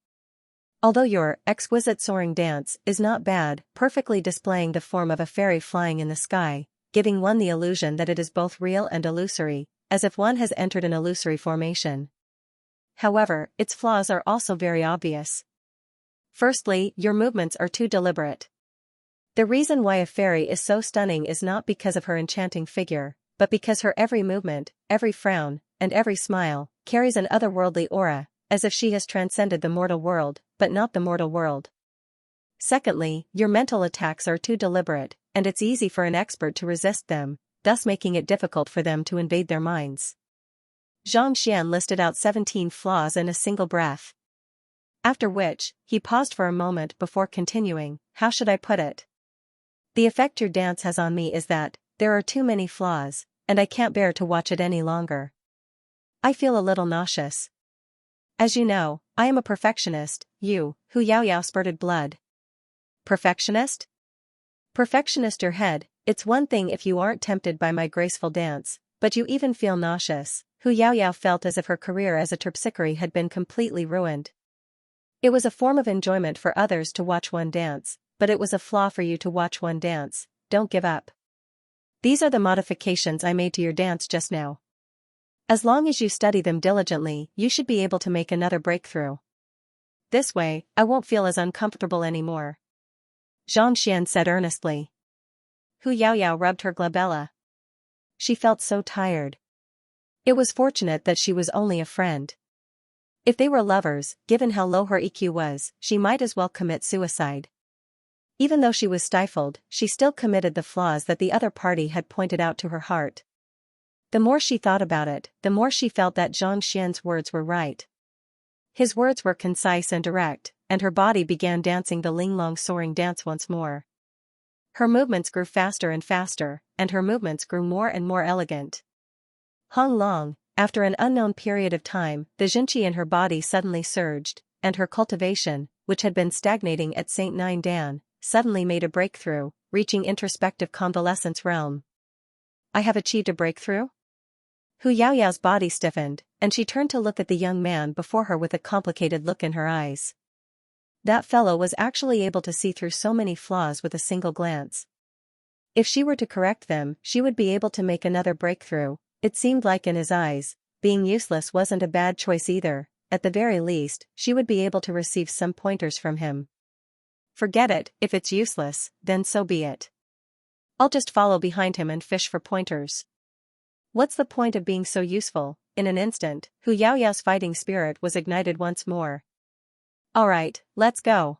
Although your exquisite soaring dance is not bad, perfectly displaying the form of a fairy flying in the sky, giving one the illusion that it is both real and illusory, as if one has entered an illusory formation. However, its flaws are also very obvious. Firstly, your movements are too deliberate. The reason why a fairy is so stunning is not because of her enchanting figure, but because her every movement, every frown, and every smile, carries an otherworldly aura, as if she has transcended the mortal world, but not the mortal world. Secondly, your mental attacks are too deliberate, and it's easy for an expert to resist them, thus making it difficult for them to invade their minds. Xianxia listed out 17 flaws in a single breath. After which, he paused for a moment before continuing, how should I put it? The effect your dance has on me is that, there are too many flaws, and I can't bear to watch it any longer. I feel a little nauseous. As you know, I am a perfectionist. Hu Yaoyao spurted blood. Perfectionist? Perfectionist your head, it's one thing if you aren't tempted by my graceful dance, but you even feel nauseous. Hu Yaoyao felt as if her career as a terpsichore had been completely ruined. It was a form of enjoyment for others to watch one dance, but it was a flaw for you to watch one dance. Don't give up. These are the modifications I made to your dance just now. As long as you study them diligently, you should be able to make another breakthrough. This way, I won't feel as uncomfortable anymore. Xianxia said earnestly. Hu Yaoyao rubbed her glabella. She felt so tired. It was fortunate that she was only a friend. If they were lovers, given how low her EQ was, she might as well commit suicide. Even though she was stifled, she still committed the flaws that the other party had pointed out to her heart. The more she thought about it, the more she felt that Xianxia's words were right. His words were concise and direct, and her body began dancing the linglong soaring dance once more. Her movements grew faster and faster, and her movements grew more and more elegant. Hong Long, after an unknown period of time, the Jinqi in her body suddenly surged, and her cultivation, which had been stagnating at St. Nine Dan, suddenly made a breakthrough, reaching introspective convalescence realm. I have achieved a breakthrough? Hu Yaoyao's body stiffened, and she turned to look at the young man before her with a complicated look in her eyes. That fellow was actually able to see through so many flaws with a single glance. If she were to correct them, she would be able to make another breakthrough. It seemed like in his eyes, being useless wasn't a bad choice either. At the very least, she would be able to receive some pointers from him. Forget it, if it's useless, then so be it. I'll just follow behind him and fish for pointers. What's the point of being so useful? In an instant, Hu Yaoyao's fighting spirit was ignited once more. Alright, let's go.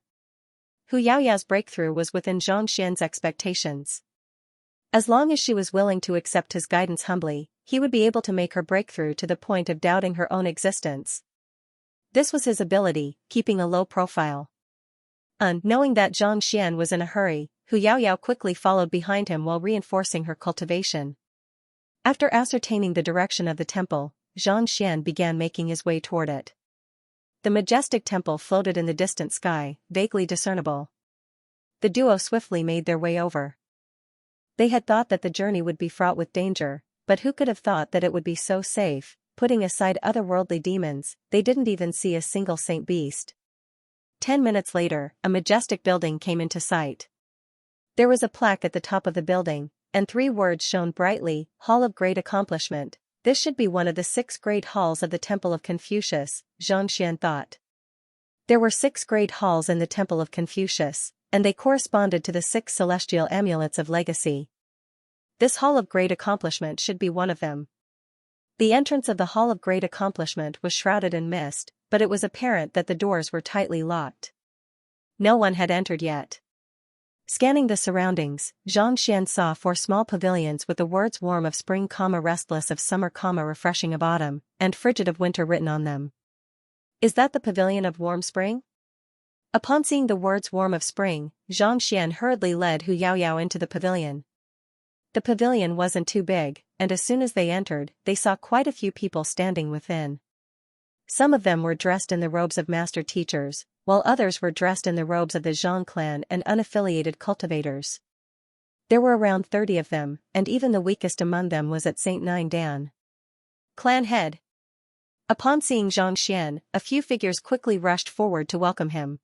Hu Yaoyao's breakthrough was within Xianxia's expectations. As long as she was willing to accept his guidance humbly, he would be able to make her breakthrough to the point of doubting her own existence. This was his ability, keeping a low profile. Knowing that Xianxia was in a hurry, Hu Yaoyao quickly followed behind him while reinforcing her cultivation. After ascertaining the direction of the temple, Xianxia began making his way toward it. The majestic temple floated in the distant sky, vaguely discernible. The duo swiftly made their way over. They had thought that the journey would be fraught with danger, but who could have thought that it would be so safe? Putting aside otherworldly demons, they didn't even see a single saint beast. 10 minutes later, a majestic building came into sight. There was a plaque at the top of the building, and 3 words shone brightly, Hall of Great Accomplishment. This should be one of the 6 great halls of the Temple of Confucius, Xianxia thought. There were 6 great halls in the Temple of Confucius, and they corresponded to the 6 celestial amulets of legacy. This Hall of Great Accomplishment should be one of them. The entrance of the Hall of Great Accomplishment was shrouded in mist, but it was apparent that the doors were tightly locked. No one had entered yet. Scanning the surroundings, Xianxia saw 4 small pavilions with the words warm of spring, restless of summer, refreshing of autumn, and frigid of winter written on them. Is that the pavilion of warm spring? Upon seeing the words warm of spring, Xianxia hurriedly led Hu Yaoyao into the pavilion. The pavilion wasn't too big, and as soon as they entered, they saw quite a few people standing within. Some of them were dressed in the robes of master teachers, while others were dressed in the robes of the Zhang clan and unaffiliated cultivators. There were around 30 of them, and even the weakest among them was at St. Nine Dan. Clan head. Upon seeing Xianxia, a few figures quickly rushed forward to welcome him.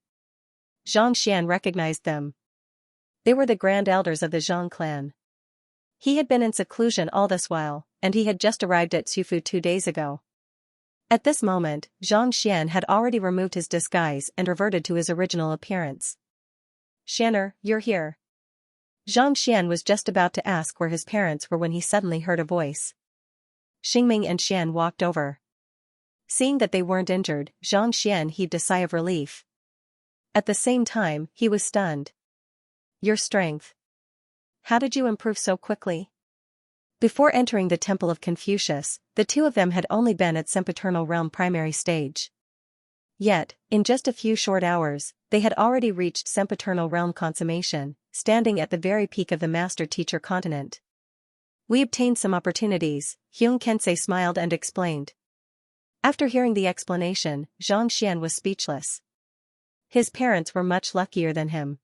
Xianxia recognized them. They were the grand elders of the Zhang clan. He had been in seclusion all this while, and he had just arrived at Sufu 2 days ago. At this moment, Xianxia had already removed his disguise and reverted to his original appearance. "Xianer, you're here." Xianxia was just about to ask where his parents were when he suddenly heard a voice. Xingming and Xian walked over. Seeing that they weren't injured, Xianxia heaved a sigh of relief. At the same time, he was stunned. "Your strength. How did you improve so quickly?" Before entering the Temple of Confucius, the 2 of them had only been at Sempiternal Realm primary stage. Yet, in just a few short hours, they had already reached Sempiternal Realm consummation, standing at the very peak of the master-teacher continent. "We obtained some opportunities," Hyung Kensei smiled and explained. After hearing the explanation, Xianxia was speechless. His parents were much luckier than him.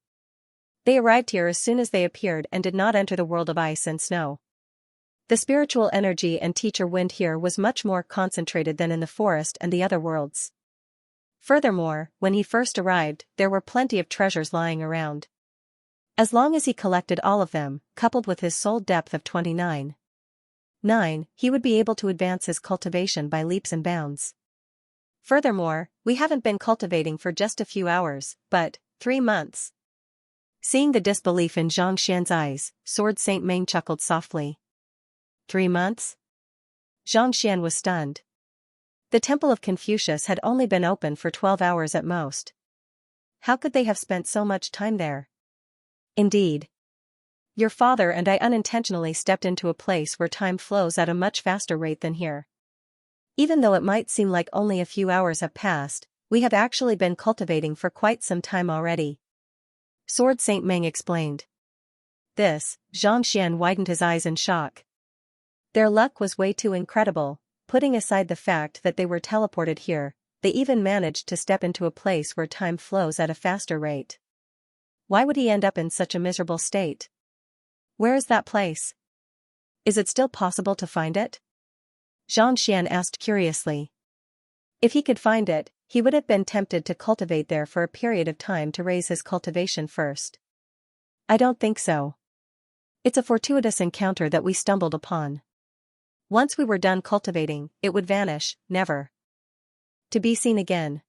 They arrived here as soon as they appeared and did not enter the world of ice and snow. The spiritual energy and teacher wind here was much more concentrated than in the forest and the other worlds. Furthermore, when he first arrived, there were plenty of treasures lying around. As long as he collected all of them, coupled with his soul depth of 29.9, he would be able to advance his cultivation by leaps and bounds. Furthermore, we haven't been cultivating for just a few hours, but 3 months. Seeing the disbelief in Xianxia's eyes, Sword Saint Meng chuckled softly. 3 months? Xianxia was stunned. The Temple of Confucius had only been open for 12 hours at most. How could they have spent so much time there? Indeed. Your father and I unintentionally stepped into a place where time flows at a much faster rate than here. Even though it might seem like only a few hours have passed, we have actually been cultivating for quite some time already. Sword Saint Meng explained. This, Xianxia widened his eyes in shock. Their luck was way too incredible, putting aside the fact that they were teleported here, they even managed to step into a place where time flows at a faster rate. Why would he end up in such a miserable state? Where is that place? Is it still possible to find it? Xianxia asked curiously. If he could find it, he would have been tempted to cultivate there for a period of time to raise his cultivation first. I don't think so. It's a fortuitous encounter that we stumbled upon. Once we were done cultivating, it would vanish, never to be seen again.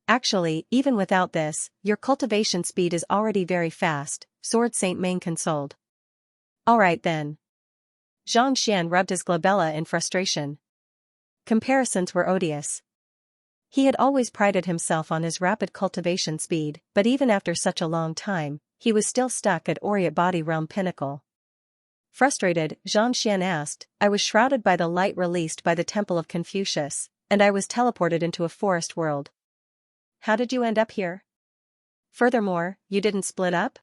Actually, even without this, your cultivation speed is already very fast, Sword Saint Meng consoled. Alright then. Xianxia rubbed his glabella in frustration. Comparisons were odious. He had always prided himself on his rapid cultivation speed, but even after such a long time, he was still stuck at Oriat Body Realm Pinnacle. Frustrated, Xianxia asked, I was shrouded by the light released by the Temple of Confucius, and I was teleported into a forest world. How did you end up here? Furthermore, you didn't split up?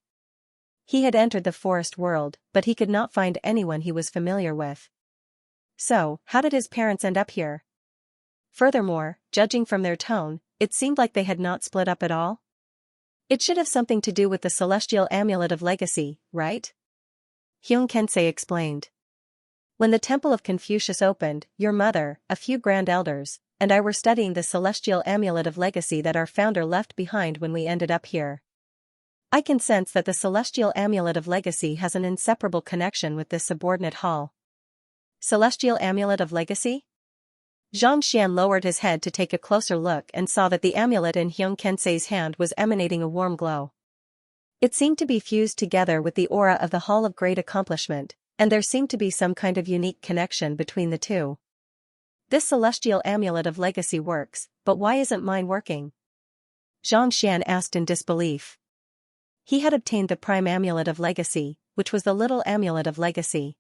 He had entered the forest world, but he could not find anyone he was familiar with. So, how did his parents end up here? Furthermore, judging from their tone, it seemed like they had not split up at all. It should have something to do with the celestial amulet of legacy, right? Hyung Kensei explained. When the Temple of Confucius opened, your mother, a few grand elders, and I were studying the celestial amulet of legacy that our founder left behind when we ended up here. I can sense that the celestial amulet of legacy has an inseparable connection with this subordinate hall. Celestial Amulet of Legacy? Xianxia lowered his head to take a closer look and saw that the amulet in Hyung Kensei's hand was emanating a warm glow. It seemed to be fused together with the aura of the Hall of Great Accomplishment, and there seemed to be some kind of unique connection between the two. This celestial amulet of legacy works, but why isn't mine working? Xianxia asked in disbelief. He had obtained the prime amulet of legacy, which was the little amulet of legacy.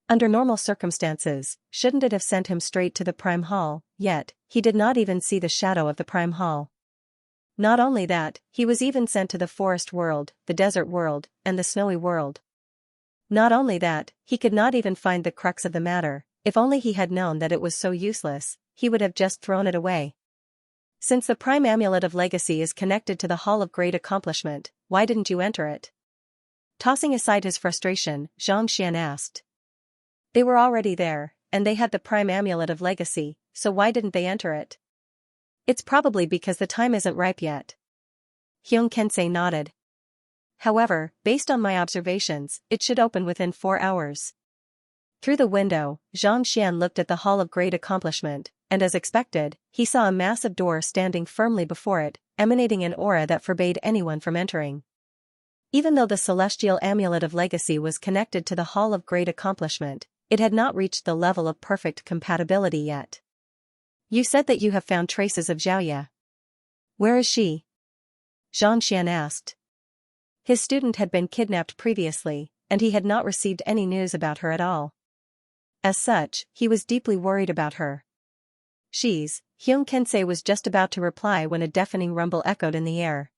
Under normal circumstances, shouldn't it have sent him straight to the prime hall, yet, he did not even see the shadow of the prime hall. Not only that, he was even sent to the forest world, the desert world, and the snowy world. Not only that, he could not even find the crux of the matter. If only he had known that it was so useless, he would have just thrown it away. Since the prime amulet of legacy is connected to the Hall of Great Accomplishment, why didn't you enter it? Tossing aside his frustration, Xianxia asked. They were already there, and they had the prime amulet of legacy, so why didn't they enter it? It's probably because the time isn't ripe yet. Hyung Kensei nodded. However, based on my observations, it should open within 4 hours. Through the window, Xianxia looked at the Hall of Great Accomplishment, and as expected, he saw a massive door standing firmly before it, emanating an aura that forbade anyone from entering. Even though the celestial amulet of legacy was connected to the Hall of Great Accomplishment, it had not reached the level of perfect compatibility yet. You said that you have found traces of Xiaoya. Where is she? Xianxia asked. His student had been kidnapped previously, and he had not received any news about her at all. As such, he was deeply worried about her. Hyung Kensei was just about to reply when a deafening rumble echoed in the air.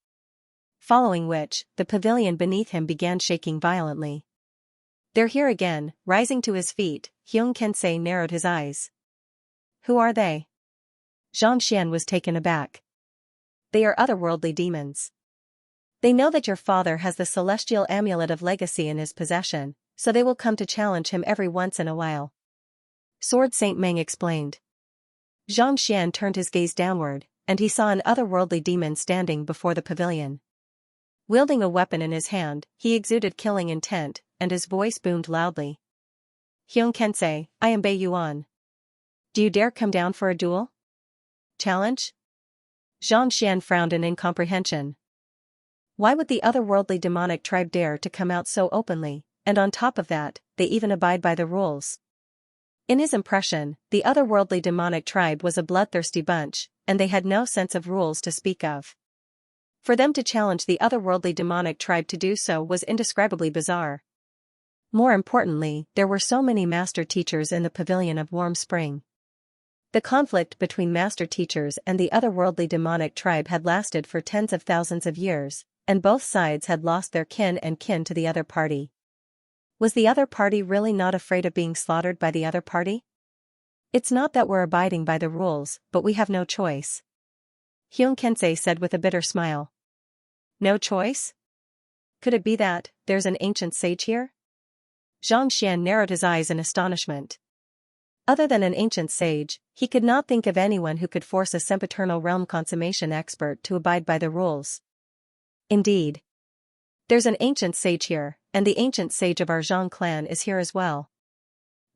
Following which, the pavilion beneath him began shaking violently. They're here again. Rising to his feet, Hyung Kensei narrowed his eyes. Who are they? Xianxia was taken aback. They are otherworldly demons. They know that your father has the celestial amulet of legacy in his possession, so they will come to challenge him every once in a while. Sword Saint Meng explained. Xianxia turned his gaze downward, and he saw an otherworldly demon standing before the pavilion. Wielding a weapon in his hand, he exuded killing intent, and his voice boomed loudly. Hyung Kensei, I am Bei Yuan. Do you dare come down for a duel? Challenge? Xianxia frowned in incomprehension. Why would the otherworldly demonic tribe dare to come out so openly, and on top of that, they even abide by the rules? In his impression, the otherworldly demonic tribe was a bloodthirsty bunch, and they had no sense of rules to speak of. For them to challenge the otherworldly demonic tribe to do so was indescribably bizarre. More importantly, there were so many master teachers in the Pavilion of Warm Spring. The conflict between master teachers and the otherworldly demonic tribe had lasted for tens of thousands of years, and both sides had lost their kin to the other party. Was the other party really not afraid of being slaughtered by the other party? It's not that we're abiding by the rules, but we have no choice. Hyung Kensei said with a bitter smile. No choice? Could it be that there's an ancient sage here? Xianxia narrowed his eyes in astonishment. Other than an ancient sage, he could not think of anyone who could force a sempiternal realm consummation expert to abide by the rules. Indeed. There's an ancient sage here, and the ancient sage of our Zhang clan is here as well.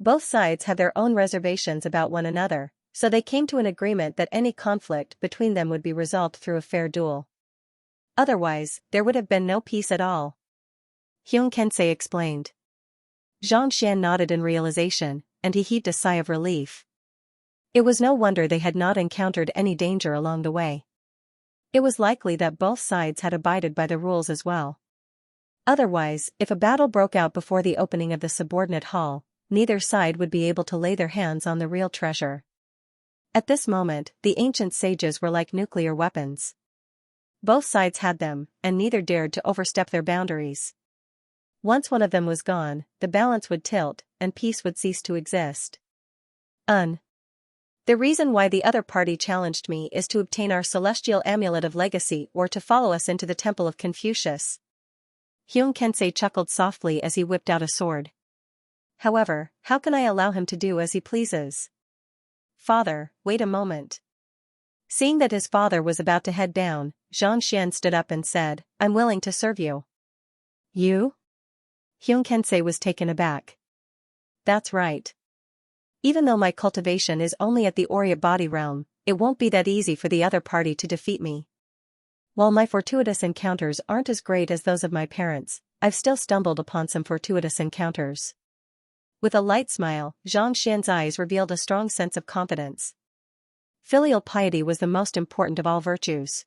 Both sides have their own reservations about one another, so they came to an agreement that any conflict between them would be resolved through a fair duel. Otherwise, there would have been no peace at all. Hyung Kensei explained. Xianxia nodded in realization, and he heaved a sigh of relief. It was no wonder they had not encountered any danger along the way. It was likely that both sides had abided by the rules as well. Otherwise, if a battle broke out before the opening of the subordinate hall, neither side would be able to lay their hands on the real treasure. At this moment, the ancient sages were like nuclear weapons. Both sides had them, and neither dared to overstep their boundaries. Once one of them was gone, the balance would tilt, and peace would cease to exist. The reason why the other party challenged me is to obtain our celestial amulet of legacy or to follow us into the temple of Confucius. Hyung Kensei chuckled softly as he whipped out a sword. However, how can I allow him to do as he pleases? Father, wait a moment. Seeing that his father was about to head down, Xianxia stood up and said, I'm willing to serve you. You? Hyung Kensei was taken aback. That's right. Even though my cultivation is only at the Aureate body realm, it won't be that easy for the other party to defeat me. While my fortuitous encounters aren't as great as those of my parents, I've still stumbled upon some fortuitous encounters. With a light smile, Xianxia's eyes revealed a strong sense of confidence. Filial piety was the most important of all virtues.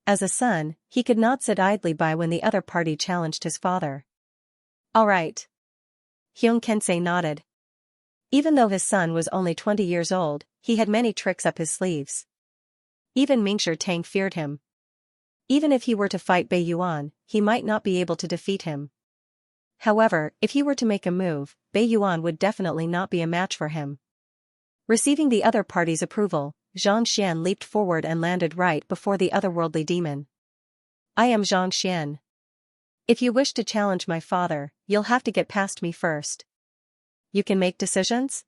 As a son, he could not sit idly by when the other party challenged his father. All right. Xianxia nodded. Even though his son was only 20 years old, he had many tricks up his sleeves. Even Mingshi Tang feared him. Even if he were to fight Bei Yuan, he might not be able to defeat him. However, if he were to make a move, Bei Yuan would definitely not be a match for him. Receiving the other party's approval, Xianxia leaped forward and landed right before the otherworldly demon. I am Xianxia. If you wish to challenge my father, you'll have to get past me first. You can make decisions?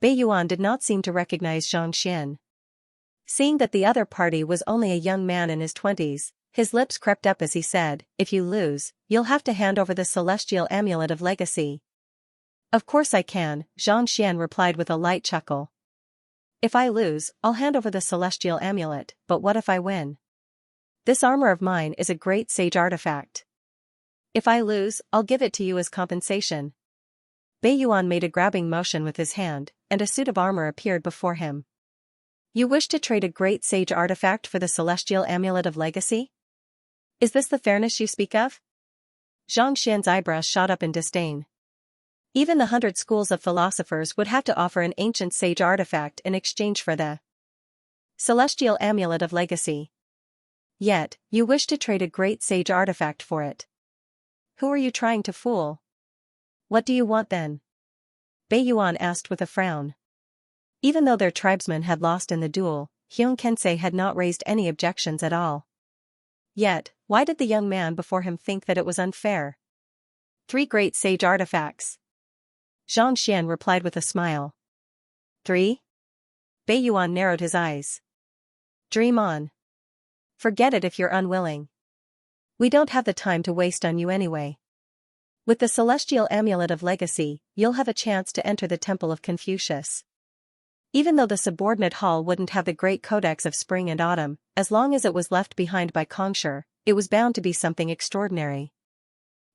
Bei Yuan did not seem to recognize Xianxia. Seeing that the other party was only a young man in his 20s, his lips crept up as he said, if you lose, you'll have to hand over the celestial amulet of legacy. Of course I can, Xianxia replied with a light chuckle. If I lose, I'll hand over the celestial amulet, but what if I win? This armor of mine is a great sage artifact. If I lose, I'll give it to you as compensation. Bei Yuan made a grabbing motion with his hand, and a suit of armor appeared before him. You wish to trade a great sage artifact for the celestial amulet of legacy? Is this the fairness you speak of? Xianxia's eyebrows shot up in disdain. Even the 100 schools of philosophers would have to offer an ancient sage artifact in exchange for the celestial amulet of legacy. Yet, you wish to trade a great sage artifact for it. Who are you trying to fool? What do you want then? Bei Yuan asked with a frown. Even though their tribesmen had lost in the duel, Xianxia had not raised any objections at all. Yet, why did the young man before him think that it was unfair? 3 great sage artifacts. Xianxia replied with a smile. 3? Bei Yuan narrowed his eyes. Dream on. Forget it if you're unwilling. We don't have the time to waste on you anyway. With the celestial amulet of legacy, you'll have a chance to enter the temple of Confucius. Even though the subordinate hall wouldn't have the great codex of spring and autumn, as long as it was left behind by Kongshi, it was bound to be something extraordinary.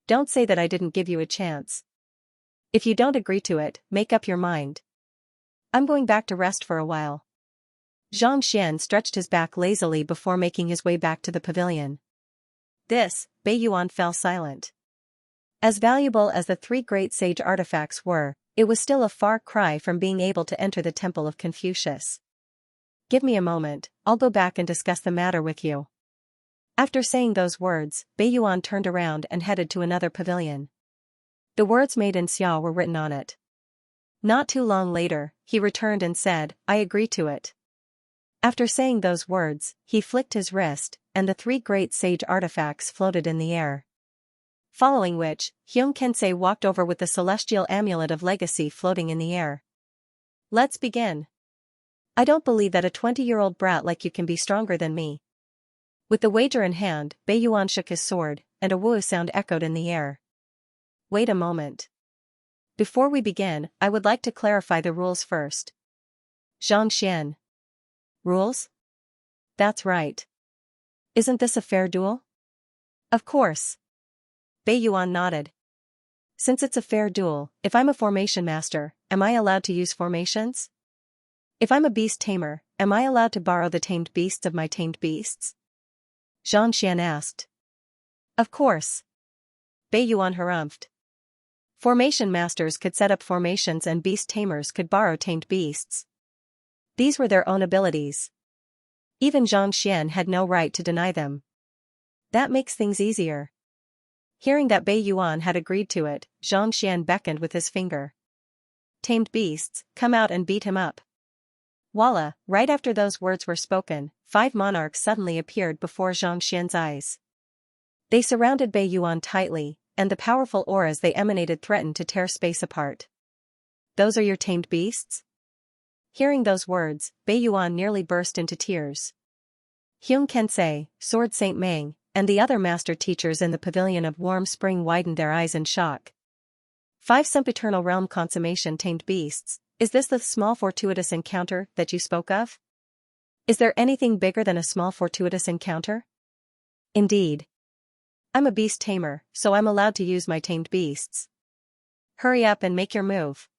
Don't say that I didn't give you a chance. If you don't agree to it, make up your mind. I'm going back to rest for a while. Xianxia stretched his back lazily before making his way back to the pavilion. This, Bei Yuan fell silent. As valuable as the 3 great sage artifacts were, it was still a far cry from being able to enter the temple of Confucius. Give me a moment, I'll go back and discuss the matter with you. After saying those words, Bei Yuan turned around and headed to another pavilion. The words made in Xia were written on it. Not too long later, he returned and said, I agree to it. After saying those words, he flicked his wrist, and the 3 great sage artifacts floated in the air. Following which, Xianxia walked over with the celestial amulet of legacy floating in the air. Let's begin. I don't believe that a 20-year-old brat like you can be stronger than me. With the wager in hand, Bei Yuan shook his sword, and a woo sound echoed in the air. Wait a moment. Before we begin, I would like to clarify the rules first. Xianxia. Rules? That's right. Isn't this a fair duel? Of course. Bei Yuan nodded. Since it's a fair duel, if I'm a formation master, am I allowed to use formations? If I'm a beast tamer, am I allowed to borrow the tamed beasts of my tamed beasts? Xianxia asked. Of course. Bei Yuan harumphed. Formation masters could set up formations and beast tamers could borrow tamed beasts. These were their own abilities. Even Xianxia had no right to deny them. That makes things easier. Hearing that Bei Yuan had agreed to it, Xianxia beckoned with his finger. Tamed beasts, come out and beat him up. Voila, right after those words were spoken, 5 monarchs suddenly appeared before Xianxia's eyes. They surrounded Bei Yuan tightly, and the powerful auras they emanated threatened to tear space apart. Those are your tamed beasts? Hearing those words, Bei Yuan nearly burst into tears. Xianxia, Sword Saint Meng, and the other master teachers in the pavilion of warm spring widened their eyes in shock. 5 sempiternal realm consummation tamed beasts, Is this the small fortuitous encounter that you spoke of? Is there anything bigger than a small fortuitous encounter? Indeed. I'm a beast tamer, so I'm allowed to use my tamed beasts. Hurry up and make your move.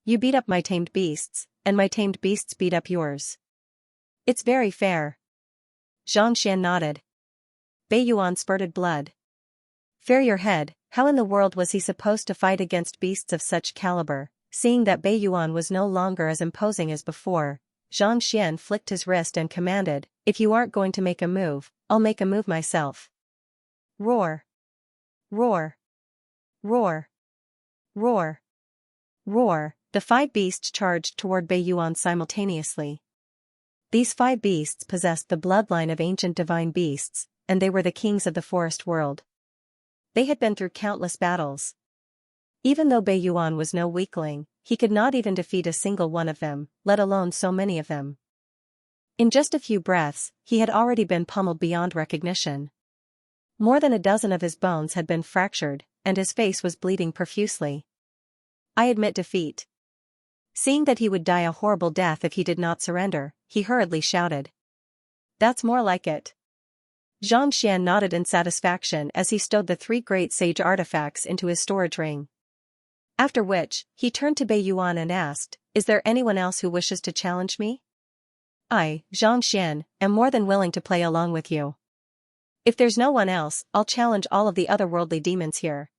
You beat up my tamed beasts, and my tamed beasts beat up yours. It's very fair. Xianxia nodded. Bei Yuan spurted blood. Fair your head, how in the world was he supposed to fight against beasts of such caliber? Seeing that Bei Yuan was no longer as imposing as before, Xianxia flicked his wrist and commanded, if you aren't going to make a move, I'll make a move myself. Roar. Roar. Roar. Roar. Roar. The 5 beasts charged toward Bei Yuan simultaneously. These 5 beasts possessed the bloodline of ancient divine beasts, and they were the kings of the forest world. They had been through countless battles. Even though Bei Yuan was no weakling, he could not even defeat a single one of them, let alone so many of them. In just a few breaths, he had already been pummeled beyond recognition. More than a dozen of his bones had been fractured, and his face was bleeding profusely. I admit defeat. Seeing that he would die a horrible death if he did not surrender, he hurriedly shouted. That's more like it. Xianxia nodded in satisfaction as he stowed the 3 great sage artifacts into his storage ring. After which, he turned to Bei Yuan and asked, is there anyone else who wishes to challenge me? I, Xianxia, am more than willing to play along with you. If there's no one else, I'll challenge all of the otherworldly demons here.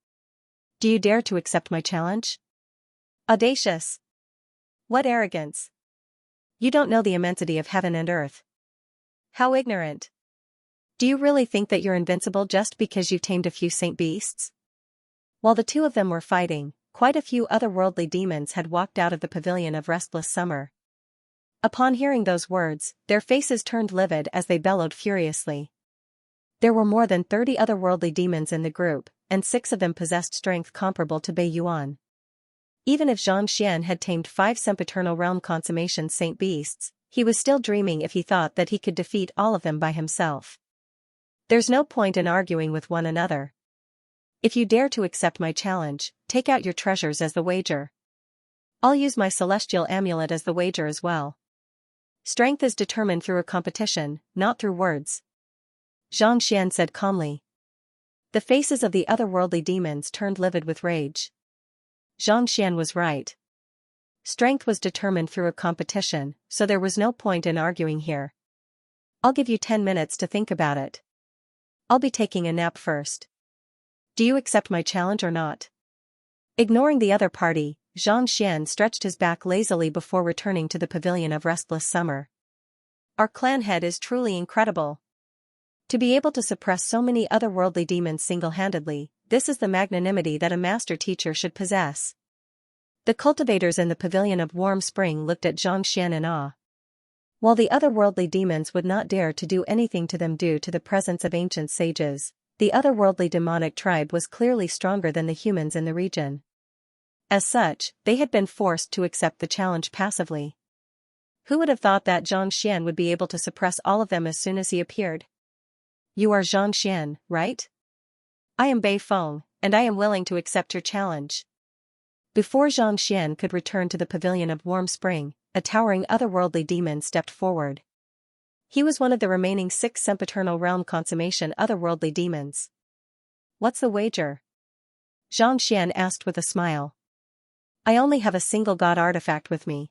Do you dare to accept my challenge? Audacious. What arrogance. You don't know the immensity of heaven and earth. How ignorant. Do you really think that you're invincible just because you've tamed a few saint beasts? While the 2 of them were fighting, quite a few otherworldly demons had walked out of the pavilion of restless summer. Upon hearing those words, their faces turned livid as they bellowed furiously. There were more than 30 otherworldly demons in the group, and 6 of them possessed strength comparable to Bei Yuan. Even if Xianxia had tamed 5 sempiternal realm consummation saint beasts, he was still dreaming if he thought that he could defeat all of them by himself. There's no point in arguing with one another. If you dare to accept my challenge, take out your treasures as the wager. I'll use my celestial amulet as the wager as well. Strength is determined through a competition, not through words. Xianxia said calmly. The faces of the otherworldly demons turned livid with rage. Xianxia was right. Strength was determined through a competition, so there was no point in arguing here. I'll give you 10 minutes to think about it. I'll be taking a nap first. Do you accept my challenge or not? Ignoring the other party, Xianxia stretched his back lazily before returning to the pavilion of restless summer. Our clan head is truly incredible. To be able to suppress so many otherworldly demons single-handedly, this is the magnanimity that a master teacher should possess. The cultivators in the pavilion of Warm Spring looked at Xianxia in awe. While the otherworldly demons would not dare to do anything to them due to the presence of ancient sages, the otherworldly demonic tribe was clearly stronger than the humans in the region. As such, they had been forced to accept the challenge passively. Who would have thought that Xianxia would be able to suppress all of them as soon as he appeared? You are Xianxia, right? I am Bei Feng, and I am willing to accept your challenge. Before Xianxia could return to the pavilion of Warm Spring, a towering otherworldly demon stepped forward. He was one of the remaining 6 sempiternal realm consummation otherworldly demons. What's the wager? Xianxia asked with a smile. I only have a single god artifact with me.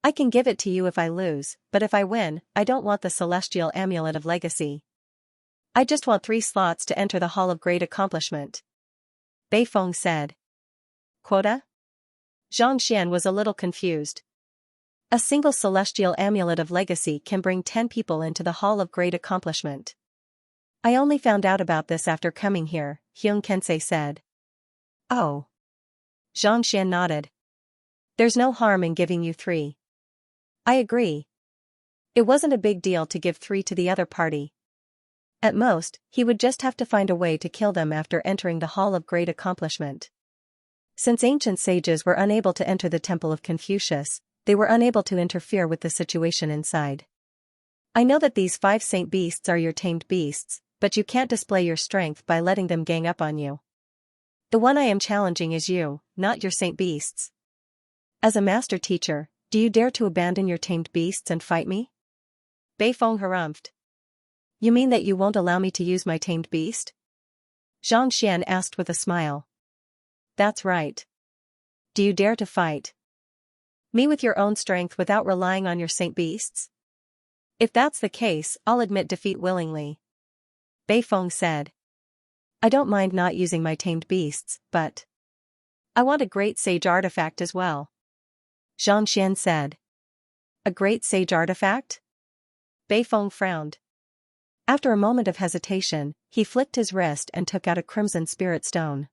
I can give it to you if I lose, but if I win, I don't want the celestial amulet of legacy. I just want 3 slots to enter the Hall of Great Accomplishment. Bei Feng said. Quota? Xianxia was a little confused. A single celestial amulet of legacy can bring 10 people into the Hall of Great Accomplishment. I only found out about this after coming here, Hyung Kensei said. Oh. Xianxia nodded. There's no harm in giving you 3. I agree. It wasn't a big deal to give 3 to the other party. At most, he would just have to find a way to kill them after entering the Hall of Great Accomplishment. Since ancient sages were unable to enter the Temple of Confucius, they were unable to interfere with the situation inside. I know that these 5 saint beasts are your tamed beasts, but you can't display your strength by letting them gang up on you. The one I am challenging is you, not your saint beasts. As a master teacher, do you dare to abandon your tamed beasts and fight me? Beifeng harumphed. You mean that you won't allow me to use my tamed beast? Xianxia asked with a smile. That's right. Do you dare to fight me with your own strength without relying on your saint beasts? If that's the case, I'll admit defeat willingly. Beifeng said. I don't mind not using my tamed beasts, but I want a great sage artifact as well. Xianxian said. A great sage artifact? Beifeng frowned. After a moment of hesitation, he flicked his wrist and took out a crimson spirit stone.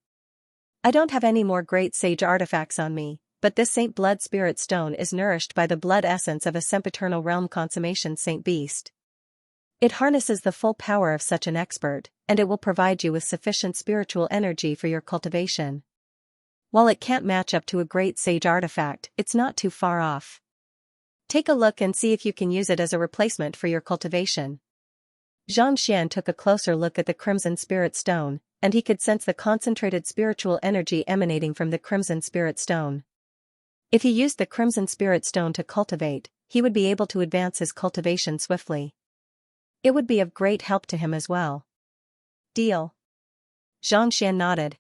I don't have any more great sage artifacts on me, but this Saint Blood Spirit Stone is nourished by the blood essence of a sempiternal realm consummation Saint Beast. It harnesses the full power of such an expert, and it will provide you with sufficient spiritual energy for your cultivation. While it can't match up to a great sage artifact, it's not too far off. Take a look and see if you can use it as a replacement for your cultivation. Xianxian took a closer look at the Crimson Spirit Stone, and he could sense the concentrated spiritual energy emanating from the Crimson Spirit Stone. If he used the Crimson Spirit Stone to cultivate, he would be able to advance his cultivation swiftly. It would be of great help to him as well. Deal. Xianxian nodded.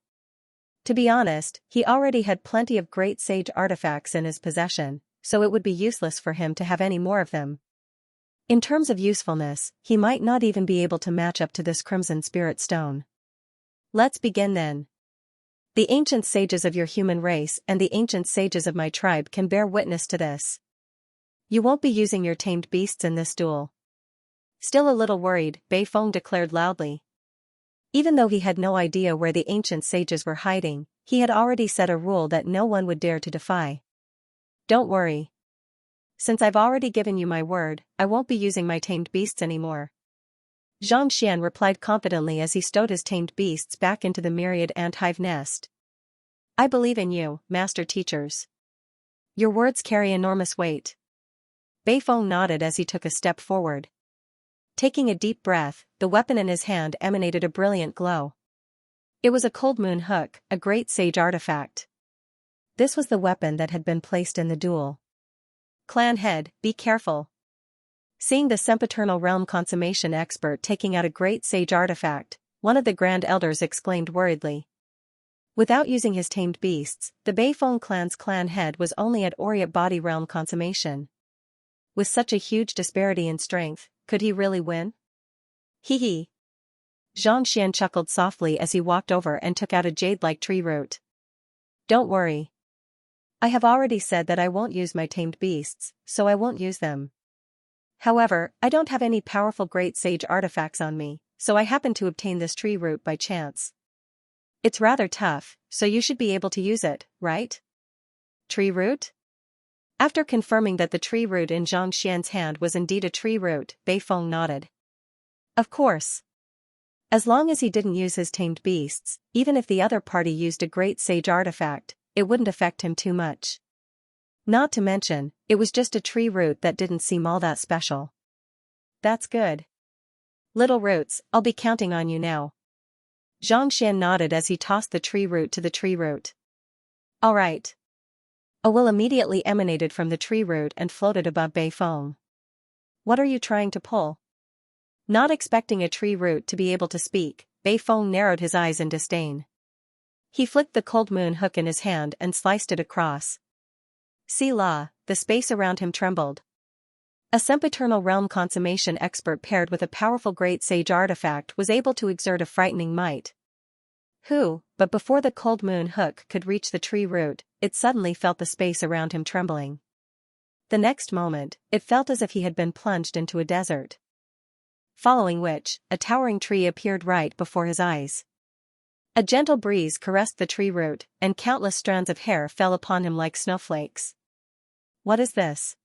To be honest, he already had plenty of great sage artifacts in his possession, so it would be useless for him to have any more of them. In terms of usefulness, he might not even be able to match up to this Crimson Spirit Stone. Let's begin then. The ancient sages of your human race and the ancient sages of my tribe can bear witness to this. You won't be using your tamed beasts in this duel. Still a little worried, Beifeng declared loudly. Even though he had no idea where the ancient sages were hiding, he had already set a rule that no one would dare to defy. Don't worry. Since I've already given you my word, I won't be using my tamed beasts anymore. Xianxian replied confidently as he stowed his tamed beasts back into the myriad ant hive nest. I believe in you, master teachers. Your words carry enormous weight. Beifeng nodded as he took a step forward. Taking a deep breath, the weapon in his hand emanated a brilliant glow. It was a cold moon hook, a great sage artifact. This was the weapon that had been placed in the duel. Clan head, be careful. Seeing the sempiternal realm consummation expert taking out a great sage artifact, one of the grand elders exclaimed worriedly. Without using his tamed beasts, the Beifeng clan's clan head was only at Oriat body realm consummation. With such a huge disparity in strength, could he really win? Hee hee. Xianxian chuckled softly as he walked over and took out a jade-like tree root. Don't worry. I have already said that I won't use my tamed beasts, so I won't use them. However, I don't have any powerful great sage artifacts on me, so I happen to obtain this tree root by chance. It's rather tough, so you should be able to use it, right? Tree root? After confirming that the tree root in Xianxian's hand was indeed a tree root, Beifeng nodded. Of course. As long as he didn't use his tamed beasts, even if the other party used a great sage artifact, it wouldn't affect him too much. Not to mention, it was just a tree root that didn't seem all that special. That's good. Little roots, I'll be counting on you now. Xianxian nodded as he tossed the tree root to the tree root. All right. A will immediately emanated from the tree root and floated above Beifeng. What are you trying to pull? Not expecting a tree root to be able to speak, Beifeng narrowed his eyes in disdain. He flicked the cold moon hook in his hand and sliced it across. See la, the space around him trembled. A sempiternal realm consummation expert paired with a powerful great sage artifact was able to exert a frightening might. But before the cold moon hook could reach the tree root, it suddenly felt the space around him trembling. The next moment, it felt as if he had been plunged into a desert. Following which, a towering tree appeared right before his eyes. A gentle breeze caressed the tree root, and countless strands of hair fell upon him like snowflakes. What is this?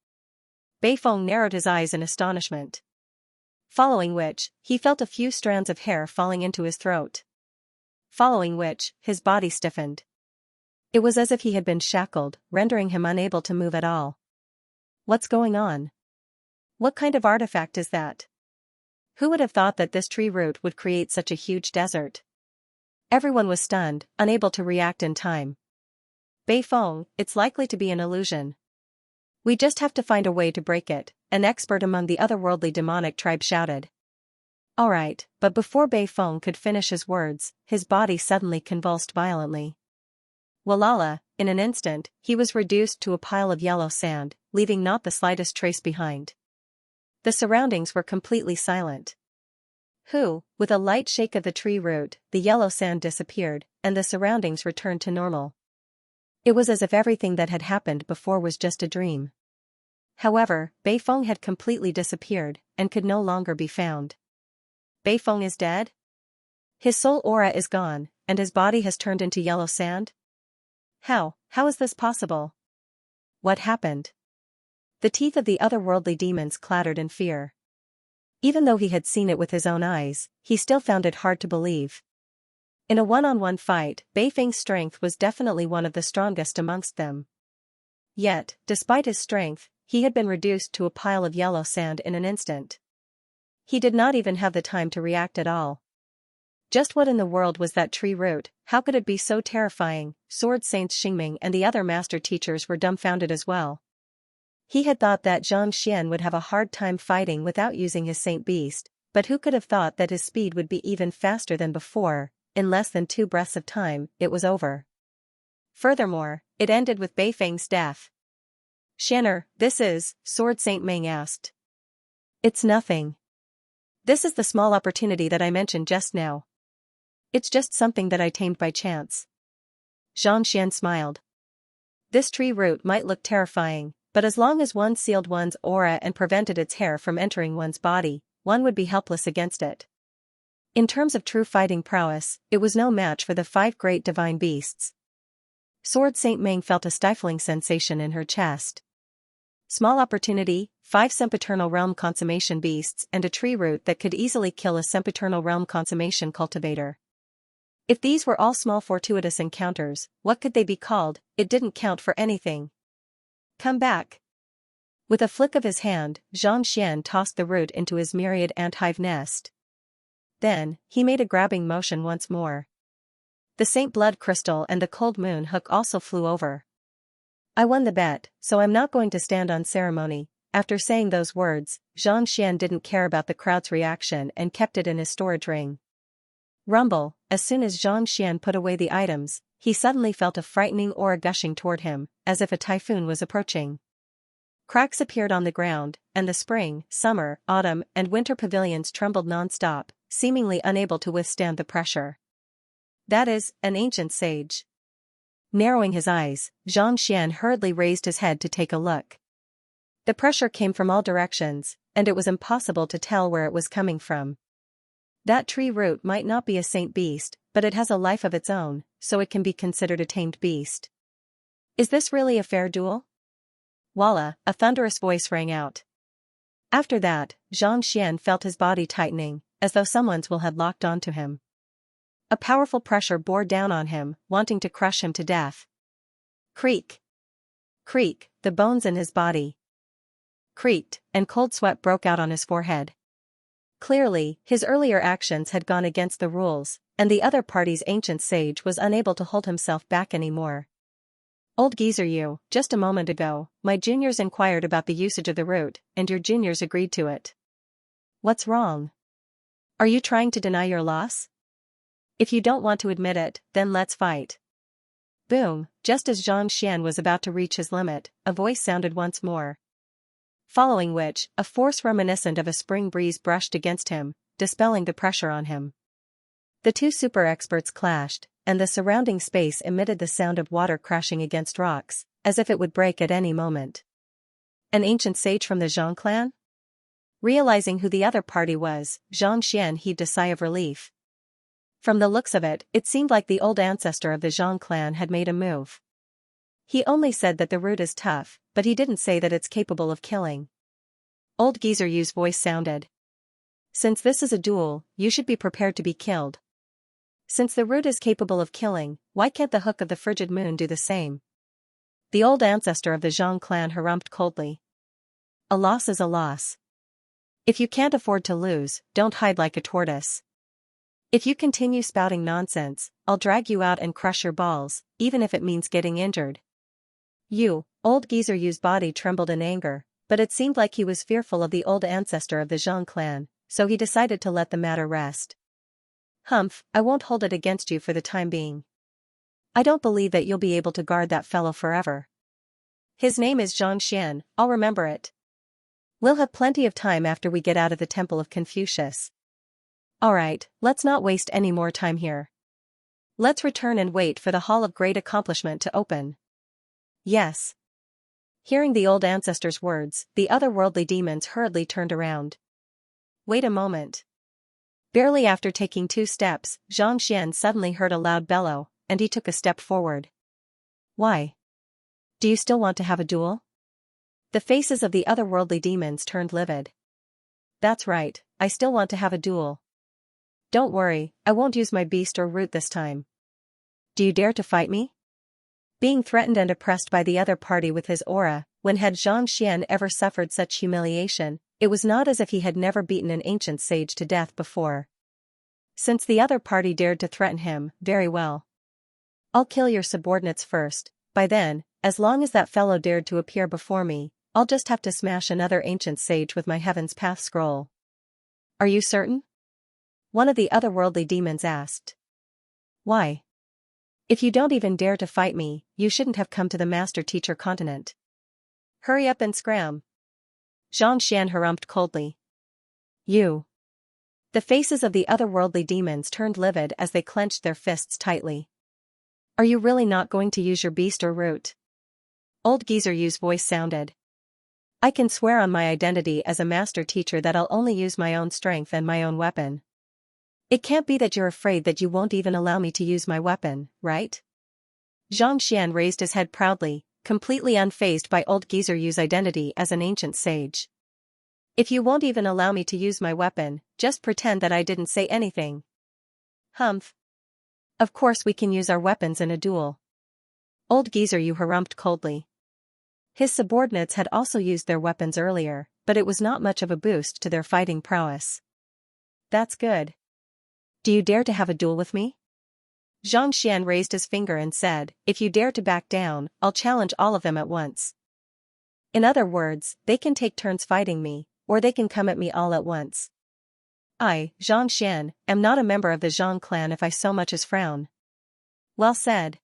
Beifeng narrowed his eyes in astonishment. Following which, he felt a few strands of hair falling into his throat. Following which, his body stiffened. It was as if he had been shackled, rendering him unable to move at all. What's going on? What kind of artifact is that? Who would have thought that this tree root would create such a huge desert? Everyone was stunned, unable to react in time. Beifeng, it's likely to be an illusion. We just have to find a way to break it, an expert among the otherworldly demonic tribe shouted. Alright, but before Beifeng could finish his words, his body suddenly convulsed violently. Walala, in an instant, he was reduced to a pile of yellow sand, leaving not the slightest trace behind. The surroundings were completely silent. With a light shake of the tree root, the yellow sand disappeared, and the surroundings returned to normal. It was as if everything that had happened before was just a dream. However, Beifeng had completely disappeared, and could no longer be found. Beifeng is dead? His soul aura is gone, and his body has turned into yellow sand? How is this possible? What happened? The teeth of the otherworldly demons clattered in fear. Even though he had seen it with his own eyes, he still found it hard to believe. In a one-on-one fight, Beifeng's strength was definitely one of the strongest amongst them. Yet, despite his strength, he had been reduced to a pile of yellow sand in an instant. He did not even have the time to react at all. Just what in the world was that tree root? How could it be so terrifying? Sword Saints Xingming and the other master teachers were dumbfounded as well. He had thought that Xianxia would have a hard time fighting without using his Saint Beast, but who could have thought that his speed would be even faster than before? In less than 2 breaths of time, it was over. Furthermore, it ended with Beifeng's death. Xianer, this is, Sword Saint Meng asked. It's nothing. This is the small opportunity that I mentioned just now. It's just something that I tamed by chance. Xianxia smiled. This tree root might look terrifying, but as long as one sealed one's aura and prevented its hair from entering one's body, one would be helpless against it. In terms of true fighting prowess, it was no match for the 5 great divine beasts. Sword Saint Meng felt a stifling sensation in her chest. Small opportunity, 5 sempiternal realm consummation beasts and a tree root that could easily kill a sempiternal realm consummation cultivator. If these were all small fortuitous encounters, what could they be called? It didn't count for anything. Come back. With a flick of his hand, Xianxia tossed the root into his myriad ant-hive nest. Then, he made a grabbing motion once more. The Saint Blood Crystal and the Cold Moon Hook also flew over. I won the bet, so I'm not going to stand on ceremony. After saying those words, Xianxia didn't care about the crowd's reaction and kept it in his storage ring. Rumble, as soon as Xianxia put away the items, he suddenly felt a frightening aura gushing toward him, as if a typhoon was approaching. Cracks appeared on the ground, and the spring, summer, autumn, and winter pavilions trembled non-stop, seemingly unable to withstand the pressure. That is, an ancient sage. Narrowing his eyes, Xianxia hurriedly raised his head to take a look. The pressure came from all directions, and it was impossible to tell where it was coming from. That tree root might not be a saint beast, but it has a life of its own, so it can be considered a tamed beast. Is this really a fair duel? Walla, a thunderous voice rang out. After that, Xianxia felt his body tightening, as though someone's will had locked onto him. A powerful pressure bore down on him, wanting to crush him to death. Creak. Creak, the bones in his body creaked, and cold sweat broke out on his forehead. Clearly, his earlier actions had gone against the rules, and the other party's ancient sage was unable to hold himself back anymore. Old geezer you, just a moment ago, my juniors inquired about the usage of the root, and your juniors agreed to it. What's wrong? Are you trying to deny your loss? If you don't want to admit it, then let's fight. Boom, just as Xianxia was about to reach his limit, a voice sounded once more. Following which, a force reminiscent of a spring breeze brushed against him, dispelling the pressure on him. The two super experts clashed, and the surrounding space emitted the sound of water crashing against rocks, as if it would break at any moment. An ancient sage from the Zhang clan? Realizing who the other party was, Xianxia heaved a sigh of relief. From the looks of it, it seemed like the old ancestor of the Zhang clan had made a move. He only said that the root is tough, but he didn't say that it's capable of killing. Old Geezer Yu's voice sounded. Since this is a duel, you should be prepared to be killed. Since the root is capable of killing, why can't the hook of the frigid moon do the same? The old ancestor of the Zhang clan harumphed coldly. A loss is a loss. If you can't afford to lose, don't hide like a tortoise. If you continue spouting nonsense, I'll drag you out and crush your balls, even if it means getting injured. Old Geezer Yu's body trembled in anger, but it seemed like he was fearful of the old ancestor of the Zhang clan, so he decided to let the matter rest. Humph, I won't hold it against you for the time being. I don't believe that you'll be able to guard that fellow forever. His name is Xianxia, I'll remember it. We'll have plenty of time after we get out of the Temple of Confucius. Alright, let's not waste any more time here. Let's return and wait for the Hall of Great Accomplishment to open. Yes. Hearing the old ancestor's words, the otherworldly demons hurriedly turned around. Wait a moment. Barely after taking 2 steps, Xianxia suddenly heard a loud bellow, and he took a step forward. Why? Do you still want to have a duel? The faces of the otherworldly demons turned livid. That's right, I still want to have a duel. Don't worry, I won't use my beast or root this time. Do you dare to fight me? Being threatened and oppressed by the other party with his aura, when had Xianxia ever suffered such humiliation? It was not as if he had never beaten an ancient sage to death before. Since the other party dared to threaten him, very well. I'll kill your subordinates first, by then, as long as that fellow dared to appear before me, I'll just have to smash another ancient sage with my Heaven's Path scroll. Are you certain? One of the otherworldly demons asked. Why? If you don't even dare to fight me, you shouldn't have come to the Master-Teacher continent. Hurry up and scram. Xianxia harumphed coldly. You. The faces of the otherworldly demons turned livid as they clenched their fists tightly. Are you really not going to use your beast or root? Old Geezer Yu's voice sounded. I can swear on my identity as a Master-Teacher that I'll only use my own strength and my own weapon. It can't be that you're afraid that you won't even allow me to use my weapon, right? Xianxia raised his head proudly, completely unfazed by old Geezer Yu's identity as an ancient sage. If you won't even allow me to use my weapon, just pretend that I didn't say anything. Humph. Of course we can use our weapons in a duel. Old Geezer Yu harumphed coldly. His subordinates had also used their weapons earlier, but it was not much of a boost to their fighting prowess. That's good. Do you dare to have a duel with me? Xianxia raised his finger and said, if you dare to back down, I'll challenge all of them at once. In other words, they can take turns fighting me, or they can come at me all at once. I, Xianxia, am not a member of the Zhang clan if I so much as frown. Well said.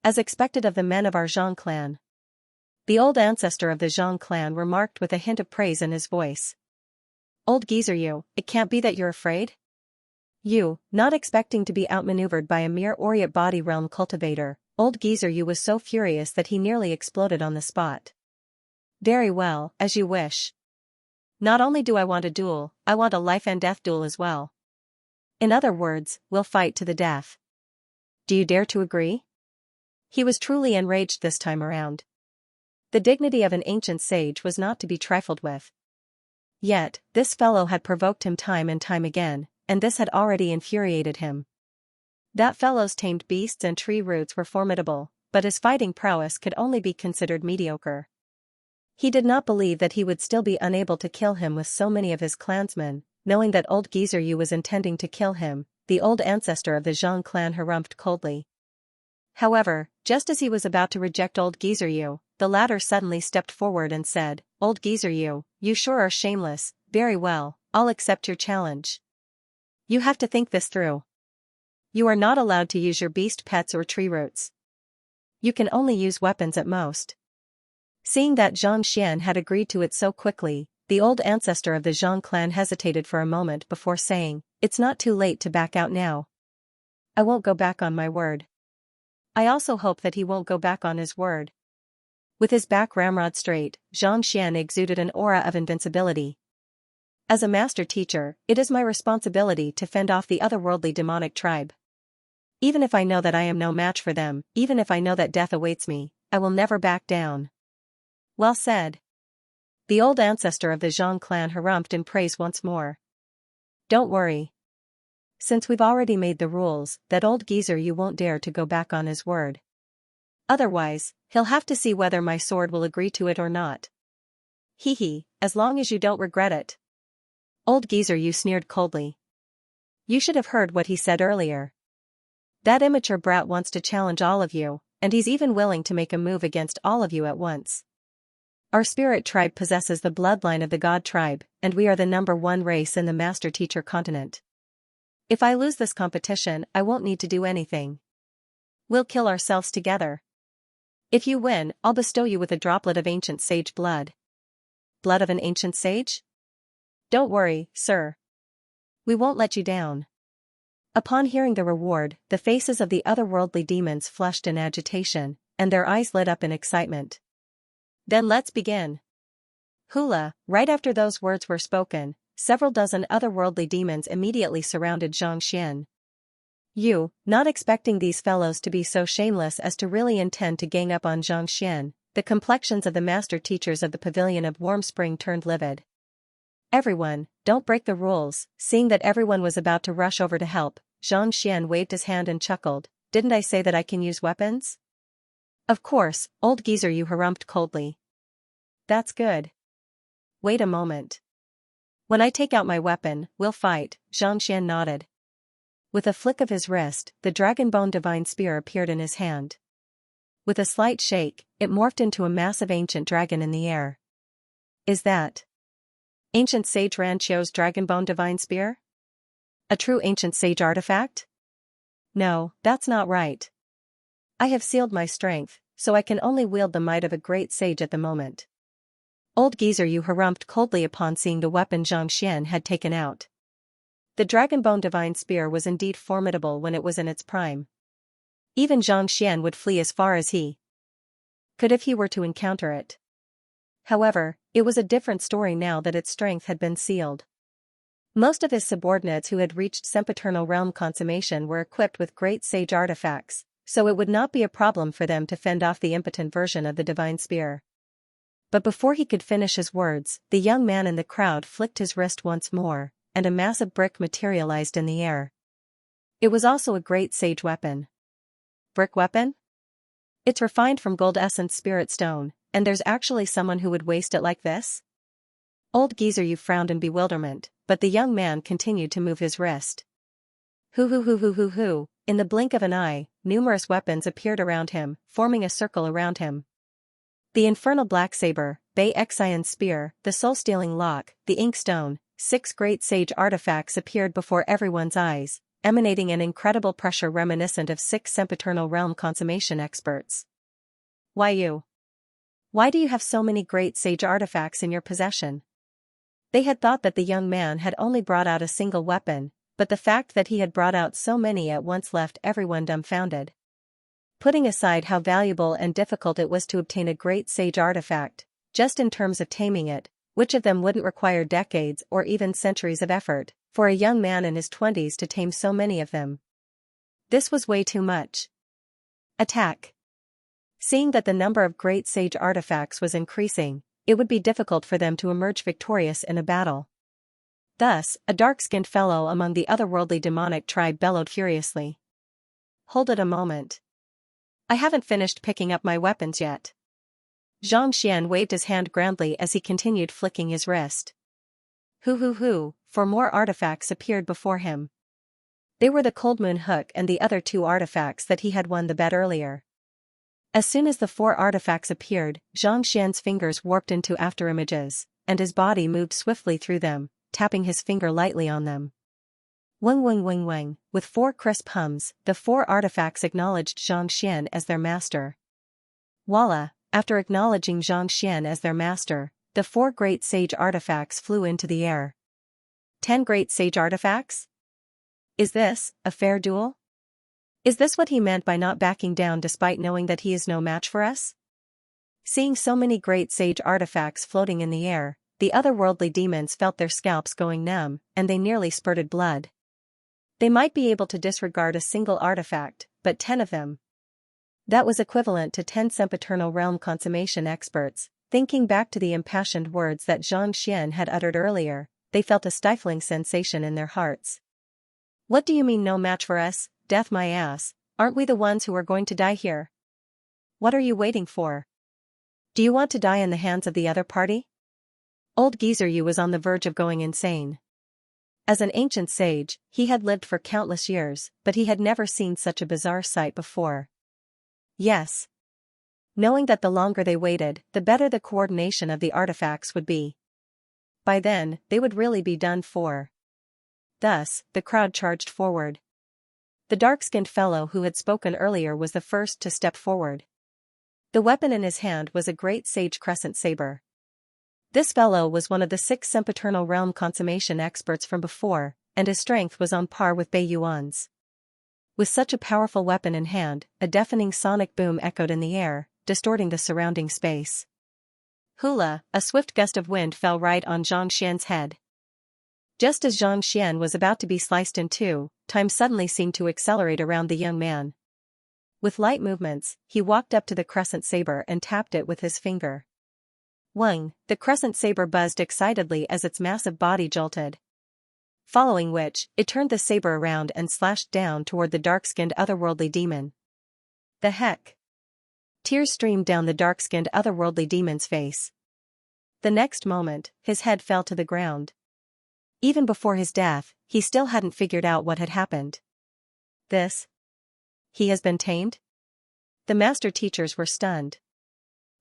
As expected of the men of our Zhang clan. The old ancestor of the Zhang clan remarked with a hint of praise in his voice. Old Geezer Yu, it can't be that you're afraid? You, not expecting to be outmaneuvered by a mere Oriate body realm cultivator, old Geezer Yu was so furious that he nearly exploded on the spot. Very well, as you wish. Not only do I want a duel, I want a life and death duel as well. In other words, we'll fight to the death. Do you dare to agree? He was truly enraged this time around. The dignity of an ancient sage was not to be trifled with. Yet, this fellow had provoked him time and time again, and this had already infuriated him. That fellow's tamed beasts and tree roots were formidable, but his fighting prowess could only be considered mediocre. He did not believe that he would still be unable to kill him with so many of his clansmen. Knowing that old Geezer Yu was intending to kill him, the old ancestor of the Zhang clan harumphed coldly. However, just as he was about to reject old Geezer Yu, the latter suddenly stepped forward and said, Old Geezer Yu, you sure are shameless. Very well, I'll accept your challenge. You have to think this through. You are not allowed to use your beast pets or tree roots. You can only use weapons at most. Seeing that Xianxia had agreed to it so quickly, the old ancestor of the Zhang clan hesitated for a moment before saying, It's not too late to back out now. I won't go back on my word. I also hope that he won't go back on his word. With his back ramrod straight, Xianxia exuded an aura of invincibility. As a master teacher, it is my responsibility to fend off the otherworldly demonic tribe. Even if I know that I am no match for them, even if I know that death awaits me, I will never back down. Well said. The old ancestor of the Zhang clan harumphed in praise once more. Don't worry. Since we've already made the rules, that old Geezer Yu won't dare to go back on his word. Otherwise, he'll have to see whether my sword will agree to it or not. Hee, as long as you don't regret it. Old Geezer Yu sneered coldly. You should have heard what he said earlier. That immature brat wants to challenge all of you, and he's even willing to make a move against all of you at once. Our spirit tribe possesses the bloodline of the God tribe, and we are the #1 race in the Master-Teacher continent. If I lose this competition, I won't need to do anything. We'll kill ourselves together. If you win, I'll bestow you with a droplet of ancient sage blood. Blood of an ancient sage? Don't worry, sir. We won't let you down. Upon hearing the reward, the faces of the otherworldly demons flushed in agitation, and their eyes lit up in excitement. Then let's begin. Hula, right after those words were spoken, several dozen otherworldly demons immediately surrounded Xianxia. You, not expecting these fellows to be so shameless as to really intend to gang up on Xianxia, the complexions of the master teachers of the Pavilion of Warm Spring turned livid. Everyone, don't break the rules. Seeing that everyone was about to rush over to help, Xianxia waved his hand and chuckled. Didn't I say that I can use weapons? Of course, old geezer, you harumphed coldly. That's good. Wait a moment. When I take out my weapon, we'll fight, Xianxia nodded. With a flick of his wrist, the Dragonbone Divine Spear appeared in his hand. With a slight shake, it morphed into a massive ancient dragon in the air. Is that Ancient Sage Ranchio's Dragonbone Divine Spear? A true ancient sage artifact? No, that's not right. I have sealed my strength, so I can only wield the might of a great sage at the moment. Old geezer, you harumphed coldly upon seeing the weapon Xianxia had taken out. The Dragonbone Divine Spear was indeed formidable when it was in its prime. Even Xianxia would flee as far as he could if he were to encounter it. However, it was a different story now that its strength had been sealed. Most of his subordinates who had reached sempiternal realm consummation were equipped with great sage artifacts, so it would not be a problem for them to fend off the impotent version of the divine spear. But before he could finish his words, the young man in the crowd flicked his wrist once more, and a massive brick materialized in the air. It was also a great sage weapon. Brick weapon? It's refined from gold essence spirit stone, and there's actually someone who would waste it like this? Old geezer, you frowned in bewilderment, but the young man continued to move his wrist. Hoo. In the blink of an eye, numerous weapons appeared around him, forming a circle around him. The infernal black saber, Bay Exion's spear, the soul-stealing lock, the ink stone, 6 great sage artifacts appeared before everyone's eyes, emanating an incredible pressure reminiscent of 6 sempiternal realm consummation experts. Why you? Why do you have so many great sage artifacts in your possession? They had thought that the young man had only brought out a single weapon, but the fact that he had brought out so many at once left everyone dumbfounded. Putting aside how valuable and difficult it was to obtain a great sage artifact, just in terms of taming it, which of them wouldn't require decades or even centuries of effort, for a young man in his 20s to tame so many of them? This was way too much. Attack. Seeing that the number of great sage artifacts was increasing, it would be difficult for them to emerge victorious in a battle. Thus, a dark-skinned fellow among the otherworldly demonic tribe bellowed furiously. Hold it a moment. I haven't finished picking up my weapons yet. Xianxia waved his hand grandly as he continued flicking his wrist. Hoo, for more artifacts appeared before him. They were the Cold Moon Hook and the other 2 artifacts that he had won the bet earlier. As soon as the 4 artifacts appeared, Xianxia's fingers warped into afterimages, and his body moved swiftly through them, tapping his finger lightly on them. Wang. With 4 crisp hums, the 4 artifacts acknowledged Xianxia as their master. Voila! After acknowledging Xianxia as their master, the 4 great sage artifacts flew into the air. 10 great sage artifacts? Is this a fair duel? Is this what he meant by not backing down despite knowing that he is no match for us? Seeing so many great sage artifacts floating in the air, the otherworldly demons felt their scalps going numb, and they nearly spurted blood. They might be able to disregard a single artifact, but 10 of them. That was equivalent to 10 sempiternal realm consummation experts. Thinking back to the impassioned words that Xianxia had uttered earlier, they felt a stifling sensation in their hearts. What do you mean no match for us? Death my ass, aren't we the ones who are going to die here? What are you waiting for? Do you want to die in the hands of the other party? Old geezer, you was on the verge of going insane. As an ancient sage, he had lived for countless years, but he had never seen such a bizarre sight before. Yes. Knowing that the longer they waited, the better the coordination of the artifacts would be. By then, they would really be done for. Thus, the crowd charged forward. The dark-skinned fellow who had spoken earlier was the first to step forward. The weapon in his hand was a great sage crescent saber. This fellow was one of the 6 sempiternal realm consummation experts from before, and his strength was on par with Bei Yuan's. With such a powerful weapon in hand, a deafening sonic boom echoed in the air, distorting the surrounding space. Hula, a swift gust of wind fell right on Xianxia's head. Just as Xianxia was about to be sliced in two, time suddenly seemed to accelerate around the young man. With light movements, he walked up to the crescent saber and tapped it with his finger. Wang, the crescent saber buzzed excitedly as its massive body jolted. Following which, it turned the saber around and slashed down toward the dark-skinned otherworldly demon. The heck? Tears streamed down the dark-skinned otherworldly demon's face. The next moment, his head fell to the ground. Even before his death, he still hadn't figured out what had happened. This? He has been tamed? The master teachers were stunned.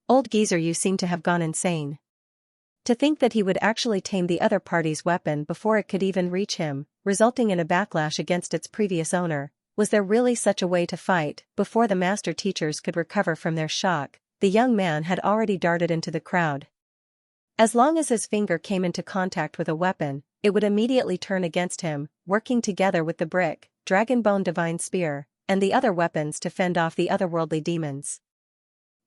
Old geezer, you seem to have gone insane. To think that he would actually tame the other party's weapon before it could even reach him, resulting in a backlash against its previous owner. Was there really such a way to fight? Before the master teachers could recover from their shock, the young man had already darted into the crowd. As long as his finger came into contact with a weapon, it would immediately turn against him, working together with the brick, dragon-bone divine spear, and the other weapons to fend off the otherworldly demons.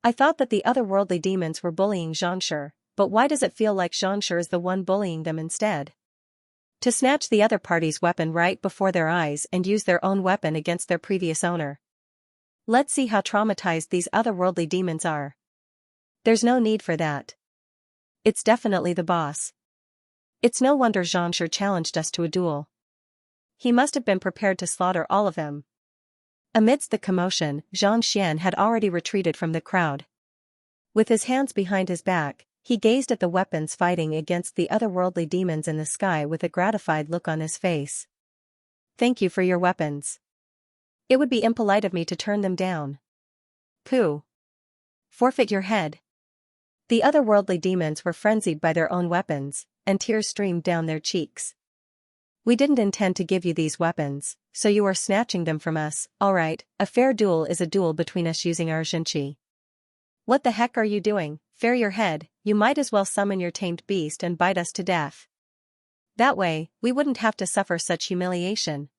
I thought that the otherworldly demons were bullying Xianxia, but why does it feel like Xianxia is the one bullying them instead? To snatch the other party's weapon right before their eyes and use their own weapon against their previous owner. Let's see how traumatized these otherworldly demons are. There's no need for that. It's definitely the boss. It's no wonder Xianxia challenged us to a duel. He must have been prepared to slaughter all of them. Amidst the commotion, Xianxia had already retreated from the crowd. With his hands behind his back, he gazed at the weapons fighting against the otherworldly demons in the sky with a gratified look on his face. Thank you for your weapons. It would be impolite of me to turn them down. Pooh. Forfeit your head. The otherworldly demons were frenzied by their own weapons, and tears streamed down their cheeks. We didn't intend to give you these weapons, so you are snatching them from us. Alright, a fair duel is a duel between us using our Xinqi. What the heck are you doing? Fair your head, you might as well summon your tamed beast and bite us to death. That way, we wouldn't have to suffer such humiliation.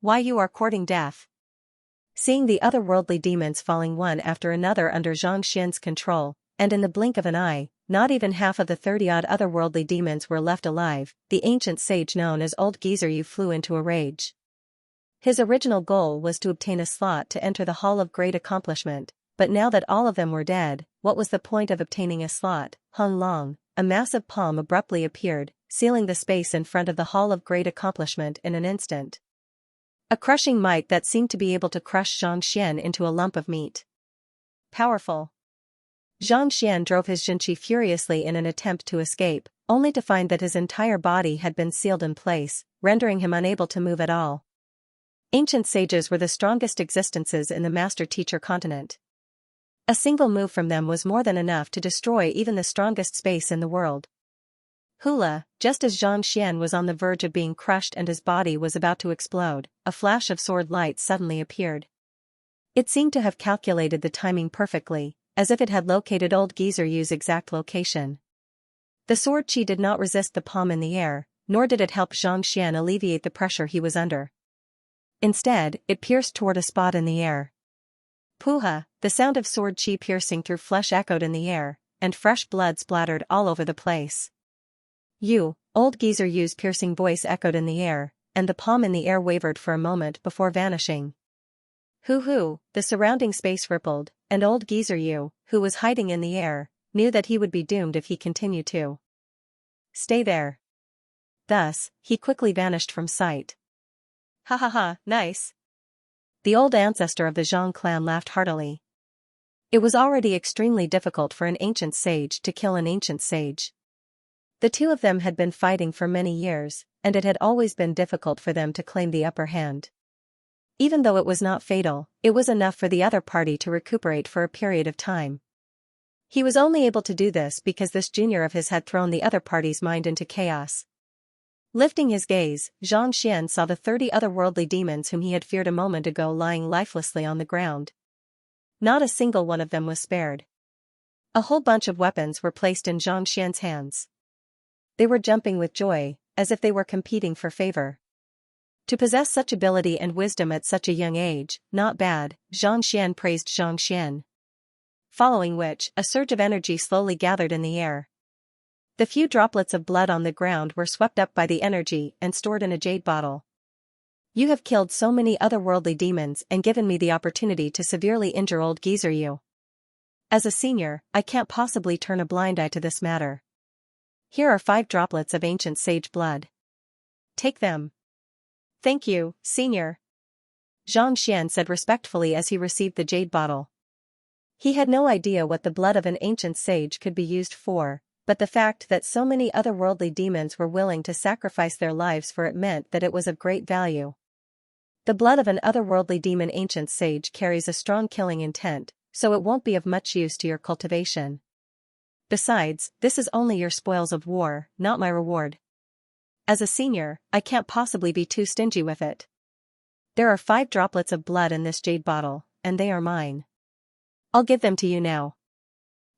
Why, you are courting death. Seeing the otherworldly demons falling one after another under Xianxia's control, and in the blink of an eye, not even half of the 30-odd otherworldly demons were left alive, the ancient sage known as Old Geezer Yu flew into a rage. His original goal was to obtain a slot to enter the Hall of Great Accomplishment, but now that all of them were dead, what was the point of obtaining a slot? Hung Long, a massive palm abruptly appeared, sealing the space in front of the Hall of Great Accomplishment in an instant. A crushing might that seemed to be able to crush Xianxia into a lump of meat. Powerful. Xianxia drove his Xinqi furiously in an attempt to escape, only to find that his entire body had been sealed in place, rendering him unable to move at all. Ancient sages were the strongest existences in the master-teacher continent. A single move from them was more than enough to destroy even the strongest space in the world. Hula, just as Xianxia was on the verge of being crushed and his body was about to explode, a flash of sword light suddenly appeared. It seemed to have calculated the timing perfectly, as if it had located Old Geezer Yu's exact location. The sword chi did not resist the palm in the air, nor did it help Xianxia alleviate the pressure he was under. Instead, it pierced toward a spot in the air. Puha, the sound of sword chi piercing through flesh echoed in the air, and fresh blood splattered all over the place. Old Geezer Yu's piercing voice echoed in the air, and the palm in the air wavered for a moment before vanishing. Hoo-hoo, the surrounding space rippled, and Old Geezer Yu, who was hiding in the air, knew that he would be doomed if he continued to stay there. Thus, he quickly vanished from sight. Ha ha ha, nice. The old ancestor of the Zhang clan laughed heartily. It was already extremely difficult for an ancient sage to kill an ancient sage. The two of them had been fighting for many years, and it had always been difficult for them to claim the upper hand. Even though it was not fatal, it was enough for the other party to recuperate for a period of time. He was only able to do this because this junior of his had thrown the other party's mind into chaos. Lifting his gaze, Xianxia saw the 30 otherworldly demons whom he had feared a moment ago lying lifelessly on the ground. Not a single one of them was spared. A whole bunch of weapons were placed in Xianxia's hands. They were jumping with joy, as if they were competing for favor. To possess such ability and wisdom at such a young age, not bad, Xianxia praised Xianxia. Following which, a surge of energy slowly gathered in the air. The few droplets of blood on the ground were swept up by the energy and stored in a jade bottle. You have killed so many otherworldly demons and given me the opportunity to severely injure old geezer you. As a senior, I can't possibly turn a blind eye to this matter. Here are 5 droplets of ancient sage blood. Take them. Thank you, senior. Xianxia said respectfully as he received the jade bottle. He had no idea what the blood of an ancient sage could be used for, but the fact that so many otherworldly demons were willing to sacrifice their lives for it meant that it was of great value. The blood of an otherworldly demon ancient sage carries a strong killing intent, so it won't be of much use to your cultivation. Besides, this is only your spoils of war, not my reward. As a senior, I can't possibly be too stingy with it. There are 5 droplets of blood in this jade bottle, and they are mine. I'll give them to you now.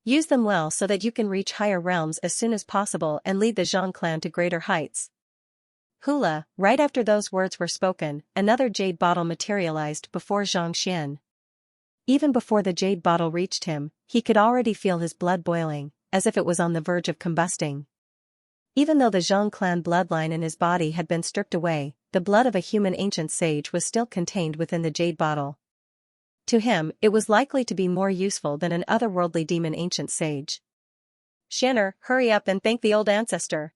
Use them well so that you can reach higher realms as soon as possible and lead the Zhang clan to greater heights. Hula, right after those words were spoken, another jade bottle materialized before Xianxia. Even before the jade bottle reached him, he could already feel his blood boiling, as if it was on the verge of combusting. Even though the Zhang clan bloodline in his body had been stripped away, the blood of a human ancient sage was still contained within the jade bottle. To him, it was likely to be more useful than an otherworldly demon ancient sage. Xian'er, hurry up and thank the old ancestor.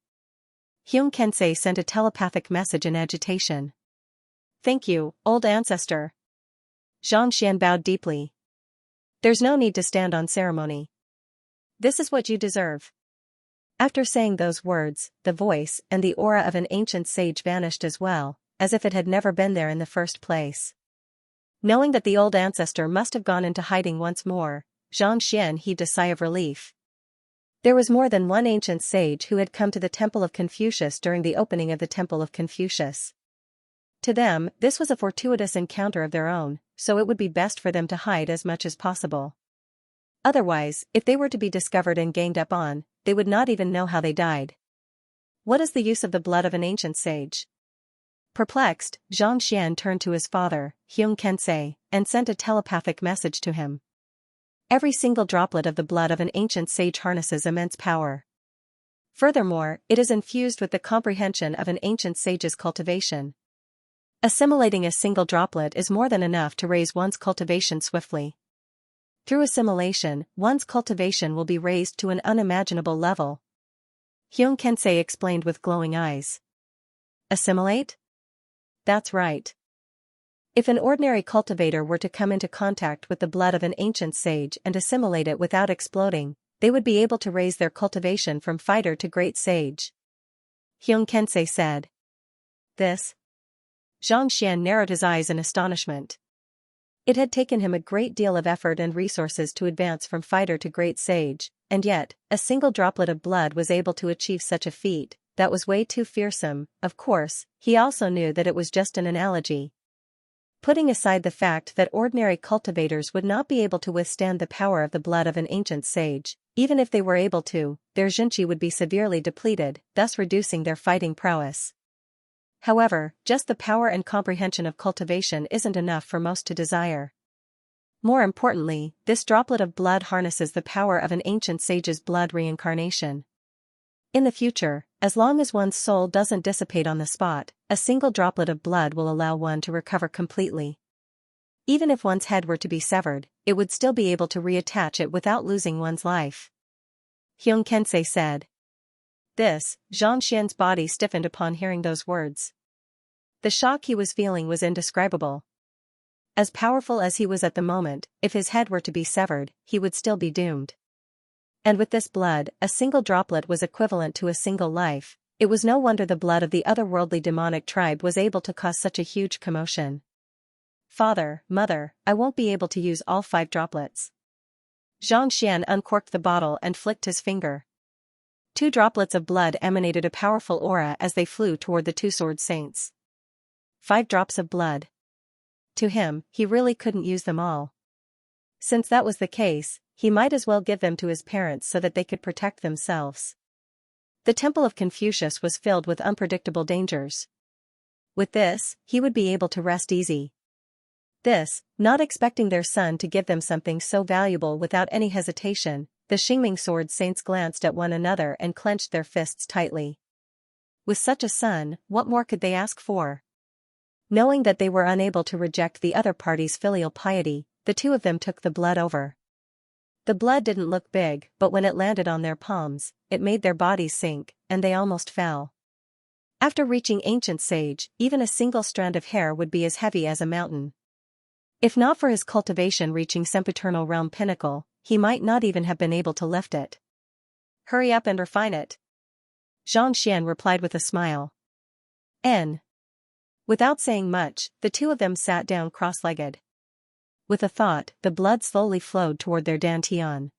Xianxia sent a telepathic message in agitation. Thank you, old ancestor. Xianxia bowed deeply. There's no need to stand on ceremony. This is what you deserve. After saying those words, the voice and the aura of an ancient sage vanished as well, as if it had never been there in the first place. Knowing that the old ancestor must have gone into hiding once more, Xianxia heaved a sigh of relief. There was more than one ancient sage who had come to the Temple of Confucius during the opening of the Temple of Confucius. To them, this was a fortuitous encounter of their own, so it would be best for them to hide as much as possible. Otherwise, if they were to be discovered and ganged up on, they would not even know how they died. What is the use of the blood of an ancient sage? Perplexed, Xianxia turned to his father, Xianxia, and sent a telepathic message to him. Every single droplet of the blood of an ancient sage harnesses immense power. Furthermore, it is infused with the comprehension of an ancient sage's cultivation. Assimilating a single droplet is more than enough to raise one's cultivation swiftly. Through assimilation, one's cultivation will be raised to an unimaginable level. Xianxia explained with glowing eyes. Assimilate? That's right. If an ordinary cultivator were to come into contact with the blood of an ancient sage and assimilate it without exploding, they would be able to raise their cultivation from fighter to great sage. Xianxia said. This? Xianxia narrowed his eyes in astonishment. It had taken him a great deal of effort and resources to advance from fighter to great sage, and yet, a single droplet of blood was able to achieve such a feat. That was way too fearsome. Of course, he also knew that it was just an analogy. Putting aside the fact that ordinary cultivators would not be able to withstand the power of the blood of an ancient sage, even if they were able to, their zhenqi would be severely depleted, thus reducing their fighting prowess. However, just the power and comprehension of cultivation isn't enough for most to desire. More importantly, this droplet of blood harnesses the power of an ancient sage's blood reincarnation. In the future, as long as one's soul doesn't dissipate on the spot, a single droplet of blood will allow one to recover completely. Even if one's head were to be severed, it would still be able to reattach it without losing one's life. Xianxia said. This, Xianxia's body stiffened upon hearing those words. The shock he was feeling was indescribable. As powerful as he was at the moment, if his head were to be severed, he would still be doomed. And with this blood, a single droplet was equivalent to a single life. It was no wonder the blood of the otherworldly demonic tribe was able to cause such a huge commotion. Father, Mother, I won't be able to use all 5 droplets. Xianxia uncorked the bottle and flicked his finger. 2 droplets of blood emanated a powerful aura as they flew toward the 2 sword saints. 5 drops of blood. To him, he really couldn't use them all. Since that was the case, he might as well give them to his parents so that they could protect themselves. The Temple of Confucius was filled with unpredictable dangers. With this, he would be able to rest easy. This, not expecting their son to give them something so valuable without any hesitation, the Xingming sword saints glanced at one another and clenched their fists tightly. With such a son, what more could they ask for? Knowing that they were unable to reject the other party's filial piety, the 2 of them took the blood over. The blood didn't look big, but when it landed on their palms, it made their bodies sink, and they almost fell. After reaching ancient sage, even a single strand of hair would be as heavy as a mountain. If not for his cultivation reaching sempiternal realm pinnacle, he might not even have been able to lift it. Hurry up and refine it. Xianxia replied with a smile. N. Without saying much, the 2 of them sat down cross-legged. With a thought, the blood slowly flowed toward their dantian.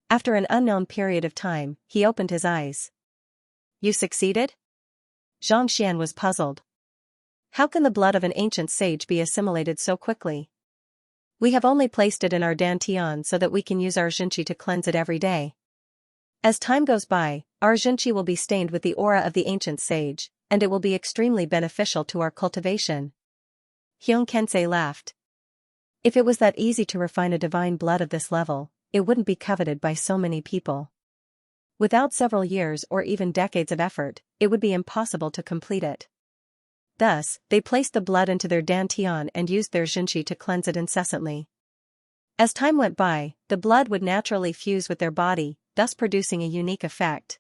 After an unknown period of time, he opened his eyes. You succeeded? Xianxia was puzzled. How can the blood of an ancient sage be assimilated so quickly? We have only placed it in our dantian so that we can use our Xianxia to cleanse it every day. As time goes by, our Xianxia will be stained with the aura of the ancient sage, and it will be extremely beneficial to our cultivation. Xianxia laughed. If it was that easy to refine a divine blood of this level, it wouldn't be coveted by so many people. Without several years or even decades of effort, it would be impossible to complete it. Thus, they placed the blood into their dantian and used their Xianxia to cleanse it incessantly. As time went by, the blood would naturally fuse with their body, thus producing a unique effect.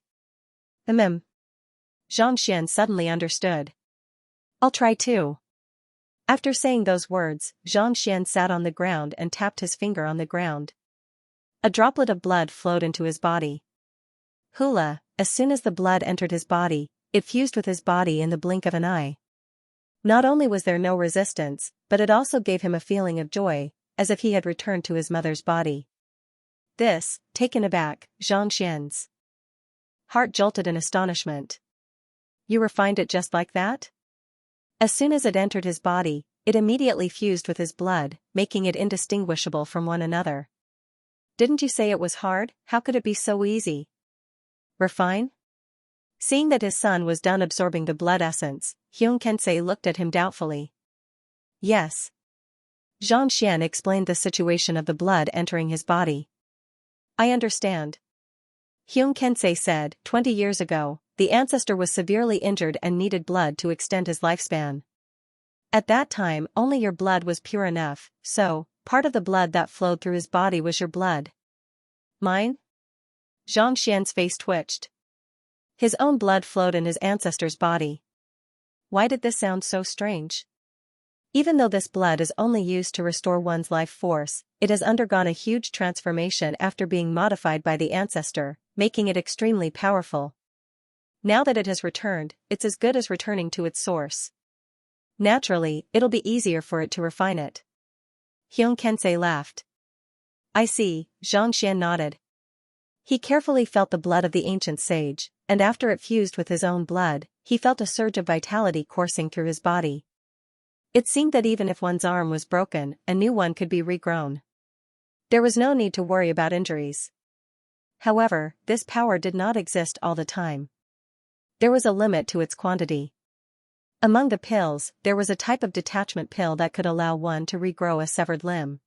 Xianxia suddenly understood. I'll try too. After saying those words, Xianxia sat on the ground and tapped his finger on the ground. A droplet of blood flowed into his body. Hula, as soon as the blood entered his body, it fused with his body in the blink of an eye. Not only was there no resistance, but it also gave him a feeling of joy, as if he had returned to his mother's body. This, taken aback, Xianxia's heart jolted in astonishment. You refined it just like that? As soon as it entered his body, it immediately fused with his blood, making it indistinguishable from one another. Didn't you say it was hard? How could it be so easy? Refine? Seeing that his son was done absorbing the blood essence, Xianxia looked at him doubtfully. Yes. Xianxia explained the situation of the blood entering his body. I understand. Xianxia said, 20 years ago, the ancestor was severely injured and needed blood to extend his lifespan. At that time, only your blood was pure enough, so, part of the blood that flowed through his body was your blood. Mine? Xianxia's face twitched. His own blood flowed in his ancestor's body. Why did this sound so strange? Even though this blood is only used to restore one's life force, it has undergone a huge transformation after being modified by the ancestor, making it extremely powerful. Now that it has returned, it's as good as returning to its source. Naturally, it'll be easier for it to refine it. Xianxia laughed. I see, Xianxia nodded. He carefully felt the blood of the ancient sage, and after it fused with his own blood, he felt a surge of vitality coursing through his body. It seemed that even if one's arm was broken, a new one could be regrown. There was no need to worry about injuries. However, this power did not exist all the time. There was a limit to its quantity. Among the pills, there was a type of detachment pill that could allow one to regrow a severed limb.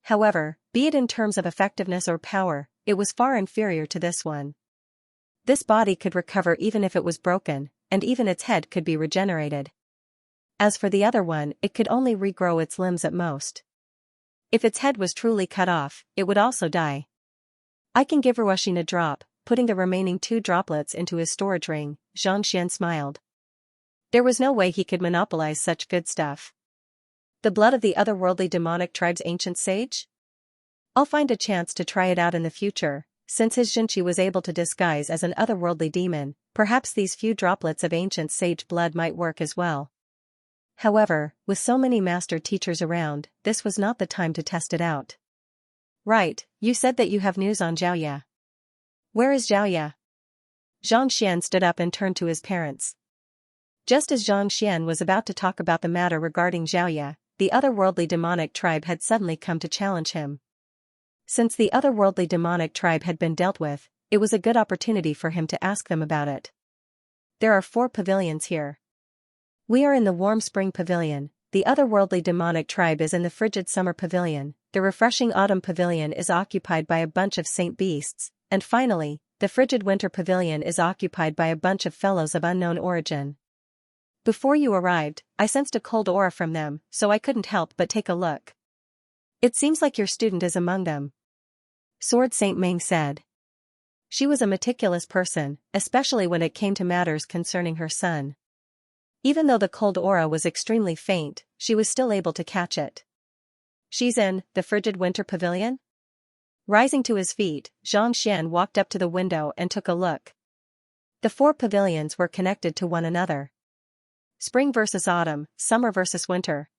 However, be it in terms of effectiveness or power, it was far inferior to this one. This body could recover even if it was broken, and even its head could be regenerated. As for the other one, it could only regrow its limbs at most. If its head was truly cut off, it would also die. I can give Ruoshin a drop, putting the remaining 2 droplets into his storage ring, Xianxia smiled. There was no way he could monopolize such good stuff. The blood of the otherworldly demonic tribe's ancient sage? I'll find a chance to try it out in the future, since his Xianxia was able to disguise as an otherworldly demon, perhaps these few droplets of ancient sage blood might work as well. However, with so many master teachers around, this was not the time to test it out. Right, you said that you have news on Xiaoya. Where is Xiaoya? Xianxia stood up and turned to his parents. Just as Xianxia was about to talk about the matter regarding Xiaoya, the otherworldly demonic tribe had suddenly come to challenge him. Since the otherworldly demonic tribe had been dealt with, it was a good opportunity for him to ask them about it. There are 4 pavilions here. We are in the warm spring pavilion, the otherworldly demonic tribe is in the frigid summer pavilion, the refreshing autumn pavilion is occupied by a bunch of saint beasts, and finally, the frigid winter pavilion is occupied by a bunch of fellows of unknown origin. Before you arrived, I sensed a cold aura from them, so I couldn't help but take a look. It seems like your student is among them. Sword Saint Meng said. She was a meticulous person, especially when it came to matters concerning her son. Even though the cold aura was extremely faint, she was still able to catch it. She's in the frigid winter pavilion? Rising to his feet, Xianxia walked up to the window and took a look. The 4 pavilions were connected to one another. Spring versus autumn, summer versus winter.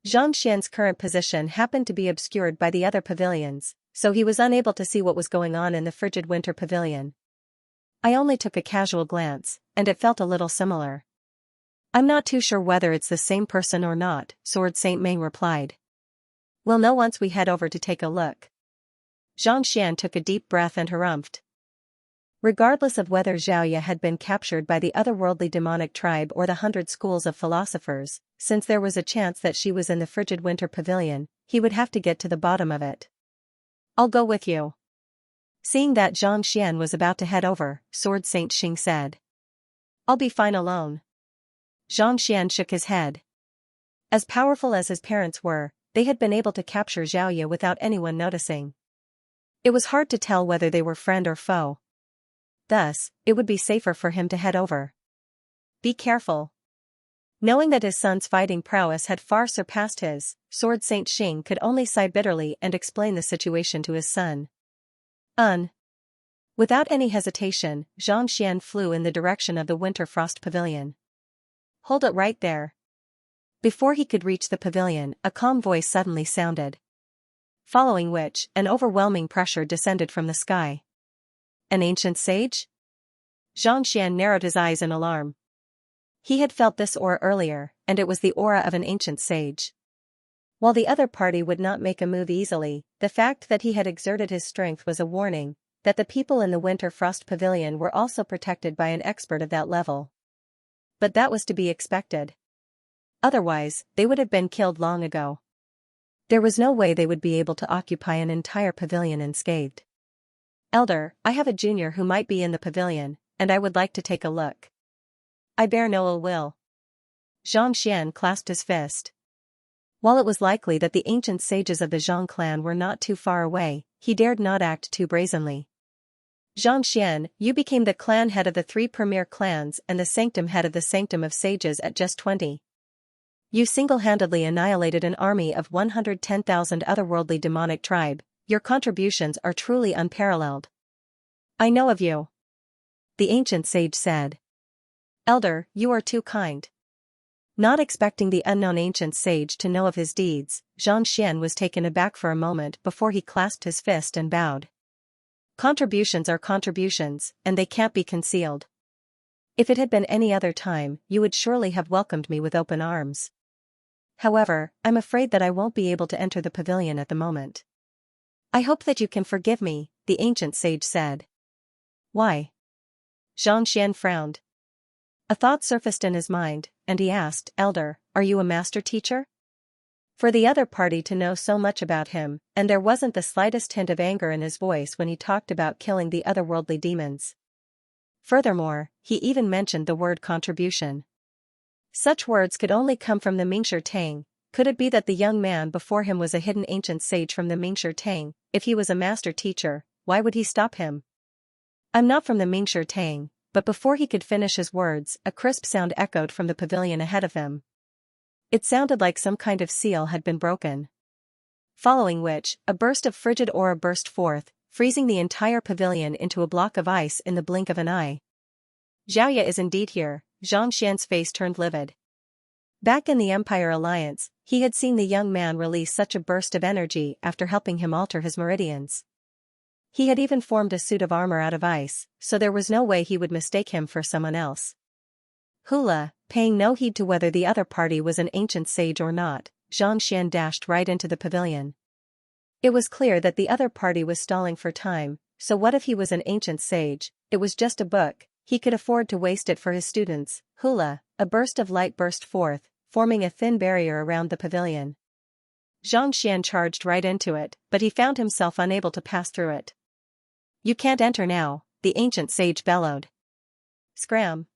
Xianxia's current position happened to be obscured by the other pavilions, so he was unable to see what was going on in the frigid winter pavilion. I only took a casual glance, and it felt a little similar. I'm not too sure whether it's the same person or not, Sword Saint Meng replied. We'll know once we head over to take a look. Xianxia took a deep breath and harumphed. Regardless of whether Xiaoya had been captured by the otherworldly demonic tribe or the 100 schools of philosophers, since there was a chance that she was in the frigid winter pavilion, he would have to get to the bottom of it. I'll go with you. Seeing that Xianxia was about to head over, Sword Saint Xing said. I'll be fine alone. Xianxia shook his head. As powerful as his parents were, they had been able to capture Xiaoya without anyone noticing. It was hard to tell whether they were friend or foe. Thus, it would be safer for him to head over. Be careful. Knowing that his son's fighting prowess had far surpassed his, Sword Saint Xing could only sigh bitterly and explain the situation to his son. Without any hesitation, Xianxia flew in the direction of the winter frost pavilion. Hold it right there. Before he could reach the pavilion, a calm voice suddenly sounded. Following which, an overwhelming pressure descended from the sky. An ancient sage? Xianxia narrowed his eyes in alarm. He had felt this aura earlier, and it was the aura of an ancient sage. While the other party would not make a move easily, the fact that he had exerted his strength was a warning that the people in the winter frost pavilion were also protected by an expert of that level. But that was to be expected. Otherwise, they would have been killed long ago. There was no way they would be able to occupy an entire pavilion unscathed. Elder, I have a junior who might be in the pavilion, and I would like to take a look. I bear no ill will. Xianxia clasped his fist. While it was likely that the ancient sages of the Zhang clan were not too far away, he dared not act too brazenly. Xianxia, you became the clan head of the 3 premier clans and the sanctum head of the sanctum of sages at just 20. You single-handedly annihilated an army of 110,000 otherworldly demonic tribe. Your contributions are truly unparalleled. I know of you. The ancient sage said. Elder, you are too kind. Not expecting the unknown ancient sage to know of his deeds, Xianxia was taken aback for a moment before he clasped his fist and bowed. Contributions are contributions, and they can't be concealed. If it had been any other time, you would surely have welcomed me with open arms. However, I'm afraid that I won't be able to enter the pavilion at the moment. I hope that you can forgive me, the ancient sage said. Why? Xianxia frowned. A thought surfaced in his mind, and he asked, Elder, are you a master teacher? For the other party to know so much about him, and there wasn't the slightest hint of anger in his voice when he talked about killing the otherworldly demons. Furthermore, he even mentioned the word contribution. Such words could only come from the Mingshi Tang. Could it be that the young man before him was a hidden ancient sage from the Mingshi Tang? If he was a master teacher, why would he stop him? I'm not from the Mingshi Tang, but before he could finish his words, a crisp sound echoed from the pavilion ahead of him. It sounded like some kind of seal had been broken. Following which, a burst of frigid aura burst forth, freezing the entire pavilion into a block of ice in the blink of an eye. Xiaoya is indeed here. Xianxia's face turned livid. Back in the Empire Alliance, he had seen the young man release such a burst of energy after helping him alter his meridians. He had even formed a suit of armor out of ice, so there was no way he would mistake him for someone else. Hula, paying no heed to whether the other party was an ancient sage or not, Xianxia dashed right into the pavilion. It was clear that the other party was stalling for time, so what if he was an ancient sage? It was just a book, he could afford to waste it for his students. Hula, a burst of light burst forth, forming a thin barrier around the pavilion. Xianxia charged right into it, but he found himself unable to pass through it. "You can't enter now," the ancient sage bellowed. Scram!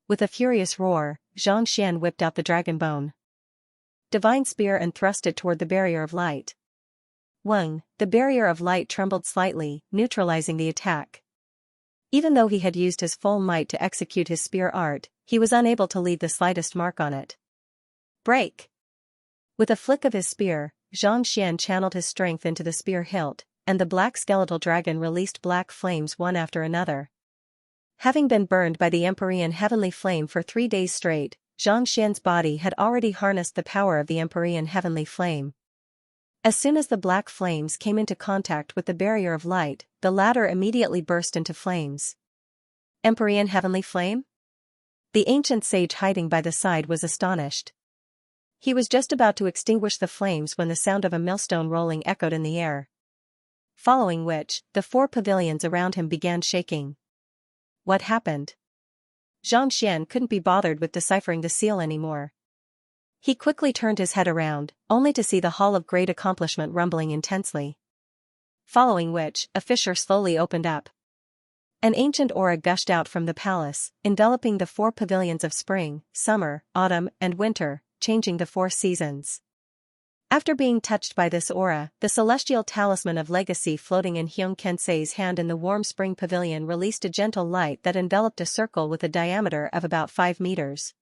With a furious roar, Xianxia whipped out the dragon bone. Divine spear and thrust it toward the barrier of light. Wang, the barrier of light trembled slightly, neutralizing the attack. Even though he had used his full might to execute his spear art, he was unable to leave the slightest mark on it. Break! With a flick of his spear, Xianxia channeled his strength into the spear hilt, and the black skeletal dragon released black flames one after another. Having been burned by the Empyrean heavenly flame for 3 days straight, Xianxia's body had already harnessed the power of the Empyrean heavenly flame. As soon as the black flames came into contact with the barrier of light, the latter immediately burst into flames. Empyrean heavenly flame? The ancient sage hiding by the side was astonished. He was just about to extinguish the flames when the sound of a millstone rolling echoed in the air. Following which, the 4 pavilions around him began shaking. What happened? Xianxia couldn't be bothered with deciphering the seal anymore. He quickly turned his head around, only to see the Hall of Great Accomplishment rumbling intensely. Following which, a fissure slowly opened up. An ancient aura gushed out from the palace, enveloping the 4 pavilions of spring, summer, autumn, and winter, changing the 4 seasons. After being touched by this aura, the celestial talisman of legacy floating in Xianxia's hand in the warm spring pavilion released a gentle light that enveloped a circle with a diameter of about 5 meters.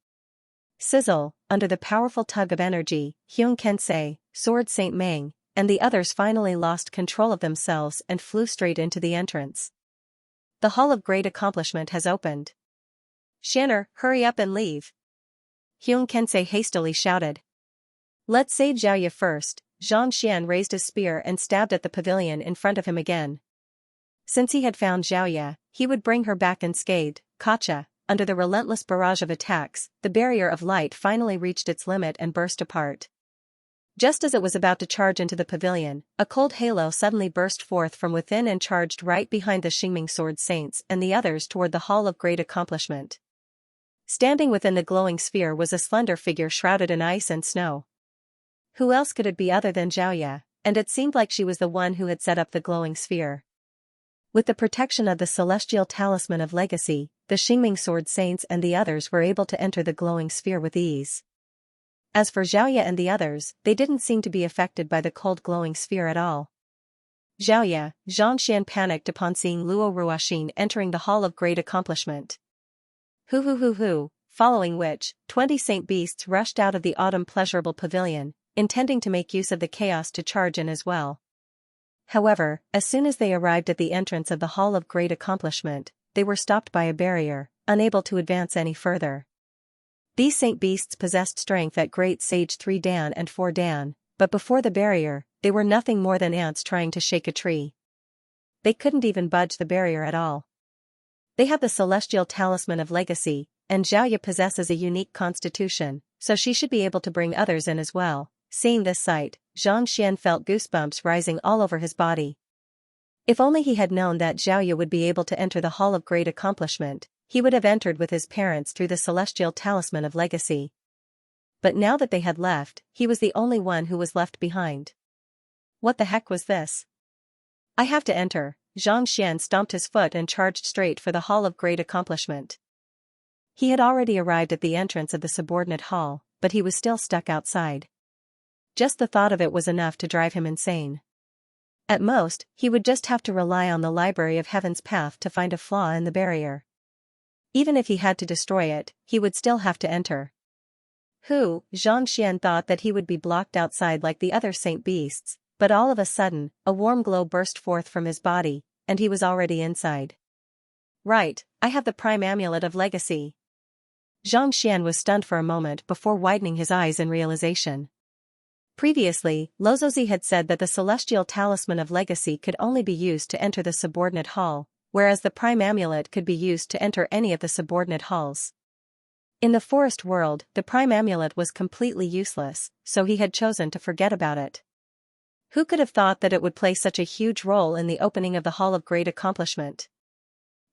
Sizzle, under the powerful tug of energy, Xianxia, Sword Saint Meng, and the others finally lost control of themselves and flew straight into the entrance. The Hall of Great Accomplishment has opened. Xianer, hurry up and leave. Xianxia hastily shouted. Let's save Xiaoya first. Xianxia raised his spear and stabbed at the pavilion in front of him again. Since he had found Xiaoya, he would bring her back unscathed. Gotcha. Under the relentless barrage of attacks, the barrier of light finally reached its limit and burst apart. Just as it was about to charge into the pavilion, a cold halo suddenly burst forth from within and charged right behind the Xingming Sword Saints and the others toward the Hall of Great Accomplishment. Standing within the glowing sphere was a slender figure shrouded in ice and snow. Who else could it be other than Xiaoya, and it seemed like she was the one who had set up the glowing sphere. With the protection of the celestial talisman of legacy, the Xingming Sword Saints and the others were able to enter the glowing sphere with ease. As for Xiaoya and the others, they didn't seem to be affected by the cold glowing sphere at all. Xiaoya, Xianxia panicked upon seeing Luo Ruoxin entering the Hall of Great Accomplishment. Hoo, following which, 20 saint beasts rushed out of the autumn pleasurable pavilion, intending to make use of the chaos to charge in as well. However, as soon as they arrived at the entrance of the Hall of Great Accomplishment, they were stopped by a barrier, unable to advance any further. These saint beasts possessed strength at Great Sage 3 Dan and 4 Dan, but before the barrier, they were nothing more than ants trying to shake a tree. They couldn't even budge the barrier at all. They have the celestial talisman of legacy, and Xiaoya possesses a unique constitution, so she should be able to bring others in as well. Seeing this sight, Xianxia felt goosebumps rising all over his body. If only he had known that Xiaoya would be able to enter the Hall of Great Accomplishment, he would have entered with his parents through the celestial talisman of legacy. But now that they had left, he was the only one who was left behind. What the heck was this? I have to enter. Xianxia stomped his foot and charged straight for the Hall of Great Accomplishment. He had already arrived at the entrance of the subordinate hall, but he was still stuck outside. Just the thought of it was enough to drive him insane. At most, he would just have to rely on the Library of Heaven's path to find a flaw in the barrier. Even if he had to destroy it, he would still have to enter. Xianxia thought that he would be blocked outside like the other saint beasts, but all of a sudden, a warm glow burst forth from his body, and he was already inside. Right, I have the prime amulet of legacy. Xianxia was stunned for a moment before widening his eyes in realization. Previously, Lozozi had said that the celestial talisman of legacy could only be used to enter the subordinate hall, whereas the prime amulet could be used to enter any of the subordinate halls. In the forest world, the prime amulet was completely useless, so he had chosen to forget about it. Who could have thought that it would play such a huge role in the opening of the Hall of Great Accomplishment?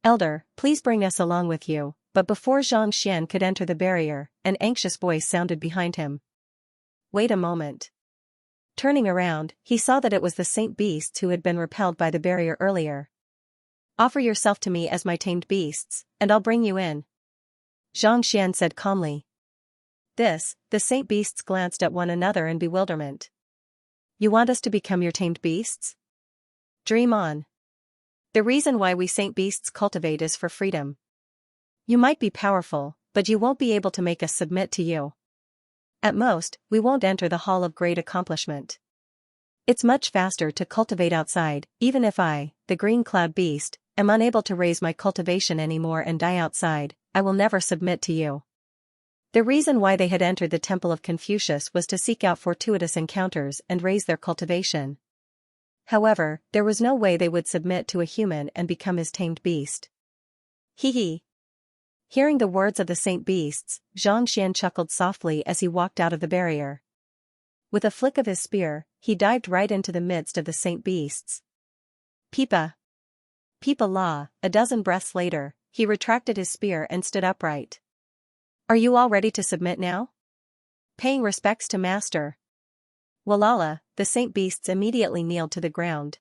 Elder, please bring us along with you, but before Xianxia could enter the barrier, an anxious voice sounded behind him. Wait a moment. Turning around, he saw that it was the Saint Beasts who had been repelled by the barrier earlier. Offer yourself to me as my tamed beasts, and I'll bring you in. Xianxia said calmly. The Saint Beasts glanced at one another in bewilderment. You want us to become your tamed beasts? Dream on. The reason why we Saint Beasts cultivate is for freedom. You might be powerful, but you won't be able to make us submit to you. At most, we won't enter the Hall of Great Accomplishment. It's much faster to cultivate outside, even if I, the Green Cloud Beast, am unable to raise my cultivation anymore and die outside, I will never submit to you. The reason why they had entered the Temple of Confucius was to seek out fortuitous encounters and raise their cultivation. However, there was no way they would submit to a human and become his tamed beast. Hee hee. Hearing the words of the Saint Beasts, Xianxia chuckled softly as he walked out of the barrier. With a flick of his spear, he dived right into the midst of the Saint Beasts. Peepa. Peepa la, a dozen breaths later, he retracted his spear and stood upright. Are you all ready to submit now? Paying respects to Master. Walala, the Saint Beasts immediately kneeled to the ground.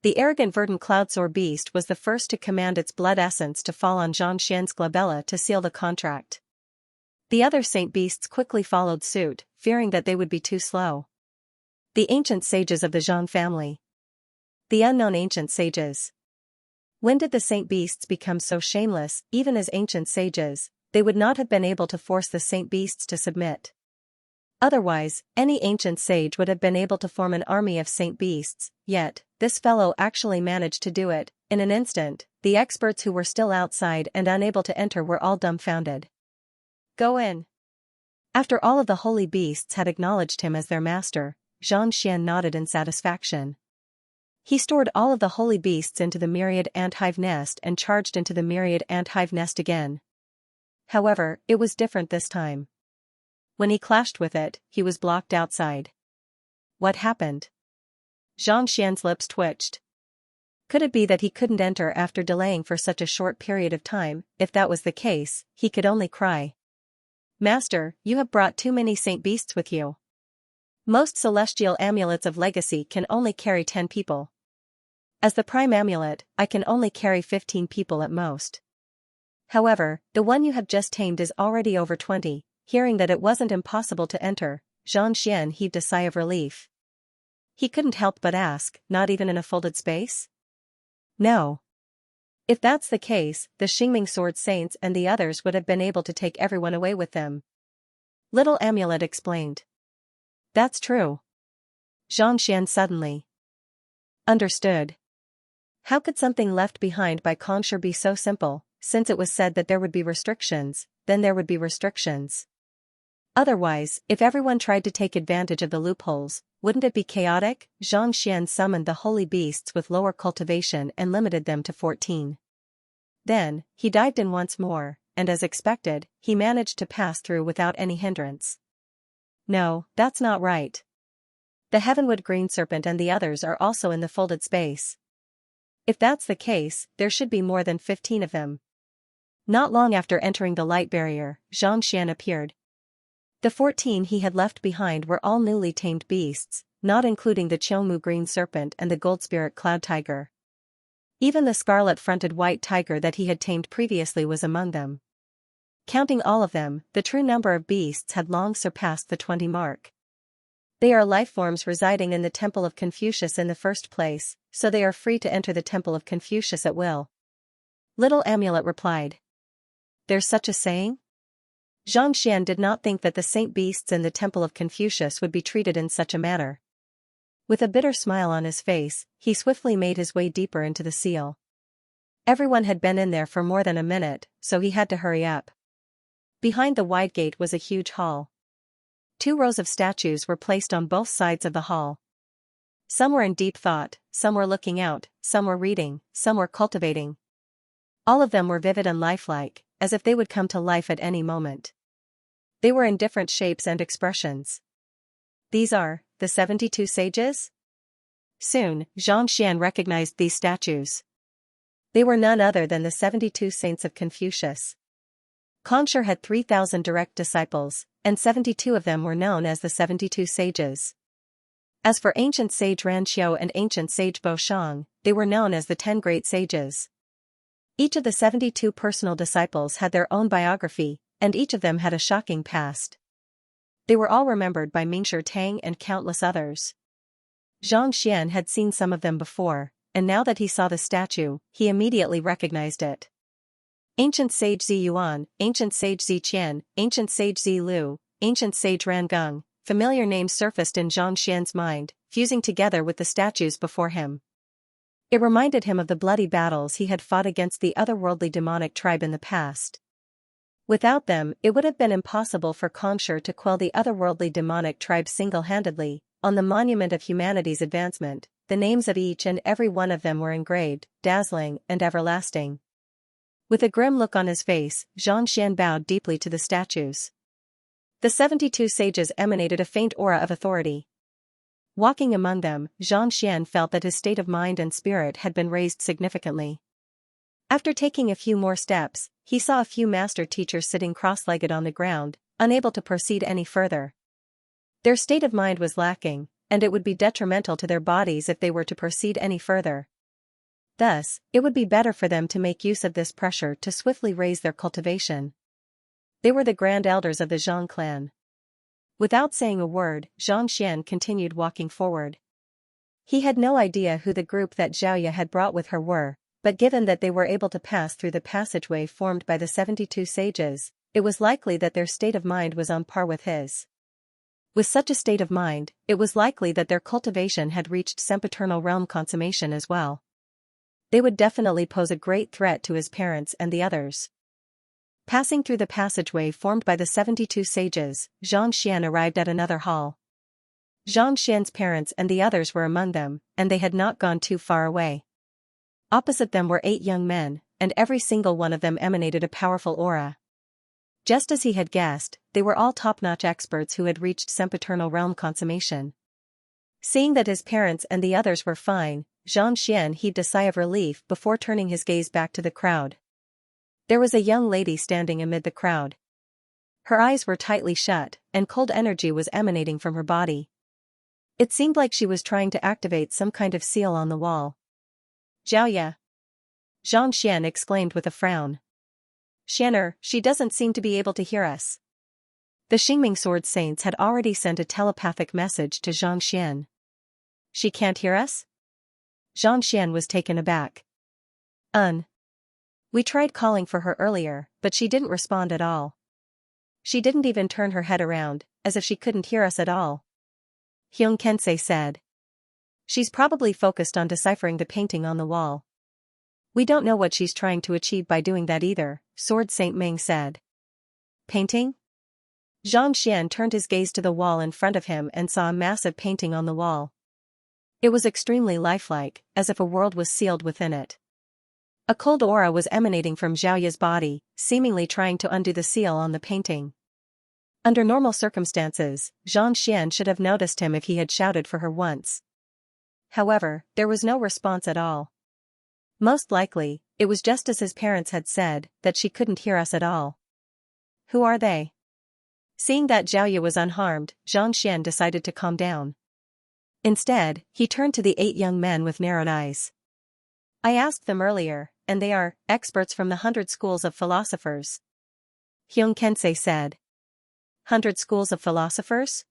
The arrogant verdant cloudsoar beast was the first to command its blood essence to fall on Xianxia's glabella to seal the contract. The other Saint Beasts quickly followed suit, fearing that they would be too slow. The ancient sages of the Zhang family. The unknown ancient sages. When did the Saint Beasts become so shameless? Even as ancient sages, they would not have been able to force the Saint Beasts to submit. Otherwise, any ancient sage would have been able to form an army of Saint Beasts, yet, this fellow actually managed to do it. In an instant, the experts who were still outside and unable to enter were all dumbfounded. Go in. After all of the holy beasts had acknowledged him as their master, Xianxia nodded in satisfaction. He stored all of the holy beasts into the myriad ant hive nest and charged into the myriad ant hive nest again. However, it was different this time. When he clashed with it, he was blocked outside. What happened? Xianxia's lips twitched. Could it be that he couldn't enter after delaying for such a short period of time? If that was the case, he could only cry. Master, you have brought too many Saint Beasts with you. Most celestial amulets of legacy can only carry 10 people. As the prime amulet, I can only carry 15 people at most. However, the one you have just tamed is already over 20. Hearing that it wasn't impossible to enter, Xianxia heaved a sigh of relief. He couldn't help but ask, not even in a folded space? No. If that's the case, the Xingming Sword Saints and the others would have been able to take everyone away with them. Little Amulet explained. That's true. Xianxia suddenly understood. How could something left behind by Conshur be so simple? Since it was said that there would be restrictions, then there would be restrictions. Otherwise, if everyone tried to take advantage of the loopholes, wouldn't it be chaotic? Xianxia summoned the holy beasts with lower cultivation and limited them to 14. Then, he dived in once more, and as expected, he managed to pass through without any hindrance. No, that's not right. The Heavenwood Green Serpent and the others are also in the folded space. If that's the case, there should be more than 15 of them. Not long after entering the light barrier, Xianxia appeared. The 14 he had left behind were all newly tamed beasts, not including the Qiongmu Green Serpent and the Gold Spirit Cloud Tiger. Even the scarlet-fronted white tiger that he had tamed previously was among them. Counting all of them, the true number of beasts had long surpassed the 20 mark. They are life forms residing in the Temple of Confucius in the first place, so they are free to enter the Temple of Confucius at will. Little Amulet replied. There's such a saying? Xianxia did not think that the Saint Beasts in the Temple of Confucius would be treated in such a manner. With a bitter smile on his face, he swiftly made his way deeper into the seal. Everyone had been in there for more than a minute, so he had to hurry up. Behind the wide gate was a huge hall. 2 rows of statues were placed on both sides of the hall. Some were in deep thought, some were looking out, some were reading, some were cultivating. All of them were vivid and lifelike, as if they would come to life at any moment. They were in different shapes and expressions. These are the 72 sages? Soon, Xianxia recognized these statues. They were none other than the 72 saints of Confucius. Confucius had 3,000 direct disciples, and 72 of them were known as the 72 sages. As for ancient sage Ranxiu and ancient sage Boshang, they were known as the 10 great sages. Each of the 72 personal disciples had their own biography, and each of them had a shocking past. They were all remembered by Mingshi Tang and countless others. Xianxia had seen some of them before, and now that he saw the statue, he immediately recognized it. Ancient sage Zi Yuan, ancient sage Zi Qian, ancient sage Zi Lu, ancient sage Rangung, familiar names surfaced in Xianxia's mind, fusing together with the statues before him. It reminded him of the bloody battles he had fought against the otherworldly demonic tribe in the past. Without them, it would have been impossible for Confucius to quell the otherworldly demonic tribe single-handedly. On the monument of humanity's advancement, the names of each and every one of them were engraved, dazzling and everlasting. With a grim look on his face, Xianxia bowed deeply to the statues. The 72 sages emanated a faint aura of authority. Walking among them, Xianxia felt that his state of mind and spirit had been raised significantly. After taking a few more steps, he saw a few master teachers sitting cross-legged on the ground, unable to proceed any further. Their state of mind was lacking, and it would be detrimental to their bodies if they were to proceed any further. Thus, it would be better for them to make use of this pressure to swiftly raise their cultivation. They were the grand elders of the Zhang clan. Without saying a word, Xianxia continued walking forward. He had no idea who the group that Xiaoya had brought with her were, but given that they were able to pass through the passageway formed by the 72 sages, it was likely that their state of mind was on par with his. With such a state of mind, it was likely that their cultivation had reached sempiternal realm consummation as well. They would definitely pose a great threat to his parents and the others. Passing through the passageway formed by the 72 sages, Xianxia arrived at another hall. Xianxia's parents and the others were among them, and they had not gone too far away. Opposite them were 8 young men, and every single one of them emanated a powerful aura. Just as he had guessed, they were all top-notch experts who had reached sempiternal realm consummation. Seeing that his parents and the others were fine, Xianxia heaved a sigh of relief before turning his gaze back to the crowd. There was a young lady standing amid the crowd. Her eyes were tightly shut, and cold energy was emanating from her body. It seemed like she was trying to activate some kind of seal on the wall. "Xiaoya!" Xianxia exclaimed with a frown. "Xianer, she doesn't seem to be able to hear us." The Xingming Sword Saints had already sent a telepathic message to Xianxia. "She can't hear us?" Xianxia was taken aback. We tried calling for her earlier, but she didn't respond at all. She didn't even turn her head around, as if she couldn't hear us at all." Xianxia said. "She's probably focused on deciphering the painting on the wall." "We don't know what she's trying to achieve by doing that either," Sword Saint Ming said. "Painting?" Xianxia turned his gaze to the wall in front of him and saw a massive painting on the wall. It was extremely lifelike, as if a world was sealed within it. A cold aura was emanating from Xiaoya's body, seemingly trying to undo the seal on the painting. Under normal circumstances, Xianxia should have noticed him if he had shouted for her once. However, there was no response at all. Most likely, it was just as his parents had said, that she couldn't hear us at all. "Who are they?" Seeing that Xiaoya was unharmed, Xianxia decided to calm down. Instead, he turned to the 8 young men with narrowed eyes. "I asked them earlier, and they are experts from the 100 schools of philosophers," Xianxia said. 100 schools of philosophers?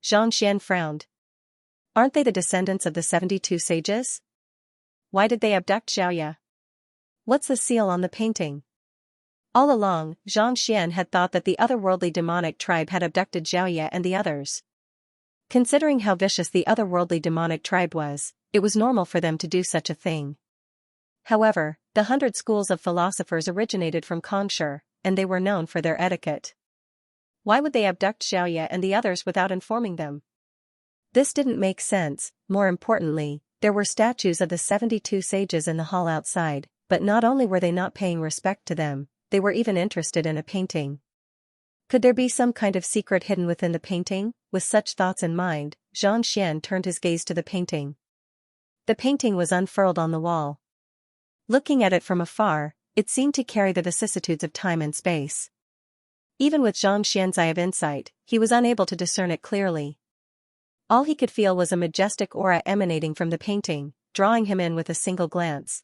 Xianxia frowned. "Aren't they the descendants of the 72 sages? Why did they abduct Xiaoya? What's the seal on the painting?" All along, Xianxia had thought that the otherworldly demonic tribe had abducted Xiaoya and the others. Considering how vicious the otherworldly demonic tribe was, it was normal for them to do such a thing. However, the 100 schools of philosophers originated from Conshur, and they were known for their etiquette. Why would they abduct Xiaoya and the others without informing them? This didn't make sense. More importantly, there were statues of the 72 sages in the hall outside, but not only were they not paying respect to them, they were even interested in a painting. Could there be some kind of secret hidden within the painting? With such thoughts in mind, Xianxia turned his gaze to the painting. The painting was unfurled on the wall. Looking at it from afar, it seemed to carry the vicissitudes of time and space. Even with Xianxia's eye of insight, he was unable to discern it clearly. All he could feel was a majestic aura emanating from the painting, drawing him in with a single glance.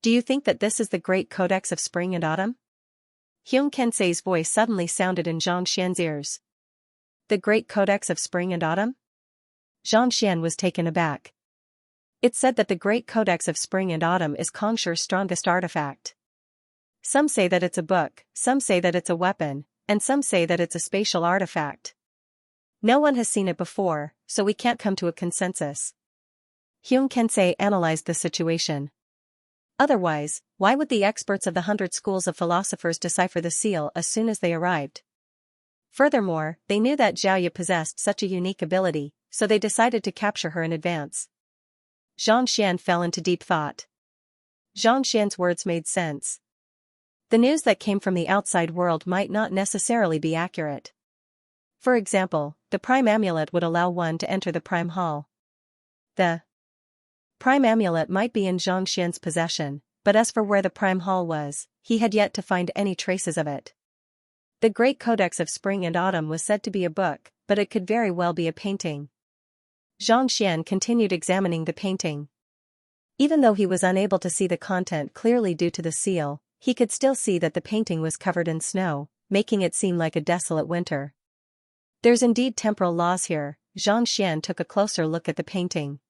Do you think that this is the great codex of spring and autumn? Hyung Kensei's voice suddenly sounded in Xianxia's ears. The great codex of spring and autumn? Xianxia was taken aback. It said that the great codex of spring and autumn is Conshur's strongest artifact. Some say that it's a book, some say that it's a weapon, and some say that it's a spatial artifact. No one has seen it before, so we can't come to a consensus. Hyung Kensei analyzed the situation. Otherwise, why would the experts of the 100 schools of philosophers decipher the seal as soon as they arrived? Furthermore, they knew that Xiaoya possessed such a unique ability, so they decided to capture her in advance. Xianxia fell into deep thought. Xianxia's words made sense. The news that came from the outside world might not necessarily be accurate. For example, the Prime Amulet would allow one to enter the Prime Hall. The Prime Amulet might be in Xianxia's possession, but as for where the Prime Hall was, he had yet to find any traces of it. The Great Codex of Spring and Autumn was said to be a book, but it could very well be a painting. Xianxia continued examining the painting. Even though he was unable to see the content clearly due to the seal, he could still see that the painting was covered in snow, making it seem like a desolate winter. There's indeed temporal laws here. Xianxia took a closer look at the painting.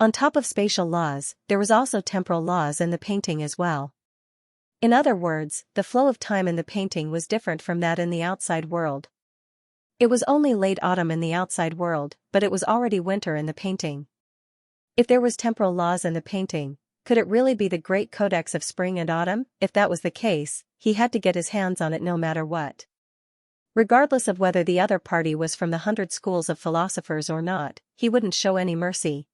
On top of spatial laws, there was also temporal laws in the painting as well. In other words, the flow of time in the painting was different from that in the outside world. It was only late autumn in the outside world, but it was already winter in the painting. If there was temporal laws in the painting, could it really be the Great Codex of Spring and Autumn? If that was the case, he had to get his hands on it no matter what. Regardless of whether the other party was from the 100 schools of philosophers or not, he wouldn't show any mercy.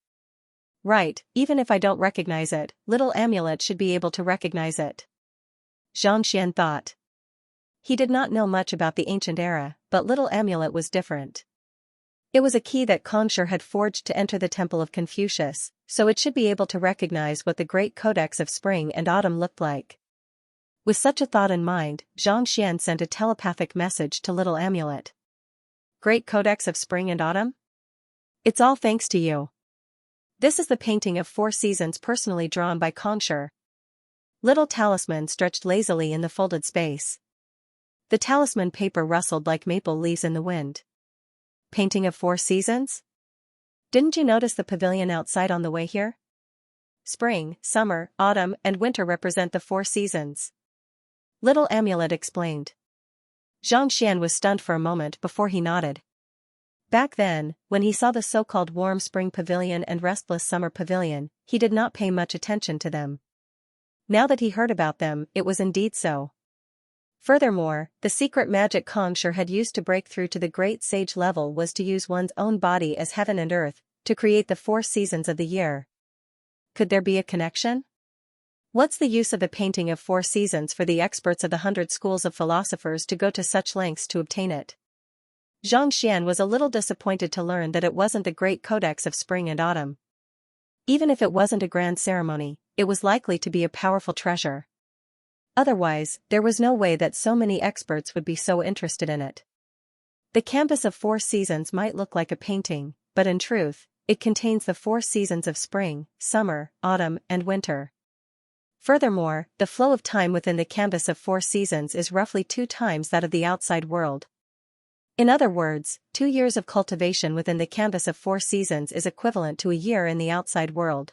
Right, even if I don't recognize it, little Amulet should be able to recognize it. Xianxia thought. He did not know much about the ancient era, but little Amulet was different. It was a key that Conshur had forged to enter the Temple of Confucius, so it should be able to recognize what the Great Codex of Spring and Autumn looked like. With such a thought in mind, Xianxia sent a telepathic message to little Amulet. Great Codex of Spring and Autumn? It's all thanks to you. This is the painting of 4 seasons personally drawn by Conshur. Little Talisman stretched lazily in the folded space. The talisman paper rustled like maple leaves in the wind. Painting of 4 seasons? Didn't you notice the pavilion outside on the way here? Spring, summer, autumn, and winter represent the 4 seasons. Little Amulet explained. Xianxia was stunned for a moment before he nodded. Back then, when he saw the so-called warm spring pavilion and restless summer pavilion, he did not pay much attention to them. Now that he heard about them, it was indeed so. Furthermore, the secret magic Conshur had used to break through to the great sage level was to use one's own body as heaven and earth, to create the 4 seasons of the year. Could there be a connection? What's the use of the painting of 4 seasons for the experts of the 100 schools of philosophers to go to such lengths to obtain it? Xianxia was a little disappointed to learn that it wasn't the Great Codex of Spring and Autumn. Even if it wasn't a grand ceremony, it was likely to be a powerful treasure. Otherwise, there was no way that so many experts would be so interested in it. The canvas of 4 seasons might look like a painting, but in truth, it contains the 4 seasons of spring, summer, autumn, and winter. Furthermore, the flow of time within the canvas of 4 seasons is roughly 2 times that of the outside world. In other words, 2 years of cultivation within the canvas of 4 seasons is equivalent to a year in the outside world.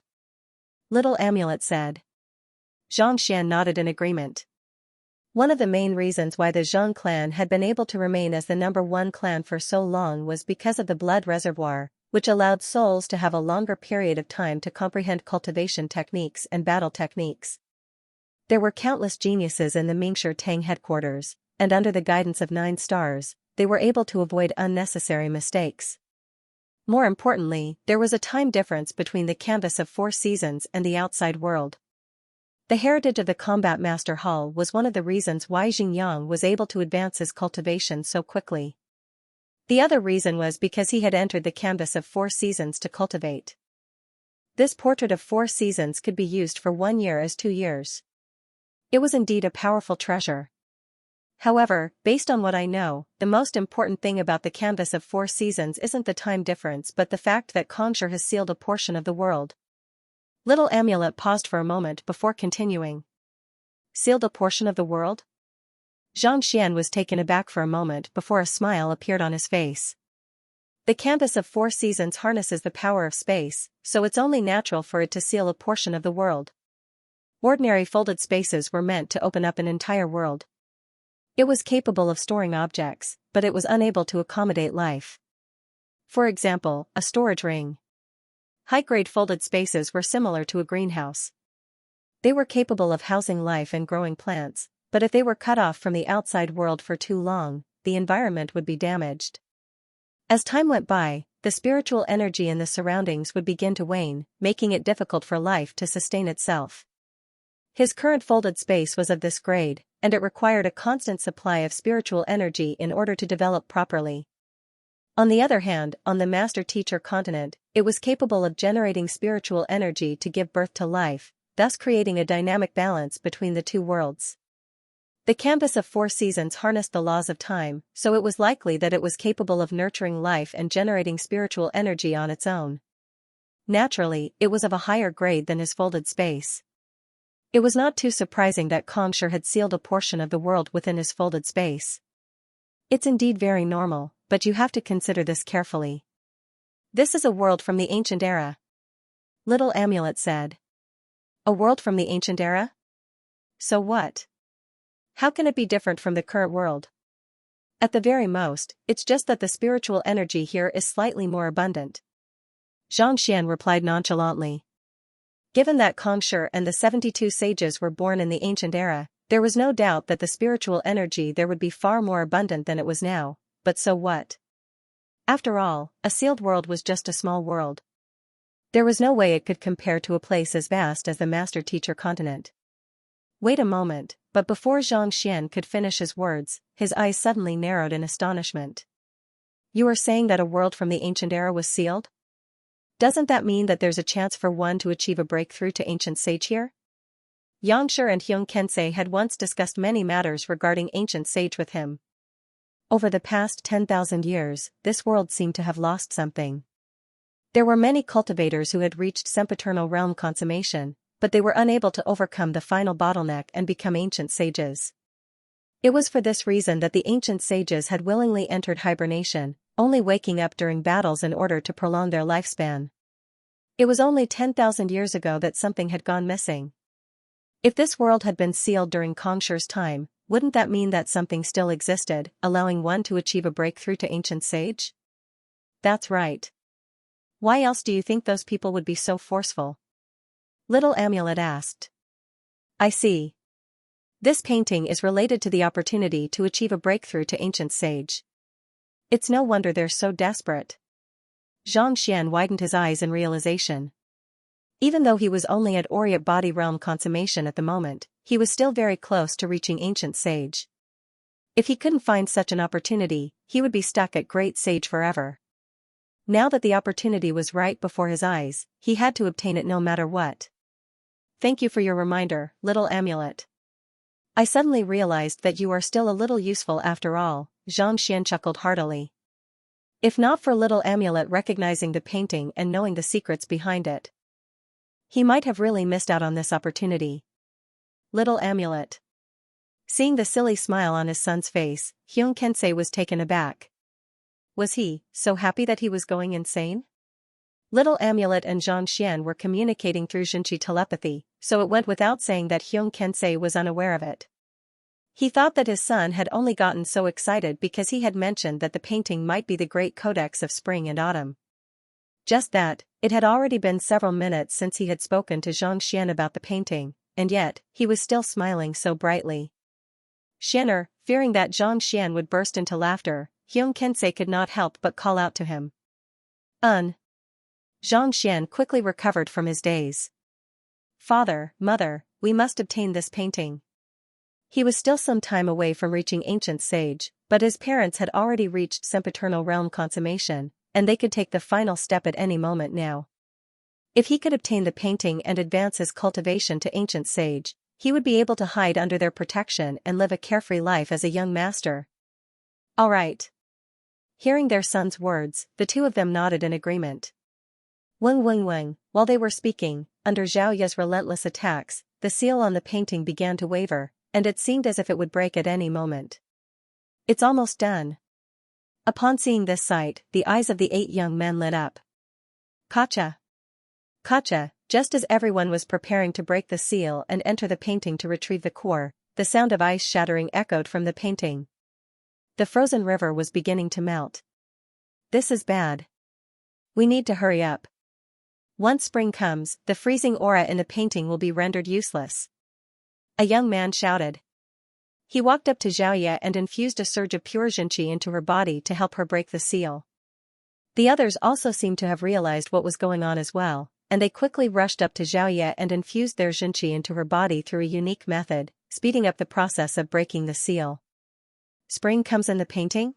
Little Amulet said. Xianxia nodded in agreement. One of the main reasons why the Zhang clan had been able to remain as the #1 clan for so long was because of the blood reservoir, which allowed souls to have a longer period of time to comprehend cultivation techniques and battle techniques. There were countless geniuses in the Mingshi Tang headquarters, and under the guidance of 9 stars, they were able to avoid unnecessary mistakes. More importantly, there was a time difference between the canvas of 4 seasons and the outside world. The heritage of the Combat Master Hall was one of the reasons why Xianxia was able to advance his cultivation so quickly. The other reason was because he had entered the canvas of 4 seasons to cultivate. This portrait of 4 seasons could be used for 1 year as 2 years. It was indeed a powerful treasure. However, based on what I know, the most important thing about the canvas of 4 seasons isn't the time difference but the fact that Xianxia has sealed a portion of the world. Little Amulet paused for a moment before continuing. Sealed a portion of the world? Xianxia was taken aback for a moment before a smile appeared on his face. The canvas of 4 seasons harnesses the power of space, so it's only natural for it to seal a portion of the world. Ordinary folded spaces were meant to open up an entire world. It was capable of storing objects, but it was unable to accommodate life. For example, a storage ring. High-grade folded spaces were similar to a greenhouse. They were capable of housing life and growing plants, but if they were cut off from the outside world for too long, the environment would be damaged. As time went by, the spiritual energy in the surroundings would begin to wane, making it difficult for life to sustain itself. His current folded space was of this grade, and it required a constant supply of spiritual energy in order to develop properly. On the other hand, on the Master-Teacher continent, it was capable of generating spiritual energy to give birth to life, thus creating a dynamic balance between the 2 worlds. The canvas of 4 seasons harnessed the laws of time, so it was likely that it was capable of nurturing life and generating spiritual energy on its own. Naturally, it was of a higher grade than his folded space. It was not too surprising that Xianxia had sealed a portion of the world within his folded space. It's indeed very normal, but you have to consider this carefully. This is a world from the ancient era. Little Amulet said. A world from the ancient era? So what? How can it be different from the current world? At the very most, it's just that the spiritual energy here is slightly more abundant. Xianxia replied nonchalantly. Given that Xianxia and the 72 sages were born in the ancient era, there was no doubt that the spiritual energy there would be far more abundant than it was now, but so what? After all, a sealed world was just a small world. There was no way it could compare to a place as vast as the Master-Teacher continent. Wait a moment, but before Xianxia could finish his words, his eyes suddenly narrowed in astonishment. You are saying that a world from the ancient era was sealed? Doesn't that mean that there's a chance for one to achieve a breakthrough to ancient sage here? Xianxia and Xianxia had once discussed many matters regarding ancient sage with him. Over the past 10,000 years, this world seemed to have lost something. There were many cultivators who had reached sempiternal realm consummation, but they were unable to overcome the final bottleneck and become ancient sages. It was for this reason that the ancient sages had willingly entered hibernation, only waking up during battles in order to prolong their lifespan. It was only 10,000 years ago that something had gone missing. If this world had been sealed during Xianxia's time, wouldn't that mean that something still existed, allowing one to achieve a breakthrough to ancient sage? That's right. Why else do you think those people would be so forceful? Little Amulet asked. I see. This painting is related to the opportunity to achieve a breakthrough to ancient sage. It's no wonder they're so desperate. Xianxia widened his eyes in realization. Even though he was only at Aureate Body Realm consummation at the moment, he was still very close to reaching ancient sage. If he couldn't find such an opportunity, he would be stuck at great sage forever. Now that the opportunity was right before his eyes, he had to obtain it no matter what. Thank you for your reminder, Little Amulet. I suddenly realized that you are still a little useful after all, Xianxia chuckled heartily. If not for Little Amulet recognizing the painting and knowing the secrets behind it, he might have really missed out on this opportunity. Little Amulet. Seeing the silly smile on his son's face, Xianxia was taken aback. Was he so happy that he was going insane? Little Amulet and Xianxia were communicating through Xinqi telepathy, so it went without saying that Xianxia was unaware of it. He thought that his son had only gotten so excited because he had mentioned that the painting might be the great codex of spring and autumn. Just that, it had already been several minutes since he had spoken to Xianxia about the painting, and yet, he was still smiling so brightly. Xianer, fearing that Xianxia would burst into laughter, Xianxia could not help but call out to him. Xianxia quickly recovered from his daze. Father, mother, we must obtain this painting. He was still some time away from reaching ancient sage, but his parents had already reached sempiternal realm consummation, and they could take the final step at any moment now. If he could obtain the painting and advance his cultivation to ancient sage, he would be able to hide under their protection and live a carefree life as a young master. All right. Hearing their son's words, the two of them nodded in agreement. Weng. While they were speaking, under Xiaoya's relentless attacks, the seal on the painting began to waver, and it seemed as if it would break at any moment. It's almost done. Upon seeing this sight, the eyes of the 8 young men lit up. Kacha! Just as everyone was preparing to break the seal and enter the painting to retrieve the core, the sound of ice shattering echoed from the painting. The frozen river was beginning to melt. This is bad. We need to hurry up. Once spring comes, the freezing aura in the painting will be rendered useless. A young man shouted. He walked up to Xiaoya and infused a surge of pure Xinqi into her body to help her break the seal. The others also seemed to have realized what was going on as well, and they quickly rushed up to Xiaoya and infused their Xinqi into her body through a unique method, speeding up the process of breaking the seal. Spring comes in the painting?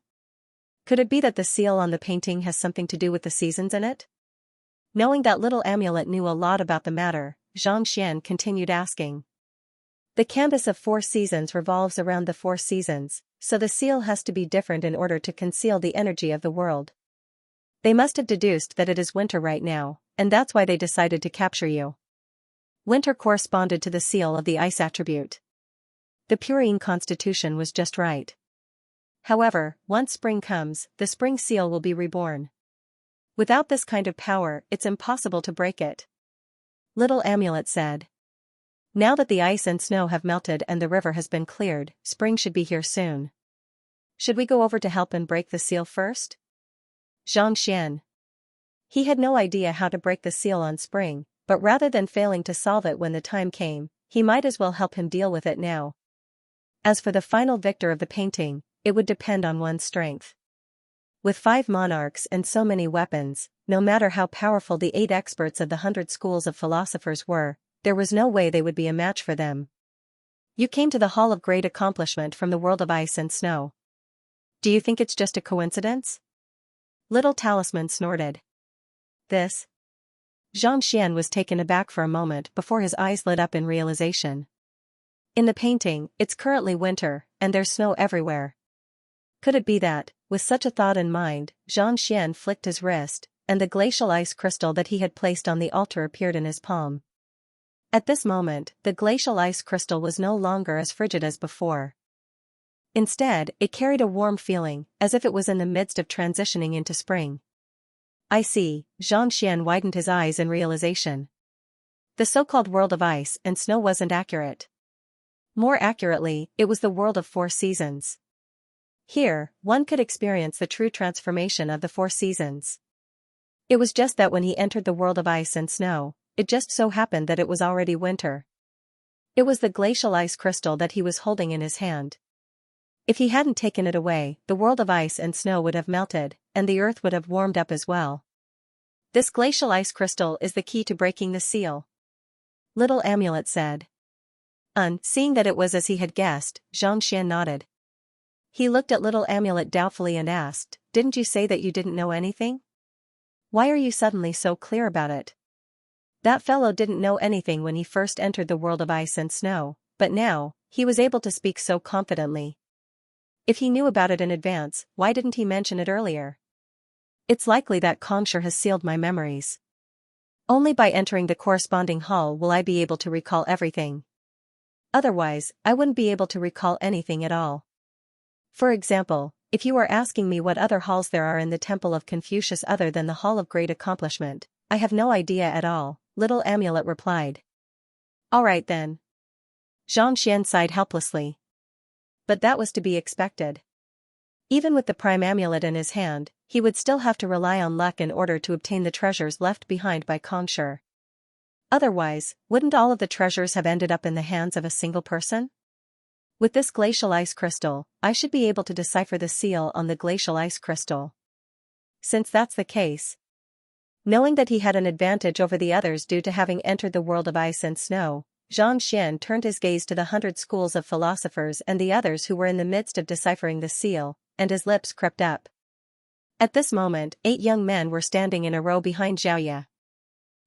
Could it be that the seal on the painting has something to do with the seasons in it? Knowing that little amulet knew a lot about the matter, Xianxia continued asking. The canvas of 4 seasons revolves around the 4 seasons, so the seal has to be different in order to conceal the energy of the world. They must have deduced that it is winter right now, and that's why they decided to capture you. Winter corresponded to the seal of the ice attribute. The Purine constitution was just right. However, once spring comes, the spring seal will be reborn. Without this kind of power, it's impossible to break it. Little Amulet said. Now that the ice and snow have melted and the river has been cleared, spring should be here soon. Should we go over to help and break the seal first? Xianxia. He had no idea how to break the seal on spring, but rather than failing to solve it when the time came, he might as well help him deal with it now. As for the final victor of the painting, it would depend on one's strength. With 5 monarchs and so many weapons, no matter how powerful the 8 experts of the 100 schools of philosophers were, there was no way they would be a match for them. You came to the Hall of Great Accomplishment from the world of ice and snow. Do you think it's just a coincidence? Little Talisman snorted. This? Xianxia was taken aback for a moment before his eyes lit up in realization. In the painting, it's currently winter, and there's snow everywhere. Could it be that, with such a thought in mind, Xianxia flicked his wrist, and the glacial ice crystal that he had placed on the altar appeared in his palm. At this moment, the glacial ice crystal was no longer as frigid as before. Instead, it carried a warm feeling, as if it was in the midst of transitioning into spring. I see, Xianxia widened his eyes in realization. The so-called world of ice and snow wasn't accurate. More accurately, it was the world of 4 seasons. Here, one could experience the true transformation of the 4 seasons. It was just that when he entered the world of ice and snow, it just so happened that it was already winter. It was the glacial ice crystal that he was holding in his hand. If he hadn't taken it away, the world of ice and snow would have melted, and the earth would have warmed up as well. This glacial ice crystal is the key to breaking the seal. Little Amulet said. Seeing that it was as he had guessed, Xianxia nodded. He looked at Little Amulet doubtfully and asked, "Didn't you say that you didn't know anything? Why are you suddenly so clear about it?" That fellow didn't know anything when he first entered the world of ice and snow, but now, he was able to speak so confidently. If he knew about it in advance, why didn't he mention it earlier? It's likely that Kongshur has sealed my memories. Only by entering the corresponding hall will I be able to recall everything. Otherwise, I wouldn't be able to recall anything at all. For example, if you are asking me what other halls there are in the Temple of Confucius other than the Hall of Great Accomplishment, I have no idea at all, Little Amulet replied. All right then. Xianxia sighed helplessly. but that was to be expected. Even with the prime amulet in his hand, he would still have to rely on luck in order to obtain the treasures left behind by Xianxia. Otherwise, wouldn't all of the treasures have ended up in the hands of a single person? With this glacial ice crystal, I should be able to decipher the seal on the glacial ice crystal. Since that's the case. Knowing that he had an advantage over the others due to having entered the world of ice and snow, Xianxia turned his gaze to the 100 schools of philosophers and the others who were in the midst of deciphering the seal, and his lips crept up. At this moment, 8 young men were standing in a row behind Xianxia.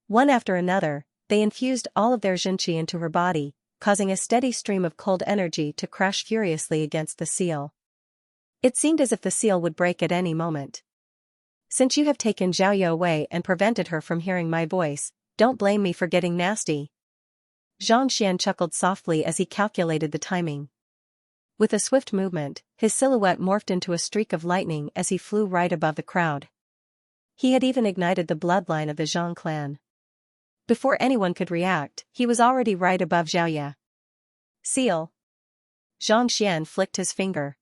One after another, they infused all of their Xianxia into her body, causing a steady stream of cold energy to crash furiously against the seal. It seemed as if the seal would break at any moment. Since you have taken Xiaoya away and prevented her from hearing my voice, don't blame me for getting nasty. Xianxia chuckled softly as he calculated the timing. With a swift movement, his silhouette morphed into a streak of lightning as he flew right above the crowd. He had even ignited the bloodline of the Zhang clan. Before anyone could react, he was already right above Xiaoya. Seal. Xianxia flicked his finger.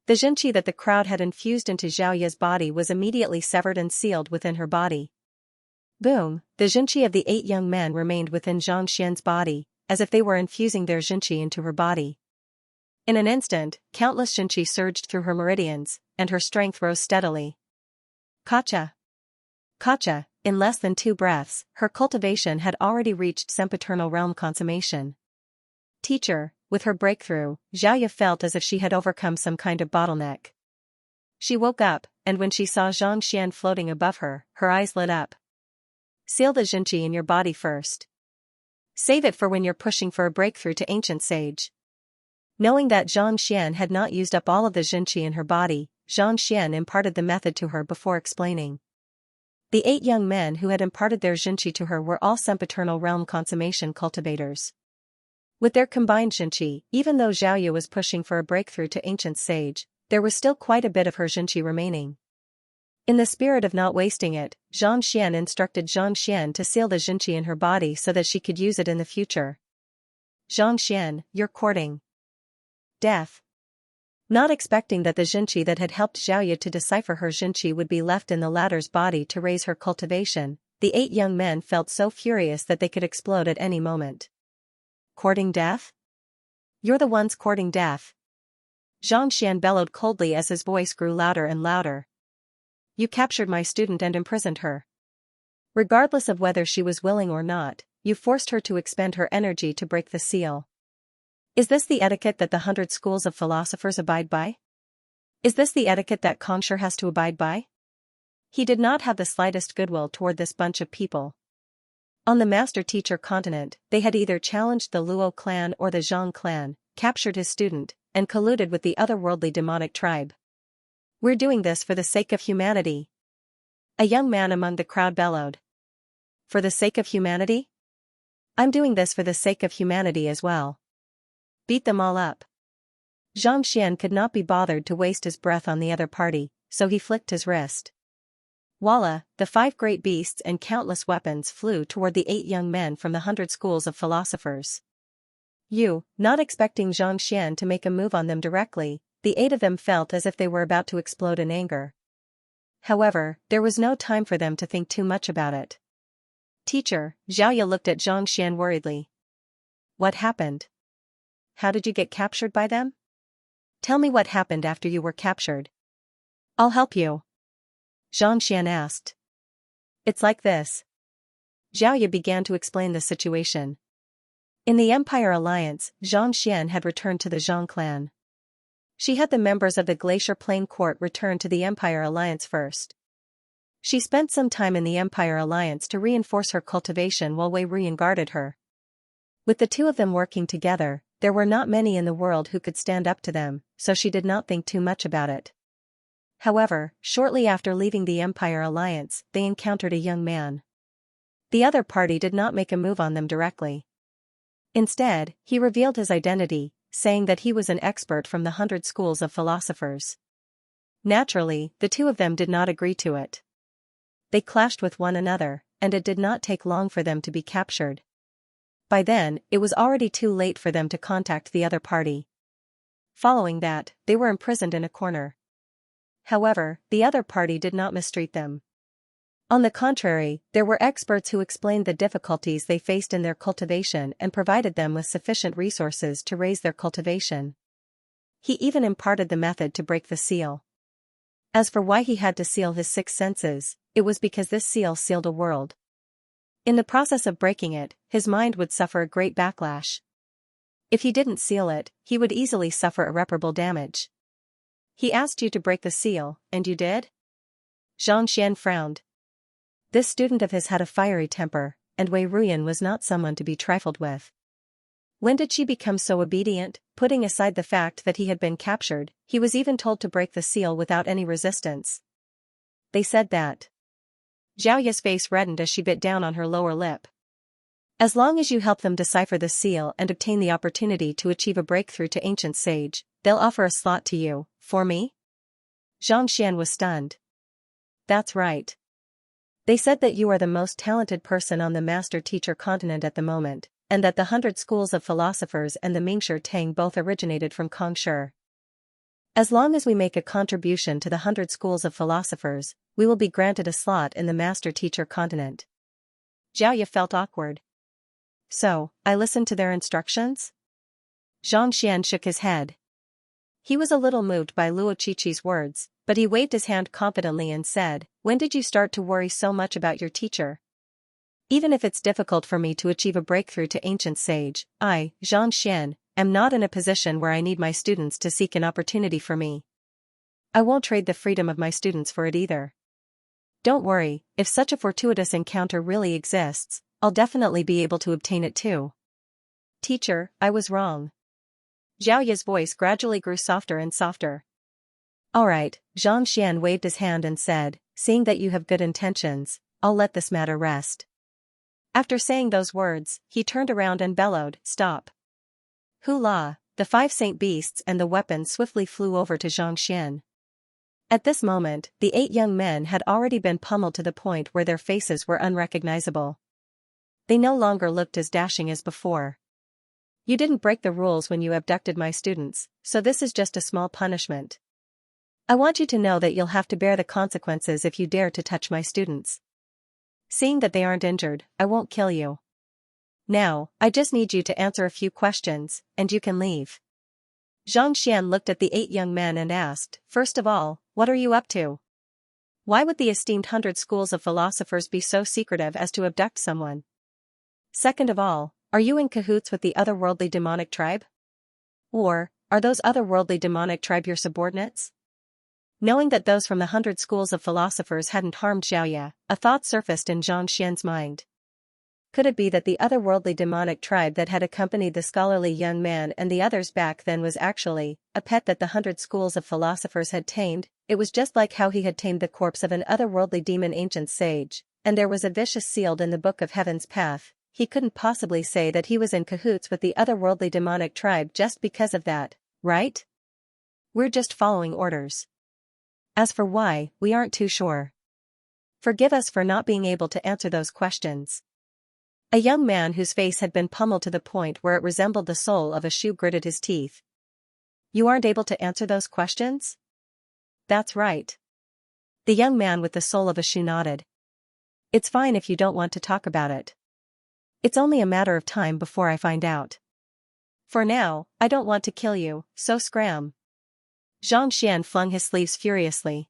The Xianxia that the crowd had infused into Xiaoya's body was immediately severed and sealed within her body. Boom, the Xianxia of the 8 young men remained within Xianxian's body, as if they were infusing their Xianxia into her body. In an instant, countless Xianxia surged through her meridians, and her strength rose steadily. Kacha. Kacha, in less than 2 breaths, her cultivation had already reached sempiternal realm consummation. Teacher, with her breakthrough, Xiaoya felt as if she had overcome some kind of bottleneck. She woke up, and when she saw Xianxia floating above her, her eyes lit up. Seal the Xianxia in your body first. Save it for when you're pushing for a breakthrough to ancient sage. Knowing that Xianxia had not used up all of the Xianxia in her body, Xianxia imparted the method to her before explaining. The 8 young men who had imparted their Xianxia to her were all sempiternal realm consummation cultivators. With their combined Xianxia, even though Xiaoya was pushing for a breakthrough to ancient sage, there was still quite a bit of her Xianxia remaining. In the spirit of not wasting it, Xianxia instructed Xianxia to seal the Xianxia in her body so that she could use it in the future. Xianxia, you're courting death. Not expecting that the Xianxia that had helped Xiaoya to decipher her Xianxia would be left in the latter's body to raise her cultivation, the 8 young men felt so furious that they could explode at any moment. Courting death? You're the ones courting death. Xianxia bellowed coldly as his voice grew louder and louder. You captured my student and imprisoned her. Regardless of whether she was willing or not, you forced her to expend her energy to break the seal. Is this the etiquette that the 100 schools of philosophers abide by? Is this the etiquette that Xianxia has to abide by? He did not have the slightest goodwill toward this bunch of people. On the master-teacher continent, they had either challenged the Luo clan or the Zhang clan, captured his student, and colluded with the otherworldly demonic tribe. We're doing this for the sake of humanity. A young man among the crowd bellowed. For the sake of humanity? I'm doing this for the sake of humanity as well. Beat them all up. Xianxia could not be bothered to waste his breath on the other party, so he flicked his wrist. Voila, the 5 great beasts and countless weapons flew toward the 8 young men from the 100 schools of philosophers. Not expecting Xianxia to make a move on them directly, the 8 of them felt as if they were about to explode in anger. However, there was no time for them to think too much about it. Teacher, Xiaoya looked at Xianxia worriedly. What happened? How did you get captured by them? Tell me what happened after you were captured. I'll help you. Xianxia asked. It's like this. Xiaoya began to explain the situation. In the Empire Alliance, Xianxia had returned to the Zhang clan. She had the members of the Glacier Plain Court return to the Empire Alliance first. She spent some time in the Empire Alliance to reinforce her cultivation while Wei Ruyan guarded her. With the 2 of them working together, there were not many in the world who could stand up to them, so she did not think too much about it. However, shortly after leaving the Empire Alliance, they encountered a young man. The other party did not make a move on them directly. Instead, he revealed his identity, saying that he was an expert from the 100 schools of philosophers. Naturally, the 2 of them did not agree to it. They clashed with one another, and it did not take long for them to be captured. By then, it was already too late for them to contact the other party. Following that, they were imprisoned in a corner. However, the other party did not mistreat them. On the contrary, there were experts who explained the difficulties they faced in their cultivation and provided them with sufficient resources to raise their cultivation. He even imparted the method to break the seal. As for why he had to seal his 6 senses, it was because this seal sealed a world. In the process of breaking it, his mind would suffer a great backlash. If he didn't seal it, he would easily suffer irreparable damage. He asked you to break the seal, and you did? Xianxia frowned. This student of his had a fiery temper, and Wei Ruyan was not someone to be trifled with. When did she become so obedient? Putting aside the fact that he had been captured, he was even told to break the seal without any resistance. They said that. Xiaoya's face reddened as she bit down on her lower lip. As long as you help them decipher the seal and obtain the opportunity to achieve a breakthrough to ancient sage, they'll offer a slot to you. For me? Xianxia was stunned. That's right. They said that you are the most talented person on the master-teacher continent at the moment, and that the 100 schools of philosophers and the Mingshi Tang both originated from Kongshi. As long as we make a contribution to the 100 schools of philosophers, we will be granted a slot in the master-teacher continent. Xiaoya felt awkward. So, I listened to their instructions? Xianxia shook his head. He was a little moved by Luo Qiqi's words, but he waved his hand confidently and said, "When did you start to worry so much about your teacher? Even if it's difficult for me to achieve a breakthrough to ancient sage, I, Xianxia, am not in a position where I need my students to seek an opportunity for me. I won't trade the freedom of my students for it either. Don't worry, if such a fortuitous encounter really exists, I'll definitely be able to obtain it too. Teacher, I was wrong." Xiaoya's voice gradually grew softer and softer. Alright, Xianxia waved his hand and said, "Seeing that you have good intentions, I'll let this matter rest." After saying those words, he turned around and bellowed, "Stop." Hula, the 5 saint beasts and the weapons swiftly flew over to Xianxia. At this moment, the 8 young men had already been pummeled to the point where their faces were unrecognizable. They no longer looked as dashing as before. You didn't break the rules when you abducted my students, so this is just a small punishment. I want you to know that you'll have to bear the consequences if you dare to touch my students. Seeing that they aren't injured, I won't kill you. Now, I just need you to answer a few questions, and you can leave. Xianxia looked at the 8 young men and asked, "First of all, what are you up to? Why would the esteemed 100 schools of philosophers be so secretive as to abduct someone? Second of all, are you in cahoots with the otherworldly demonic tribe? Or, are those otherworldly demonic tribe your subordinates?" Knowing that those from the 100 schools of philosophers hadn't harmed Xiaoya, a thought surfaced in Xianxia's mind. Could it be that the otherworldly demonic tribe that had accompanied the scholarly young man and the others back then was actually a pet that the 100 schools of philosophers had tamed? It was just like how he had tamed the corpse of an otherworldly demon ancient sage, and there was a vicious sealed in the Book of Heaven's path. He couldn't possibly say that he was in cahoots with the otherworldly demonic tribe just because of that, right? We're just following orders. As for why, we aren't too sure. Forgive us for not being able to answer those questions. A young man whose face had been pummeled to the point where it resembled the sole of a shoe gritted his teeth. You aren't able to answer those questions? That's right. The young man with the sole of a shoe nodded. It's fine if you don't want to talk about it. It's only a matter of time before I find out. For now, I don't want to kill you, so scram. Xianxia flung his sleeves furiously.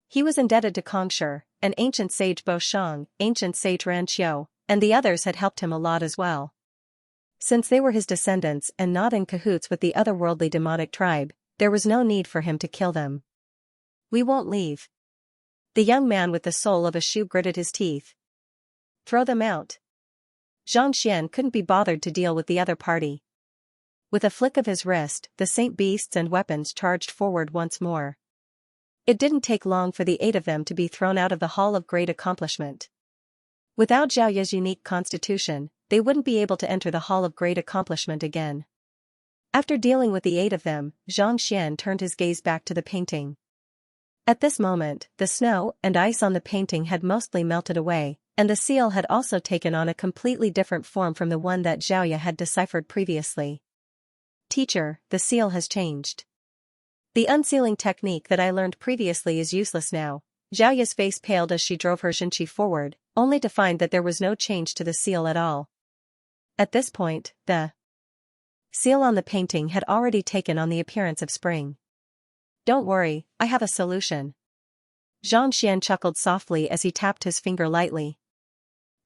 He was indebted to Kongshi, an ancient sage Bo Shang, ancient sage Ran Qiu, and the others had helped him a lot as well. Since they were his descendants and not in cahoots with the otherworldly demonic tribe, there was no need for him to kill them. We won't leave. The young man with the sole of a shoe gritted his teeth. Throw them out. Xianxia couldn't be bothered to deal with the other party. With a flick of his wrist, the saint beasts and weapons charged forward once more. It didn't take long for the 8 of them to be thrown out of the Hall of Great Accomplishment. Without Xiaoya's unique constitution, they wouldn't be able to enter the Hall of Great Accomplishment again. After dealing with the 8 of them, Xianxia turned his gaze back to the painting. At this moment, the snow and ice on the painting had mostly melted away, and the seal had also taken on a completely different form from the one that Xiaoya had deciphered previously. Teacher, the seal has changed. The unsealing technique that I learned previously is useless now. Xiaoya's face paled as she drove her Xianxia forward, only to find that there was no change to the seal at all. At this point, the seal on the painting had already taken on the appearance of spring. Don't worry, I have a solution. Xianxia chuckled softly as he tapped his finger lightly.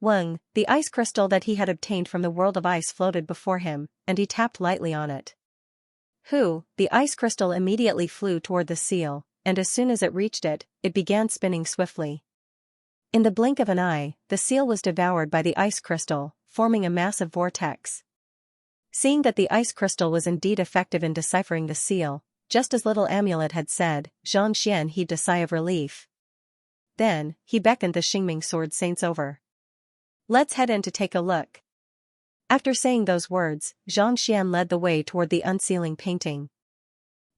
Weng, the ice crystal that he had obtained from the world of ice floated before him, and he tapped lightly on it. The ice crystal immediately flew toward the seal, and as soon as it reached it, it began spinning swiftly. In the blink of an eye, the seal was devoured by the ice crystal, forming a massive vortex. Seeing that the ice crystal was indeed effective in deciphering the seal, just as little amulet had said, Xianxia heaved a sigh of relief. Then, he beckoned the Xingming sword saints over. Let's head in to take a look. After saying those words, Xianxia led the way toward the unsealing painting.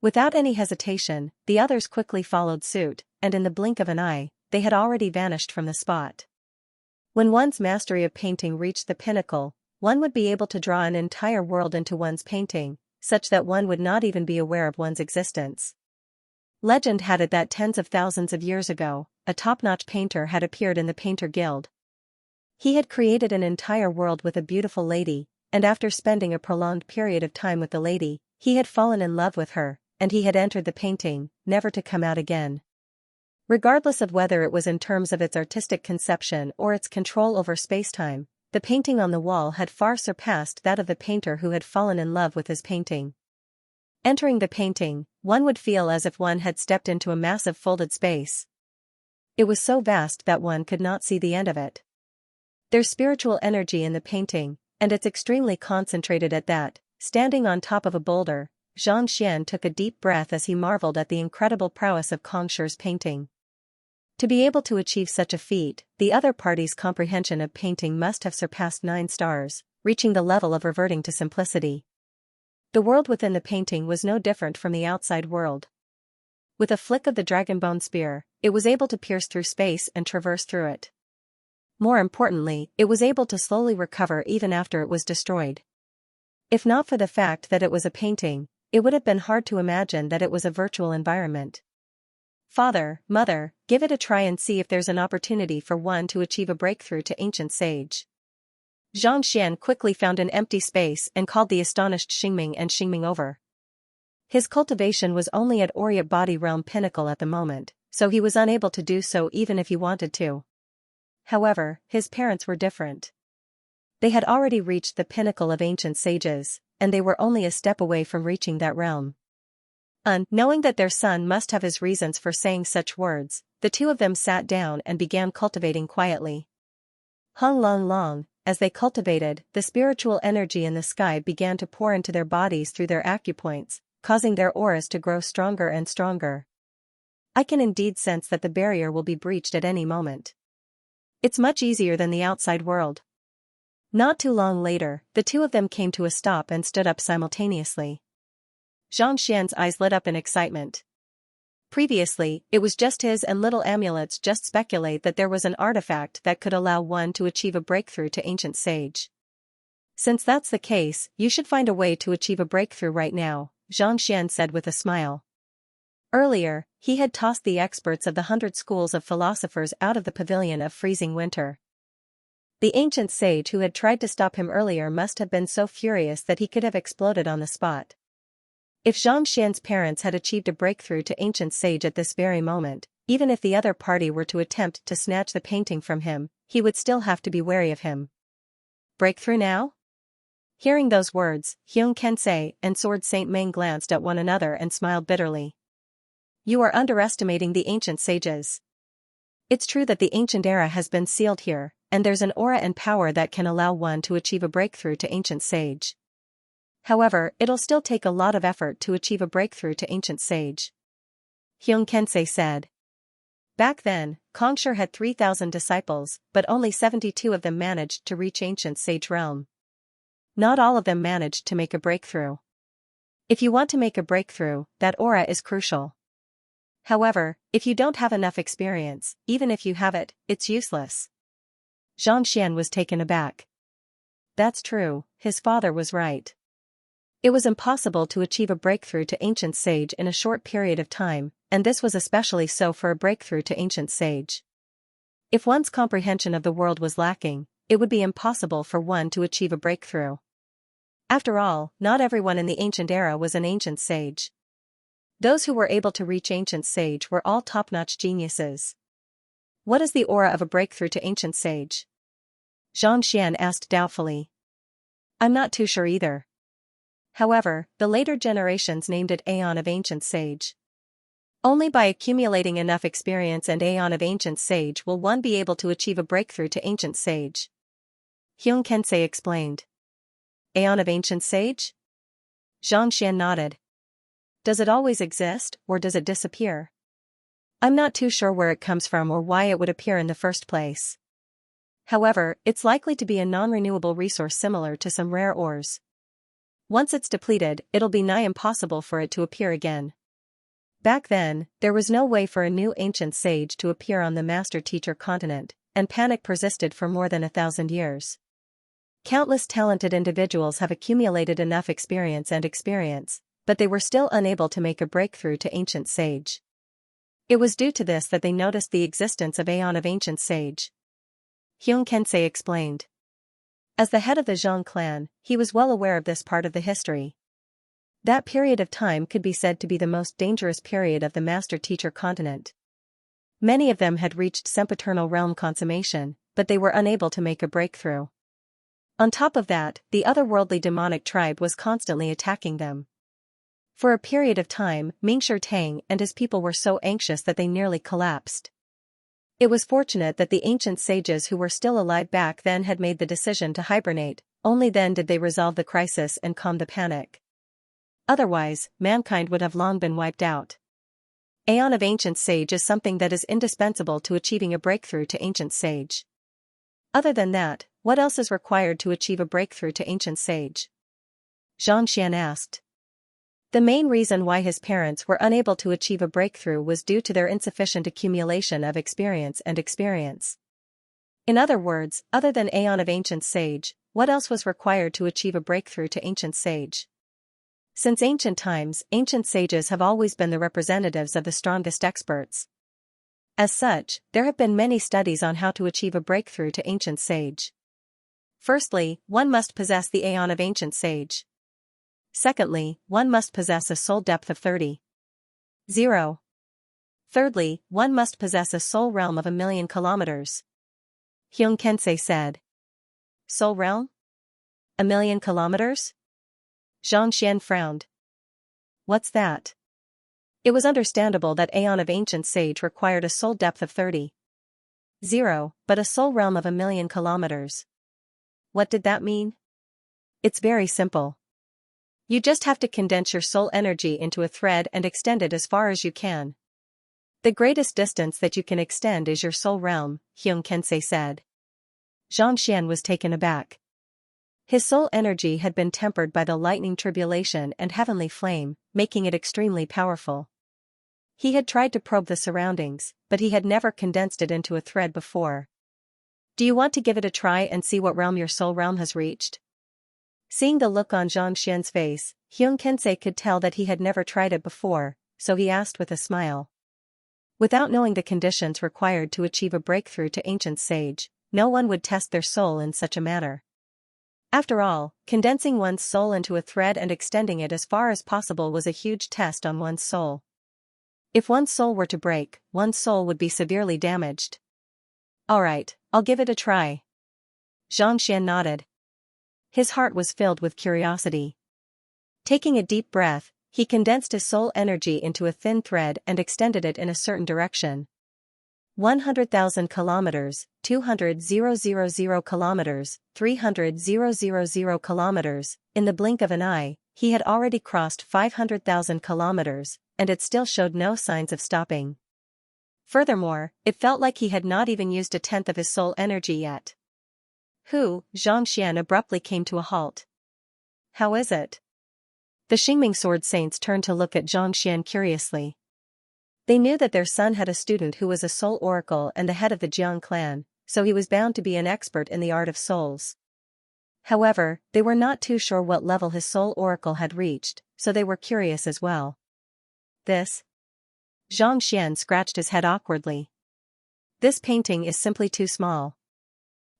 Without any hesitation, the others quickly followed suit, and in the blink of an eye, they had already vanished from the spot. When one's mastery of painting reached the pinnacle, one would be able to draw an entire world into one's painting, such that one would not even be aware of one's existence. Legend had it that tens of thousands of years ago, a top-notch painter had appeared in the Painter Guild. He had created an entire world with a beautiful lady, and after spending a prolonged period of time with the lady, he had fallen in love with her, and he had entered the painting, never to come out again. Regardless of whether it was in terms of its artistic conception or its control over space-time, the painting on the wall had far surpassed that of the painter who had fallen in love with his painting. Entering the painting, one would feel as if one had stepped into a massive folded space. It was so vast that one could not see the end of it. There's spiritual energy in the painting, and it's extremely concentrated at that. Standing on top of a boulder, Xianxia took a deep breath as he marveled at the incredible prowess of Kongshi's painting. To be able to achieve such a feat, the other party's comprehension of painting must have surpassed 9 stars, reaching the level of reverting to simplicity. The world within the painting was no different from the outside world. With a flick of the dragonbone spear, it was able to pierce through space and traverse through it. More importantly, it was able to slowly recover even after it was destroyed. If not for the fact that it was a painting, it would have been hard to imagine that it was a virtual environment. Father, Mother, give it a try and see if there's an opportunity for one to achieve a breakthrough to ancient sage. Xianxia quickly found an empty space and called the astonished Xingming and Xingming over. His cultivation was only at Aureate Body Realm Pinnacle at the moment, so he was unable to do so even if he wanted to. However, his parents were different. They had already reached the pinnacle of ancient sages, and they were only a step away from reaching that realm. Knowing that their son must have his reasons for saying such words, the two of them sat down and began cultivating quietly. Hung long long, as they cultivated, the spiritual energy in the sky began to pour into their bodies through their acupoints, causing their auras to grow stronger and stronger. I can indeed sense that the barrier will be breached at any moment. It's much easier than the outside world. Not too long later, the two of them came to a stop and stood up simultaneously. Xianxia's eyes lit up in excitement. Previously, it was just his and little amulets just speculate that there was an artifact that could allow one to achieve a breakthrough to ancient sage. Since that's the case, you should find a way to achieve a breakthrough right now, Xianxia said with a smile. Earlier, he had tossed the experts of the 100 schools of philosophers out of the pavilion of freezing winter. The ancient sage who had tried to stop him earlier must have been so furious that he could have exploded on the spot. If Xianxia's parents had achieved a breakthrough to ancient sage at this very moment, even if the other party were to attempt to snatch the painting from him, he would still have to be wary of him. Breakthrough now? Hearing those words, Hyung Kensei and Sword Saint Meng glanced at one another and smiled bitterly. You are underestimating the ancient sages. It's true that the ancient era has been sealed here, and there's an aura and power that can allow one to achieve a breakthrough to ancient sage. However, it'll still take a lot of effort to achieve a breakthrough to ancient sage. Hyung Kensei said. Back then, Kongshi had 3,000 disciples, but only 72 of them managed to reach ancient sage realm. Not all of them managed to make a breakthrough. If you want to make a breakthrough, that aura is crucial. However, if you don't have enough experience, even if you have it, it's useless. Xianxia was taken aback. That's true, his father was right. It was impossible to achieve a breakthrough to ancient sage in a short period of time, and this was especially so for a breakthrough to ancient sage. If one's comprehension of the world was lacking, it would be impossible for one to achieve a breakthrough. After all, not everyone in the ancient era was an ancient sage. Those who were able to reach ancient sage were all top-notch geniuses. What is the aura of a breakthrough to ancient sage? Xianxia asked doubtfully. I'm not too sure either. However, the later generations named it Aeon of Ancient Sage. Only by accumulating enough experience and Aeon of Ancient Sage will one be able to achieve a breakthrough to Ancient Sage. Xianxia explained. Aeon of Ancient Sage? Xianxia nodded. Does it always exist, or does it disappear? I'm not too sure where it comes from or why it would appear in the first place. However, it's likely to be a non-renewable resource similar to some rare ores. Once it's depleted, it'll be nigh impossible for it to appear again. Back then, there was no way for a new ancient sage to appear on the master-teacher continent, and panic persisted for more than 1,000 years. Countless talented individuals have accumulated enough experience, but they were still unable to make a breakthrough to ancient sage. It was due to this that they noticed the existence of Aeon of Ancient Sage. Xianxia explained. As the head of the Zhang clan, he was well aware of this part of the history. That period of time could be said to be the most dangerous period of the master-teacher continent. Many of them had reached sempiternal realm consummation, but they were unable to make a breakthrough. On top of that, the otherworldly demonic tribe was constantly attacking them. For a period of time, Mingshi Tang and his people were so anxious that they nearly collapsed. It was fortunate that the ancient sages who were still alive back then had made the decision to hibernate, only then did they resolve the crisis and calm the panic. Otherwise, mankind would have long been wiped out. Aeon of Ancient Sage is something that is indispensable to achieving a breakthrough to ancient sage. Other than that, what else is required to achieve a breakthrough to ancient sage? Xianxia asked. The main reason why his parents were unable to achieve a breakthrough was due to their insufficient accumulation of experience. In other words, other than Aeon of Ancient Sage, what else was required to achieve a breakthrough to ancient sage? Since ancient times, ancient sages have always been the representatives of the strongest experts. As such, there have been many studies on how to achieve a breakthrough to ancient sage. Firstly, one must possess the Aeon of Ancient Sage. Secondly, one must possess a soul depth of 30. Thirdly, one must possess a soul realm of 1,000,000 kilometers. Xianxia said. Soul realm? 1,000,000 kilometers? Xianxia frowned. What's that? It was understandable that Aeon of Ancient Sage required a soul depth of 30. But a soul realm of 1,000,000 kilometers. What did that mean? It's very simple. You just have to condense your soul energy into a thread and extend it as far as you can. The greatest distance that you can extend is your soul realm, Xianxia said. Xianxia was taken aback. His soul energy had been tempered by the lightning tribulation and heavenly flame, making it extremely powerful. He had tried to probe the surroundings, but he had never condensed it into a thread before. Do you want to give it a try and see what realm your soul realm has reached? Seeing the look on Xianxia's face, Xianxia could tell that he had never tried it before, so he asked with a smile. Without knowing the conditions required to achieve a breakthrough to ancient sage, no one would test their soul in such a manner. After all, condensing one's soul into a thread and extending it as far as possible was a huge test on one's soul. If one's soul were to break, one's soul would be severely damaged. Alright, I'll give it a try. Xianxia nodded. His heart was filled with curiosity. Taking a deep breath, he condensed his soul energy into a thin thread and extended it in a certain direction. 100,000 kilometers, 200,000 kilometers, 300,000 kilometers. In the blink of an eye, he had already crossed 500,000 kilometers, and it still showed no signs of stopping. Furthermore, it felt like he had not even used 1/10 of his soul energy yet. Xianxia abruptly came to a halt. How is it? The Xingming Sword Saints turned to look at Xianxia curiously. They knew that their son had a student who was a soul oracle and the head of the Jiang clan, so he was bound to be an expert in the art of souls. However, they were not too sure what level his soul oracle had reached, so they were curious as well. This? Xianxia scratched his head awkwardly. This painting is simply too small.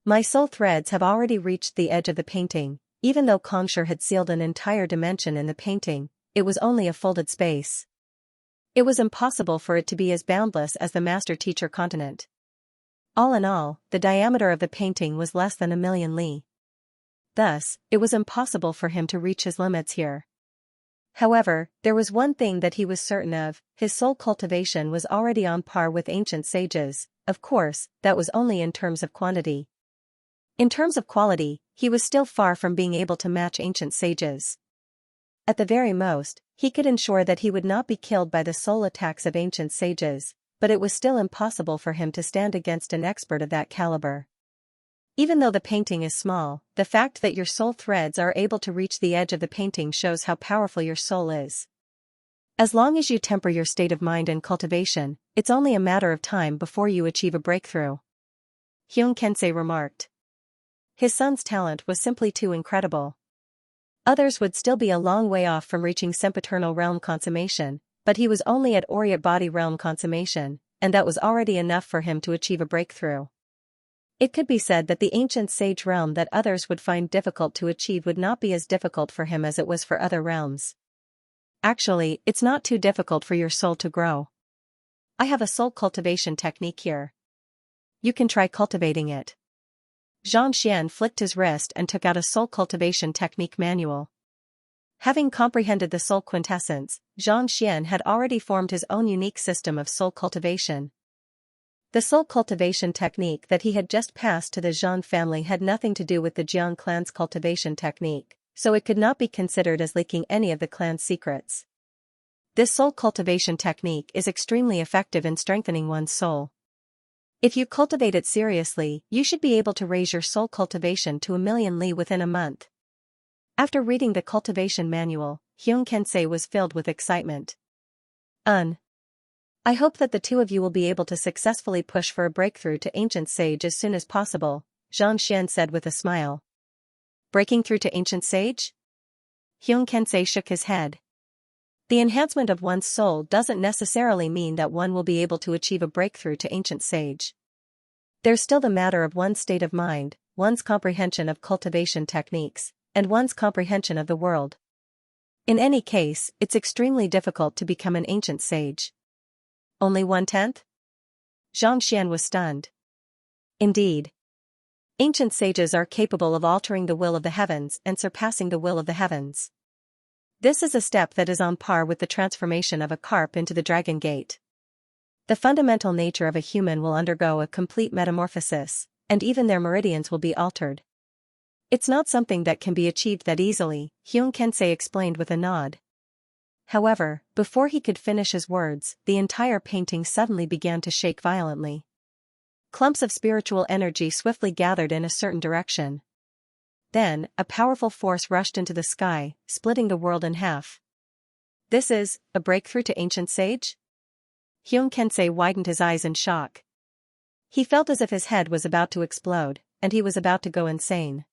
My soul threads have already reached the edge of the painting. Even though Kongshur had sealed an entire dimension in the painting, it was only a folded space. It was impossible for it to be as boundless as the master-teacher continent. All in all, the diameter of the painting was less than 1,000,000 li. Thus, it was impossible for him to reach his limits here. However, there was one thing that he was certain of: his soul cultivation was already on par with ancient sages. Of course, that was only in terms of quantity. In terms of quality, he was still far from being able to match ancient sages. At the very most, he could ensure that he would not be killed by the soul attacks of ancient sages, but it was still impossible for him to stand against an expert of that caliber. Even though the painting is small, the fact that your soul threads are able to reach the edge of the painting shows how powerful your soul is. As long as you temper your state of mind and cultivation, it's only a matter of time before you achieve a breakthrough. Xianxia remarked. His son's talent was simply too incredible. Others would still be a long way off from reaching sempiternal realm consummation, but he was only at Aureate body realm consummation, and that was already enough for him to achieve a breakthrough. It could be said that the ancient sage realm that others would find difficult to achieve would not be as difficult for him as it was for other realms. Actually, it's not too difficult for your soul to grow. I have a soul cultivation technique here. You can try cultivating it. Xianxia flicked his wrist and took out a soul cultivation technique manual. Having comprehended the soul quintessence, Xianxia had already formed his own unique system of soul cultivation. The soul cultivation technique that he had just passed to the Zhang family had nothing to do with the Jiang clan's cultivation technique, so it could not be considered as leaking any of the clan's secrets. This soul cultivation technique is extremely effective in strengthening one's soul. If you cultivate it seriously, you should be able to raise your soul cultivation to 1,000,000 li within a month. After reading the cultivation manual, Xianxia was filled with excitement. I hope that the two of you will be able to successfully push for a breakthrough to ancient sage as soon as possible, Xianxia said with a smile. Breaking through to ancient sage? Xianxia shook his head. The enhancement of one's soul doesn't necessarily mean that one will be able to achieve a breakthrough to ancient sage. There's still the matter of one's state of mind, one's comprehension of cultivation techniques, and one's comprehension of the world. In any case, it's extremely difficult to become an ancient sage. Only 1/10? Xianxia was stunned. Indeed. Ancient sages are capable of altering the will of the heavens and surpassing the will of the heavens. This is a step that is on par with the transformation of a carp into the dragon gate. The fundamental nature of a human will undergo a complete metamorphosis, and even their meridians will be altered. It's not something that can be achieved that easily, Xianxia explained with a nod. However, before he could finish his words, the entire painting suddenly began to shake violently. Clumps of spiritual energy swiftly gathered in a certain direction. Then, a powerful force rushed into the sky, splitting the world in half. This is a breakthrough to ancient sage? Xianxia widened his eyes in shock. He felt as if his head was about to explode, and he was about to go insane.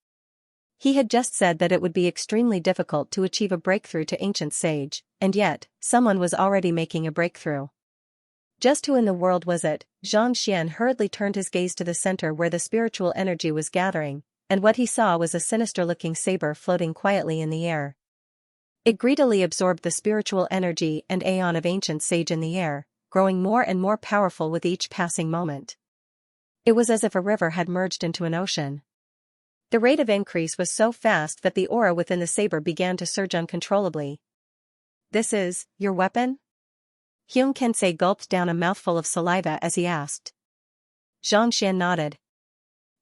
He had just said that it would be extremely difficult to achieve a breakthrough to ancient sage, and yet, someone was already making a breakthrough. Just who in the world was it? Xianxia hurriedly turned his gaze to the center where the spiritual energy was gathering, and what he saw was a sinister-looking saber floating quietly in the air. It greedily absorbed the spiritual energy and aeon of ancient sage in the air, growing more and more powerful with each passing moment. It was as if a river had merged into an ocean. The rate of increase was so fast that the aura within the saber began to surge uncontrollably. This is your weapon? Xianxia gulped down a mouthful of saliva as he asked. Xianxia nodded.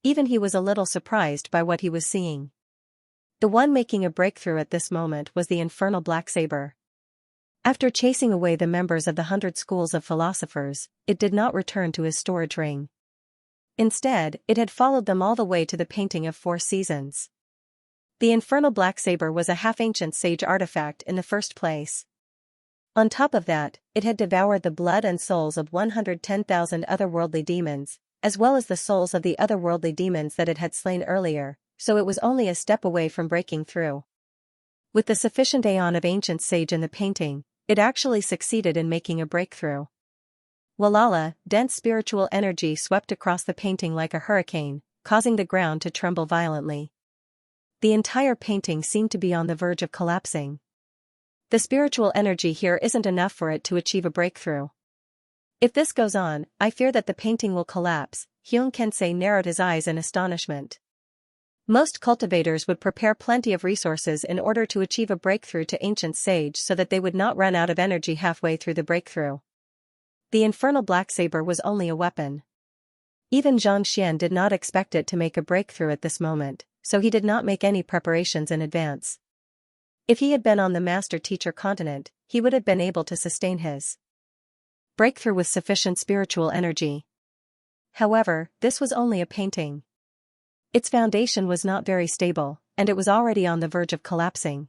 Even he was a little surprised by what he was seeing. The one making a breakthrough at this moment was the infernal black saber. After chasing away the members of the 100 schools of philosophers, it did not return to his storage ring. Instead, it had followed them all the way to the painting of 4 seasons. The infernal black saber was a half-ancient sage artifact in the first place. On top of that, it had devoured the blood and souls of 110,000 otherworldly demons, as well as the souls of the otherworldly demons that it had slain earlier, so it was only a step away from breaking through. With the sufficient aeon of ancient sage in the painting, it actually succeeded in making a breakthrough. Walala, dense spiritual energy swept across the painting like a hurricane, causing the ground to tremble violently. The entire painting seemed to be on the verge of collapsing. The spiritual energy here isn't enough for it to achieve a breakthrough. If this goes on, I fear that the painting will collapse. Xianxia narrowed his eyes in astonishment. Most cultivators would prepare plenty of resources in order to achieve a breakthrough to ancient sage so that they would not run out of energy halfway through the breakthrough. The infernal black saber was only a weapon. Even Xianxia did not expect it to make a breakthrough at this moment, so he did not make any preparations in advance. If he had been on the master-teacher continent, he would have been able to sustain his breakthrough with sufficient spiritual energy. However, this was only a painting. Its foundation was not very stable, and it was already on the verge of collapsing.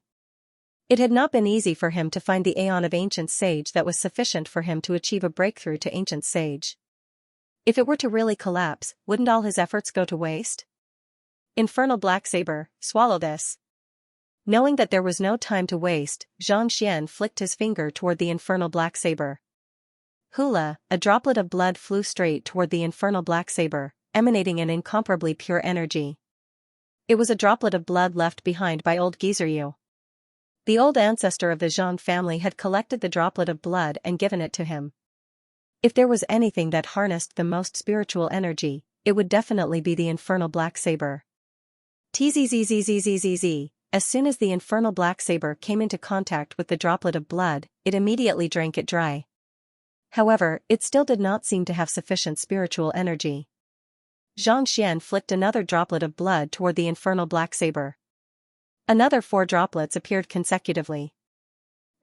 It had not been easy for him to find the aeon of ancient sage that was sufficient for him to achieve a breakthrough to ancient sage. If it were to really collapse, wouldn't all his efforts go to waste? Infernal black saber, swallow this. Knowing that there was no time to waste, Xianxia flicked his finger toward the infernal black saber. Hula, a droplet of blood flew straight toward the infernal black saber, emanating an incomparably pure energy. It was a droplet of blood left behind by old Gizeryu. The old ancestor of the Zhang family had collected the droplet of blood and given it to him. If there was anything that harnessed the most spiritual energy, it would definitely be the infernal black saber. Tzzzzzzzzzz. As soon as the infernal black saber came into contact with the droplet of blood, it immediately drank it dry. However, it still did not seem to have sufficient spiritual energy. Xianxia flicked another droplet of blood toward the infernal black saber. Another 4 droplets appeared consecutively.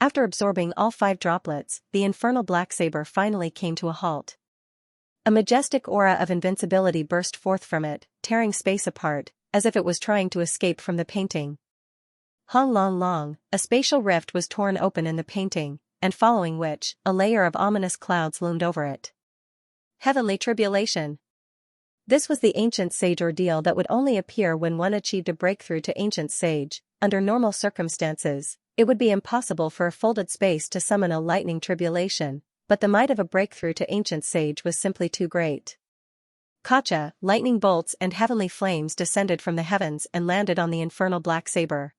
After absorbing all 5 droplets, the infernal black saber finally came to a halt. A majestic aura of invincibility burst forth from it, tearing space apart, as if it was trying to escape from the painting. Hong long long, a spatial rift was torn open in the painting, and following which, a layer of ominous clouds loomed over it. Heavenly tribulation. This was the ancient sage ordeal that would only appear when one achieved a breakthrough to ancient sage. Under normal circumstances, it would be impossible for a folded space to summon a lightning tribulation, but the might of a breakthrough to ancient sage was simply too great. Kacha, lightning bolts and heavenly flames descended from the heavens and landed on the infernal black saber.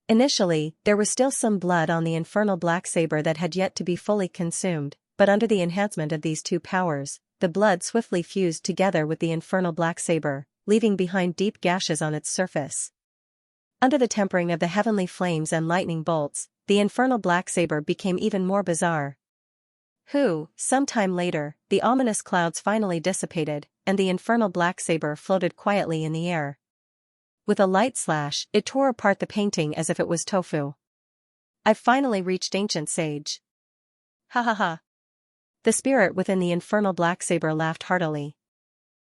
Initially, there was still some blood on the infernal black saber that had yet to be fully consumed, but under the enhancement of these 2 powers, the blood swiftly fused together with the infernal black saber, leaving behind deep gashes on its surface. Under the tempering of the heavenly flames and lightning bolts, the infernal black saber became even more bizarre. Some time later, the ominous clouds finally dissipated, and the infernal black saber floated quietly in the air. With a light slash, it tore apart the painting as if it was tofu. I've finally reached ancient sage. Ha ha ha. The spirit within the infernal black saber laughed heartily.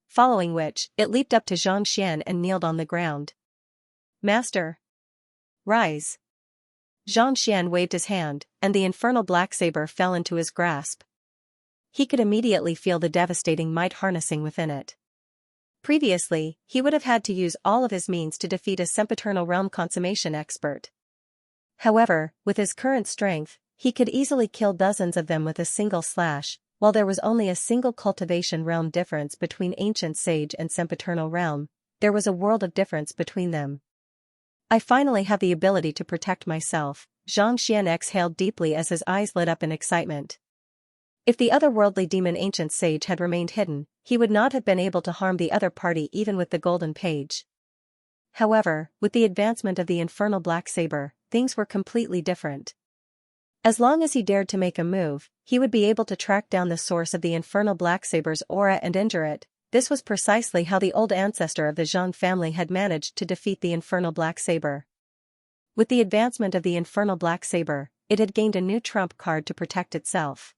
Following which, it leaped up to Xianxia and kneeled on the ground. Master! Rise! Xianxia waved his hand, and the infernal black saber fell into his grasp. He could immediately feel the devastating might harnessing within it. Previously, he would have had to use all of his means to defeat a sempiternal realm consummation expert. However, with his current strength, he could easily kill dozens of them with a single slash, while there was only a single cultivation realm difference between ancient sage and sempiternal realm. There was a world of difference between them. I finally have the ability to protect myself. Xianxia exhaled deeply as his eyes lit up in excitement. If the otherworldly demon ancient sage had remained hidden, he would not have been able to harm the other party even with the golden page. However, with the advancement of the infernal black saber, things were completely different. As long as he dared to make a move, he would be able to track down the source of the infernal black saber's aura and injure it. This was precisely how the old ancestor of the Zhang family had managed to defeat the infernal black saber. With the advancement of the infernal black saber, it had gained a new trump card to protect itself.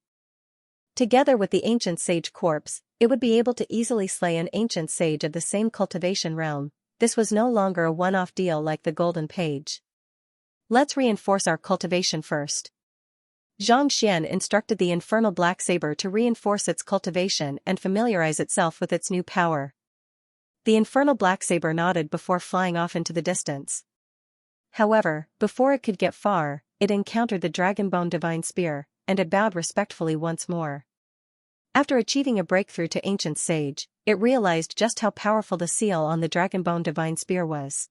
Together with the ancient sage corpse, it would be able to easily slay an ancient sage of the same cultivation realm. This was no longer a one-off deal like the golden page. Let's reinforce our cultivation first. Xianxia instructed the infernal black saber to reinforce its cultivation and familiarize itself with its new power. The infernal black saber nodded before flying off into the distance. However, before it could get far, it encountered the dragonbone divine spear, and it bowed respectfully once more. After achieving a breakthrough to ancient sage, it realized just how powerful the seal on the dragonbone divine spear was.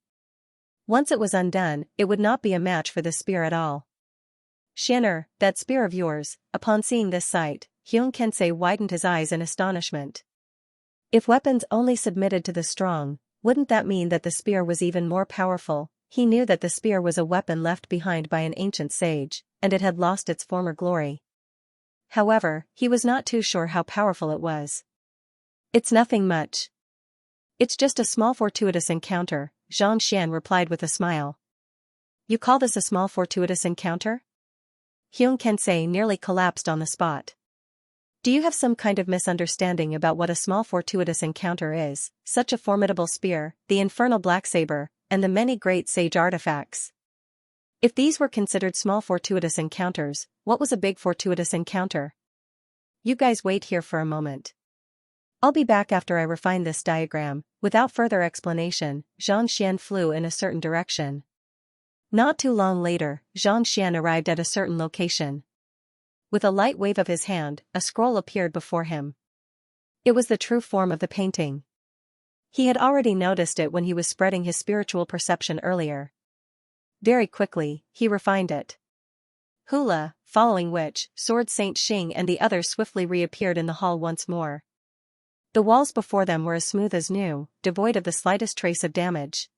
Once it was undone, it would not be a match for the spear at all. Xian'er, that spear of yours. Upon seeing this sight, Xianxia widened his eyes in astonishment. If weapons only submitted to the strong, wouldn't that mean that the spear was even more powerful? He knew that the spear was a weapon left behind by an ancient sage, and it had lost its former glory. However, he was not too sure how powerful it was. It's nothing much. It's just a small fortuitous encounter, Xianxia replied with a smile. You call this a small fortuitous encounter? Xianxia nearly collapsed on the spot. Do you have some kind of misunderstanding about what a small fortuitous encounter is? Such a formidable spear, the infernal black saber, and the many great sage artifacts. If these were considered small fortuitous encounters, what was a big fortuitous encounter? You guys wait here for a moment. I'll be back after I refine this diagram. Without further explanation, Xianxia flew in a certain direction. Not too long later, Xianxia arrived at a certain location. With a light wave of his hand, a scroll appeared before him. It was the true form of the painting. He had already noticed it when he was spreading his spiritual perception earlier. Very quickly, he refined it. Hula, following which, Sword Saint Xing and the others swiftly reappeared in the hall once more. The walls before them were as smooth as new, devoid of the slightest trace of damage.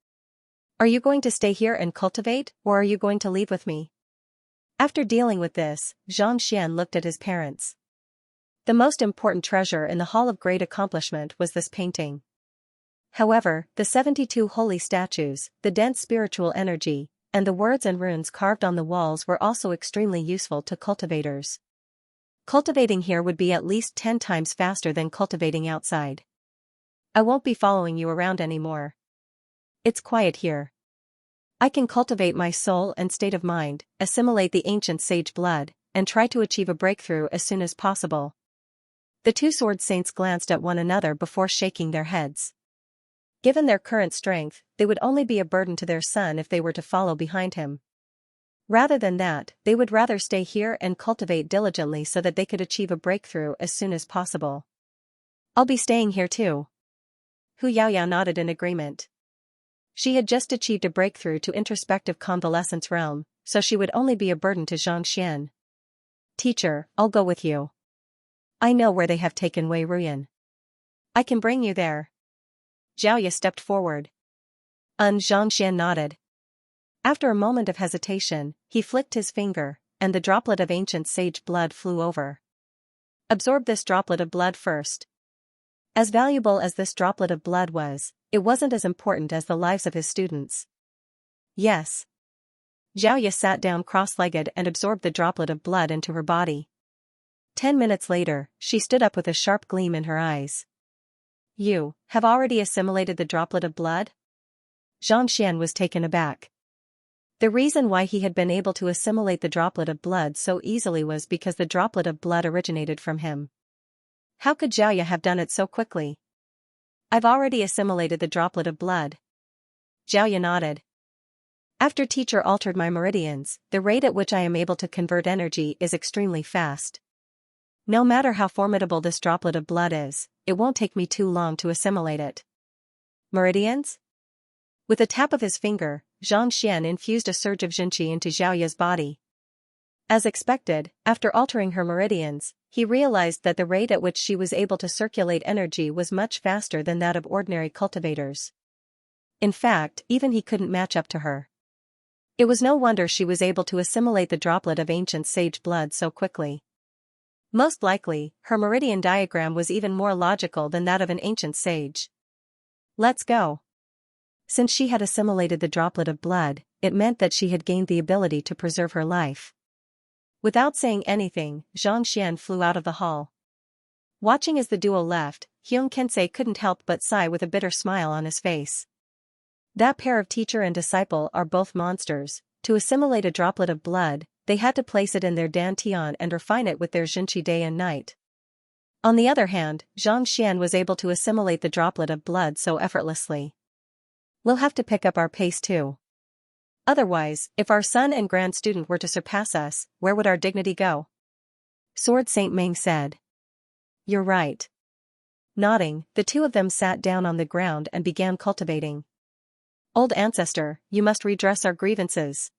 Are you going to stay here and cultivate, or are you going to leave with me? After dealing with this, Xianxia looked at his parents. The most important treasure in the Hall of Great Accomplishment was this painting. However, the 72 holy statues, the dense spiritual energy, and the words and runes carved on the walls were also extremely useful to cultivators. Cultivating here would be at least 10 times faster than cultivating outside. I won't be following you around anymore. It's quiet here. I can cultivate my soul and state of mind, assimilate the ancient sage blood, and try to achieve a breakthrough as soon as possible. The two sword saints glanced at one another before shaking their heads. Given their current strength, they would only be a burden to their son if they were to follow behind him. Rather than that, they would rather stay here and cultivate diligently so that they could achieve a breakthrough as soon as possible. I'll be staying here too. Hu Yaoyao nodded in agreement. She had just achieved a breakthrough to introspective convalescence realm, so she would only be a burden to Xianxia. Teacher, I'll go with you. I know where they have taken Wei Ruyan. I can bring you there. Xiaoya stepped forward. Xianxia nodded. After a moment of hesitation, he flicked his finger, and the droplet of ancient sage blood flew over. Absorb this droplet of blood first. As valuable as this droplet of blood was, it wasn't as important as the lives of his students. Yes. Xiaoya sat down cross-legged and absorbed the droplet of blood into her body. 10 minutes later, she stood up with a sharp gleam in her eyes. You have already assimilated the droplet of blood? Xianxia was taken aback. The reason why he had been able to assimilate the droplet of blood so easily was because the droplet of blood originated from him. How could Xiaoya have done it so quickly? I've already assimilated the droplet of blood. Xiaoya nodded. After teacher altered my meridians, the rate at which I am able to convert energy is extremely fast. No matter how formidable this droplet of blood is, it won't take me too long to assimilate it. Meridians? With a tap of his finger, Xianxia infused a surge of Jinqi into Xiaoya's body. As expected, after altering her meridians, he realized that the rate at which she was able to circulate energy was much faster than that of ordinary cultivators. In fact, even he couldn't match up to her. It was no wonder she was able to assimilate the droplet of ancient sage blood so quickly. Most likely, her meridian diagram was even more logical than that of an ancient sage. Let's go. Since she had assimilated the droplet of blood, it meant that she had gained the ability to preserve her life. Without saying anything, Xianxia flew out of the hall. Watching as the duo left, Xianxia couldn't help but sigh with a bitter smile on his face. That pair of teacher and disciple are both monsters. To assimilate a droplet of blood, they had to place it in their dantian and refine it with their Jinqi day and night. On the other hand, Xianxia was able to assimilate the droplet of blood so effortlessly. We'll have to pick up our pace too. Otherwise, if our son and grand student were to surpass us, where would our dignity go? Sword Saint Ming said. You're right. Nodding, the two of them sat down on the ground and began cultivating. Old ancestor, you must redress our grievances.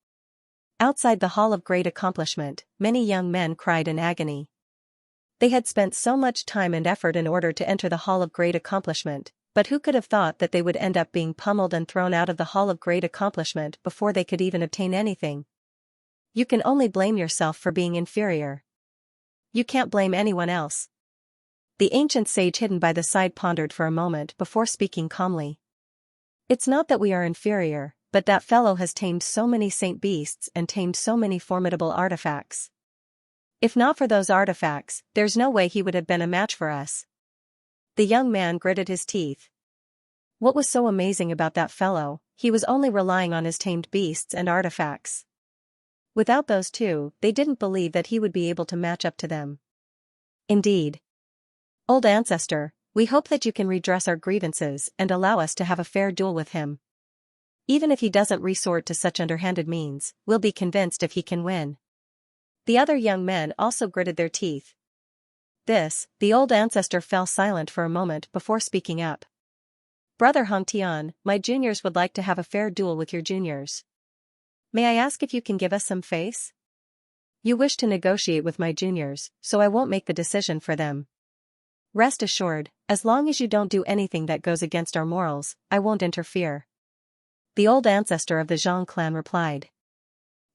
Outside the Hall of Great Accomplishment, many young men cried in agony. They had spent so much time and effort in order to enter the Hall of Great Accomplishment, but who could have thought that they would end up being pummeled and thrown out of the Hall of Great Accomplishment before they could even obtain anything? You can only blame yourself for being inferior. You can't blame anyone else. The ancient sage hidden by the side pondered for a moment before speaking calmly. It's not that we are inferior, but that fellow has tamed so many saint beasts and tamed so many formidable artifacts. If not for those artifacts, there's no way he would have been a match for us. The young man gritted his teeth. What was so amazing about that fellow? He was only relying on his tamed beasts and artifacts. Without those two, they didn't believe that he would be able to match up to them. Indeed. Old ancestor, we hope that you can redress our grievances and allow us to have a fair duel with him. Even if he doesn't resort to such underhanded means, we'll be convinced if he can win. The other young men also gritted their teeth. The old ancestor fell silent for a moment before speaking up. Brother Hongtian, my juniors would like to have a fair duel with your juniors. May I ask if you can give us some face? You wish to negotiate with my juniors, so I won't make the decision for them. Rest assured, as long as you don't do anything that goes against our morals, I won't interfere. The old ancestor of the Zhang clan replied.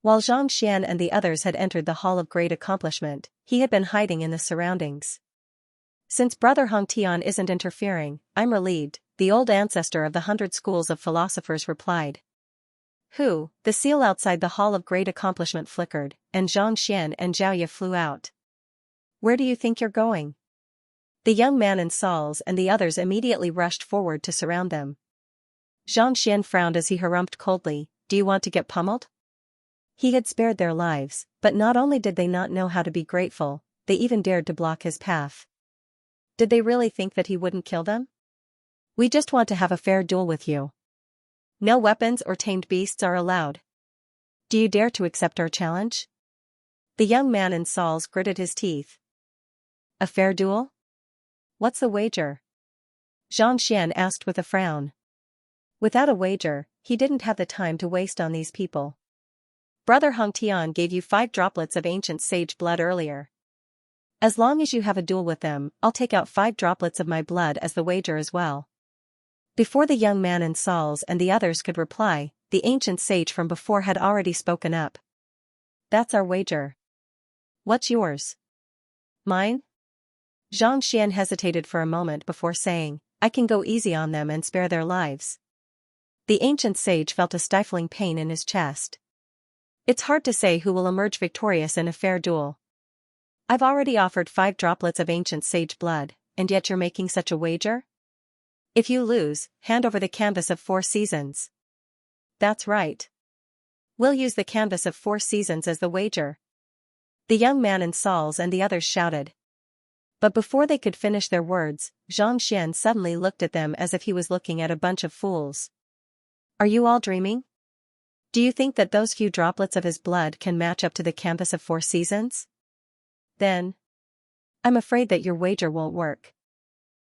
While Xianxia and the others had entered the Hall of Great Accomplishment, he had been hiding in the surroundings. Since Brother Hongtian isn't interfering, I'm relieved, the old ancestor of the 100 schools of philosophers replied. Who? The seal outside the Hall of Great Accomplishment flickered, and Xianxia and Zhaoye flew out. Where do you think you're going? The young man in Sauls and the others immediately rushed forward to surround them. Xianxia frowned as he harumphed coldly, do you want to get pummeled? He had spared their lives, but not only did they not know how to be grateful, they even dared to block his path. Did they really think that he wouldn't kill them? We just want to have a fair duel with you. No weapons or tamed beasts are allowed. Do you dare to accept our challenge? The young man in Sauls gritted his teeth. A fair duel? What's the wager? Xianxia asked with a frown. Without a wager, he didn't have the time to waste on these people. Brother Hongtian gave you 5 droplets of ancient sage blood earlier. As long as you have a duel with them, I'll take out 5 droplets of my blood as the wager as well. Before the young man in Sauls and the others could reply, the ancient sage from before had already spoken up. That's our wager. What's yours? Mine? Xianxia hesitated for a moment before saying, I can go easy on them and spare their lives. The ancient sage felt a stifling pain in his chest. It's hard to say who will emerge victorious in a fair duel. I've already offered 5 droplets of ancient sage blood, and yet you're making such a wager? If you lose, hand over the canvas of 4 seasons. That's right. We'll use the canvas of 4 seasons as the wager. The young man in Sauls and the others shouted. But before they could finish their words, Xianxia suddenly looked at them as if he was looking at a bunch of fools. Are you all dreaming? Do you think that those few droplets of his blood can match up to the canvas of 4 seasons? Then, I'm afraid that your wager won't work.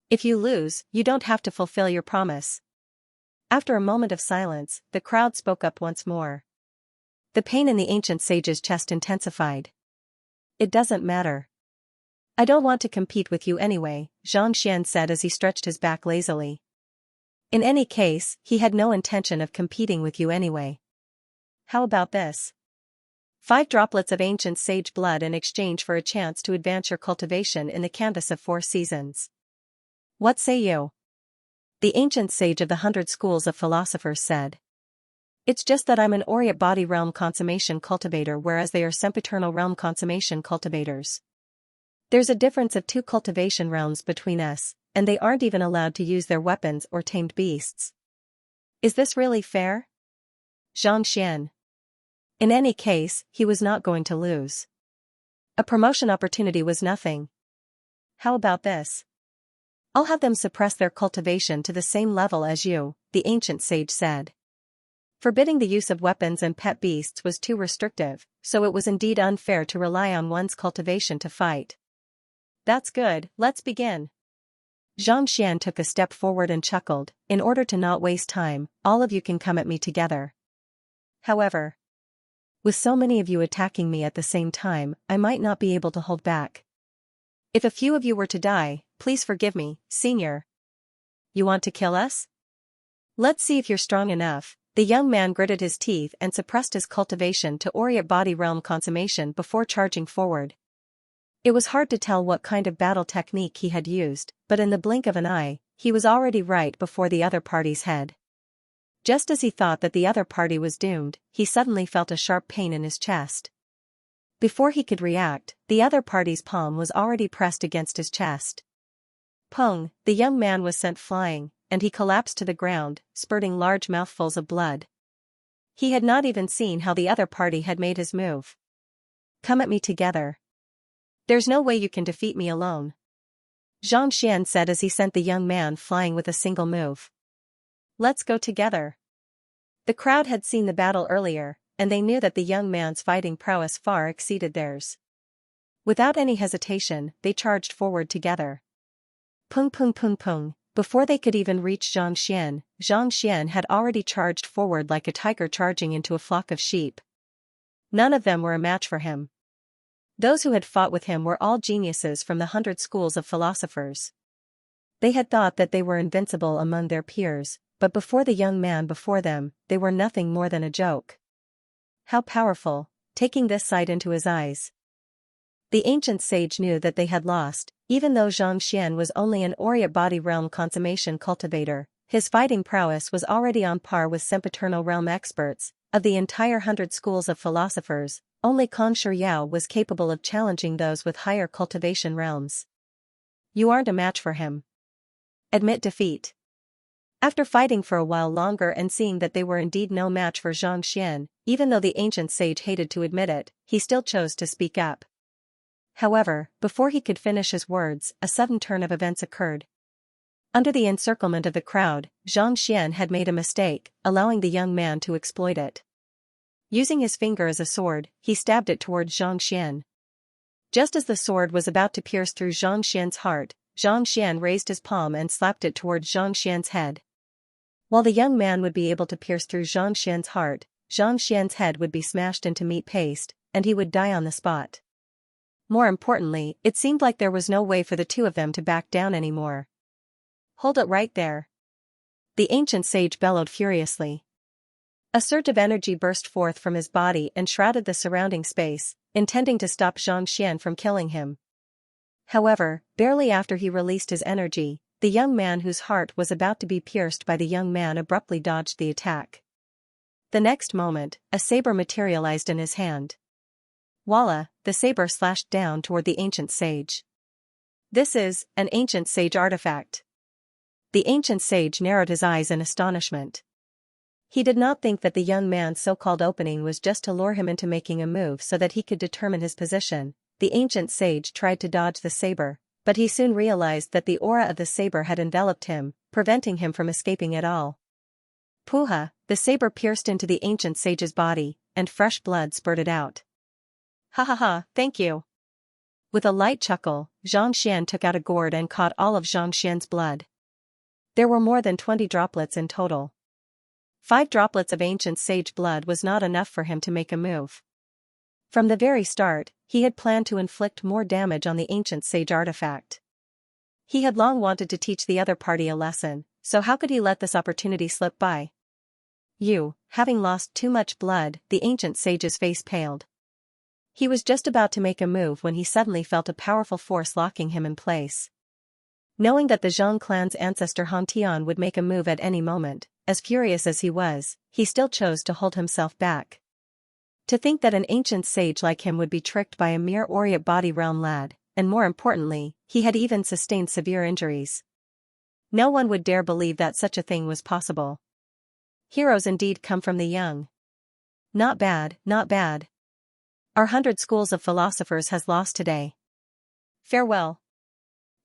If you lose, you don't have to fulfill your promise. After a moment of silence, the crowd spoke up once more. The pain in the ancient sage's chest intensified. It doesn't matter. I don't want to compete with you anyway, Xianxia said as he stretched his back lazily. In any case, he had no intention of competing with you anyway. How about this? 5 droplets of ancient sage blood in exchange for a chance to advance your cultivation in the canvas of 4 seasons. What say you? The ancient sage of the 100 schools of philosophers said. It's just that I'm an Oriat body realm consummation cultivator whereas they are sempiternal realm consummation cultivators. There's a difference of 2 cultivation realms between us, and they aren't even allowed to use their weapons or tamed beasts. Is this really fair? Xianxia. In any case, he was not going to lose. A promotion opportunity was nothing. How about this? I'll have them suppress their cultivation to the same level as you, the ancient sage said. Forbidding the use of weapons and pet beasts was too restrictive, so it was indeed unfair to rely on one's cultivation to fight. That's good, let's begin. Xianxia took a step forward and chuckled, in order to not waste time, all of you can come at me together. However, with so many of you attacking me at the same time, I might not be able to hold back. If a few of you were to die, please forgive me, senior. You want to kill us? Let's see if you're strong enough. The young man gritted his teeth and suppressed his cultivation to Orient body realm consummation before charging forward. It was hard to tell what kind of battle technique he had used, but in the blink of an eye, he was already right before the other party's head. Just as he thought that the other party was doomed, he suddenly felt a sharp pain in his chest. Before he could react, the other party's palm was already pressed against his chest. Pong, the young man was sent flying, and he collapsed to the ground, spurting large mouthfuls of blood. He had not even seen how the other party had made his move. Come at me together. There's no way you can defeat me alone. Xianxia said as he sent the young man flying with a single move. Let's go together. The crowd had seen the battle earlier, and they knew that the young man's fighting prowess far exceeded theirs. Without any hesitation, they charged forward together. Pung pung pung pung. Before they could even reach Xianxia had already charged forward like a tiger charging into a flock of sheep. None of them were a match for him. Those who had fought with him were all geniuses from the 100 schools of philosophers. They had thought that they were invincible among their peers, but before the young man before them, they were nothing more than a joke. How powerful, taking this sight into his eyes. The ancient sage knew that they had lost, even though Xianxia was only an Orient body realm consummation cultivator. His fighting prowess was already on par with sempiternal realm experts. Of the entire 100 schools of philosophers, only Kan Yao was capable of challenging those with higher cultivation realms. You aren't a match for him. Admit defeat. After fighting for a while longer and seeing that they were indeed no match for Xianxia, even though the ancient sage hated to admit it, he still chose to speak up. However, before he could finish his words, a sudden turn of events occurred. Under the encirclement of the crowd, Xianxia had made a mistake, allowing the young man to exploit it. Using his finger as a sword, he stabbed it towards Xianxia. Just as the sword was about to pierce through Xianxia's heart, Xianxia raised his palm and slapped it towards Xianxia's head. While the young man would be able to pierce through Xianxia's heart, Xianxia's head would be smashed into meat paste, and he would die on the spot. More importantly, it seemed like there was no way for the two of them to back down anymore. Hold it right there. The ancient sage bellowed furiously. A surge of energy burst forth from his body and shrouded the surrounding space, intending to stop Xianxia from killing him. However, barely after he released his energy, the young man whose heart was about to be pierced by the young man abruptly dodged the attack. The next moment, a saber materialized in his hand. Voila, the saber slashed down toward the ancient sage. This is an ancient sage artifact. The ancient sage narrowed his eyes in astonishment. He did not think that the young man's so-called opening was just to lure him into making a move so that he could determine his position. The ancient sage tried to dodge the saber, but he soon realized that the aura of the saber had enveloped him, preventing him from escaping at all. Puha, the saber pierced into the ancient sage's body, and fresh blood spurted out. Ha ha ha, thank you. With a light chuckle, Xianxia took out a gourd and caught all of Xianxia's blood. There were more than 20 droplets in total. 5 droplets of ancient sage blood was not enough for him to make a move. From the very start, he had planned to inflict more damage on the ancient sage artifact. He had long wanted to teach the other party a lesson, so how could he let this opportunity slip by? You, having lost too much blood, the ancient sage's face paled. He was just about to make a move when he suddenly felt a powerful force locking him in place. Knowing that the Zhang clan's ancestor Han Tian would make a move at any moment, as furious as he was, he still chose to hold himself back. To think that an ancient sage like him would be tricked by a mere Orient body realm lad, and more importantly, he had even sustained severe injuries. No one would dare believe that such a thing was possible. Heroes indeed come from the young. Not bad, not bad. Our 100 schools of philosophers has lost today. Farewell.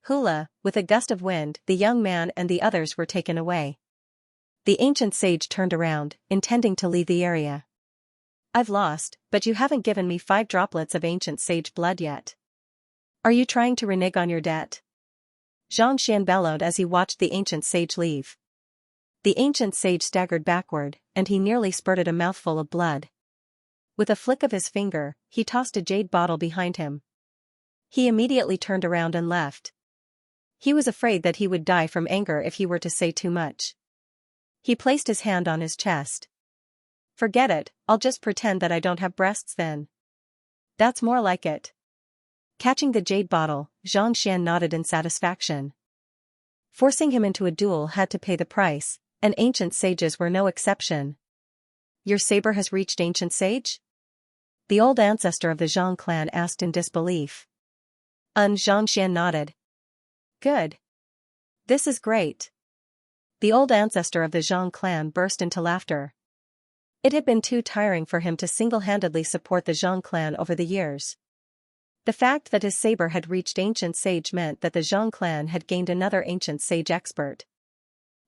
Hula, with a gust of wind, the young man and the others were taken away. The ancient sage turned around, intending to leave the area. I've lost, but you haven't given me 5 droplets of ancient sage blood yet. Are you trying to renege on your debt? Xianxia bellowed as he watched the ancient sage leave. The ancient sage staggered backward, and he nearly spurted a mouthful of blood. With a flick of his finger, he tossed a jade bottle behind him. He immediately turned around and left. He was afraid that he would die from anger if he were to say too much. He placed his hand on his chest. Forget it, I'll just pretend that I don't have breasts then. That's more like it. Catching the jade bottle, Xianxia nodded in satisfaction. Forcing him into a duel had to pay the price, and ancient sages were no exception. Your saber has reached ancient sage? The old ancestor of the Zhang clan asked in disbelief. Xianxia nodded. Good. This is great. The old ancestor of the Zhang clan burst into laughter. It had been too tiring for him to single-handedly support the Zhang clan over the years. The fact that his saber had reached ancient sage meant that the Zhang clan had gained another ancient sage expert.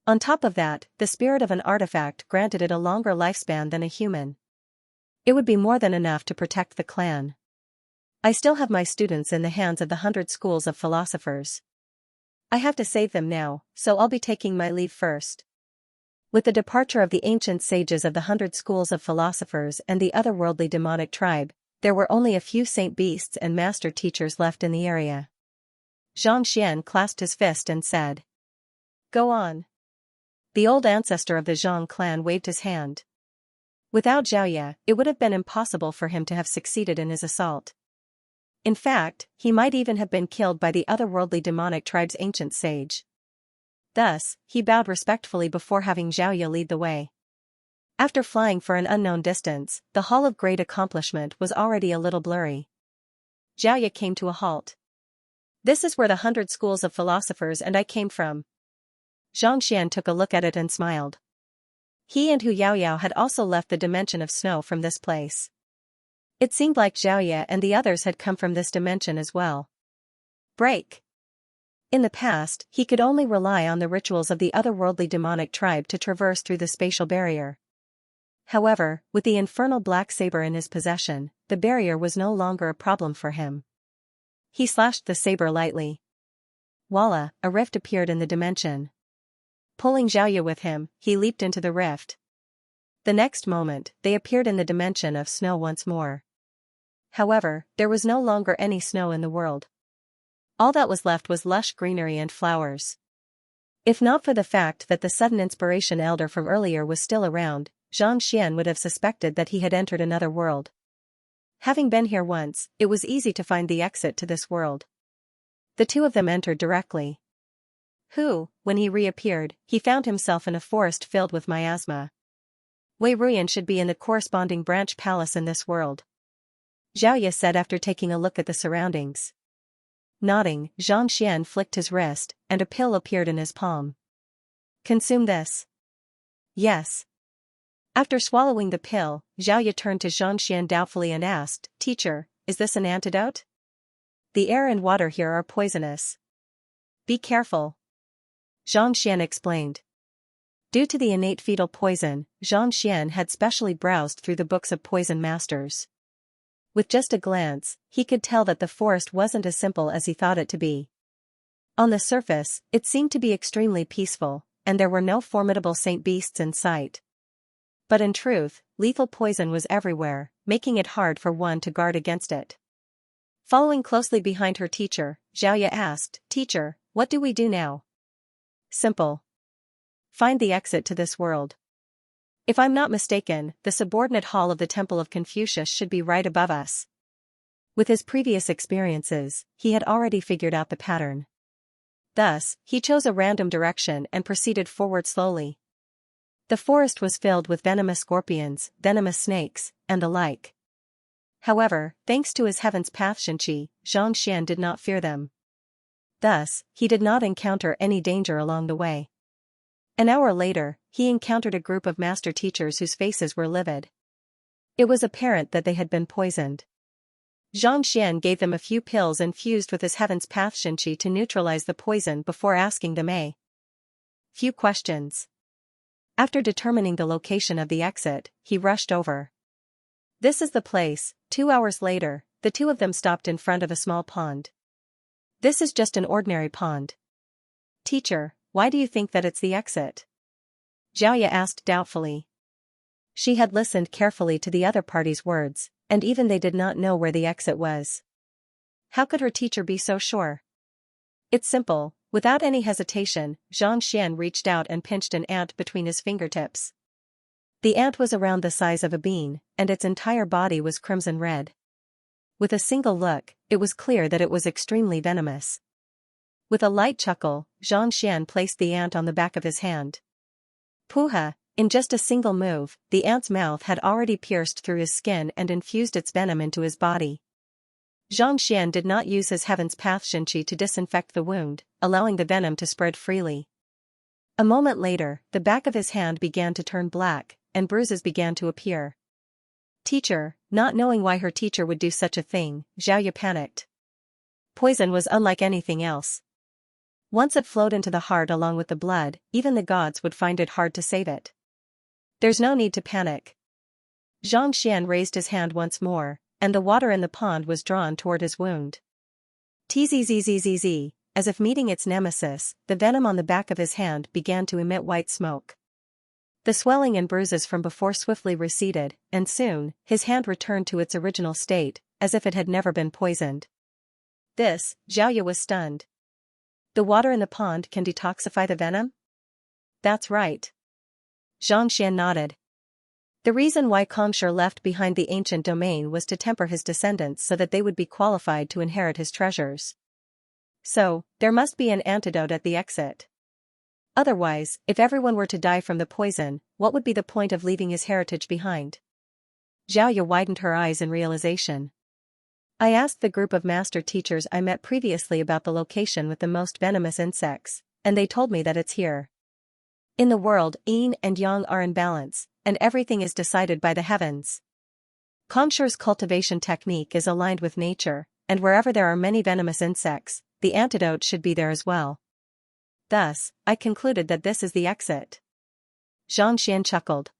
On top of that, the spirit of an artifact granted it a longer lifespan than a human. It would be more than enough to protect the clan. I still have my students in the hands of the 100 schools of philosophers. I have to save them now, so I'll be taking my leave first. With the departure of the ancient sages of the 100 schools of philosophers and the otherworldly demonic tribe, there were only a few saint beasts and master teachers left in the area. Xianxia clasped his fist and said, Go on. The old ancestor of the Zhang clan waved his hand. Without Xiaoya, it would have been impossible for him to have succeeded in his assault. In fact, he might even have been killed by the otherworldly demonic tribe's ancient sage. Thus, he bowed respectfully before having Xiaoya lead the way. After flying for an unknown distance, the Hall of Great Accomplishment was already a little blurry. Xiaoya came to a halt. This is where the 100 schools of philosophers and I came from. Xianxia took a look at it and smiled. He and Hu Yaoyao had also left the dimension of snow from this place. It seemed like Xiaoya and the others had come from this dimension as well. Break. In the past, he could only rely on the rituals of the otherworldly demonic tribe to traverse through the spatial barrier. However, with the infernal black saber in his possession, the barrier was no longer a problem for him. He slashed the saber lightly. Voila, a rift appeared in the dimension. Pulling Xiaoya with him, he leaped into the rift. The next moment, they appeared in the dimension of snow once more. However, there was no longer any snow in the world. All that was left was lush greenery and flowers. If not for the fact that the sudden inspiration elder from earlier was still around, Xianxia would have suspected that he had entered another world. Having been here once, it was easy to find the exit to this world. The two of them entered directly. When he reappeared, he found himself in a forest filled with miasma. Wei Ruyan should be in the corresponding branch palace in this world. Xiaoya said after taking a look at the surroundings. Nodding, Xianxia flicked his wrist, and a pill appeared in his palm. Consume this. Yes. After swallowing the pill, Xiaoya turned to Xianxia doubtfully and asked, Teacher, is this an antidote? The air and water here are poisonous. Be careful. Xianxia explained. Due to the innate fetal poison, Xianxia had specially browsed through the books of poison masters. With just a glance, he could tell that the forest wasn't as simple as he thought it to be. On the surface, it seemed to be extremely peaceful, and there were no formidable saint beasts in sight. But in truth, lethal poison was everywhere, making it hard for one to guard against it. Following closely behind her teacher, Xiaoya asked, Teacher, what do we do now? Simple. Find the exit to this world. If I'm not mistaken, the subordinate hall of the Temple of Confucius should be right above us. With his previous experiences, he had already figured out the pattern. Thus, he chose a random direction and proceeded forward slowly. The forest was filled with venomous scorpions, venomous snakes, and the like. However, thanks to his Heaven's Path Xianxia, Xianxia did not fear them. Thus, he did not encounter any danger along the way. An hour later, he encountered a group of master teachers whose faces were livid. It was apparent that they had been poisoned. Xianxia gave them a few pills infused with his heaven's path Xianxia to neutralize the poison before asking them a few questions. After determining the location of the exit, he rushed over. This is the place. 2 hours later, the two of them stopped in front of a small pond. This is just an ordinary pond. Teacher, why do you think that it's the exit? Xiaoya asked doubtfully. She had listened carefully to the other party's words, and even they did not know where the exit was. How could her teacher be so sure? It's simple. Without any hesitation, Xianxia reached out and pinched an ant between his fingertips. The ant was around the size of a bean, and its entire body was crimson red. With a single look, it was clear that it was extremely venomous. With a light chuckle, Xianxia placed the ant on the back of his hand. Puha! In just a single move, the ant's mouth had already pierced through his skin and infused its venom into his body. Xianxia did not use his heaven's path Xianxia to disinfect the wound, allowing the venom to spread freely. A moment later, the back of his hand began to turn black, and bruises began to appear. Teacher, not knowing why her teacher would do such a thing, Xiaoya panicked. Poison was unlike anything else. Once it flowed into the heart along with the blood, even the gods would find it hard to save it. There's no need to panic. Xianxia raised his hand once more, and the water in the pond was drawn toward his wound. Tzzzzz, as if meeting its nemesis, the venom on the back of his hand began to emit white smoke. The swelling and bruises from before swiftly receded, and soon, his hand returned to its original state, as if it had never been poisoned. Xiaoya was stunned. The water in the pond can detoxify the venom? That's right. Xianxia nodded. The reason why Kongshur left behind the ancient domain was to temper his descendants so that they would be qualified to inherit his treasures. So, there must be an antidote at the exit. Otherwise, if everyone were to die from the poison, what would be the point of leaving his heritage behind? Xiaoya widened her eyes in realization. I asked the group of master teachers I met previously about the location with the most venomous insects, and they told me that it's here. In the world, yin and yang are in balance, and everything is decided by the heavens. Kongshur's cultivation technique is aligned with nature, and wherever there are many venomous insects, the antidote should be there as well. Thus, I concluded that this is the exit. Xianxia chuckled.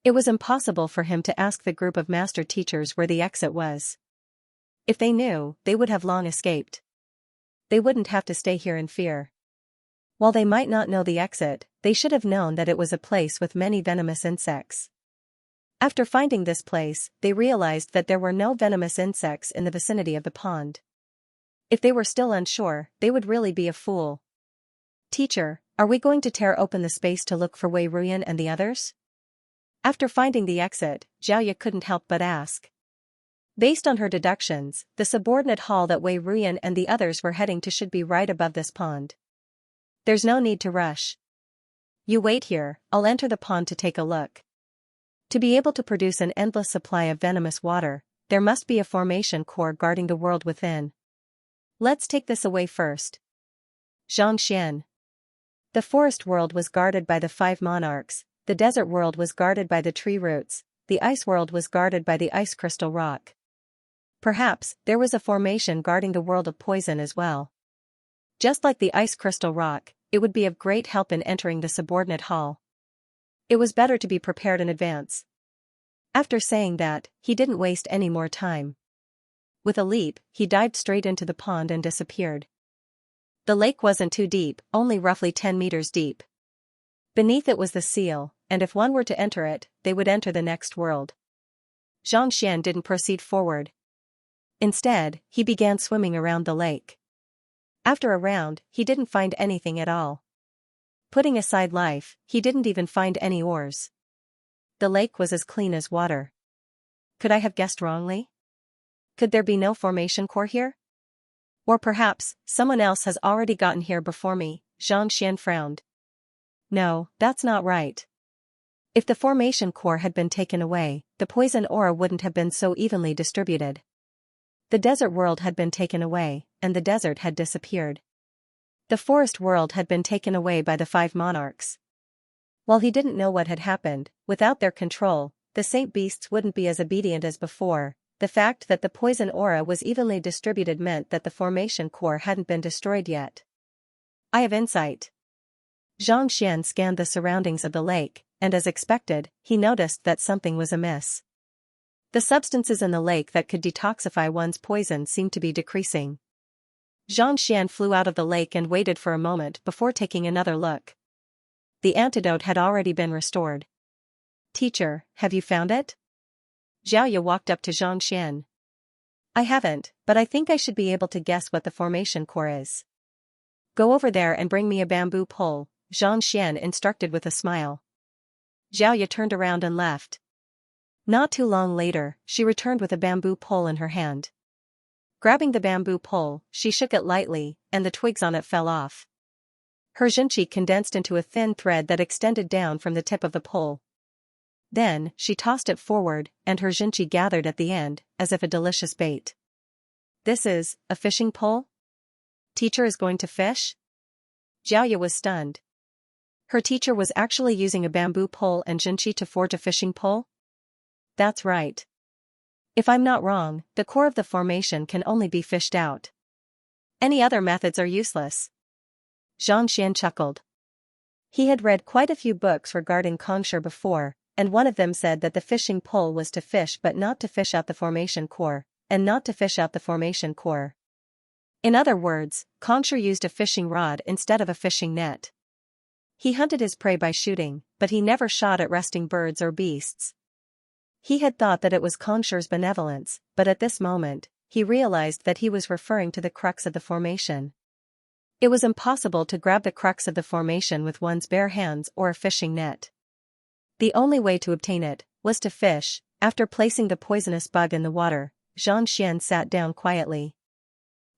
It was impossible for him to ask the group of master teachers where the exit was. If they knew, they would have long escaped. They wouldn't have to stay here in fear. While they might not know the exit, they should have known that it was a place with many venomous insects. After finding this place, they realized that there were no venomous insects in the vicinity of the pond. If they were still unsure, they would really be a fool. Teacher, are we going to tear open the space to look for Wei Ruyan and the others? After finding the exit, Xiaoya couldn't help but ask. Based on her deductions, the subordinate hall that Wei Ruyan and the others were heading to should be right above this pond. There's no need to rush. You wait here, I'll enter the pond to take a look. To be able to produce an endless supply of venomous water, there must be a formation core guarding the world within. Let's take this away first. Xianxia. The forest world was guarded by the 5 monarchs, the desert world was guarded by the tree roots, the ice world was guarded by the ice crystal rock. Perhaps, there was a formation guarding the world of poison as well. Just like the ice crystal rock, it would be of great help in entering the subordinate hall. It was better to be prepared in advance. After saying that, he didn't waste any more time. With a leap, he dived straight into the pond and disappeared. The lake wasn't too deep, only roughly 10 meters deep. Beneath it was the seal, and if one were to enter it, they would enter the next world. Xianxia didn't proceed forward. Instead, he began swimming around the lake. After a round, he didn't find anything at all. Putting aside life, he didn't even find any oars. The lake was as clean as water. Could I have guessed wrongly? Could there be no formation core here? Or perhaps, someone else has already gotten here before me, Xianxia frowned. No, that's not right. If the formation core had been taken away, the poison aura wouldn't have been so evenly distributed. The desert world had been taken away, and the desert had disappeared. The forest world had been taken away by the 5 monarchs. While he didn't know what had happened, without their control, the saint beasts wouldn't be as obedient as before, the fact that the poison aura was evenly distributed meant that the formation core hadn't been destroyed yet. I have insight. Xianxia scanned the surroundings of the lake, and as expected, he noticed that something was amiss. The substances in the lake that could detoxify one's poison seemed to be decreasing. Xianxia flew out of the lake and waited for a moment before taking another look. The antidote had already been restored. Teacher, have you found it? Xiaoya walked up to Xianxia. I haven't, but I think I should be able to guess what the formation core is. Go over there and bring me a bamboo pole, Xianxia instructed with a smile. Xiaoya turned around and left. Not too long later, she returned with a bamboo pole in her hand. Grabbing the bamboo pole, she shook it lightly, and the twigs on it fell off. Her Xianxia condensed into a thin thread that extended down from the tip of the pole. Then, she tossed it forward, and her Xianxia gathered at the end, as if a delicious bait. This is a fishing pole? Teacher is going to fish? Xiaoya was stunned. Her teacher was actually using a bamboo pole and Xianxia to forge a fishing pole? That's right. If I'm not wrong, the core of the formation can only be fished out. Any other methods are useless. Xianxia chuckled. He had read quite a few books regarding Kongshi before, and one of them said that the fishing pole was to fish but not to fish out the formation core, and not to fish out the formation core. In other words, Kongshi used a fishing rod instead of a fishing net. He hunted his prey by shooting, but he never shot at resting birds or beasts. He had thought that it was Kongshi's benevolence, but at this moment, he realized that he was referring to the crux of the formation. It was impossible to grab the crux of the formation with one's bare hands or a fishing net. The only way to obtain it was to fish. After placing the poisonous bug in the water, Xianxia sat down quietly.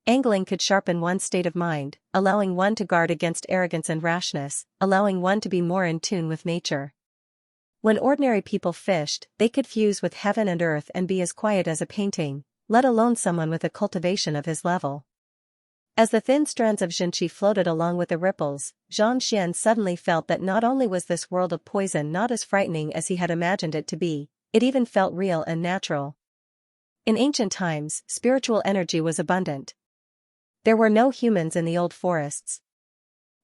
Angling could sharpen one's state of mind, allowing one to guard against arrogance and rashness, allowing one to be more in tune with nature. When ordinary people fished, they could fuse with heaven and earth and be as quiet as a painting, let alone someone with a cultivation of his level. As the thin strands of Xianxia floated along with the ripples, Xianxia suddenly felt that not only was this world of poison not as frightening as he had imagined it to be, it even felt real and natural. In ancient times, spiritual energy was abundant. There were no humans in the old forests.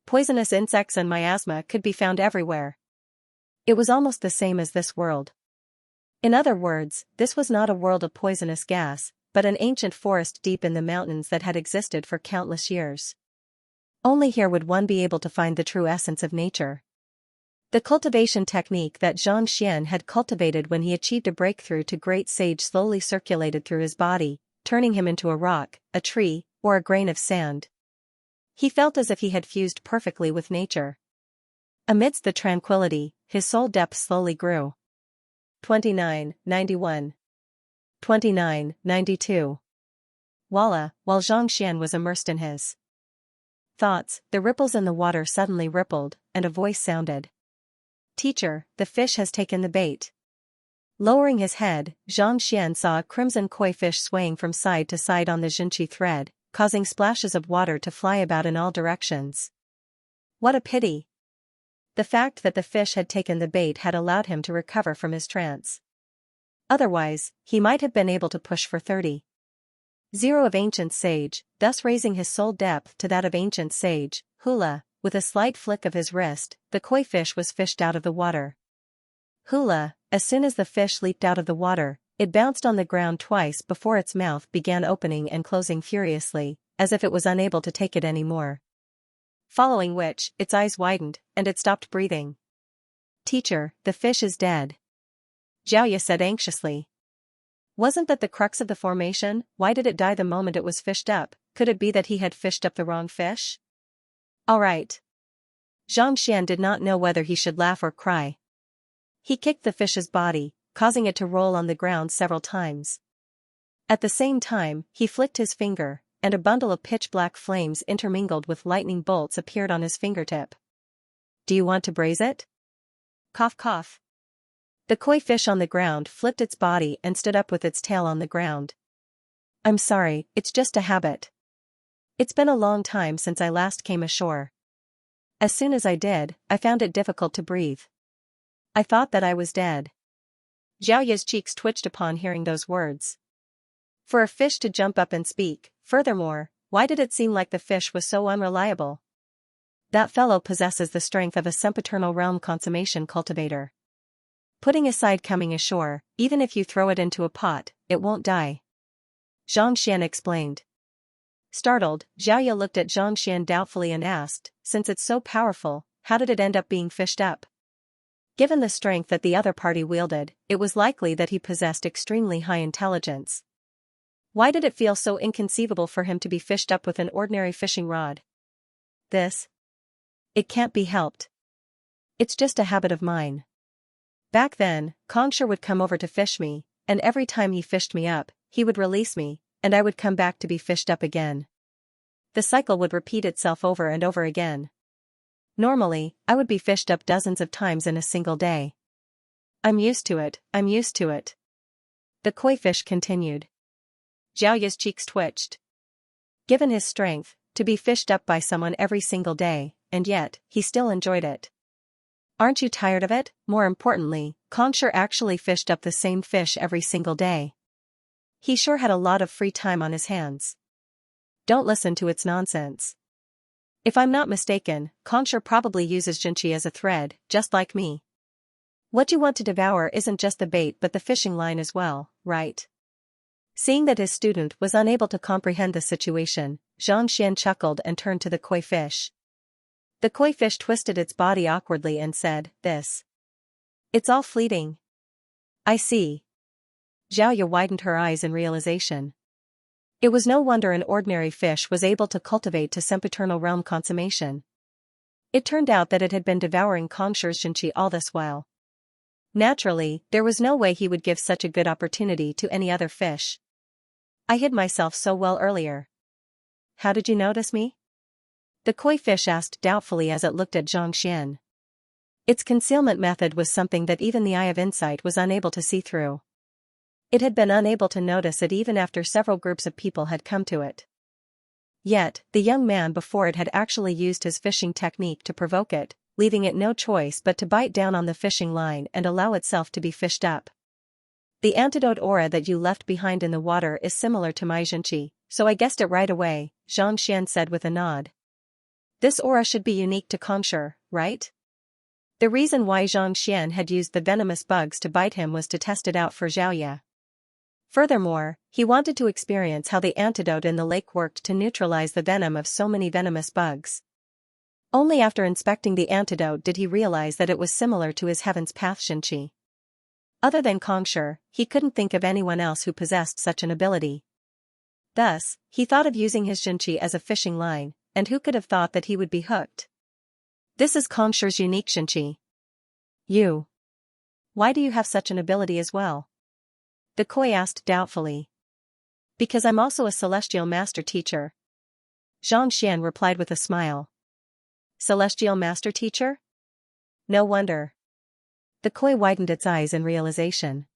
Poisonous insects and miasma could be found everywhere. It was almost the same as this world. In other words, this was not a world of poisonous gas, but an ancient forest deep in the mountains that had existed for countless years. Only here would one be able to find the true essence of nature. The cultivation technique that Xianxia had cultivated when he achieved a breakthrough to great sage slowly circulated through his body, turning him into a rock, a tree, or a grain of sand. He felt as if he had fused perfectly with nature. Amidst the tranquility, his soul depth slowly grew. 29:91. 29:92. Voila, while Xianxia was immersed in his thoughts, the ripples in the water suddenly rippled, and a voice sounded. Teacher, the fish has taken the bait. Lowering his head, Xianxia saw a crimson koi fish swaying from side to side on the Xianxia thread, causing splashes of water to fly about in all directions. What a pity! The fact that the fish had taken the bait had allowed him to recover from his trance. Otherwise, he might have been able to push for 30. 0 of ancient sage, thus raising his soul depth to that of ancient sage. Hula, with a slight flick of his wrist, the koi fish was fished out of the water. Hula, as soon as the fish leaped out of the water, it bounced on the ground twice before its mouth began opening and closing furiously, as if it was unable to take it anymore. Following which, its eyes widened, and it stopped breathing. Teacher, the fish is dead. Xiaoya said anxiously. Wasn't that the crux of the formation? Why did it die the moment it was fished up? Could it be that he had fished up the wrong fish? All right. Xianxia did not know whether he should laugh or cry. He kicked the fish's body, causing it to roll on the ground several times. At the same time, he flicked his finger, and a bundle of pitch-black flames intermingled with lightning bolts appeared on his fingertip. Do you want to braise it? Cough cough. The koi fish on the ground flipped its body and stood up with its tail on the ground. I'm sorry, it's just a habit. It's been a long time since I last came ashore. As soon as I did, I found it difficult to breathe. I thought that I was dead. Xiaoya's cheeks twitched upon hearing those words. For a fish to jump up and speak, furthermore, why did it seem like the fish was so unreliable? That fellow possesses the strength of a sempiternal realm consummation cultivator. Putting aside coming ashore, even if you throw it into a pot, it won't die. Xianxia explained. Startled, Xiaoya looked at Xianxia doubtfully and asked, since it's so powerful, how did it end up being fished up? Given the strength that the other party wielded, it was likely that he possessed extremely high intelligence. Why did it feel so inconceivable for him to be fished up with an ordinary fishing rod? It can't be helped. It's just a habit of mine. Back then, Xianxia would come over to fish me, and every time he fished me up, he would release me, and I would come back to be fished up again. The cycle would repeat itself over and over again. Normally, I would be fished up dozens of times in a single day. I'm used to it. The koi fish continued. Xiaoya's cheeks twitched. Given his strength, to be fished up by someone every single day, and yet, he still enjoyed it. Aren't you tired of it? More importantly, Xianxia actually fished up the same fish every single day. He sure had a lot of free time on his hands. Don't listen to its nonsense. If I'm not mistaken, Xianxia probably uses Xianxia as a thread, just like me. What you want to devour isn't just the bait but the fishing line as well, right? Seeing that his student was unable to comprehend the situation, Xianxia chuckled and turned to the koi fish. The koi fish twisted its body awkwardly and said, It's all fleeting. I see. Xiaoya widened her eyes in realization. It was no wonder an ordinary fish was able to cultivate to sempiternal realm consummation. It turned out that it had been devouring Xianxia's Xianxia all this while. Naturally, there was no way he would give such a good opportunity to any other fish. I hid myself so well earlier. How did you notice me? The koi fish asked doubtfully as it looked at Xianxia. Its concealment method was something that even the eye of insight was unable to see through. It had been unable to notice it even after several groups of people had come to it. Yet, the young man before it had actually used his fishing technique to provoke it, leaving it no choice but to bite down on the fishing line and allow itself to be fished up. The antidote aura that you left behind in the water is similar to my Xianxia, so I guessed it right away, Xianxia said with a nod. This aura should be unique to Xianxia, right? The reason why Xianxia had used the venomous bugs to bite him was to test it out for Xiaoya. Furthermore, he wanted to experience how the antidote in the lake worked to neutralize the venom of so many venomous bugs. Only after inspecting the antidote did he realize that it was similar to his Heaven's Path Xianxia. Other than Xianxia, he couldn't think of anyone else who possessed such an ability. Thus, he thought of using his Xianxia as a fishing line, and who could have thought that he would be hooked? This is Xianxia's unique Xianxia. You. Why do you have such an ability as well? The koi asked doubtfully. Because I'm also a celestial master teacher. Xianxia replied with a smile. Celestial master teacher? No wonder. The koi widened its eyes in realization.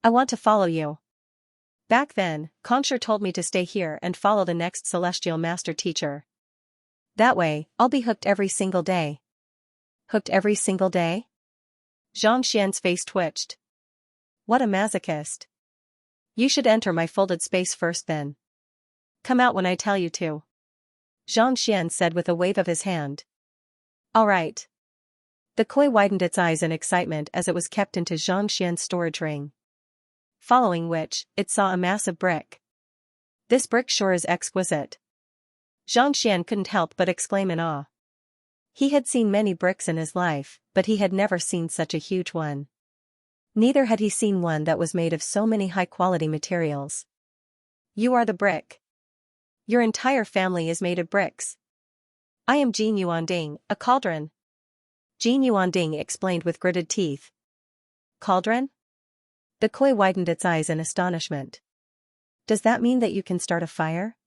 I want to follow you. Back then, Xianxia told me to stay here and follow the next celestial master teacher. That way, I'll be hooked every single day. Hooked every single day? Xianxia's face twitched. What a masochist. You should enter my folded space first then. Come out when I tell you to. Xianxia said with a wave of his hand. All right. The koi widened its eyes in excitement as it was kept into Xianxia's storage ring. Following which, it saw a massive brick. This brick sure is exquisite. Xianxia couldn't help but exclaim in awe. He had seen many bricks in his life, but he had never seen such a huge one. Neither had he seen one that was made of so many high-quality materials. You are the brick. Your entire family is made of bricks. I am Jin Yuanding, a cauldron. Jin Yuanding explained with gritted teeth. Cauldron? The koi widened its eyes in astonishment. Does that mean that you can start a fire?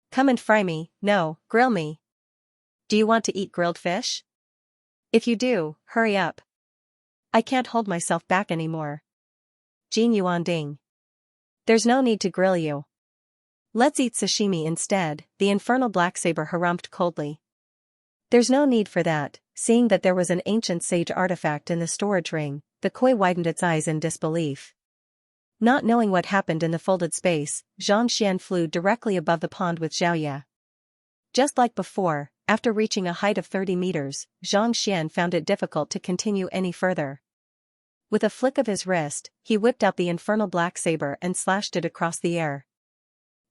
Come and fry me, no, grill me. Do you want to eat grilled fish? If you do, hurry up. I can't hold myself back anymore. Jin Yuanding. There's no need to grill you. Let's eat sashimi instead, the infernal black saber harumphed coldly. There's no need for that, seeing that there was an ancient sage artifact in the storage ring, the koi widened its eyes in disbelief. Not knowing what happened in the folded space, Xianxia flew directly above the pond with Xiaoya. Just like before, after reaching a height of 30 meters, Xianxia found it difficult to continue any further. With a flick of his wrist, he whipped out the infernal black saber and slashed it across the air.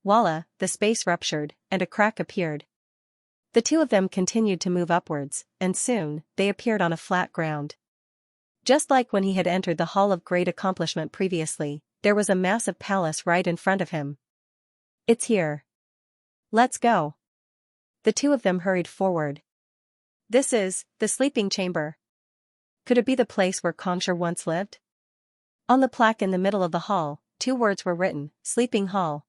Voila, the space ruptured, and a crack appeared. The two of them continued to move upwards, and soon, they appeared on a flat ground. Just like when he had entered the Hall of Great Accomplishment previously, there was a massive palace right in front of him. It's here. Let's go. The two of them hurried forward. This is the sleeping chamber. Could it be the place where Xianxia once lived? On the plaque in the middle of the hall, 2 words were written, Sleeping Hall.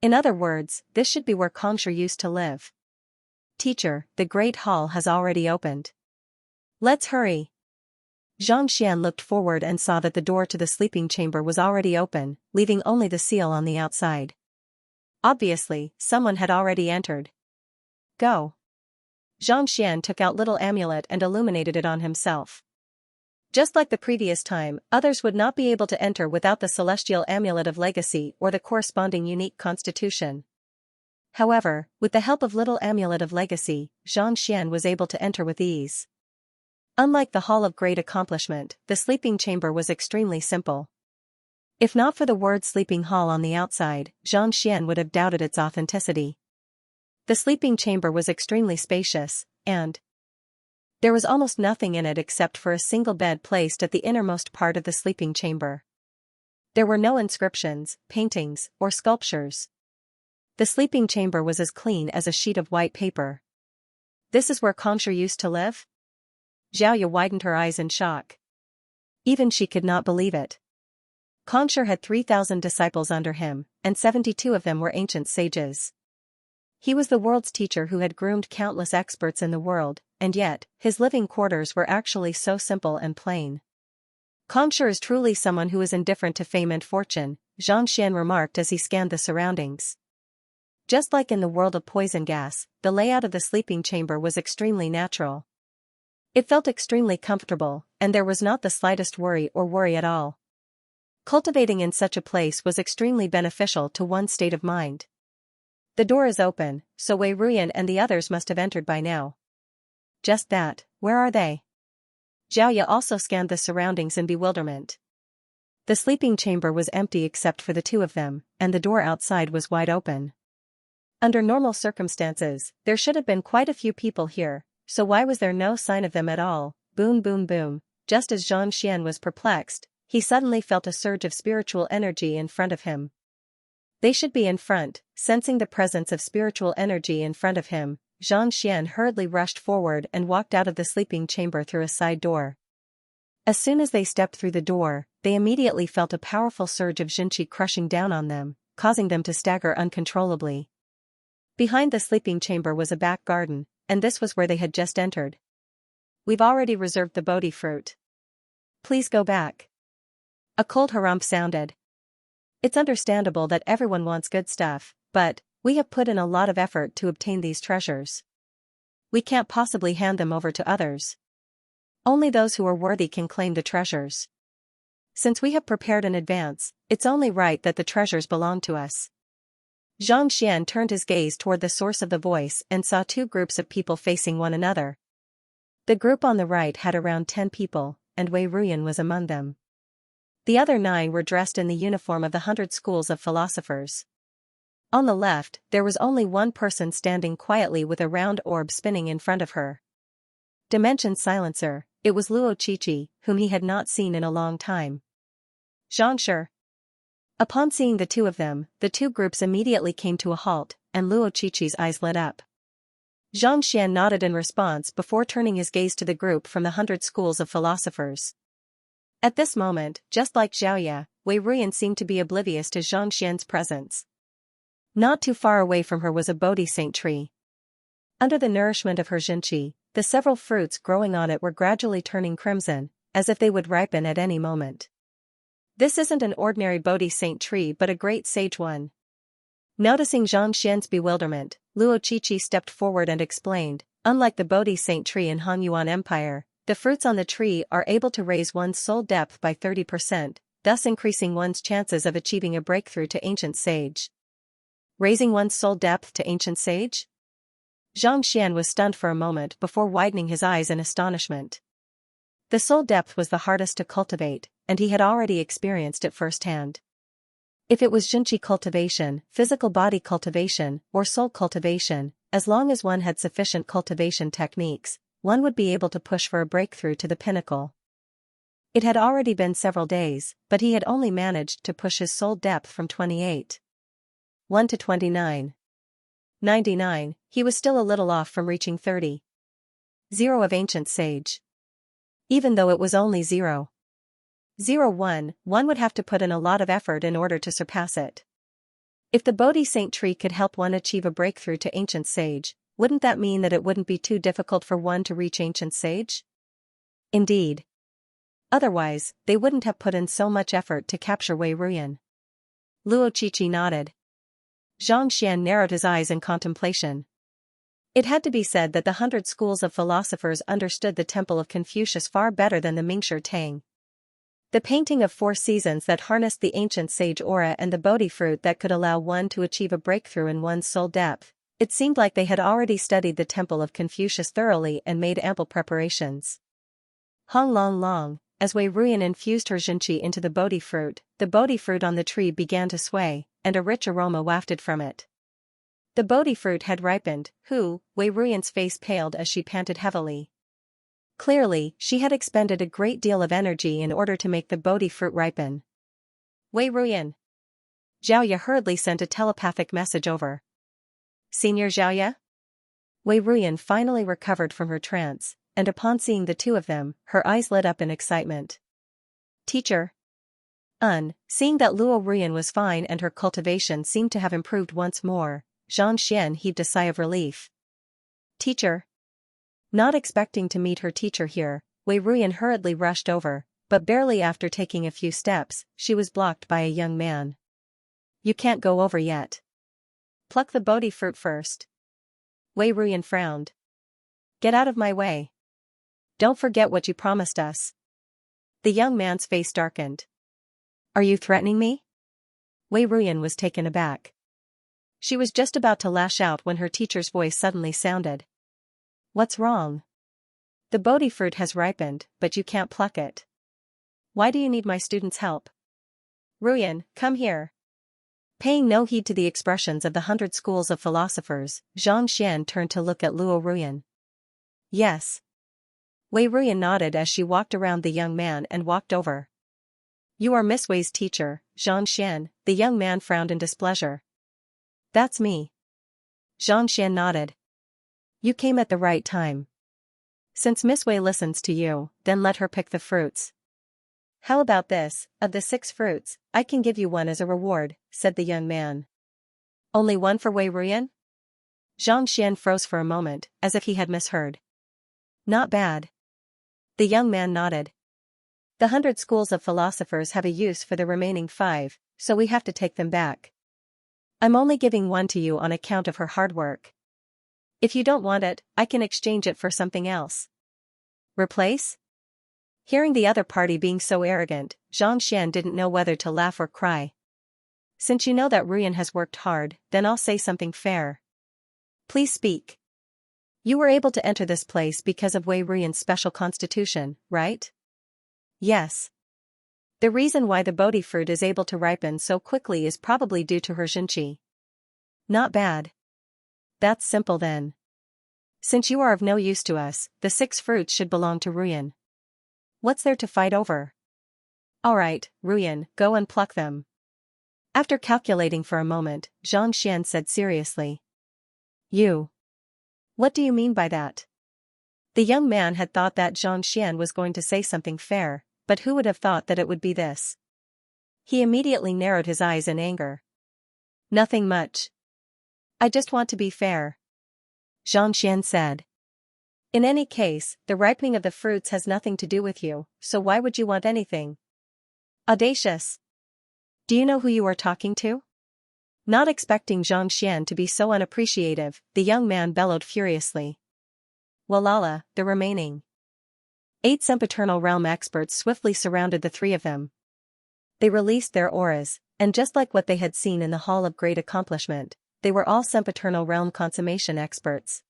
In other words, this should be where Xianxia used to live. Teacher, the Great Hall has already opened. Let's hurry. Xianxia looked forward and saw that the door to the sleeping chamber was already open, leaving only the seal on the outside. Obviously, someone had already entered. Go. Xianxia took out little amulet and illuminated it on himself. Just like the previous time, others would not be able to enter without the celestial amulet of legacy or the corresponding unique constitution. However, with the help of little amulet of legacy, Xianxia was able to enter with ease. Unlike the Hall of Great Accomplishment, the sleeping chamber was extremely simple. If not for the word sleeping hall on the outside, Xianxia would have doubted its authenticity. The sleeping chamber was extremely spacious, and there was almost nothing in it except for a single bed placed at the innermost part of the sleeping chamber. There were no inscriptions, paintings, or sculptures. The sleeping chamber was as clean as a sheet of white paper. This is where Xianxia used to live? Xiaoya widened her eyes in shock. Even she could not believe it. Xianxia had 3,000 disciples under him, and 72 of them were ancient sages. He was the world's teacher who had groomed countless experts in the world, and yet, his living quarters were actually so simple and plain. Xianxia is truly someone who is indifferent to fame and fortune, Xianxia remarked as he scanned the surroundings. Just like in the world of poison gas, the layout of the sleeping chamber was extremely natural. It felt extremely comfortable, and there was not the slightest worry at all. Cultivating in such a place was extremely beneficial to one's state of mind. The door is open, so Wei Ruyan and the others must have entered by now. Just that, where are they? Xiaoya also scanned the surroundings in bewilderment. The sleeping chamber was empty except for the two of them, and the door outside was wide open. Under normal circumstances, there should have been quite a few people here, so why was there no sign of them at all? Boom boom boom. Just as Xianxia was perplexed, he suddenly felt a surge of spiritual energy in front of him. They should be in front. Sensing the presence of spiritual energy in front of him, Xianxia hurriedly rushed forward and walked out of the sleeping chamber through a side door. As soon as they stepped through the door, they immediately felt a powerful surge of Xinqi crushing down on them, causing them to stagger uncontrollably. Behind the sleeping chamber was a back garden, and this was where they had just entered. We've already reserved the Bodhi fruit. Please go back. A cold harumph sounded. It's understandable that everyone wants good stuff, but we have put in a lot of effort to obtain these treasures. We can't possibly hand them over to others. Only those who are worthy can claim the treasures. Since we have prepared in advance, it's only right that the treasures belong to us. Xianxia turned his gaze toward the source of the voice and saw 2 groups of people facing one another. The group on the right had around 10 people, and Wei Ruyan was among them. The other 9 were dressed in the uniform of the 100 schools of philosophers. On the left, there was only one person standing quietly with a round orb spinning in front of her. Dimension silencer, it was Luo Qiqi, whom he had not seen in a long time. Xianxia. Upon seeing the two of them, the 2 groups immediately came to a halt, and Luo Qiqi's eyes lit up. Xianxia nodded in response before turning his gaze to the group from the 100 schools of philosophers. At this moment, just like Xiaoya, Wei Ruyan seemed to be oblivious to Xianxia's presence. Not too far away from her was a Bodhi saint tree. Under the nourishment of her Xinqi, the several fruits growing on it were gradually turning crimson, as if they would ripen at any moment. This isn't an ordinary Bodhi saint tree but a great sage one. Noticing Xianxia's bewilderment, Luo Qiqi stepped forward and explained, unlike the Bodhi saint tree in Hangyuan Empire, the fruits on the tree are able to raise one's soul depth by 30%, thus increasing one's chances of achieving a breakthrough to ancient sage. Raising one's soul depth to ancient sage? Xianxia was stunned for a moment before widening his eyes in astonishment. The soul depth was the hardest to cultivate, and he had already experienced it firsthand. If it was Xianxia cultivation, physical body cultivation, or soul cultivation, as long as one had sufficient cultivation techniques, one would be able to push for a breakthrough to the pinnacle. It had already been several days, but he had only managed to push his soul depth from 28.1 to 29.99. He was still a little off from reaching 30.0 of ancient sage. Even though it was only 0.01, one would have to put in a lot of effort in order to surpass it. If the Bodhi Saint tree could help one achieve a breakthrough to ancient sage, wouldn't that mean that it wouldn't be too difficult for one to reach ancient sage? Indeed. Otherwise, they wouldn't have put in so much effort to capture Wei Ruyan. Luo Qiqi nodded. Xianxia narrowed his eyes in contemplation. It had to be said that the 100 schools of philosophers understood the Temple of Confucius far better than the Mingshi Tang. The painting of 4 seasons that harnessed the ancient sage aura and the Bodhi fruit that could allow one to achieve a breakthrough in one's soul depth, it seemed like they had already studied the Temple of Confucius thoroughly and made ample preparations. Hong Long Long, as Wei Ruyan infused her Xianxia into the Bodhi fruit on the tree began to sway, and a rich aroma wafted from it. The Bodhi fruit had ripened. Wei Ruyan's face paled as she panted heavily. Clearly, she had expended a great deal of energy in order to make the Bodhi fruit ripen. Wei Ruyan. Xiaoya hurriedly sent a telepathic message over. Senior Xiaoya? Wei Ruyan finally recovered from her trance, and upon seeing the two of them, her eyes lit up in excitement. Teacher. Seeing that Luo Ruyan was fine and her cultivation seemed to have improved once more, Xianxia heaved a sigh of relief. Teacher. Not expecting to meet her teacher here, Wei Ruyan hurriedly rushed over, but barely after taking a few steps, she was blocked by a young man. You can't go over yet. Pluck the Bodhi fruit first. Wei Ruyan frowned. Get out of my way. Don't forget what you promised us. The young man's face darkened. Are you threatening me? Wei Ruyan was taken aback. She was just about to lash out when her teacher's voice suddenly sounded. What's wrong? The Bodhi fruit has ripened, but you can't pluck it. Why do you need my student's help? Ruyan, come here. Paying no heed to the expressions of the 100 schools of philosophers, Xianxia turned to look at Luo Ruyan. Yes. Wei Ruyan nodded as she walked around the young man and walked over. You are Miss Wei's teacher, Xianxia. The young man frowned in displeasure. That's me. Xianxia nodded. You came at the right time. Since Miss Wei listens to you, then let her pick the fruits. How about this? Of the 6 fruits, I can give you one as a reward, said the young man. Only one for Wei Ruyan? Xianxia froze for a moment, as if he had misheard. Not bad. The young man nodded. The 100 schools of philosophers have a use for the remaining 5, so we have to take them back. I'm only giving one to you on account of her hard work. If you don't want it, I can exchange it for something else. Replace? Hearing the other party being so arrogant, Xianxia didn't know whether to laugh or cry. Since you know that Ruyan has worked hard, then I'll say something fair. Please speak. You were able to enter this place because of Wei Ruyan's special constitution, right? Yes. The reason why the Bodhi fruit is able to ripen so quickly is probably due to her Xianxia. Not bad. That's simple then. Since you are of no use to us, the 6 fruits should belong to Ruyan. What's there to fight over? Alright, Ruyan, go and pluck them. After calculating for a moment, Xianxia said seriously. You. What do you mean by that? The young man had thought that Xianxia was going to say something fair, but who would have thought that it would be this? He immediately narrowed his eyes in anger. Nothing much. I just want to be fair. Xianxia said. In any case, the ripening of the fruits has nothing to do with you, so why would you want anything? Audacious. Do you know who you are talking to? Not expecting Xianxia to be so unappreciative, the young man bellowed furiously. Walala, the remaining 8 sempiternal realm experts swiftly surrounded the 3 of them. They released their auras, and just like what they had seen in the Hall of Great Accomplishment, they were all sempiternal realm consummation experts.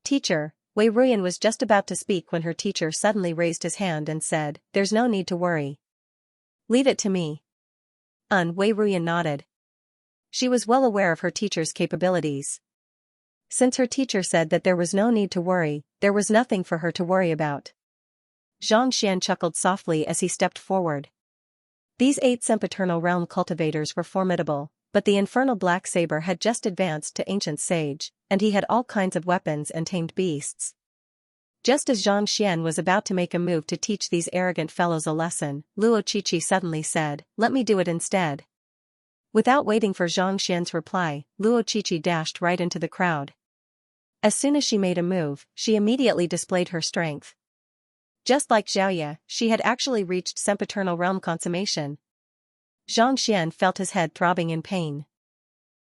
Teacher, Wei Ruyan was just about to speak when her teacher suddenly raised his hand and said, "There's no need to worry. Leave it to me." Wei Ruyan nodded. She was well aware of her teacher's capabilities. Since her teacher said that there was no need to worry, there was nothing for her to worry about. Xianxia chuckled softly as he stepped forward. These 8 sempiternal realm cultivators were formidable, but the infernal black saber had just advanced to ancient sage, and he had all kinds of weapons and tamed beasts. Just as Xianxia was about to make a move to teach these arrogant fellows a lesson, Luo Qiqi suddenly said, "Let me do it instead." Without waiting for Xianxia's reply, Luo Qiqi dashed right into the crowd. As soon as she made a move, she immediately displayed her strength. Just like Xiaoya, she had actually reached sempiternal realm consummation. Xianxian felt his head throbbing in pain.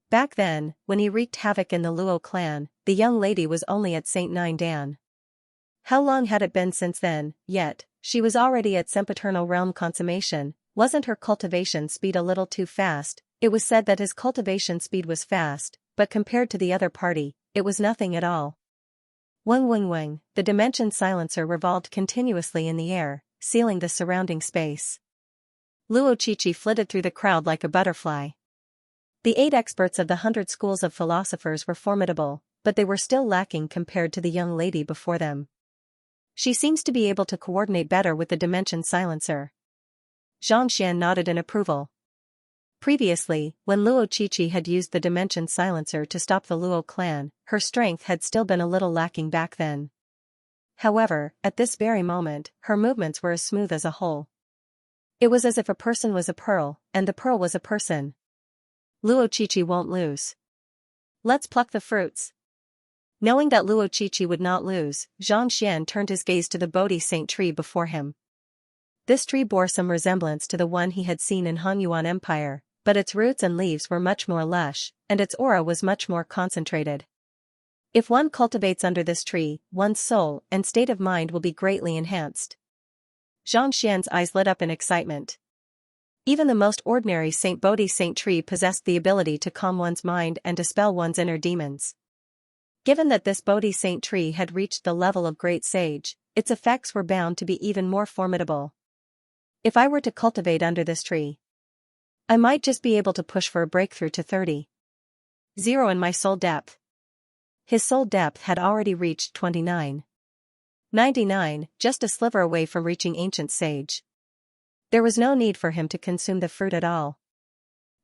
Back then, when he wreaked havoc in the Luo clan, the young lady was only at St. Nine Dan. How long had it been since then? Yet, she was already at sempiternal realm consummation. Wasn't her cultivation speed a little too fast? It was said that his cultivation speed was fast, but compared to the other party, it was nothing at all. Weng weng weng, the dimension silencer revolved continuously in the air, sealing the surrounding space. Luo Qiqi flitted through the crowd like a butterfly. The 8 experts of the 100 schools of philosophers were formidable, but they were still lacking compared to the young lady before them. She seems to be able to coordinate better with the dimension silencer. Xianxian nodded in approval. Previously, when Luo Qiqi had used the dimension silencer to stop the Luo clan, her strength had still been a little lacking back then. However, at this very moment, her movements were as smooth as a whole. It was as if a person was a pearl, and the pearl was a person. Luo Qiqi won't lose. Let's pluck the fruits. Knowing that Luo Qiqi would not lose, Xianxian turned his gaze to the Bodhi Saint tree before him. This tree bore some resemblance to the one he had seen in Hongyuan Empire, but its roots and leaves were much more lush, and its aura was much more concentrated. If one cultivates under this tree, one's soul and state of mind will be greatly enhanced. Xianxian's eyes lit up in excitement. Even the most ordinary Bodhi Saint tree possessed the ability to calm one's mind and dispel one's inner demons. Given that this Bodhi Saint tree had reached the level of great sage, its effects were bound to be even more formidable. If I were to cultivate under this tree, I might just be able to push for a breakthrough to 30. 0 in my soul depth. His soul depth had already reached 29. 99, just a sliver away from reaching ancient sage. There was no need for him to consume the fruit at all.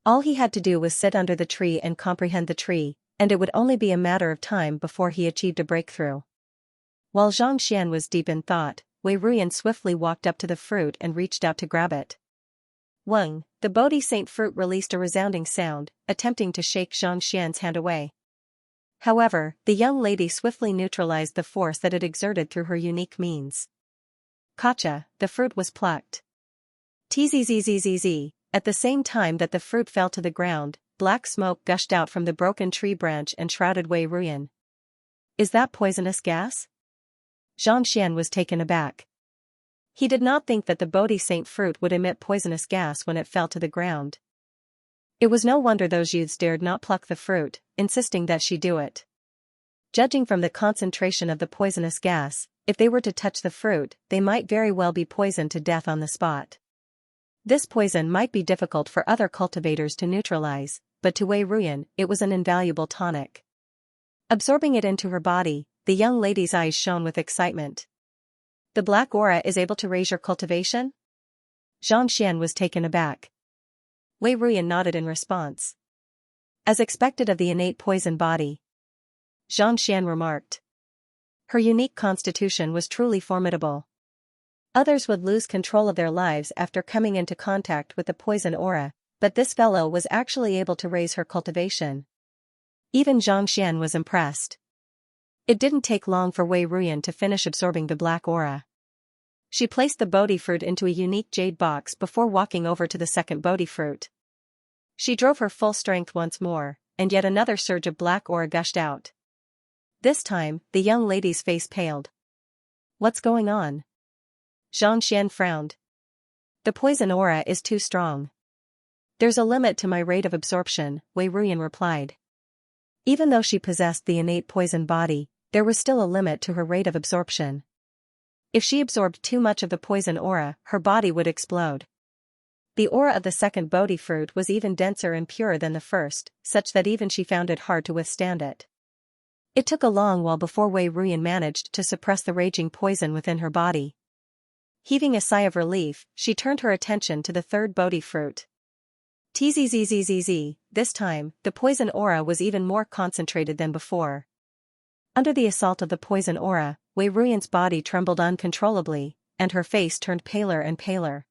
All he had to do was sit under the tree and comprehend the tree, and it would only be a matter of time before he achieved a breakthrough. While Xianxian was deep in thought, Wei Ruyan swiftly walked up to the fruit and reached out to grab it. Weng, the Bodhi Saint fruit released a resounding sound, attempting to shake Xianxian's hand away. However, the young lady swiftly neutralized the force that it exerted through her unique means. Kacha, the fruit was plucked. Tzzzzzz, at the same time that the fruit fell to the ground, black smoke gushed out from the broken tree branch and shrouded Wei Ruyan. Is that poisonous gas? Xianxian was taken aback. He did not think that the Bodhi Saint fruit would emit poisonous gas when it fell to the ground. It was no wonder those youths dared not pluck the fruit, insisting that she do it. Judging from the concentration of the poisonous gas, if they were to touch the fruit, they might very well be poisoned to death on the spot. This poison might be difficult for other cultivators to neutralize, but to Wei Ruyan, it was an invaluable tonic. Absorbing it into her body, the young lady's eyes shone with excitement. The black aura is able to raise your cultivation? Xianxian was taken aback. Wei Ruyan nodded in response. As expected of the innate poison body, Xianxian remarked. Her unique constitution was truly formidable. Others would lose control of their lives after coming into contact with the poison aura, but this fellow was actually able to raise her cultivation. Even Xianxian was impressed. It didn't take long for Wei Ruyan to finish absorbing the black aura. She placed the Bodhi fruit into a unique jade box before walking over to the second Bodhi fruit. She drove her full strength once more, and yet another surge of black aura gushed out. This time, the young lady's face paled. What's going on? Xianxian frowned. The poison aura is too strong. There's a limit to my rate of absorption, Wei Ruyan replied. Even though she possessed the innate poison body, there was still a limit to her rate of absorption. If she absorbed too much of the poison aura, her body would explode. The aura of the second Bodhi fruit was even denser and purer than the first, such that even she found it hard to withstand it. It took a long while before Wei Ruyan managed to suppress the raging poison within her body. Heaving a sigh of relief, she turned her attention to the third Bodhi fruit. Tzzzz, this time, the poison aura was even more concentrated than before. Under the assault of the poison aura, Wei Ruyan's body trembled uncontrollably, and her face turned paler and paler.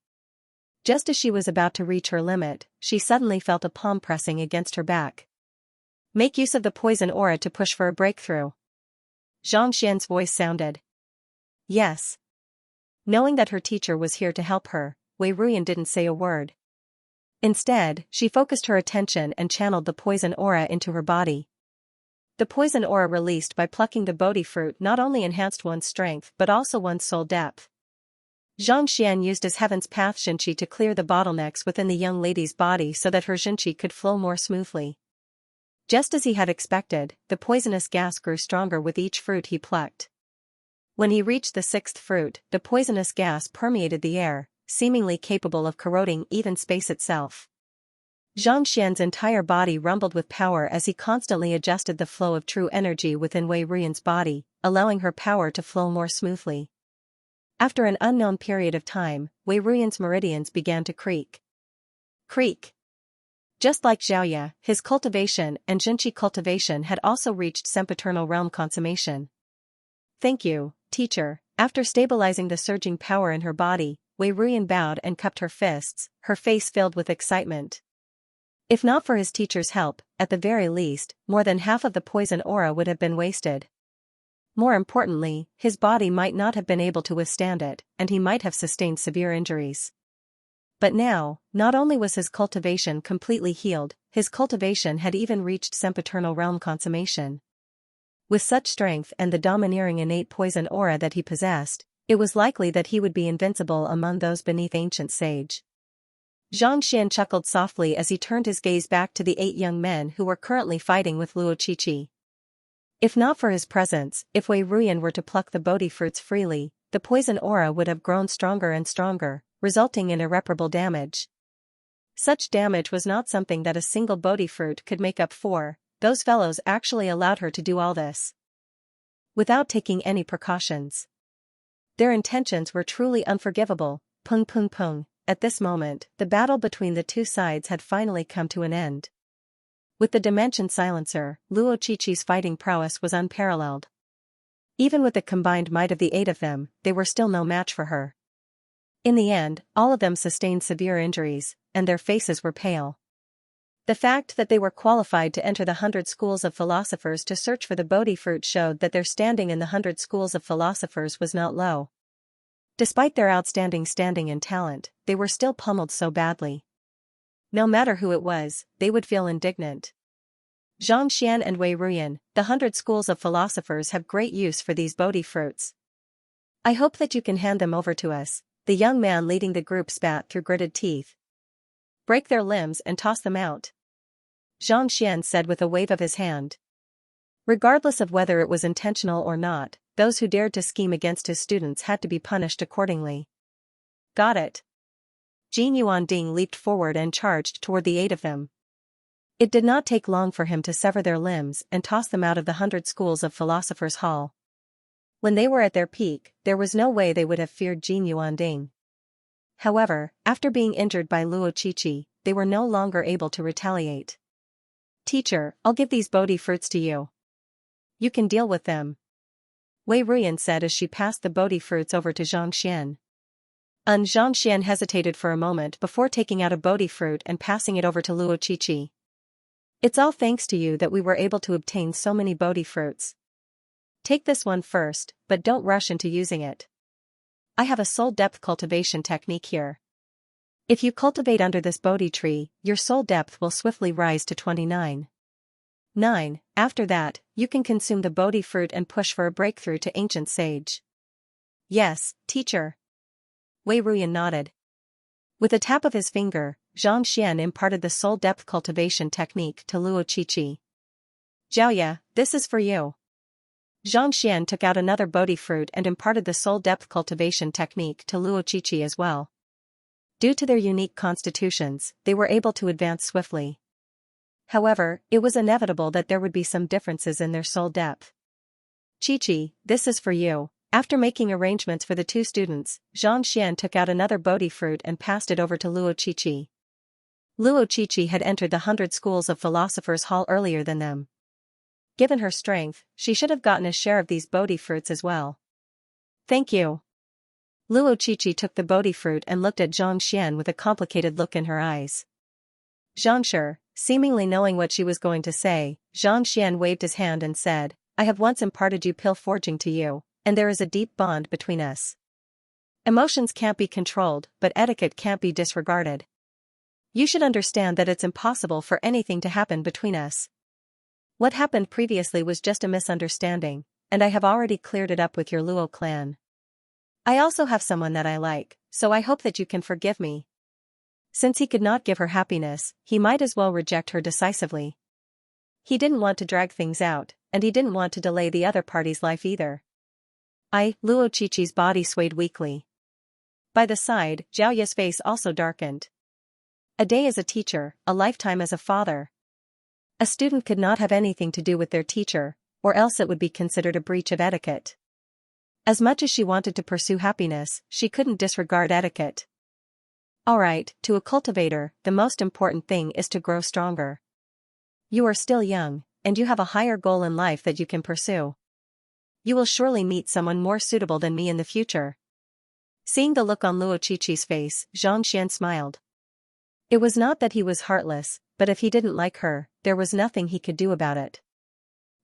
Just as she was about to reach her limit, she suddenly felt a palm pressing against her back. Make use of the poison aura to push for a breakthrough. Xianxia's voice sounded. Yes. Knowing that her teacher was here to help her, Wei Ruyan didn't say a word. Instead, she focused her attention and channeled the poison aura into her body. The poison aura released by plucking the Bodhi fruit not only enhanced one's strength but also one's soul depth. Xianxia used his Heaven's Path Xinqi to clear the bottlenecks within the young lady's body so that her Xinqi could flow more smoothly. Just as he had expected, the poisonous gas grew stronger with each fruit he plucked. When he reached the sixth fruit, the poisonous gas permeated the air, seemingly capable of corroding even space itself. Xianxian's entire body rumbled with power as he constantly adjusted the flow of true energy within Wei Ruyan's body, allowing her power to flow more smoothly. After an unknown period of time, Wei Ruyan's meridians began to creak. Creak. Just like Xiaoya, his cultivation and Xinqi cultivation had also reached sempiternal realm consummation. Thank you, teacher. After stabilizing the surging power in her body, Wei Ruyan bowed and cupped her fists, her face filled with excitement. If not for his teacher's help, at the very least, more than half of the poison aura would have been wasted. More importantly, his body might not have been able to withstand it, and he might have sustained severe injuries. But now, not only was his cultivation completely healed, his cultivation had even reached sempiternal realm consummation. With such strength and the domineering innate poison aura that he possessed, it was likely that he would be invincible among those beneath ancient sage. Xianxia chuckled softly as he turned his gaze back to the 8 young men who were currently fighting with Luo Qiqi. If not for his presence, if Wei Ruyan were to pluck the Bodhi fruits freely, the poison aura would have grown stronger and stronger, resulting in irreparable damage. Such damage was not something that a single Bodhi fruit could make up for. Those fellows actually allowed her to do all this without taking any precautions. Their intentions were truly unforgivable. Pung pung pung. At this moment, the battle between the two sides had finally come to an end. With the Dimension Silencer, Luo Qiqi's fighting prowess was unparalleled. Even with the combined might of the 8 of them, they were still no match for her. In the end, all of them sustained severe injuries, and their faces were pale. The fact that they were qualified to enter the 100 schools of philosophers to search for the Bodhi fruit showed that their standing in the 100 schools of philosophers was not low. Despite their outstanding standing and talent, they were still pummeled so badly. No matter who it was, they would feel indignant. Xianxia and Wei Ruyan, the 100 schools of philosophers have great use for these Bodhi fruits. I hope that you can hand them over to us, the young man leading the group spat through gritted teeth. Break their limbs and toss them out. Xianxia said with a wave of his hand. Regardless of whether it was intentional or not, those who dared to scheme against his students had to be punished accordingly. Got it. Jin Yuanding leaped forward and charged toward the 8 of them. It did not take long for him to sever their limbs and toss them out of the 100 schools of Philosophers' Hall. When they were at their peak, there was no way they would have feared Jin Yuanding. However, after being injured by Luo Qiqi, they were no longer able to retaliate. Teacher, I'll give these Bodhi fruits to you. You can deal with them. Wei Ruyan said as she passed the Bodhi fruits over to Xianxia. Xianxia hesitated for a moment before taking out a Bodhi fruit and passing it over to Luo Qiqi. It's all thanks to you that we were able to obtain so many Bodhi fruits. Take this one first, but don't rush into using it. I have a soul depth cultivation technique here. If you cultivate under this Bodhi tree, your soul depth will swiftly rise to 29. 9. After that, you can consume the Bodhi fruit and push for a breakthrough to ancient sage. Yes, teacher. Wei Ruyan nodded. With a tap of his finger, Xianxia imparted the soul depth cultivation technique to Luo Qiqi. Xiaoya, this is for you. Xianxia took out another Bodhi fruit and imparted the soul depth cultivation technique to Luo Qiqi as well. Due to their unique constitutions, they were able to advance swiftly. However, it was inevitable that there would be some differences in their soul depth. Qiqi, this is for you. After making arrangements for the two students, Xianxia took out another Bodhi fruit and passed it over to Luo Qiqi. Luo Qiqi had entered the 100 schools of Philosophers' Hall earlier than them. Given her strength, she should have gotten a share of these Bodhi fruits as well. Thank you. Luo Qiqi took the Bodhi fruit and looked at Xianxia with a complicated look in her eyes. Xianxia, seemingly knowing what she was going to say, Xianxia waved his hand and said, I have once imparted you pill forging to you, and there is a deep bond between us. Emotions can't be controlled, but etiquette can't be disregarded. You should understand that it's impossible for anything to happen between us. What happened previously was just a misunderstanding, and I have already cleared it up with your Luo clan. I also have someone that I like, so I hope that you can forgive me. Since he could not give her happiness, he might as well reject her decisively. He didn't want to drag things out, and he didn't want to delay the other party's life either. Luo Qiqi's body swayed weakly. By the side, Xiaoya's face also darkened. A day as a teacher, a lifetime as a father. A student could not have anything to do with their teacher, or else it would be considered a breach of etiquette. As much as she wanted to pursue happiness, she couldn't disregard etiquette. Alright, to a cultivator, the most important thing is to grow stronger. You are still young, and you have a higher goal in life that you can pursue. You will surely meet someone more suitable than me in the future. Seeing the look on Luo Qiqi's face, Xianxia smiled. It was not that he was heartless, but if he didn't like her, there was nothing he could do about it.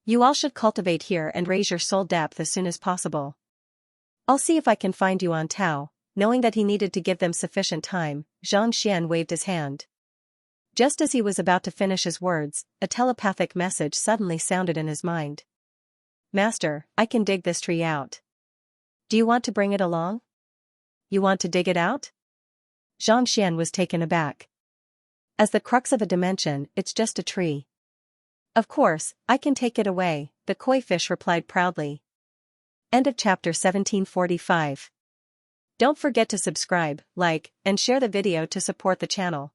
You all should cultivate here and raise your soul depth as soon as possible. I'll see if I can find Yuan Tao. Knowing that he needed to give them sufficient time, Xianxia waved his hand. Just as he was about to finish his words, a telepathic message suddenly sounded in his mind. Master, I can dig this tree out. Do you want to bring it along? You want to dig it out? Xianxia was taken aback. As the crux of a dimension, it's just a tree. Of course, I can take it away, the koi fish replied proudly. End of chapter 1745. Don't forget to subscribe, like, and share the video to support the channel.